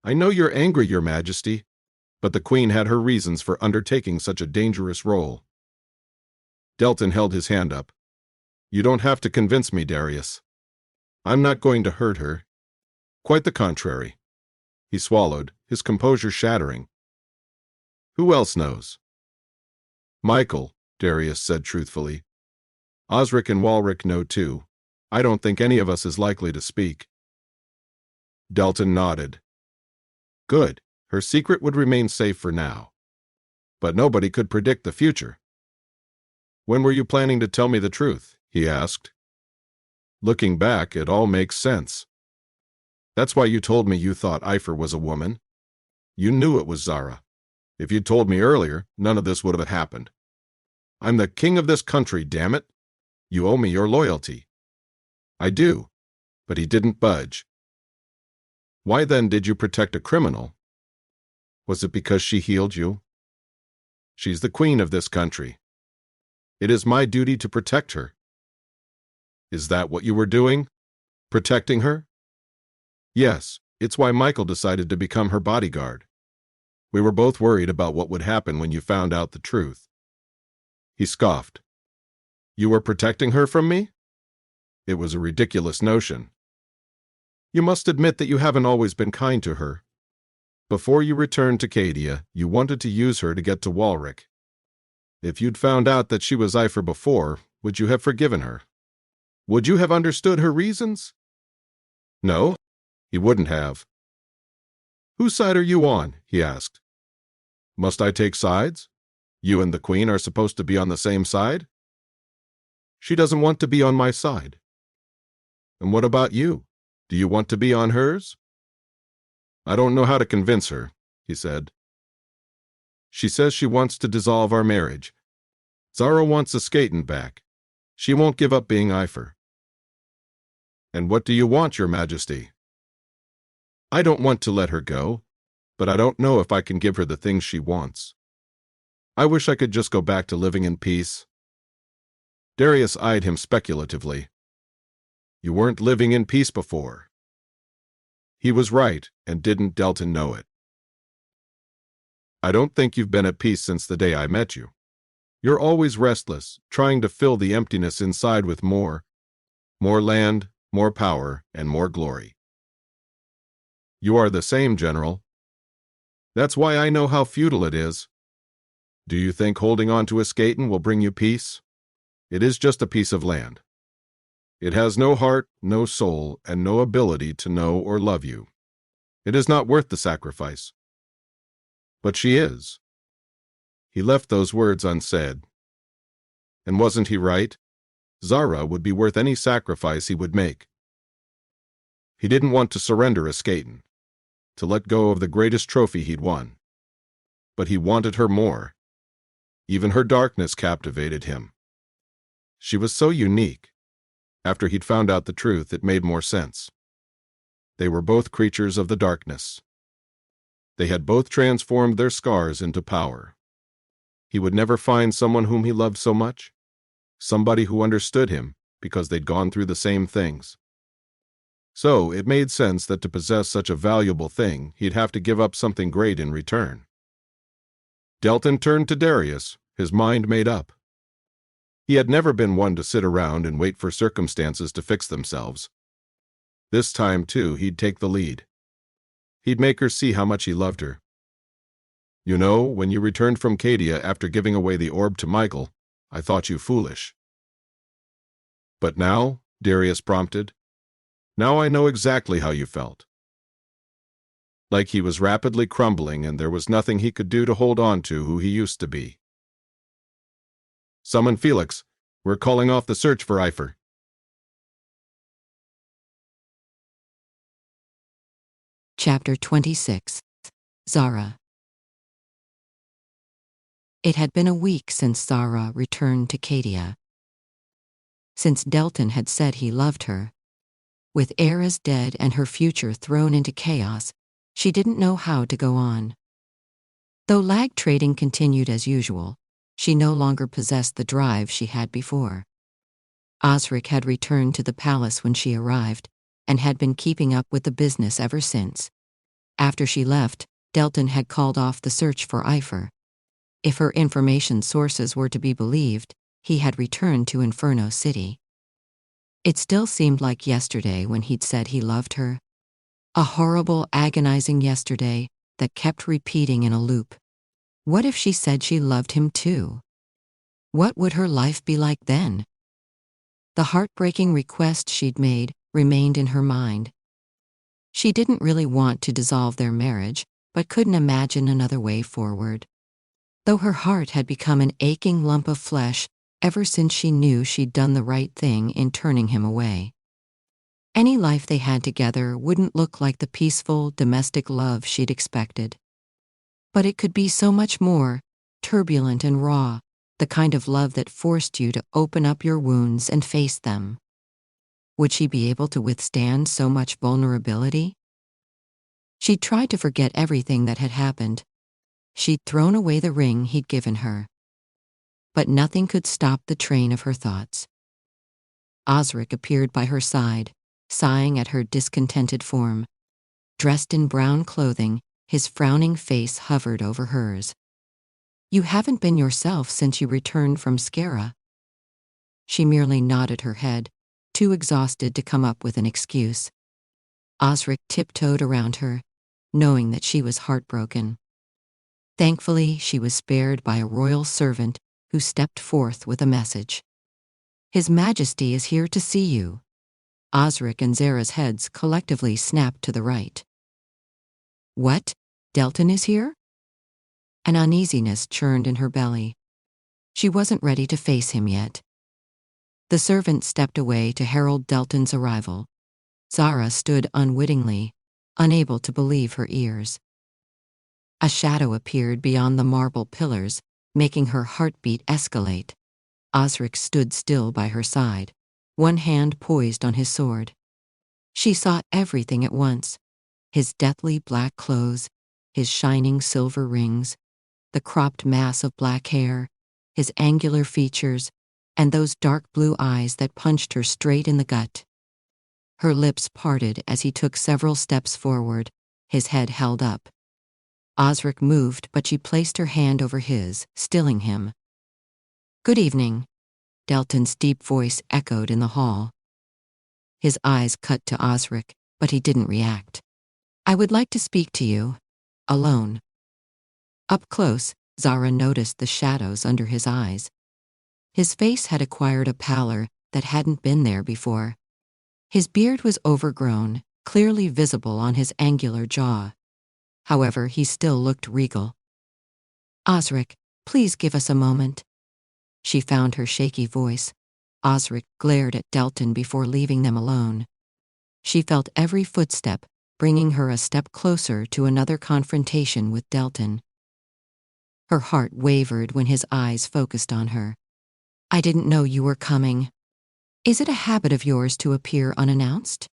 "I know you're angry, Your Majesty, but the Queen had her reasons for undertaking such a dangerous role." Delton held his hand up. "You don't have to convince me, Darius. I'm not going to hurt her. Quite the contrary." He swallowed, his composure shattering. "Who else knows?" "Michael," Darius said truthfully. "Osric and Walric know too. I don't think any of us is likely to speak." Delton nodded. Good. Her secret would remain safe for now. But nobody could predict the future. "When were you planning to tell me the truth?" he asked. "Looking back, it all makes sense. That's why you told me you thought Epher was a woman. You knew it was Zara. If you'd told me earlier, none of this would have happened. I'm the king of this country, damn it. You owe me your loyalty." "I do." But he didn't budge. "Why then did you protect a criminal? Was it because she healed you?" "She's the queen of this country. It is my duty to protect her." "Is that what you were doing? Protecting her?" "Yes, it's why Michael decided to become her bodyguard. We were both worried about what would happen when you found out the truth." He scoffed. "You were protecting her from me?" It was a ridiculous notion. "You must admit that you haven't always been kind to her. Before you returned to Cadia, you wanted to use her to get to Walric. If you'd found out that she was Epher before, would you have forgiven her? Would you have understood her reasons?" "No, he wouldn't have." "Whose side are you on?" he asked. Must I take sides? You and the Queen are supposed to be on the same side? She doesn't want to be on my side. And what about you? Do you want to be on hers? I don't know how to convince her, he said. She says she wants to dissolve our marriage. Zara wants a skatin' back. She won't give up being Epher. And what do you want, Your Majesty? I don't want to let her go, but I don't know if I can give her the things she wants. I wish I could just go back to living in peace. Darius eyed him speculatively. You weren't living in peace before. He was right, and didn't Delton know it? I don't think you've been at peace since the day I met you. You're always restless, trying to fill the emptiness inside with more land, more power, and more glory. You are the same, General. That's why I know how futile it is. Do you think holding on to a skatin' will bring you peace? It is just a piece of land. It has no heart, no soul, and no ability to know or love you. It is not worth the sacrifice. But she is. He left those words unsaid. And wasn't he right? Zara would be worth any sacrifice he would make. He didn't want to surrender a skatin', to let go of the greatest trophy he'd won. But he wanted her more. Even her darkness captivated him. She was so unique. After he'd found out the truth, it made more sense. They were both creatures of the darkness. They had both transformed their scars into power. He would never find someone whom he loved so much, somebody who understood him because they'd gone through the same things. So it made sense that to possess such a valuable thing, he'd have to give up something great in return. Delton turned to Darius, his mind made up. He had never been one to sit around and wait for circumstances to fix themselves. This time, too, he'd take the lead. He'd make her see how much he loved her. You know, when you returned from Cadia after giving away the orb to Michael, I thought you foolish. But now, Darius prompted, now I know exactly how you felt. Like he was rapidly crumbling and there was nothing he could do to hold on to who he used to be. Summon Felix. We're calling off the search for Epher. Chapter 26. Zara. It had been a week since Zara returned to Cadia. Since Delton had said he loved her. With Eras dead and her future thrown into chaos, she didn't know how to go on. Though lag trading continued as usual, she no longer possessed the drive she had before. Osric had returned to the palace when she arrived, and had been keeping up with the business ever since. After she left, Delton had called off the search for Epher. If her information sources were to be believed, he had returned to Inferno City. It still seemed like yesterday when he'd said he loved her. A horrible, agonizing yesterday that kept repeating in a loop. What if she said she loved him too? What would her life be like then? The heartbreaking request she'd made remained in her mind. She didn't really want to dissolve their marriage, but couldn't imagine another way forward. Though her heart had become an aching lump of flesh ever since she knew she'd done the right thing in turning him away. Any life they had together wouldn't look like the peaceful, domestic love she'd expected. But it could be so much more, turbulent and raw, the kind of love that forced you to open up your wounds and face them. Would she be able to withstand so much vulnerability? She'd tried to forget everything that had happened. She'd thrown away the ring he'd given her. But nothing could stop the train of her thoughts. Osric appeared by her side, sighing at her discontented form. Dressed in brown clothing, his frowning face hovered over hers. You haven't been yourself since you returned from Zara. She merely nodded her head, too exhausted to come up with an excuse. Osric tiptoed around her, knowing that she was heartbroken. Thankfully, she was spared by a royal servant who stepped forth with a message. His Majesty is here to see you. Osric and Zara's heads collectively snapped to the right. What? Delton is here? An uneasiness churned in her belly. She wasn't ready to face him yet. The servant stepped away to herald Delton's arrival. Zara stood unwittingly, unable to believe her ears. A shadow appeared beyond the marble pillars, making her heartbeat escalate. Osric stood still by her side, one hand poised on his sword. She saw everything at once: his deathly black clothes, his shining silver rings, the cropped mass of black hair, his angular features, and those dark blue eyes that punched her straight in the gut. Her lips parted as he took several steps forward, his head held up. Osric moved, but she placed her hand over his, stilling him. "Good evening," Delton's deep voice echoed in the hall. His eyes cut to Osric, but he didn't react. "I would like to speak to you, alone." Up close, Zara noticed the shadows under his eyes. His face had acquired a pallor that hadn't been there before. His beard was overgrown, clearly visible on his angular jaw. However, he still looked regal. "Osric, please give us a moment." She found her shaky voice. Osric glared at Delton before leaving them alone. She felt every footstep, bringing her a step closer to another confrontation with Delton. Her heart wavered when his eyes focused on her. "I didn't know you were coming. Is it a habit of yours to appear unannounced?"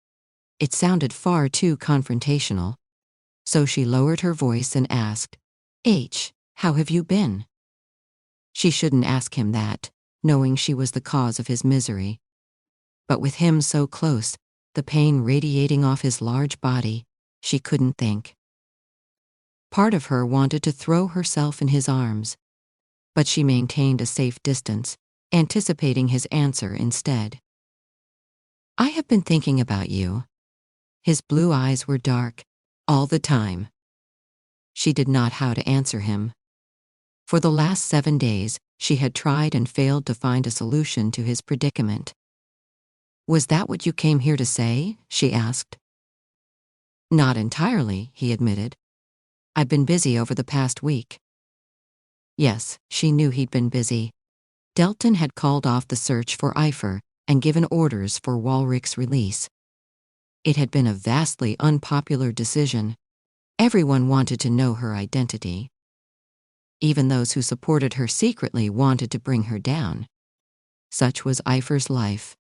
It sounded far too confrontational. So she lowered her voice and asked, "How have you been?" She shouldn't ask him that, knowing she was the cause of his misery. But with him so close, the pain radiating off his large body, she couldn't think. Part of her wanted to throw herself in his arms, but she maintained a safe distance, anticipating his answer instead. "I have been thinking about you." His blue eyes were dark, all the time. She did not know how to answer him. For the last 7 days, she had tried and failed to find a solution to his predicament. "Was that what you came here to say?" she asked. "Not entirely," he admitted. "I've been busy over the past week." Yes, she knew he'd been busy. Delton had called off the search for Epher and given orders for Walrick's release. It had been a vastly unpopular decision. Everyone wanted to know her identity. Even those who supported her secretly wanted to bring her down. Such was Epher's life,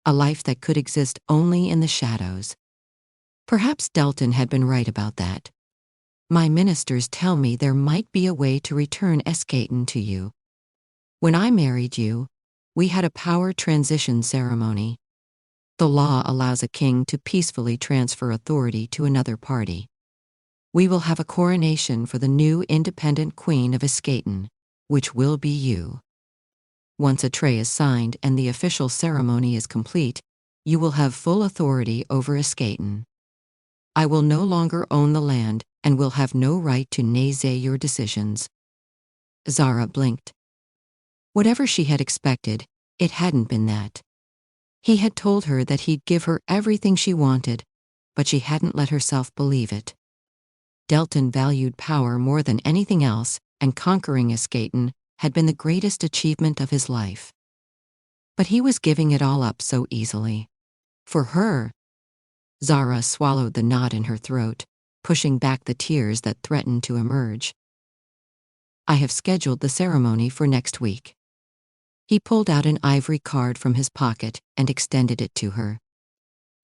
a life that could exist only in the shadows. Perhaps Delton had been right about that. "My ministers tell me there might be a way to return Escaton to you. When I married you, we had a power transition ceremony. The law allows a king to peacefully transfer authority to another party. We will have a coronation for the new independent queen of Escaton, which will be you. Once a tray is signed and the official ceremony is complete, you will have full authority over Escaton. I will no longer own the land and will have no right to naysay your decisions." Zara blinked. Whatever she had expected, it hadn't been that. He had told her that he'd give her everything she wanted, but she hadn't let herself believe it. Delton valued power more than anything else, and conquering Escaton had been the greatest achievement of his life. But he was giving it all up so easily. For her. Zara swallowed the knot in her throat, pushing back the tears that threatened to emerge. "I have scheduled the ceremony for next week." He pulled out an ivory card from his pocket and extended it to her.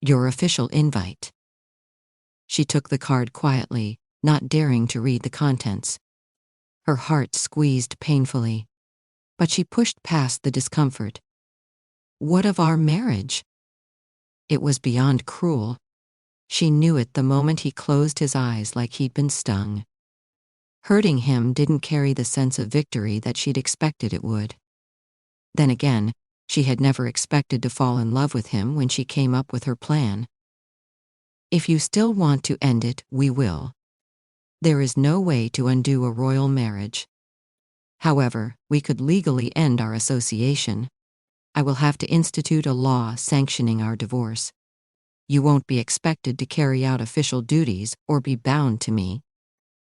"Your official invite." She took the card quietly, not daring to read the contents. Her heart squeezed painfully, but she pushed past the discomfort. What of our marriage? It was beyond cruel. She knew it the moment he closed his eyes like he'd been stung. Hurting him didn't carry the sense of victory that she'd expected it would. Then again, she had never expected to fall in love with him when she came up with her plan. "If you still want to end it, we will. There is no way to undo a royal marriage. However, we could legally end our association. I will have to institute a law sanctioning our divorce. You won't be expected to carry out official duties or be bound to me.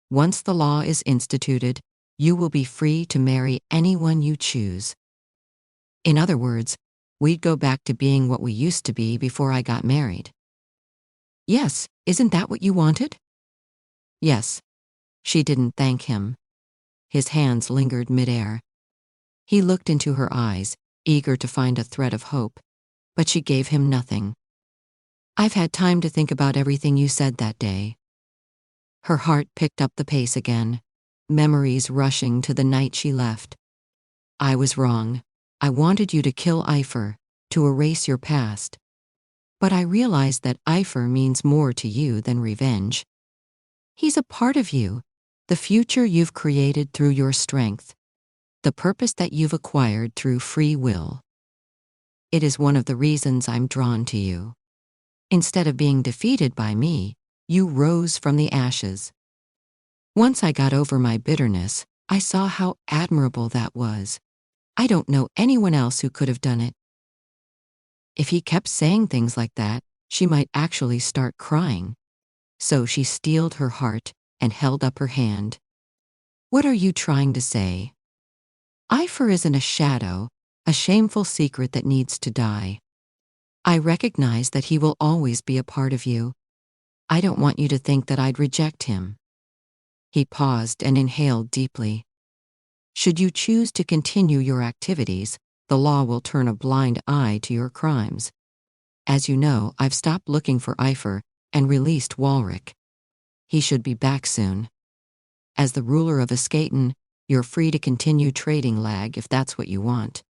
Once the law is instituted, you will be free to marry anyone you choose. In other words, we'd go back to being what we used to be before I got married. Yes, isn't that what you wanted? Yes. She didn't thank him. His hands lingered midair. He looked into her eyes, eager to find a thread of hope, but she gave him nothing. I've had time to think about everything you said that day. Her heart picked up the pace again, memories rushing to the night she left. I was wrong. I wanted you to kill Epher, to erase your past. But I realized that Epher means more to you than revenge. He's a part of you, the future you've created through your strength, the purpose that you've acquired through free will. It is one of the reasons I'm drawn to you. Instead of being defeated by me, you rose from the ashes. Once I got over my bitterness, I saw how admirable that was. I don't know anyone else who could have done it. If he kept saying things like that, she might actually start crying. So she steeled her heart and held up her hand. What are you trying to say? Epher isn't a shadow, a shameful secret that needs to die. I recognize that he will always be a part of you. I don't want you to think that I'd reject him. He paused and inhaled deeply. Should you choose to continue your activities, the law will turn a blind eye to your crimes. As you know, I've stopped looking for Epher and released Walrick. He should be back soon. As the ruler of Escaton, you're free to continue trading lag if that's what you want.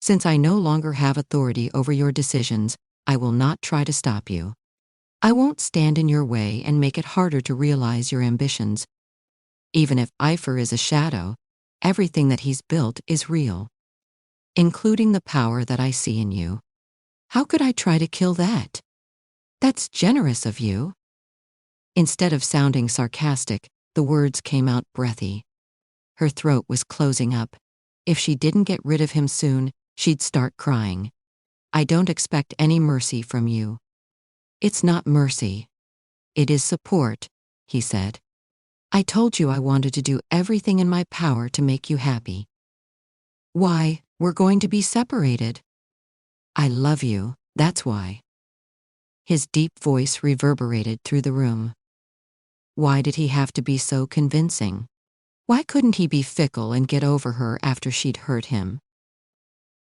Since I no longer have authority over your decisions, I will not try to stop you. I won't stand in your way and make it harder to realize your ambitions. Even if Epher is a shadow, everything that he's built is real, including the power that I see in you. How could I try to kill that? That's generous of you. Instead of sounding sarcastic, the words came out breathy. Her throat was closing up. If she didn't get rid of him soon, she'd start crying. I don't expect any mercy from you. It's not mercy. It is support, he said. I told you I wanted to do everything in my power to make you happy. Why, we're going to be separated. I love you, that's why. His deep voice reverberated through the room. Why did he have to be so convincing? Why couldn't he be fickle and get over her after she'd hurt him?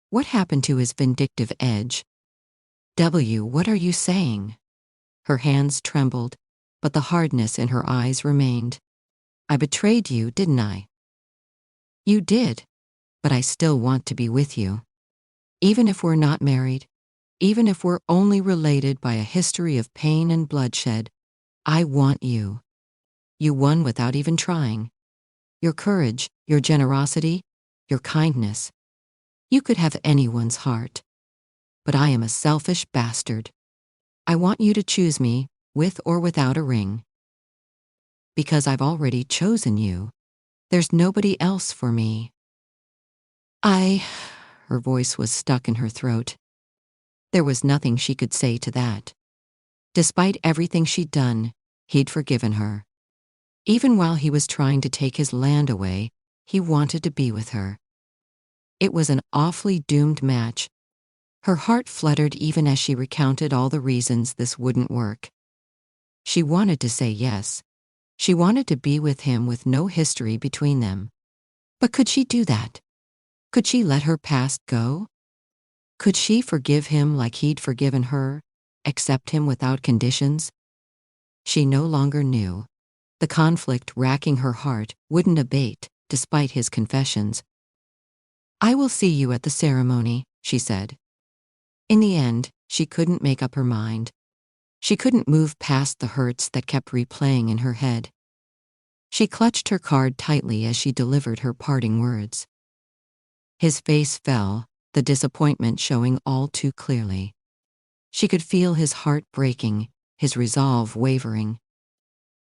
What happened to his vindictive edge? What are you saying? Her hands trembled, but the hardness in her eyes remained. I betrayed you, didn't I? You did, but I still want to be with you. Even if we're not married, even if we're only related by a history of pain and bloodshed, I want you. You won without even trying. Your courage, your generosity, your kindness. You could have anyone's heart. But I am a selfish bastard. I want you to choose me, with or without a ring. Because I've already chosen you. There's nobody else for me. Her voice was stuck in her throat. There was nothing she could say to that. Despite everything she'd done, he'd forgiven her. Even while he was trying to take his land away, he wanted to be with her. It was an awfully doomed match. Her heart fluttered even as she recounted all the reasons this wouldn't work. She wanted to say yes. She wanted to be with him with no history between them. But could she do that? Could she let her past go? Could she forgive him like he'd forgiven her, accept him without conditions? She no longer knew. The conflict racking her heart wouldn't abate, despite his confessions. I will see you at the ceremony, she said. In the end, she couldn't make up her mind. She couldn't move past the hurts that kept replaying in her head. She clutched her card tightly as she delivered her parting words. His face fell, the disappointment showing all too clearly. She could feel his heart breaking, his resolve wavering.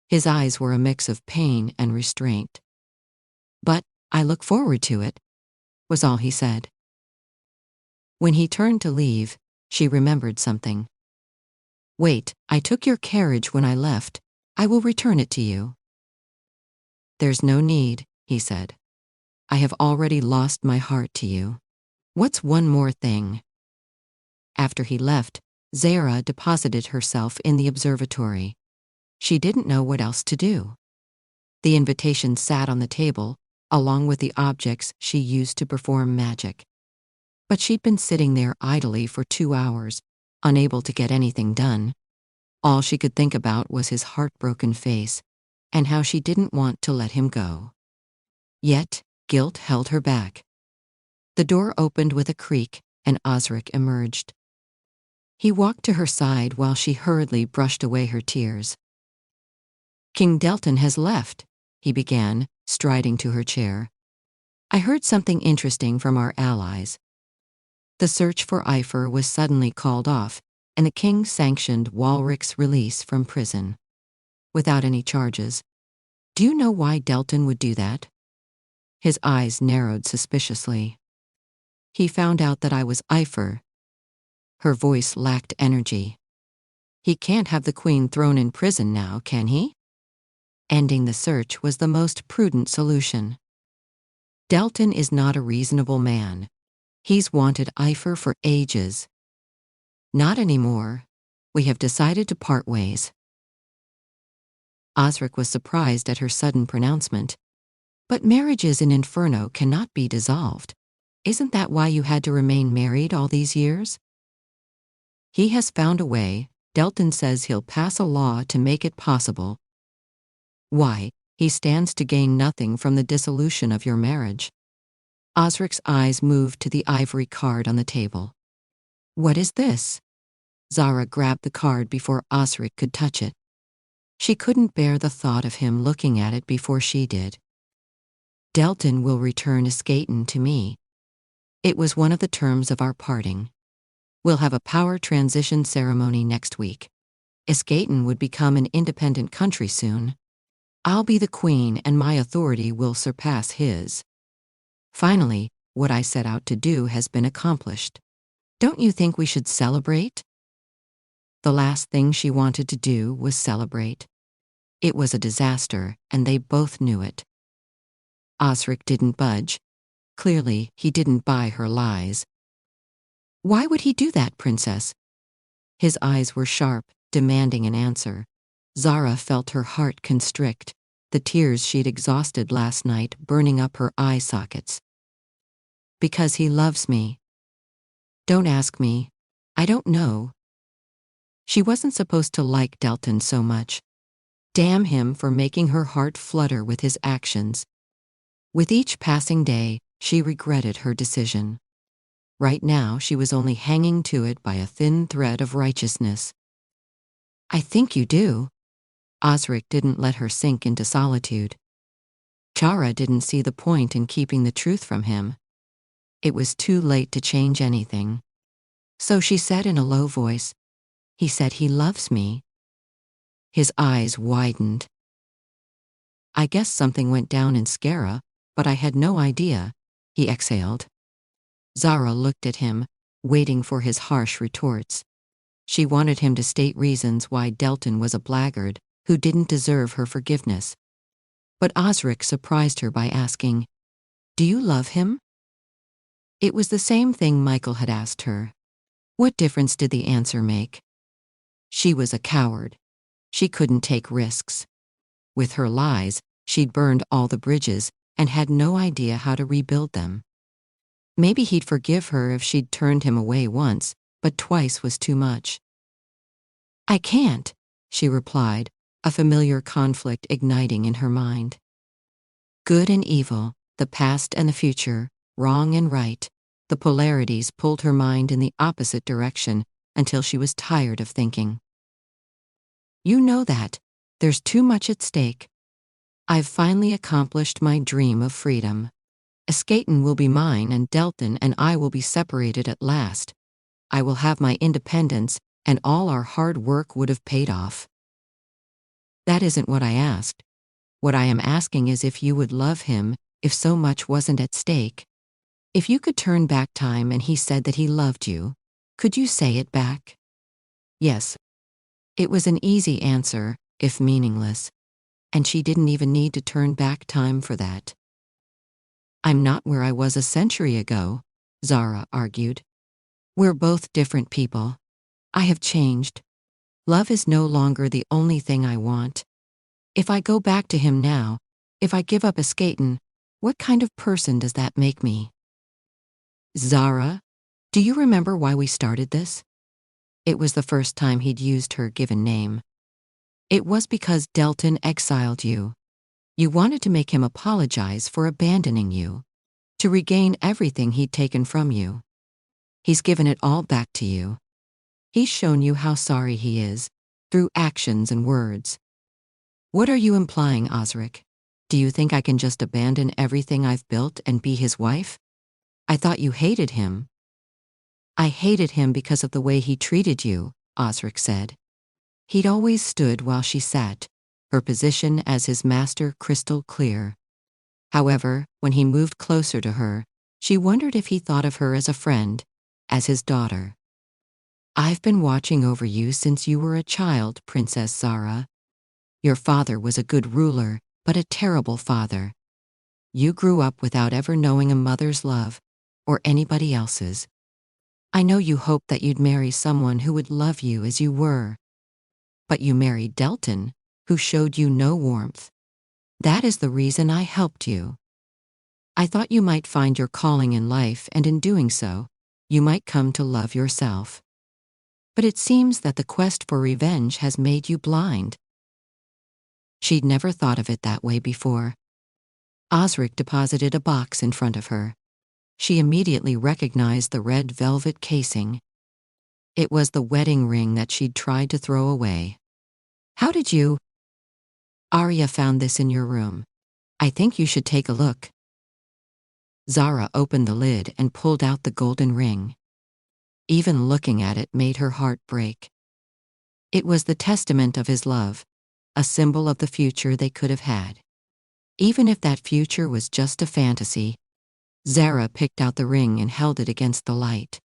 His eyes were a mix of pain and restraint. But, I look forward to it, was all he said. When he turned to leave, she remembered something. Wait, I took your carriage when I left. I will return it to you. There's no need, he said. I have already lost my heart to you. What's one more thing? After he left, Zara deposited herself in the observatory. She didn't know what else to do. The invitation sat on the table, along with the objects she used to perform magic. But she'd been sitting there idly for 2 hours, unable to get anything done. All she could think about was his heartbroken face, and how she didn't want to let him go. Yet, guilt held her back. The door opened with a creak, and Osric emerged. He walked to her side while she hurriedly brushed away her tears. King Delton has left, he began, striding to her chair. I heard something interesting from our allies. The search for Epher was suddenly called off, and the king sanctioned Walrick's release from prison. Without any charges. Do you know why Delton would do that? His eyes narrowed suspiciously. He found out that I was Epher. Her voice lacked energy. He can't have the queen thrown in prison now, can he? Ending the search was the most prudent solution. Delton is not a reasonable man. He's wanted Epher for ages. Not anymore. We have decided to part ways. Osric was surprised at her sudden pronouncement. But marriages in Inferno cannot be dissolved. Isn't that why you had to remain married all these years? He has found a way. Delton says he'll pass a law to make it possible. Why, he stands to gain nothing from the dissolution of your marriage. Osric's eyes moved to the ivory card on the table. What is this? Zara grabbed the card before Osric could touch it. She couldn't bear the thought of him looking at it before she did. Delton will return Escaton to me. It was one of the terms of our parting. We'll have a power transition ceremony next week. Escaton would become an independent country soon. I'll be the queen and my authority will surpass his. Finally, what I set out to do has been accomplished. Don't you think we should celebrate? The last thing she wanted to do was celebrate. It was a disaster, and they both knew it. Osric didn't budge. Clearly, he didn't buy her lies. Why would he do that, princess? His eyes were sharp, demanding an answer. Zara felt her heart constrict, the tears she'd exhausted last night burning up her eye sockets. Because he loves me. Don't ask me. I don't know. She wasn't supposed to like Delton so much. Damn him for making her heart flutter with his actions. With each passing day, she regretted her decision. Right now, she was only hanging to it by a thin thread of righteousness. I think you do. Osric didn't let her sink into solitude. Zara didn't see the point in keeping the truth from him. It was too late to change anything. So she said in a low voice, He said he loves me. His eyes widened. I guess something went down in Zara, but I had no idea, he exhaled. Zara looked at him, waiting for his harsh retorts. She wanted him to state reasons why Delton was a blackguard who didn't deserve her forgiveness. But Osric surprised her by asking, Do you love him? It was the same thing Michael had asked her. What difference did the answer make? She was a coward. She couldn't take risks. With her lies, she'd burned all the bridges and had no idea how to rebuild them. Maybe he'd forgive her if she'd turned him away once, but twice was too much. I can't, she replied, a familiar conflict igniting in her mind. Good and evil, the past and the future, wrong and right, the polarities pulled her mind in the opposite direction until she was tired of thinking. You know that. There's too much at stake. I've finally accomplished my dream of freedom. Escaton will be mine and Delton and I will be separated at last. I will have my independence and all our hard work would have paid off. That isn't what I asked. What I am asking is if you would love him, if so much wasn't at stake. If you could turn back time and he said that he loved you, could you say it back? Yes. It was an easy answer, if meaningless. And she didn't even need to turn back time for that. I'm not where I was a century ago, Zara argued. We're both different people. I have changed. Love is no longer the only thing I want. If I go back to him now, if I give up skatin', what kind of person does that make me? Zara, do you remember why we started this? It was the first time he'd used her given name. It was because Delton exiled you. You wanted to make him apologize for abandoning you, to regain everything he'd taken from you. He's given it all back to you. He's shown you how sorry he is, through actions and words. What are you implying, Osric? Do you think I can just abandon everything I've built and be his wife? I thought you hated him. I hated him because of the way he treated you, Osric said. He'd always stood while she sat, her position as his master crystal clear. However, when he moved closer to her, she wondered if he thought of her as a friend, as his daughter. I've been watching over you since you were a child, Princess Zara. Your father was a good ruler, but a terrible father. You grew up without ever knowing a mother's love, or anybody else's. I know you hoped that you'd marry someone who would love you as you were. But you married Delton, who showed you no warmth. That is the reason I helped you. I thought you might find your calling in life, and in doing so, you might come to love yourself. But it seems that the quest for revenge has made you blind. She'd never thought of it that way before. Osric deposited a box in front of her. She immediately recognized the red velvet casing. It was the wedding ring that she'd tried to throw away. How did you? Arya found this in your room. I think you should take a look. Zara opened the lid and pulled out the golden ring. Even looking at it made her heart break. It was the testament of his love, a symbol of the future they could have had. Even if that future was just a fantasy, Zara picked out the ring and held it against the light.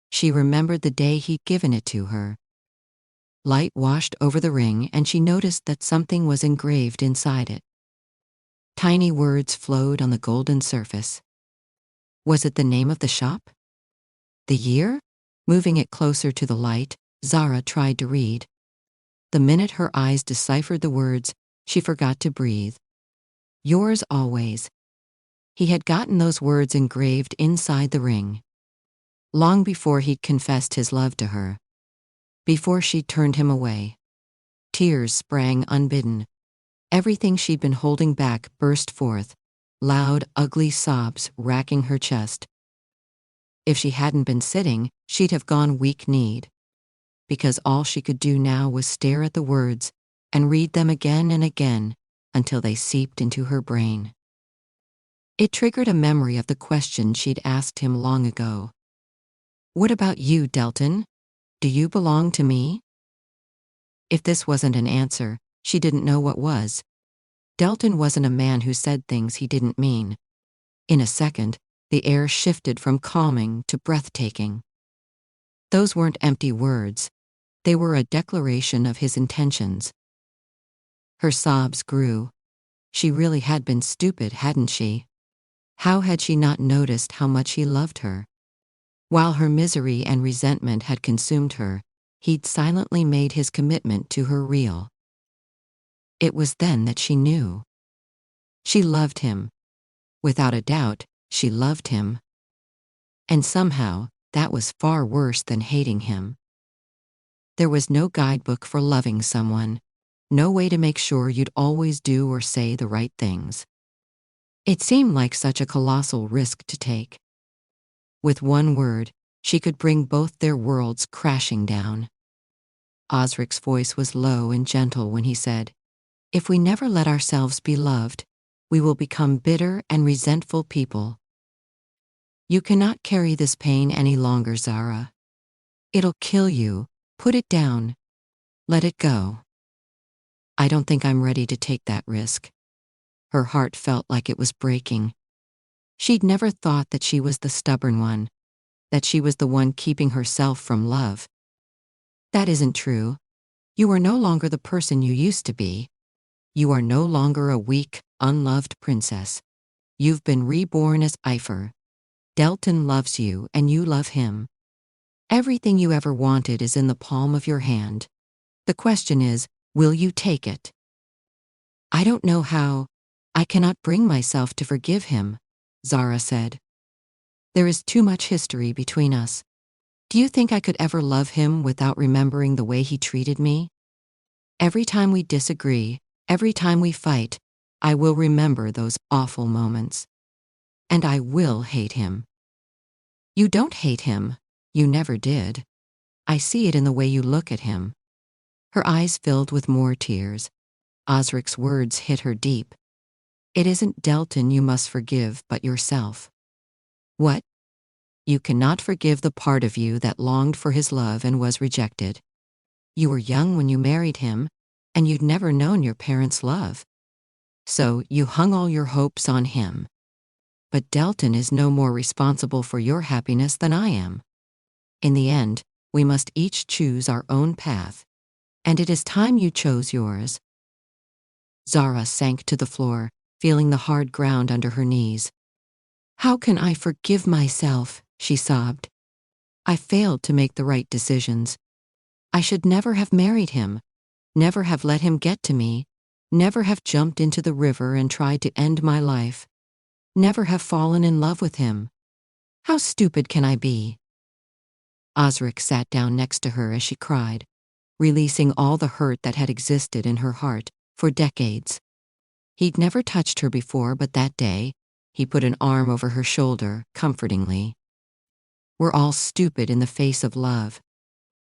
She remembered the day he'd given it to her. Light washed over the ring and she noticed that something was engraved inside it. Tiny words flowed on the golden surface. Was it the name of the shop? The year? Moving it closer to the light, Zara tried to read. The minute her eyes deciphered the words, she forgot to breathe. Yours always. He had gotten those words engraved inside the ring. Long before he'd confessed his love to her. Before she turned him away. Tears sprang unbidden. Everything she'd been holding back burst forth, loud, ugly sobs racking her chest. If she hadn't been sitting, she'd have gone weak-kneed. Because all she could do now was stare at the words and read them again and again until they seeped into her brain. It triggered a memory of the question she'd asked him long ago. What about you, Delton? Do you belong to me? If this wasn't an answer, she didn't know what was. Delton wasn't a man who said things he didn't mean. In a second, the air shifted from calming to breathtaking. Those weren't empty words. They were a declaration of his intentions. Her sobs grew. She really had been stupid, hadn't she? How had she not noticed how much he loved her? While her misery and resentment had consumed her, he'd silently made his commitment to her real. It was then that she knew. She loved him. Without a doubt, she loved him. And somehow, that was far worse than hating him. There was no guidebook for loving someone, no way to make sure you'd always do or say the right things. It seemed like such a colossal risk to take. With one word, she could bring both their worlds crashing down. Osric's voice was low and gentle when he said, "If we never let ourselves be loved, we will become bitter and resentful people. You cannot carry this pain any longer, Zara. It'll kill you. Put it down. Let it go." I don't think I'm ready to take that risk. Her heart felt like it was breaking. She'd never thought that she was the stubborn one, that she was the one keeping herself from love. That isn't true. You are no longer the person you used to be. You are no longer a weak, unloved princess. You've been reborn as Epher. Delton loves you and you love him. Everything you ever wanted is in the palm of your hand. The question is, will you take it? I don't know how. I cannot bring myself to forgive him, Zara said. There is too much history between us. Do you think I could ever love him without remembering the way he treated me? Every time we disagree, every time we fight, I will remember those awful moments. And I will hate him. You don't hate him. You never did. I see it in the way you look at him. Her eyes filled with more tears. Osric's words hit her deep. It isn't Delton you must forgive, but yourself. What? You cannot forgive the part of you that longed for his love and was rejected. You were young when you married him, and you'd never known your parents' love. So you hung all your hopes on him. But Delton is no more responsible for your happiness than I am. In the end, we must each choose our own path. And it is time you chose yours. Zara sank to the floor, feeling the hard ground under her knees. How can I forgive myself? She sobbed. I failed to make the right decisions. I should never have married him, never have let him get to me, never have jumped into the river and tried to end my life, never have fallen in love with him. How stupid can I be? Osric sat down next to her as she cried, releasing all the hurt that had existed in her heart for decades. He'd never touched her before, but that day, he put an arm over her shoulder, comfortingly. We're all stupid in the face of love.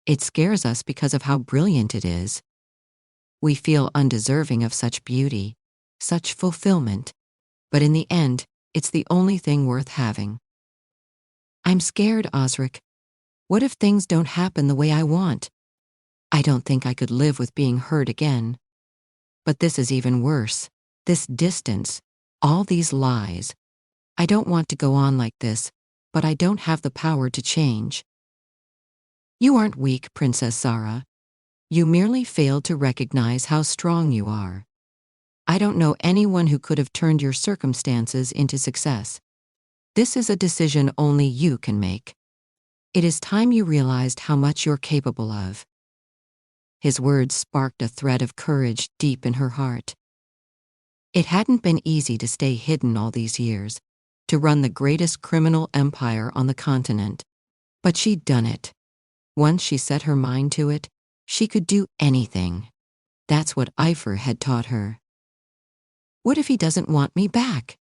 It scares us because of how brilliant it is. We feel undeserving of such beauty, such fulfillment. But in the end, it's the only thing worth having. I'm scared, Osric. What if things don't happen the way I want? I don't think I could live with being hurt again. But this is even worse. This distance, all these lies. I don't want to go on like this, but I don't have the power to change. You aren't weak, Princess Zara. You merely failed to recognize how strong you are. I don't know anyone who could have turned your circumstances into success. This is a decision only you can make. It is time you realized how much you're capable of. His words sparked a thread of courage deep in her heart. It hadn't been easy to stay hidden all these years, to run the greatest criminal empire on the continent. But she'd done it. Once she set her mind to it, she could do anything. That's what Epher had taught her. What if he doesn't want me back?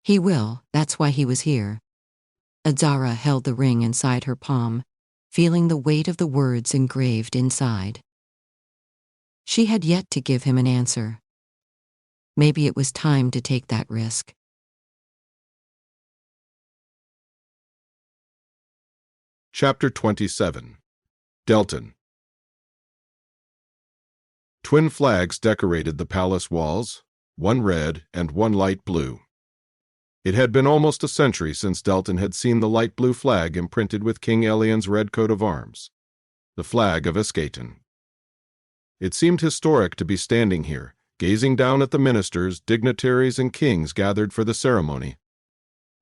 He will, that's why he was here. Zara held the ring inside her palm, feeling the weight of the words engraved inside. She had yet to give him an answer. Maybe it was time to take that risk. Chapter 27. Delton. Twin flags decorated the palace walls, one red and one light blue. It had been almost a century since Delton had seen the light blue flag imprinted with King Elian's red coat of arms, the flag of Escaton. It seemed historic to be standing here, gazing down at the ministers, dignitaries, and kings gathered for the ceremony.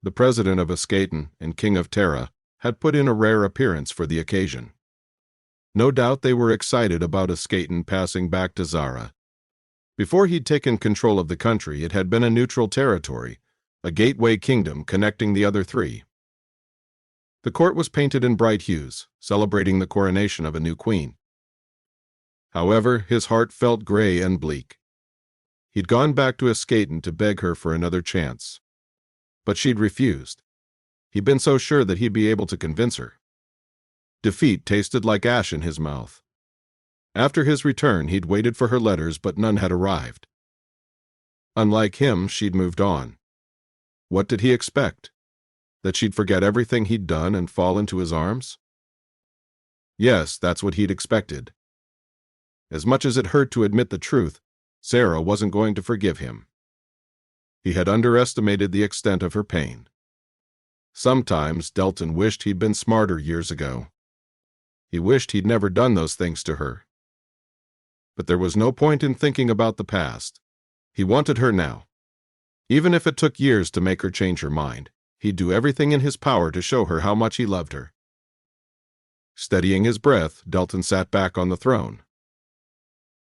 The president of Escaton and king of Terra had put in a rare appearance for the occasion. No doubt they were excited about Escaton passing back to Zara. Before he'd taken control of the country, it had been a neutral territory, a gateway kingdom connecting the other three. The court was painted in bright hues, celebrating the coronation of a new queen. However, his heart felt gray and bleak. He'd gone back to Escaton to beg her for another chance. But she'd refused. He'd been so sure that he'd be able to convince her. Defeat tasted like ash in his mouth. After his return, he'd waited for her letters, but none had arrived. Unlike him, she'd moved on. What did he expect? That she'd forget everything he'd done and fall into his arms? Yes, that's what he'd expected. As much as it hurt to admit the truth, Zara wasn't going to forgive him. He had underestimated the extent of her pain. Sometimes Delton wished he'd been smarter years ago. He wished he'd never done those things to her. But there was no point in thinking about the past. He wanted her now. Even if it took years to make her change her mind, he'd do everything in his power to show her how much he loved her. Steadying his breath, Delton sat back on the throne.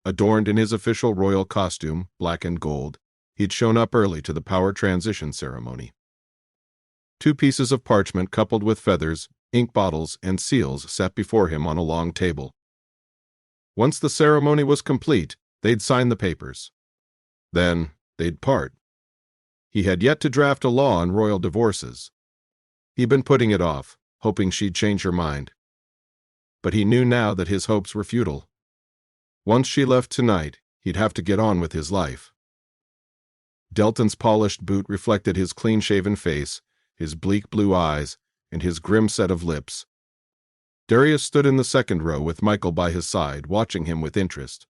Adorned in his official royal costume, black and gold, he'd shown up early to the power transition ceremony. 2 pieces of parchment coupled with feathers, ink bottles, and seals sat before him on a long table. Once the ceremony was complete, they'd sign the papers. Then they'd part. He had yet to draft a law on royal divorces. He'd been putting it off, hoping she'd change her mind. But he knew now that his hopes were futile. Once she left tonight, he'd have to get on with his life. Delton's polished boot reflected his clean-shaven face, his bleak blue eyes, and his grim set of lips. Darius stood in the second row with Michael by his side, watching him with interest.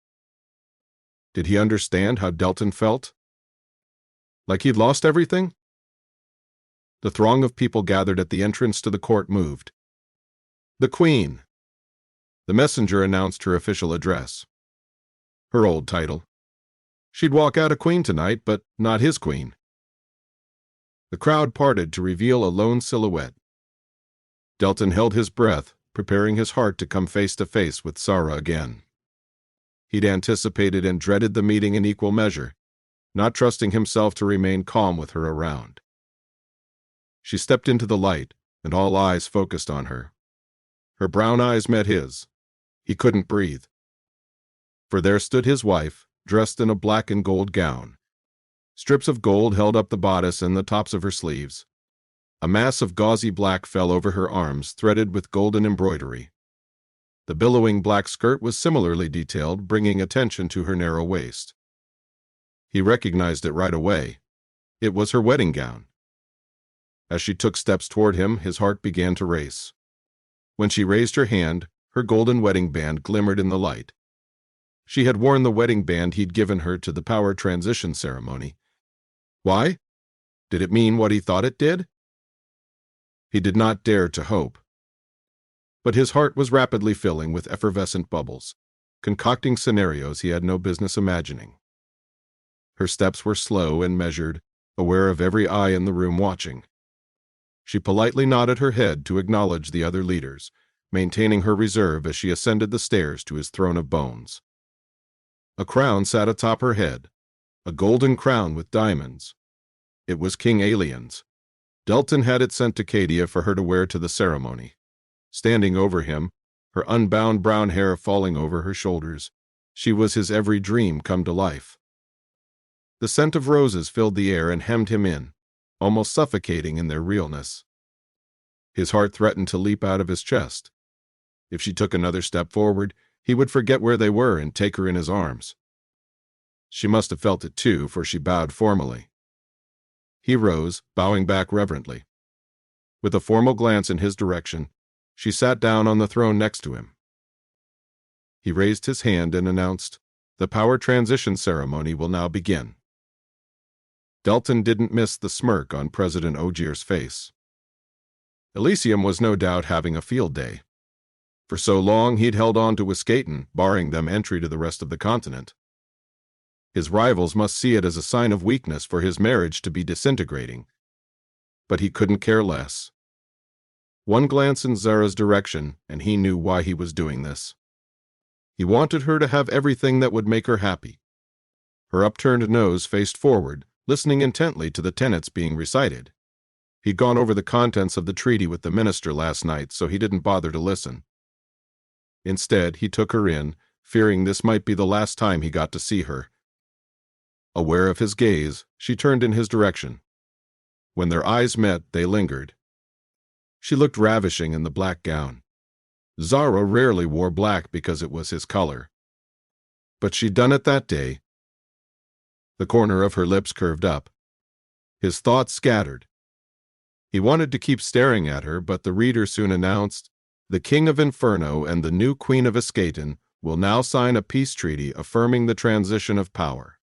Did he understand how Delton felt? Like he'd lost everything? The throng of people gathered at the entrance to the court moved. The Queen. The messenger announced her official address. Her old title. She'd walk out a queen tonight, but not his queen. The crowd parted to reveal a lone silhouette. Delton held his breath, preparing his heart to come face to face with Zara again. He'd anticipated and dreaded the meeting in equal measure, not trusting himself to remain calm with her around. She stepped into the light, and all eyes focused on her. Her brown eyes met his. He couldn't breathe. For there stood his wife, dressed in a black and gold gown. Strips of gold held up the bodice and the tops of her sleeves. A mass of gauzy black fell over her arms, threaded with golden embroidery. The billowing black skirt was similarly detailed, bringing attention to her narrow waist. He recognized it right away. It was her wedding gown. As she took steps toward him, his heart began to race. When she raised her hand, her golden wedding band glimmered in the light. She had worn the wedding band he'd given her to the power transition ceremony. Why? Did it mean what he thought it did? He did not dare to hope. But his heart was rapidly filling with effervescent bubbles, concocting scenarios he had no business imagining. Her steps were slow and measured, aware of every eye in the room watching. She politely nodded her head to acknowledge the other leaders, maintaining her reserve as she ascended the stairs to his throne of bones. A crown sat atop her head, a golden crown with diamonds. It was King Alien's. Delton had it sent to Cadia for her to wear to the ceremony. Standing over him, her unbound brown hair falling over her shoulders, she was his every dream come to life. The scent of roses filled the air and hemmed him in, almost suffocating in their realness. His heart threatened to leap out of his chest. If she took another step forward, he would forget where they were and take her in his arms. She must have felt it too, for she bowed formally. He rose, bowing back reverently. With a formal glance in his direction, she sat down on the throne next to him. He raised his hand and announced, "The power transition ceremony will now begin." Delton didn't miss the smirk on President Ogier's face. Elysium was no doubt having a field day. For so long he'd held on to Wiskaten, barring them entry to the rest of the continent. His rivals must see it as a sign of weakness for his marriage to be disintegrating. But he couldn't care less. One glance in Zara's direction, and he knew why he was doing this. He wanted her to have everything that would make her happy. Her upturned nose faced forward, listening intently to the tenets being recited. He'd gone over the contents of the treaty with the minister last night, so he didn't bother to listen. Instead, he took her in, fearing this might be the last time he got to see her. Aware of his gaze, she turned in his direction. When their eyes met, they lingered. She looked ravishing in the black gown. Zara rarely wore black because it was his color. But she'd done it that day. The corner of her lips curved up. His thoughts scattered. He wanted to keep staring at her, but the reader soon announced, "The King of Inferno and the new Queen of Wiskaten will now sign a peace treaty affirming the transition of power."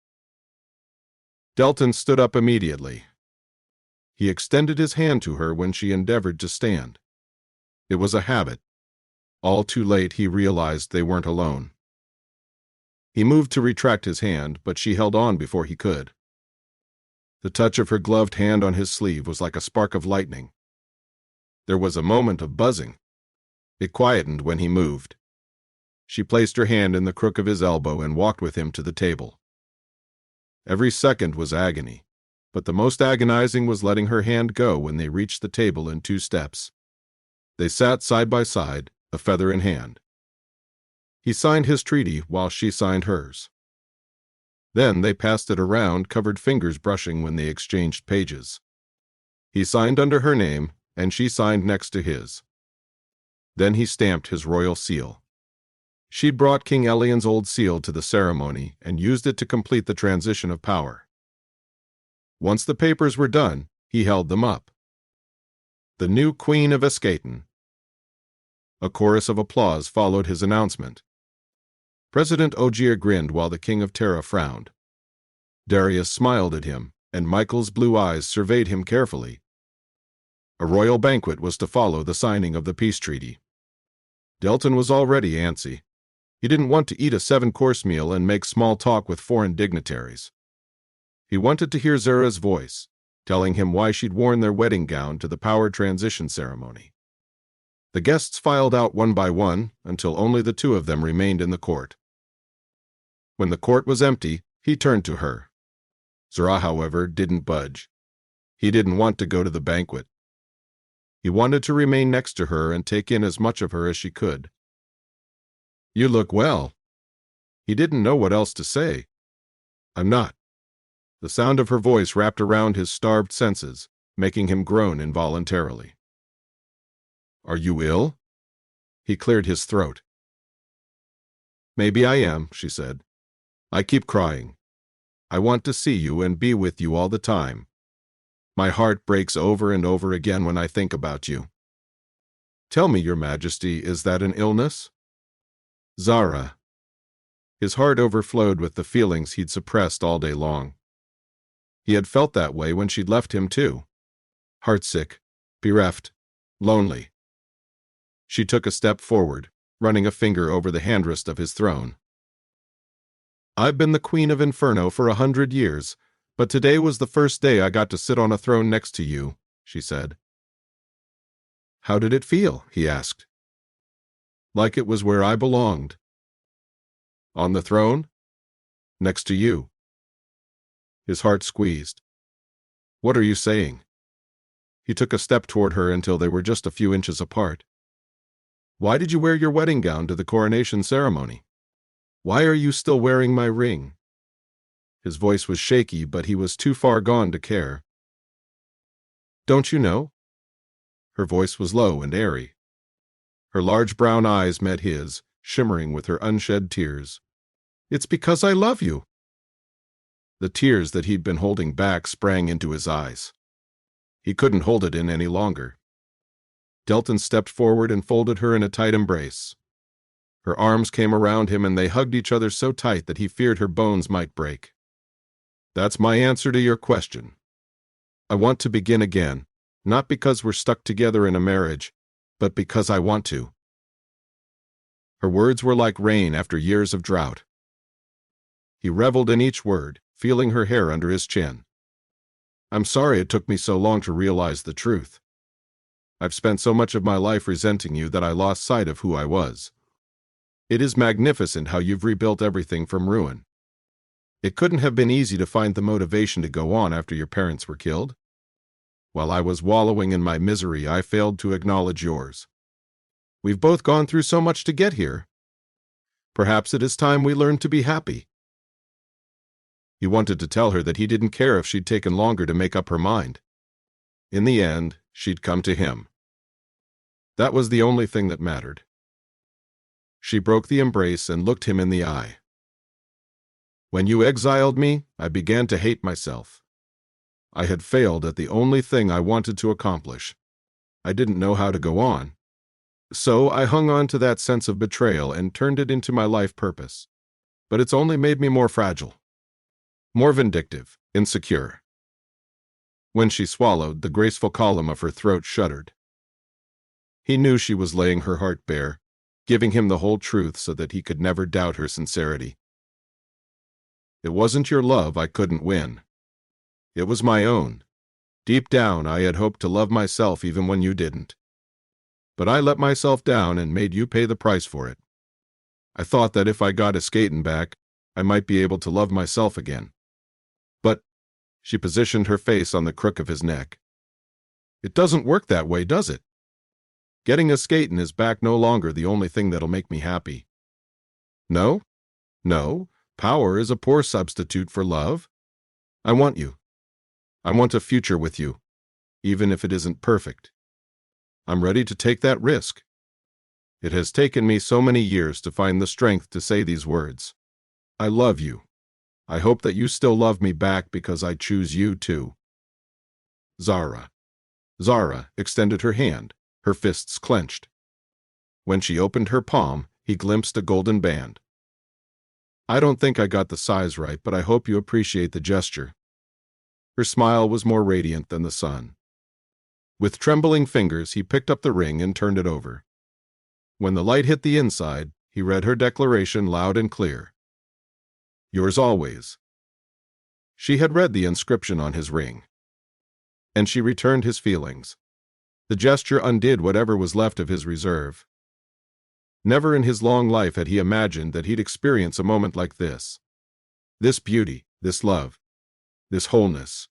Delton stood up immediately. He extended his hand to her when she endeavored to stand. It was a habit. All too late he realized they weren't alone. He moved to retract his hand, but she held on before he could. The touch of her gloved hand on his sleeve was like a spark of lightning. There was a moment of buzzing. It quietened when he moved. She placed her hand in the crook of his elbow and walked with him to the table. Every second was agony, but the most agonizing was letting her hand go when they reached the table in 2 steps. They sat side by side, a feather in hand. He signed his treaty while she signed hers. Then they passed it around, covered fingers brushing when they exchanged pages. He signed under her name, and she signed next to his. Then he stamped his royal seal. She'd brought King Elian's old seal to the ceremony and used it to complete the transition of power. Once the papers were done, he held them up. The new Queen of Escaton. A chorus of applause followed his announcement. President Ogier grinned while the King of Terra frowned. Darius smiled at him, and Michael's blue eyes surveyed him carefully. A royal banquet was to follow the signing of the peace treaty. Delton was already antsy. He didn't want to eat a 7-course meal and make small talk with foreign dignitaries. He wanted to hear Zara's voice, telling him why she'd worn their wedding gown to the power transition ceremony. The guests filed out one by one until only the 2 of them remained in the court. When the court was empty, he turned to her. Zara, however, didn't budge. He didn't want to go to the banquet. He wanted to remain next to her and take in as much of her as she could. "You look well." He didn't know what else to say. "I'm not." The sound of her voice wrapped around his starved senses, making him groan involuntarily. "Are you ill?" He cleared his throat. "Maybe I am," she said. "I keep crying. I want to see you and be with you all the time. My heart breaks over and over again when I think about you." "Tell me, Your Majesty, is that an illness?" "Zara." His heart overflowed with the feelings he'd suppressed all day long. He had felt that way when she'd left him too. Heartsick, bereft, lonely. She took a step forward, running a finger over the handrest of his throne. "I've been the Queen of Inferno for 100 years, but today was the first day I got to sit on a throne next to you," she said. "How did it feel?" he asked. "Like it was where I belonged." "On the throne?" "Next to you." His heart squeezed. "What are you saying?" He took a step toward her until they were just a few inches apart. "Why did you wear your wedding gown to the coronation ceremony? Why are you still wearing my ring?" His voice was shaky, but he was too far gone to care. "Don't you know?" Her voice was low and airy. Her large brown eyes met his, shimmering with her unshed tears. "It's because I love you." The tears that he'd been holding back sprang into his eyes. He couldn't hold it in any longer. Delton stepped forward and folded her in a tight embrace. Her arms came around him and they hugged each other so tight that he feared her bones might break. "That's my answer to your question. I want to begin again, not because we're stuck together in a marriage, but because I want to." Her words were like rain after years of drought. He reveled in each word, feeling her hair under his chin. "I'm sorry it took me so long to realize the truth. I've spent so much of my life resenting you that I lost sight of who I was. It is magnificent how you've rebuilt everything from ruin. It couldn't have been easy to find the motivation to go on after your parents were killed. While I was wallowing in my misery, I failed to acknowledge yours. We've both gone through so much to get here. Perhaps it is time we learned to be happy." He wanted to tell her that he didn't care if she'd taken longer to make up her mind. In the end, she'd come to him. That was the only thing that mattered. She broke the embrace and looked him in the eye. "When you exiled me, I began to hate myself. I had failed at the only thing I wanted to accomplish. I didn't know how to go on. So I hung on to that sense of betrayal and turned it into my life purpose. But it's only made me more fragile. More vindictive, insecure." When she swallowed, the graceful column of her throat shuddered. He knew she was laying her heart bare, giving him the whole truth so that he could never doubt her sincerity. "It wasn't your love I couldn't win. It was my own. Deep down, I had hoped to love myself even when you didn't. But I let myself down and made you pay the price for it. I thought that if I got a skatin' back, I might be able to love myself again. But, she positioned her face on the crook of his neck. It doesn't work that way, does it? Getting a skatin' is back no longer the only thing that'll make me happy. No? No, power is a poor substitute for love. I want you. I want a future with you, even if it isn't perfect. I'm ready to take that risk. It has taken me so many years to find the strength to say these words. I love you. I hope that you still love me back because I choose you too. Zara. Zara extended her hand, her fists clenched. When she opened her palm, he glimpsed a golden band. I don't think I got the size right, but I hope you appreciate the gesture. Her smile was more radiant than the sun. With trembling fingers, he picked up the ring and turned it over. When the light hit the inside, he read her declaration loud and clear. Yours always. She had read the inscription on his ring. And she returned his feelings. The gesture undid whatever was left of his reserve. Never in his long life had he imagined that he'd experience a moment like this. This beauty, this love, this wholeness.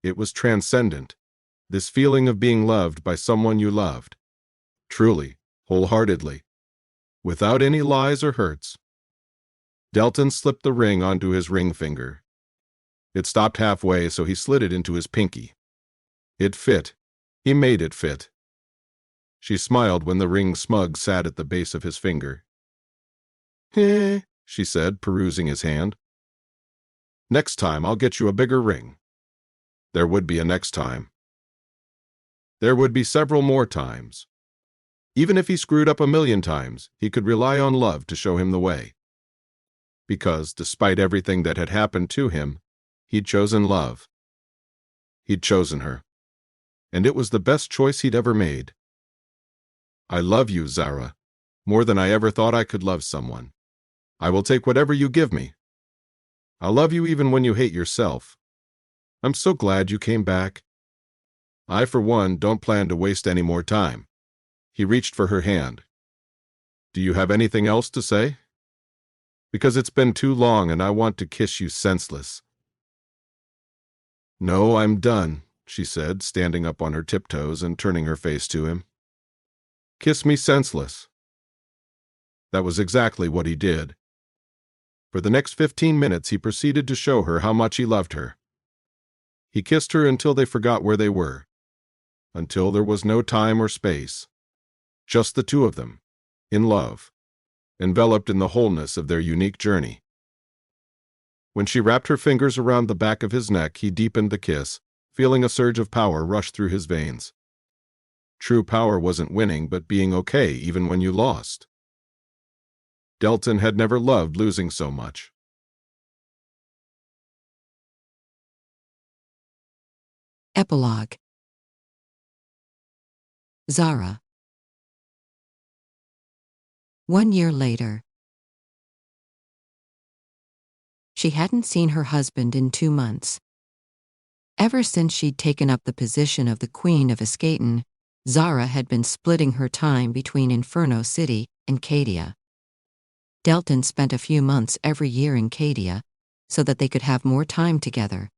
It was transcendent, this feeling of being loved by someone you loved. Truly, wholeheartedly, without any lies or hurts. Delton slipped the ring onto his ring finger. It stopped halfway, so he slid it into his pinky. It fit. He made it fit. She smiled when the ring smug sat at the base of his finger. "Heh," she said, perusing his hand. "Next time I'll get you a bigger ring." There would be a next time. There would be several more times. Even if he screwed up 1,000,000 times, he could rely on love to show him the way. Because, despite everything that had happened to him, he'd chosen love. He'd chosen her. And it was the best choice he'd ever made. I love you, Zara, more than I ever thought I could love someone. I will take whatever you give me. I'll love you even when you hate yourself. I'm so glad you came back. I, for one, don't plan to waste any more time. He reached for her hand. Do you have anything else to say? Because it's been too long and I want to kiss you senseless. No, I'm done, she said, standing up on her tiptoes and turning her face to him. Kiss me senseless. That was exactly what he did. For the next 15 minutes he proceeded to show her how much he loved her. He kissed her until they forgot where they were, until there was no time or space. Just the two of them, in love, enveloped in the wholeness of their unique journey. When she wrapped her fingers around the back of his neck, he deepened the kiss, feeling a surge of power rush through his veins. True power wasn't winning, but being okay even when you lost. Delton had never loved losing so much. Epilogue. Zara. 1 year later. She hadn't seen her husband in 2 months. Ever since she'd taken up the position of the Queen of Escaton, Zara had been splitting her time between Inferno City and Cadia. Delton spent a few months every year in Cadia, so that they could have more time together.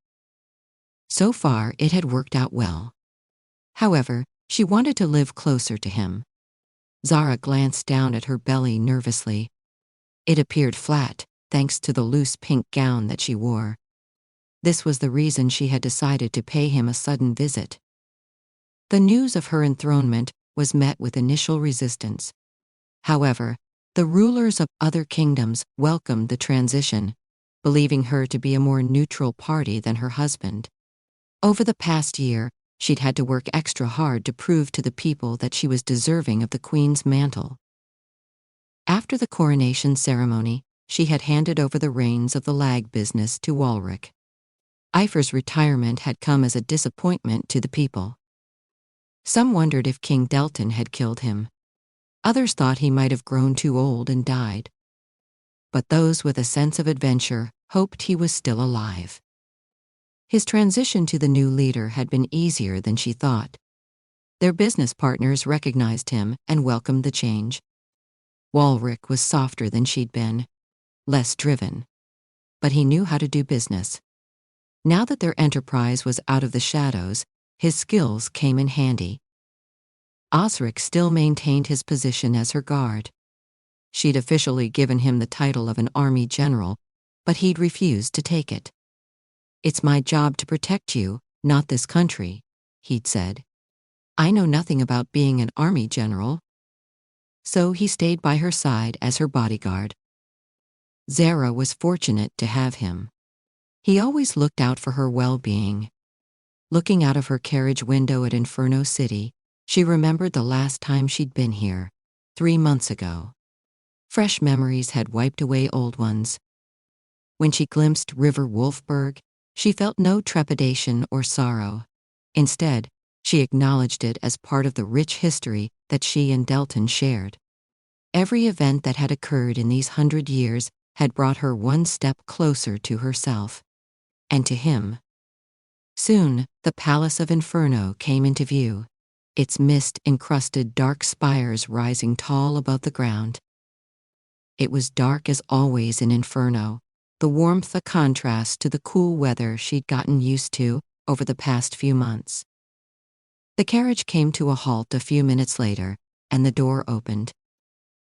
So far, it had worked out well. However, she wanted to live closer to him. Zara glanced down at her belly nervously. It appeared flat, thanks to the loose pink gown that she wore. This was the reason she had decided to pay him a sudden visit. The news of her enthronement was met with initial resistance. However, the rulers of other kingdoms welcomed the transition, believing her to be a more neutral party than her husband. Over the past year, she'd had to work extra hard to prove to the people that she was deserving of the queen's mantle. After the coronation ceremony, she had handed over the reins of the lag business to Walrick. Epher's retirement had come as a disappointment to the people. Some wondered if King Delton had killed him. Others thought he might have grown too old and died. But those with a sense of adventure hoped he was still alive. His transition to the new leader had been easier than she thought. Their business partners recognized him and welcomed the change. Walrick was softer than she'd been, less driven. But he knew how to do business. Now that their enterprise was out of the shadows, his skills came in handy. Osric still maintained his position as her guard. She'd officially given him the title of an army general, but he'd refused to take it. "It's my job to protect you, not this country," he'd said. "I know nothing about being an army general." So he stayed by her side as her bodyguard. Zara was fortunate to have him. He always looked out for her well-being. Looking out of her carriage window at Inferno City, she remembered the last time she'd been here, 3 months ago. Fresh memories had wiped away old ones. When she glimpsed River Wolfberg, she felt no trepidation or sorrow. Instead, she acknowledged it as part of the rich history that she and Delton shared. Every event that had occurred in these 100 years had brought her one step closer to herself. And to him. Soon, the Palace of Inferno came into view, its mist-encrusted dark spires rising tall above the ground. It was dark as always in Inferno, the warmth a contrast to the cool weather she'd gotten used to over the past few months. The carriage came to a halt a few minutes later, and the door opened.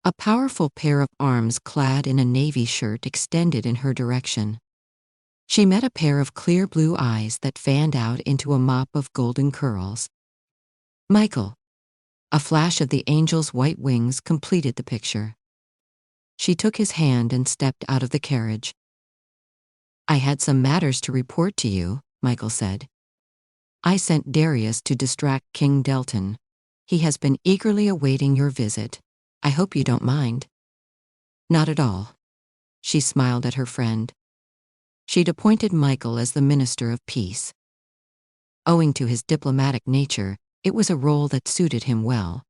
A powerful pair of arms clad in a navy shirt extended in her direction. She met a pair of clear blue eyes that fanned out into a mop of golden curls. "Michael." A flash of the angel's white wings completed the picture. She took his hand and stepped out of the carriage. "I had some matters to report to you," Michael said. "I sent Darius to distract King Delton. He has been eagerly awaiting your visit. I hope you don't mind." "Not at all." She smiled at her friend. She'd appointed Michael as the Minister of Peace. Owing to his diplomatic nature, it was a role that suited him well.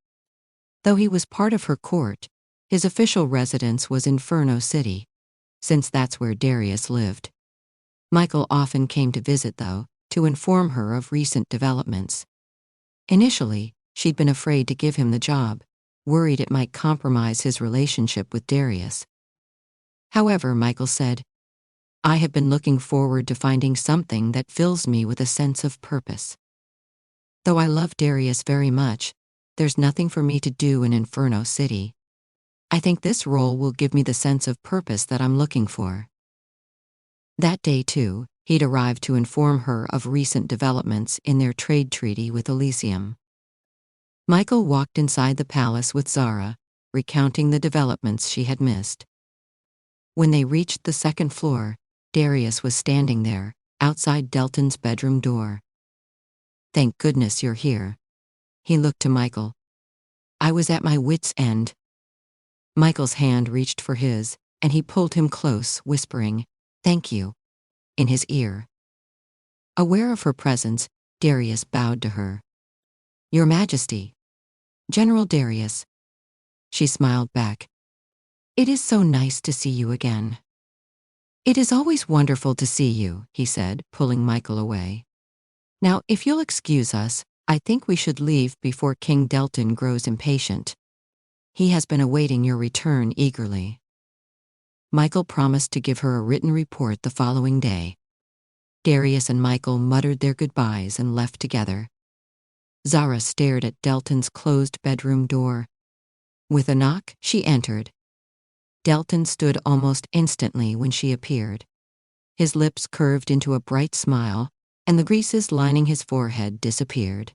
Though he was part of her court, his official residence was Inferno City, since that's where Darius lived. Michael often came to visit, though, to inform her of recent developments. Initially, she'd been afraid to give him the job, worried it might compromise his relationship with Darius. However, Michael said, "I have been looking forward to finding something that fills me with a sense of purpose. Though I love Darius very much, there's nothing for me to do in Inferno City. I think this role will give me the sense of purpose that I'm looking for." That day, too, he'd arrived to inform her of recent developments in their trade treaty with Elysium. Michael walked inside the palace with Zara, recounting the developments she had missed. When they reached the second floor, Darius was standing there, outside Delton's bedroom door. "Thank goodness you're here." He looked to Michael. "I was at my wit's end." Michael's hand reached for his, and he pulled him close, whispering, "Thank you," in his ear. Aware of her presence, Darius bowed to her. "Your Majesty." "General Darius." She smiled back. "It is so nice to see you again." "It is always wonderful to see you," he said, pulling Michael away. "Now, if you'll excuse us, I think we should leave before King Delton grows impatient. He has been awaiting your return eagerly." Michael promised to give her a written report the following day. Darius and Michael muttered their goodbyes and left together. Zara stared at Delton's closed bedroom door. With a knock, she entered. Delton stood almost instantly when she appeared. His lips curved into a bright smile, and the creases lining his forehead disappeared.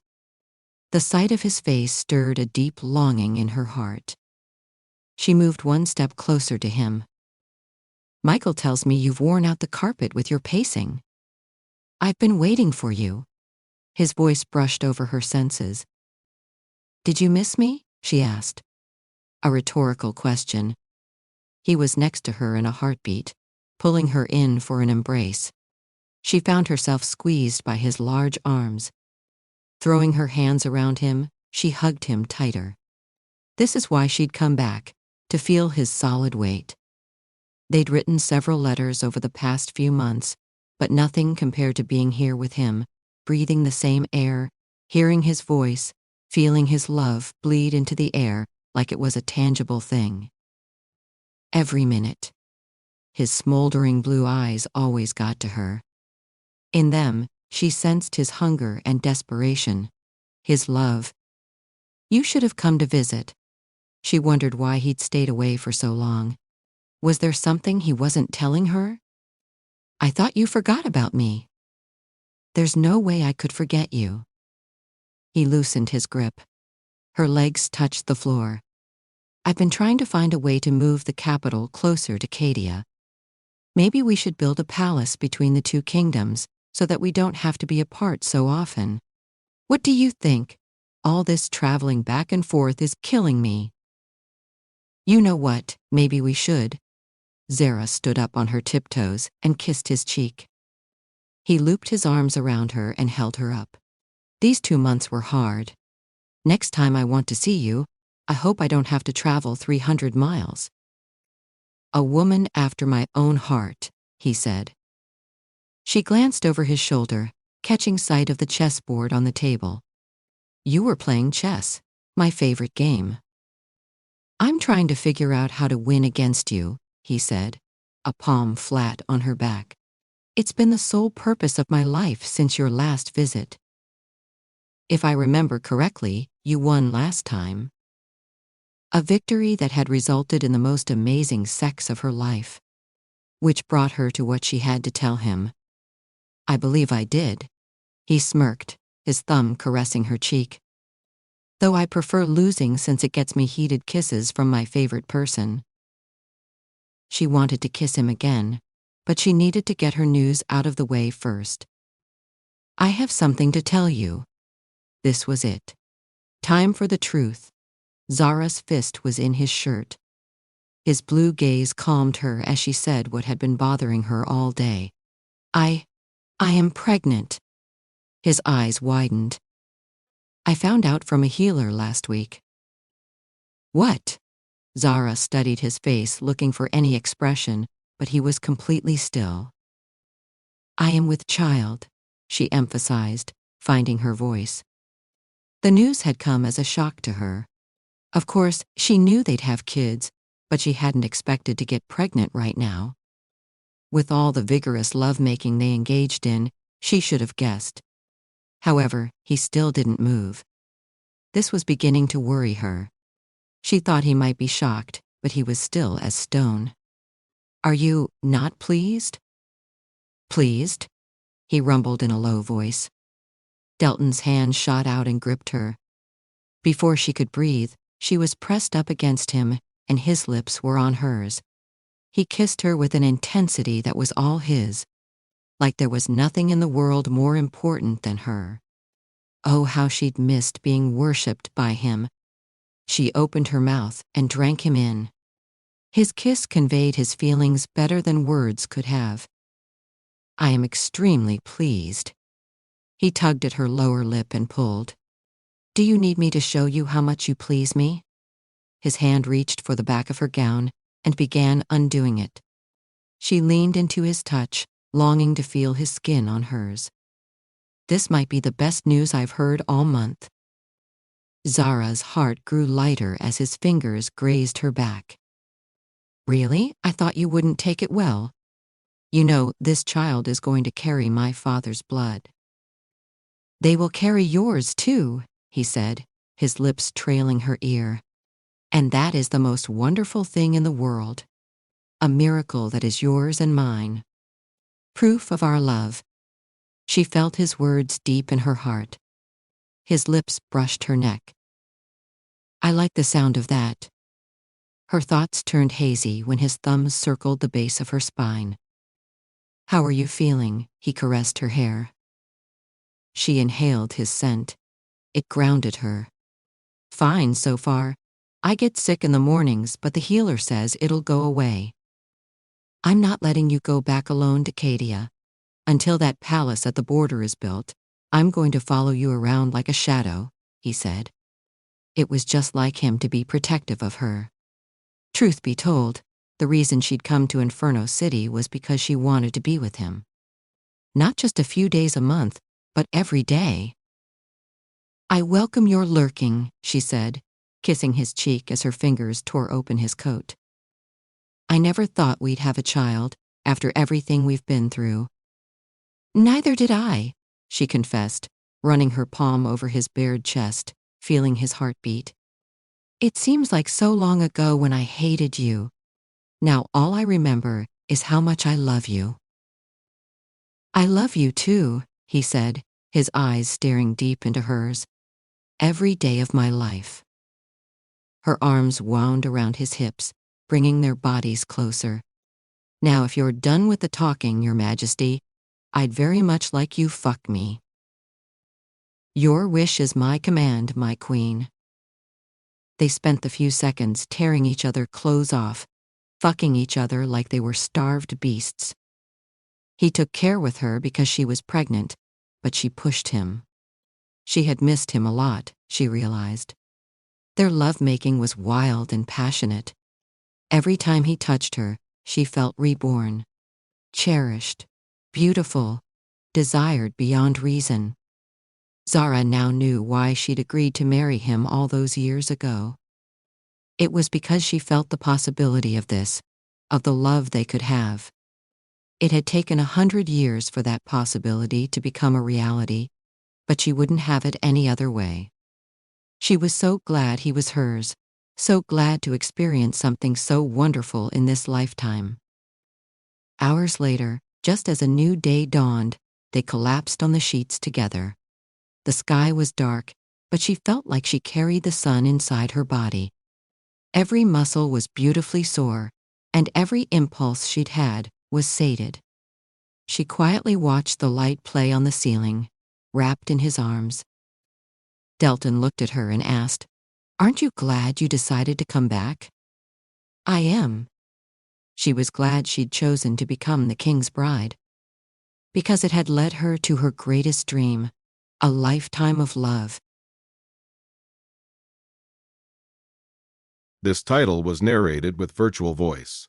The sight of his face stirred a deep longing in her heart. She moved one step closer to him. "Michael tells me you've worn out the carpet with your pacing." "I've been waiting for you." His voice brushed over her senses. "Did you miss me?" she asked. A rhetorical question. He was next to her in a heartbeat, pulling her in for an embrace. She found herself squeezed by his large arms. Throwing her hands around him, she hugged him tighter. This is why she'd come back, to feel his solid weight. They'd written several letters over the past few months, but nothing compared to being here with him, breathing the same air, hearing his voice, feeling his love bleed into the air like it was a tangible thing. Every minute. His smoldering blue eyes always got to her. In them, she sensed his hunger and desperation, his love. You should have come to visit. She wondered why he'd stayed away for so long. Was there something he wasn't telling her? I thought you forgot about me. There's no way I could forget you. He loosened his grip. Her legs touched the floor. I've been trying to find a way to move the capital closer to Cadia. Maybe we should build a palace between the two kingdoms so that we don't have to be apart so often. What do you think? All this traveling back and forth is killing me. You know what, maybe we should. Zara stood up on her tiptoes and kissed his cheek. He looped his arms around her and held her up. These 2 months were hard. Next time I want to see you, I hope I don't have to travel 300 miles. A woman after my own heart, he said. She glanced over his shoulder, catching sight of the chessboard on the table. You were playing chess, my favorite game. I'm trying to figure out how to win against you, he said, a palm flat on her back. It's been the sole purpose of my life since your last visit. If I remember correctly, you won last time. A victory that had resulted in the most amazing sex of her life, which brought her to what she had to tell him. I believe I did. He smirked, his thumb caressing her cheek. Though I prefer losing since it gets me heated kisses from my favorite person. She wanted to kiss him again, but she needed to get her news out of the way first. I have something to tell you. This was it. Time for the truth. Zara's fist was in his shirt. His blue gaze calmed her as she said what had been bothering her all day. I am pregnant. His eyes widened. I found out from a healer last week. What? Zara studied his face, looking for any expression, but he was completely still. I am with child, she emphasized, finding her voice. The news had come as a shock to her. Of course, she knew they'd have kids, but she hadn't expected to get pregnant right now. With all the vigorous lovemaking they engaged in, she should have guessed. However, he still didn't move. This was beginning to worry her. She thought he might be shocked, but he was still as stone. Are you not pleased? Pleased? He rumbled in a low voice. Delton's hand shot out and gripped her. Before she could breathe, she was pressed up against him, and his lips were on hers. He kissed her with an intensity that was all his, like there was nothing in the world more important than her. Oh, how she'd missed being worshipped by him. She opened her mouth and drank him in. His kiss conveyed his feelings better than words could have. I am extremely pleased. He tugged at her lower lip and pulled. Do you need me to show you how much you please me? His hand reached for the back of her gown and began undoing it. She leaned into his touch, longing to feel his skin on hers. This might be the best news I've heard all month. Zara's heart grew lighter as his fingers grazed her back. Really? I thought you wouldn't take it well. You know, this child is going to carry my father's blood. They will carry yours too, he said, his lips trailing her ear. And that is the most wonderful thing in the world. A miracle that is yours and mine. Proof of our love. She felt his words deep in her heart. His lips brushed her neck. I like the sound of that. Her thoughts turned hazy when his thumbs circled the base of her spine. How are you feeling? He caressed her hair. She inhaled his scent. It grounded her. Fine so far. I get sick in the mornings, but the healer says it'll go away. I'm not letting you go back alone to Cadia. Until that palace at the border is built, I'm going to follow you around like a shadow, he said. It was just like him to be protective of her. Truth be told, the reason she'd come to Inferno City was because she wanted to be with him. not just a few days a month, but every day. "I welcome your lurking," she said, kissing his cheek as her fingers tore open his coat. "I never thought we'd have a child, after everything we've been through." "Neither did I," she confessed, running her palm over his bared chest, feeling his heartbeat. "It seems like so long ago when I hated you. Now all I remember is how much I love you." "I love you too," he said, his eyes staring deep into hers. "Every day of my life." Her arms wound around his hips, bringing their bodies closer. "Now if you're done with the talking, Your Majesty, I'd very much like you fuck me." "Your wish is my command, my queen." They spent the few seconds tearing each other clothes off, fucking each other like they were starved beasts. He took care with her because she was pregnant, but she pushed him. She had missed him a lot, she realized. Their lovemaking was wild and passionate. Every time he touched her, she felt reborn, cherished, beautiful, desired beyond reason. Zara now knew why she'd agreed to marry him all those years ago. It was because she felt the possibility of this, of the love they could have. It had taken 100 years for that possibility to become a reality, but she wouldn't have it any other way. She was so glad he was hers, so glad to experience something so wonderful in this lifetime. Hours later, just as a new day dawned, they collapsed on the sheets together. The sky was dark, but she felt like she carried the sun inside her body. Every muscle was beautifully sore, and every impulse she'd had was sated. She quietly watched the light play on the ceiling, wrapped in his arms. Delton looked at her and asked, "Aren't you glad you decided to come back?" "I am." She was glad she'd chosen to become the king's bride. Because it had led her to her greatest dream, a lifetime of love. This title was narrated with virtual voice.